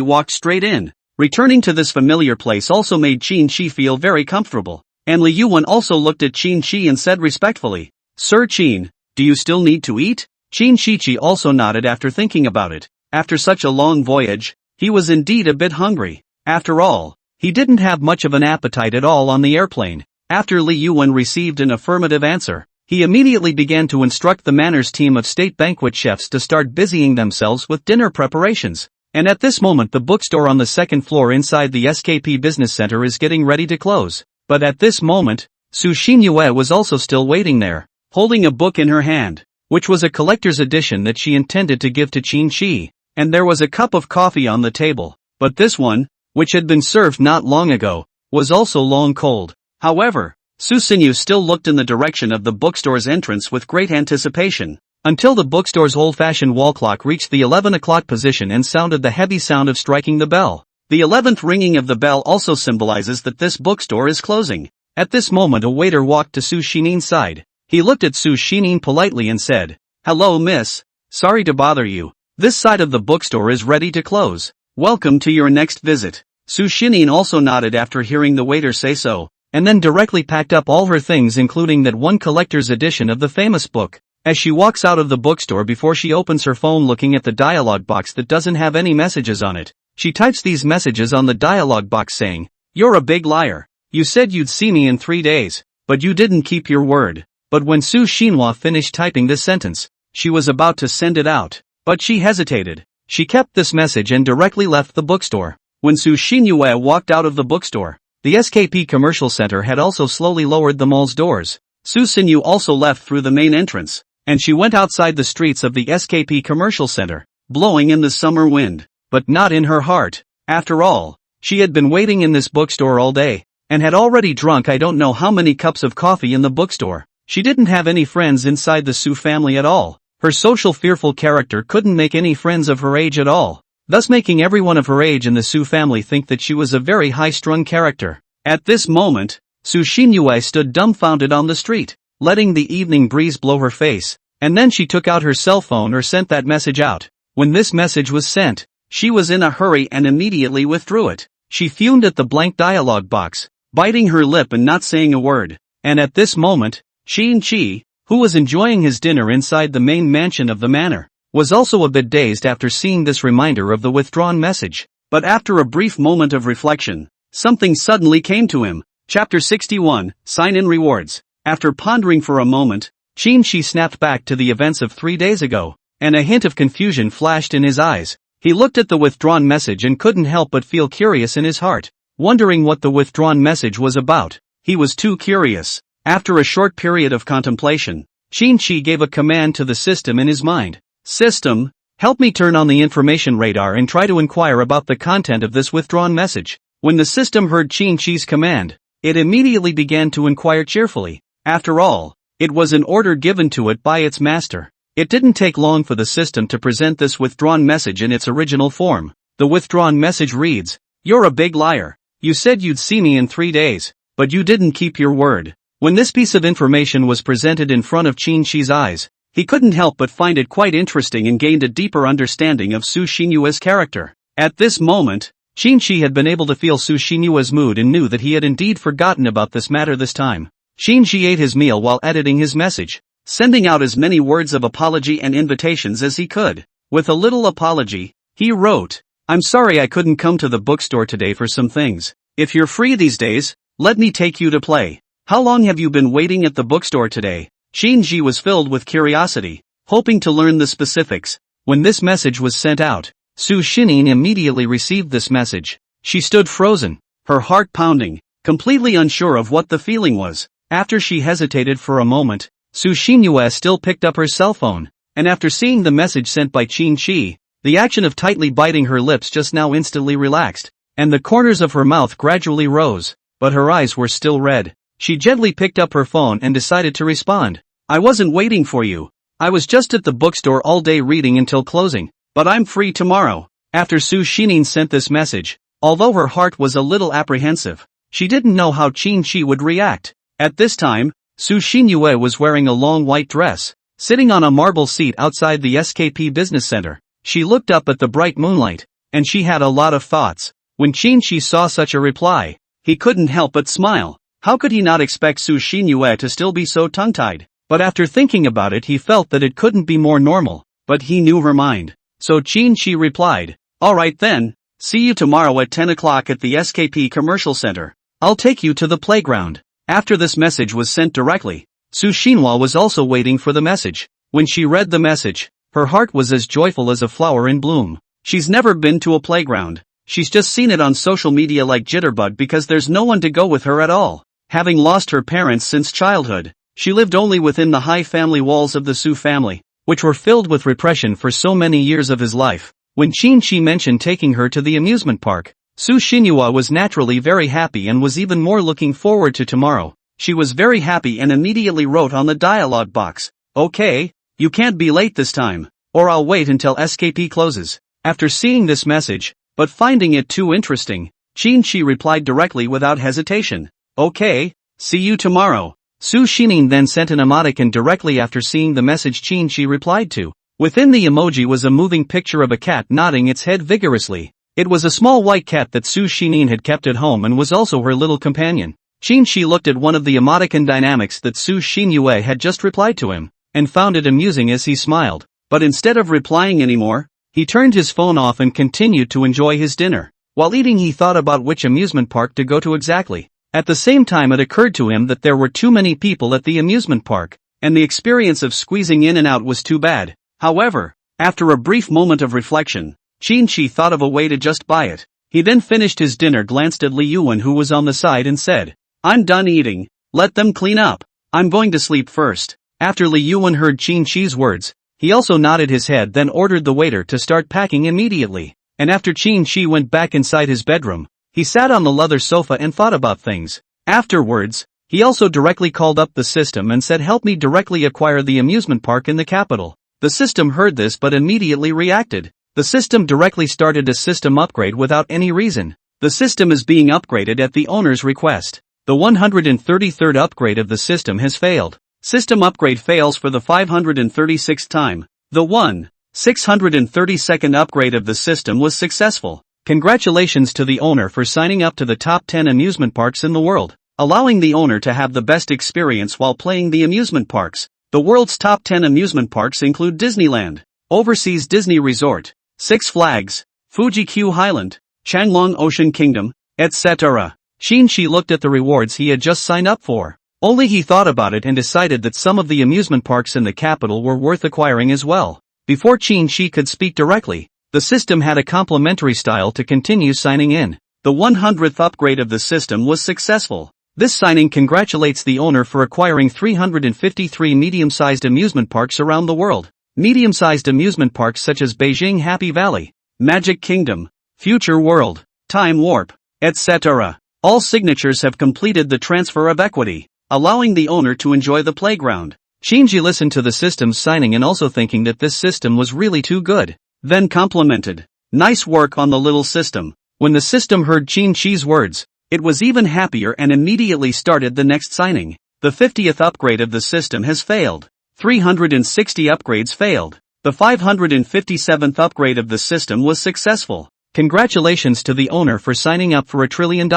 walked straight in. Returning to this familiar place also made Qin feel very comfortable, and Li Yuan also looked at Qin and said respectfully, "Sir Qin, do you still need to eat?" Qin also nodded after thinking about it. After such a long voyage, he was indeed a bit hungry. After all, he didn't have much of an appetite at all on the airplane. After Li Yuan received an affirmative answer, he immediately began to instruct the manners team of state banquet chefs to start busying themselves with dinner preparations. And at this moment the bookstore on the second floor inside the SKP Business Center is getting ready to close. But at this moment, Su Xinyue was also still waiting there, holding a book in her hand, which was a collector's edition that she intended to give to Qin. And there was a cup of coffee on the table, but this one, which had been served not long ago, was also long cold. However, Su Xinyu still looked in the direction of the bookstore's entrance with great anticipation, until the bookstore's old-fashioned wall clock reached the 11 o'clock position and sounded the heavy sound of striking the bell. The 11th ringing of the bell also symbolizes that this bookstore is closing. At this moment a waiter walked to Su Xinin's side. He looked at Su Xinin politely and said, "Hello miss, sorry to bother you. This side of the bookstore is ready to close. Welcome to your next visit." Su Xinin also nodded after hearing the waiter say so, and then directly packed up all her things including that one collector's edition of the famous book. As she walks out of the bookstore before she opens her phone looking at the dialog box that doesn't have any messages on it, she types these messages on the dialog box saying, "You're a big liar. You said you'd see me in 3 days, but you didn't keep your word." But when Su Xinhua finished typing this sentence, she was about to send it out, but she hesitated. She kept this message and directly left the bookstore. When Su Xinyue walked out of the bookstore, the SKP Commercial Center had also slowly lowered the mall's doors. Su Xinyu also left through the main entrance, and she went outside the streets of the SKP Commercial Center, blowing in the summer wind, but not in her heart. After all, she had been waiting in this bookstore all day, and had already drunk I don't know how many cups of coffee in the bookstore. She didn't have any friends inside the Su family at all. Her social fearful character couldn't make any friends of her age at all, thus making everyone of her age in the Su family think that she was a very high-strung character. At this moment, Su Xinyue stood dumbfounded on the street, letting the evening breeze blow her face, and then she took out her cell phone or sent that message out. When this message was sent, she was in a hurry and immediately withdrew it. She fumed at the blank dialogue box, biting her lip and not saying a word. And at this moment, Xin Qi, who was enjoying his dinner inside the main mansion of the manor, was also a bit dazed after seeing this reminder of the withdrawn message. But after a brief moment of reflection, something suddenly came to him. Chapter 61, Sign-in Rewards. After pondering for a moment, Xin Qi snapped back to the events of 3 days ago, and a hint of confusion flashed in his eyes. He looked at the withdrawn message and couldn't help but feel curious in his heart, wondering what the withdrawn message was about. He was too curious. After a short period of contemplation, Xin Qi gave a command to the system in his mind. System, help me turn on the information radar and try to inquire about the content of this withdrawn message. When the system heard Xin Qi's command, it immediately began to inquire cheerfully. After all, it was an order given to it by its master. It didn't take long for the system to present this withdrawn message in its original form. The withdrawn message reads, "You're a big liar. You said you'd see me in 3 days, but you didn't keep your word." When this piece of information was presented in front of Xin Qi's eyes, he couldn't help but find it quite interesting and gained a deeper understanding of Su Xinyue's character. At this moment, Xin Qi had been able to feel Su Xinyue's mood and knew that he had indeed forgotten about this matter this time. Xin Qi ate his meal while editing his message, sending out as many words of apology and invitations as he could. With a little apology, he wrote, "I'm sorry I couldn't come to the bookstore today for some things. If you're free these days, let me take you to play. How long have you been waiting at the bookstore today?" Xin Qi was filled with curiosity, hoping to learn the specifics. When this message was sent out, Su Xinyue immediately received this message. She stood frozen, her heart pounding, completely unsure of what the feeling was. After she hesitated for a moment, Su Xinyue still picked up her cell phone, and after seeing the message sent by Xin Qi, the action of tightly biting her lips just now instantly relaxed, and the corners of her mouth gradually rose, but her eyes were still red. She gently picked up her phone and decided to respond. "I wasn't waiting for you. I was just at the bookstore all day reading until closing, but I'm free tomorrow." After Su Xinyue sent this message, although her heart was a little apprehensive, she didn't know how Xin Qi would react. At this time, Su Xinyue was wearing a long white dress, sitting on a marble seat outside the SKP business center. She looked up at the bright moonlight, and she had a lot of thoughts. When Xin Qi saw such a reply, he couldn't help but smile. How could he not expect Su Xinyue to still be so tongue-tied? But after thinking about it he felt that it couldn't be more normal, but he knew her mind. So Xin Qi replied, "Alright then, see you tomorrow at 10 o'clock at the SKP Commercial Center. I'll take you to the playground." After this message was sent directly, Su Xinyue was also waiting for the message. When she read the message, her heart was as joyful as a flower in bloom. She's never been to a playground. She's just seen it on social media like Jitterbug because there's no one to go with her at all. Having lost her parents since childhood, she lived only within the high family walls of the Su family, which were filled with repression for so many years of his life. When Xin Qi mentioned taking her to the amusement park, Su Xinyue was naturally very happy and was even more looking forward to tomorrow. She was very happy and immediately wrote on the dialogue box, "Okay, you can't be late this time, or I'll wait until SKP closes." After seeing this message, but finding it too interesting, Xin Qi replied directly without hesitation, "Okay, see you tomorrow." Su Xinyue then sent an emoticon directly after seeing the message Xin Qi replied to. Within the emoji was a moving picture of a cat nodding its head vigorously. It was a small white cat that Su Xinyue had kept at home and was also her little companion. Xin Qi looked at one of the emoticon dynamics that Su Xinyue had just replied to him, and found it amusing as he smiled. But instead of replying anymore, he turned his phone off and continued to enjoy his dinner. While eating he thought about which amusement park to go to exactly. At the same time it occurred to him that there were too many people at the amusement park, and the experience of squeezing in and out was too bad. However, after a brief moment of reflection, Xin Qi thought of a way to just buy it. He then finished his dinner, glanced at Li Yuan who was on the side and said, "I'm done eating, let them clean up. I'm going to sleep first." After Li Yuan heard Xin Qi's words, he also nodded his head, then ordered the waiter to start packing immediately. And after Xin Qi went back inside his bedroom, he sat on the leather sofa and thought about things. Afterwards, he also directly called up the system and said, "Help me directly acquire the amusement park in the capital." The system heard this but immediately reacted. The system directly started a system upgrade without any reason. The system is being upgraded at the owner's request. The 133rd upgrade of the system has failed. System upgrade fails for the 536th time. The 632nd upgrade of the system was successful. Congratulations to the owner for signing up to the top 10 amusement parks in the world, allowing the owner to have the best experience while playing the amusement parks. The world's top 10 amusement parks include Disneyland, Overseas Disney Resort, Six Flags, Fuji-Q Highland, Changlong Ocean Kingdom, etc. Qin looked at the rewards he had just signed up for. Only he thought about it and decided that some of the amusement parks in the capital were worth acquiring as well. Before Qin could speak directly, the system had a complimentary style to continue signing in. The 100th upgrade of the system was successful. This signing congratulates the owner for acquiring 353 medium-sized amusement parks around the world. Medium-sized amusement parks such as Beijing Happy Valley, Magic Kingdom, Future World, Time Warp, etc. All signatures have completed the transfer of equity, allowing the owner to enjoy the playground. Qin listened to the system's signing and also thinking that this system was really too good. Then complimented. Nice work on the little system. When the system heard Qin's words, it was even happier and immediately started the next signing. The 50th upgrade of the system has failed. 360 upgrades failed. The 557th upgrade of the system was successful. Congratulations to the owner for signing up for $1 trillion.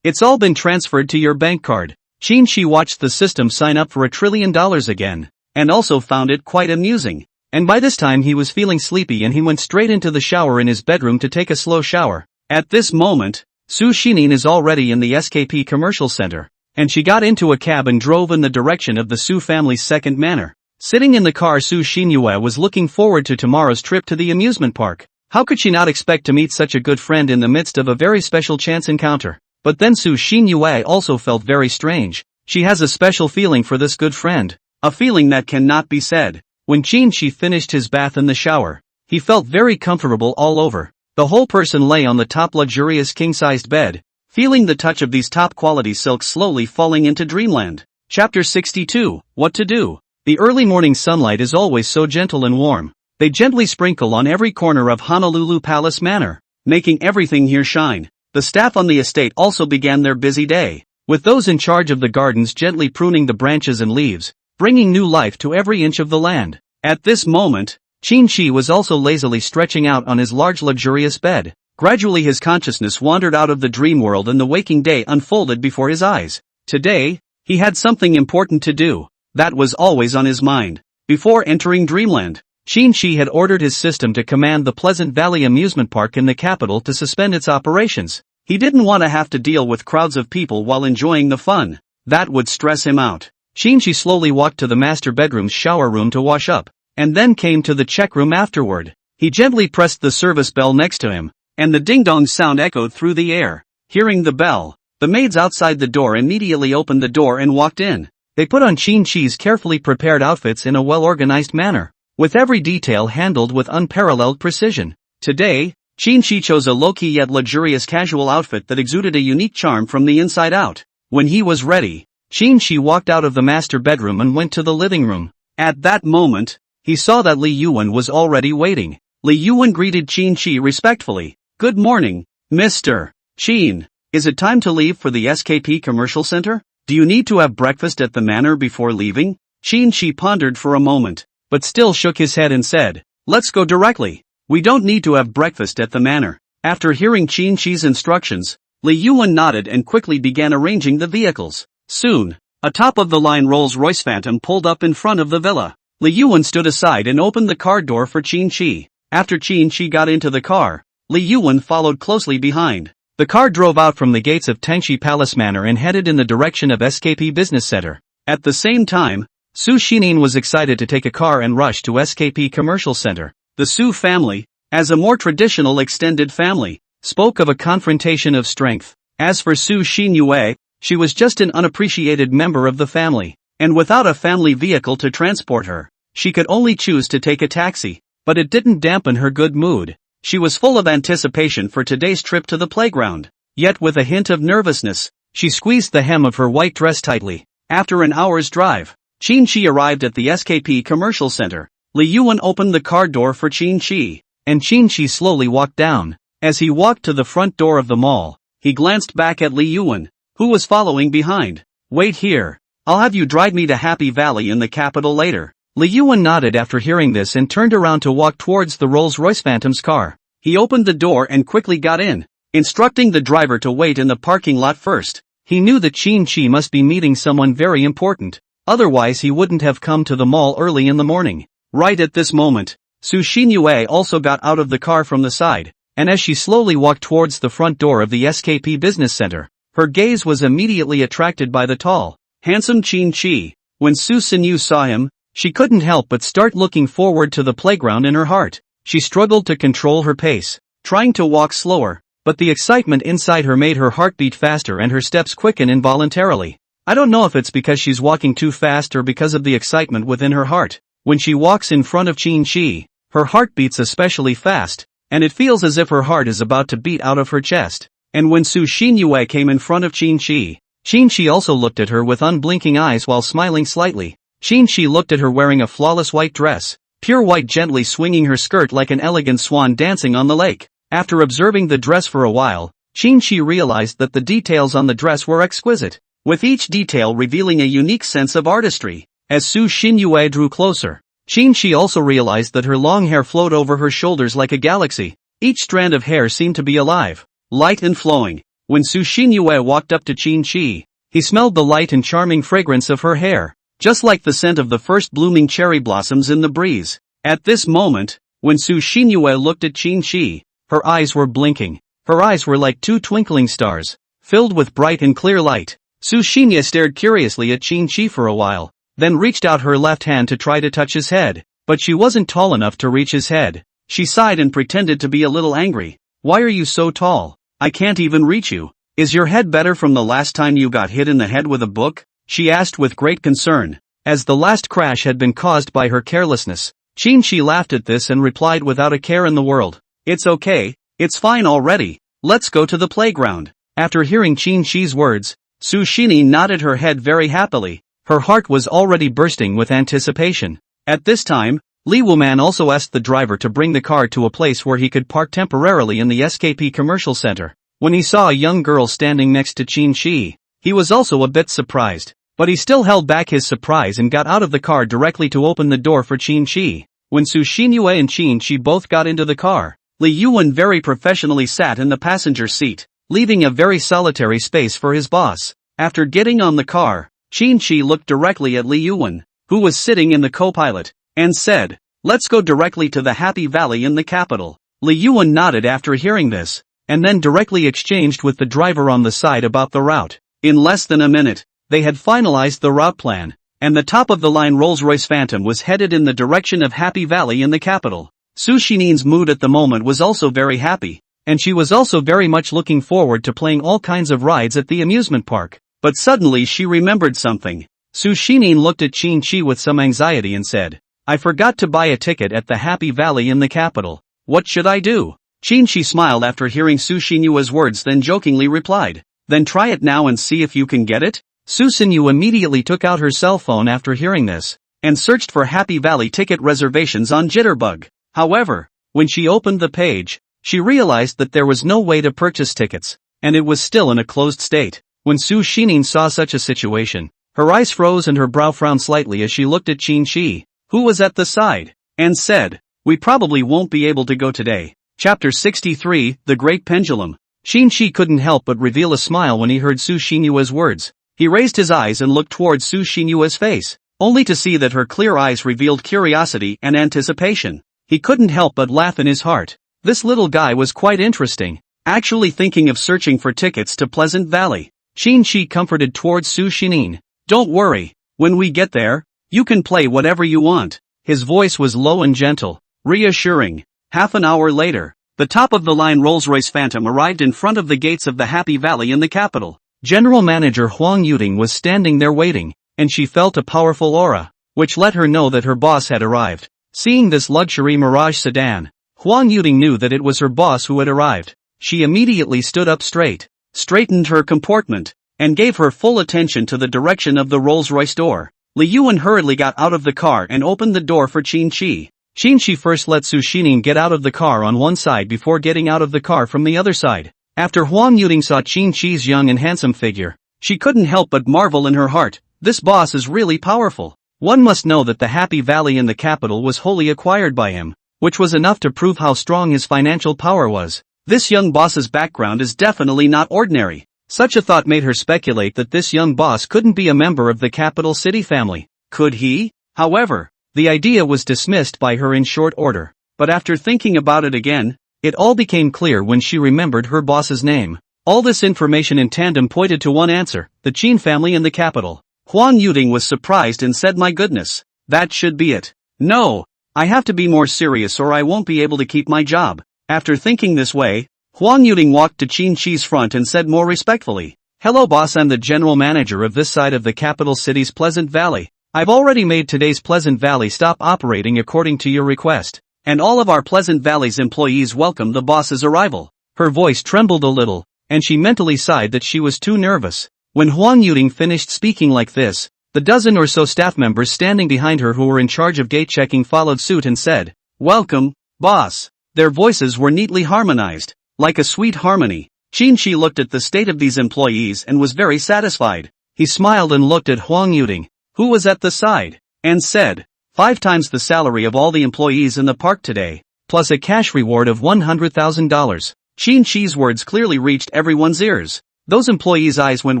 It's all been transferred to your bank card. Qin watched the system sign up for $1 trillion again, and also found it quite amusing. And by this time he was feeling sleepy and he went straight into the shower in his bedroom to take a slow shower. At this moment, Su Xining is already in the SKP commercial center, and she got into a cab and drove in the direction of the Su family's second manor. Sitting in the car, Su Xinyue was looking forward to tomorrow's trip to the amusement park. How could she not expect to meet such a good friend in the midst of a very special chance encounter? But then Su Xinyue also felt very strange. She has a special feeling for this good friend, a feeling that cannot be said. When Qin finished his bath in the shower, he felt very comfortable all over. The whole person lay on the top luxurious king-sized bed, feeling the touch of these top-quality silks slowly falling into dreamland. Chapter 62, What to Do. The early morning sunlight is always so gentle and warm. They gently sprinkle on every corner of Honolulu Palace Manor, making everything here shine. The staff on the estate also began their busy day, with those in charge of the gardens gently pruning the branches and leaves, bringing new life to every inch of the land. At this moment, Qin was also lazily stretching out on his large luxurious bed. Gradually his consciousness wandered out of the dream world and the waking day unfolded before his eyes. Today, he had something important to do. That was always on his mind. Before entering dreamland, Qin had ordered his system to command the Pleasant Valley amusement park in the capital to suspend its operations. He didn't want to have to deal with crowds of people while enjoying the fun. That would stress him out. Qin slowly walked to the master bedroom's shower room to wash up, and then came to the check room afterward. He gently pressed the service bell next to him, and the ding-dong sound echoed through the air. Hearing the bell, the maids outside the door immediately opened the door and walked in. They put on Qin's carefully prepared outfits in a well-organized manner, with every detail handled with unparalleled precision. Today, Qin chose a low-key yet luxurious casual outfit that exuded a unique charm from the inside out. When he was ready, Qin walked out of the master bedroom and went to the living room. At that moment, he saw that Li Yuan was already waiting. Li Yuan greeted Qin respectfully. Good morning, Mr. Qin. Is it time to leave for the SKP commercial center? Do you need to have breakfast at the manor before leaving? Qin pondered for a moment, but still shook his head and said, let's go directly. We don't need to have breakfast at the manor. After hearing Qin's instructions, Li Yuan nodded and quickly began arranging the vehicles. Soon, a top-of-the-line Rolls-Royce Phantom pulled up in front of the villa. Li Yuan stood aside and opened the car door for Qin. After Qin got into the car, Li Yuan followed closely behind. The car drove out from the gates of Tangxi Palace Manor and headed in the direction of SKP Business Center. At the same time, Su Xining was excited to take a car and rush to SKP Commercial Center. The Su family, as a more traditional extended family, spoke of a confrontation of strength. As for Su Xinyue, she was just an unappreciated member of the family, and without a family vehicle to transport her, she could only choose to take a taxi. But it didn't dampen her good mood. She was full of anticipation for today's trip to the playground. Yet with a hint of nervousness, she squeezed the hem of her white dress tightly. After an hour's drive, Qin arrived at the SKP Commercial Center. Li Yuan opened the car door for Qin Shi, and Qin Shi slowly walked down. As he walked to the front door of the mall, he glanced back at Li Yuan, who was following behind. Wait here. I'll have you drive me to Happy Valley in the capital later. Li Yuan nodded after hearing this and turned around to walk towards the Rolls-Royce Phantom's car. He opened the door and quickly got in, instructing the driver to wait in the parking lot first. He knew that Qin Shi must be meeting someone very important, otherwise he wouldn't have come to the mall early in the morning. Right at this moment, Su Xinyue also got out of the car from the side, and as she slowly walked towards the front door of the SKP Business Center, her gaze was immediately attracted by the tall, handsome Qin Shi. When Su Xinyu saw him, she couldn't help but start looking forward to the playground in her heart. She struggled to control her pace, trying to walk slower, but the excitement inside her made her heart beat faster and her steps quicken involuntarily. I don't know if it's because she's walking too fast or because of the excitement within her heart. When she walks in front of Qin Shi, her heart beats especially fast, and it feels as if her heart is about to beat out of her chest. And when Su Xinyue came in front of Qin Shi also looked at her with unblinking eyes while smiling slightly. Qin Shi looked at her wearing a flawless white dress, pure white, gently swinging her skirt like an elegant swan dancing on the lake. After observing the dress for a while, Qin Shi realized that the details on the dress were exquisite, with each detail revealing a unique sense of artistry. As Su Xinyue drew closer, Qin Shi also realized that her long hair flowed over her shoulders like a galaxy. Each strand of hair seemed to be alive, light and flowing. When Su Xinyue walked up to Qin Shi, he smelled the light and charming fragrance of her hair, just like the scent of the first blooming cherry blossoms in the breeze. At this moment, when Su Xinyue looked at Qin Shi, her eyes were blinking. Her eyes were like two twinkling stars, filled with bright and clear light. Su Xinyue stared curiously at Qin Shi for a while, then reached out her left hand to try to touch his head, but she wasn't tall enough to reach his head. She sighed and pretended to be a little angry. Why are you so tall? I can't even reach you. Is your head better from the last time you got hit in the head with a book? She asked with great concern, as the last crash had been caused by her carelessness. Qin Shi laughed at this and replied without a care in the world. It's okay, it's fine already. Let's go to the playground. After hearing Qin Shi's words, Su Xini nodded her head very happily. Her heart was already bursting with anticipation. At this time, Li Wuman also asked the driver to bring the car to a place where he could park temporarily in the SKP Commercial Center. When he saw a young girl standing next to Qin Shi, he was also a bit surprised, but he still held back his surprise and got out of the car directly to open the door for Qin Shi. When Su Xinyue and Qin Shi both got into the car, Li Yuan very professionally sat in the passenger seat, leaving a very solitary space for his boss. After getting on the car, Qin Shi looked directly at Li Yuan, who was sitting in the co-pilot, and said, "Let's go directly to the Happy Valley in the capital." Li Yuan nodded after hearing this, and then directly exchanged with the driver on the side about the route. In less than a minute, they had finalized the route plan, and the top-of-the-line Rolls-Royce Phantom was headed in the direction of Happy Valley in the capital. Su Xinin's mood at the moment was also very happy, and she was also very much looking forward to playing all kinds of rides at the amusement park. But suddenly she remembered something. Su Xinin looked at Qin Shi with some anxiety and said, "I forgot to buy a ticket at the Happy Valley in the capital. What should I do?" Qin Shi smiled after hearing Su Xinyue's words, then jokingly replied, "Then try it now and see if you can get it." Su Xinyu immediately took out her cell phone after hearing this, and searched for Happy Valley ticket reservations on Jitterbug. However, when she opened the page, she realized that there was no way to purchase tickets, and it was still in a closed state. When Su Xinin saw such a situation, her eyes froze and her brow frowned slightly as she looked at Qin Shi, who was at the side, and said, "We probably won't be able to go today." Chapter 63, The Great Pendulum. Qin Shi couldn't help but reveal a smile when he heard Su Xinyue's words. He raised his eyes and looked towards Su Xinyue's face, only to see that her clear eyes revealed curiosity and anticipation. He couldn't help but laugh in his heart. This little guy was quite interesting, actually thinking of searching for tickets to Pleasant Valley. Qin Shi comforted towards Su Xinin. "Don't worry, when we get there, you can play whatever you want." His voice was low and gentle, reassuring. Half an hour later, the top-of-the-line Rolls-Royce Phantom arrived in front of the gates of the Happy Valley in the capital. General Manager Huang Yuting was standing there waiting, and she felt a powerful aura, which let her know that her boss had arrived. Seeing this luxury Mirage sedan, Huang Yuting knew that it was her boss who had arrived. She immediately stood up straight, straightened her comportment, and gave her full attention to the direction of the Rolls-Royce door. Li Yuan hurriedly got out of the car and opened the door for Qin Shi. Qin Shi first let Su Xining get out of the car on one side before getting out of the car from the other side. After Huang Yuting saw Qin Shi's young and handsome figure, she couldn't help but marvel in her heart. This boss is really powerful. One must know that the Happy Valley in the capital was wholly acquired by him, which was enough to prove how strong his financial power was. This young boss's background is definitely not ordinary. Such a thought made her speculate that this young boss couldn't be a member of the capital city family. Could he? However, the idea was dismissed by her in short order. But after thinking about it again, it all became clear when she remembered her boss's name. All this information in tandem pointed to one answer: the Qin family in the capital. Huang Yuting was surprised and said, "My goodness, that should be it. No, I have to be more serious or I won't be able to keep my job." After thinking this way, Huang Yuting walked to Qin Shi's front and said more respectfully, "Hello boss, I'm the general manager of this side of the capital city's Pleasant Valley. I've already made today's Pleasant Valley stop operating according to your request, and all of our Pleasant Valley's employees welcome the boss's arrival." Her voice trembled a little, and she mentally sighed that she was too nervous. When Huang Yuting finished speaking like this, the dozen or so staff members standing behind her who were in charge of gate checking followed suit and said, "Welcome, boss." Their voices were neatly harmonized, like a sweet harmony. Qin Shi looked at the state of these employees and was very satisfied. He smiled and looked at Huang Yuting, who was at the side, and said, "5 times the salary of all the employees in the park today, plus a cash reward of $100,000. Qin Shi's words clearly reached everyone's ears. Those employees' eyes went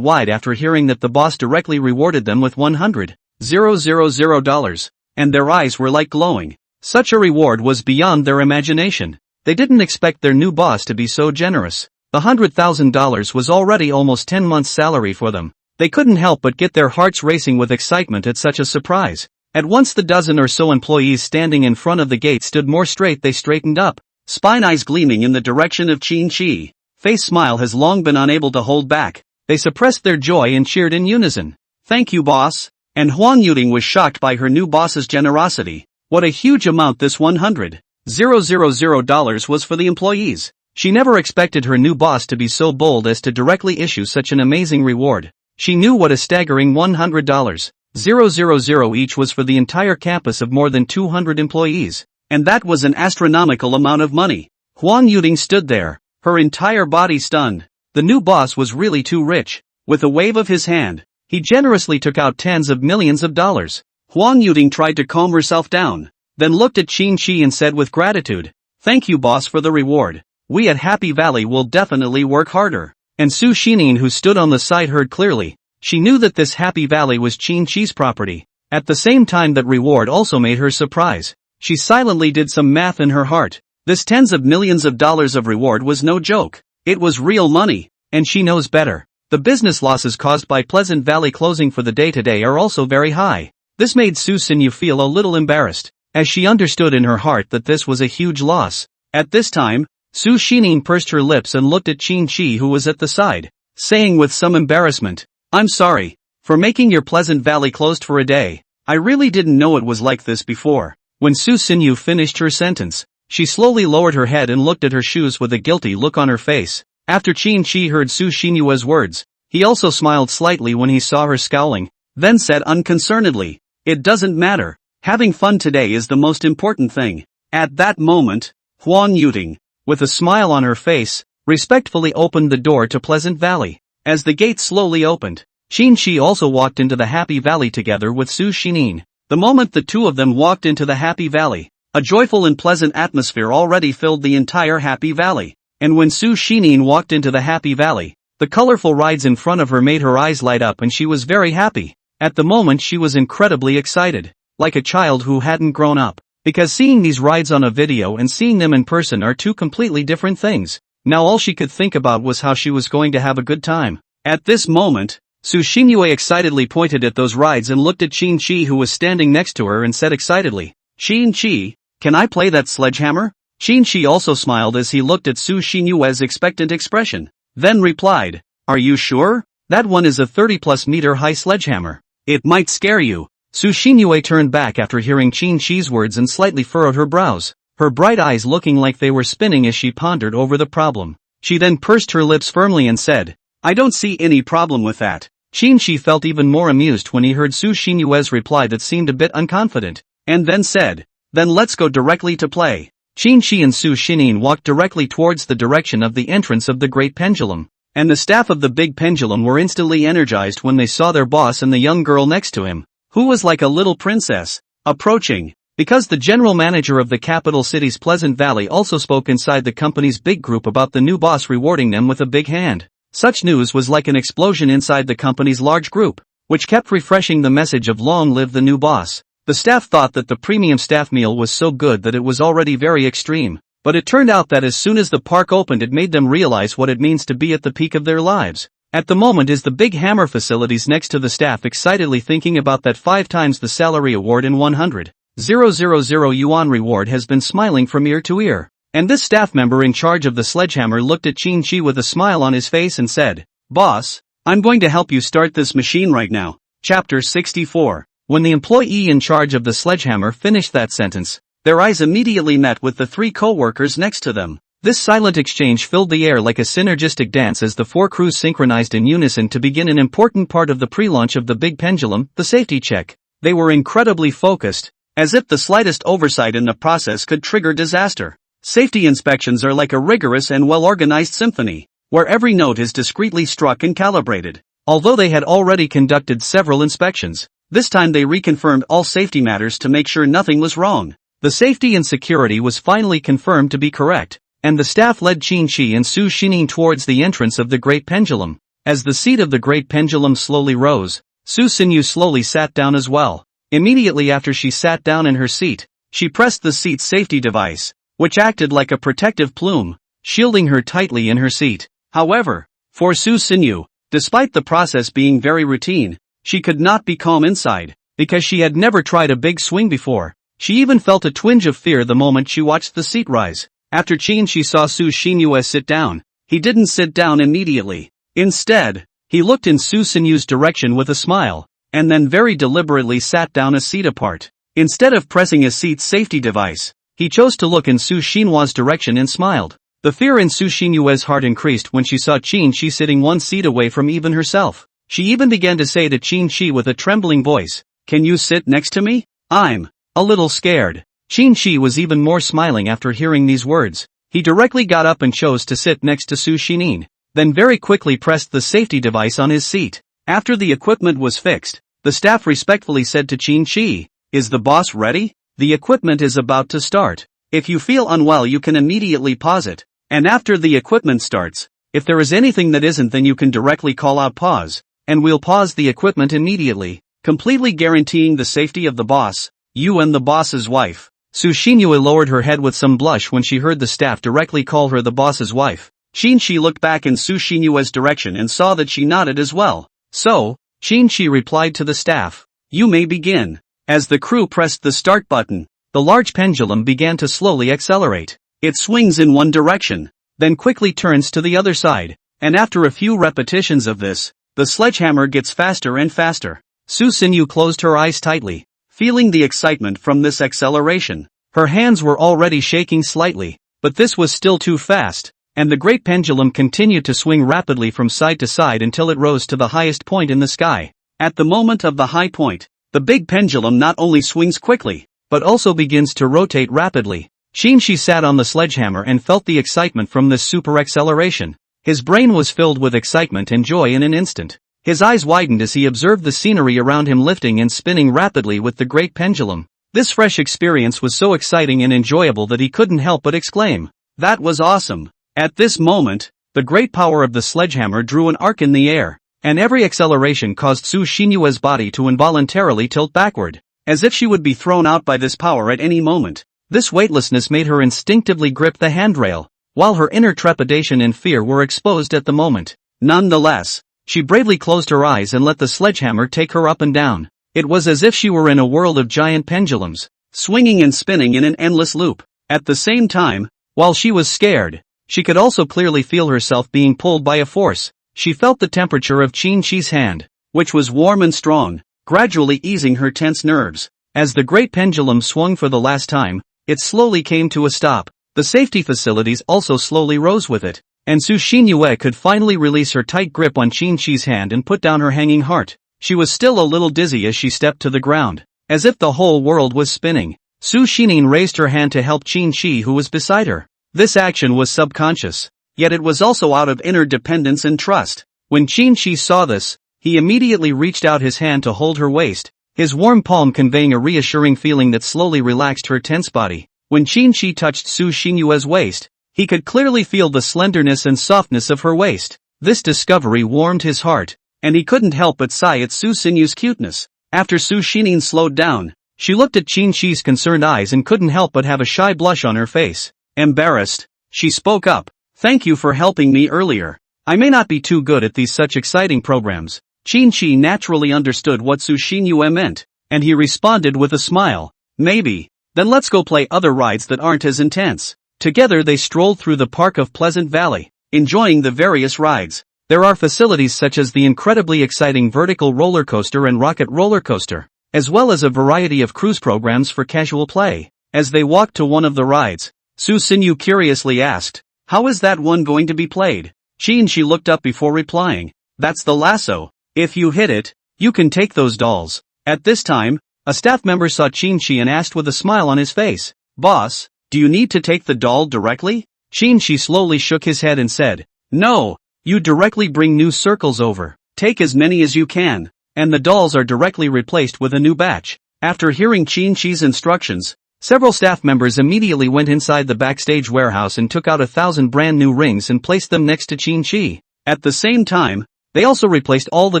wide after hearing that the boss directly rewarded them with $100,000, and their eyes were like glowing. Such a reward was beyond their imagination. They didn't expect their new boss to be so generous. The $100,000 was already almost 10 months' salary for them. They couldn't help but get their hearts racing with excitement at such a surprise. At once the dozen or so employees standing in front of the gate stood more straight. They straightened up, spine eyes gleaming in the direction of Qin Shi. Face smile has long been unable to hold back. They suppressed their joy and cheered in unison. "Thank you boss." And Huang Yuting was shocked by her new boss's generosity. What a huge amount this $100,000 was for the employees. She never expected her new boss to be so bold as to directly issue such an amazing reward. She knew what a staggering $100,000 each was for the entire campus of more than 200 employees. And that was an astronomical amount of money. Huang Yuting stood there, her entire body stunned. The new boss was really too rich. With a wave of his hand, he generously took out tens of millions of dollars. Huang Yuting tried to calm herself down, then looked at Qin Shi and said with gratitude, "Thank you boss for the reward. We at Happy Valley will definitely work harder." And Su Xining, who stood on the side, heard clearly. She knew that this Happy Valley was Qin Shi's property. At the same time, that reward also made her surprise. She silently did some math in her heart. This tens of millions of dollars of reward was no joke. It was real money, and she knows better. The business losses caused by Pleasant Valley closing for the day today are also very high. This made Su Xinyu feel a little embarrassed, as she understood in her heart that this was a huge loss. At this time, Su Xining pursed her lips and looked at Qin Shi, who was at the side, saying with some embarrassment, "I'm sorry for making your Pleasant Valley closed for a day. I really didn't know it was like this before." When Su Xinyu finished her sentence, she slowly lowered her head and looked at her shoes with a guilty look on her face. After Qin Shi heard Su Xinyu's words, he also smiled slightly when he saw her scowling, then said unconcernedly, "It doesn't matter. Having fun today is the most important thing." At that moment, Huang Yuting, with a smile on her face, respectfully opened the door to Pleasant Valley. As the gate slowly opened, Qin Shi also walked into the Happy Valley together with Su Xining. The moment the two of them walked into the Happy Valley, a joyful and pleasant atmosphere already filled the entire Happy Valley. And when Su Xining walked into the Happy Valley, the colorful rides in front of her made her eyes light up and she was very happy. At the moment she was incredibly excited, like a child who hadn't grown up. Because seeing these rides on a video and seeing them in person are two completely different things. Now all she could think about was how she was going to have a good time. At this moment, Su Xinyue excitedly pointed at those rides and looked at Qin Shi, who was standing next to her, and said excitedly, "Qin Shi, can I play that sledgehammer?" Qin Shi also smiled as he looked at Su Xinyue's expectant expression, then replied, "Are you sure? That one is a 30+ meter high sledgehammer. It might scare you." Su Xinyue turned back after hearing Qin Shi's words and slightly furrowed her brows, her bright eyes looking like they were spinning as she pondered over the problem. She then pursed her lips firmly and said, "I don't see any problem with that. Qin felt even more amused when he heard Su Xinyue's reply that seemed a bit unconfident, and then said, "Then let's go directly to play." Qin and Su Xinyue walked directly towards the direction of the entrance of the Great Pendulum, and the staff of the Big Pendulum were instantly energized when they saw their boss and the young girl next to him, who was like a little princess, approaching. Because the general manager of the capital city's Pleasant Valley also spoke inside the company's big group about the new boss rewarding them with a big hand. Such news was like an explosion inside the company's large group, which kept refreshing the message of long live the new boss. The staff thought that the premium staff meal was so good that it was already very extreme, but it turned out that as soon as the park opened it made them realize what it means to be at the peak of their lives. At the moment is the Big Hammer facilities next to the staff excitedly thinking about that 5 times the salary award in 100,000 yuan reward has been smiling from ear to ear. And this staff member in charge of the sledgehammer looked at Qin with a smile on his face and said, "Boss, I'm going to help you start this machine right now." Chapter 64. When the employee in charge of the sledgehammer finished that sentence, their eyes immediately met with the 3 co-workers next to them. This silent exchange filled the air like a synergistic dance as the 4 crews synchronized in unison to begin an important part of the pre-launch of the Big Pendulum, the safety check. They were incredibly focused, as if the slightest oversight in the process could trigger disaster. Safety inspections are like a rigorous and well-organized symphony, where every note is discreetly struck and calibrated. Although they had already conducted several inspections, this time they reconfirmed all safety matters to make sure nothing was wrong. The safety and security was finally confirmed to be correct, and the staff led Qin and Su Xinyue towards the entrance of the Great Pendulum. As the seat of the Great Pendulum slowly rose, Su Xinyue slowly sat down as well. Immediately after she sat down in her seat, she pressed the seat's safety device, which acted like a protective plume, shielding her tightly in her seat. However, for Su Xinyue, despite the process being very routine, she could not be calm inside, because she had never tried a big swing before. She even felt a twinge of fear the moment she watched the seat rise. After Qin saw Su Xinyue sit down, he didn't sit down immediately. Instead, he looked in Su Xinyue's direction with a smile, and then very deliberately sat down a seat apart. Instead of pressing a seat's safety device, he chose to look in Su Xinyue's direction and smiled. The fear in Su Xinyue's heart increased when she saw Qin sitting 1 seat away from even herself. She even began to say to Qin with a trembling voice, "Can you sit next to me? I'm a little scared." Qin was even more smiling after hearing these words. He directly got up and chose to sit next to Su Xinyue, then very quickly pressed the safety device on his seat. After the equipment was fixed, the staff respectfully said to Qin, "Is the boss ready? The equipment is about to start. If you feel unwell you can immediately pause it, and after the equipment starts, if there is anything that isn't then you can directly call out pause, and we'll pause the equipment immediately, completely guaranteeing the safety of the boss, you and the boss's wife." Su Xinyue lowered her head with some blush when she heard the staff directly call her the boss's wife. Qin looked back in Su Xinyue's direction and saw that she nodded as well. So, Qin replied to the staff, "You may begin." As the crew pressed the start button, the large pendulum began to slowly accelerate. It swings in one direction, then quickly turns to the other side, and after a few repetitions of this, the sledgehammer gets faster and faster. Su Xinyue closed her eyes tightly, feeling the excitement from this acceleration. Her hands were already shaking slightly, but this was still too fast, and the great pendulum continued to swing rapidly from side to side until it rose to the highest point in the sky. At the moment of the high point, the big pendulum not only swings quickly, but also begins to rotate rapidly. Qin sat on the sledgehammer and felt the excitement from this super acceleration. His brain was filled with excitement and joy in an instant. His eyes widened as he observed the scenery around him lifting and spinning rapidly with the great pendulum. This fresh experience was so exciting and enjoyable that he couldn't help but exclaim, "That was awesome." At this moment, the great power of the sledgehammer drew an arc in the air, and every acceleration caused Su Xinyue's body to involuntarily tilt backward, as if she would be thrown out by this power at any moment. This weightlessness made her instinctively grip the handrail, while her inner trepidation and fear were exposed at the moment. Nonetheless, she bravely closed her eyes and let the sledgehammer take her up and down. It was as if she were in a world of giant pendulums, swinging and spinning in an endless loop. At the same time, while she was scared, she could also clearly feel herself being pulled by a force. She felt the temperature of Qin's hand, which was warm and strong, gradually easing her tense nerves. As the great pendulum swung for the last time, it slowly came to a stop. The safety facilities also slowly rose with it. and Su Xinyue could finally release her tight grip on Qin Shi's hand and put down her hanging heart. She was still a little dizzy as she stepped to the ground, as if the whole world was spinning. Su Xining raised her hand to help Qin Shi, who was beside her. This action was subconscious, yet it was also out of inner dependence and trust. When Qin Shi saw this, he immediately reached out his hand to hold her waist, his warm palm conveying a reassuring feeling that slowly relaxed her tense body. When Qin Shi touched Su Xinyue's waist, he could clearly feel the slenderness and softness of her waist. This discovery warmed his heart, and he couldn't help but sigh at Su Xinyue's cuteness. After Su Xining slowed down, she looked at Qin Shi's concerned eyes and couldn't help but have a shy blush on her face. Embarrassed, she spoke up. "Thank you for helping me earlier. I may not be too good at these such exciting programs." Qin Shi naturally understood what Su Xinyue meant, and he responded with a smile. "Maybe. Then let's go play other rides that aren't as intense." Together they strolled through the park of Pleasant Valley, enjoying the various rides. There are facilities such as the incredibly exciting vertical roller coaster and rocket roller coaster, as well as a variety of cruise programs for casual play. As they walked to one of the rides, Su Xinyu curiously asked, "How is that one going to be played?" Qin Shi looked up before replying, "That's the lasso. If you hit it, you can take those dolls." At this time, a staff member saw Qin Shi and asked with a smile on his face, "Boss, do you need to take the doll directly?" Qin Shi slowly shook his head and said, "No, you directly bring new circles over. Take as many as you can, and the dolls are directly replaced with a new batch." After hearing Qin Shi's instructions, several staff members immediately went inside the backstage warehouse and took out 1,000 brand new rings and placed them next to Qin Shi. At the same time, they also replaced all the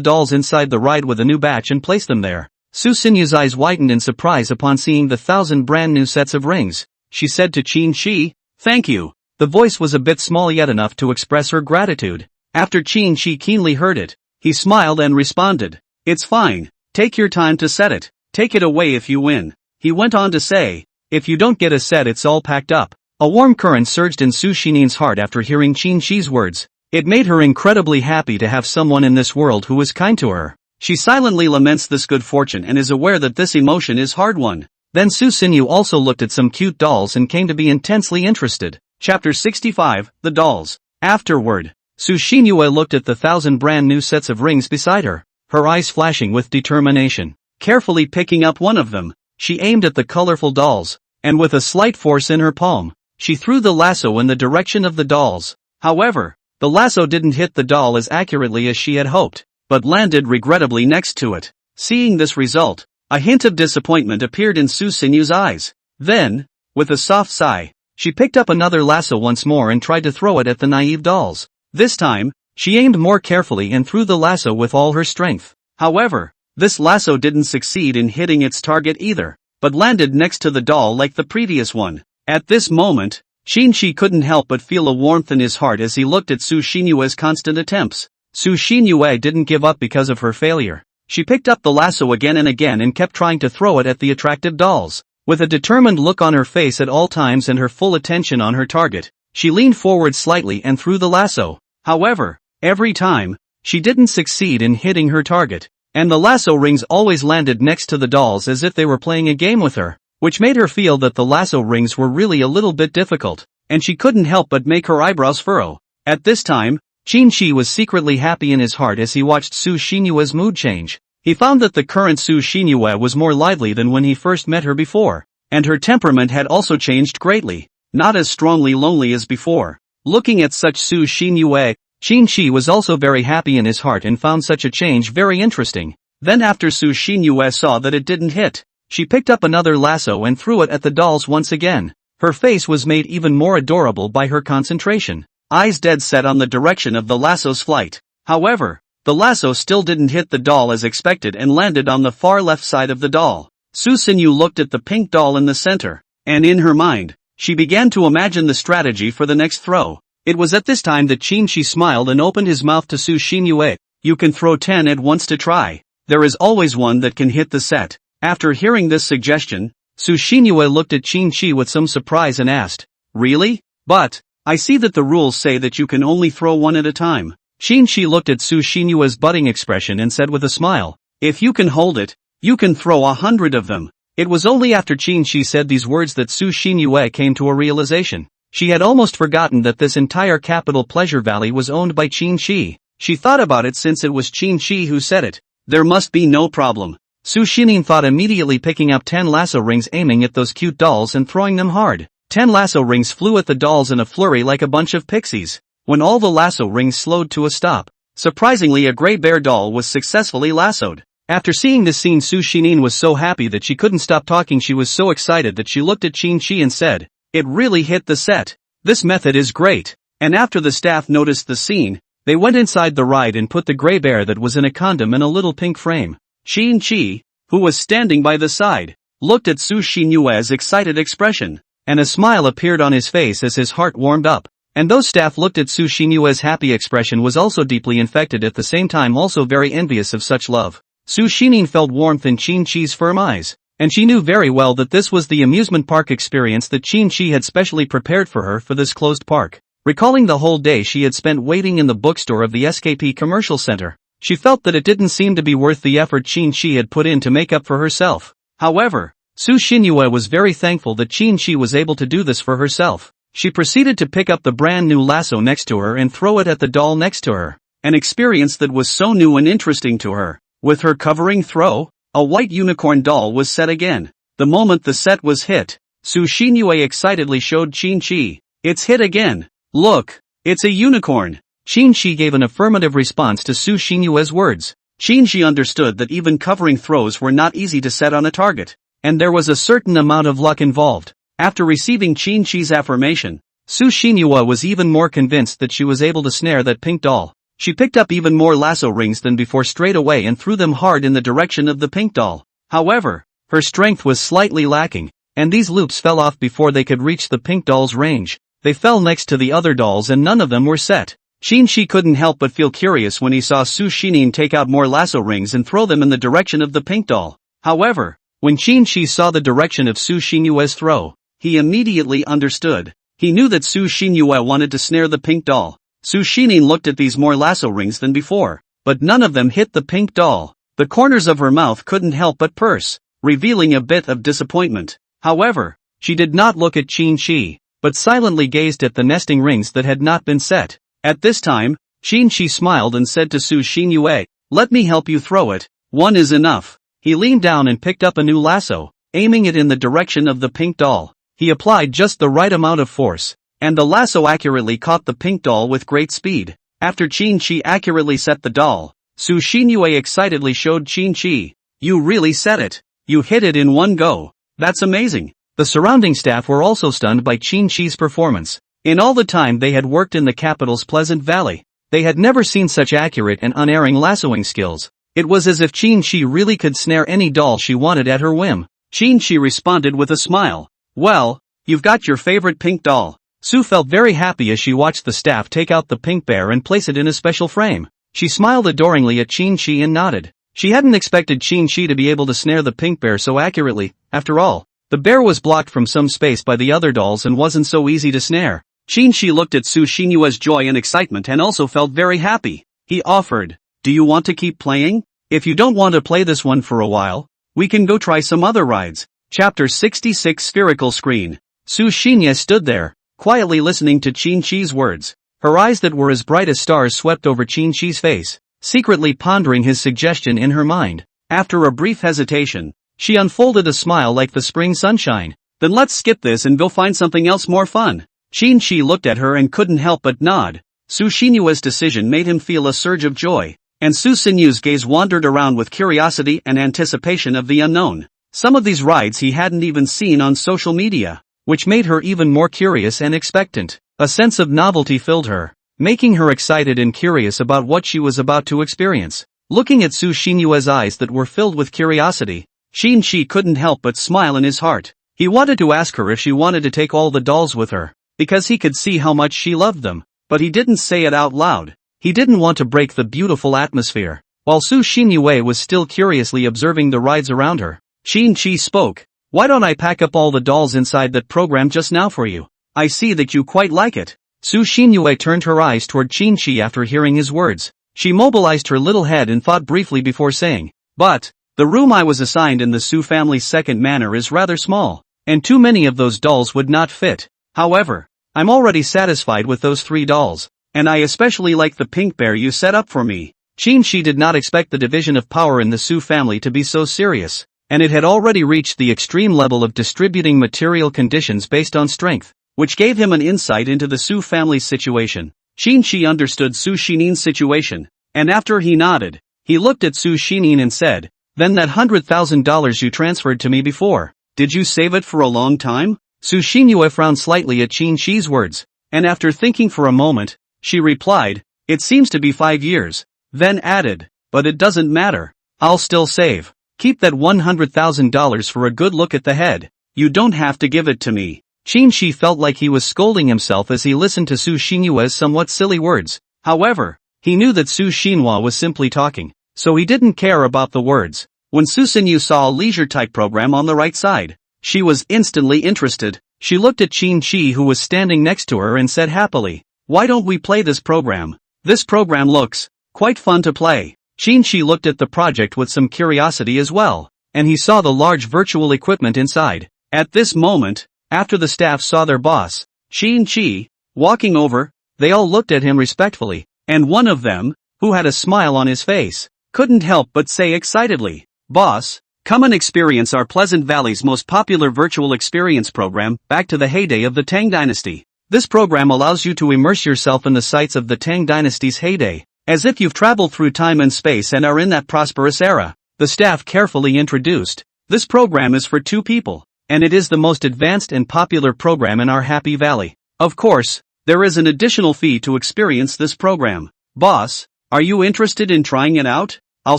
dolls inside the ride with a new batch and placed them there. Su Xinyu's eyes widened in surprise upon seeing the 1,000 brand new sets of rings. She said to Qin Shi, "Thank you." The voice was a bit small yet enough to express her gratitude. After Qin Shi keenly heard it, he smiled and responded, "It's fine. Take your time to set it. Take it away if you win." He went on to say, "If you don't get a set, it's all packed up." A warm current surged in Su Xining's heart after hearing Qin Shi's words. It made her incredibly happy to have someone in this world who was kind to her. She silently laments this good fortune and is aware that this emotion is hard won. Then Su Xinyu also looked at some cute dolls and came to be intensely interested. Chapter 65, The Dolls. Afterward, Su Xinyue looked at the 1,000 brand new sets of rings beside her, her eyes flashing with determination. Carefully picking up one of them, she aimed at the colorful dolls, and with a slight force in her palm, she threw the lasso in the direction of the dolls. However, the lasso didn't hit the doll as accurately as she had hoped, but landed regrettably next to it. Seeing this result, a hint of disappointment appeared in Su Xinyu's eyes. Then, with a soft sigh, she picked up another lasso once more and tried to throw it at the naive dolls. This time, she aimed more carefully and threw the lasso with all her strength. However, this lasso didn't succeed in hitting its target either, but landed next to the doll like the previous one. At this moment, Qin Shi couldn't help but feel a warmth in his heart as he looked at Su Xinyue's constant attempts. Su Xinyue didn't give up because of her failure. She picked up the lasso again and kept trying to throw it at the attractive dolls. With a determined look on her face at all times and her full attention on her target, she leaned forward slightly and threw the lasso. However, every time, she didn't succeed in hitting her target, and the lasso rings always landed next to the dolls as if they were playing a game with her, which made her feel that the lasso rings were really a little bit difficult, and she couldn't help but make her eyebrows furrow. At this time, Qin Shi was secretly happy in his heart as he watched Su Xinyue's mood change. He found that the current Su Xinyue was more lively than when he first met her before, and her temperament had also changed greatly, not as strongly lonely as before. Looking at such Su Xinyue, Qin Shi was also very happy in his heart and found such a change very interesting. Then after Su Xinyue saw that it didn't hit, she picked up another lasso and threw it at the dolls once again. Her face was made even more adorable by her concentration, eyes dead set on the direction of the lasso's flight. However, the lasso still didn't hit the doll as expected and landed on the far left side of the doll. Su Xinyu looked at the pink doll in the center, and in her mind, she began to imagine the strategy for the next throw. It was at this time that Qin Shi smiled and opened his mouth to Su Xinyue. "You can throw 10 at once to try. There is always one that can hit the set." After hearing this suggestion, Su Xinyue looked at Qin Shi with some surprise and asked, "Really? But, I see that the rules say that you can only throw one at a time." Qin Shi looked at Su Xinyue's budding expression and said with a smile, "If you can hold it, you can throw 100 of them." It was only after Qin Shi said these words that Su Xinyue came to a realization. She had almost forgotten that this entire capital Pleasure Valley was owned by Qin Shi. She thought about it since it was Qin Shi who said it. There must be no problem. Su Xining thought, immediately picking up 10 lasso rings, aiming at those cute dolls and throwing them hard. 10 lasso rings flew at the dolls in a flurry like a bunch of pixies. When all the lasso rings slowed to a stop, surprisingly a gray bear doll was successfully lassoed. After seeing this scene, Su Xining was so happy that she couldn't stop talking. She was so excited that she looked at Qin Shi and said, "It really hit the set. This method is great." And after the staff noticed the scene, they went inside the ride and put the gray bear that was in a condom in a little pink frame. Qin Shi, who was standing by the side, looked at Su Xinyue's excited expression, and a smile appeared on his face as his heart warmed up. And those staff looked at Su Xinyue's happy expression was also deeply infected, at the same time also very envious of such love. Su Xining felt warmth in Qin Shi's firm eyes, and she knew very well that this was the amusement park experience that Qin Shi had specially prepared for her for this closed park. Recalling the whole day she had spent waiting in the bookstore of the SKP Commercial Center, she felt that it didn't seem to be worth the effort Qin Shi had put in to make up for herself. However, Su Xinyue was very thankful that Qin Shi was able to do this for herself. She proceeded to pick up the brand new lasso next to her and throw it at the doll next to her, an experience that was so new and interesting to her. With her covering throw, a white unicorn doll was set again. The moment the set was hit, Su Xinyue excitedly showed Qin Shi, "It's hit again. Look, it's a unicorn." Qin Shi gave an affirmative response to Su Xinyue's words. Qin Shi understood that even covering throws were not easy to set on a target, and there was a certain amount of luck involved. After receiving Qin Shi's affirmation, Su Xinyue was even more convinced that she was able to snare that pink doll. She picked up even more lasso rings than before straight away and threw them hard in the direction of the pink doll. However, her strength was slightly lacking, and these loops fell off before they could reach the pink doll's range. They fell next to the other dolls and none of them were set. Qin Shi couldn't help but feel curious when he saw Su Xining take out more lasso rings and throw them in the direction of the pink doll. However, when Qin Shi saw the direction of Su Xinyue's throw, he immediately understood. He knew that Su Xinyue wanted to snare the pink doll. Su Xining looked at these more lasso rings than before, but none of them hit the pink doll. The corners of her mouth couldn't help but purse, revealing a bit of disappointment. However, she did not look at Qin Shi, but silently gazed at the nesting rings that had not been set. At this time, Qin Shi smiled and said to Su Xinyue, "Let me help you throw it. One is enough." He leaned down and picked up a new lasso, aiming it in the direction of the pink doll. He applied just the right amount of force, and the lasso accurately caught the pink doll with great speed. After Qin Shi accurately set the doll, Su Xinyue excitedly showed Qin Shi, "You really set it. You hit it in one go. That's amazing." The surrounding staff were also stunned by Qin Shi's performance. In all the time they had worked in the capital's Pleasant Valley, they had never seen such accurate and unerring lassoing skills. It was as if Qin Shi really could snare any doll she wanted at her whim. Qin Shi responded with a smile, "Well, you've got your favorite pink doll." Su felt very happy as she watched the staff take out the pink bear and place it in a special frame. She smiled adoringly at Qin Shi and nodded. She hadn't expected Qin Shi to be able to snare the pink bear so accurately. After all, the bear was blocked from some space by the other dolls and wasn't so easy to snare. Qin Shi looked at Su Xinyue's joy and excitement and also felt very happy. He offered, "Do you want to keep playing? If you don't want to play this one for a while, we can go try some other rides." Chapter 66 Spherical Screen. Su Xinyue stood there, quietly listening to Qin Shi's words. Her eyes that were as bright as stars swept over Qin Shi's face, secretly pondering his suggestion in her mind. After a brief hesitation, she unfolded a smile like the spring sunshine. "Then let's skip this and go find something else more fun." Qin Shi looked at her and couldn't help but nod. Su Xinyue's decision made him feel a surge of joy, and Su Xinyue's gaze wandered around with curiosity and anticipation of the unknown. Some of these rides he hadn't even seen on social media, which made her even more curious and expectant. A sense of novelty filled her, making her excited and curious about what she was about to experience. Looking at Su Xinyue's eyes that were filled with curiosity, Qin Shi couldn't help but smile in his heart. He wanted to ask her if she wanted to take all the dolls with her, because he could see how much she loved them, but he didn't say it out loud. He didn't want to break the beautiful atmosphere. While Su Xinyue was still curiously observing the rides around her, Qin Shi spoke, "Why don't I pack up all the dolls inside that program just now for you? I see that you quite like it." Su Xinyue turned her eyes toward Qin Shi after hearing his words. She mobilized her little head and thought briefly before saying, "But, the room I was assigned in the Su family's second manor is rather small, and too many of those dolls would not fit. However, I'm already satisfied with those 3 dolls. And I especially like the pink bear you set up for me. Qin did not expect the division of power in the Su family to be so serious, and it had already reached the extreme level of distributing material conditions based on strength, which gave him an insight into the Su family's situation. Qin understood Su Xinin's situation, and after he nodded, he looked at Su Xinin and said, "Then that $100,000 you transferred to me before, did you save it for a long time?" Su Xinyue frowned slightly at Qin's words, and after thinking for a moment, she replied, "It seems to be 5 years, then added, "But it doesn't matter, I'll still save. Keep that $100,000 for a good look at the head, you don't have to give it to me." Qin felt like he was scolding himself as he listened to Su Xinyue's somewhat silly words. However, he knew that Su Xinhua was simply talking, so he didn't care about the words. When Su Xinyu saw a leisure-type program on the right side, she was instantly interested. She looked at Qin who was standing next to her and said happily, "Why don't we play this program? This program looks quite fun to play." Qin looked at the project with some curiosity as well, and he saw the large virtual equipment inside. At this moment, after the staff saw their boss, Qin walking over, they all looked at him respectfully, and one of them, who had a smile on his face, couldn't help but say excitedly, "Boss, come and experience our Pleasant Valley's most popular virtual experience program, back to the heyday of the Tang Dynasty. This program allows you to immerse yourself in the sights of the Tang Dynasty's heyday, as if you've traveled through time and space and are in that prosperous era." The staff carefully introduced, "This program is for 2 people, and it is the most advanced and popular program in our Happy Valley. Of course, there is an additional fee to experience this program. Boss, are you interested in trying it out? I'll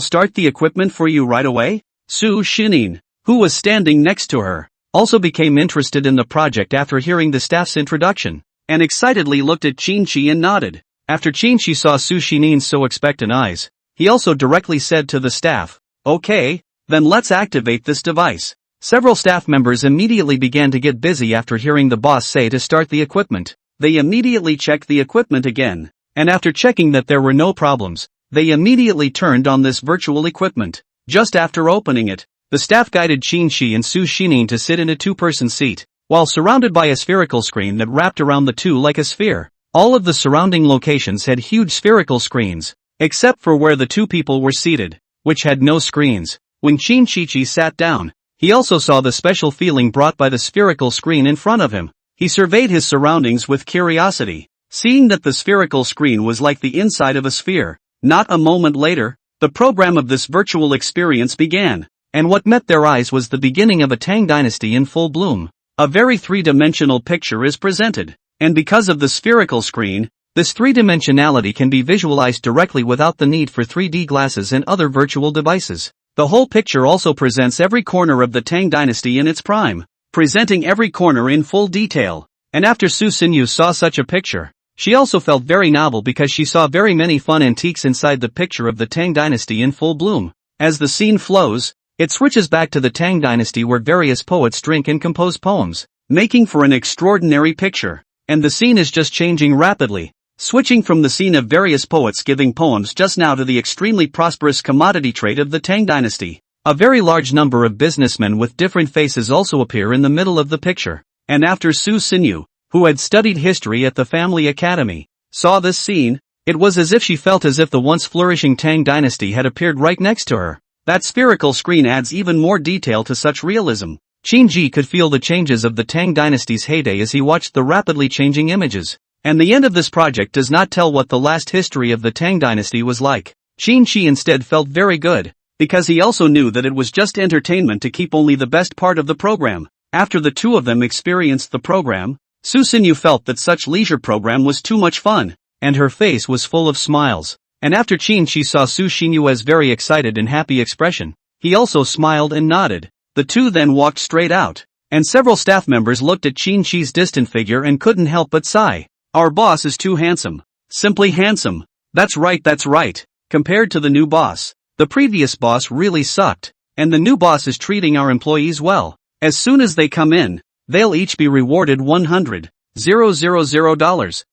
start the equipment for you right away." Su Xinin, who was standing next to her, also became interested in the project after hearing the staff's introduction, and excitedly looked at Qin and nodded. After Qin saw Su Xinin's so expectant eyes, he also directly said to the staff, "Okay, then let's activate this device." Several staff members immediately began to get busy after hearing the boss say to start the equipment. They immediately checked the equipment again, and after checking that there were no problems, they immediately turned on this virtual equipment. Just after opening it, the staff guided Qin and Su Xinin to sit in a 2-person seat, while surrounded by a spherical screen that wrapped around the two like a sphere. All of the surrounding locations had huge spherical screens, except for where the 2 people were seated, which had no screens. When Qin sat down, he also saw the special feeling brought by the spherical screen in front of him. He surveyed his surroundings with curiosity, seeing that the spherical screen was like the inside of a sphere. Not a moment later, the program of this virtual experience began, and what met their eyes was the beginning of a Tang dynasty in full bloom. A very 3-dimensional picture is presented, and because of the spherical screen, this 3-dimensionality can be visualized directly without the need for 3D glasses and other virtual devices. The whole picture also presents every corner of the Tang dynasty in its prime, presenting every corner in full detail. And after Su Xinyu saw such a picture, she also felt very novel because she saw very many fun antiques inside the picture of the Tang dynasty in full bloom. As the scene flows, it switches back to the Tang dynasty where various poets drink and compose poems, making for an extraordinary picture. And the scene is just changing rapidly, switching from the scene of various poets giving poems just now to the extremely prosperous commodity trade of the Tang dynasty. A very large number of businessmen with different faces also appear in the middle of the picture. And after Su Xinyu, who had studied history at the family academy, saw this scene, it was as if she felt as if the once flourishing Tang dynasty had appeared right next to her. That spherical screen adds even more detail to such realism. Qin could feel the changes of the Tang dynasty's heyday as he watched the rapidly changing images. And the end of this project does not tell what the last history of the Tang dynasty was like. Qin instead felt very good, because he also knew that it was just entertainment to keep only the best part of the program. After the 2 of them experienced the program, Su Xinyu felt that such leisure program was too much fun, and her face was full of smiles. And after Qin saw Su Xinyue's very excited and happy expression, he also smiled and nodded. The 2 then walked straight out, and several staff members looked at Qin's distant figure and couldn't help but sigh. "Our boss is too handsome. Simply handsome. That's right. Compared to the new boss, the previous boss really sucked, and the new boss is treating our employees well. As soon as they come in, they'll each be rewarded $100,000.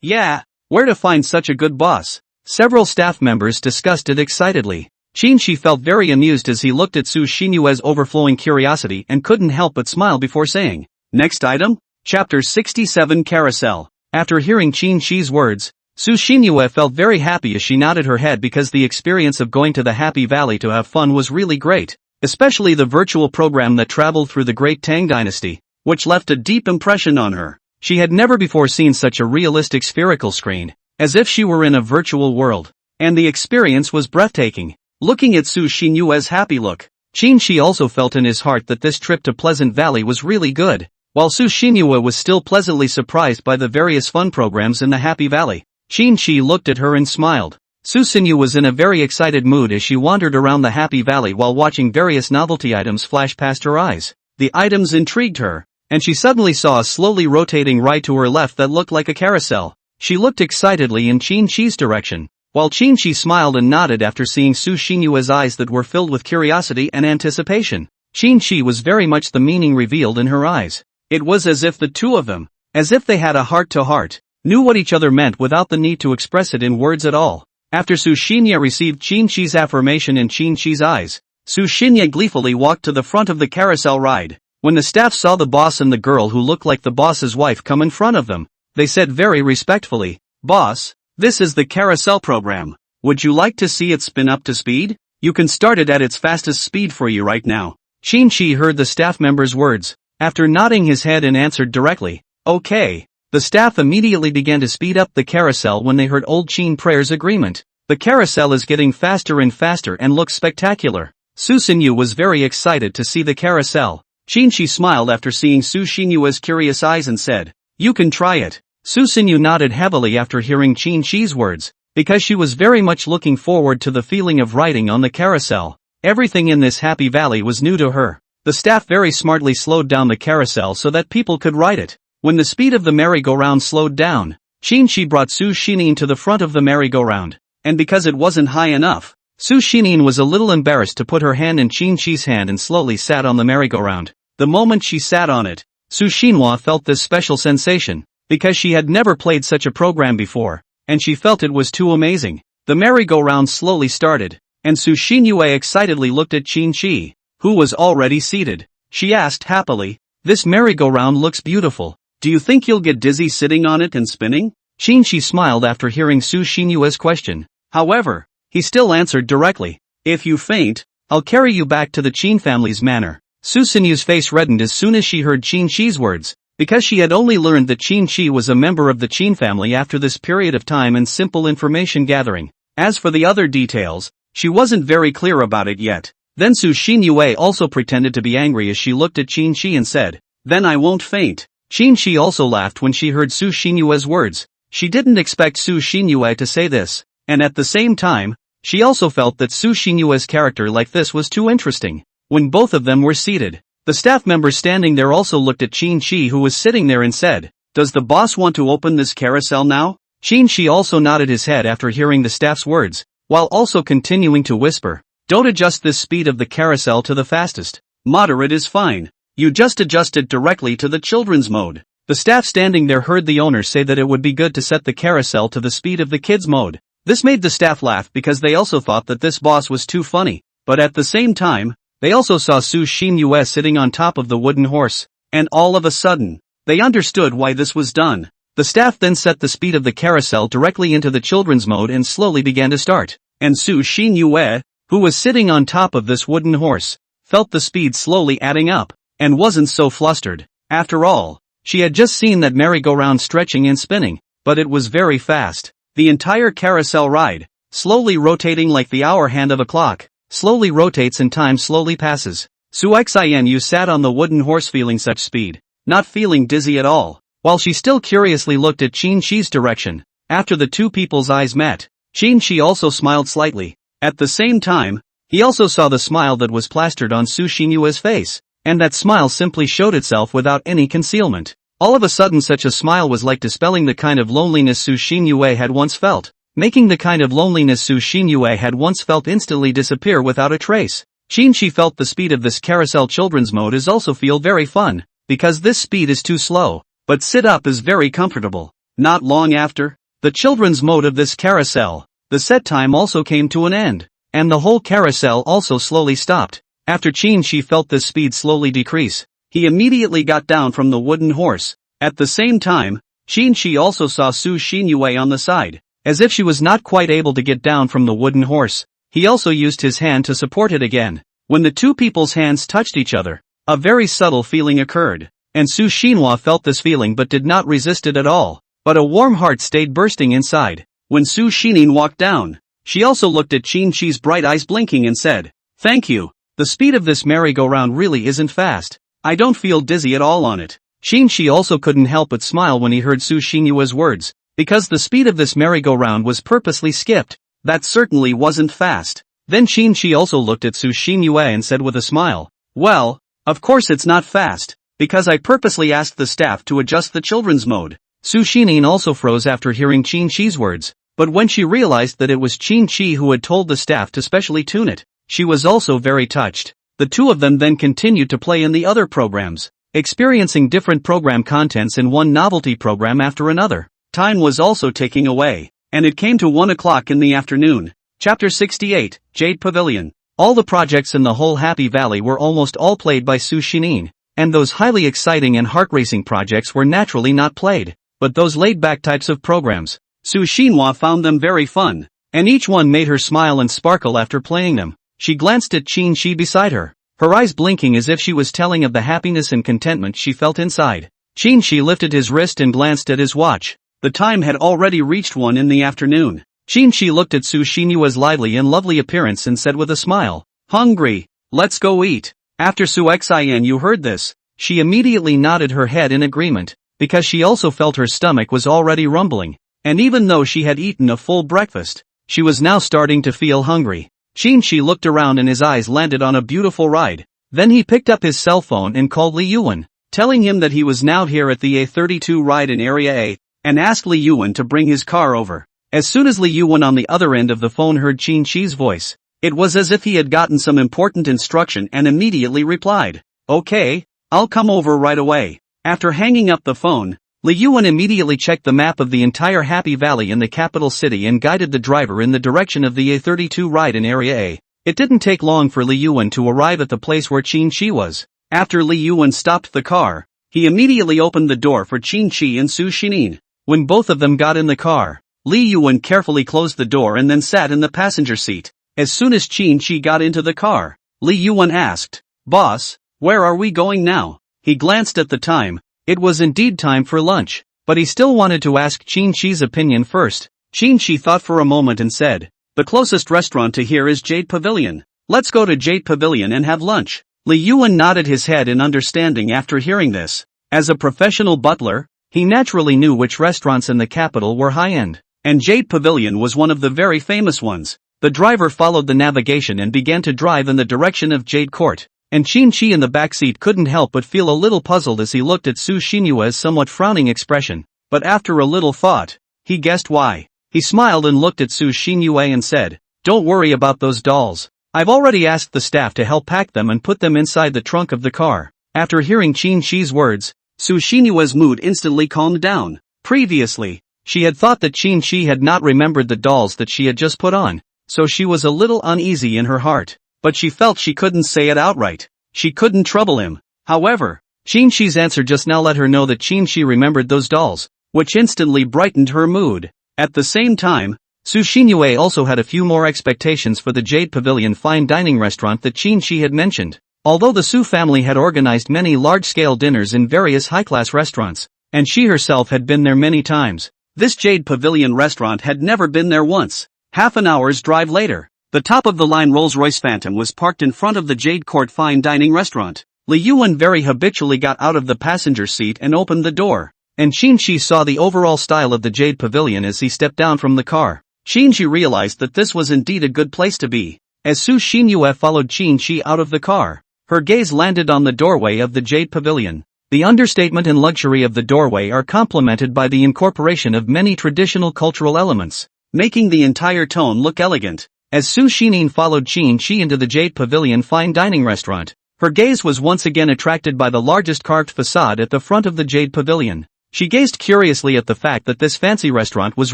Yeah, where to find such a good boss?" Several staff members discussed it excitedly. Qin felt very amused as he looked at Su Xinyue's overflowing curiosity and couldn't help but smile before saying, "Next item? Chapter 67 Carousel. After hearing Qin Shi's words, Su Xinyue felt very happy as she nodded her head because the experience of going to the Happy Valley to have fun was really great, especially the virtual program that traveled through the Great Tang Dynasty, which left a deep impression on her. She had never before seen such a realistic spherical screen, as if she were in a virtual world, and the experience was breathtaking. Looking at Su Xinyue's happy look, Qin Shi also felt in his heart that this trip to Pleasant Valley was really good, while Su Xinyue was still pleasantly surprised by the various fun programs in the Happy Valley. Qin Shi looked at her and smiled. Su Xinyue was in a very excited mood as she wandered around the Happy Valley while watching various novelty items flash past her eyes. The items intrigued her, and she suddenly saw a slowly rotating ride to her left that looked like a carousel. She looked excitedly in Qin Shi's direction, while Qin Shi smiled and nodded after seeing Su Xinyue's eyes that were filled with curiosity and anticipation. Qin Shi was very much the meaning revealed in her eyes. It was as if the two of them, as if they had a heart-to-heart, knew what each other meant without the need to express it in words at all. After Su Xinyue received Qin Shi's affirmation in Qin Shi's eyes, Su Xinyue gleefully walked to the front of the carousel ride. When the staff saw the boss and the girl who looked like the boss's wife come in front of them, they said very respectfully, "Boss, this is the carousel program. Would you like to see it spin up to speed? You can start it at its fastest speed for you right now." Qin Shi heard the staff member's words. After nodding his head and answered directly, "Okay." The staff immediately began to speed up the carousel when they heard old Qin Prayer's agreement. The carousel is getting faster and faster and looks spectacular. Su Xinyue was very excited to see the carousel. Qin Shi smiled after seeing Su Xinyue's curious eyes and said, "You can try it." Su Xinyue nodded heavily after hearing Qin Shi's words, because she was very much looking forward to the feeling of riding on the carousel. Everything in this Happy Valley was new to her. The staff very smartly slowed down the carousel so that people could ride it. When the speed of the merry-go-round slowed down, Qin Shi brought Su Xinyue to the front of the merry-go-round, and because it wasn't high enough, Su Xinyue was a little embarrassed to put her hand in Qin Shi's hand and slowly sat on the merry-go-round. The moment she sat on it, Su Xinyue felt this special sensation, because she had never played such a program before, and she felt it was too amazing. The merry-go-round slowly started, and Su Xinyue excitedly looked at Qin Shi, who was already seated. She asked happily, "This merry-go-round looks beautiful. Do you think you'll get dizzy sitting on it and spinning?" Qin Shi smiled after hearing Su Xinyue's question. However, he still answered directly, "If you faint, I'll carry you back to the Qin family's manor." Su Xinyue's face reddened as soon as she heard Qin Shi's words, because she had only learned that Qin Shi was a member of the Qin family after this period of time and simple information gathering. As for the other details, she wasn't very clear about it yet. Then Su Xinyue also pretended to be angry as she looked at Qin Shi and said, "Then I won't faint." Qin Shi also laughed when she heard Su Xinyue's words. She didn't expect Su Xinyue to say this, and at the same time, she also felt that Su Xinyue's character like this was too interesting. When both of them were seated, the staff member standing there also looked at Qin Shi, who was sitting there, and said, "Does the boss want to open this carousel now?" Qin Shi also nodded his head after hearing the staff's words, while also continuing to whisper, "Don't adjust this speed of the carousel to the fastest. Moderate is fine. You just adjust it directly to the children's mode." The staff standing there heard the owner say that it would be good to set the carousel to the speed of the kids' mode. This made the staff laugh because they also thought that this boss was too funny, but at the same time, they also saw Su Xinyue sitting on top of the wooden horse, and all of a sudden, they understood why this was done. The staff then set the speed of the carousel directly into the children's mode and slowly began to start, and Su Xinyue, who was sitting on top of this wooden horse, felt the speed slowly adding up, and wasn't so flustered. After all, she had just seen that merry-go-round stretching and spinning, but it was very fast. The entire carousel ride, slowly rotating like the hour hand of a clock, slowly rotates and time slowly passes. Su Xinyue sat on the wooden horse feeling such speed, not feeling dizzy at all, while she still curiously looked at Qin Shi's direction. After the two people's eyes met, Qin Shi also smiled slightly. At the same time, he also saw the smile that was plastered on Su Xinyue's face, and that smile simply showed itself without any concealment. All of a sudden such a smile was like dispelling the kind of loneliness Su Xinyue had once felt, making the kind of loneliness Su Xinyue had once felt instantly disappear without a trace. Qin Shi felt the speed of this carousel children's mode is also feel very fun, because this speed is too slow, but sit up is very comfortable. Not long after, the children's mode of this carousel, the set time also came to an end, and the whole carousel also slowly stopped. After Qin Shi felt this speed slowly decrease, he immediately got down from the wooden horse, At the same time, Qin also saw Su Xinyue on the side, as if she was not quite able to get down from the wooden horse. He also used his hand to support it again. When the two people's hands touched each other, a very subtle feeling occurred, and Su Xinyue felt this feeling but did not resist it at all. But a warm heart stayed bursting inside. When Su Xinyue walked down, she also looked at Qin's bright eyes blinking and said, "Thank you. The speed of this merry-go-round really isn't fast. I don't feel dizzy at all on it." Qin also couldn't help but smile when he heard Su Xinyue's words, because the speed of this merry-go-round was purposely skipped. That certainly wasn't fast. Then Qin also looked at Su Xinyue and said with a smile, "Well, of course it's not fast, because I purposely asked the staff to adjust the children's mode." Su Xinyue also froze after hearing Qin's words, but when she realized that it was Qin who had told the staff to specially tune it, she was also very touched. The two of them then continued to play in the other programs, experiencing different program contents in one novelty program after another. Time was also ticking away, and it came to 1 o'clock in the afternoon. Chapter 68, Jade Pavilion. All the projects in the whole Happy Valley were almost all played by Su Xinyue, and those highly exciting and heart-racing projects were naturally not played. But those laid-back types of programs, Su Xinyue found them very fun, and each one made her smile and sparkle after playing them. She glanced at Qin beside her, her eyes blinking as if she was telling of the happiness and contentment she felt inside. Qin lifted his wrist and glanced at his watch. The time had already reached 1 in the afternoon. Qin looked at Su Xinyue's lively and lovely appearance and said with a smile, "Hungry, let's go eat." After Su Xinyue heard this, she immediately nodded her head in agreement, because she also felt her stomach was already rumbling, and even though she had eaten a full breakfast, she was now starting to feel hungry. Qin looked around and his eyes landed on a beautiful ride. Then he picked up his cell phone and called Li Yuan, telling him that he was now here at the A32 ride in Area A, and asked Li Yuan to bring his car over. As soon as Li Yuan on the other end of the phone heard Qin's voice, it was as if he had gotten some important instruction and immediately replied, "Okay, I'll come over right away." After hanging up the phone, Li Yuan immediately checked the map of the entire Happy Valley in the capital city and guided the driver in the direction of the A32 ride in Area A. It didn't take long for Li Yuan to arrive at the place where Qin was. After Li Yuan stopped the car, he immediately opened the door for Qin and Su Xinyue. When both of them got in the car, Li Yuan carefully closed the door and then sat in the passenger seat. As soon as Qin got into the car, Li Yuan asked, "Boss, where are we going now?" He glanced at the time. It was indeed time for lunch, but he still wanted to ask Qin's opinion first. Qin thought for a moment and said, "The closest restaurant to here is Jade Pavilion. Let's go to Jade Pavilion and have lunch." Li Yuan nodded his head in understanding after hearing this. As a professional butler, he naturally knew which restaurants in the capital were high-end, and Jade Pavilion was one of the very famous ones. The driver followed the navigation and began to drive in the direction of Jade Court. And Qin in the backseat couldn't help but feel a little puzzled as he looked at Su Xinyue's somewhat frowning expression, but after a little thought, he guessed why. He smiled and looked at Su Xinyue and said, "Don't worry about those dolls. I've already asked the staff to help pack them and put them inside the trunk of the car." After hearing Qin's words, Su Xinyue's mood instantly calmed down. Previously, she had thought that Qin had not remembered the dolls that she had just put on, so she was a little uneasy in her heart. But she felt she couldn't say it outright. She couldn't trouble him. However, Qin's answer just now let her know that Qin remembered those dolls, which instantly brightened her mood. At the same time, Su Xinyue also had a few more expectations for the Jade Pavilion fine dining restaurant that Qin had mentioned. Although the Su family had organized many large-scale dinners in various high-class restaurants, and she herself had been there many times, this Jade Pavilion restaurant had never been there once. Half an hour's drive later, the top-of-the-line Rolls-Royce Phantom was parked in front of the Jade Court fine dining restaurant. Li Yuan very habitually got out of the passenger seat and opened the door, and Qin saw the overall style of the Jade Pavilion as he stepped down from the car. Qin realized that this was indeed a good place to be. As Su Xinyue followed Qin out of the car, her gaze landed on the doorway of the Jade Pavilion. The understatement and luxury of the doorway are complemented by the incorporation of many traditional cultural elements, making the entire tone look elegant. As Su Xinyue followed Qin into the Jade Pavilion fine dining restaurant, her gaze was once again attracted by the largest carved facade at the front of the Jade Pavilion. She gazed curiously at the fact that this fancy restaurant was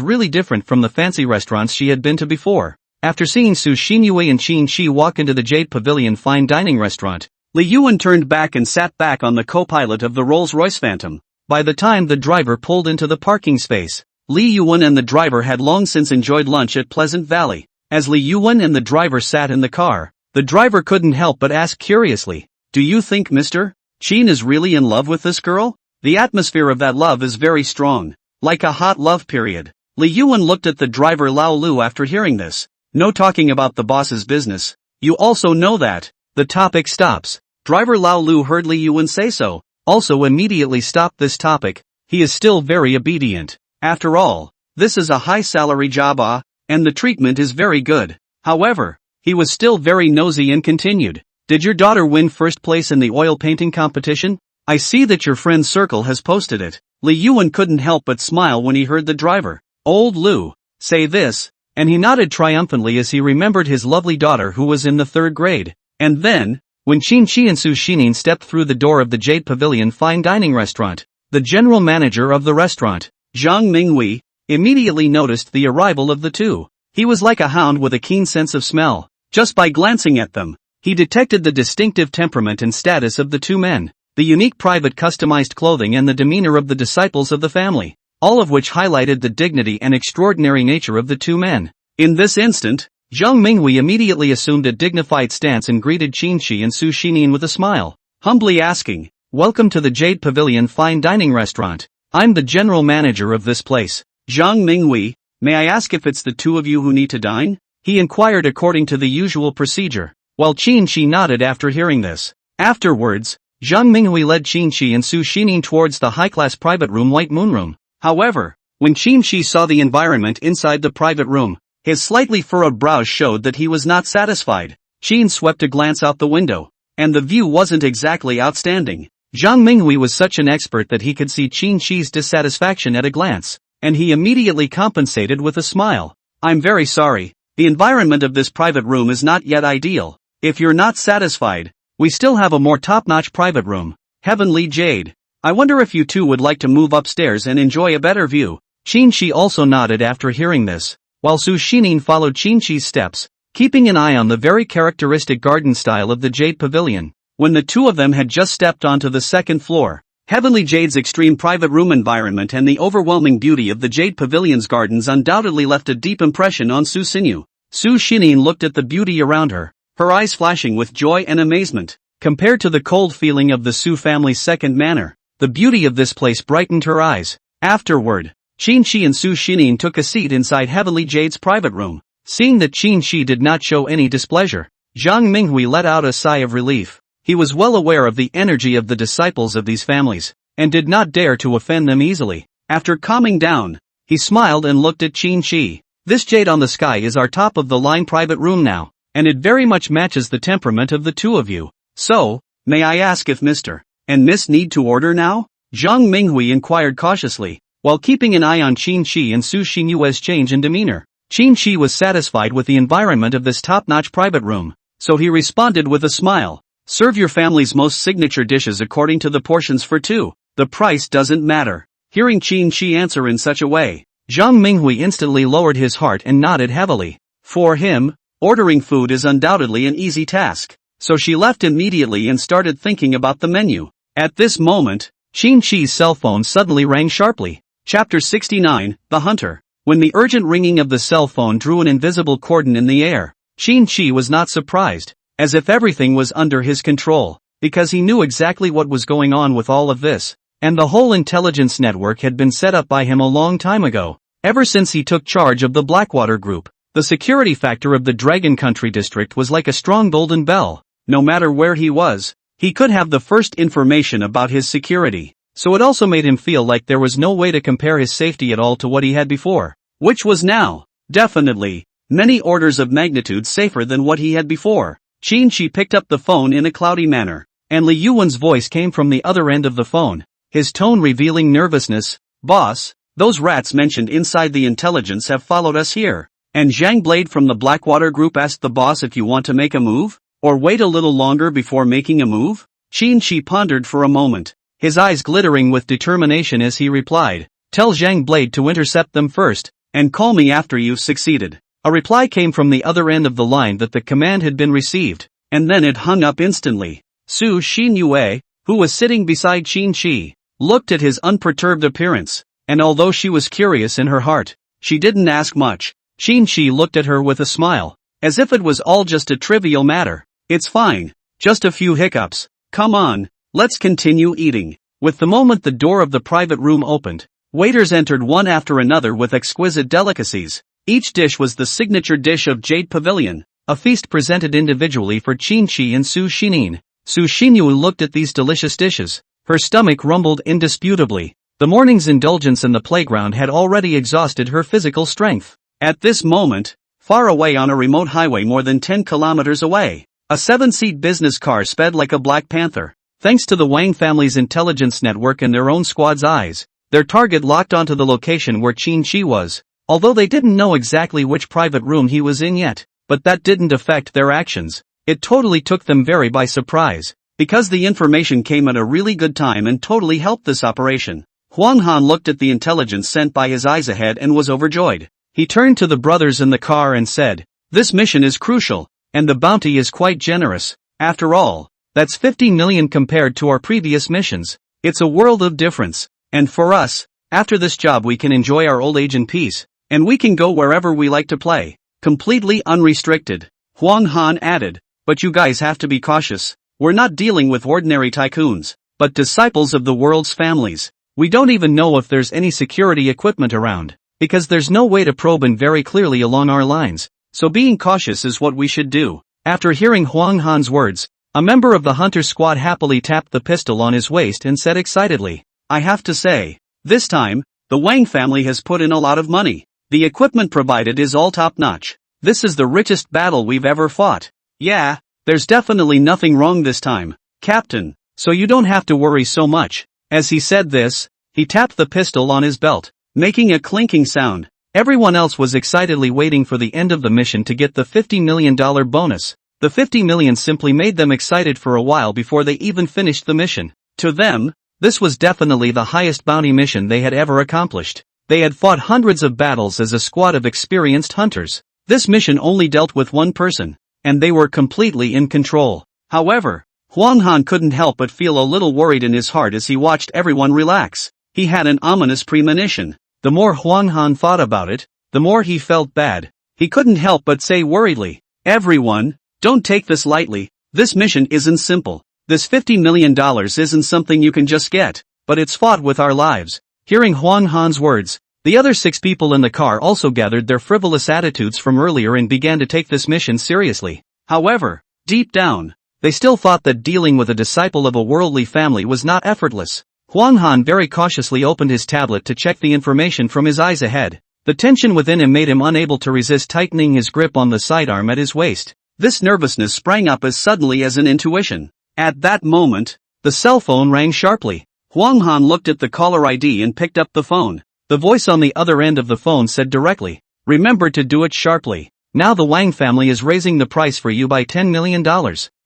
really different from the fancy restaurants she had been to before. After seeing Su Xinyue and Qin walk into the Jade Pavilion fine dining restaurant, Li Yuan turned back and sat back on the co-pilot of the Rolls-Royce Phantom. By the time the driver pulled into the parking space, Li Yuan and the driver had long since enjoyed lunch at Pleasant Valley. As Li Yuan and the driver sat in the car, the driver couldn't help but ask curiously, "Do you think Mr. Qin is really in love with this girl? The atmosphere of that love is very strong, like a hot love period." Li Yuan looked at the driver Lao Lu after hearing this. "No talking about the boss's business. You also know that." The topic stops. Driver Lao Lu heard Li Yuan say so, also immediately stopped this topic. He is still very obedient. After all, this is a high salary job, and the treatment is very good. However, he was still very nosy and continued. "Did your daughter win first place in the oil painting competition? I see that your friend's circle has posted it." Li Yuan couldn't help but smile when he heard the driver, Old Lu, say this, and he nodded triumphantly as he remembered his lovely daughter who was in the 3rd grade. And then, when Qin Shi and Su Xining stepped through the door of the Jade Pavilion fine dining restaurant, the general manager of the restaurant, Zhang Minghui, immediately noticed the arrival of the two. He was like a hound with a keen sense of smell. Just by glancing at them, he detected the distinctive temperament and status of the two men, the unique private customized clothing and the demeanor of the disciples of the family, all of which highlighted the dignity and extraordinary nature of the two men. In this instant, Zhang Minghui immediately assumed a dignified stance and greeted Qin Shi and Su Xining with a smile, humbly asking, "Welcome to the Jade Pavilion fine dining restaurant. I'm the general manager of this place." "Zhang Minghui, may I ask if it's the two of you who need to dine?" he inquired according to the usual procedure, while Qin Shi nodded after hearing this. Afterwards, Zhang Minghui led Qin Shi and Su Xining towards the high-class private room White Moon Room. However, when Qin Shi saw the environment inside the private room, his slightly furrowed brows showed that he was not satisfied. Qin swept a glance out the window, and the view wasn't exactly outstanding. Zhang Minghui was such an expert that he could see Qin Shi's dissatisfaction at a glance, and he immediately compensated with a smile. "I'm very sorry. The environment of this private room is not yet ideal. If you're not satisfied, we still have a more top-notch private room, Heavenly Jade. I wonder if you two would like to move upstairs and enjoy a better view." Qin Shi also nodded after hearing this, while Su Xining followed Qin Shi's steps, keeping an eye on the very characteristic garden style of the Jade Pavilion. When the two of them had just stepped onto the 2nd floor, Heavenly Jade's extreme private room environment and the overwhelming beauty of the Jade Pavilion's gardens undoubtedly left a deep impression on Su Xinyu. Su Xining looked at the beauty around her, her eyes flashing with joy and amazement. Compared to the cold feeling of the Su family's second manor, the beauty of this place brightened her eyes. Afterward, Qin Shi and Su Xining took a seat inside Heavenly Jade's private room. Seeing that Qin Shi did not show any displeasure, Zhang Minghui let out a sigh of relief. He was well aware of the energy of the disciples of these families, and did not dare to offend them easily. After calming down, he smiled and looked at Qin Shi. "This Jade on the Sky is our top-of-the-line private room now, and it very much matches the temperament of the two of you. So, may I ask if Mr. and Miss need to order now?" Zhang Minghui inquired cautiously, while keeping an eye on Qin Shi and Su Xinyue's change in demeanor. Qin Shi was satisfied with the environment of this top-notch private room, so he responded with a smile. "Serve your family's most signature dishes according to the portions for two. The price doesn't matter." Hearing Qin Shi answer in such a way, Zhang Minghui instantly lowered his heart and nodded heavily. For him, ordering food is undoubtedly an easy task, so she left immediately and started thinking about the menu. At this moment, Qin Shi's cell phone suddenly rang sharply. Chapter 69, The Hunter. When the urgent ringing of the cell phone drew an invisible cordon in the air, Qin Shi was not surprised, as if everything was under his control, because he knew exactly what was going on with all of this, and the whole intelligence network had been set up by him a long time ago. Ever since he took charge of the Blackwater Group, the security factor of the Dragon Country district was like a strong golden bell. No matter where he was, he could have the first information about his security, so it also made him feel like there was no way to compare his safety at all to what he had before, which was now, definitely, many orders of magnitude safer than what he had before. Qin Shi picked up the phone in a cloudy manner, and Li Yuan's voice came from the other end of the phone, his tone revealing nervousness. "Boss, those rats mentioned inside the intelligence have followed us here." And Zhang Blade from the Blackwater Group asked the boss if you want to make a move, or wait a little longer before making a move. Qin Shi pondered for a moment, his eyes glittering with determination as he replied, "Tell Zhang Blade to intercept them first, and call me after you've succeeded." A reply came from the other end of the line that the command had been received, and then it hung up instantly. Su Xinyue, who was sitting beside Qin Shi, looked at his unperturbed appearance, and although she was curious in her heart, she didn't ask much. Qin looked at her with a smile, as if it was all just a trivial matter. It's fine, just a few hiccups. Come on, let's continue eating. With the moment the door of the private room opened, waiters entered one after another with exquisite delicacies. Each dish was the signature dish of Jade Pavilion, a feast presented individually for Qin and Su Xinin. Su Xinyu looked at these delicious dishes. Her stomach rumbled indisputably. The morning's indulgence in the playground had already exhausted her physical strength. At this moment, far away on a remote highway more than 10 kilometers away, a 7-seat business car sped like a black panther. Thanks to the Wang family's intelligence network and their own squad's eyes, their target locked onto the location where Qin was, although they didn't know exactly which private room he was in yet. But that didn't affect their actions. It totally took them very by surprise, because the information came at a really good time and totally helped this operation. Huang Han looked at the intelligence sent by his eyes ahead and was overjoyed. He turned to the brothers in the car and said, "This mission is crucial, and the bounty is quite generous. After all, that's 50 million compared to our previous missions. It's a world of difference. And for us, after this job we can enjoy our old age in peace, and we can go wherever we like to play. Completely unrestricted." Huang Han added, "But you guys have to be cautious. We're not dealing with ordinary tycoons, but disciples of the world's families. We don't even know if there's any security equipment around, because there's no way to probe in very clearly along our lines, so being cautious is what we should do." After hearing Huang Han's words, a member of the hunter squad happily tapped the pistol on his waist and said excitedly, "I have to say, this time, the Wang family has put in a lot of money. The equipment provided is all top-notch. This is the richest battle we've ever fought. Yeah, there's definitely nothing wrong this time, Captain, so you don't have to worry so much." As he said this, he tapped the pistol on his belt, making a clinking sound. Everyone else was excitedly waiting for the end of the mission to get the $50 million bonus. The 50 million simply made them excited for a while before they even finished the mission. To them, this was definitely the highest bounty mission they had ever accomplished. They had fought hundreds of battles as a squad of experienced hunters. This mission only dealt with one person, and they were completely in control. However, Huang Han couldn't help but feel a little worried in his heart as he watched everyone relax. He had an ominous premonition. The more Huang Han thought about it, the more he felt bad. He couldn't help but say worriedly, "Everyone, don't take this lightly. This mission isn't simple. This $50 million isn't something you can just get, but it's fought with our lives." Hearing Huang Han's words, the other 6 people in the car also gathered their frivolous attitudes from earlier and began to take this mission seriously. However, deep down, they still thought that dealing with a disciple of a worldly family was not effortless. Huang Han very cautiously opened his tablet to check the information from his eyes ahead. The tension within him made him unable to resist tightening his grip on the sidearm at his waist. This nervousness sprang up as suddenly as an intuition. At that moment, the cell phone rang sharply. Huang Han looked at the caller ID and picked up the phone. The voice on the other end of the phone said directly, "Remember to do it sharply. Now the Wang family is raising the price for you by $10 million.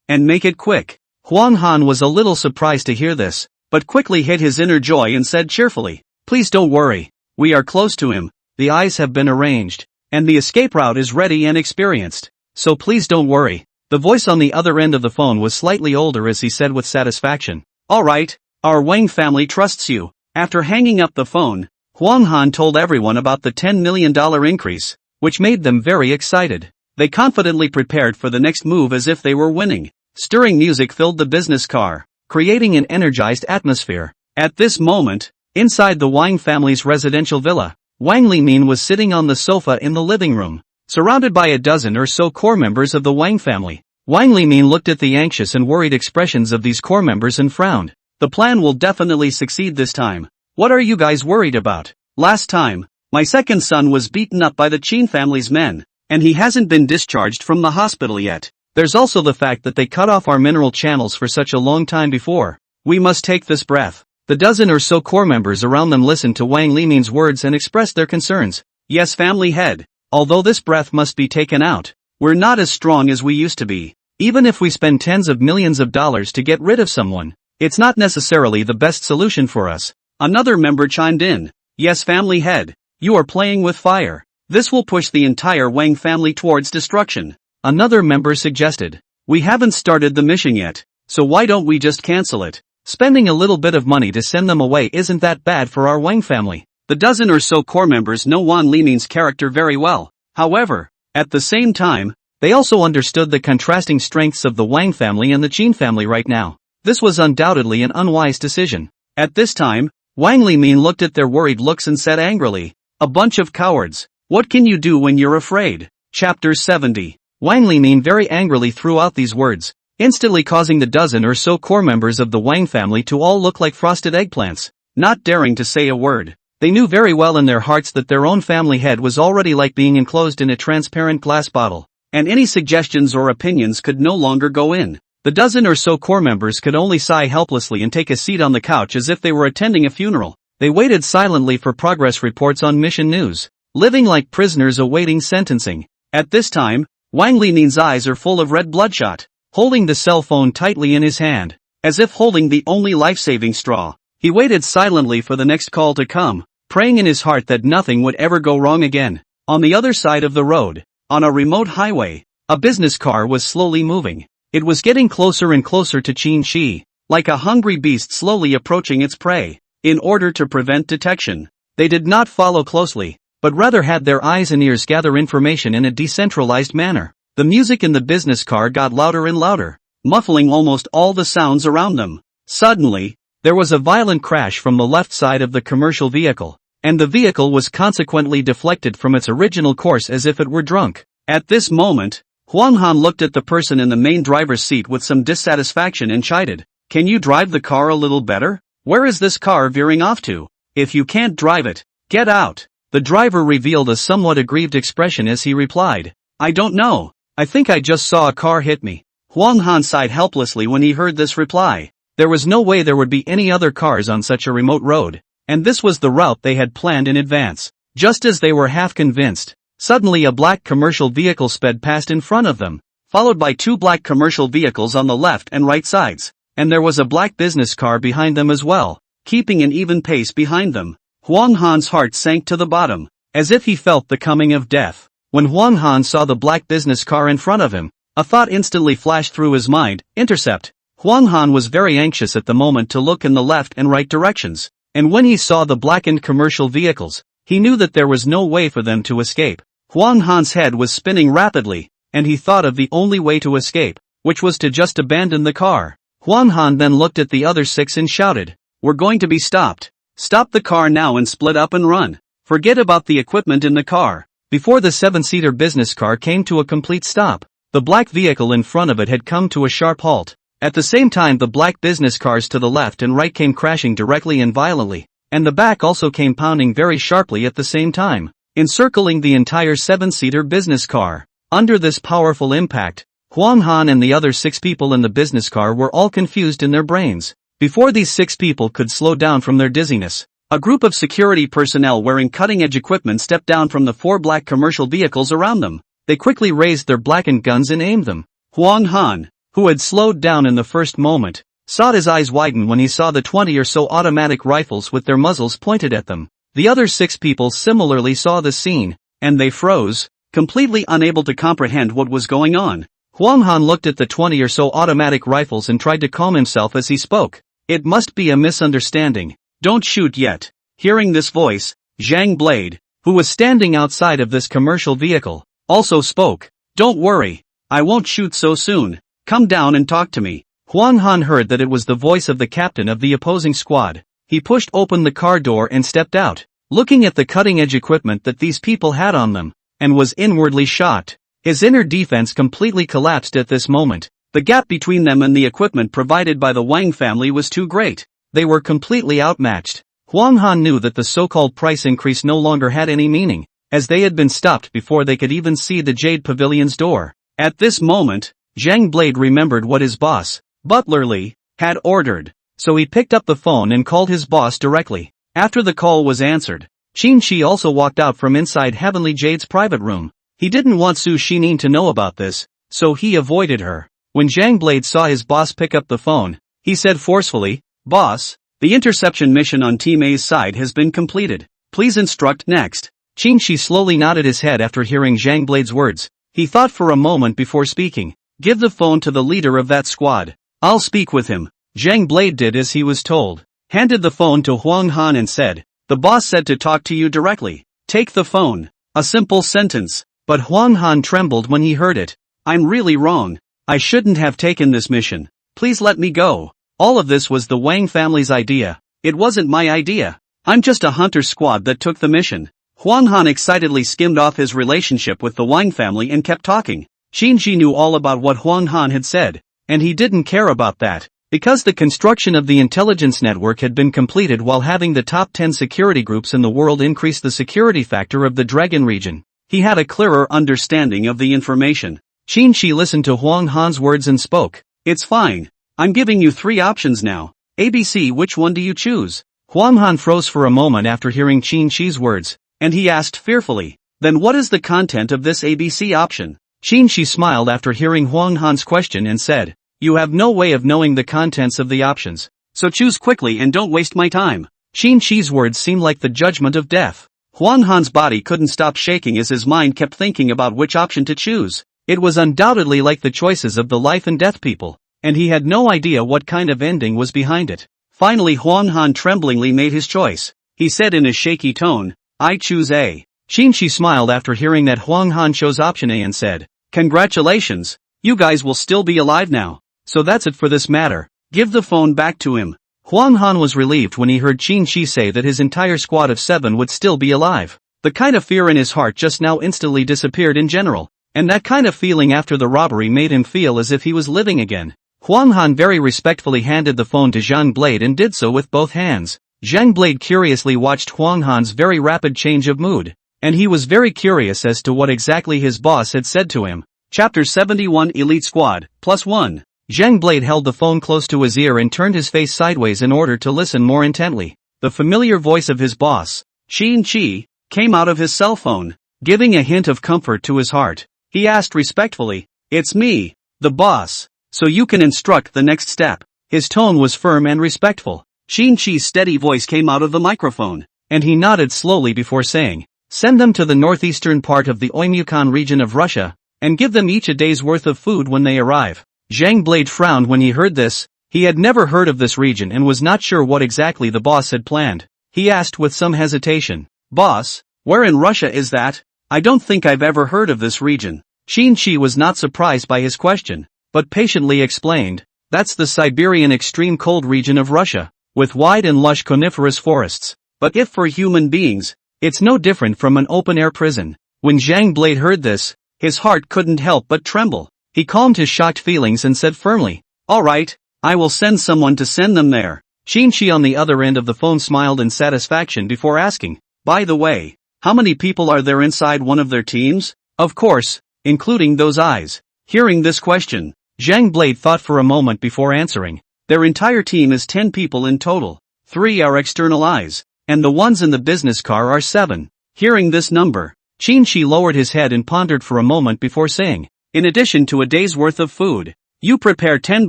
And make it quick." Huang Han was a little surprised to hear this, but quickly hid his inner joy and said cheerfully, "Please don't worry. We are close to him. The eyes have been arranged, and the escape route is ready and experienced. So please don't worry." The voice on the other end of the phone was slightly older as he said with satisfaction, "All right, our Wang family trusts you." After hanging up the phone, Huang Han told everyone about the $10 million increase, which made them very excited. They confidently prepared for the next move as if they were winning. Stirring music filled the business car, creating an energized atmosphere. At this moment, inside the Wang family's residential villa, Wang Limin was sitting on the sofa in the living room, surrounded by a dozen or so core members of the Wang family. Wang Limin looked at the anxious and worried expressions of these core members and frowned. "The plan will definitely succeed this time. What are you guys worried about? Last time, my second son was beaten up by the Qin family's men, and he hasn't been discharged from the hospital yet. There's also the fact that they cut off our mineral channels for such a long time before. We must take this breath." The dozen or so core members around them listened to Wang Limin's words and expressed their concerns. "Yes, family head. Although this breath must be taken out, we're not as strong as we used to be. Even if we spend tens of millions of dollars to get rid of someone, it's not necessarily the best solution for us." Another member chimed in. "Yes, family head. You are playing with fire. This will push the entire Wang family towards destruction." Another member suggested, "We haven't started the mission yet, so why don't we just cancel it? Spending a little bit of money to send them away isn't that bad for our Wang family. The dozen or so core members know Wan Limin's character very well. However, at the same time, they also understood the contrasting strengths of the Wang family and the Qin family right now. This was undoubtedly an unwise decision. At this time, Wang Limin looked at their worried looks and said angrily, "A bunch of cowards. What can you do when you're afraid?" Chapter 70. Wang Limin very angrily threw out these words, instantly causing the dozen or so core members of the Wang family to all look like frosted eggplants, not daring to say a word. They knew very well in their hearts that their own family head was already like being enclosed in a transparent glass bottle, and any suggestions or opinions could no longer go in. The dozen or so core members could only sigh helplessly and take a seat on the couch as if they were attending a funeral. They waited silently for progress reports on mission news, living like prisoners awaiting sentencing. At this time, Wang Limin's eyes are full of red bloodshot, holding the cell phone tightly in his hand, as if holding the only life-saving straw. He waited silently for the next call to come, praying in his heart that nothing would ever go wrong again. On the other side of the road, on a remote highway, a business car was slowly moving. It was getting closer and closer to Qin Shi, like a hungry beast slowly approaching its prey. In order to prevent detection, they did not follow closely, but rather had their eyes and ears gather information in a decentralized manner. The music in the business car got louder and louder, muffling almost all the sounds around them. Suddenly, there was a violent crash from the left side of the commercial vehicle, and the vehicle was consequently deflected from its original course as if it were drunk. At this moment, Huang Han looked at the person in the main driver's seat with some dissatisfaction and chided, "Can you drive the car a little better? Where is this car veering off to? If you can't drive it, get out." The driver revealed a somewhat aggrieved expression as he replied, "I don't know. I think I just saw a car hit me." Huang Han sighed helplessly when he heard this reply. There was no way there would be any other cars on such a remote road, and this was the route they had planned in advance. Just as they were half convinced, suddenly a black commercial vehicle sped past in front of them, followed by two black commercial vehicles on the left and right sides, and there was a black business car behind them as well, keeping an even pace behind them. Huang Han's heart sank to the bottom, as if he felt the coming of death. When Huang Han saw the black business car in front of him, a thought instantly flashed through his mind, intercept. Huang Han was very anxious at the moment to look in the left and right directions, and when he saw the blackened commercial vehicles, he knew that there was no way for them to escape. Huang Han's head was spinning rapidly, and he thought of the only way to escape, which was to just abandon the car. Huang Han then looked at the other six and shouted, "We're going to be stopped. Stop the car now and split up and run. Forget about the equipment in the car." Before the seven-seater business car came to a complete stop, the black vehicle in front of it had come to a sharp halt. At the same time, the black business cars to the left and right came crashing directly and violently, and the back also came pounding very sharply at the same time, encircling the entire seven-seater business car. Under this powerful impact, Huang Han and the other six people in the business car were all confused in their brains. Before these six people could slow down from their dizziness, a group of security personnel wearing cutting-edge equipment stepped down from the four black commercial vehicles around them. They quickly raised their blackened guns and aimed them. Huang Han, who had slowed down in the first moment, saw his eyes widen when he saw the 20 or so automatic rifles with their muzzles pointed at them. The other six people similarly saw the scene, and they froze, completely unable to comprehend what was going on. Huang Han looked at the 20 or so automatic rifles and tried to calm himself as he spoke. "It must be a misunderstanding. Don't shoot yet." Hearing this voice, Zhang Blade, who was standing outside of this commercial vehicle, also spoke. "Don't worry. I won't shoot so soon. Come down and talk to me." Huang Han heard that it was the voice of the captain of the opposing squad. He pushed open the car door and stepped out, looking at the cutting-edge equipment that these people had on them, and was inwardly shocked. His inner defense completely collapsed at this moment. The gap between them and the equipment provided by the Wang family was too great. They were completely outmatched. Huang Han knew that the so-called price increase no longer had any meaning, as they had been stopped before they could even see the Jade Pavilion's door. At this moment, Zhang Blade remembered what his boss, Butler Li, had ordered, so he picked up the phone and called his boss directly. After the call was answered, Qin Shi also walked out from inside Heavenly Jade's private room. He didn't want Su Xining to know about this, so he avoided her. When Zhang Blade saw his boss pick up the phone, he said forcefully, "Boss, the interception mission on Team A's side has been completed. Please instruct next." Qin Shi slowly nodded his head after hearing Zhang Blade's words. He thought for a moment before speaking. "Give the phone to the leader of that squad. I'll speak with him." Zhang Blade did as he was told, handed the phone to Huang Han and said, "The boss said to talk to you directly. Take the phone." A simple sentence, but Huang Han trembled when he heard it. "I'm really wrong. I shouldn't have taken this mission. Please let me go. All of this was the Wang family's idea. It wasn't my idea. I'm just a hunter squad that took the mission." Huang Han excitedly skimmed off his relationship with the Wang family and kept talking. Qin knew all about what Huang Han had said, and he didn't care about that. Because the construction of the intelligence network had been completed while having the top 10 security groups in the world increase the security factor of the Dragon region, he had a clearer understanding of the information. Qin listened to Huang Han's words and spoke. "It's fine. I'm giving you 3 options now. ABC, which one do you choose?" Huang Han froze for a moment after hearing Qin words, and he asked fearfully, "Then what is the content of this ABC option?" Qin smiled after hearing Huang Han's question and said, "You have no way of knowing the contents of the options, so choose quickly and don't waste my time." Qin words seemed like the judgment of death. Huang Han's body couldn't stop shaking as his mind kept thinking about which option to choose. It was undoubtedly like the choices of the life and death people, and he had no idea what kind of ending was behind it. Finally Huang Han tremblingly made his choice. He said in a shaky tone, "I choose A." Qin smiled after hearing that Huang Han chose option A and said, "Congratulations, you guys will still be alive now. So that's it for this matter. Give the phone back to him." Huang Han was relieved when he heard Qin say that his entire squad of 7 would still be alive. The kind of fear in his heart just now instantly disappeared in general, and that kind of feeling after the robbery made him feel as if he was living again. Huang Han very respectfully handed the phone to Zhang Blade and did so with both hands. Zhang Blade curiously watched Huang Han's very rapid change of mood, and he was very curious as to what exactly his boss had said to him. Chapter 71 Elite Squad, +1. Zhang Blade held the phone close to his ear and turned his face sideways in order to listen more intently. The familiar voice of his boss, Qin, came out of his cell phone, giving a hint of comfort to his heart. He asked respectfully, "It's me, the boss, so you can instruct the next step." His tone was firm and respectful. Qin's steady voice came out of the microphone, and he nodded slowly before saying, "Send them to the northeastern part of the Oymyakon region of Russia, and give them each a day's worth of food when they arrive." Zhang Blade frowned when he heard this. He had never heard of this region and was not sure what exactly the boss had planned. He asked with some hesitation, "Boss, where in Russia is that? I don't think I've ever heard of this region." Qin was not surprised by his question, but patiently explained, "That's the Siberian extreme cold region of Russia, with wide and lush coniferous forests. But if for human beings, it's no different from an open-air prison." When Zhang Blade heard this, his heart couldn't help but tremble. He calmed his shocked feelings and said firmly, "All right, I will send someone to send them there." Qin on the other end of the phone smiled in satisfaction before asking, "By the way, how many people are there inside one of their teams?" "Of course, including those eyes." Hearing this question, Zhang Blade thought for a moment before answering. "Their entire team is 10 people in total. 3 are external eyes, and the ones in the business car are 7. Hearing this number, Qin lowered his head and pondered for a moment before saying, "In addition to a day's worth of food, you prepare 10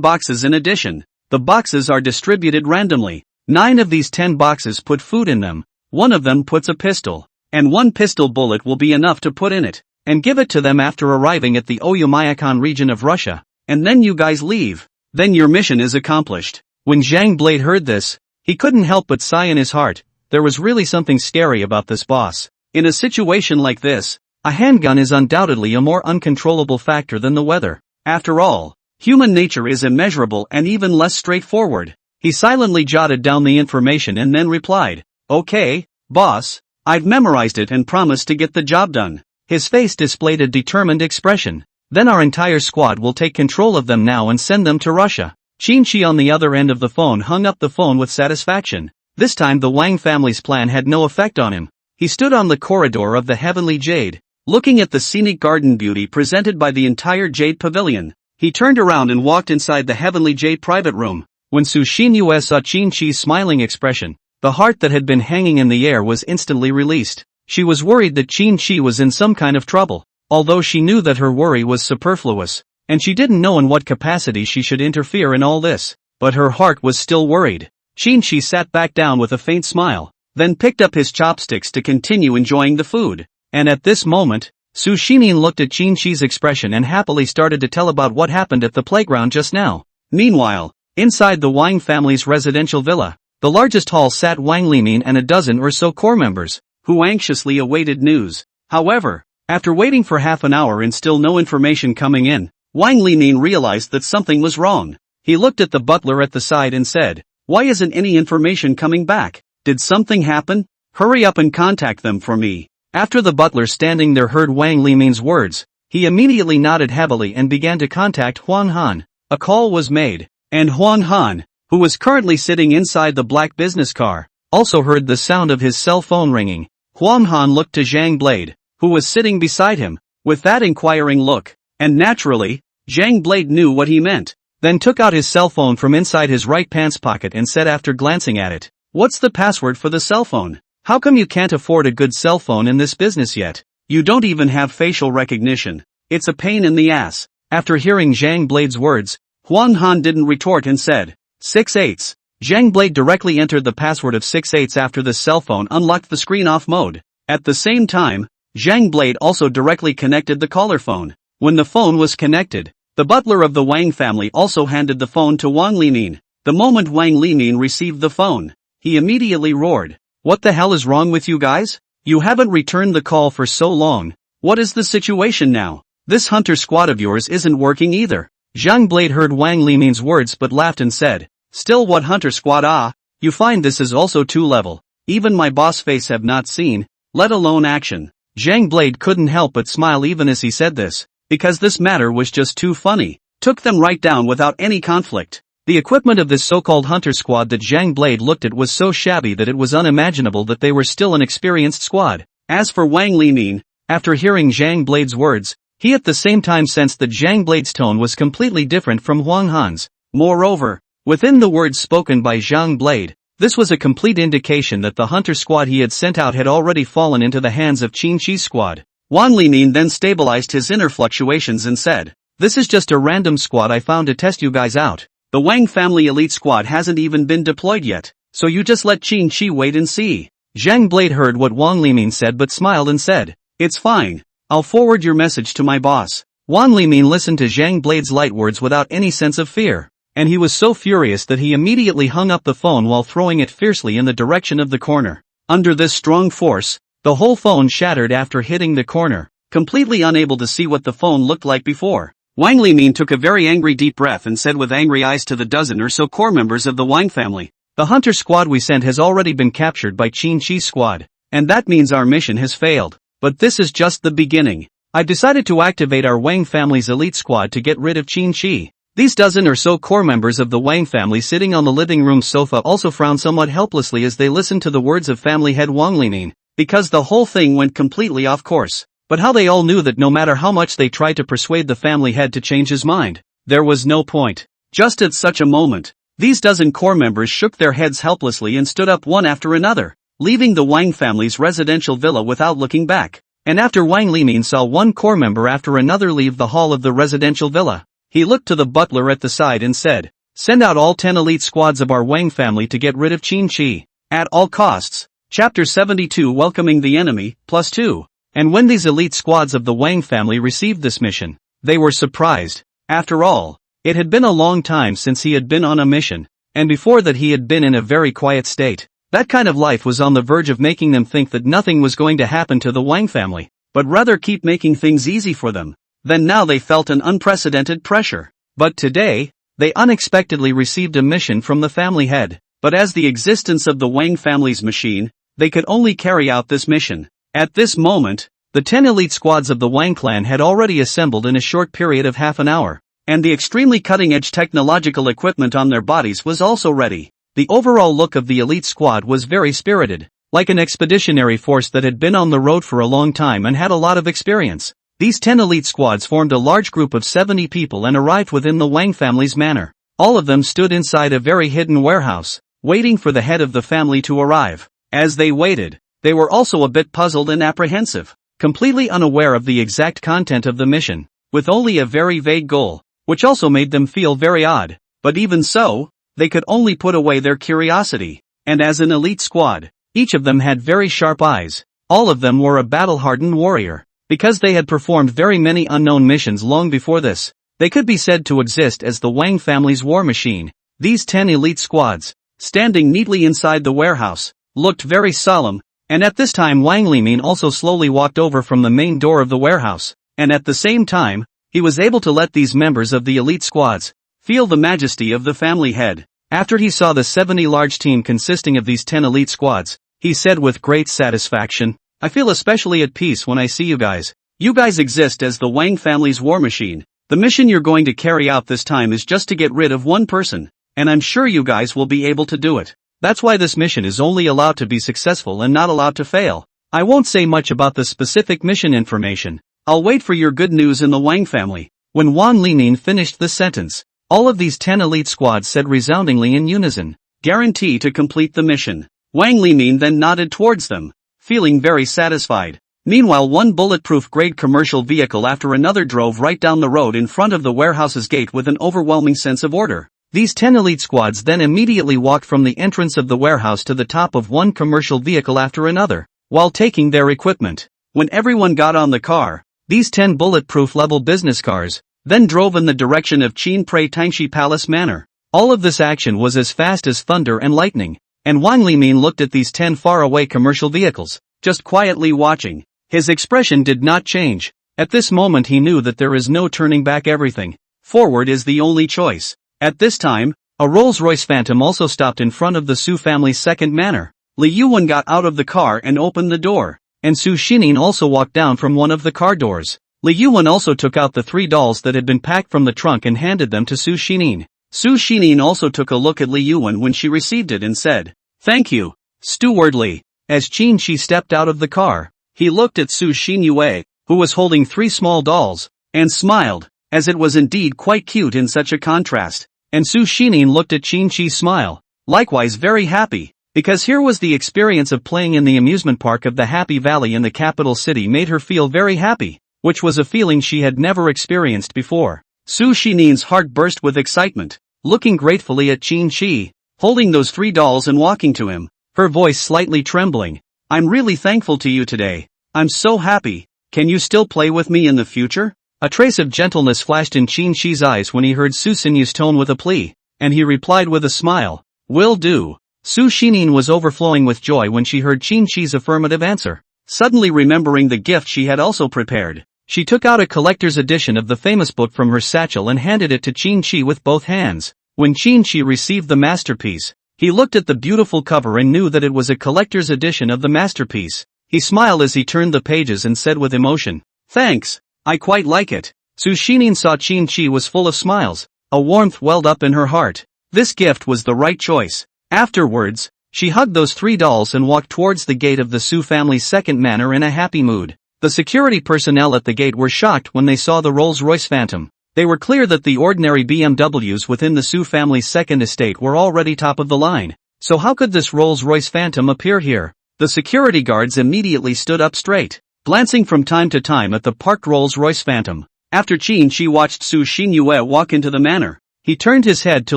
boxes in addition. The boxes are distributed randomly. 9 of these 10 boxes put food in them, 1 of them puts a pistol, and 1 pistol bullet will be enough to put in it, and give it to them after arriving at the Oymyakon region of Russia, and then you guys leave. Then your mission is accomplished." When Zhang Blade heard this, he couldn't help but sigh in his heart. There was really something scary about this boss. In a situation like this, a handgun is undoubtedly a more uncontrollable factor than the weather. After all, human nature is immeasurable and even less straightforward. He silently jotted down the information and then replied, "Okay, boss, I've memorized it and promised to get the job done." His face displayed a determined expression. "Then our entire squad will take control of them now and send them to Russia." Qin on the other end of the phone hung up the phone with satisfaction. This time the Wang family's plan had no effect on him. He stood on the corridor of the Heavenly Jade, looking at the scenic garden beauty presented by the entire Jade Pavilion. He turned around and walked inside the Heavenly Jade private room. When Su Xinyue saw Qin's smiling expression, the heart that had been hanging in the air was instantly released. She was worried that Qin was in some kind of trouble, although she knew that her worry was superfluous, and she didn't know in what capacity she should interfere in all this. But her heart was still worried. Qin sat back down with a faint smile, then picked up his chopsticks to continue enjoying the food. And at this moment, Su Xinyue looked at Qin's expression and happily started to tell about what happened at the playground just now. Meanwhile, Inside the Wang family's residential villa, the largest hall sat Wang Limin and a dozen or so core members, who anxiously awaited news. However, after waiting for half an hour and still no information coming in, Wang Limin realized that something was wrong. He looked at the butler at the side and said, "Why isn't any information coming back? Did something happen? Hurry up and contact them for me." After the butler standing there heard Wang Limin's words, he immediately nodded heavily and began to contact Huang Han. A call was made, and Huang Han, who was currently sitting inside the black business car, also heard the sound of his cell phone ringing. Huang Han looked to Zhang Blade, who was sitting beside him, with that inquiring look, and naturally, Zhang Blade knew what he meant, then took out his cell phone from inside his right pants pocket and said after glancing at it, "What's the password for the cell phone? How come you can't afford a good cell phone in this business yet? You don't even have facial recognition. It's a pain in the ass." After hearing Zhang Blade's words, Huang Han didn't retort and said, 6/8. Zhang Blade directly entered the password of 6/8 after the cell phone unlocked the screen off mode. At the same time, Zhang Blade also directly connected the caller phone. When the phone was connected, the butler of the Wang family also handed the phone to Wang Limin. The moment Wang Limin received the phone, he immediately roared, "What the hell is wrong with you guys? You haven't returned the call for so long. What is the situation now? This hunter squad of yours isn't working either." Zhang Blade heard Wang Limin's words but laughed and said, "Still what hunter squad? You find this is also 2-level. Even my boss face have not seen, let alone action." Zhang Blade couldn't help but smile even as he said this, because this matter was just too funny. Took them right down without any conflict. The equipment of this so-called hunter squad that Zhang Blade looked at was so shabby that it was unimaginable that they were still an experienced squad. As for Wang Limin, after hearing Zhang Blade's words, he at the same time sensed that Zhang Blade's tone was completely different from Huang Han's. Moreover, within the words spoken by Zhang Blade, this was a complete indication that the hunter squad he had sent out had already fallen into the hands of Qin Shi's squad. Wang Limin then stabilized his inner fluctuations and said, "This is just a random squad I found to test you guys out. The Wang family elite squad hasn't even been deployed yet, so you just let Qin Shi wait and see." Zhang Blade heard what Wang Limin said but smiled and said, "It's fine. I'll forward your message to my boss." Wang Limin listened to Zhang Blade's light words without any sense of fear, and he was so furious that he immediately hung up the phone while throwing it fiercely in the direction of the corner. Under this strong force, the whole phone shattered after hitting the corner, completely unable to see what the phone looked like before. Wang Limin took a very angry deep breath and said with angry eyes to the dozen or so core members of the Wang family, "The hunter squad we sent has already been captured by Qin Shi's squad, and that means our mission has failed. But this is just the beginning. I've decided to activate our Wang family's elite squad to get rid of Qin Shi." These dozen or so core members of the Wang family sitting on the living room sofa also frowned somewhat helplessly as they listened to the words of family head Wang Limin, because the whole thing went completely off course. But how they all knew that no matter how much they tried to persuade the family head to change his mind, there was no point. Just at such a moment, these dozen core members shook their heads helplessly and stood up one after another, leaving the Wang family's residential villa without looking back. And after Wang Limin saw one core member after another leave the hall of the residential villa, he looked to the butler at the side and said, "Send out all 10 elite squads of our Wang family to get rid of Qin Shi, at all costs." Chapter 72 Welcoming the Enemy, +2. And when these elite squads of the Wang family received this mission, they were surprised. After all, it had been a long time since he had been on a mission, and before that he had been in a very quiet state. That kind of life was on the verge of making them think that nothing was going to happen to the Wang family, but rather keep making things easy for them. Then now they felt an unprecedented pressure. But today, they unexpectedly received a mission from the family head. But as the existence of the Wang family's machine, they could only carry out this mission. At this moment, the 10 elite squads of the Wang clan had already assembled in a short period of half an hour, and the extremely cutting-edge technological equipment on their bodies was also ready. The overall look of the elite squad was very spirited, like an expeditionary force that had been on the road for a long time and had a lot of experience. These 10 elite squads formed a large group of 70 people and arrived within the Wang family's manor. All of them stood inside a very hidden warehouse, waiting for the head of the family to arrive. As they waited, they were also a bit puzzled and apprehensive, completely unaware of the exact content of the mission, with only a very vague goal, which also made them feel very odd. But even so, they could only put away their curiosity. And as an elite squad, each of them had very sharp eyes. All of them were a battle-hardened warrior. Because they had performed very many unknown missions long before this, they could be said to exist as the Wang family's war machine. These 10 elite squads, standing neatly inside the warehouse, looked very solemn, and at this time Wang Limin also slowly walked over from the main door of the warehouse, and at the same time, he was able to let these members of the elite squads feel the majesty of the family head. After he saw the 70 large team consisting of these 10 elite squads, he said with great satisfaction, "I feel especially at peace when I see you guys. You guys exist as the Wang family's war machine. The mission you're going to carry out this time is just to get rid of one person, and I'm sure you guys will be able to do it. That's why this mission is only allowed to be successful and not allowed to fail. I won't say much about the specific mission information. I'll wait for your good news in the Wang family." When Wang Limin finished the sentence, all of these 10 elite squads said resoundingly in unison, "Guarantee to complete the mission." Wang Limin then nodded towards them, feeling very satisfied. Meanwhile, one bulletproof grade commercial vehicle after another drove right down the road in front of the warehouse's gate with an overwhelming sense of order. These 10 elite squads then immediately walked from the entrance of the warehouse to the top of one commercial vehicle after another, while taking their equipment. When everyone got on the car, these 10 bulletproof level business cars then drove in the direction of Qin Prey Tangxi Palace Manor. All of this action was as fast as thunder and lightning, and Wang Limin looked at these 10 faraway commercial vehicles, just quietly watching. His expression did not change. At this moment he knew that there is no turning back. Everything forward is the only choice. At this time, a Rolls-Royce Phantom also stopped in front of the Su family's second manor. Li Yuan got out of the car and opened the door, and Su Xining also walked down from one of the car doors. Li Yuan also took out the 3 dolls that had been packed from the trunk and handed them to Su Xining. Su Xining also took a look at Li Yuan when she received it and said, "Thank you, stewardly." As Qin Shi stepped out of the car, he looked at Su Xinyue, who was holding 3 small dolls, and smiled, as it was indeed quite cute in such a contrast. And Su Xining looked at Qin Shi's smile, likewise very happy, because here was the experience of playing in the amusement park of the Happy Valley in the capital city made her feel very happy, which was a feeling she had never experienced before. Su Xining's heart burst with excitement, looking gratefully at Qin Shi, holding those 3 dolls and walking to him, her voice slightly trembling. "I'm really thankful to you today. I'm so happy. Can you still play with me in the future?" A trace of gentleness flashed in Qin Shi's eyes when he heard Su Xinyu's tone with a plea, and he replied with a smile, "Will do." Su Xining was overflowing with joy when she heard Qin Shi's affirmative answer. Suddenly remembering the gift she had also prepared, she took out a collector's edition of the famous book from her satchel and handed it to Qin Shi with both hands. When Qin Shi received the masterpiece, he looked at the beautiful cover and knew that it was a collector's edition of the masterpiece. He smiled as he turned the pages and said with emotion, "Thanks, I quite like it." Su Xining saw Qin Shi was full of smiles. A warmth welled up in her heart. This gift was the right choice. Afterwards, she hugged those 3 dolls and walked towards the gate of the Su family's second manor in a happy mood. The security personnel at the gate were shocked when they saw the Rolls-Royce Phantom. They were clear that the ordinary BMWs within the Su family's second estate were already top of the line. So how could this Rolls-Royce Phantom appear here? The security guards immediately stood up straight, glancing from time to time at the parked Rolls-Royce Phantom. After Qin Shi watched Su Xinyue walk into the manor, he turned his head to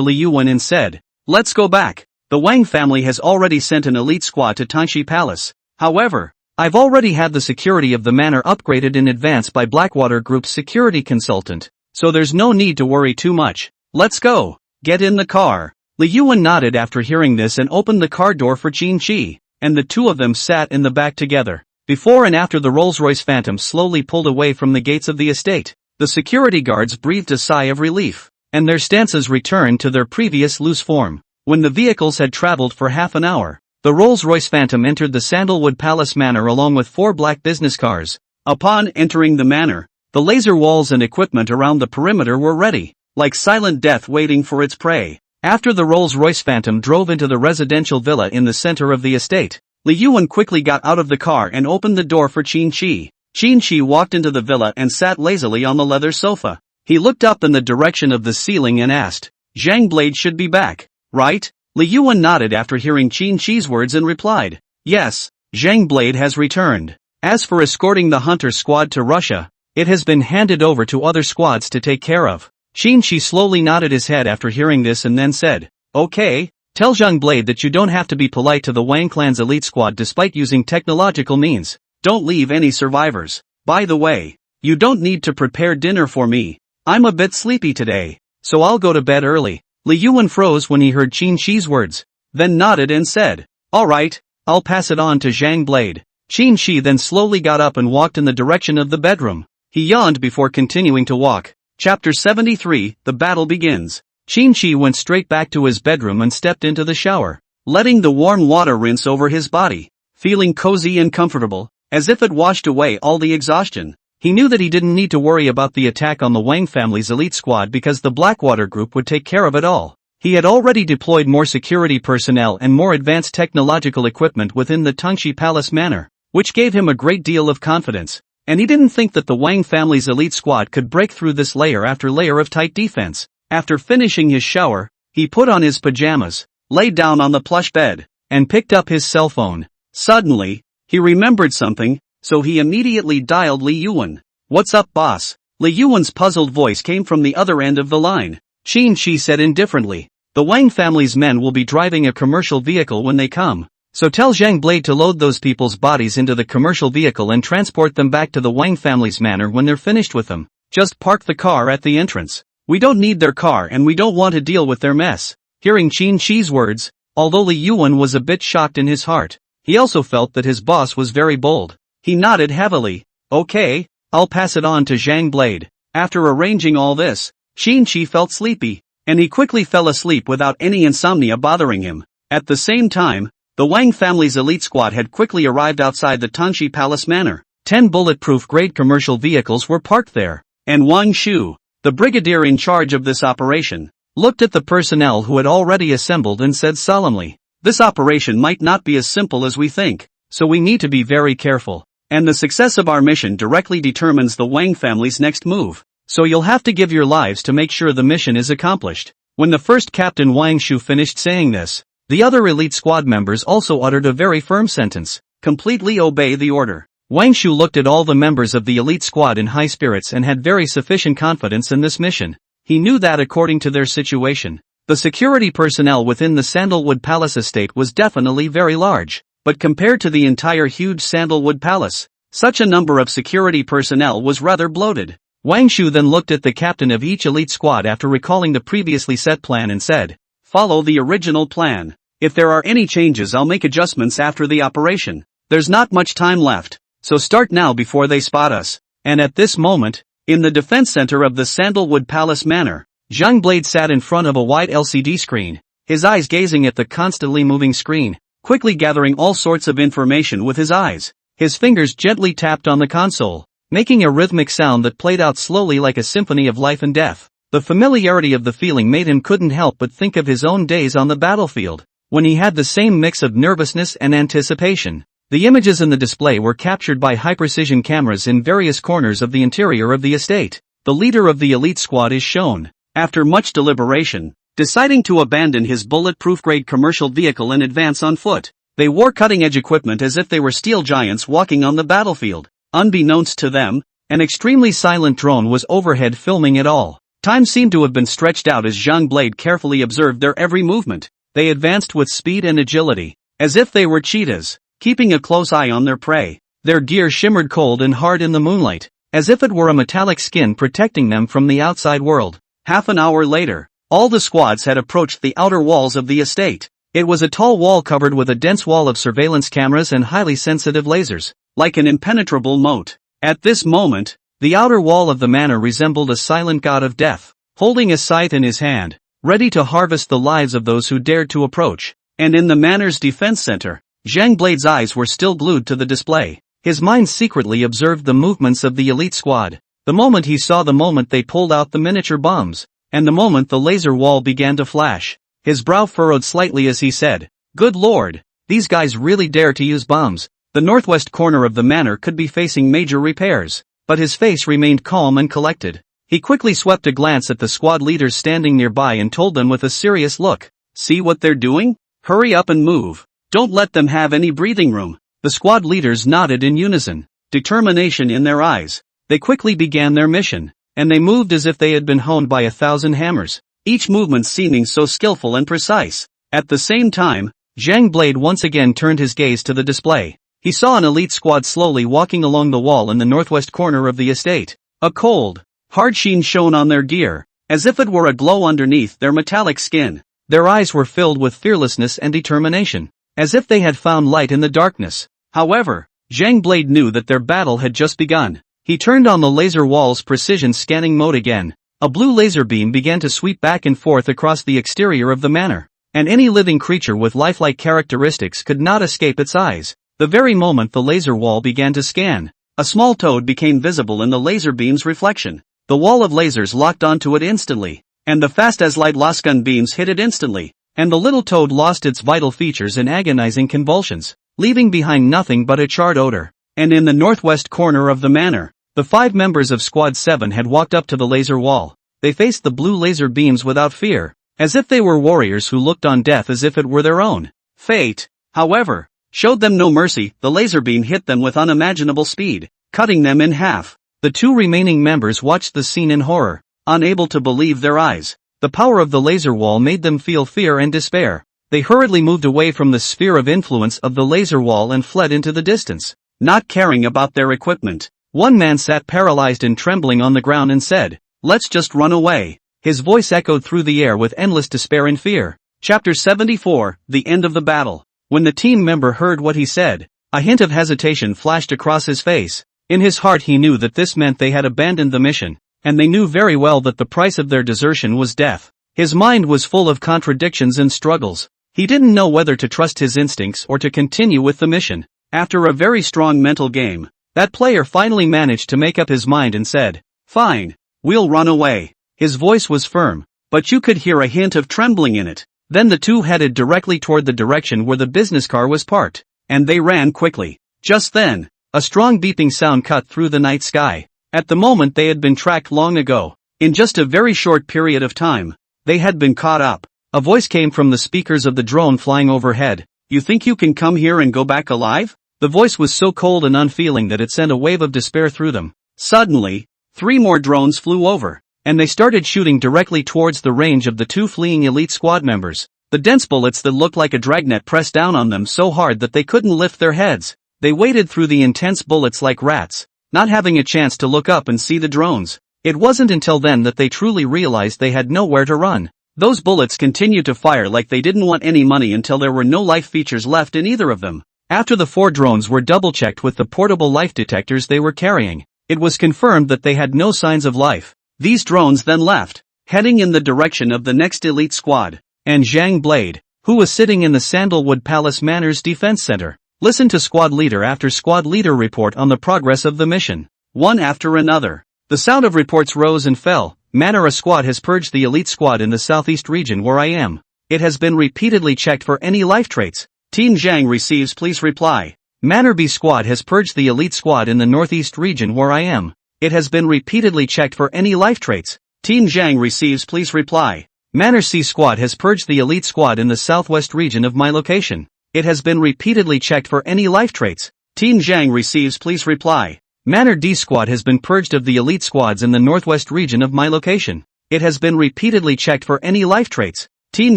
Li Yuan and said, "Let's go back. The Wang family has already sent an elite squad to Tangxi Palace. However, I've already had the security of the manor upgraded in advance by Blackwater Group's security consultant, so there's no need to worry too much. Let's go. Get in the car." Li Yuan nodded after hearing this and opened the car door for Qin Shi, and the two of them sat in the back together. Before and after the Rolls-Royce Phantom slowly pulled away from the gates of the estate, the security guards breathed a sigh of relief, and their stances returned to their previous loose form. When the vehicles had traveled for half an hour, the Rolls-Royce Phantom entered the Sandalwood Palace Manor along with 4 black business cars. Upon entering the manor, the laser walls and equipment around the perimeter were ready, like silent death waiting for its prey. After the Rolls-Royce Phantom drove into the residential villa in the center of the estate, Li Yuan quickly got out of the car and opened the door for Qin Shi. Qin Shi walked into the villa and sat lazily on the leather sofa. He looked up in the direction of the ceiling and asked, "Zhang Blade should be back, right?" Li Yuan nodded after hearing Qin Shi's words and replied, "Yes, Zhang Blade has returned. As for escorting the hunter squad to Russia, it has been handed over to other squads to take care of." Qin Shi slowly nodded his head after hearing this and then said, "Okay, tell Zhang Blade that you don't have to be polite to the Wang clan's elite squad despite using technological means. Don't leave any survivors. By the way, you don't need to prepare dinner for me. I'm a bit sleepy today, so I'll go to bed early." Li Yuan froze when he heard Qin Shi's words, then nodded and said, "Alright, I'll pass it on to Zhang Blade." Qin Shi then slowly got up and walked in the direction of the bedroom. He yawned before continuing to walk. Chapter 73, The Battle Begins. Qin Shi went straight back to his bedroom and stepped into the shower, letting the warm water rinse over his body, feeling cozy and comfortable, as if it washed away all the exhaustion. He knew that he didn't need to worry about the attack on the Wang family's elite squad because the Blackwater group would take care of it all. He had already deployed more security personnel and more advanced technological equipment within the Tongxi Palace manor, which gave him a great deal of confidence, and he didn't think that the Wang family's elite squad could break through this layer after layer of tight defense. After finishing his shower, he put on his pajamas, laid down on the plush bed, and picked up his cell phone. Suddenly, he remembered something, so he immediately dialed Li Yuan. "What's up, boss?" Li Yuan's puzzled voice came from the other end of the line. Qin Shi said indifferently, "The Wang family's men will be driving a commercial vehicle when they come, so tell Zhang Blade to load those people's bodies into the commercial vehicle and transport them back to the Wang family's manor when they're finished with them. Just park the car at the entrance. We don't need their car and we don't want to deal with their mess." Hearing Qin Shi's words, although Li Yuan was a bit shocked in his heart, he also felt that his boss was very bold. He nodded heavily. "Okay, I'll pass it on to Zhang Blade." After arranging all this, Qin Shi felt sleepy, and he quickly fell asleep without any insomnia bothering him. At the same time, the Wang family's elite squad had quickly arrived outside the Tongxi Palace manor. 10 bulletproof grade commercial vehicles were parked there, and Wang Shu, the brigadier in charge of this operation, looked at the personnel who had already assembled and said solemnly, "This operation might not be as simple as we think, so we need to be very careful. And the success of our mission directly determines the Wang family's next move, so you'll have to give your lives to make sure the mission is accomplished." When the first Captain Wang Shu finished saying this, the other elite squad members also uttered a very firm sentence, "Completely obey the order." Wang Shu looked at all the members of the elite squad in high spirits and had very sufficient confidence in this mission. He knew that according to their situation, the security personnel within the Sandalwood Palace estate was definitely very large. But compared to the entire huge Sandalwood Palace, such a number of security personnel was rather bloated. Wang Shu then looked at the captain of each elite squad after recalling the previously set plan and said, "Follow the original plan. If there are any changes, I'll make adjustments after the operation. There's not much time left, so start now before they spot us." And at this moment, in the defense center of the Sandalwood Palace manor, Zhang Blade sat in front of a wide LCD screen, his eyes gazing at the constantly moving screen, quickly gathering all sorts of information with his eyes. His fingers gently tapped on the console, making a rhythmic sound that played out slowly like a symphony of life and death. The familiarity of the feeling made him couldn't help but think of his own days on the battlefield, when he had the same mix of nervousness and anticipation. The images in the display were captured by high-precision cameras in various corners of the interior of the estate. The leader of the elite squad is shown, after much deliberation, deciding to abandon his bulletproof-grade commercial vehicle and advance on foot. They wore cutting-edge equipment as if they were steel giants walking on the battlefield. Unbeknownst to them, an extremely silent drone was overhead filming it all. Time seemed to have been stretched out as Zhang Blade carefully observed their every movement. They advanced with speed and agility, as if they were cheetahs, keeping a close eye on their prey. Their gear shimmered cold and hard in the moonlight, as if it were a metallic skin protecting them from the outside world. Half an hour later, all the squads had approached the outer walls of the estate. It was a tall wall covered with a dense wall of surveillance cameras and highly sensitive lasers, like an impenetrable moat. At this moment, the outer wall of the manor resembled a silent god of death, holding a scythe in his hand, ready to harvest the lives of those who dared to approach. And in the manor's defense center, Zhang Blade's eyes were still glued to the display. His mind secretly observed the movements of the elite squad. The moment he saw the moment they pulled out the miniature bombs, and the moment the laser wall began to flash. His brow furrowed slightly as he said, "Good lord, these guys really dare to use bombs." The northwest corner of the manor could be facing major repairs, but his face remained calm and collected. He quickly swept a glance at the squad leaders standing nearby and told them with a serious look, "See what they're doing? Hurry up and move. Don't let them have any breathing room." The squad leaders nodded in unison, determination in their eyes. They quickly began their mission, and they moved as if they had been honed by 1,000 hammers, each movement seeming so skillful and precise. At the same time, Zhang Blade once again turned his gaze to the display. He saw an elite squad slowly walking along the wall in the northwest corner of the estate. A cold, hard sheen shone on their gear, as if it were a glow underneath their metallic skin. Their eyes were filled with fearlessness and determination, as if they had found light in the darkness. However, Zhang Blade knew that their battle had just begun. He turned on the laser wall's precision scanning mode again. A blue laser beam began to sweep back and forth across the exterior of the manor, and any living creature with lifelike characteristics could not escape its eyes. The very moment the laser wall began to scan, a small toad became visible in the laser beam's reflection. The wall of lasers locked onto it instantly, and the fast-as-light lasgun beams hit it instantly, and the little toad lost its vital features in agonizing convulsions, leaving behind nothing but a charred odor. And in the northwest corner of the manor, the 5 members of Squad 7 had walked up to the laser wall. They faced the blue laser beams without fear, as if they were warriors who looked on death as if it were their own. Fate, however, showed them no mercy. The laser beam hit them with unimaginable speed, cutting them in half. The 2 remaining members watched the scene in horror, unable to believe their eyes. The power of the laser wall made them feel fear and despair. They hurriedly moved away from the sphere of influence of the laser wall and fled into the distance, not caring about their equipment. One man sat paralyzed and trembling on the ground and said, "Let's just run away." His voice echoed through the air with endless despair and fear. Chapter 74, The End of the Battle. When the team member heard what he said, a hint of hesitation flashed across his face. In his heart he knew that this meant they had abandoned the mission, and they knew very well that the price of their desertion was death. His mind was full of contradictions and struggles. He didn't know whether to trust his instincts or to continue with the mission. After a very strong mental game, that player finally managed to make up his mind and said, "Fine, we'll run away." His voice was firm, but you could hear a hint of trembling in it. Then the 2 headed directly toward the direction where the business car was parked, and they ran quickly. Just then, a strong beeping sound cut through the night sky. At the moment they had been tracked long ago. In just a very short period of time, they had been caught up. A voice came from the speakers of the drone flying overhead. "You think you can come here and go back alive?" The voice was so cold and unfeeling that it sent a wave of despair through them. Suddenly, 3 more drones flew over, and they started shooting directly towards the range of the 2 fleeing elite squad members. The dense bullets that looked like a dragnet pressed down on them so hard that they couldn't lift their heads. They waded through the intense bullets like rats, not having a chance to look up and see the drones. It wasn't until then that they truly realized they had nowhere to run. Those bullets continued to fire like they didn't want any money until there were no life features left in either of them. After the 4 drones were double-checked with the portable life detectors they were carrying, it was confirmed that they had no signs of life. These drones then left, heading in the direction of the next elite squad, and Zhang Blade, who was sitting in the Sandalwood Palace Manor's defense center, listened to squad leader after squad leader report on the progress of the mission. One after another, the sound of reports rose and fell. Manor, a squad has purged the elite squad in the southeast region where I am. It has been repeatedly checked for any life traits. Team Zhang receives, please reply. Manor B squad has purged the elite squad in the northeast region where I am. It has been repeatedly checked for any life traits. Team Zhang receives, please reply. Manor C squad has purged the elite squad in the southwest region of my location. It has been repeatedly checked for any life traits. Team Zhang receives, please reply. Manor D squad has been purged of the elite squads in the northwest region of my location. It has been repeatedly checked for any life traits. Team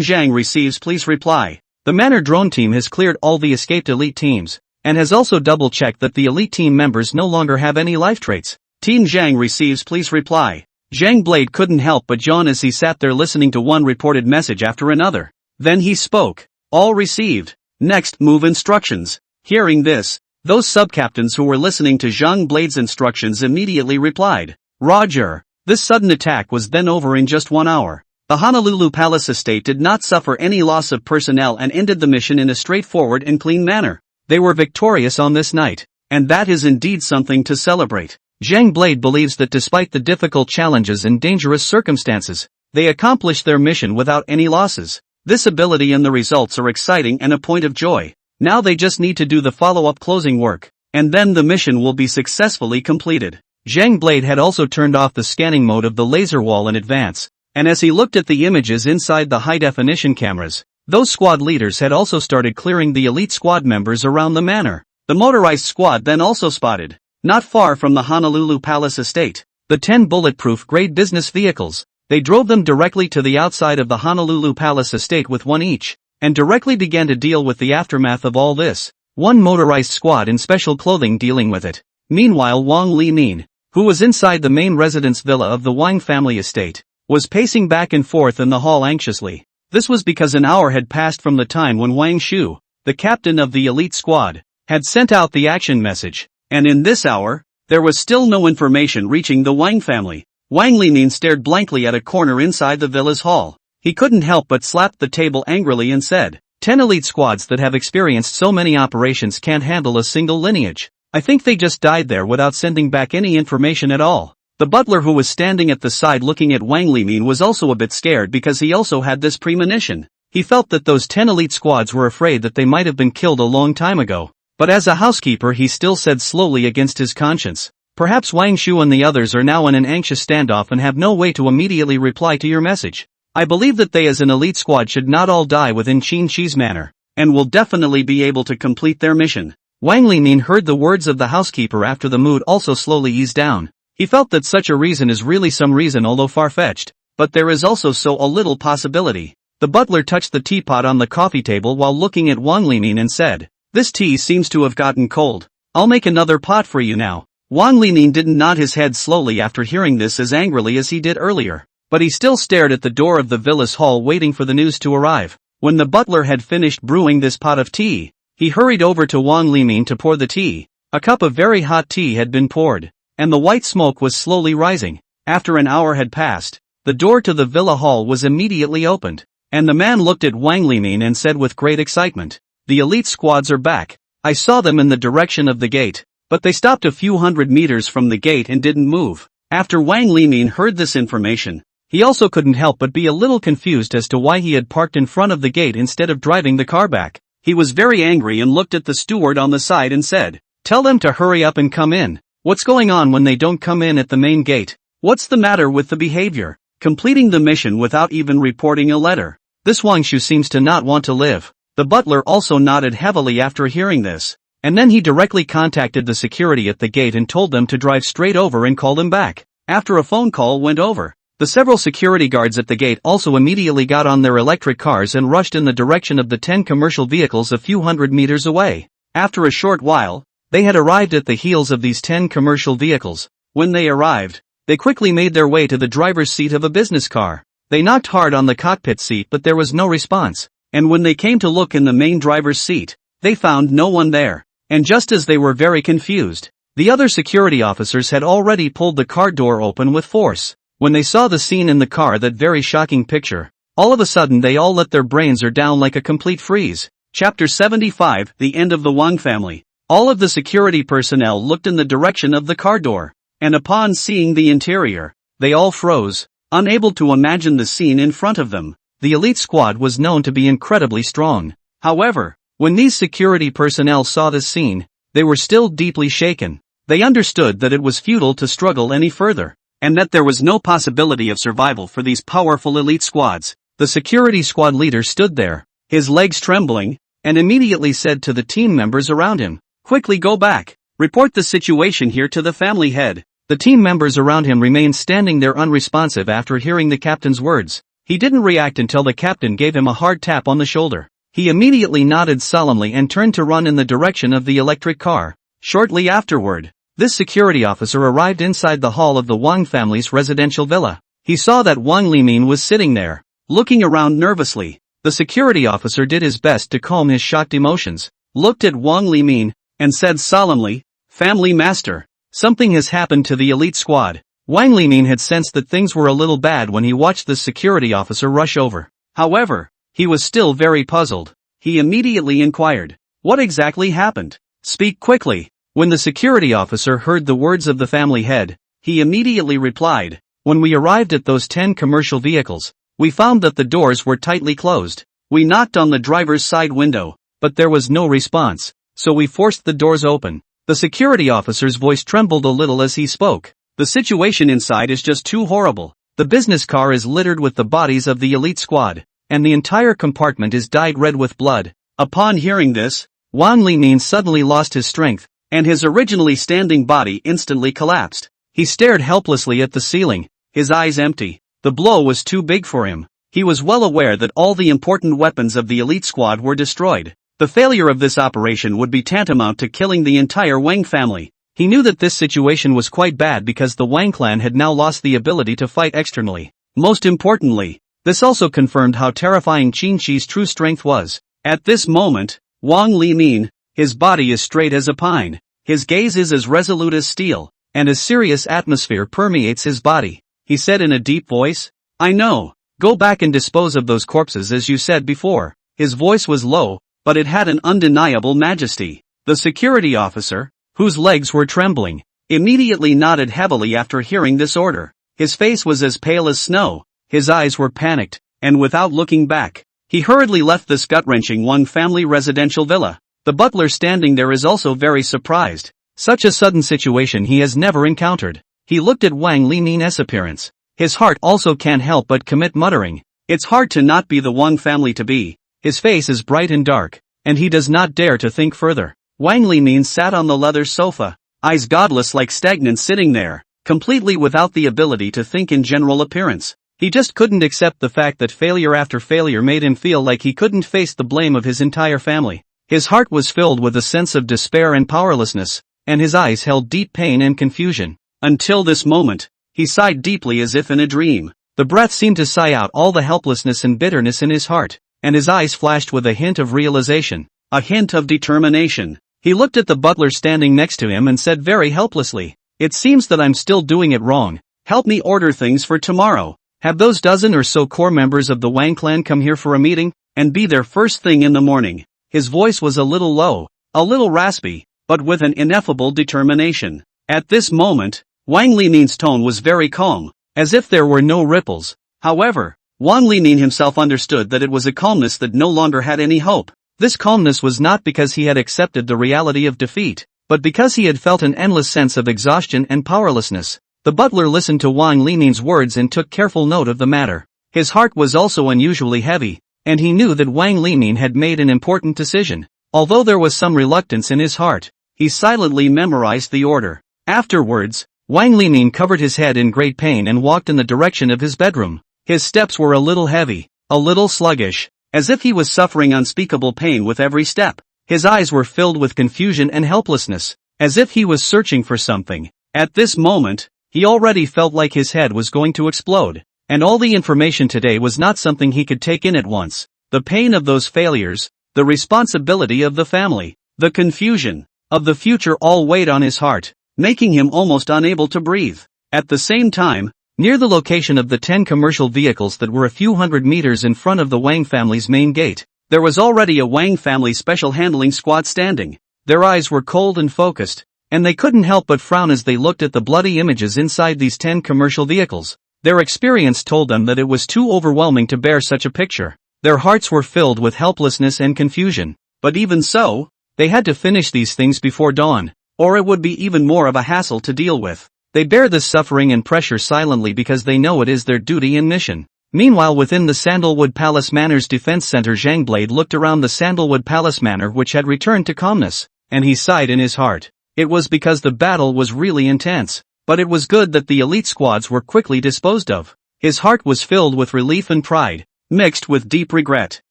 Zhang receives, please reply. The Manor drone team has cleared all the escaped elite teams, and has also double-checked that the elite team members no longer have any life traits. Team Zhang receives, please reply. Zhang Blade couldn't help but yawn as he sat there listening to one reported message after another. Then he spoke. All received. Next, move instructions. Hearing this, those sub-captains who were listening to Zhang Blade's instructions immediately replied, Roger. This sudden attack was then over in just 1 hour. The Honolulu Palace estate did not suffer any loss of personnel and ended the mission in a straightforward and clean manner. They were victorious on this night, and that is indeed something to celebrate. Zhang Blade believes that despite the difficult challenges and dangerous circumstances, they accomplished their mission without any losses. This ability and the results are exciting and a point of joy. Now they just need to do the follow-up closing work, and then the mission will be successfully completed. Zhang Blade had also turned off the scanning mode of the laser wall in advance, and as he looked at the images inside the high-definition cameras, those squad leaders had also started clearing the elite squad members around the manor. The motorized squad then also spotted, not far from the Honolulu Palace estate, the 10 bulletproof grade business vehicles. They drove them directly to the outside of the Honolulu Palace estate with one each, and directly began to deal with the aftermath of all this. One motorized squad in special clothing dealing with it. Meanwhile, Wang Li Min, who was inside the main residence villa of the Wang family estate, was pacing back and forth in the hall anxiously. This was because an hour had passed from the time when Wang Shu, the captain of the elite squad, had sent out the action message, and in this hour, there was still no information reaching the Wang family. Wang Limin stared blankly at a corner inside the villa's hall. He couldn't help but slap the table angrily and said, 10 elite squads that have experienced so many operations can't handle a single lineage. I think they just died there without sending back any information at all. The butler who was standing at the side looking at Wang Limin was also a bit scared because he also had this premonition. He felt that those 10 elite squads were afraid that they might have been killed a long time ago. But as a housekeeper he still said slowly against his conscience, perhaps Wang Shu and the others are now in an anxious standoff and have no way to immediately reply to your message. I believe that they as an elite squad should not all die within Qin Shi's manner, and will definitely be able to complete their mission. Wang Limin heard the words of the housekeeper after the mood also slowly eased down. He felt that such a reason is really some reason although far-fetched, but there is also so a little possibility. The butler touched the teapot on the coffee table while looking at Wang Limin and said, "This tea seems to have gotten cold. I'll make another pot for you now." Wang Limin didn't nod his head slowly after hearing this as angrily as he did earlier, but he still stared at the door of the villa's hall waiting for the news to arrive. When the butler had finished brewing this pot of tea, he hurried over to Wang Limin to pour the tea. A cup of very hot tea had been poured, and the white smoke was slowly rising. After an hour had passed, the door to the villa hall was immediately opened, and the man looked at Wang Limin and said with great excitement, "The elite squads are back. I saw them in the direction of the gate, but they stopped a few hundred meters from the gate and didn't move." After Wang Limin heard this information, he also couldn't help but be a little confused as to why he had parked in front of the gate instead of driving the car back. He was very angry and looked at the steward on the side and said, "Tell them to hurry up and come in. What's going on when they don't come in at the main gate? What's the matter with the behavior? Completing the mission without even reporting a letter. This Wang Shu seems to not want to live." The butler also nodded heavily after hearing this, and then he directly contacted the security at the gate and told them to drive straight over and call him back. After a phone call went over, the several security guards at the gate also immediately got on their electric cars and rushed in the direction of the 10 commercial vehicles a few hundred meters away. After a short while, they had arrived at the heels of these 10 commercial vehicles. When they arrived, they quickly made their way to the driver's seat of a business car. They knocked hard on the cockpit seat but there was no response, and when they came to look in the main driver's seat, they found no one there. And just as they were very confused, the other security officers had already pulled the car door open with force. When they saw the scene in the car, that very shocking picture, all of a sudden they all let their brains down like a complete freeze. Chapter 75, The End of the Wang Family. All of the security personnel looked in the direction of the car door, and upon seeing the interior, they all froze, unable to imagine the scene in front of them. The elite squad was known to be incredibly strong. However, when these security personnel saw this scene, they were still deeply shaken. They understood that it was futile to struggle any further, and that there was no possibility of survival for these powerful elite squads. The security squad leader stood there, his legs trembling, and immediately said to the team members around him, "Quickly go back. Report the situation here to the family head." The team members around him remained standing there unresponsive after hearing the captain's words. He didn't react until the captain gave him a hard tap on the shoulder. He immediately nodded solemnly and turned to run in the direction of the electric car. Shortly afterward, this security officer arrived inside the hall of the Wang family's residential villa. He saw that Wang Limin was sitting there, looking around nervously. The security officer did his best to calm his shocked emotions, looked at Wang Limin, and said solemnly, "Family master, something has happened to the elite squad." Wang Limin had sensed that things were a little bad when he watched the security officer rush over. However, he was still very puzzled. He immediately inquired, "What exactly happened? Speak quickly." When the security officer heard the words of the family head, he immediately replied, "When we arrived at those 10 commercial vehicles, we found that the doors were tightly closed. We knocked on the driver's side window, but there was no response, so we forced the doors open." The security officer's voice trembled a little as he spoke. "The situation inside is just too horrible. The business car is littered with the bodies of the elite squad, and the entire compartment is dyed red with blood." Upon hearing this, Wang Limin suddenly lost his strength, and his originally standing body instantly collapsed. He stared helplessly at the ceiling, his eyes empty. The blow was too big for him. He was well aware that all the important weapons of the elite squad were destroyed. The failure of this operation would be tantamount to killing the entire Wang family. He knew that this situation was quite bad because the Wang clan had now lost the ability to fight externally. Most importantly, this also confirmed how terrifying Qin-Shi's true strength was. At this moment, Wang Li mean, his body is straight as a pine, his gaze is as resolute as steel, and a serious atmosphere permeates his body. He said in a deep voice, "I know. Go back and dispose of those corpses as you said before." His voice was low, but it had an undeniable majesty. The security officer, whose legs were trembling, immediately nodded heavily after hearing this order. His face was as pale as snow, his eyes were panicked, and without looking back, he hurriedly left this gut-wrenching one-family residential villa. The butler standing there is also very surprised. Such a sudden situation he has never encountered. He looked at Wang Limin's appearance. His heart also can't help but commit muttering, "It's hard to not be the one family to be." His face is bright and dark, and he does not dare to think further. Wang Limin sat on the leather sofa, eyes godless like stagnant sitting there, completely without the ability to think in general appearance. He just couldn't accept the fact that failure after failure made him feel like he couldn't face the blame of his entire family. His heart was filled with a sense of despair and powerlessness, and his eyes held deep pain and confusion. Until this moment, he sighed deeply as if in a dream. The breath seemed to sigh out all the helplessness and bitterness in his heart, and his eyes flashed with a hint of realization, a hint of determination. He looked at the butler standing next to him and said very helplessly, "It seems that I'm still doing it wrong. Help me order things for tomorrow. Have those dozen or so core members of the Wang clan come here for a meeting, and be there first thing in the morning." His voice was a little low, a little raspy, but with an ineffable determination. At this moment, Wang Limin's tone was very calm, as if there were no ripples. However, Wang Limin himself understood that it was a calmness that no longer had any hope. This calmness was not because he had accepted the reality of defeat, but because he had felt an endless sense of exhaustion and powerlessness. The butler listened to Wang Limin's words and took careful note of the matter. His heart was also unusually heavy, and he knew that Wang Limin had made an important decision. Although there was some reluctance in his heart, he silently memorized the order. Afterwards, Wang Limin covered his head in great pain and walked in the direction of his bedroom. His steps were a little heavy, a little sluggish, as if he was suffering unspeakable pain with every step. His eyes were filled with confusion and helplessness, as if he was searching for something. At this moment, he already felt like his head was going to explode, and all the information today was not something he could take in at once. The pain of those failures, the responsibility of the family, the confusion of the future all weighed on his heart, making him almost unable to breathe. At the same time, near the location of the 10 commercial vehicles that were a few hundred meters in front of the Wang family's main gate, there was already a Wang family special handling squad standing. Their eyes were cold and focused, and they couldn't help but frown as they looked at the bloody images inside these 10 commercial vehicles. Their experience told them that it was too overwhelming to bear such a picture. Their hearts were filled with helplessness and confusion. But even so, they had to finish these things before dawn, or it would be even more of a hassle to deal with. They bear this suffering and pressure silently because they know it is their duty and mission. Meanwhile, within the Sandalwood Palace Manor's defense center, Zhang Blade looked around the Sandalwood Palace Manor, which had returned to calmness, and he sighed in his heart. It was because the battle was really intense, but it was good that the elite squads were quickly disposed of. His heart was filled with relief and pride, mixed with deep regret.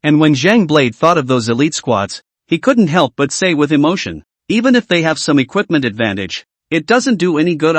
And when Zhang Blade thought of those elite squads, he couldn't help but say with emotion, even if they have some equipment advantage, it doesn't do any good.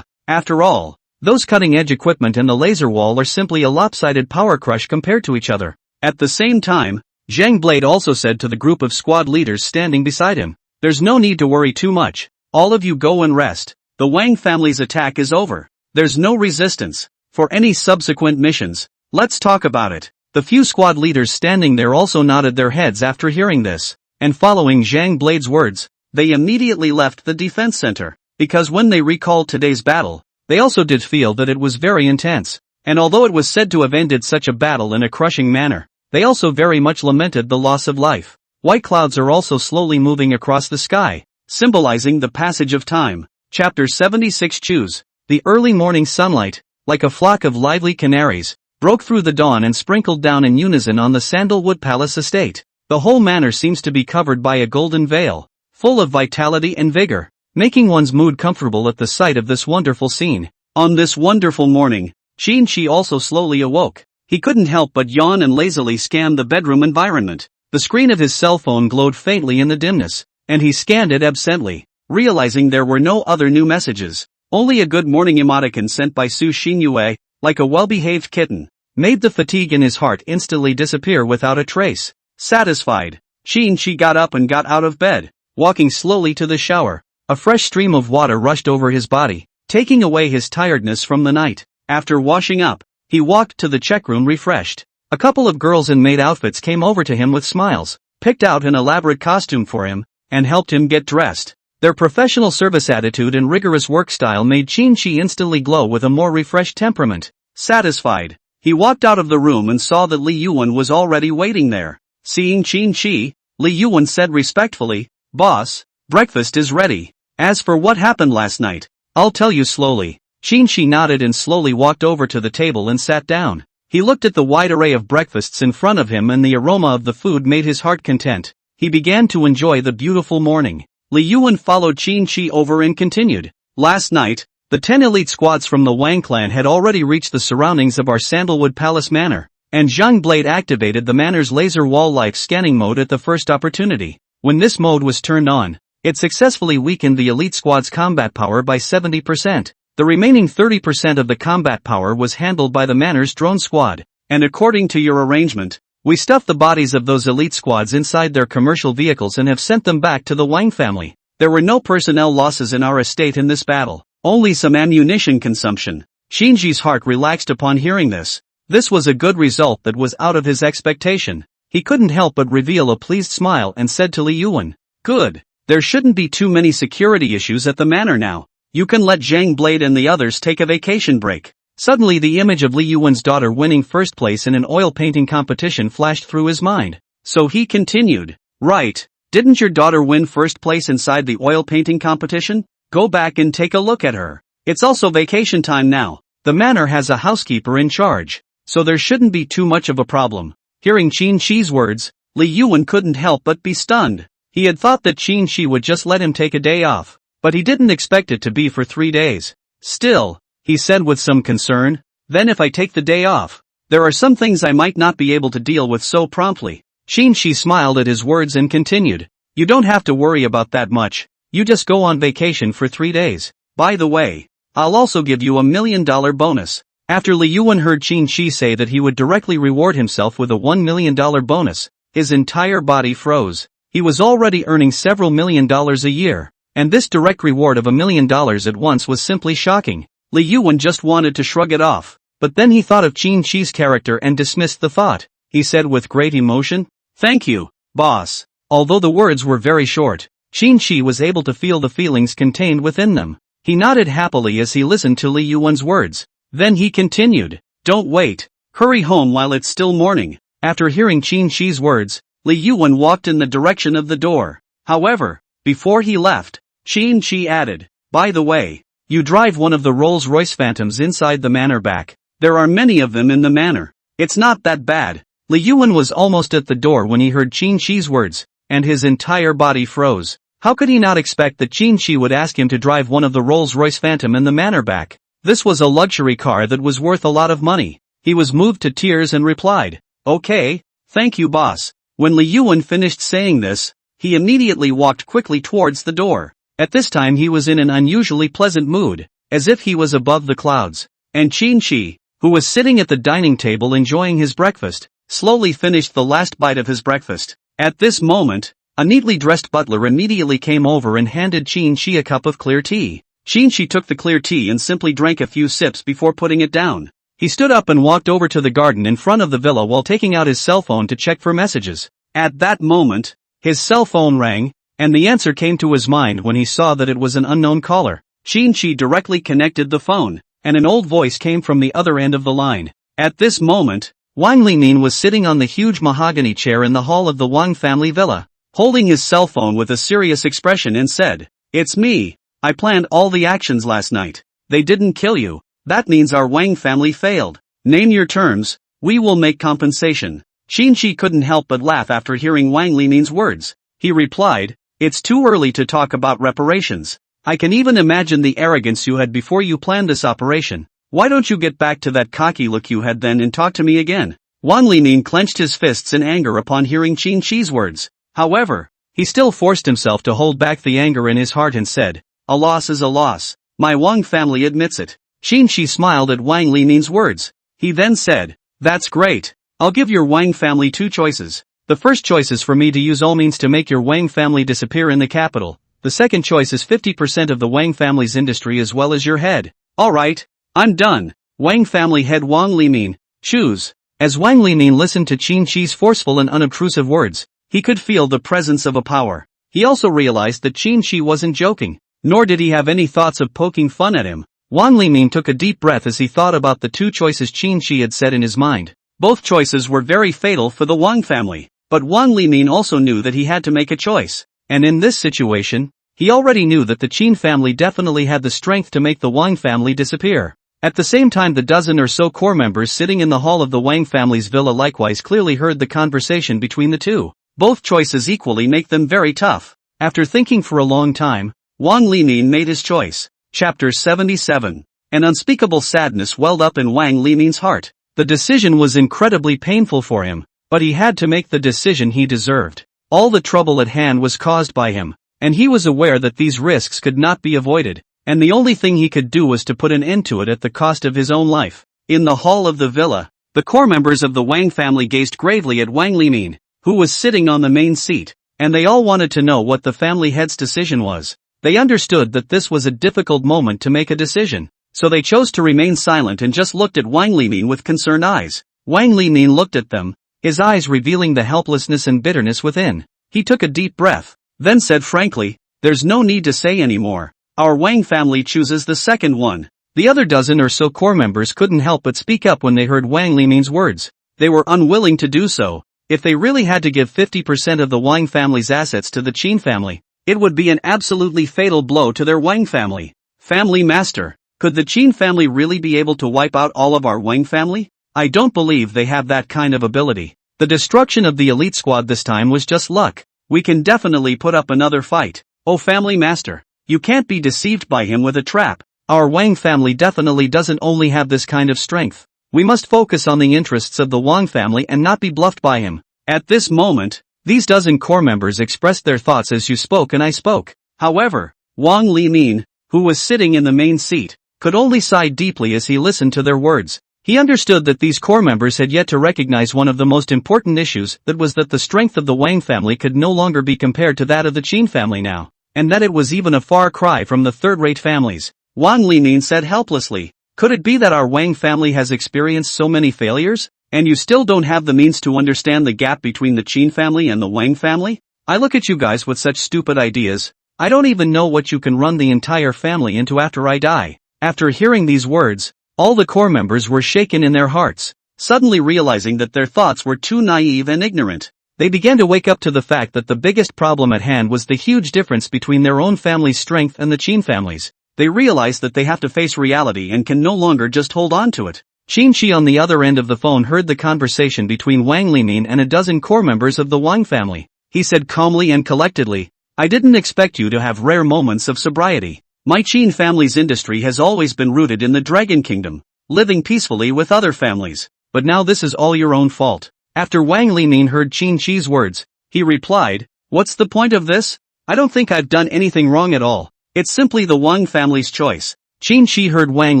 After all, those cutting-edge equipment and the laser wall are simply a lopsided power crush compared to each other. At the same time, Zhang Blade also said to the group of squad leaders standing beside him, "There's no need to worry too much. All of you go and rest. The Wang family's attack is over. There's no resistance. For any subsequent missions, let's talk about it." The few squad leaders standing there also nodded their heads after hearing this, and following Zhang Blade's words, they immediately left the defense center, because when they recalled today's battle, they also did feel that it was very intense, and although it was said to have ended such a battle in a crushing manner, they also very much lamented the loss of life. White clouds are also slowly moving across the sky, symbolizing the passage of time. Chapter 76. Choose. The early morning sunlight, like a flock of lively canaries, broke through the dawn and sprinkled down in unison on the Sandalwood Palace estate. The whole manor seems to be covered by a golden veil, full of vitality and vigor, making one's mood comfortable at the sight of this wonderful scene. On this wonderful morning, Qin-Shi also slowly awoke. He couldn't help but yawn and lazily scan the bedroom environment. The screen of his cell phone glowed faintly in the dimness, and he scanned it absently, realizing there were no other new messages. Only a good morning emoticon sent by Su Xinyue. like a well-behaved kitten, made the fatigue in his heart instantly disappear without a trace. Satisfied, Qin got up and got out of bed, walking slowly to the shower. A fresh stream of water rushed over his body, taking away his tiredness from the night. After washing up, he walked to the check room refreshed. A couple of girls in maid outfits came over to him with smiles, picked out an elaborate costume for him, and helped him get dressed. Their professional service attitude and rigorous work style made Qin instantly glow with a more refreshed temperament. Satisfied, he walked out of the room and saw that Li Yuan was already waiting there. Seeing Qin, Li Yuan said respectfully, "Boss, breakfast is ready. As for what happened last night, I'll tell you slowly." Qin nodded and slowly walked over to the table and sat down. He looked at the wide array of breakfasts in front of him and the aroma of the food made his heart content. He began to enjoy the beautiful morning. Li Yuan followed Qin over and continued. Last night, the 10 elite squads from the Wang clan had already reached the surroundings of our Sandalwood Palace manor, and Zhang Blade activated the manor's laser wall-like scanning mode at the first opportunity. When this mode was turned on, it successfully weakened the elite squad's combat power by 70%. The remaining 30% of the combat power was handled by the manor's drone squad, and according to your arrangement, we stuffed the bodies of those elite squads inside their commercial vehicles and have sent them back to the Wang family. There were no personnel losses in our estate in this battle, only some ammunition consumption. Qin's heart relaxed upon hearing this. This was a good result that was out of his expectation. He couldn't help but reveal a pleased smile and said to Li Yuan, "Good. There shouldn't be too many security issues at the manor now. You can let Zhang Blade and the others take a vacation break." Suddenly the image of Li Yuan's daughter winning first place in an oil painting competition flashed through his mind. So he continued, "Right, didn't your daughter win first place inside the oil painting competition? Go back and take a look at her. It's also vacation time now. The manor has a housekeeper in charge, so there shouldn't be too much of a problem." Hearing Qin's words, Li Yuan couldn't help but be stunned. He had thought that Qin would just let him take a day off, but he didn't expect it to be for 3 days. "Still," he said with some concern, "then if I take the day off, there are some things I might not be able to deal with so promptly." Qin smiled at his words and continued, "You don't have to worry about that much. You just go on vacation for 3 days. By the way, I'll also give you $1 million bonus." After Li Yuan heard Qin say that he would directly reward himself with a $1 million bonus, his entire body froze. He was already earning several $1,000,000 a year, and this direct reward of $1 million at once was simply shocking. Li Yuan just wanted to shrug it off, but then he thought of Qin's character and dismissed the thought. He said with great emotion, "Thank you, boss." Although the words were very short, Qin was able to feel the feelings contained within them. He nodded happily as he listened to Li Yuan's words. Then he continued, "Don't wait. Hurry home while it's still morning." After hearing Qin's words, Li Yuan walked in the direction of the door. However, before he left, Qin added, "By the way, you drive one of the Rolls-Royce Phantoms inside the manor back. There are many of them in the manor. It's not that bad." Li Yuan was almost at the door when he heard Qin's words, and his entire body froze. How could he not expect that Qin would ask him to drive one of the Rolls-Royce Phantom in the manor back? This was a luxury car that was worth a lot of money. He was moved to tears and replied, "Okay, thank you boss." When Li Yuan finished saying this, he immediately walked quickly towards the door. At this time he was in an unusually pleasant mood, as if he was above the clouds. And Qin, who was sitting at the dining table enjoying his breakfast, slowly finished the last bite of his breakfast. At this moment, a neatly dressed butler immediately came over and handed Qin a cup of clear tea. Qin took the clear tea and simply drank a few sips before putting it down. He stood up and walked over to the garden in front of the villa while taking out his cell phone to check for messages. At that moment, his cell phone rang, and the answer came to his mind when he saw that it was an unknown caller. Qin directly connected the phone, and an old voice came from the other end of the line. At this moment, Wang Limin was sitting on the huge mahogany chair in the hall of the Wang family villa, holding his cell phone with a serious expression and said, "It's me. I planned all the actions last night. They didn't kill you. That means our Wang family failed. Name your terms, we will make compensation." Qin couldn't help but laugh after hearing Wang Limin's words. He replied, "It's too early to talk about reparations. I can even imagine the arrogance you had before you planned this operation. Why don't you get back to that cocky look you had then and talk to me again?" Wang Limin clenched his fists in anger upon hearing Qin's words. However, he still forced himself to hold back the anger in his heart and said, "A loss is a loss. My Wang family admits it. Qin Shi smiled at Wang Limin's words. He then said, "That's great. I'll give your Wang family 2 choices. The first choice is for me to use all means to make your Wang family disappear in the capital. The second choice is 50% of the Wang family's industry as well as your head." "Alright, I'm done." Wang family head Wang Limin, choose. As Wang Limin listened to Qin Shi's forceful and unobtrusive words, he could feel the presence of a power. He also realized that Qin Shi wasn't joking, nor did he have any thoughts of poking fun at him. Wang Limin took a deep breath as he thought about the 2 choices Qin Shi had said in his mind. Both choices were very fatal for the Wang family, but Wang Limin also knew that he had to make a choice. And in this situation, he already knew that the Qin family definitely had the strength to make the Wang family disappear. At the same time, the dozen or so core members sitting in the hall of the Wang family's villa likewise clearly heard the conversation between the two. Both choices equally make them very tough. After thinking for a long time, Wang Limin made his choice. Chapter 77. An unspeakable sadness welled up in Wang Limin's heart. The decision was incredibly painful for him, but he had to make the decision he deserved. All the trouble at hand was caused by him, and he was aware that these risks could not be avoided, and the only thing he could do was to put an end to it at the cost of his own life. In the hall of the villa, the core members of the Wang family gazed gravely at Wang Limin, who was sitting on the main seat, and they all wanted to know what the family head's decision was. They understood that this was a difficult moment to make a decision, so they chose to remain silent and just looked at Wang Limin with concerned eyes. Wang Limin looked at them, his eyes revealing the helplessness and bitterness within. He took a deep breath, then said frankly, "There's no need to say anymore. Our Wang family chooses the second one." The other dozen or so core members couldn't help but speak up when they heard Wang Limin's words. They were unwilling to do so. If they really had to give 50% of the Wang family's assets to the Qin family, it would be an absolutely fatal blow to their Wang family. "Family master, could the Qin family really be able to wipe out all of our Wang family? I don't believe they have that kind of ability. The destruction of the elite squad this time was just luck. We can definitely put up another fight. Oh family master, you can't be deceived by him with a trap. Our Wang family definitely doesn't only have this kind of strength. We must focus on the interests of the Wang family and not be bluffed by him." At this moment, these dozen core members expressed their thoughts as you spoke and I spoke. However, Wang Limin, who was sitting in the main seat, could only sigh deeply as he listened to their words. He understood that these core members had yet to recognize one of the most important issues, that was that the strength of the Wang family could no longer be compared to that of the Qin family now, and that it was even a far cry from the third-rate families. Wang Limin said helplessly, "Could it be that our Wang family has experienced so many failures, and you still don't have the means to understand the gap between the Qin family and the Wang family? I look at you guys with such stupid ideas. I don't even know what you can run the entire family into after I die." After hearing these words, all the core members were shaken in their hearts, suddenly realizing that their thoughts were too naive and ignorant. They began to wake up to the fact that the biggest problem at hand was the huge difference between their own family's strength and the Qin family's. They realized that they have to face reality and can no longer just hold on to it. Qin Shi on the other end of the phone heard the conversation between Wang Limin and a dozen core members of the Wang family. He said calmly and collectedly, "I didn't expect you to have rare moments of sobriety. My Qin family's industry has always been rooted in the Dragon Kingdom, living peacefully with other families, but now this is all your own fault." After Wang Limin heard Qin Shi's words, he replied, "What's the point of this? I don't think I've done anything wrong at all. It's simply the Wang family's choice." Qin Shi heard Wang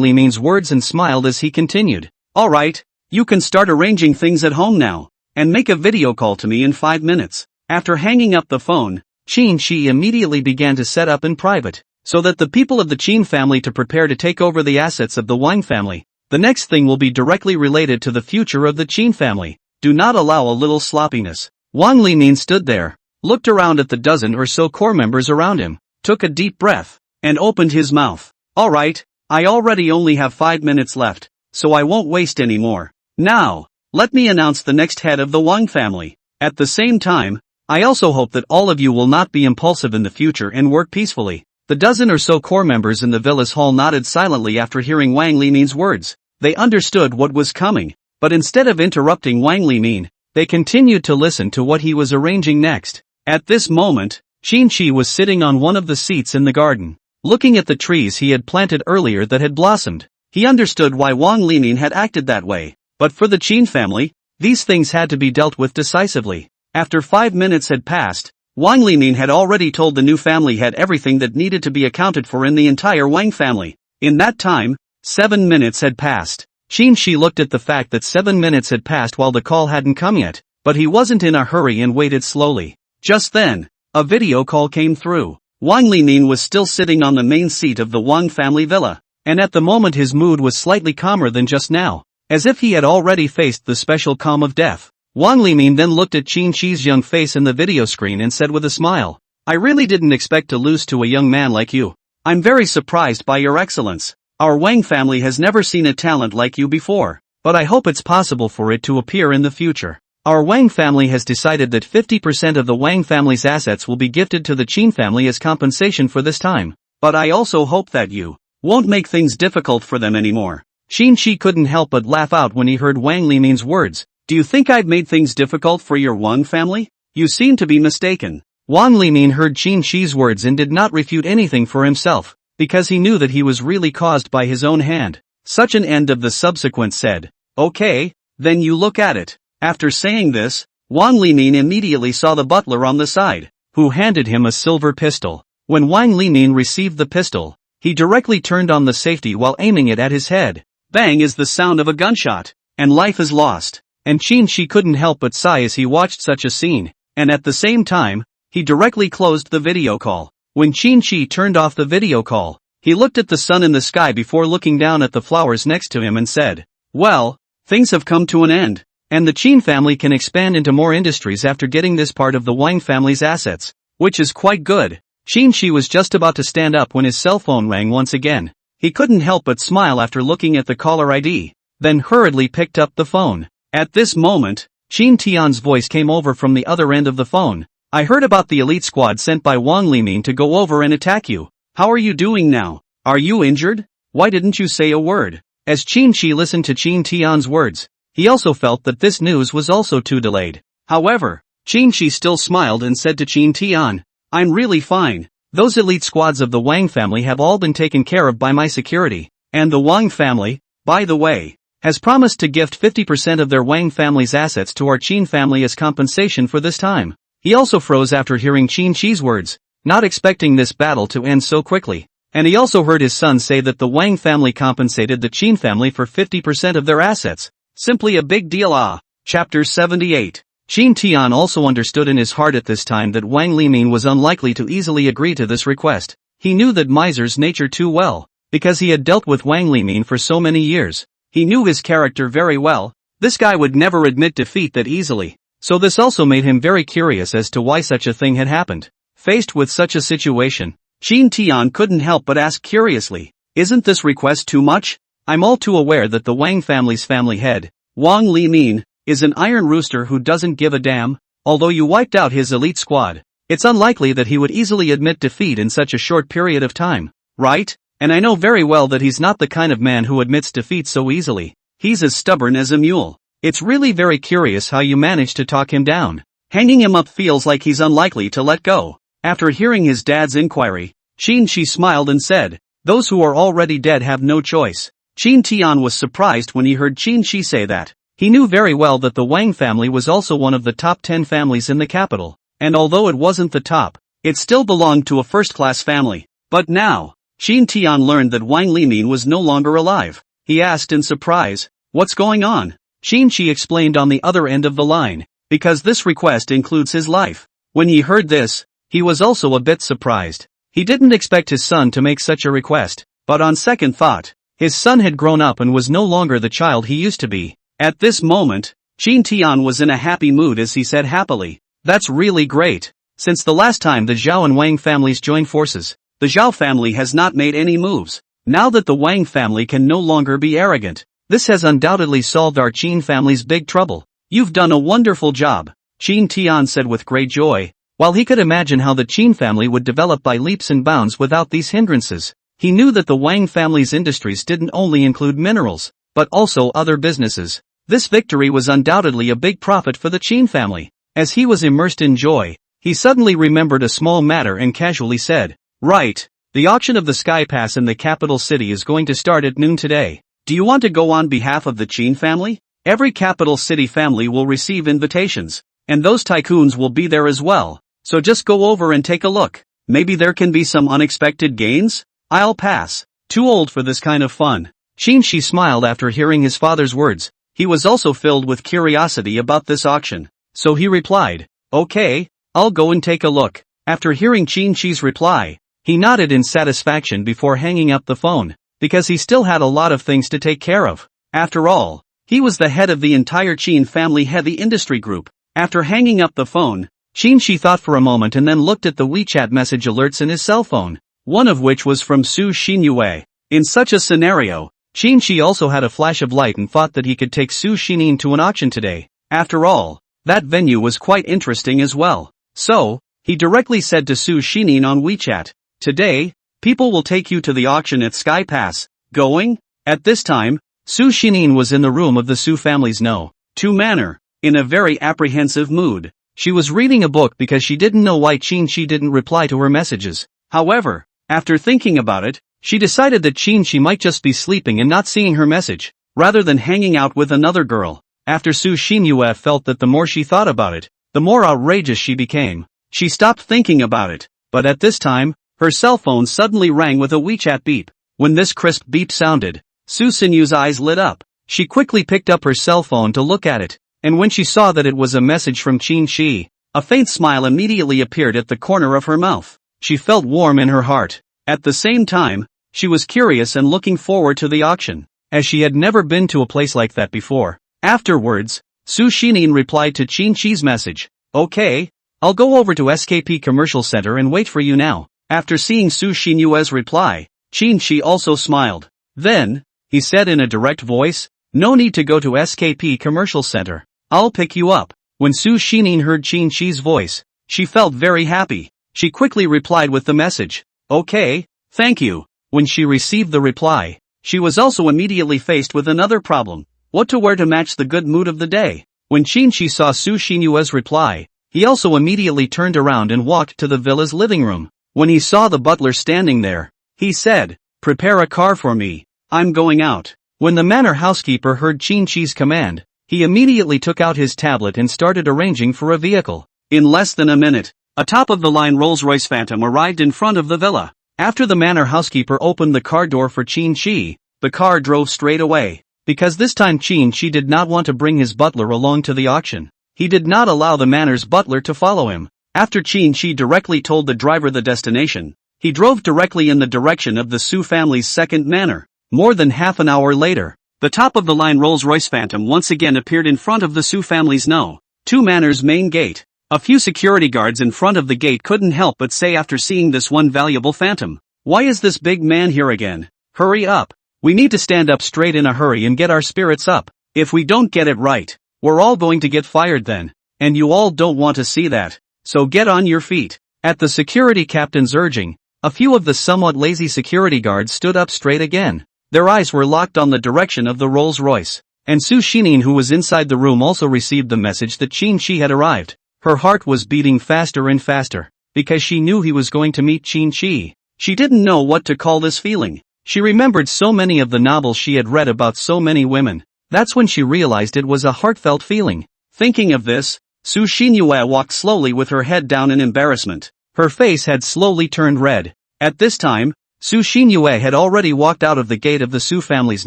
Limin's words and smiled as he continued, "Alright, you can start arranging things at home now, and make a video call to me in 5 minutes. After hanging up the phone, Qin Shi immediately began to set up in private, so that the people of the Qin family to prepare to take over the assets of the Wang family. The next thing will be directly related to the future of the Qin family. Do not allow a little sloppiness." Wang Limin stood there, looked around at the dozen or so core members around him, took a deep breath, and opened his mouth. "Alright, I already only have 5 minutes left, so I won't waste any more. Now, let me announce the next head of the Wang family. At the same time, I also hope that all of you will not be impulsive in the future and work peacefully." The dozen or so core members in the villa's hall nodded silently after hearing Wang Limin's words. They understood what was coming, but instead of interrupting Wang Limin, they continued to listen to what he was arranging next. At this moment, Qin Shi was sitting on one of the seats in the garden, looking at the trees he had planted earlier that had blossomed. He understood why Wang Limin had acted that way, but for the Qin family, these things had to be dealt with decisively. After 5 minutes had passed, Wang Limin had already told the new family head everything that needed to be accounted for in the entire Wang family. In that time, 7 minutes had passed. Qin looked at the fact that 7 minutes had passed while the call hadn't come yet, but he wasn't in a hurry and waited slowly. Just then, a video call came through. Wang Limin was still sitting on the main seat of the Wang family villa, and at the moment his mood was slightly calmer than just now, as if he had already faced the special calm of death. Wang Limin then looked at Qin's young face in the video screen and said with a smile, "I really didn't expect to lose to a young man like you. I'm very surprised by your excellence. Our Wang family has never seen a talent like you before, but I hope it's possible for it to appear in the future. Our Wang family has decided that 50% of the Wang family's assets will be gifted to the Qin family as compensation for this time, but I also hope that you won't make things difficult for them anymore." Qin couldn't help but laugh out when he heard Wang Limin's words. "Do you think I've made things difficult for your Wang family? You seem to be mistaken." Wang Limin heard Qin's words and did not refute anything for himself, because he knew that he was really caused by his own hand. Such an end of the subsequent said, "Okay, then you look at it." After saying this, Wang Limin immediately saw the butler on the side, who handed him a silver pistol. When Wang Limin received the pistol, he directly turned on the safety while aiming it at his head. Bang is the sound of a gunshot, and life is lost. And Qin couldn't help but sigh as he watched such a scene, and at the same time, he directly closed the video call. When Qin turned off the video call, he looked at the sun in the sky before looking down at the flowers next to him and said, "Well, things have come to an end, and the Qin family can expand into more industries after getting this part of the Wang family's assets, which is quite good." Qin was just about to stand up when his cell phone rang once again. He couldn't help but smile after looking at the caller ID, then hurriedly picked up the phone. At this moment, Qin's voice came over from the other end of the phone. "I heard about the elite squad sent by Wang Limin to go over and attack you. How are you doing now? Are you injured? Why didn't you say a word?" As Qin listened to Qin's words, he also felt that this news was also too delayed. However, Qin still smiled and said to Qin, "I'm really fine. Those elite squads of the Wang family have all been taken care of by my security, and the Wang family, by the way, has promised to gift 50% of their Wang family's assets to our Qin family as compensation for this time." He also froze after hearing Qin's words, not expecting this battle to end so quickly. And he also heard his son say that the Wang family compensated the Qin family for 50% of their assets. Simply a big deal. Chapter 78. Qin also understood in his heart at this time that Wang Limin was unlikely to easily agree to this request. He knew that miser's nature too well, because he had dealt with Wang Limin for so many years. He knew his character very well. This guy would never admit defeat that easily. So this also made him very curious as to why such a thing had happened. Faced with such a situation, Qin couldn't help but ask curiously, "Isn't this request too much? I'm all too aware that the Wang family's family head, Wang Limin, is an iron rooster who doesn't give a damn. Although you wiped out his elite squad, it's unlikely that he would easily admit defeat in such a short period of time, right? And I know very well that he's not the kind of man who admits defeat so easily. He's as stubborn as a mule. It's really very curious how you managed to talk him down. Hanging him up feels like he's unlikely to let go." After hearing his dad's inquiry, Qin smiled and said, "Those who are already dead have no choice." Qin was surprised when he heard Qin say that. He knew very well that the Wang family was also one of the top 10 families in the capital, and although it wasn't the top, it still belonged to a first-class family. But now, Qin learned that Wang Limin was no longer alive. He asked in surprise, "What's going on?" Qin explained on the other end of the line, "Because this request includes his life." When he heard this, he was also a bit surprised. He didn't expect his son to make such a request, but on second thought, his son had grown up and was no longer the child he used to be. At this moment, Qin was in a happy mood as he said happily, "That's really great. Since the last time the Zhao and Wang families joined forces, the Zhao family has not made any moves. Now that the Wang family can no longer be arrogant, this has undoubtedly solved our Qin family's big trouble. You've done a wonderful job," Qin said with great joy. While he could imagine how the Qin family would develop by leaps and bounds without these hindrances, he knew that the Wang family's industries didn't only include minerals, but also other businesses. This victory was undoubtedly a big profit for the Qin family. As he was immersed in joy, he suddenly remembered a small matter and casually said, "Right, the auction of the Sky Pass in the capital city is going to start at noon today. Do you want to go on behalf of the Qin family? Every capital city family will receive invitations, and those tycoons will be there as well, so just go over and take a look. Maybe there can be some unexpected gains? I'll pass. Too old for this kind of fun." Qin smiled after hearing his father's words. He was also filled with curiosity about this auction. So he replied, "Okay, I'll go and take a look." After hearing Qin's reply, he nodded in satisfaction before hanging up the phone, because he still had a lot of things to take care of. After all, he was the head of the entire Qin family heavy industry group. After hanging up the phone, Qin thought for a moment and then looked at the WeChat message alerts in his cell phone, one of which was from Su Xinyue. In such a scenario, Qin also had a flash of light and thought that he could take Su Xinyue to an auction today. After all, that venue was quite interesting as well. So, he directly said to Su Xinyue on WeChat, "Today, people will take you to the auction at Sky Pass. Going?" At this time, Su Xinyue was in the room of the Su family's No.2 manor, in a very apprehensive mood. She was reading a book because she didn't know why Qin didn't reply to her messages. However, after thinking about it, she decided that Qin might just be sleeping and not seeing her message, rather than hanging out with another girl. After Su Xinyue felt that the more she thought about it, the more outrageous she became. She stopped thinking about it, but at this time, her cell phone suddenly rang with a WeChat beep. When this crisp beep sounded, Su Xinyue's eyes lit up. She quickly picked up her cell phone to look at it, and when she saw that it was a message from Qin, a faint smile immediately appeared at the corner of her mouth. She felt warm in her heart. At the same time, she was curious and looking forward to the auction, as she had never been to a place like that before. Afterwards, Su Xinyue replied to Qin's message, "Okay, I'll go over to SKP Commercial Center and wait for you now." After seeing Su Xinyue's reply, Qin also smiled. Then, he said in a direct voice, "No need to go to SKP Commercial Center. I'll pick you up." When Su Xinyue heard Qin's voice, she felt very happy. She quickly replied with the message, "Okay, thank you." When she received the reply, she was also immediately faced with another problem: what to wear to match the good mood of the day. When Qin saw Su Xinyue's reply, he also immediately turned around and walked to the villa's living room. When he saw the butler standing there, he said, "Prepare a car for me. I'm going out." When the manor housekeeper heard Qin's command, he immediately took out his tablet and started arranging for a vehicle. In less than a minute, a top-of-the-line Rolls-Royce Phantom arrived in front of the villa. After the manor housekeeper opened the car door for Qin, the car drove straight away. Because this time Qin did not want to bring his butler along to the auction, he did not allow the manor's butler to follow him. After Qin directly told the driver the destination, he drove directly in the direction of the Su family's second manor. More than half an hour later, the top-of-the-line Rolls-Royce Phantom once again appeared in front of the Su family's No.2 manor's main gate. A few security guards in front of the gate couldn't help but say after seeing this one valuable phantom, "Why is this big man here again? Hurry up. We need to stand up straight in a hurry and get our spirits up. If we don't get it right, we're all going to get fired then. And you all don't want to see that. So get on your feet." At the security captain's urging, a few of the somewhat lazy security guards stood up straight again. Their eyes were locked on the direction of the Rolls-Royce. And Su Xinyue, who was inside the room, also received the message that Qin had arrived. Her heart was beating faster and faster, because she knew he was going to meet Qin. She didn't know what to call this feeling. She remembered so many of the novels she had read about so many women. That's when she realized it was a heartfelt feeling. Thinking of this, Su Xinyue walked slowly with her head down in embarrassment. Her face had slowly turned red. At this time, Su Xinyue had already walked out of the gate of the Su family's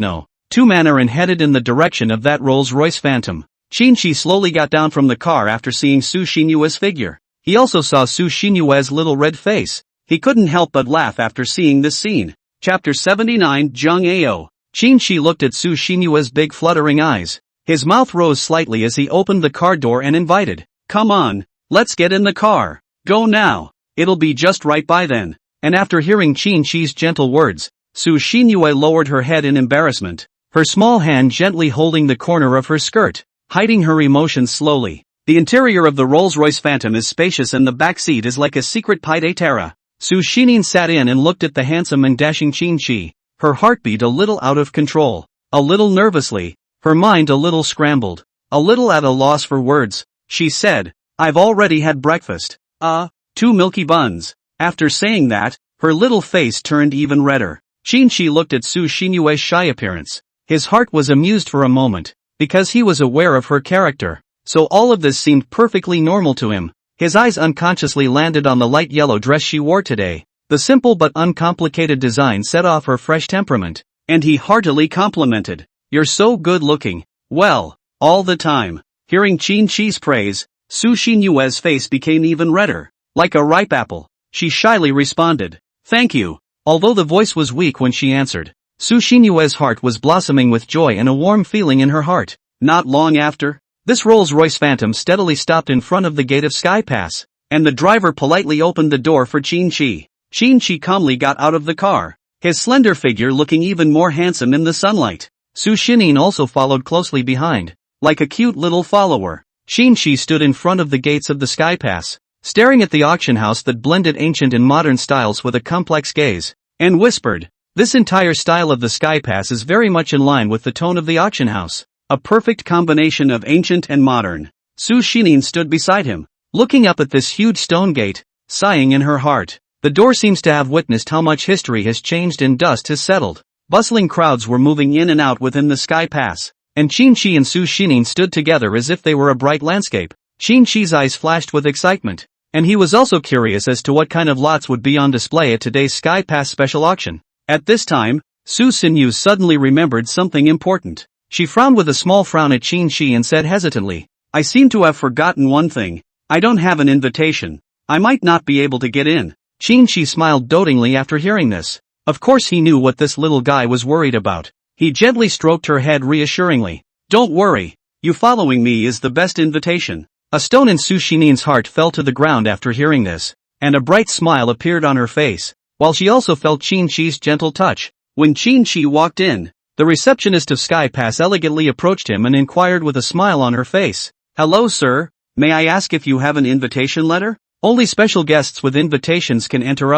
No.2 manor and headed in the direction of that Rolls-Royce Phantom. Qin slowly got down from the car after seeing Su Xinyue's figure. He also saw Su Xinyue's little red face. He couldn't help but laugh after seeing this scene. Chapter 79 Zheng Ao. Qin looked at Su Xinyue's big fluttering eyes. His mouth rose slightly as he opened the car door and invited, "Come on, let's get in the car. Go now. It'll be just right by then." And after hearing Qin's gentle words, Su Xinyue lowered her head in embarrassment, her small hand gently holding the corner of her skirt, hiding her emotions slowly. The interior of the Rolls-Royce Phantom is spacious and the back seat is like a secret pied terra. Su Xinyue sat in and looked at the handsome and dashing Qin. Her heart beat a little out of control, a little nervously, her mind a little scrambled, a little at a loss for words. She said, "I've already had breakfast. 2 milky buns." After saying that, her little face turned even redder. Qin looked at Su Xinyue's shy appearance. His heart was amused for a moment, because he was aware of her character, so all of this seemed perfectly normal to him. His eyes unconsciously landed on the light yellow dress she wore today. The simple but uncomplicated design set off her fresh temperament. and he heartily complimented. "You're so good looking." "Well, all the time." Hearing Qin Shi's praise, Su Xinyue's face became even redder. Like a ripe apple, she shyly responded, "Thank you." Although the voice was weak when she answered, Su Xinyue's heart was blossoming with joy and a warm feeling in her heart. Not long after, this Rolls-Royce Phantom steadily stopped in front of the gate of Sky Pass, and the driver politely opened the door for Qin Shi. Qin Shi calmly got out of the car, his slender figure looking even more handsome in the sunlight. Su Xining also followed closely behind, like a cute little follower. Qin Shi stood in front of the gates of the Sky Pass, staring at the auction house that blended ancient and modern styles with a complex gaze, and whispered, "This entire style of the Sky Pass is very much in line with the tone of the auction house. A perfect combination of ancient and modern." Su Xining stood beside him, looking up at this huge stone gate, sighing in her heart. The door seems to have witnessed how much history has changed and dust has settled. Bustling crowds were moving in and out within the Sky Pass, and Qin Shi and Su Xining stood together as if they were a bright landscape. Qin Shi's eyes flashed with excitement, and he was also curious as to what kind of lots would be on display at today's Sky Pass special auction. At this time, Su Xinyu suddenly remembered something important. She frowned with a small frown at Qin Shi and said hesitantly, "I seem to have forgotten one thing. I don't have an invitation. I might not be able to get in." Qin Shi smiled dotingly after hearing this. Of course he knew what this little guy was worried about. He gently stroked her head reassuringly. "Don't worry. You following me is the best invitation." A stone in Su Xining's heart fell to the ground after hearing this, and a bright smile appeared on her face, while she also felt Qin Shi's gentle touch. When Qin Shi walked in, the receptionist of Sky Pass elegantly approached him and inquired with a smile on her face, "Hello sir, may I ask if you have an invitation letter?" Only special guests with invitations can enter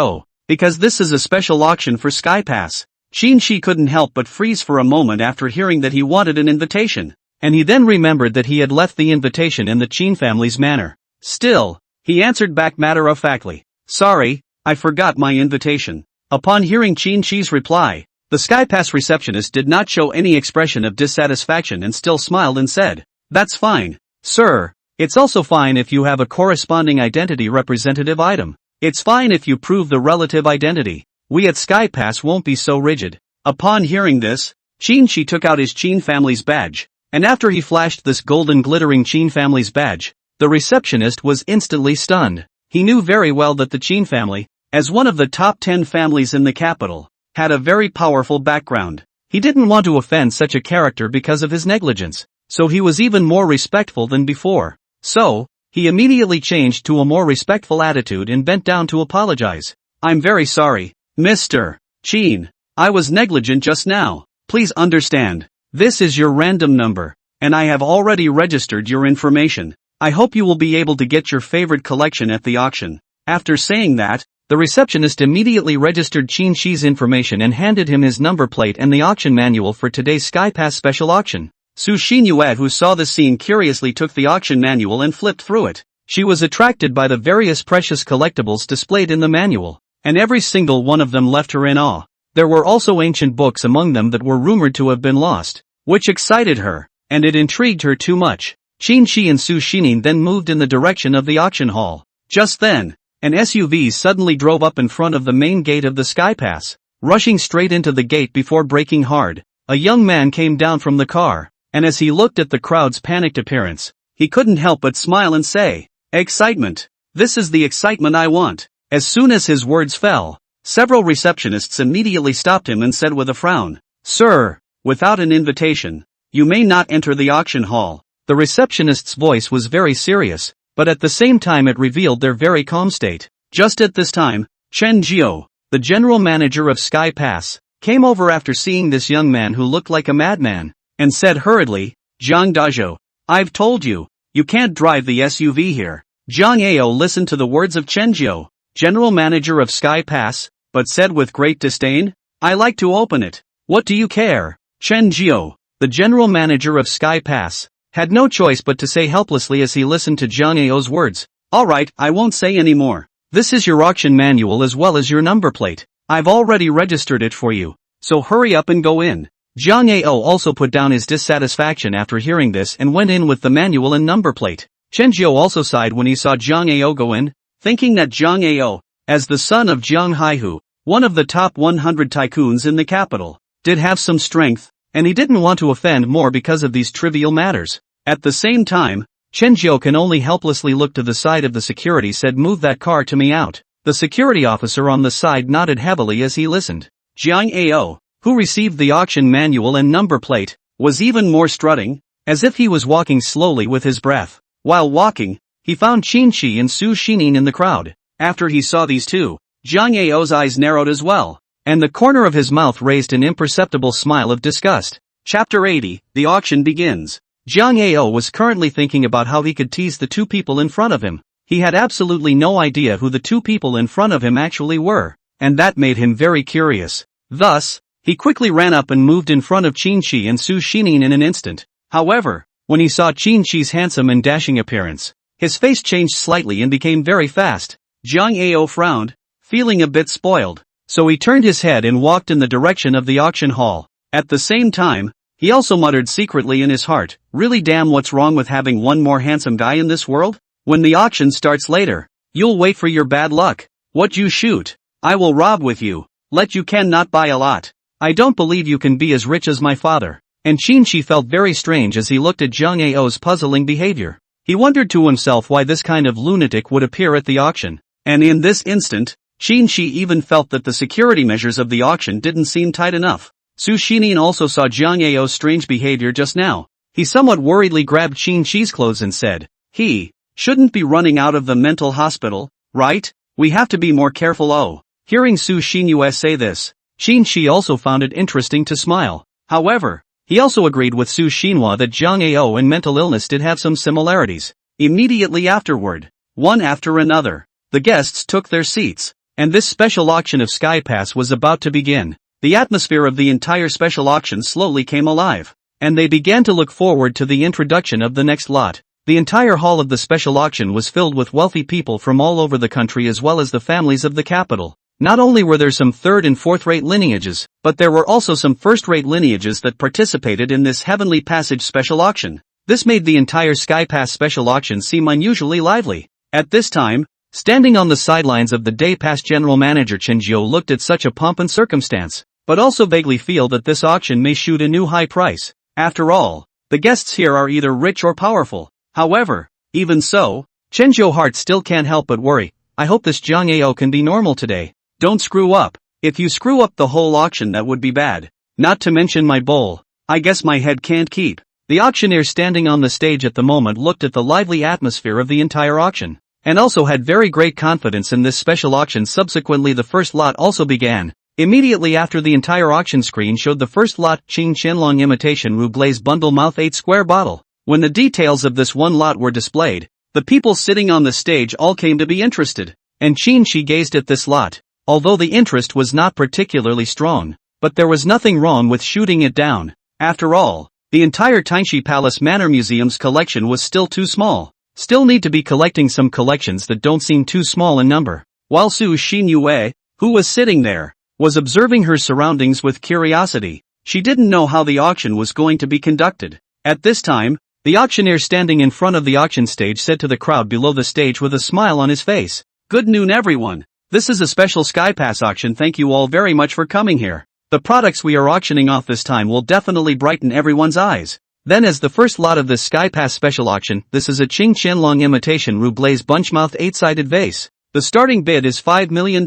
because this is a special auction for Sky Pass. Qin Shi couldn't help but freeze for a moment after hearing that he wanted an invitation, and he then remembered that he had left the invitation in the Qin family's manor. Still, he answered back matter-of-factly, "Sorry, I forgot my invitation." Upon hearing Qin Shi's reply, the Sky Pass receptionist did not show any expression of dissatisfaction and still smiled and said, "That's fine, sir. It's also fine if you have a corresponding identity representative item. It's fine if you prove the relative identity. We at Sky Pass won't be so rigid." Upon hearing this, Qin Shi took out his Qin family's badge, and after he flashed this golden glittering Qin family's badge, the receptionist was instantly stunned. He knew very well that the Qin family, as one of the top 10 families in the capital, had a very powerful background. He didn't want to offend such a character because of his negligence, so he was even more respectful than before. So, he immediately changed to a more respectful attitude and bent down to apologize. "I'm very sorry, Mr. Qin. I was negligent just now. Please understand, this is your random number, and I have already registered your information. I hope you will be able to get your favorite collection at the auction." After saying that, the receptionist immediately registered Qin Shi's information and handed him his number plate and the auction manual for today's Sky Pass special auction. Su Xinyue, who saw the scene, curiously took the auction manual and flipped through it. She was attracted by the various precious collectibles displayed in the manual, and every single one of them left her in awe. There were also ancient books among them that were rumored to have been lost, which excited her, and it intrigued her too much. Qin Shi and Su Xining then moved in the direction of the auction hall. Just then, an SUV suddenly drove up in front of the main gate of the Sky Pass. Rushing straight into the gate before braking hard, a young man came down from the car, and as he looked at the crowd's panicked appearance, he couldn't help but smile and say, "Excitement. This is the excitement I want." As soon as his words fell, several receptionists immediately stopped him and said with a frown, "Sir, without an invitation, you may not enter the auction hall." The receptionist's voice was very serious, but at the same time it revealed their very calm state. Just at this time, Chen Jiao, the general manager of Sky Pass, came over after seeing this young man who looked like a madman, and said hurriedly, "Zhang Dazhou, I've told you, you can't drive the SUV here." Zhang Ao listened to the words of Chen Jiao, general manager of Sky Pass, but said with great disdain, "I like to open it. What do you care?" Chen Jiao, the general manager of Sky Pass, had no choice but to say helplessly as he listened to Zhang Ao's words, "Alright, I won't say any more. This is your auction manual as well as your number plate. I've already registered it for you, so hurry up and go in." Zhang Ao also put down his dissatisfaction after hearing this and went in with the manual and number plate. Chen Jiao also sighed when he saw Zhang Ao go in, thinking that Zhang Ao, as the son of Jiang Haihu, one of the top 100 tycoons in the capital, did have some strength, and he didn't want to offend more because of these trivial matters. At the same time, Chen Jiu can only helplessly look to the side of the security said move that car to me out. The security officer on the side nodded heavily as he listened. Jiang Ao, who received the auction manual and number plate, was even more strutting, as if he was walking slowly with his breath. While walking, he found Qin Shi and Su Xining in the crowd. After he saw these two, Jiang Ao's eyes narrowed as well, and the corner of his mouth raised an imperceptible smile of disgust. Chapter 80, the auction begins. Jiang Ao was currently thinking about how he could tease the two people in front of him. He had absolutely no idea who the two people in front of him actually were, and that made him very curious. Thus, he quickly ran up and moved in front of Qin Shi and Su Xining in an instant. However, when he saw Qin Shi's handsome and dashing appearance, his face changed slightly and became very fast. Jiang Ao frowned, feeling a bit spoiled, so he turned his head and walked in the direction of the auction hall. At the same time, he also muttered secretly in his heart, really damn, what's wrong with having one more handsome guy in this world? When the auction starts later, you'll wait for your bad luck. What you shoot, I will rob with you. Let you cannot buy a lot. I don't believe you can be as rich as my father. And Qin Shi felt very strange as he looked at Jiang Ao's puzzling behavior. He wondered to himself why this kind of lunatic would appear at the auction. And in this instant, Qin Shi even felt that the security measures of the auction didn't seem tight enough. Su Xining also saw Jiang Ao's strange behavior just now. He somewhat worriedly grabbed Qin Shi's clothes and said, "He shouldn't be running out of the mental hospital, right? We have to be more careful." Oh. Hearing Su Xinyu say this, Qin Shi also found it interesting to smile. However, he also agreed with Su Xinhua that Jiang Ao and mental illness did have some similarities. Immediately afterward, one after another, the guests took their seats, and this special auction of Sky Pass was about to begin. The atmosphere of the entire special auction slowly came alive, and they began to look forward to the introduction of the next lot. The entire hall of the special auction was filled with wealthy people from all over the country as well as the families of the capital. Not only were there some third and fourth-rate lineages, but there were also some first-rate lineages that participated in this Heavenly Passage special auction. This made the entire Sky Pass special auction seem unusually lively. At this time, standing on the sidelines of the Day Pass General Manager Chen Jiu looked at such a pomp and circumstance, but also vaguely feel that this auction may shoot a new high price. After all, the guests here are either rich or powerful. However, even so, Chen Jiu's heart still can't help but worry. I hope this Jiang Ao can be normal today. Don't screw up. If you screw up the whole auction, that would be bad. Not to mention my bowl. I guess my head can't keep. The auctioneer standing on the stage at the moment looked at the lively atmosphere of the entire auction, and also had very great confidence in this special auction. Subsequently, the first lot also began. Immediately after the entire auction screen showed the first lot, Qing Qianlong imitation Ru Glaze bundle mouth 8 square bottle. When the details of this one lot were displayed, the people sitting on the stage all came to be interested, and Qin Shi gazed at this lot. Although the interest was not particularly strong, but there was nothing wrong with shooting it down. After all, the entire Tainshi Palace Manor Museum's collection was still too small. Still need to be collecting some collections that don't seem too small in number. While Su Xinyue, who was sitting there, was observing her surroundings with curiosity. She didn't know how the auction was going to be conducted. At this time, the auctioneer standing in front of the auction stage said to the crowd below the stage with a smile on his face, "Good noon everyone. This is a special Sky Pass auction. Thank you all very much for coming here. The products we are auctioning off this time will definitely brighten everyone's eyes." Then as the first lot of this Sky Pass special auction, this is a Qing Qianlong imitation Ru Blaze bunchmouth 8-sided vase. The starting bid is $5 million.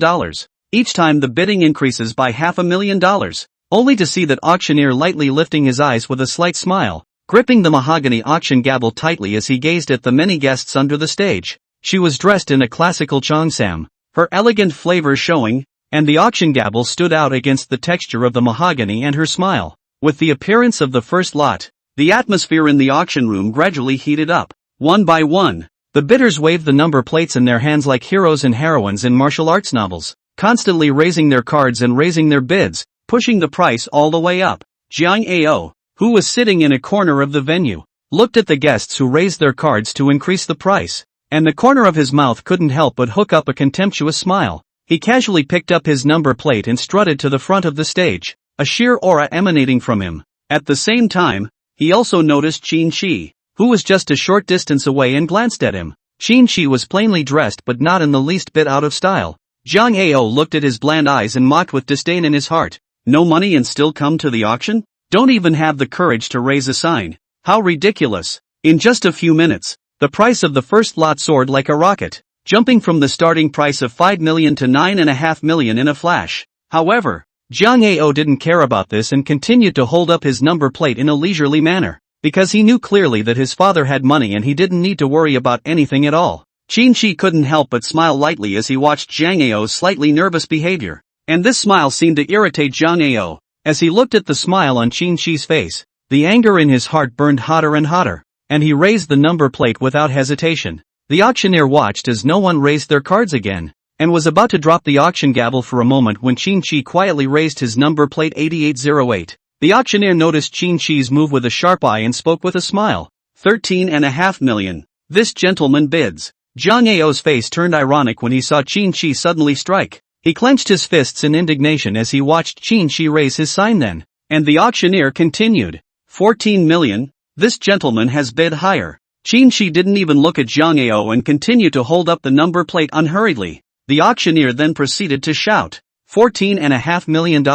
Each time the bidding increases by $500,000, only to see that auctioneer lightly lifting his eyes with a slight smile, gripping the mahogany auction gavel tightly as he gazed at the many guests under the stage. She was dressed in a classical cheongsam, her elegant flavor showing, and the auction gavel stood out against the texture of the mahogany and her smile. With the appearance of the first lot, the atmosphere in the auction room gradually heated up. One by one, the bidders waved the number plates in their hands like heroes and heroines in martial arts novels, constantly raising their cards and raising their bids, pushing the price all the way up. Jiang Ao, who was sitting in a corner of the venue, looked at the guests who raised their cards to increase the price, and the corner of his mouth couldn't help but hook up a contemptuous smile. He casually picked up his number plate and strutted to the front of the stage, a sheer aura emanating from him. At the same time, he also noticed Qin Shi, who was just a short distance away, and glanced at him. Qin Shi was plainly dressed but not in the least bit out of style. Jiang Ao looked at his bland eyes and mocked with disdain in his heart. No money and still come to the auction? Don't even have the courage to raise a sign. How ridiculous. In just a few minutes, the price of the first lot soared like a rocket, jumping from the starting price of 5 million to 9.5 million in a flash. However, Zhang Ao didn't care about this and continued to hold up his number plate in a leisurely manner, because he knew clearly that his father had money and he didn't need to worry about anything at all. Qin Shi couldn't help but smile lightly as he watched Zhang Ao's slightly nervous behavior, and this smile seemed to irritate Zhang Ao. As he looked at the smile on Qin Shi's face, the anger in his heart burned hotter and hotter, and he raised the number plate without hesitation. The auctioneer watched as no one raised their cards again, and was about to drop the auction gavel for a moment when Qin Shi quietly raised his number plate 8808. The auctioneer noticed Qin Shi's move with a sharp eye and spoke with a smile. 13.5 million. This gentleman bids. Zhang Ao's face turned ironic when he saw Qin Shi suddenly strike. He clenched his fists in indignation as he watched Qin Shi raise his sign then. And the auctioneer continued. 14 million. This gentleman has bid higher. Qin Shi didn't even look at Zhang Ao and continued to hold up the number plate unhurriedly. The auctioneer then proceeded to shout. $14.5 million.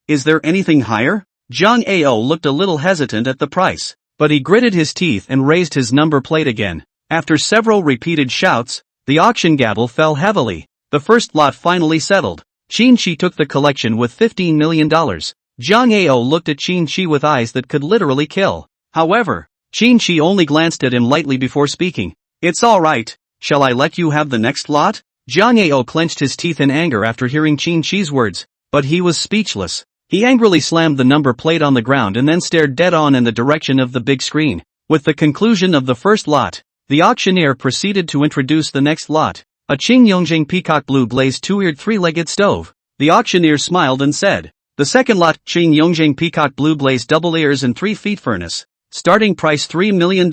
Is there anything higher? Zhang Ao looked a little hesitant at the price, but he gritted his teeth and raised his number plate again. After several repeated shouts, the auction gavel fell heavily. The first lot finally settled. Qin Shi took the collection with $15 million. Zhang Ao looked at Qin Shi with eyes that could literally kill. However, Qin Shi only glanced at him lightly before speaking. It's alright, shall I let you have the next lot? Zhang Ao clenched his teeth in anger after hearing Qin Shi's words, but he was speechless. He angrily slammed the number plate on the ground and then stared dead on in the direction of the big screen. With the conclusion of the first lot, the auctioneer proceeded to introduce the next lot, a Qing Yongjing Peacock Blue Glazed two-eared three-legged stove. The auctioneer smiled and said, the second lot, Qing Yongjing Peacock Blue Glazed double ears and 3-feet furnace. Starting price $3 million.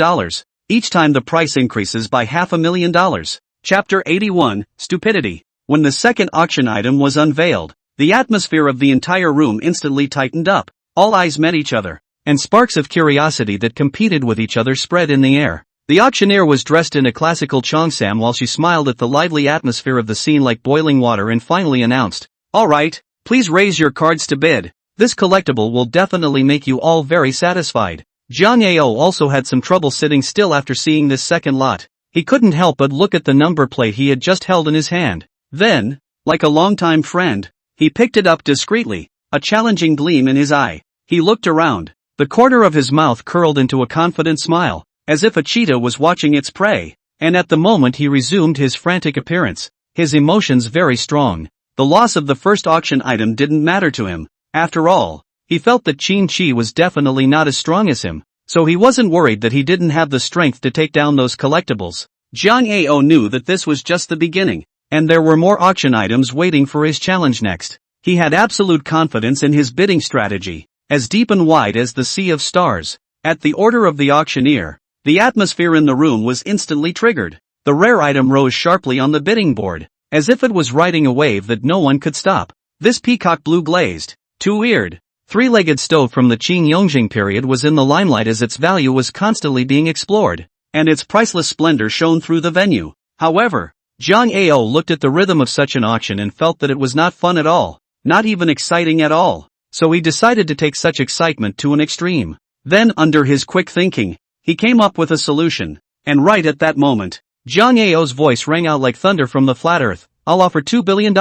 Each time the price increases by $500,000. Chapter 81, Stupidity. When the second auction item was unveiled, the atmosphere of the entire room instantly tightened up. All eyes met each other, and sparks of curiosity that competed with each other spread in the air. The auctioneer was dressed in a classical cheongsam while she smiled at the lively atmosphere of the scene like boiling water and finally announced, alright, please raise your cards to bid. This collectible will definitely make you all very satisfied. Zhang Ao also had some trouble sitting still after seeing this second lot. He couldn't help but look at the number plate he had just held in his hand. Then, like a longtime friend, he picked it up discreetly, a challenging gleam in his eye. He looked around. The corner of his mouth curled into a confident smile, as if a cheetah was watching its prey, and at the moment he resumed his frantic appearance, his emotions very strong. The loss of the first auction item didn't matter to him. After all, he felt that Qin Shi was definitely not as strong as him, so he wasn't worried that he didn't have the strength to take down those collectibles. Zhang Ao knew that this was just the beginning, and there were more auction items waiting for his challenge next. He had absolute confidence in his bidding strategy, as deep and wide as the sea of stars. At the order of the auctioneer, the atmosphere in the room was instantly triggered. The rare item rose sharply on the bidding board, as if it was riding a wave that no one could stop. This peacock blue glazed, two-eared, three-legged stove from the Qing Yongjing period was in the limelight as its value was constantly being explored, and its priceless splendor shone through the venue. However, Zhang Ao looked at the rhythm of such an auction and felt that it was not fun at all, not even exciting at all, so he decided to take such excitement to an extreme. Then, under his quick thinking, he came up with a solution, and right at that moment, Zhang Ao's voice rang out like thunder from the flat earth, I'll offer $2 billion.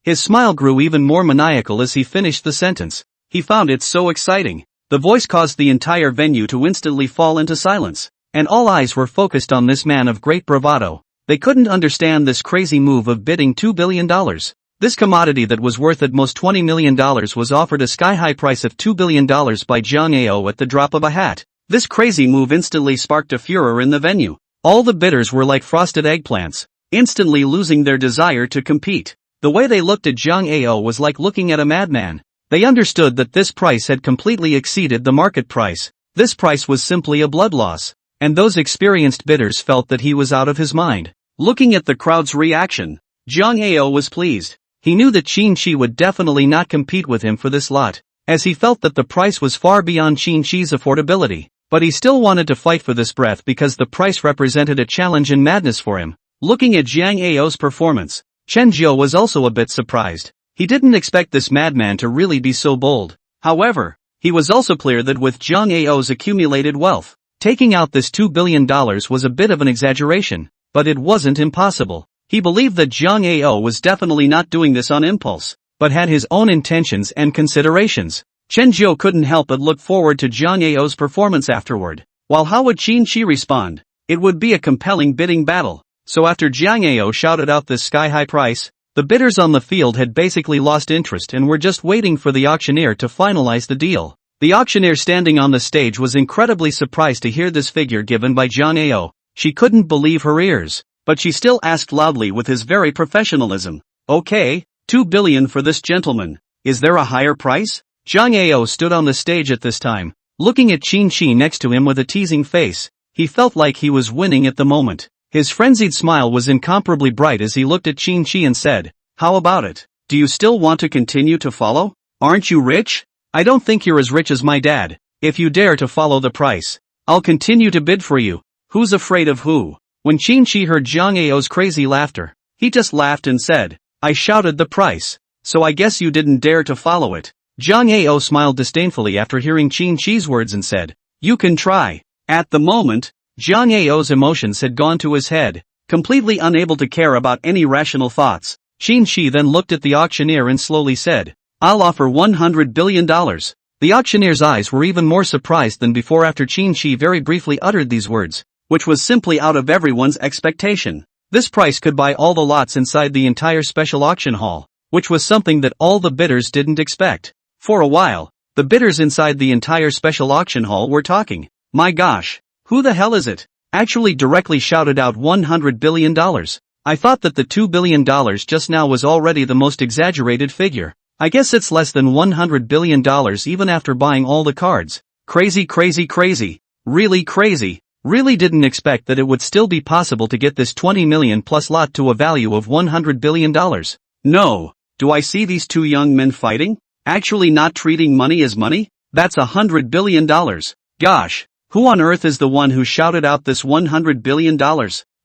His smile grew even more maniacal as he finished the sentence. He found it so exciting. The voice caused the entire venue to instantly fall into silence, and all eyes were focused on this man of great bravado. They couldn't understand this crazy move of bidding $2 billion. This commodity that was worth at most $20 million was offered a sky-high price of $2 billion by Zhang Ao at the drop of a hat. This crazy move instantly sparked a furor in the venue. All the bidders were like frosted eggplants, instantly losing their desire to compete. The way they looked at Zhang Ao was like looking at a madman. They understood that this price had completely exceeded the market price. This price was simply a blood loss, and those experienced bidders felt that he was out of his mind. Looking at the crowd's reaction, Zhang Ao was pleased. He knew that Qin Shi would definitely not compete with him for this lot, as he felt that the price was far beyond Qin Shi's affordability. But he still wanted to fight for this breath because the price represented a challenge and madness for him. Looking at Zhang Ao's performance, Chen Jiu was also a bit surprised. He didn't expect this madman to really be so bold. However, he was also clear that with Zhang Ao's accumulated wealth, taking out this $2 billion was a bit of an exaggeration, but it wasn't impossible. He believed that Zhang Ao was definitely not doing this on impulse, but had his own intentions and considerations. Chen Jiu couldn't help but look forward to Zhang Ao's performance afterward. While how would Qin Shi respond? It would be a compelling bidding battle. So after Zhang Ao shouted out this sky-high price, the bidders on the field had basically lost interest and were just waiting for the auctioneer to finalize the deal. The auctioneer standing on the stage was incredibly surprised to hear this figure given by Zhang Ao. She couldn't believe her ears, but she still asked loudly with his very professionalism. Okay, 2 billion for this gentleman. Is there a higher price? Zhang Ao stood on the stage at this time, looking at Qin Shi next to him with a teasing face. He felt like he was winning at the moment. His frenzied smile was incomparably bright as he looked at Qin Shi and said, "How about it? Do you still want to continue to follow? Aren't you rich? I don't think you're as rich as my dad. If you dare to follow the price, I'll continue to bid for you." Who's afraid of who? When Qin Shi heard Zhang Ao's crazy laughter, he just laughed and said, "I shouted the price, so I guess you didn't dare to follow it." Zhang Ao smiled disdainfully after hearing Qin Shi's words and said, "You can try." At the moment, Zhang Ao's emotions had gone to his head, completely unable to care about any rational thoughts. Qin Shi then looked at the auctioneer and slowly said, "I'll offer $100 billion. The auctioneer's eyes were even more surprised than before after Qin Shi very briefly uttered these words, which was simply out of everyone's expectation. This price could buy all the lots inside the entire special auction hall, which was something that all the bidders didn't expect. For a while, the bidders inside the entire special auction hall were talking. "My gosh, who the hell is it?" Actually directly shouted out $100 billion. "I thought that the $2 billion just now was already the most exaggerated figure. I guess it's less than $100 billion even after buying all the cards. Crazy crazy crazy. Really crazy. Really didn't expect that it would still be possible to get this 20 million plus lot to a value of $100 billion. No, do I see these two young men fighting? Actually not treating money as money? That's $100 billion. Gosh, who on earth is the one who shouted out this $100 billion?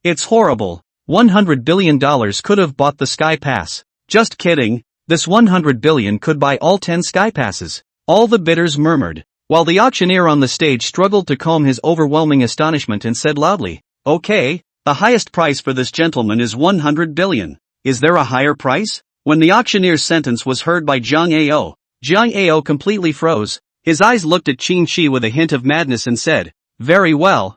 It's horrible. $100 billion could have bought the Sky Pass. Just kidding. This $100 billion could buy all 10 Sky Passes." All the bidders murmured, while the auctioneer on the stage struggled to calm his overwhelming astonishment and said loudly, "Okay, the highest price for this gentleman is $100 billion. Is there a higher price?" When the auctioneer's sentence was heard by Zhang Ao completely froze. His eyes looked at Qin Shi with a hint of madness and said, very well,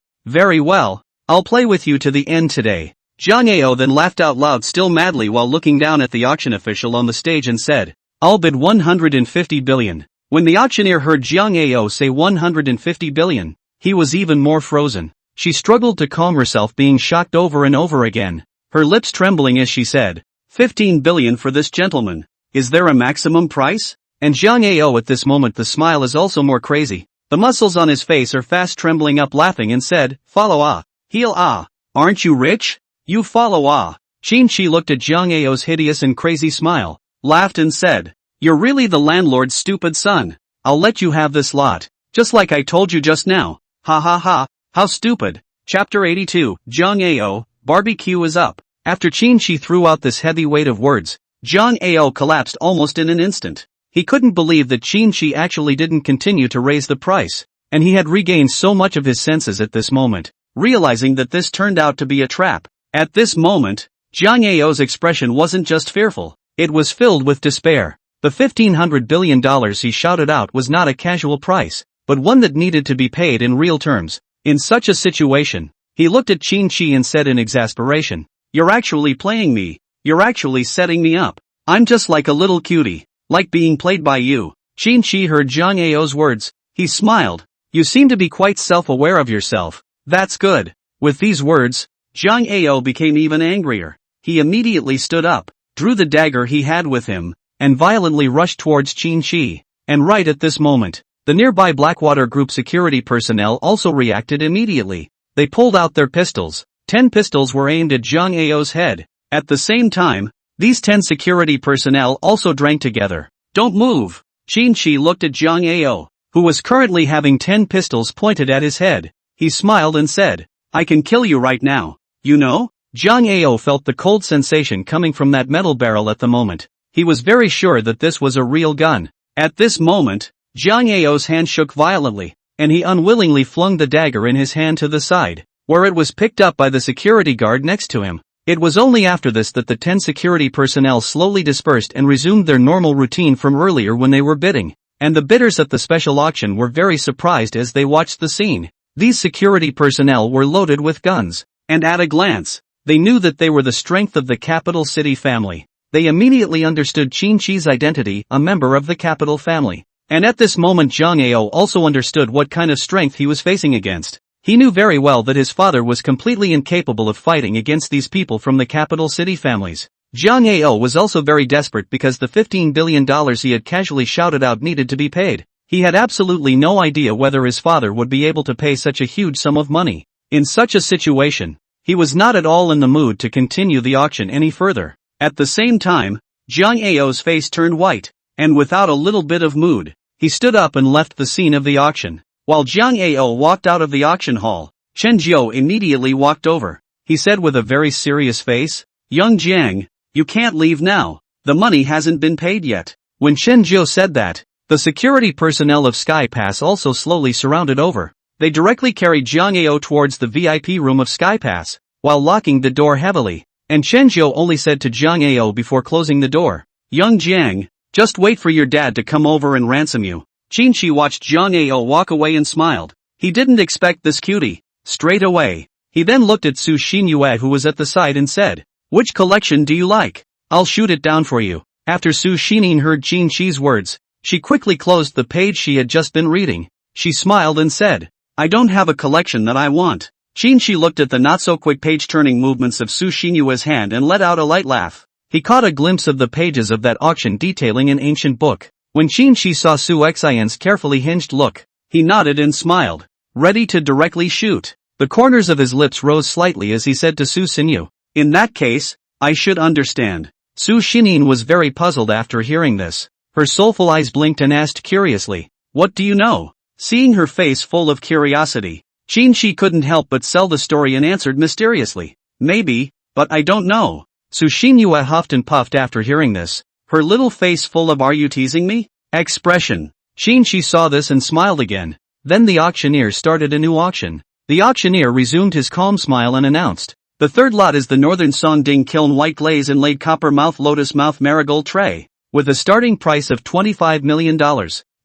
I'll play with you to the end today." Zhang Ao then laughed out loud still madly while looking down at the auction official on the stage and said, "I'll bid $150 billion. When the auctioneer heard Zhang Ao say $150 billion, he was even more frozen. She struggled to calm herself, being shocked over and over again, her lips trembling as she said, $15 billion for this gentleman. Is there a maximum price?" And Zhang Ao at this moment the smile is also more crazy. The muscles on his face are fast trembling up laughing and said, "Follow ah. Heal ah. Aren't you rich? You follow ah." Qin Shi looked at Zhang Ao's hideous and crazy smile, laughed and said, "You're really the landlord's stupid son. I'll let you have this lot, just like I told you just now. Ha ha ha, how stupid." Chapter 82, Zhang Ao, barbecue is up. After Qin Shi threw out this heavy weight of words, Zhang Ao collapsed almost in an instant. He couldn't believe that Qin Shi actually didn't continue to raise the price, and he had regained so much of his senses at this moment, realizing that this turned out to be a trap. At this moment, Zhang Ao's expression wasn't just fearful, it was filled with despair. The $1,500 billion he shouted out was not a casual price, but one that needed to be paid in real terms. In such a situation, he looked at Qin Shi and said in exasperation, "You're actually playing me. You're actually setting me up. I'm just like a little cutie, like being played by you." Qin Shi heard Zhang Ao's words. He smiled. "You seem to be quite self-aware of yourself. That's good." With these words, Zhang Ao became even angrier. He immediately stood up, drew the dagger he had with him, and violently rushed towards Qin Shi. And right at this moment, the nearby Blackwater Group security personnel also reacted immediately. They pulled out their pistols. 10 pistols were aimed at Zhang Ao's head. At the same time, these 10 security personnel also drank together. "Don't move." Qin Shi looked at Zhang Ao, who was currently having 10 pistols pointed at his head. He smiled and said, "I can kill you right now. You know?" Zhang Ao felt the cold sensation coming from that metal barrel at the moment. He was very sure that this was a real gun. At this moment, Jiang Ao's hand shook violently, and he unwillingly flung the dagger in his hand to the side, where it was picked up by the security guard next to him. It was only after this that the 10 security personnel slowly dispersed and resumed their normal routine from earlier when they were bidding, and the bidders at the special auction were very surprised as they watched the scene. These security personnel were loaded with guns, and at a glance, they knew that they were the strength of the capital city family. They immediately understood Qin Shi's identity, a member of the capital family. And at this moment Jiang Ao also understood what kind of strength he was facing against. He knew very well that his father was completely incapable of fighting against these people from the capital city families. Jiang Ao was also very desperate because the $15 billion he had casually shouted out needed to be paid. He had absolutely no idea whether his father would be able to pay such a huge sum of money. In such a situation, he was not at all in the mood to continue the auction any further. At the same time, Jiang Ao's face turned white, and without a little bit of mood, he stood up and left the scene of the auction. While Jiang Ao walked out of the auction hall, Chen Jiao immediately walked over. He said with a very serious face, "Young Jiang, you can't leave now. The money hasn't been paid yet." When Chen Jiao said that, the security personnel of Sky Pass also slowly surrounded over. They directly carried Jiang Ao towards the VIP room of Sky Pass, while locking the door heavily. And Chen Jiao only said to Jiang Ao before closing the door, "Young Jiang, just wait for your dad to come over and ransom you." Qin Shi watched Jiang Ao walk away and smiled. He didn't expect this cutie. Straight away, he then looked at Su Xinyue who was at the side and said, "Which collection do you like? I'll shoot it down for you." After Su Xinyue heard Qin Shi's words, she quickly closed the page she had just been reading. She smiled and said, "I don't have a collection that I want." Qin Shi looked at the not-so-quick page-turning movements of Su Xinyue's hand and let out a light laugh. He caught a glimpse of the pages of that auction detailing an ancient book. When Qin Shi saw Su Xian's carefully hinged look, he nodded and smiled, ready to directly shoot. The corners of his lips rose slightly as he said to Su Xinyu, "In that case, I should understand." Su Xinyin was very puzzled after hearing this. Her soulful eyes blinked and asked curiously, "What do you know?" Seeing her face full of curiosity, Qin Shi couldn't help but sell the story and answered mysteriously, "Maybe, but I don't know." Su Xinyue huffed and puffed after hearing this, her little face full of "Are you teasing me?" expression. Qin Shi saw this and smiled again. Then the auctioneer started a new auction. The auctioneer resumed his calm smile and announced, "The third lot is the Northern Songding Kiln White Glaze Inlaid Copper Mouth Lotus Mouth Marigold Tray, with a starting price of $25 million,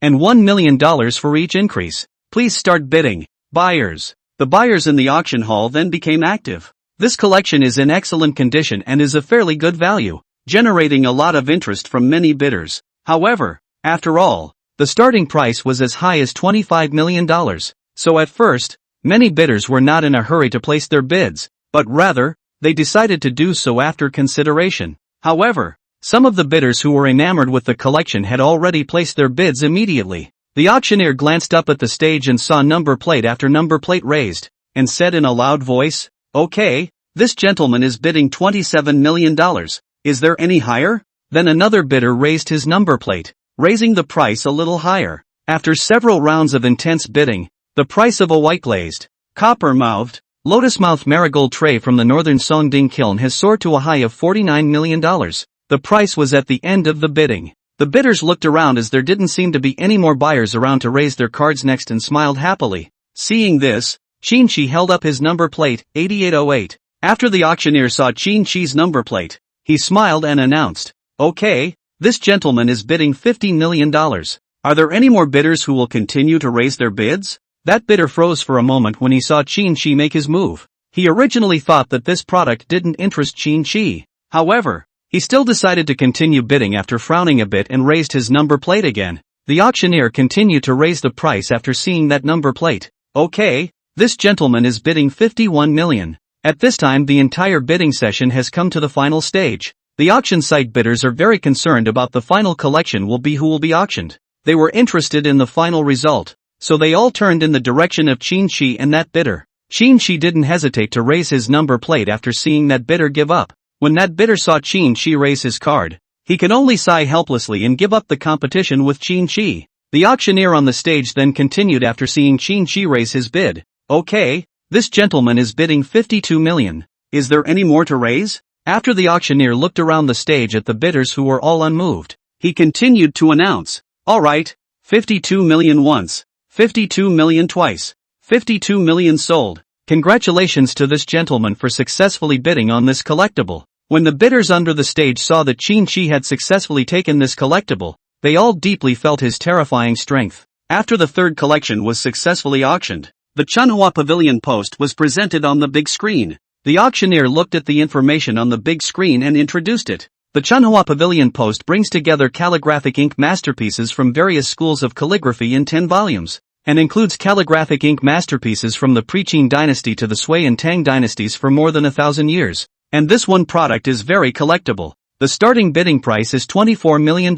and $1 million for each increase. Please start bidding." Buyers. The buyers in the auction hall then became active. This collection is in excellent condition and is a fairly good value, generating a lot of interest from many bidders. However, after all, the starting price was as high as $25 million, so at first, many bidders were not in a hurry to place their bids, but rather, they decided to do so after consideration. However, some of the bidders who were enamored with the collection had already placed their bids immediately. The auctioneer glanced up at the stage and saw number plate after number plate raised, and said in a loud voice, "Okay, this gentleman is bidding $27 million. Is there any higher?" Then another bidder raised his number plate, raising the price a little higher. After several rounds of intense bidding, the price of a white-glazed, copper-mouthed, lotus-mouthed marigold tray from the Northern Songding Kiln has soared to a high of $49 million. The price was at the end of the bidding. The bidders looked around as there didn't seem to be any more buyers around to raise their cards next and smiled happily. Seeing this, Qin Shi held up his number plate, 8808. After the auctioneer saw Qin Shi's number plate, he smiled and announced, "Okay, this gentleman is bidding $50 million. Are there any more bidders who will continue to raise their bids?" That bidder froze for a moment when he saw Qin Shi make his move. He originally thought that this product didn't interest Qin Shi. However, he still decided to continue bidding after frowning a bit and raised his number plate again. The auctioneer continued to raise the price after seeing that number plate. "Okay, this gentleman is bidding $51 million. At this time the entire bidding session has come to the final stage. The auction site bidders are very concerned about the final collection will be who will be auctioned. They were interested in the final result, so they all turned in the direction of Qin Shi and that bidder. Qin Shi didn't hesitate to raise his number plate after seeing that bidder give up. When that bidder saw Qin Shi raise his card, he could only sigh helplessly and give up the competition with Qin Shi. The auctioneer on the stage then continued after seeing Qin Shi raise his bid. "Okay, this gentleman is bidding $52 million. Is there any more to raise?" After the auctioneer looked around the stage at the bidders who were all unmoved, he continued to announce, "Alright, 52 million once, 52 million twice, 52 million sold. Congratulations to this gentleman for successfully bidding on this collectible." When the bidders under the stage saw that Qin Shi had successfully taken this collectible, they all deeply felt his terrifying strength. After the third collection was successfully auctioned, the Chunhua Pavilion post was presented on the big screen. The auctioneer looked at the information on the big screen and introduced it. The Chunhua Pavilion post brings together calligraphic ink masterpieces from various schools of calligraphy in 10 volumes, and includes calligraphic ink masterpieces from the Pre-Qing dynasty to the Sui and Tang dynasties for more than 1,000 years. And this one product is very collectible. The starting bidding price is $24 million,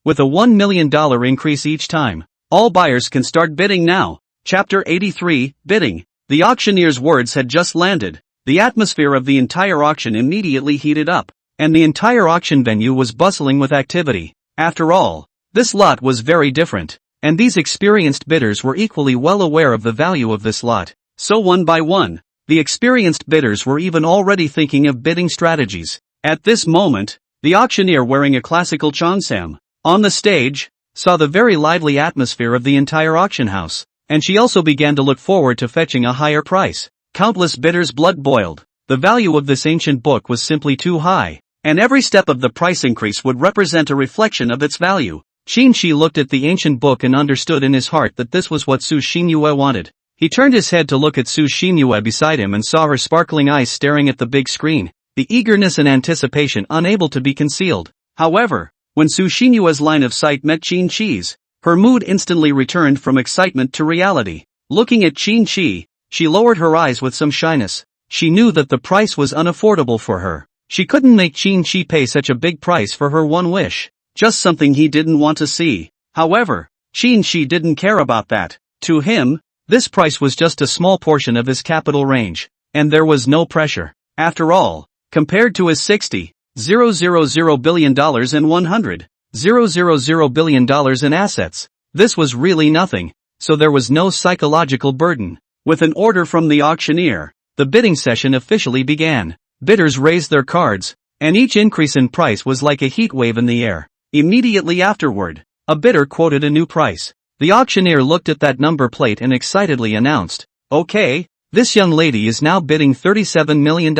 with a $1 million increase each time. All buyers can start bidding now. Chapter 83, Bidding. The auctioneer's words had just landed. The atmosphere of the entire auction immediately heated up, and the entire auction venue was bustling with activity. After all, this lot was very different, and these experienced bidders were equally well aware of the value of this lot. So one by one, the experienced bidders were even already thinking of bidding strategies. At this moment, the auctioneer wearing a classical cheongsam on the stage saw the very lively atmosphere of the entire auction house, and she also began to look forward to fetching a higher price. Countless bidders' blood boiled. The value of this ancient book was simply too high, and every step of the price increase would represent a reflection of its value. Qin Shi looked at the ancient book and understood in his heart that this was what Su Xinyue wanted. He turned his head to look at Su Xinyue beside him and saw her sparkling eyes staring at the big screen, the eagerness and anticipation unable to be concealed. However, when Su Xinyue's line of sight met Qin Shi's, her mood instantly returned from excitement to reality. Looking at Qin Shi, she lowered her eyes with some shyness. She knew that the price was unaffordable for her. She couldn't make Qin Shi pay such a big price for her one wish. Just something he didn't want to see. However, Qin Shi didn't care about that. To him, this price was just a small portion of his capital range, and there was no pressure. After all, compared to his $60,000 billion and $100,000 billion in assets, this was really nothing, so there was no psychological burden. With an order from the auctioneer, the bidding session officially began. Bidders raised their cards, and each increase in price was like a heat wave in the air. Immediately afterward, a bidder quoted a new price. The auctioneer looked at that number plate and excitedly announced, "Okay, this young lady is now bidding $37 million.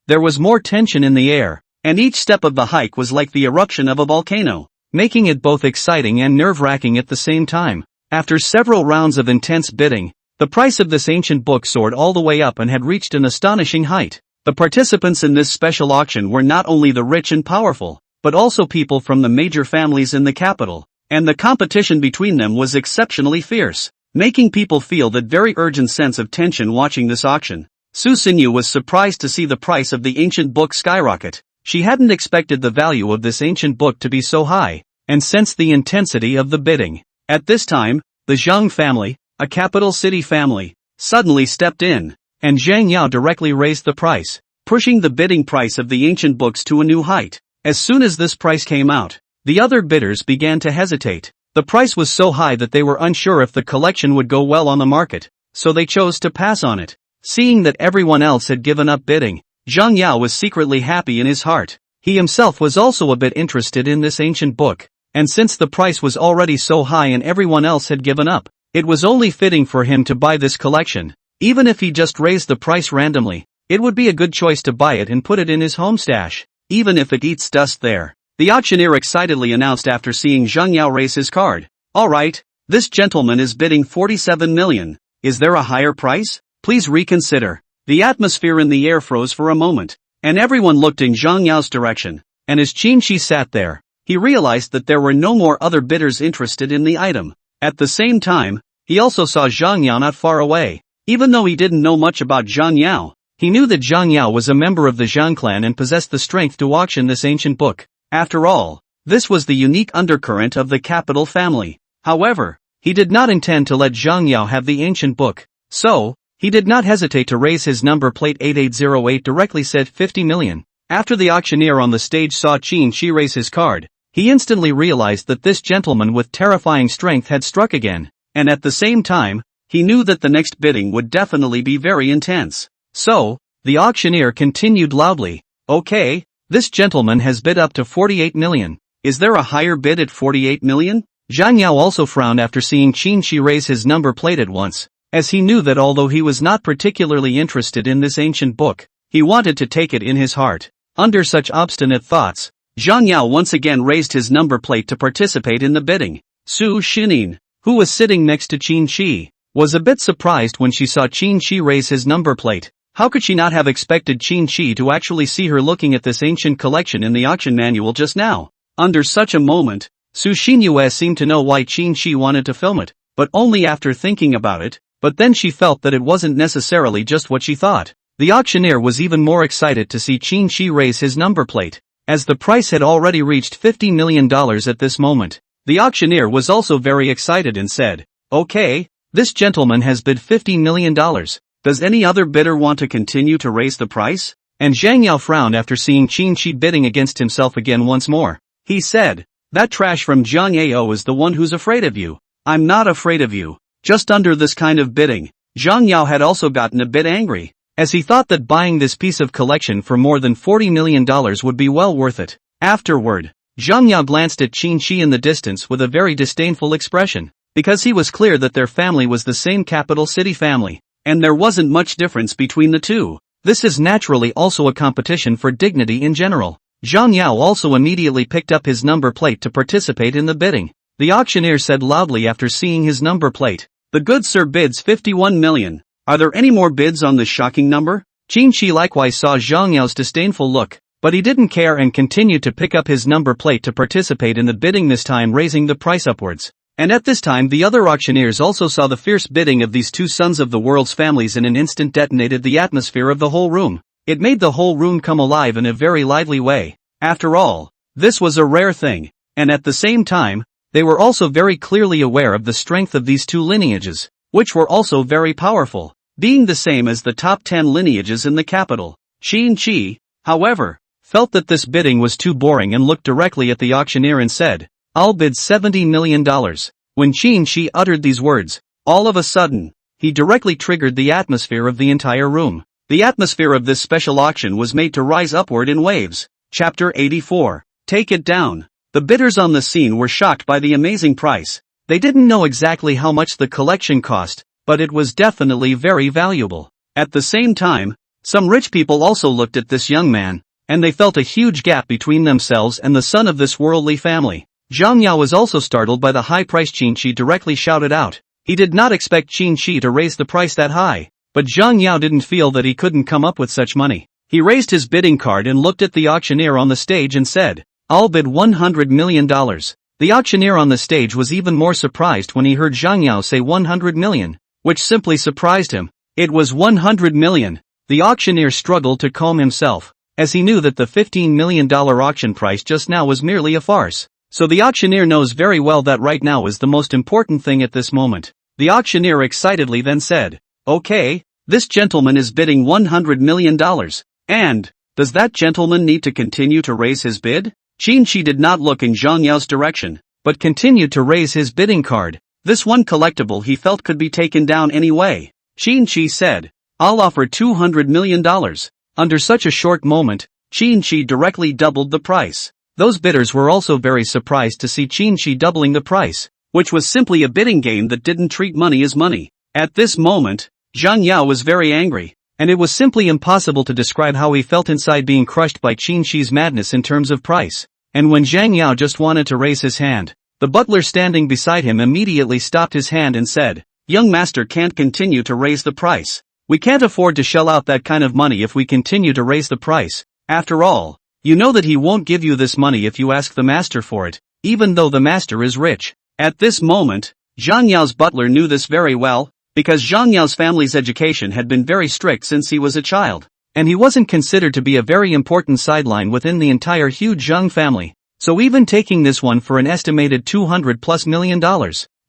There was more tension in the air, and each step of the hike was like the eruption of a volcano, making it both exciting and nerve-wracking at the same time. After several rounds of intense bidding, the price of this ancient book soared all the way up and had reached an astonishing height. The participants in this special auction were not only the rich and powerful, but also people from the major families in the capital, and the competition between them was exceptionally fierce, making people feel that very urgent sense of tension watching this auction. Su Xinyu was surprised to see the price of the ancient book skyrocket. She hadn't expected the value of this ancient book to be so high, and sensed the intensity of the bidding. At this time, the Zhang family, a capital city family, suddenly stepped in, and Zhang Yao directly raised the price, pushing the bidding price of the ancient books to a new height. As soon as this price came out, the other bidders began to hesitate. The price was so high that they were unsure if the collection would go well on the market, so they chose to pass on it. Seeing that everyone else had given up bidding, Zhang Yao was secretly happy in his heart. He himself was also a bit interested in this ancient book, and since the price was already so high and everyone else had given up, it was only fitting for him to buy this collection. Even if he just raised the price randomly, it would be a good choice to buy it and put it in his home stash, even if it eats dust there. The auctioneer excitedly announced after seeing Zhang Yao raise his card, "Alright, this gentleman is bidding 47 million. Is there a higher price? Please reconsider." The atmosphere in the air froze for a moment, and everyone looked in Zhang Yao's direction, and as Qin Shi sat there, he realized that there were no more other bidders interested in the item. At the same time, he also saw Zhang Yao not far away. Even though he didn't know much about Zhang Yao, he knew that Zhang Yao was a member of the Zhang clan and possessed the strength to auction this ancient book. After all, this was the unique undercurrent of the capital family. However, he did not intend to let Zhang Yao have the ancient book, so he did not hesitate to raise his number plate 8808 directly said 50 million. After the auctioneer on the stage saw Qin Shi raise his card, he instantly realized that this gentleman with terrifying strength had struck again, and at the same time, he knew that the next bidding would definitely be very intense. So, the auctioneer continued loudly, Okay, this gentleman has bid up to 48 million. Is there a higher bid at 48 million? Zhang Yao also frowned after seeing Qin Shi raise his number plate at once, as he knew that although he was not particularly interested in this ancient book, he wanted to take it in his heart. Under such obstinate thoughts, Zhang Yao once again raised his number plate to participate in the bidding. Su Xining, who was sitting next to Qin Shi, was a bit surprised when she saw Qin Shi raise his number plate. How could she not have expected Qin Shi to actually see her looking at this ancient collection in the auction manual just now? Under such a moment, Su Xinyue seemed to know why Qin Shi wanted to film it, but only after thinking about it. But then she felt that it wasn't necessarily just what she thought. The auctioneer was even more excited to see Qin Shi raise his number plate, as the price had already reached $50 million at this moment. The auctioneer was also very excited and said, "Okay, this gentleman has bid $50 million. Does any other bidder want to continue to raise the price?" And Zhang Yao frowned after seeing Qin Shi bidding against himself again once more. He said, "That trash from Zhang Yao is the one who's afraid of you. I'm not afraid of you." Just under this kind of bidding, Zhang Yao had also gotten a bit angry, as he thought that buying this piece of collection for more than $40 million would be well worth it. Afterward, Zhang Yao glanced at Qin Shi in the distance with a very disdainful expression, because he was clear that their family was the same capital city family, and there wasn't much difference between the two. This is naturally also a competition for dignity in general. Zhang Yao also immediately picked up his number plate to participate in the bidding. The auctioneer said loudly after seeing his number plate, "The good sir bids 51 million. Are there any more bids on this shocking number?" Qin Shi likewise saw Zhang Yao's disdainful look, but he didn't care and continued to pick up his number plate to participate in the bidding, this time raising the price upwards. And at this time the other auctioneers also saw the fierce bidding of these two sons of the world's families in an instant detonated the atmosphere of the whole room. It made the whole room come alive in a very lively way. After all, this was a rare thing, and at the same time, they were also very clearly aware of the strength of these two lineages, which were also very powerful, being the same as the top 10 lineages in the capital. Qin Shi, however, felt that this bidding was too boring and looked directly at the auctioneer and said, "I'll bid $70 million. When Qin Shi uttered these words, all of a sudden, he directly triggered the atmosphere of the entire room. The atmosphere of this special auction was made to rise upward in waves. Chapter 84. Take it down. The bidders on the scene were shocked by the amazing price. They didn't know exactly how much the collection cost, but it was definitely very valuable. At the same time, some rich people also looked at this young man, and they felt a huge gap between themselves and the son of this worldly family. Zhang Yao was also startled by the high price Qin Shi directly shouted out. He did not expect Qin Shi to raise the price that high, but Zhang Yao didn't feel that he couldn't come up with such money. He raised his bidding card and looked at the auctioneer on the stage and said, "I'll bid $100 million. The auctioneer on the stage was even more surprised when he heard Zhang Yao say 100 million, which simply surprised him. It was 100 million. The auctioneer struggled to calm himself, as he knew that the $15 million auction price just now was merely a farce. So the auctioneer knows very well that right now is the most important thing at this moment. The auctioneer excitedly then said, "Okay, this gentleman is bidding $100 million. And, does that gentleman need to continue to raise his bid?" Qin Shi did not look in Zhang Yao's direction, but continued to raise his bidding card. This one collectible he felt could be taken down anyway. Qin Shi said, "I'll offer $200 million. Under such a short moment, Qin Shi directly doubled the price. Those bidders were also very surprised to see Qin Shi doubling the price, which was simply a bidding game that didn't treat money as money. At this moment, Zhang Yao was very angry, and it was simply impossible to describe how he felt inside being crushed by Qin Shi's madness in terms of price. And when Zhang Yao just wanted to raise his hand, the butler standing beside him immediately stopped his hand and said, "Young master can't continue to raise the price. We can't afford to shell out that kind of money if we continue to raise the price. After all, you know that he won't give you this money if you ask the master for it, even though the master is rich." At this moment, Zhang Yao's butler knew this very well, because Zhang Yao's family's education had been very strict since he was a child, and he wasn't considered to be a very important sideline within the entire huge Zhang family. So even taking this one for an estimated $200+ million,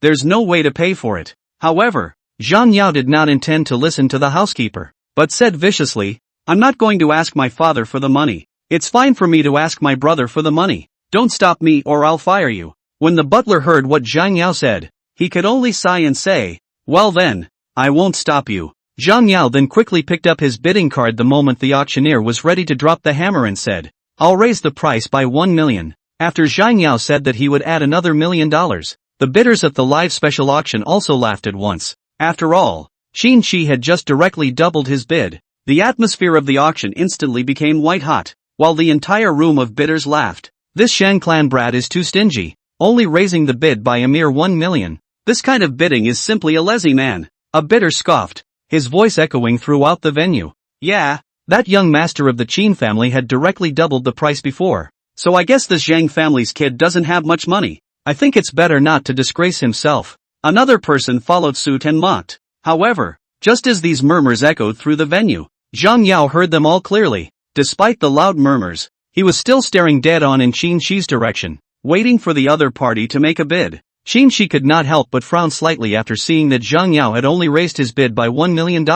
there's no way to pay for it. However, Zhang Yao did not intend to listen to the housekeeper, but said viciously, "I'm not going to ask my father for the money. It's fine for me to ask my brother for the money. Don't stop me or I'll fire you." When the butler heard what Zhang Yao said, he could only sigh and say, "Well then, I won't stop you." Zhang Yao then quickly picked up his bidding card the moment the auctioneer was ready to drop the hammer and said, "I'll raise the price by 1 million. After Zhang Yao said that he would add another $1 million, the bidders at the live special auction also laughed at once. After all, Qin Shi had just directly doubled his bid. The atmosphere of the auction instantly became white hot, while the entire room of bidders laughed. This Shang clan brat is too stingy, only raising the bid by a mere 1 million. This kind of bidding is simply a lazy man." A bidder scoffed, his voice echoing throughout the venue. "Yeah, that young master of the Qin family had directly doubled the price before. So I guess this Zhang family's kid doesn't have much money. I think it's better not to disgrace himself." Another person followed suit and mocked. However, just as these murmurs echoed through the venue, Zhang Yao heard them all clearly. Despite the loud murmurs, he was still staring dead on in Qin Shi's direction, waiting for the other party to make a bid. Qin Shi could not help but frown slightly after seeing that Zhang Yao had only raised his bid by $1 million.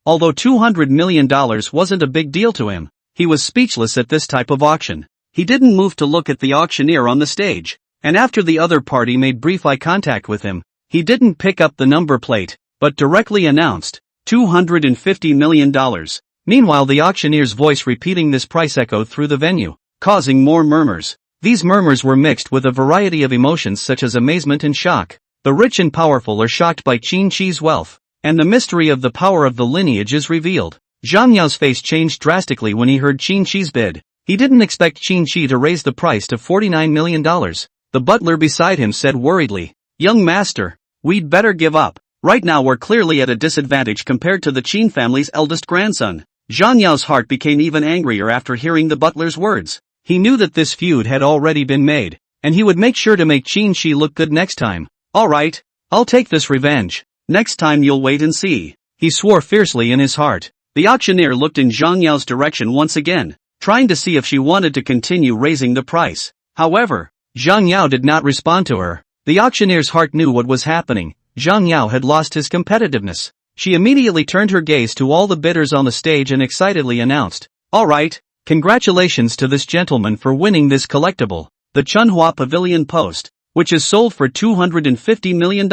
Although $200 million wasn't a big deal to him, he was speechless at this type of auction. He didn't move to look at the auctioneer on the stage, and after the other party made brief eye contact with him, he didn't pick up the number plate, but directly announced, $250 million. Meanwhile, the auctioneer's voice repeating this price echoed through the venue, causing more murmurs. These murmurs were mixed with a variety of emotions such as amazement and shock. The rich and powerful are shocked by Qin Shi's wealth, and the mystery of the power of the lineage is revealed. Zhang Yao's face changed drastically when he heard Qin Shi's bid. He didn't expect Qin Shi to raise the price to $49 million. The butler beside him said worriedly, "Young master, we'd better give up. Right now we're clearly at a disadvantage compared to the Qin family's eldest grandson." Zhang Yao's heart became even angrier after hearing the butler's words. He knew that this feud had already been made, and he would make sure to make Qin Shi look good next time. "Alright, I'll take this revenge. Next time you'll wait and see," he swore fiercely in his heart. The auctioneer looked in Zhang Yao's direction once again, trying to see if she wanted to continue raising the price. However, Zhang Yao did not respond to her. The auctioneer's heart knew what was happening. Zhang Yao had lost his competitiveness. She immediately turned her gaze to all the bidders on the stage and excitedly announced, "Alright, congratulations to this gentleman for winning this collectible, the Chunhua Pavilion Post, which is sold for $250 million.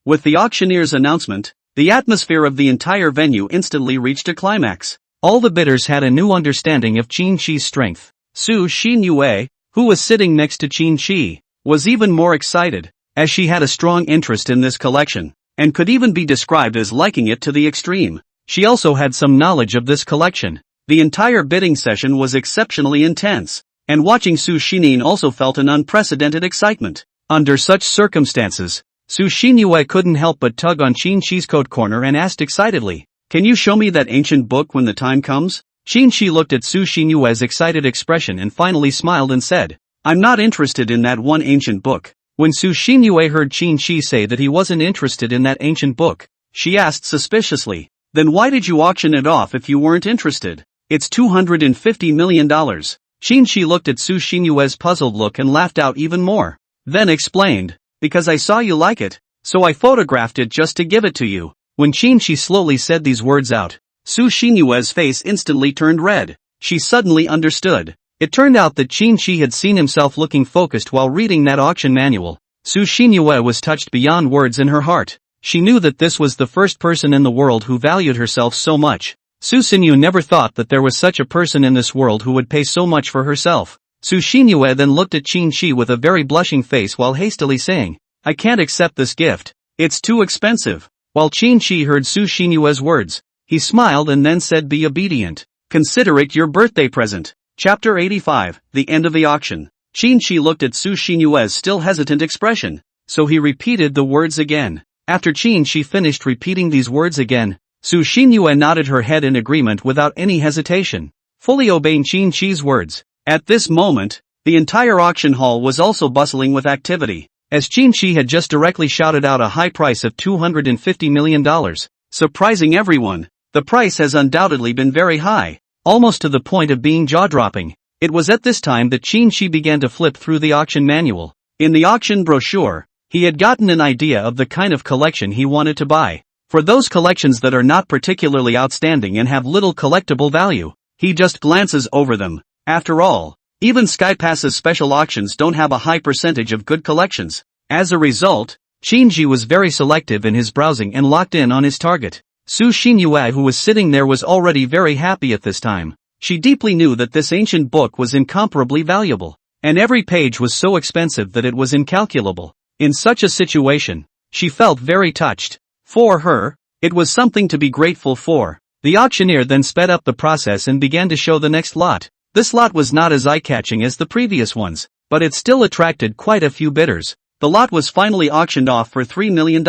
With the auctioneer's announcement, the atmosphere of the entire venue instantly reached a climax. All the bidders had a new understanding of Qin Shi's strength. Su Xinyue, who was sitting next to Qin Shi, was even more excited, as she had a strong interest in this collection, and could even be described as liking it to the extreme. She also had some knowledge of this collection. The entire bidding session was exceptionally intense, and watching Su Shinin also felt an unprecedented excitement. Under such circumstances, Su Xinyue couldn't help but tug on Qin Shi's coat corner and asked excitedly, "Can you show me that ancient book when the time comes?" Qin Shi looked at Su Xinyue's excited expression and finally smiled and said, "I'm not interested in that one ancient book." When Su Xinyue heard Qin Shi say that he wasn't interested in that ancient book, she asked suspiciously, "Then why did you auction it off if you weren't interested? It's $250 million. Qin Shi looked at Su Xinyue's puzzled look and laughed out even more. Then explained, "Because I saw you like it, so I photographed it just to give it to you." When Qin Shi slowly said these words out, Su Xinyue's face instantly turned red. She suddenly understood. It turned out that Qin Shi had seen himself looking focused while reading that auction manual. Su Xinyue was touched beyond words in her heart. She knew that this was the first person in the world who valued herself so much. Su Xinyu never thought that there was such a person in this world who would pay so much for herself. Su Xinyue then looked at Qin Shi with a very blushing face while hastily saying, "I can't accept this gift. It's too expensive." While Qin Shi heard Su Xinyue's words, he smiled and then said, "Be obedient. Consider it your birthday present." Chapter 85, The End of the Auction. Qin Shi looked at Su Xinyue's still hesitant expression, so he repeated the words again. After Qin Shi finished repeating these words again, Su Xinyue nodded her head in agreement without any hesitation, fully obeying Qin Shi's words. At this moment, the entire auction hall was also bustling with activity, as Qin Shi had just directly shouted out a high price of $250 million, surprising everyone. The price has undoubtedly been very high, almost to the point of being jaw-dropping. It was at this time that Qin Shi began to flip through the auction manual. In the auction brochure, he had gotten an idea of the kind of collection he wanted to buy. For those collections that are not particularly outstanding and have little collectible value, he just glances over them. After all, even SkyPass's special auctions don't have a high percentage of good collections. As a result, Qin Shi was very selective in his browsing and locked in on his target. Su Xinyue, who was sitting there, was already very happy at this time. She deeply knew that this ancient book was incomparably valuable, and every page was so expensive that it was incalculable. In such a situation, she felt very touched. For her, it was something to be grateful for. The auctioneer then sped up the process and began to show the next lot. This lot was not as eye-catching as the previous ones, but it still attracted quite a few bidders. The lot was finally auctioned off for $3 million.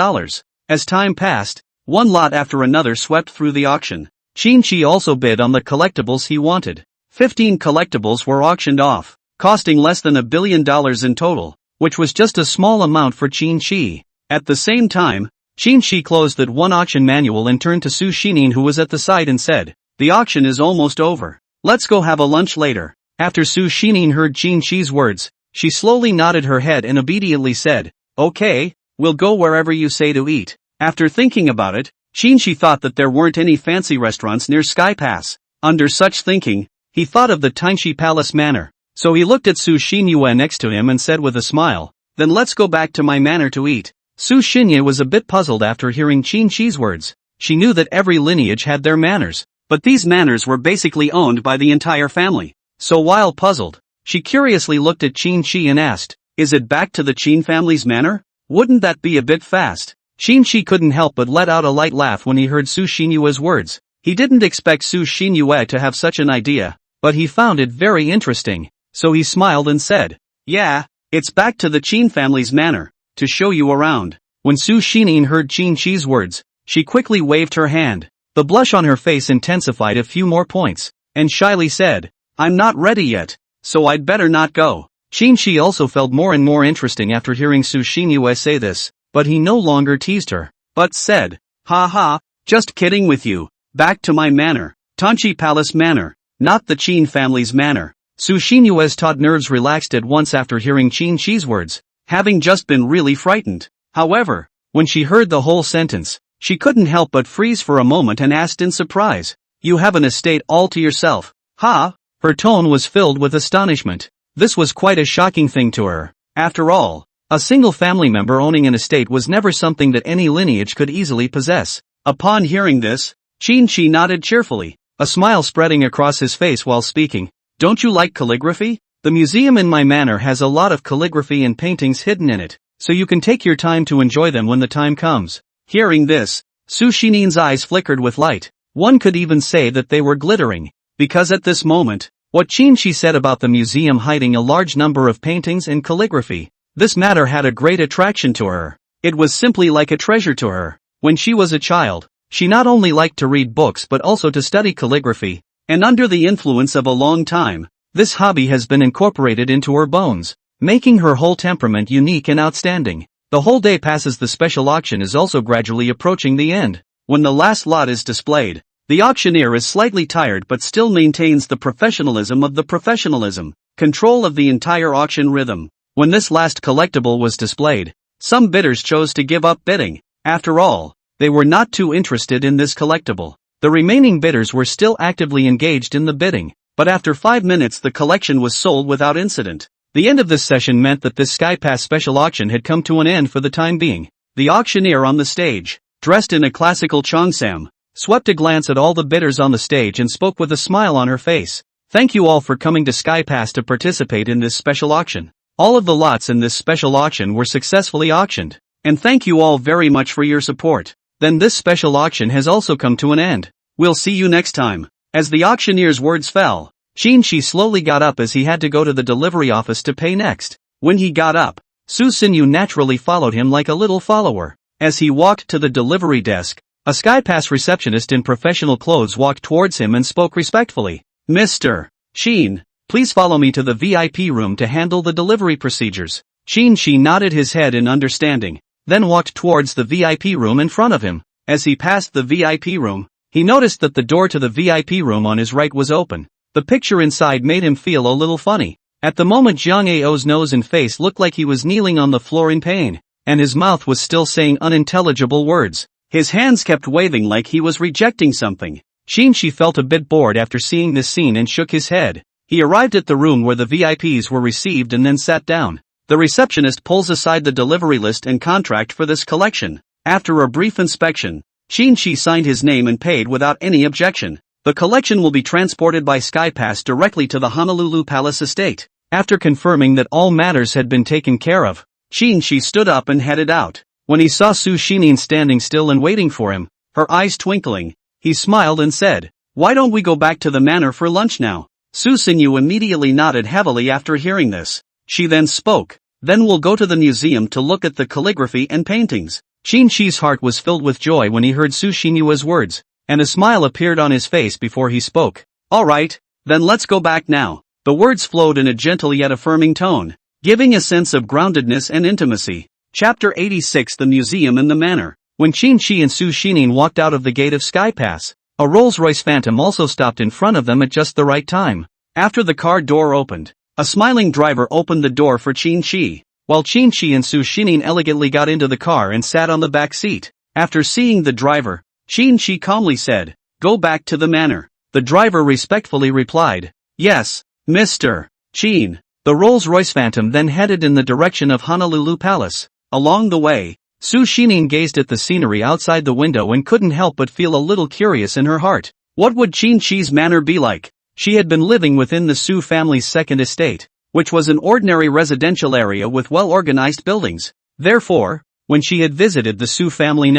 As time passed, one lot after another swept through the auction. Qin also bid on the collectibles he wanted. 15 collectibles were auctioned off, costing less than $1 billion in total, which was just a small amount for Qin. At the same time, Qin closed that one auction manual and turned to Su Shinin, who was at the side, and said, "The auction is almost over. Let's go have a lunch later." After Su Shinin heard Qin's words, she slowly nodded her head and obediently said, "Okay, we'll go wherever you say to eat." After thinking about it, Qin thought that there weren't any fancy restaurants near Sky Pass. Under such thinking, he thought of the Taishi Palace manor. So he looked at Su Xinyue next to him and said with a smile, "Then let's go back to my manor to eat." Su Xinyue was a bit puzzled after hearing Qin's words. She knew that every lineage had their manors, but these manors were basically owned by the entire family. So while puzzled, she curiously looked at Qin and asked, "Is it back to the Qin family's manor? Wouldn't that be a bit fast?" Qin couldn't help but let out a light laugh when he heard Su Xinyue's words. He didn't expect Su Xinyue to have such an idea, but he found it very interesting, so he smiled and said, "Yeah, it's back to the Qin family's manor, to show you around." When Su Shinin heard Qin's words, she quickly waved her hand. The blush on her face intensified a few more points, and shyly said, "I'm not ready yet, so I'd better not go." Qin also felt more and more interesting after hearing Su Xinyue say this. But he no longer teased her, but said, "Ha ha, just kidding with you. Back to my manor, Taishi Palace Manor, not the Qin family's manor." Su Xinyue's taut nerves relaxed at once after hearing Qin's words, having just been really frightened. However, when she heard the whole sentence, she couldn't help but freeze for a moment and asked in surprise, "You have an estate all to yourself, huh?" Her tone was filled with astonishment. This was quite a shocking thing to her. After all, a single family member owning an estate was never something that any lineage could easily possess. Upon hearing this, Qin nodded cheerfully, a smile spreading across his face while speaking. "Don't you like calligraphy? The museum in my manor has a lot of calligraphy and paintings hidden in it, so you can take your time to enjoy them when the time comes." Hearing this, Su Shinin's eyes flickered with light. One could even say that they were glittering, because at this moment, what Qin said about the museum hiding a large number of paintings and calligraphy, this matter had a great attraction to her. It was simply like a treasure to her. When she was a child, she not only liked to read books but also to study calligraphy, and under the influence of a long time, this hobby has been incorporated into her bones, making her whole temperament unique and outstanding. The whole day passes. The special auction is also gradually approaching the end. When the last lot is displayed, the auctioneer is slightly tired but still maintains the professionalism of the professionalism, control of the entire auction rhythm. When this last collectible was displayed, some bidders chose to give up bidding. After all, they were not too interested in this collectible. The remaining bidders were still actively engaged in the bidding, but after 5 minutes the collection was sold without incident. The end of this session meant that this Sky Pass special auction had come to an end for the time being. The auctioneer on the stage, dressed in a classical cheongsam, swept a glance at all the bidders on the stage and spoke with a smile on her face. "Thank you all for coming to Sky Pass to participate in this special auction. All of the lots in this special auction were successfully auctioned, and thank you all very much for your support. Then this special auction has also come to an end. We'll see you next time." As the auctioneer's words fell, Qin slowly got up as he had to go to the delivery office to pay next. When he got up, Su Xinyu naturally followed him like a little follower. As he walked to the delivery desk, a Sky Pass receptionist in professional clothes walked towards him and spoke respectfully. "Mr. Qin, please follow me to the VIP room to handle the delivery procedures." Qin nodded his head in understanding, then walked towards the VIP room in front of him. As he passed the VIP room, he noticed that the door to the VIP room on his right was open. The picture inside made him feel a little funny. At the moment, Jiang Ao's nose and face looked like he was kneeling on the floor in pain, and his mouth was still saying unintelligible words. His hands kept waving like he was rejecting something. Qin felt a bit bored after seeing this scene and shook his head. He arrived at the room where the VIPs were received and then sat down. The receptionist pulls aside the delivery list and contract for this collection. After a brief inspection, Qin signed his name and paid without any objection. The collection will be transported by Skypass directly to the Honolulu Palace estate. After confirming that all matters had been taken care of, Qin stood up and headed out. When he saw Su Xining standing still and waiting for him, her eyes twinkling, he smiled and said, "Why don't we go back to the manor for lunch now?" Su Xinyu immediately nodded heavily after hearing this. She then spoke, "Then we'll go to the museum to look at the calligraphy and paintings." Qin heart was filled with joy when he heard Su Xinyu's words, and a smile appeared on his face before he spoke. "Alright, then let's go back now." The words flowed in a gentle yet affirming tone, giving a sense of groundedness and intimacy. Chapter 86 The Museum and the Manor. When Qin and Su Xining walked out of the gate of Skypass, a Rolls-Royce Phantom also stopped in front of them at just the right time. After the car door opened, a smiling driver opened the door for Qin, while Qin and Su Xining elegantly got into the car and sat on the back seat. After seeing the driver, Qin calmly said, "Go back to the manor." The driver respectfully replied, "Yes, Mr. Qin." The Rolls-Royce Phantom then headed in the direction of Honolulu Palace. Along the way, Su Xining gazed at the scenery outside the window and couldn't help but feel a little curious in her heart. What would Qin's manor be like? She had been living within the Su family's second estate, which was an ordinary residential area with well-organized buildings. Therefore, when she had visited the Su family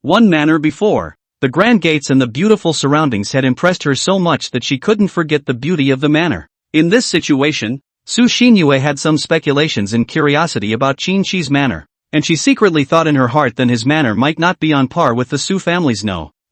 one manor before, the grand gates and the beautiful surroundings had impressed her so much that she couldn't forget the beauty of the manor. In this situation, Su Xinyue had some speculations and curiosity about Qin's manor, and she secretly thought in her heart that his manor might not be on par with the Su family's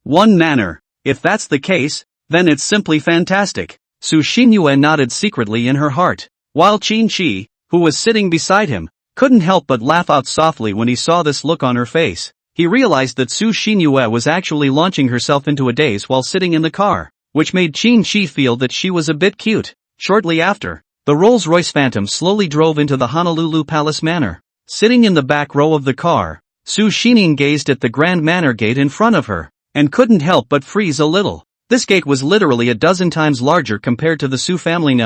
one manor. If that's the case, then it's simply fantastic. Su Xinyue nodded secretly in her heart, while Qin, who was sitting beside him, couldn't help but laugh out softly when he saw this look on her face. He realized that Su Xinyue was actually launching herself into a daze while sitting in the car, which made Qin feel that she was a bit cute. Shortly after, the Rolls-Royce Phantom slowly drove into the Honolulu Palace Manor. Sitting in the back row of the car, Su Xining gazed at the grand manor gate in front of her, and couldn't help but freeze a little. This gate was literally a dozen times larger compared to the Su family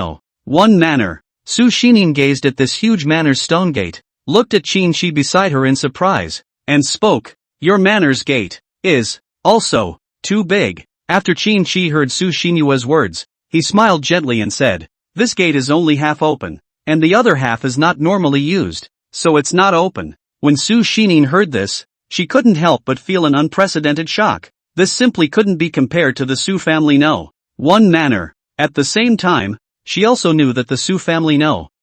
one manor. Su Xining gazed at this huge manor's stone gate, looked at Qin beside her in surprise, and spoke, "Your manor's gate is also too big." After Qin heard Su Xinyue's words, he smiled gently and said, "This gate is only half open, and the other half is not normally used, so it's not open." When Su Xining heard this, she couldn't help but feel an unprecedented shock. This simply couldn't be compared to the Su family one manor. At the same time, she also knew that the Su family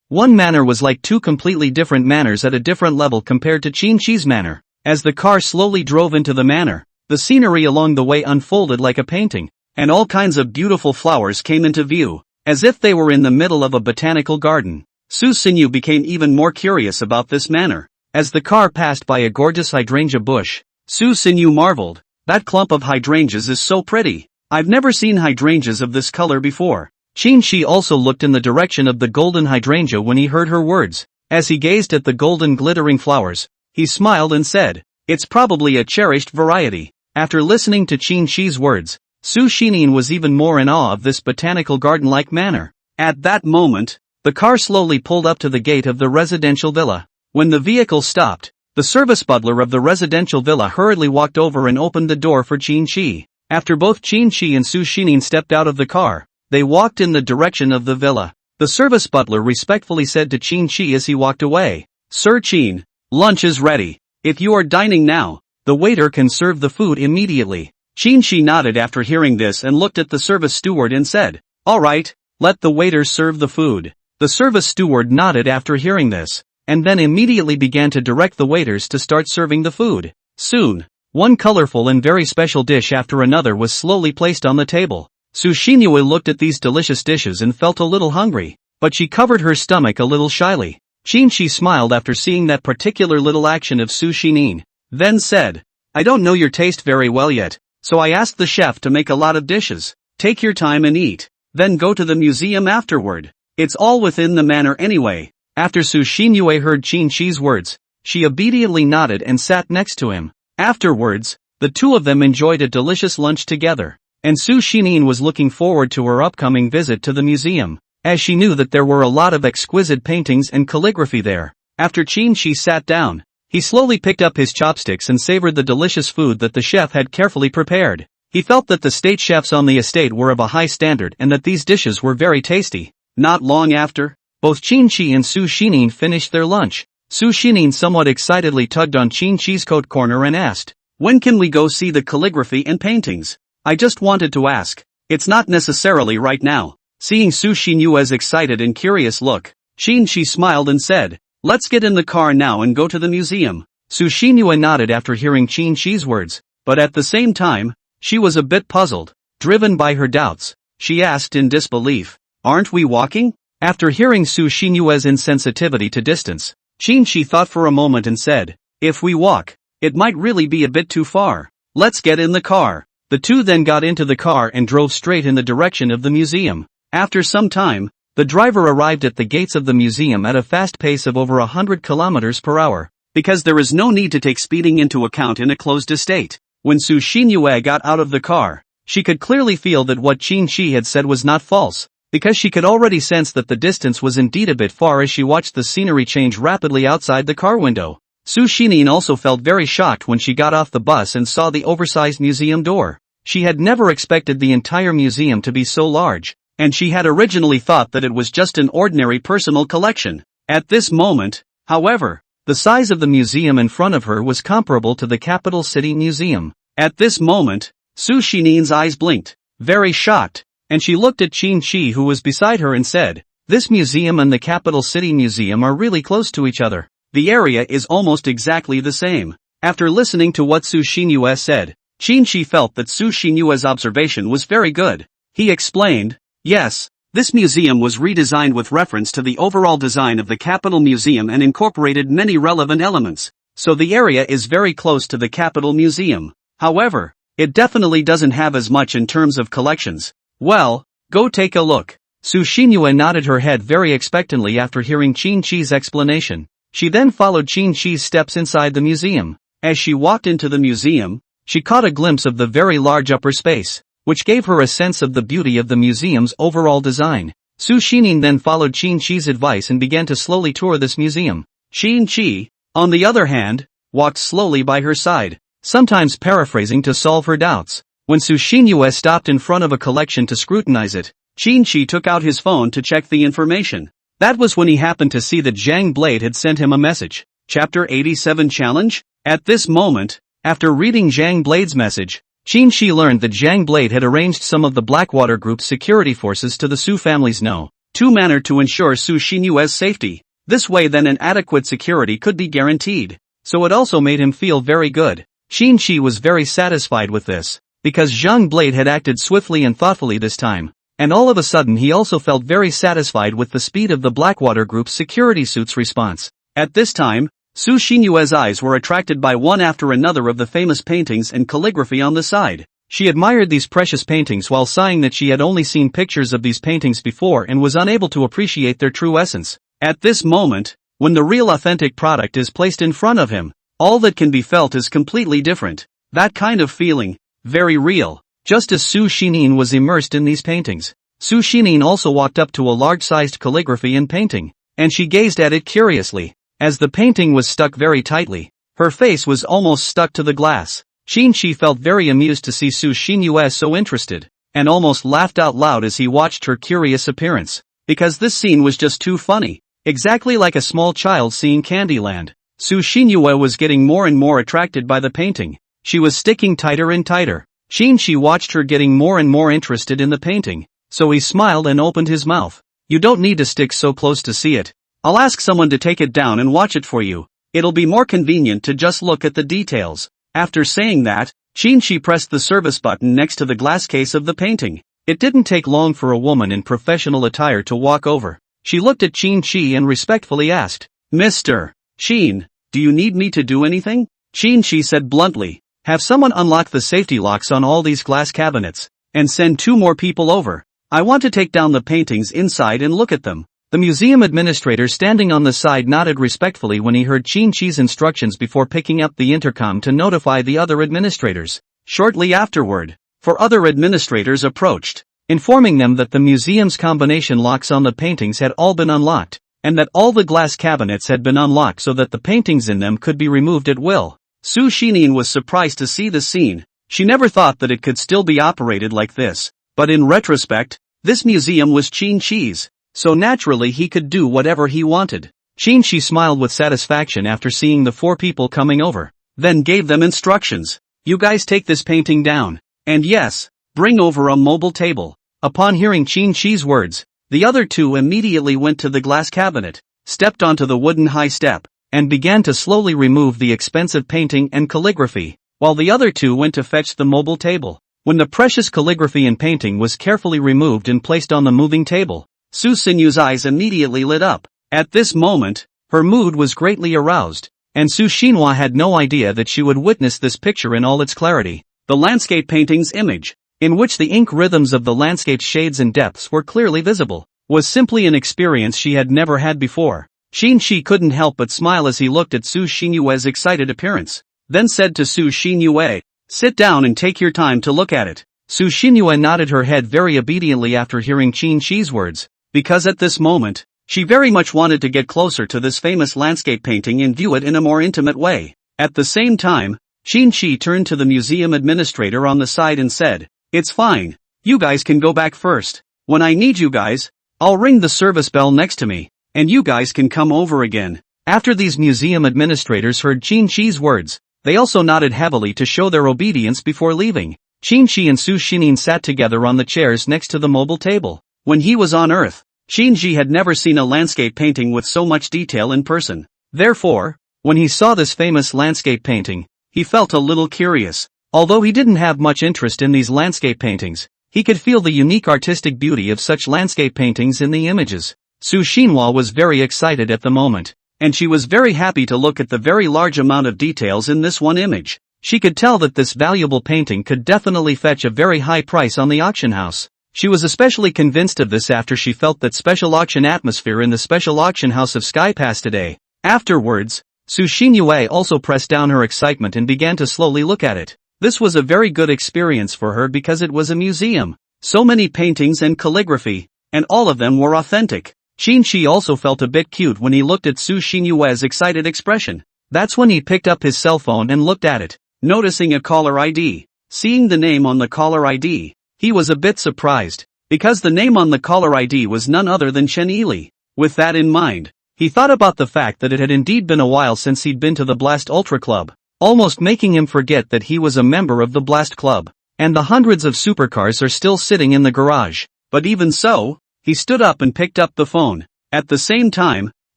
one manor was like two completely different manors at a different level compared to Qin's manor. As the car slowly drove into the manor, the scenery along the way unfolded like a painting, and all kinds of beautiful flowers came into view, as if they were in the middle of a botanical garden. Su Xinyu became even more curious about this manor. As the car passed by a gorgeous hydrangea bush, Su Xinyu marveled, "That clump of hydrangeas is so pretty. I've never seen hydrangeas of this color before." Qin also looked in the direction of the golden hydrangea when he heard her words. As he gazed at the golden glittering flowers, he smiled and said, "It's probably a cherished variety." After listening to Qin's words, Su Xining was even more in awe of this botanical garden-like manor. At that moment, the car slowly pulled up to the gate of the residential villa. When the vehicle stopped, the service butler of the residential villa hurriedly walked over and opened the door for Qin. After both Qin and Su Xining stepped out of the car, they walked in the direction of the villa. The service butler respectfully said to Qin as he walked away, "Sir Qin, lunch is ready. If you are dining now, the waiter can serve the food immediately." Qin nodded after hearing this and looked at the service steward and said, "All right, let the waiter serve the food." The service steward nodded after hearing this, and then immediately began to direct the waiters to start serving the food. Soon, one colorful and very special dish after another was slowly placed on the table. Su Xinyue looked at these delicious dishes and felt a little hungry, but she covered her stomach a little shyly. Qin smiled after seeing that particular little action of Su Xining, then said, "I don't know your taste very well yet, so I asked the chef to make a lot of dishes. Take your time and eat, then go to the museum afterward. It's all within the manor anyway." After Su Xinyue heard Qin's words, she obediently nodded and sat next to him. Afterwards, the two of them enjoyed a delicious lunch together, and Su Xining was looking forward to her upcoming visit to the museum, as she knew that there were a lot of exquisite paintings and calligraphy there. After Qin sat down, He slowly picked up his chopsticks and savored the delicious food that the chef had carefully prepared. He felt that the state chefs on the estate were of a high standard and that these dishes were very tasty. Not long after, both Qin and Su Xining finished their lunch. Su Xining somewhat excitedly tugged on Qin coat corner and asked, "When can we go see the calligraphy and paintings? I just wanted to ask. It's not necessarily right now." Seeing Su Xinyue's excited and curious look, Qin smiled and said, "Let's get in the car now and go to the museum." Su Xinyue nodded after hearing Qin words, but at the same time, she was a bit puzzled. Driven by her doubts, she asked in disbelief, "Aren't we walking?" After hearing Su Xinyue's insensitivity to distance, Qin thought for a moment and said, "If we walk, it might really be a bit too far. Let's get in the car." The two then got into the car and drove straight in the direction of the museum. After some time, the driver arrived at the gates of the museum at a fast pace of over 100 kilometers per hour, because there is no need to take speeding into account in a closed estate. When Su Xinyue got out of the car, she could clearly feel that what Qin had said was not false, because she could already sense that the distance was indeed a bit far as she watched the scenery change rapidly outside the car window. Su Xining also felt very shocked when she got off the bus and saw the oversized museum door. She had never expected the entire museum to be so large, and she had originally thought that it was just an ordinary personal collection. At this moment, however, the size of the museum in front of her was comparable to the capital city museum. At this moment, Su Xining's eyes blinked, very shocked, and she looked at Qin who was beside her and said, "This museum and the capital city museum are really close to each other. The area is almost exactly the same." After listening to what Su Xinyue said, Qin felt that Su Xinyue's observation was very good. He explained, "Yes, this museum was redesigned with reference to the overall design of the capital museum and incorporated many relevant elements, so the area is very close to the capital museum. However, it definitely doesn't have as much in terms of collections. Well, go take a look." Su Xinyue nodded her head very expectantly after hearing Qin's explanation. She then followed Qin's steps inside the museum. As she walked into the museum, she caught a glimpse of the very large upper space, which gave her a sense of the beauty of the museum's overall design. Su Xining then followed Qin's advice and began to slowly tour this museum. Qin, on the other hand, walked slowly by her side, sometimes paraphrasing to solve her doubts. When Su Xinyue stopped in front of a collection to scrutinize it, Qin took out his phone to check the information. That was when he happened to see that Zhang Blade had sent him a message. Chapter 87 Challenge? At this moment, after reading Zhang Blade's message, Qin learned that Zhang Blade had arranged some of the Blackwater Group's security forces to the Su family's No.2 manor to ensure Su Xinyue's safety. This way then an adequate security could be guaranteed. So it also made him feel very good. Qin was very satisfied with this, because Zhang Blade had acted swiftly and thoughtfully this time. And all of a sudden he also felt very satisfied with the speed of the Blackwater Group's security suit's response. At this time, Su Xinyue's eyes were attracted by one after another of the famous paintings and calligraphy on the side. She admired these precious paintings while sighing that she had only seen pictures of these paintings before and was unable to appreciate their true essence. At this moment, when the real authentic product is placed in front of him, all that can be felt is completely different. That kind of feeling, very real. Just as Su Xining was immersed in these paintings, Su Xining also walked up to a large-sized calligraphy and painting, and she gazed at it curiously. As the painting was stuck very tightly, her face was almost stuck to the glass. Qin felt very amused to see Su Xinyue so interested, and almost laughed out loud as he watched her curious appearance, because this scene was just too funny, exactly like a small child seeing Candyland. Su Xinyue was getting more and more attracted by the painting. She was sticking tighter and tighter. Qin watched her getting more and more interested in the painting, so he smiled and opened his mouth. "You don't need to stick so close to see it. I'll ask someone to take it down and watch it for you. It'll be more convenient to just look at the details." After saying that, Qin pressed the service button next to the glass case of the painting. It didn't take long for a woman in professional attire to walk over. She looked at Qin and respectfully asked, "Mr. Qin, do you need me to do anything?" Qin said bluntly, "Have someone unlock the safety locks on all these glass cabinets, and send 2 more people over. I want to take down the paintings inside and look at them." The museum administrator standing on the side nodded respectfully when he heard Qin's instructions before picking up the intercom to notify the other administrators. Shortly afterward, 4 other administrators approached, informing them that the museum's combination locks on the paintings had all been unlocked. and that all the glass cabinets had been unlocked so that the paintings in them could be removed at will. Su Shinin was surprised to see the scene. She never thought that it could still be operated like this. But in retrospect, this museum was Qin Shi's, so naturally he could do whatever he wanted. Qin Shi smiled with satisfaction after seeing the 4 people coming over, then gave them instructions. You guys take this painting down. And yes, bring over a mobile table. Upon hearing Qin Shi's words, the other 2 immediately went to the glass cabinet, stepped onto the wooden high step, and began to slowly remove the expensive painting and calligraphy, while the other 2 went to fetch the mobile table. When the precious calligraphy and painting was carefully removed and placed on the moving table, Su Xinyu's eyes immediately lit up. At this moment, her mood was greatly aroused, and Su Xinhua had no idea that she would witness this picture in all its clarity. The landscape painting's image, in which the ink rhythms of the landscape's shades and depths were clearly visible, was simply an experience she had never had before. Qin Shi couldn't help but smile as he looked at Su Xinyue's excited appearance, then said to Su Xinyue, "Sit down and take your time to look at it." Su Xinyue nodded her head very obediently after hearing Qin Shi's words, because at this moment, she very much wanted to get closer to this famous landscape painting and view it in a more intimate way. At the same time, Qin Shi turned to the museum administrator on the side and said, "It's fine. You guys can go back first. When I need you guys, I'll ring the service bell next to me, and you guys can come over again." After these museum administrators heard Qin Shi's words, they also nodded heavily to show their obedience before leaving. Qin Shi and Su Shinin sat together on the chairs next to the mobile table. When he was on Earth, Qin Shi had never seen a landscape painting with so much detail in person. Therefore, when he saw this famous landscape painting, he felt a little curious. Although he didn't have much interest in these landscape paintings, he could feel the unique artistic beauty of such landscape paintings in the images. Su Xinhua was very excited at the moment, and she was very happy to look at the very large amount of details in this one image. She could tell that this valuable painting could definitely fetch a very high price on the auction house. She was especially convinced of this after she felt that special auction atmosphere in the special auction house of Sky Pass today. Afterwards, Su Xinyue also pressed down her excitement and began to slowly look at it. This was a very good experience for her because it was a museum. So many paintings and calligraphy, and all of them were authentic. Qin Shi also felt a bit cute when he looked at Su Xinyue's excited expression. That's when he picked up his cell phone and looked at it, noticing a caller ID. Seeing the name on the caller ID, he was a bit surprised, because the name on the caller ID was none other than Chen Yili. With that in mind, he thought about the fact that it had indeed been a while since he'd been to the Blast Ultra Club, almost making him forget that he was a member of the Blast Club, and the hundreds of supercars are still sitting in the garage. But even so, he stood up and picked up the phone. At the same time,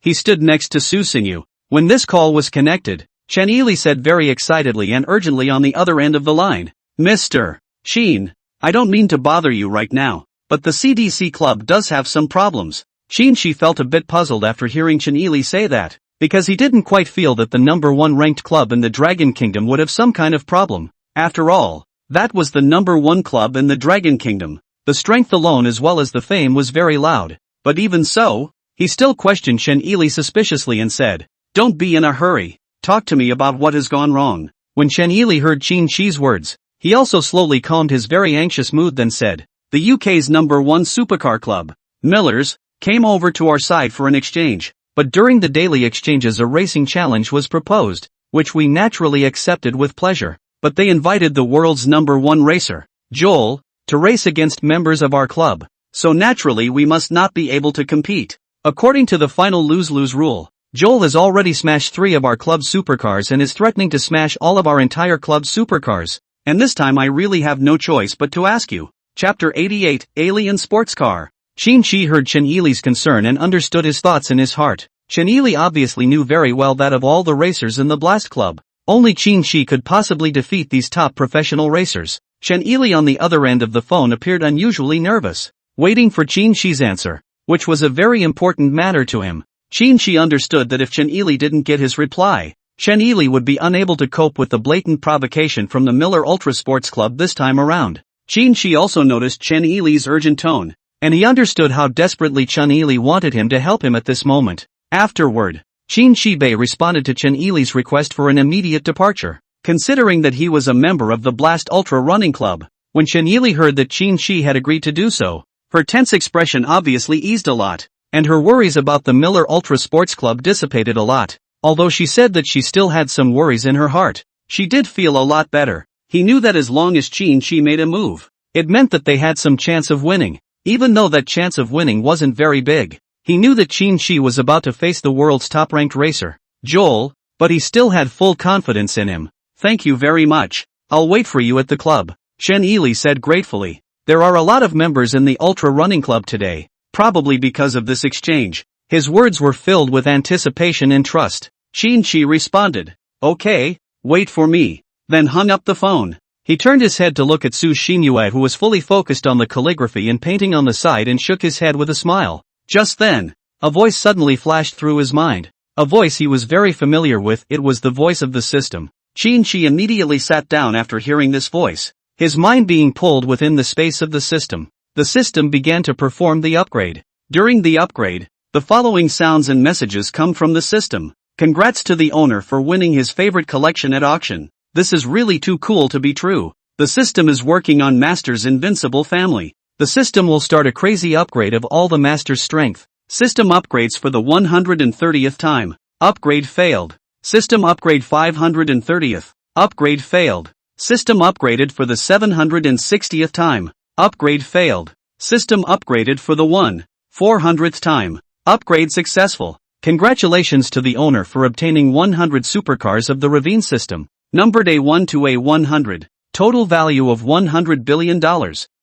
he stood next to Su Xinyu. When this call was connected, Chen Yili said very excitedly and urgently on the other end of the line, "Mr. Qin, I don't mean to bother you right now, but the CDC club does have some problems." Qin Shi felt a bit puzzled after hearing Chen Yili say that, because he didn't quite feel that the number 1 ranked club in the Dragon Kingdom would have some kind of problem. After all, that was the number 1 club in the Dragon Kingdom. The strength alone as well as the fame was very loud. But even so, he still questioned Chen Yili suspiciously and said, "Don't be in a hurry, talk to me about what has gone wrong." When Chen Yili heard Qin Shi's words, he also slowly calmed his very anxious mood then said, "The UK's number 1 supercar club, Millers, came over to our side for an exchange, but during the daily exchanges a racing challenge was proposed, which we naturally accepted with pleasure, but they invited the world's number 1 racer, Joel, to race against members of our club, so naturally we must not be able to compete. According to the final lose-lose rule, Joel has already smashed 3 of our club's supercars and is threatening to smash all of our entire club's supercars, and this time I really have no choice but to ask you." Chapter 88, Alien Sports Car. Qin Shi heard Chen Yili's concern and understood his thoughts in his heart. Chen Yili obviously knew very well that of all the racers in the Blast Club, only Qin Shi could possibly defeat these top professional racers. Chen Yili on the other end of the phone appeared unusually nervous, waiting for Qin Shi's answer, which was a very important matter to him. Qin Shi understood that if Chen Yili didn't get his reply, Chen Yili would be unable to cope with the blatant provocation from the Miller Ultra Sports Club this time around. Qin Shi also noticed Chen Yili's urgent tone, and he understood how desperately Chen Yili wanted him to help him at this moment. Afterward, Qin Shibei responded to Chen Yili's request for an immediate departure, considering that he was a member of the Blast Ultra Running Club. When Chen Yili heard that Qin Shi had agreed to do so, her tense expression obviously eased a lot. and her worries about the Miller Ultra Sports Club dissipated a lot. Although she said that she still had some worries in her heart, she did feel a lot better. He knew that as long as Qin made a move, it meant that they had some chance of winning. Even though that chance of winning wasn't very big, he knew that Qin was about to face the world's top-ranked racer, Joel, but he still had full confidence in him. "Thank you very much. I'll wait for you at the club," Chen Yili said gratefully. "There are a lot of members in the Ultra Running Club today, probably because of this exchange." His words were filled with anticipation and trust. Qin responded, "Okay, wait for me," then hung up the phone. He turned his head to look at Su Xinyue, who was fully focused on the calligraphy and painting on the side, and shook his head with a smile. Just then, a voice suddenly flashed through his mind. A voice he was very familiar with. It was the voice of the system. Qin immediately sat down after hearing this voice, his mind being pulled within the space of the system. The system began to perform the upgrade. During the upgrade, the following sounds and messages come from the system. "Congrats to the owner for winning his favorite collection at auction. This is really too cool to be true. The system is working on Master's invincible family. The system will start a crazy upgrade of all the Master's strength. System upgrades for the 130th time. Upgrade failed. System upgrade 530th. Upgrade failed. System upgraded for the 760th time. Upgrade failed. System upgraded for the 1/400th time. Upgrade successful. Congratulations to the owner for obtaining 100 supercars of the Ravine system. Numbered A1 to A100. Total value of $100 billion.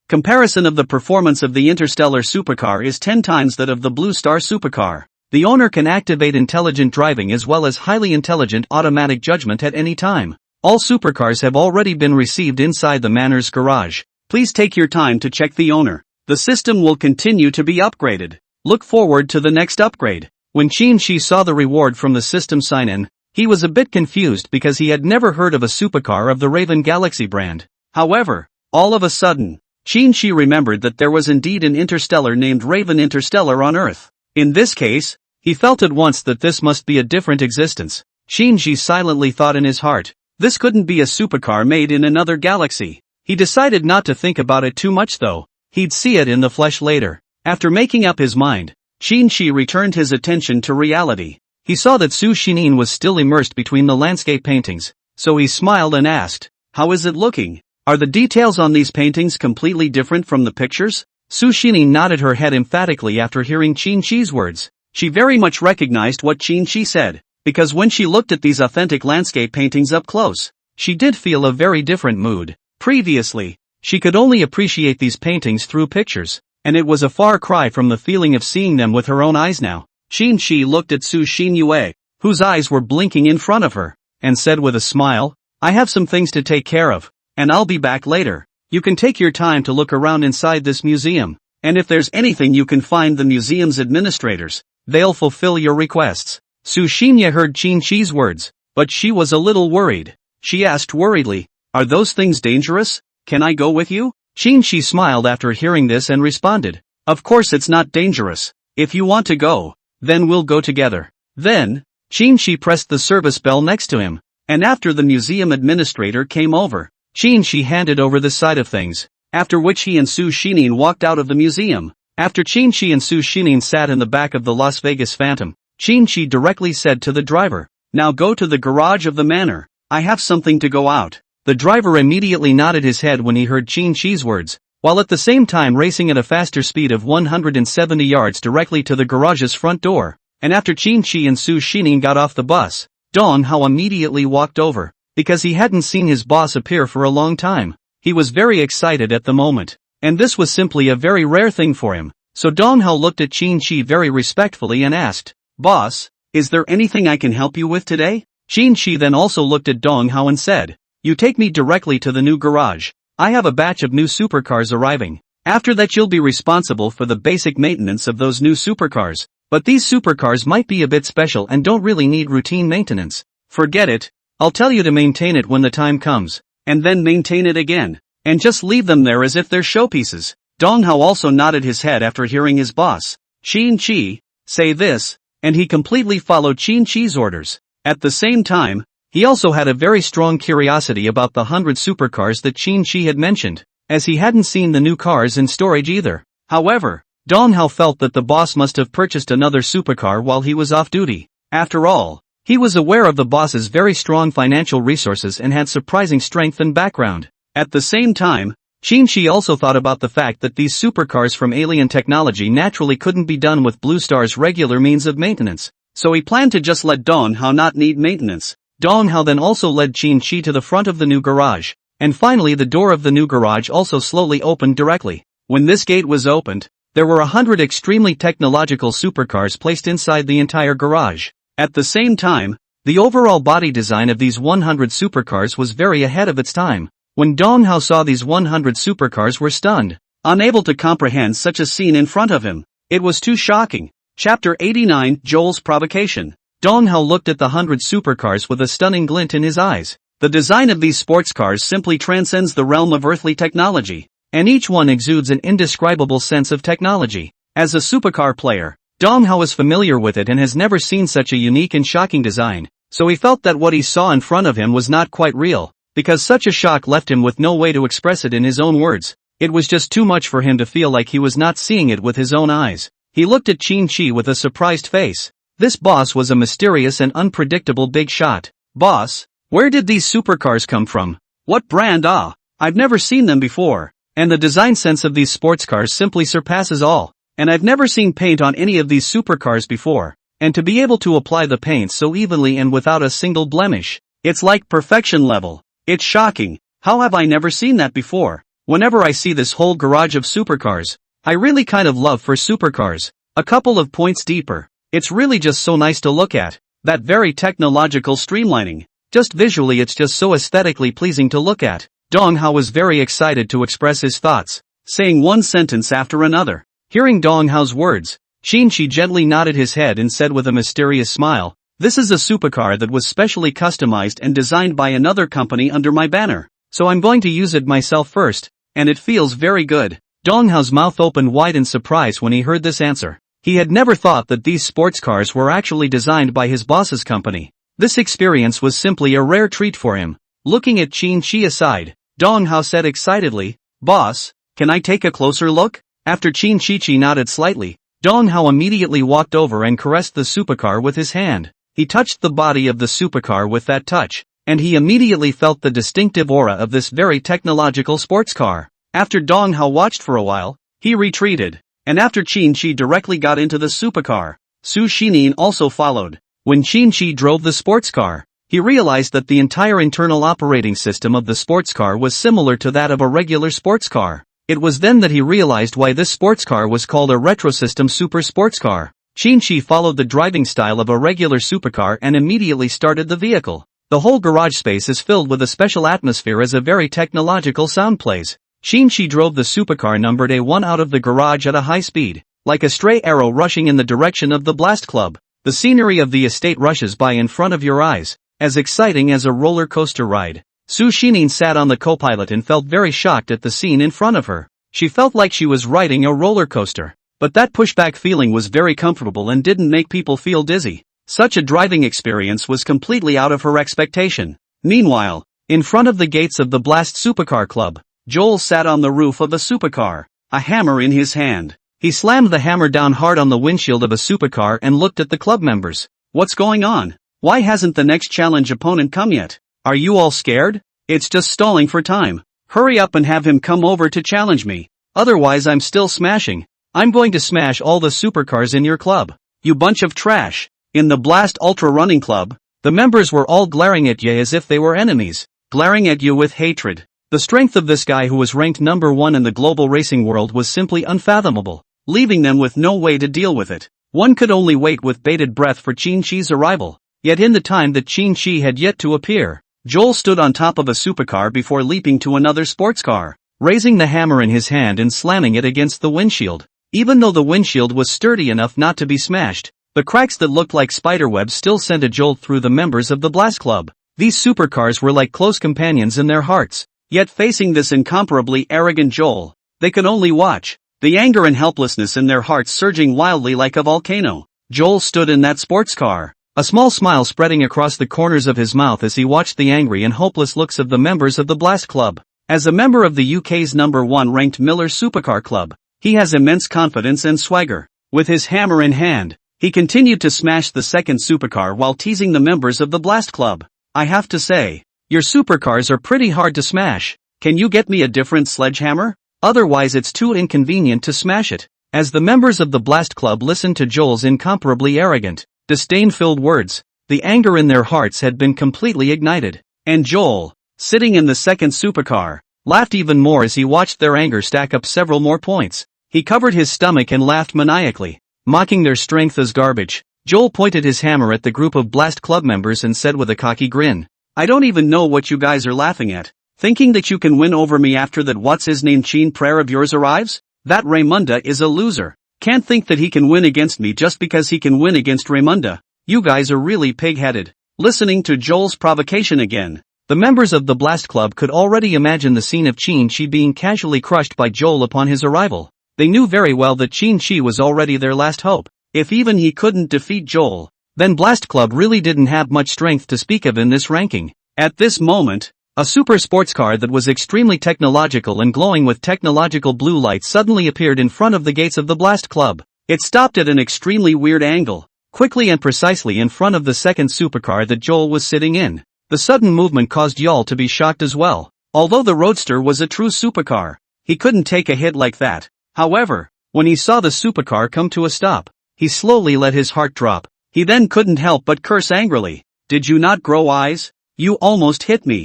Comparison of the performance of the Interstellar Supercar is 10 times that of the Blue Star Supercar. The owner can activate intelligent driving as well as highly intelligent automatic judgment at any time. All supercars have already been received inside the Manor's garage. Please take your time to check the owner. The system will continue to be upgraded. Look forward to the next upgrade. When Qin saw the reward from the system sign-in, he was a bit confused because he had never heard of a supercar of the Raven Galaxy brand. However, all of a sudden, Qin remembered that there was indeed an interstellar named Raven Interstellar on Earth. In this case, he felt at once that this must be a different existence. Qin silently thought in his heart, this couldn't be a supercar made in another galaxy. He decided not to think about it too much though. He'd see it in the flesh later. After making up his mind, Qin returned his attention to reality. He saw that Su Xinyun was still immersed between the landscape paintings, so he smiled and asked, "How is it looking? Are the details on these paintings completely different from the pictures?" Su Xinyun nodded her head emphatically after hearing Qin's words. She very much recognized what Qin said, because when she looked at these authentic landscape paintings up close, she did feel a very different mood. Previously, she could only appreciate these paintings through pictures, and it was a far cry from the feeling of seeing them with her own eyes now. Qin looked at Su Xinyue, whose eyes were blinking in front of her, and said with a smile, "I have some things to take care of, and I'll be back later. You can take your time to look around inside this museum, and if there's anything you can find the museum's administrators, they'll fulfill your requests." Su Xinyue heard Qin's words, but she was a little worried. She asked worriedly, "Are those things dangerous? Can I go with you?" Qin smiled after hearing this and responded, "Of course it's not dangerous. If you want to go, then we'll go together." Then, Qin pressed the service bell next to him, and after the museum administrator came over, Qin handed over the side of things, after which he and Su Xinyun walked out of the museum. After Qin and Su Xinyun sat in the back of the Las Vegas Phantom, Qin directly said to the driver, "Now go to the garage of the manor. I have something to go out." The driver immediately nodded his head when he heard Qin's words, while at the same time racing at a faster speed of 170 yards directly to the garage's front door. And after Qin and Su Xinyun got off the bus, Dong Hao immediately walked over, because he hadn't seen his boss appear for a long time. He was very excited at the moment, and this was simply a very rare thing for him. So Dong Hao looked at Qin very respectfully and asked, "Boss, is there anything I can help you with today?" Qin then also looked at Dong Hao and said, "You take me directly to the new garage. I have a batch of new supercars arriving. After that you'll be responsible for the basic maintenance of those new supercars. But these supercars might be a bit special and don't really need routine maintenance. Forget it. I'll tell you to maintain it when the time comes, and then maintain it again, and just leave them there as if they're showpieces." Dong Hao also nodded his head after hearing his boss, Qin, say this, and he completely followed Qin's orders. At the same time, he also had a very strong curiosity about the 100 supercars that Qin had mentioned, as he hadn't seen the new cars in storage either. However, Dong Hao felt that the boss must have purchased another supercar while he was off duty. After all, he was aware of the boss's very strong financial resources and had surprising strength and background. At the same time, Qin also thought about the fact that these supercars from alien technology naturally couldn't be done with Blue Star's regular means of maintenance, so he planned to just let Dong Hao not need maintenance. Dong Hao then also led Qin to the front of the new garage, and finally the door of the new garage also slowly opened directly. When this gate was opened, there were 100 extremely technological supercars placed inside the entire garage. At the same time, the overall body design of these 100 supercars was very ahead of its time. When Dong Hao saw these 100 supercars were stunned, unable to comprehend such a scene in front of him. It was too shocking. Chapter 89, Joel's Provocation. Dong Hao looked at the 100 supercars with a stunning glint in his eyes. The design of these sports cars simply transcends the realm of earthly technology, and each one exudes an indescribable sense of technology. As a supercar player, Dong Hao is familiar with it and has never seen such a unique and shocking design, so he felt that what he saw in front of him was not quite real, because such a shock left him with no way to express it in his own words. It was just too much for him to feel like he was not seeing it with his own eyes. He looked at Qin with a surprised face. This boss was a mysterious and unpredictable big shot. Boss, where did these supercars come from? What brand? I've never seen them before, and the design sense of these sports cars simply surpasses all. And I've never seen paint on any of these supercars before, and to be able to apply the paint so evenly and without a single blemish, it's like perfection level. It's shocking. How have I never seen that before? Whenever I see this whole garage of supercars, I really kind of love for supercars. A couple of points deeper, it's really just so nice to look at. That very technological streamlining. Just visually it's just so aesthetically pleasing to look at. Dong Hao was very excited to express his thoughts, saying one sentence after another. Hearing Dong Hao's words, Qin gently nodded his head and said with a mysterious smile, "This is a supercar that was specially customized and designed by another company under my banner, so I'm going to use it myself first, and it feels very good." Dong Hao's mouth opened wide in surprise when he heard this answer. He had never thought that these sports cars were actually designed by his boss's company. This experience was simply a rare treat for him. Looking at Qin aside, Dong Hao said excitedly, "Boss, can I take a closer look?" After Qin nodded slightly, Dong Hao immediately walked over and caressed the supercar with his hand. He touched the body of the supercar with that touch, and he immediately felt the distinctive aura of this very technological sports car. After Dong Hao watched for a while, he retreated, and after Qin directly got into the supercar, Su Shinin also followed. When Qin drove the sports car, he realized that the entire internal operating system of the sports car was similar to that of a regular sports car. It was then that he realized why this sports car was called a retro system super sports car. Qin followed the driving style of a regular supercar and immediately started the vehicle. The whole garage space is filled with a special atmosphere as a very technological sound plays. Qin drove the supercar numbered A1 out of the garage at a high speed, like a stray arrow rushing in the direction of the blast club. The scenery of the estate rushes by in front of your eyes, as exciting as a roller coaster ride. Su Shinin sat on the co-pilot and felt very shocked at the scene in front of her. She felt like she was riding a roller coaster, but that pushback feeling was very comfortable and didn't make people feel dizzy. Such a driving experience was completely out of her expectation. Meanwhile, in front of the gates of the Blast Supercar Club, Joel sat on the roof of a supercar, a hammer in his hand. He slammed the hammer down hard on the windshield of a supercar and looked at the club members. "What's going on? Why hasn't the next challenge opponent come yet? Are you all scared? It's just stalling for time. Hurry up and have him come over to challenge me. Otherwise I'm still smashing. I'm going to smash all the supercars in your club. You bunch of trash." In the Blast Ultra Running Club, the members were all glaring at you as if they were enemies, glaring at you with hatred. The strength of this guy who was ranked number 1 in the global racing world was simply unfathomable, leaving them with no way to deal with it. One could only wait with bated breath for Qin arrival. Yet in the time that Qin had yet to appear, Joel stood on top of a supercar before leaping to another sports car, raising the hammer in his hand and slamming it against the windshield. Even though the windshield was sturdy enough not to be smashed, the cracks that looked like spiderwebs still sent a jolt through the members of the Blast Club. These supercars were like close companions in their hearts. Yet facing this incomparably arrogant Joel, they could only watch, the anger and helplessness in their hearts surging wildly like a volcano. Joel stood in that sports car, a small smile spreading across the corners of his mouth as he watched the angry and hopeless looks of the members of the Blast Club. As a member of the UK's number 1 ranked Miller Supercar Club, He has immense confidence and swagger. With his hammer in hand, he continued to smash the second supercar while teasing the members of the Blast Club. I have to say, your supercars are pretty hard to smash. Can you get me a different sledgehammer? Otherwise it's too inconvenient to smash it. As the members of the Blast Club listened to Joel's incomparably arrogant, disdain-filled words, the anger in their hearts had been completely ignited. And Joel, sitting in the second supercar, laughed even more as he watched their anger stack up several more points. He covered his stomach and laughed maniacally, mocking their strength as garbage. Joel pointed his hammer at the group of Blast Club members and said with a cocky grin, "I don't even know what you guys are laughing at. Thinking that you can win over me after that what's-his-name Chin prayer of yours arrives? That Raymunda is a loser. Can't think that he can win against me just because he can win against Raymunda. You guys are really pig-headed." Listening to Joel's provocation again, the members of the Blast Club could already imagine the scene of Chin Chi being casually crushed by Joel upon his arrival. They knew very well that Chin Chi was already their last hope. If even he couldn't defeat Joel, then Blast Club really didn't have much strength to speak of in this ranking. At this moment, a super sports car that was extremely technological and glowing with technological blue lights suddenly appeared in front of the gates of the Blast Club. It stopped at an extremely weird angle, quickly and precisely in front of the second supercar that Joel was sitting in. The sudden movement caused Joel to be shocked as well. Although the Roadster was a true supercar, he couldn't take a hit like that. However, when he saw the supercar come to a stop, he slowly let his heart drop. He then couldn't help but curse angrily. "Did you not grow eyes? You almost hit me.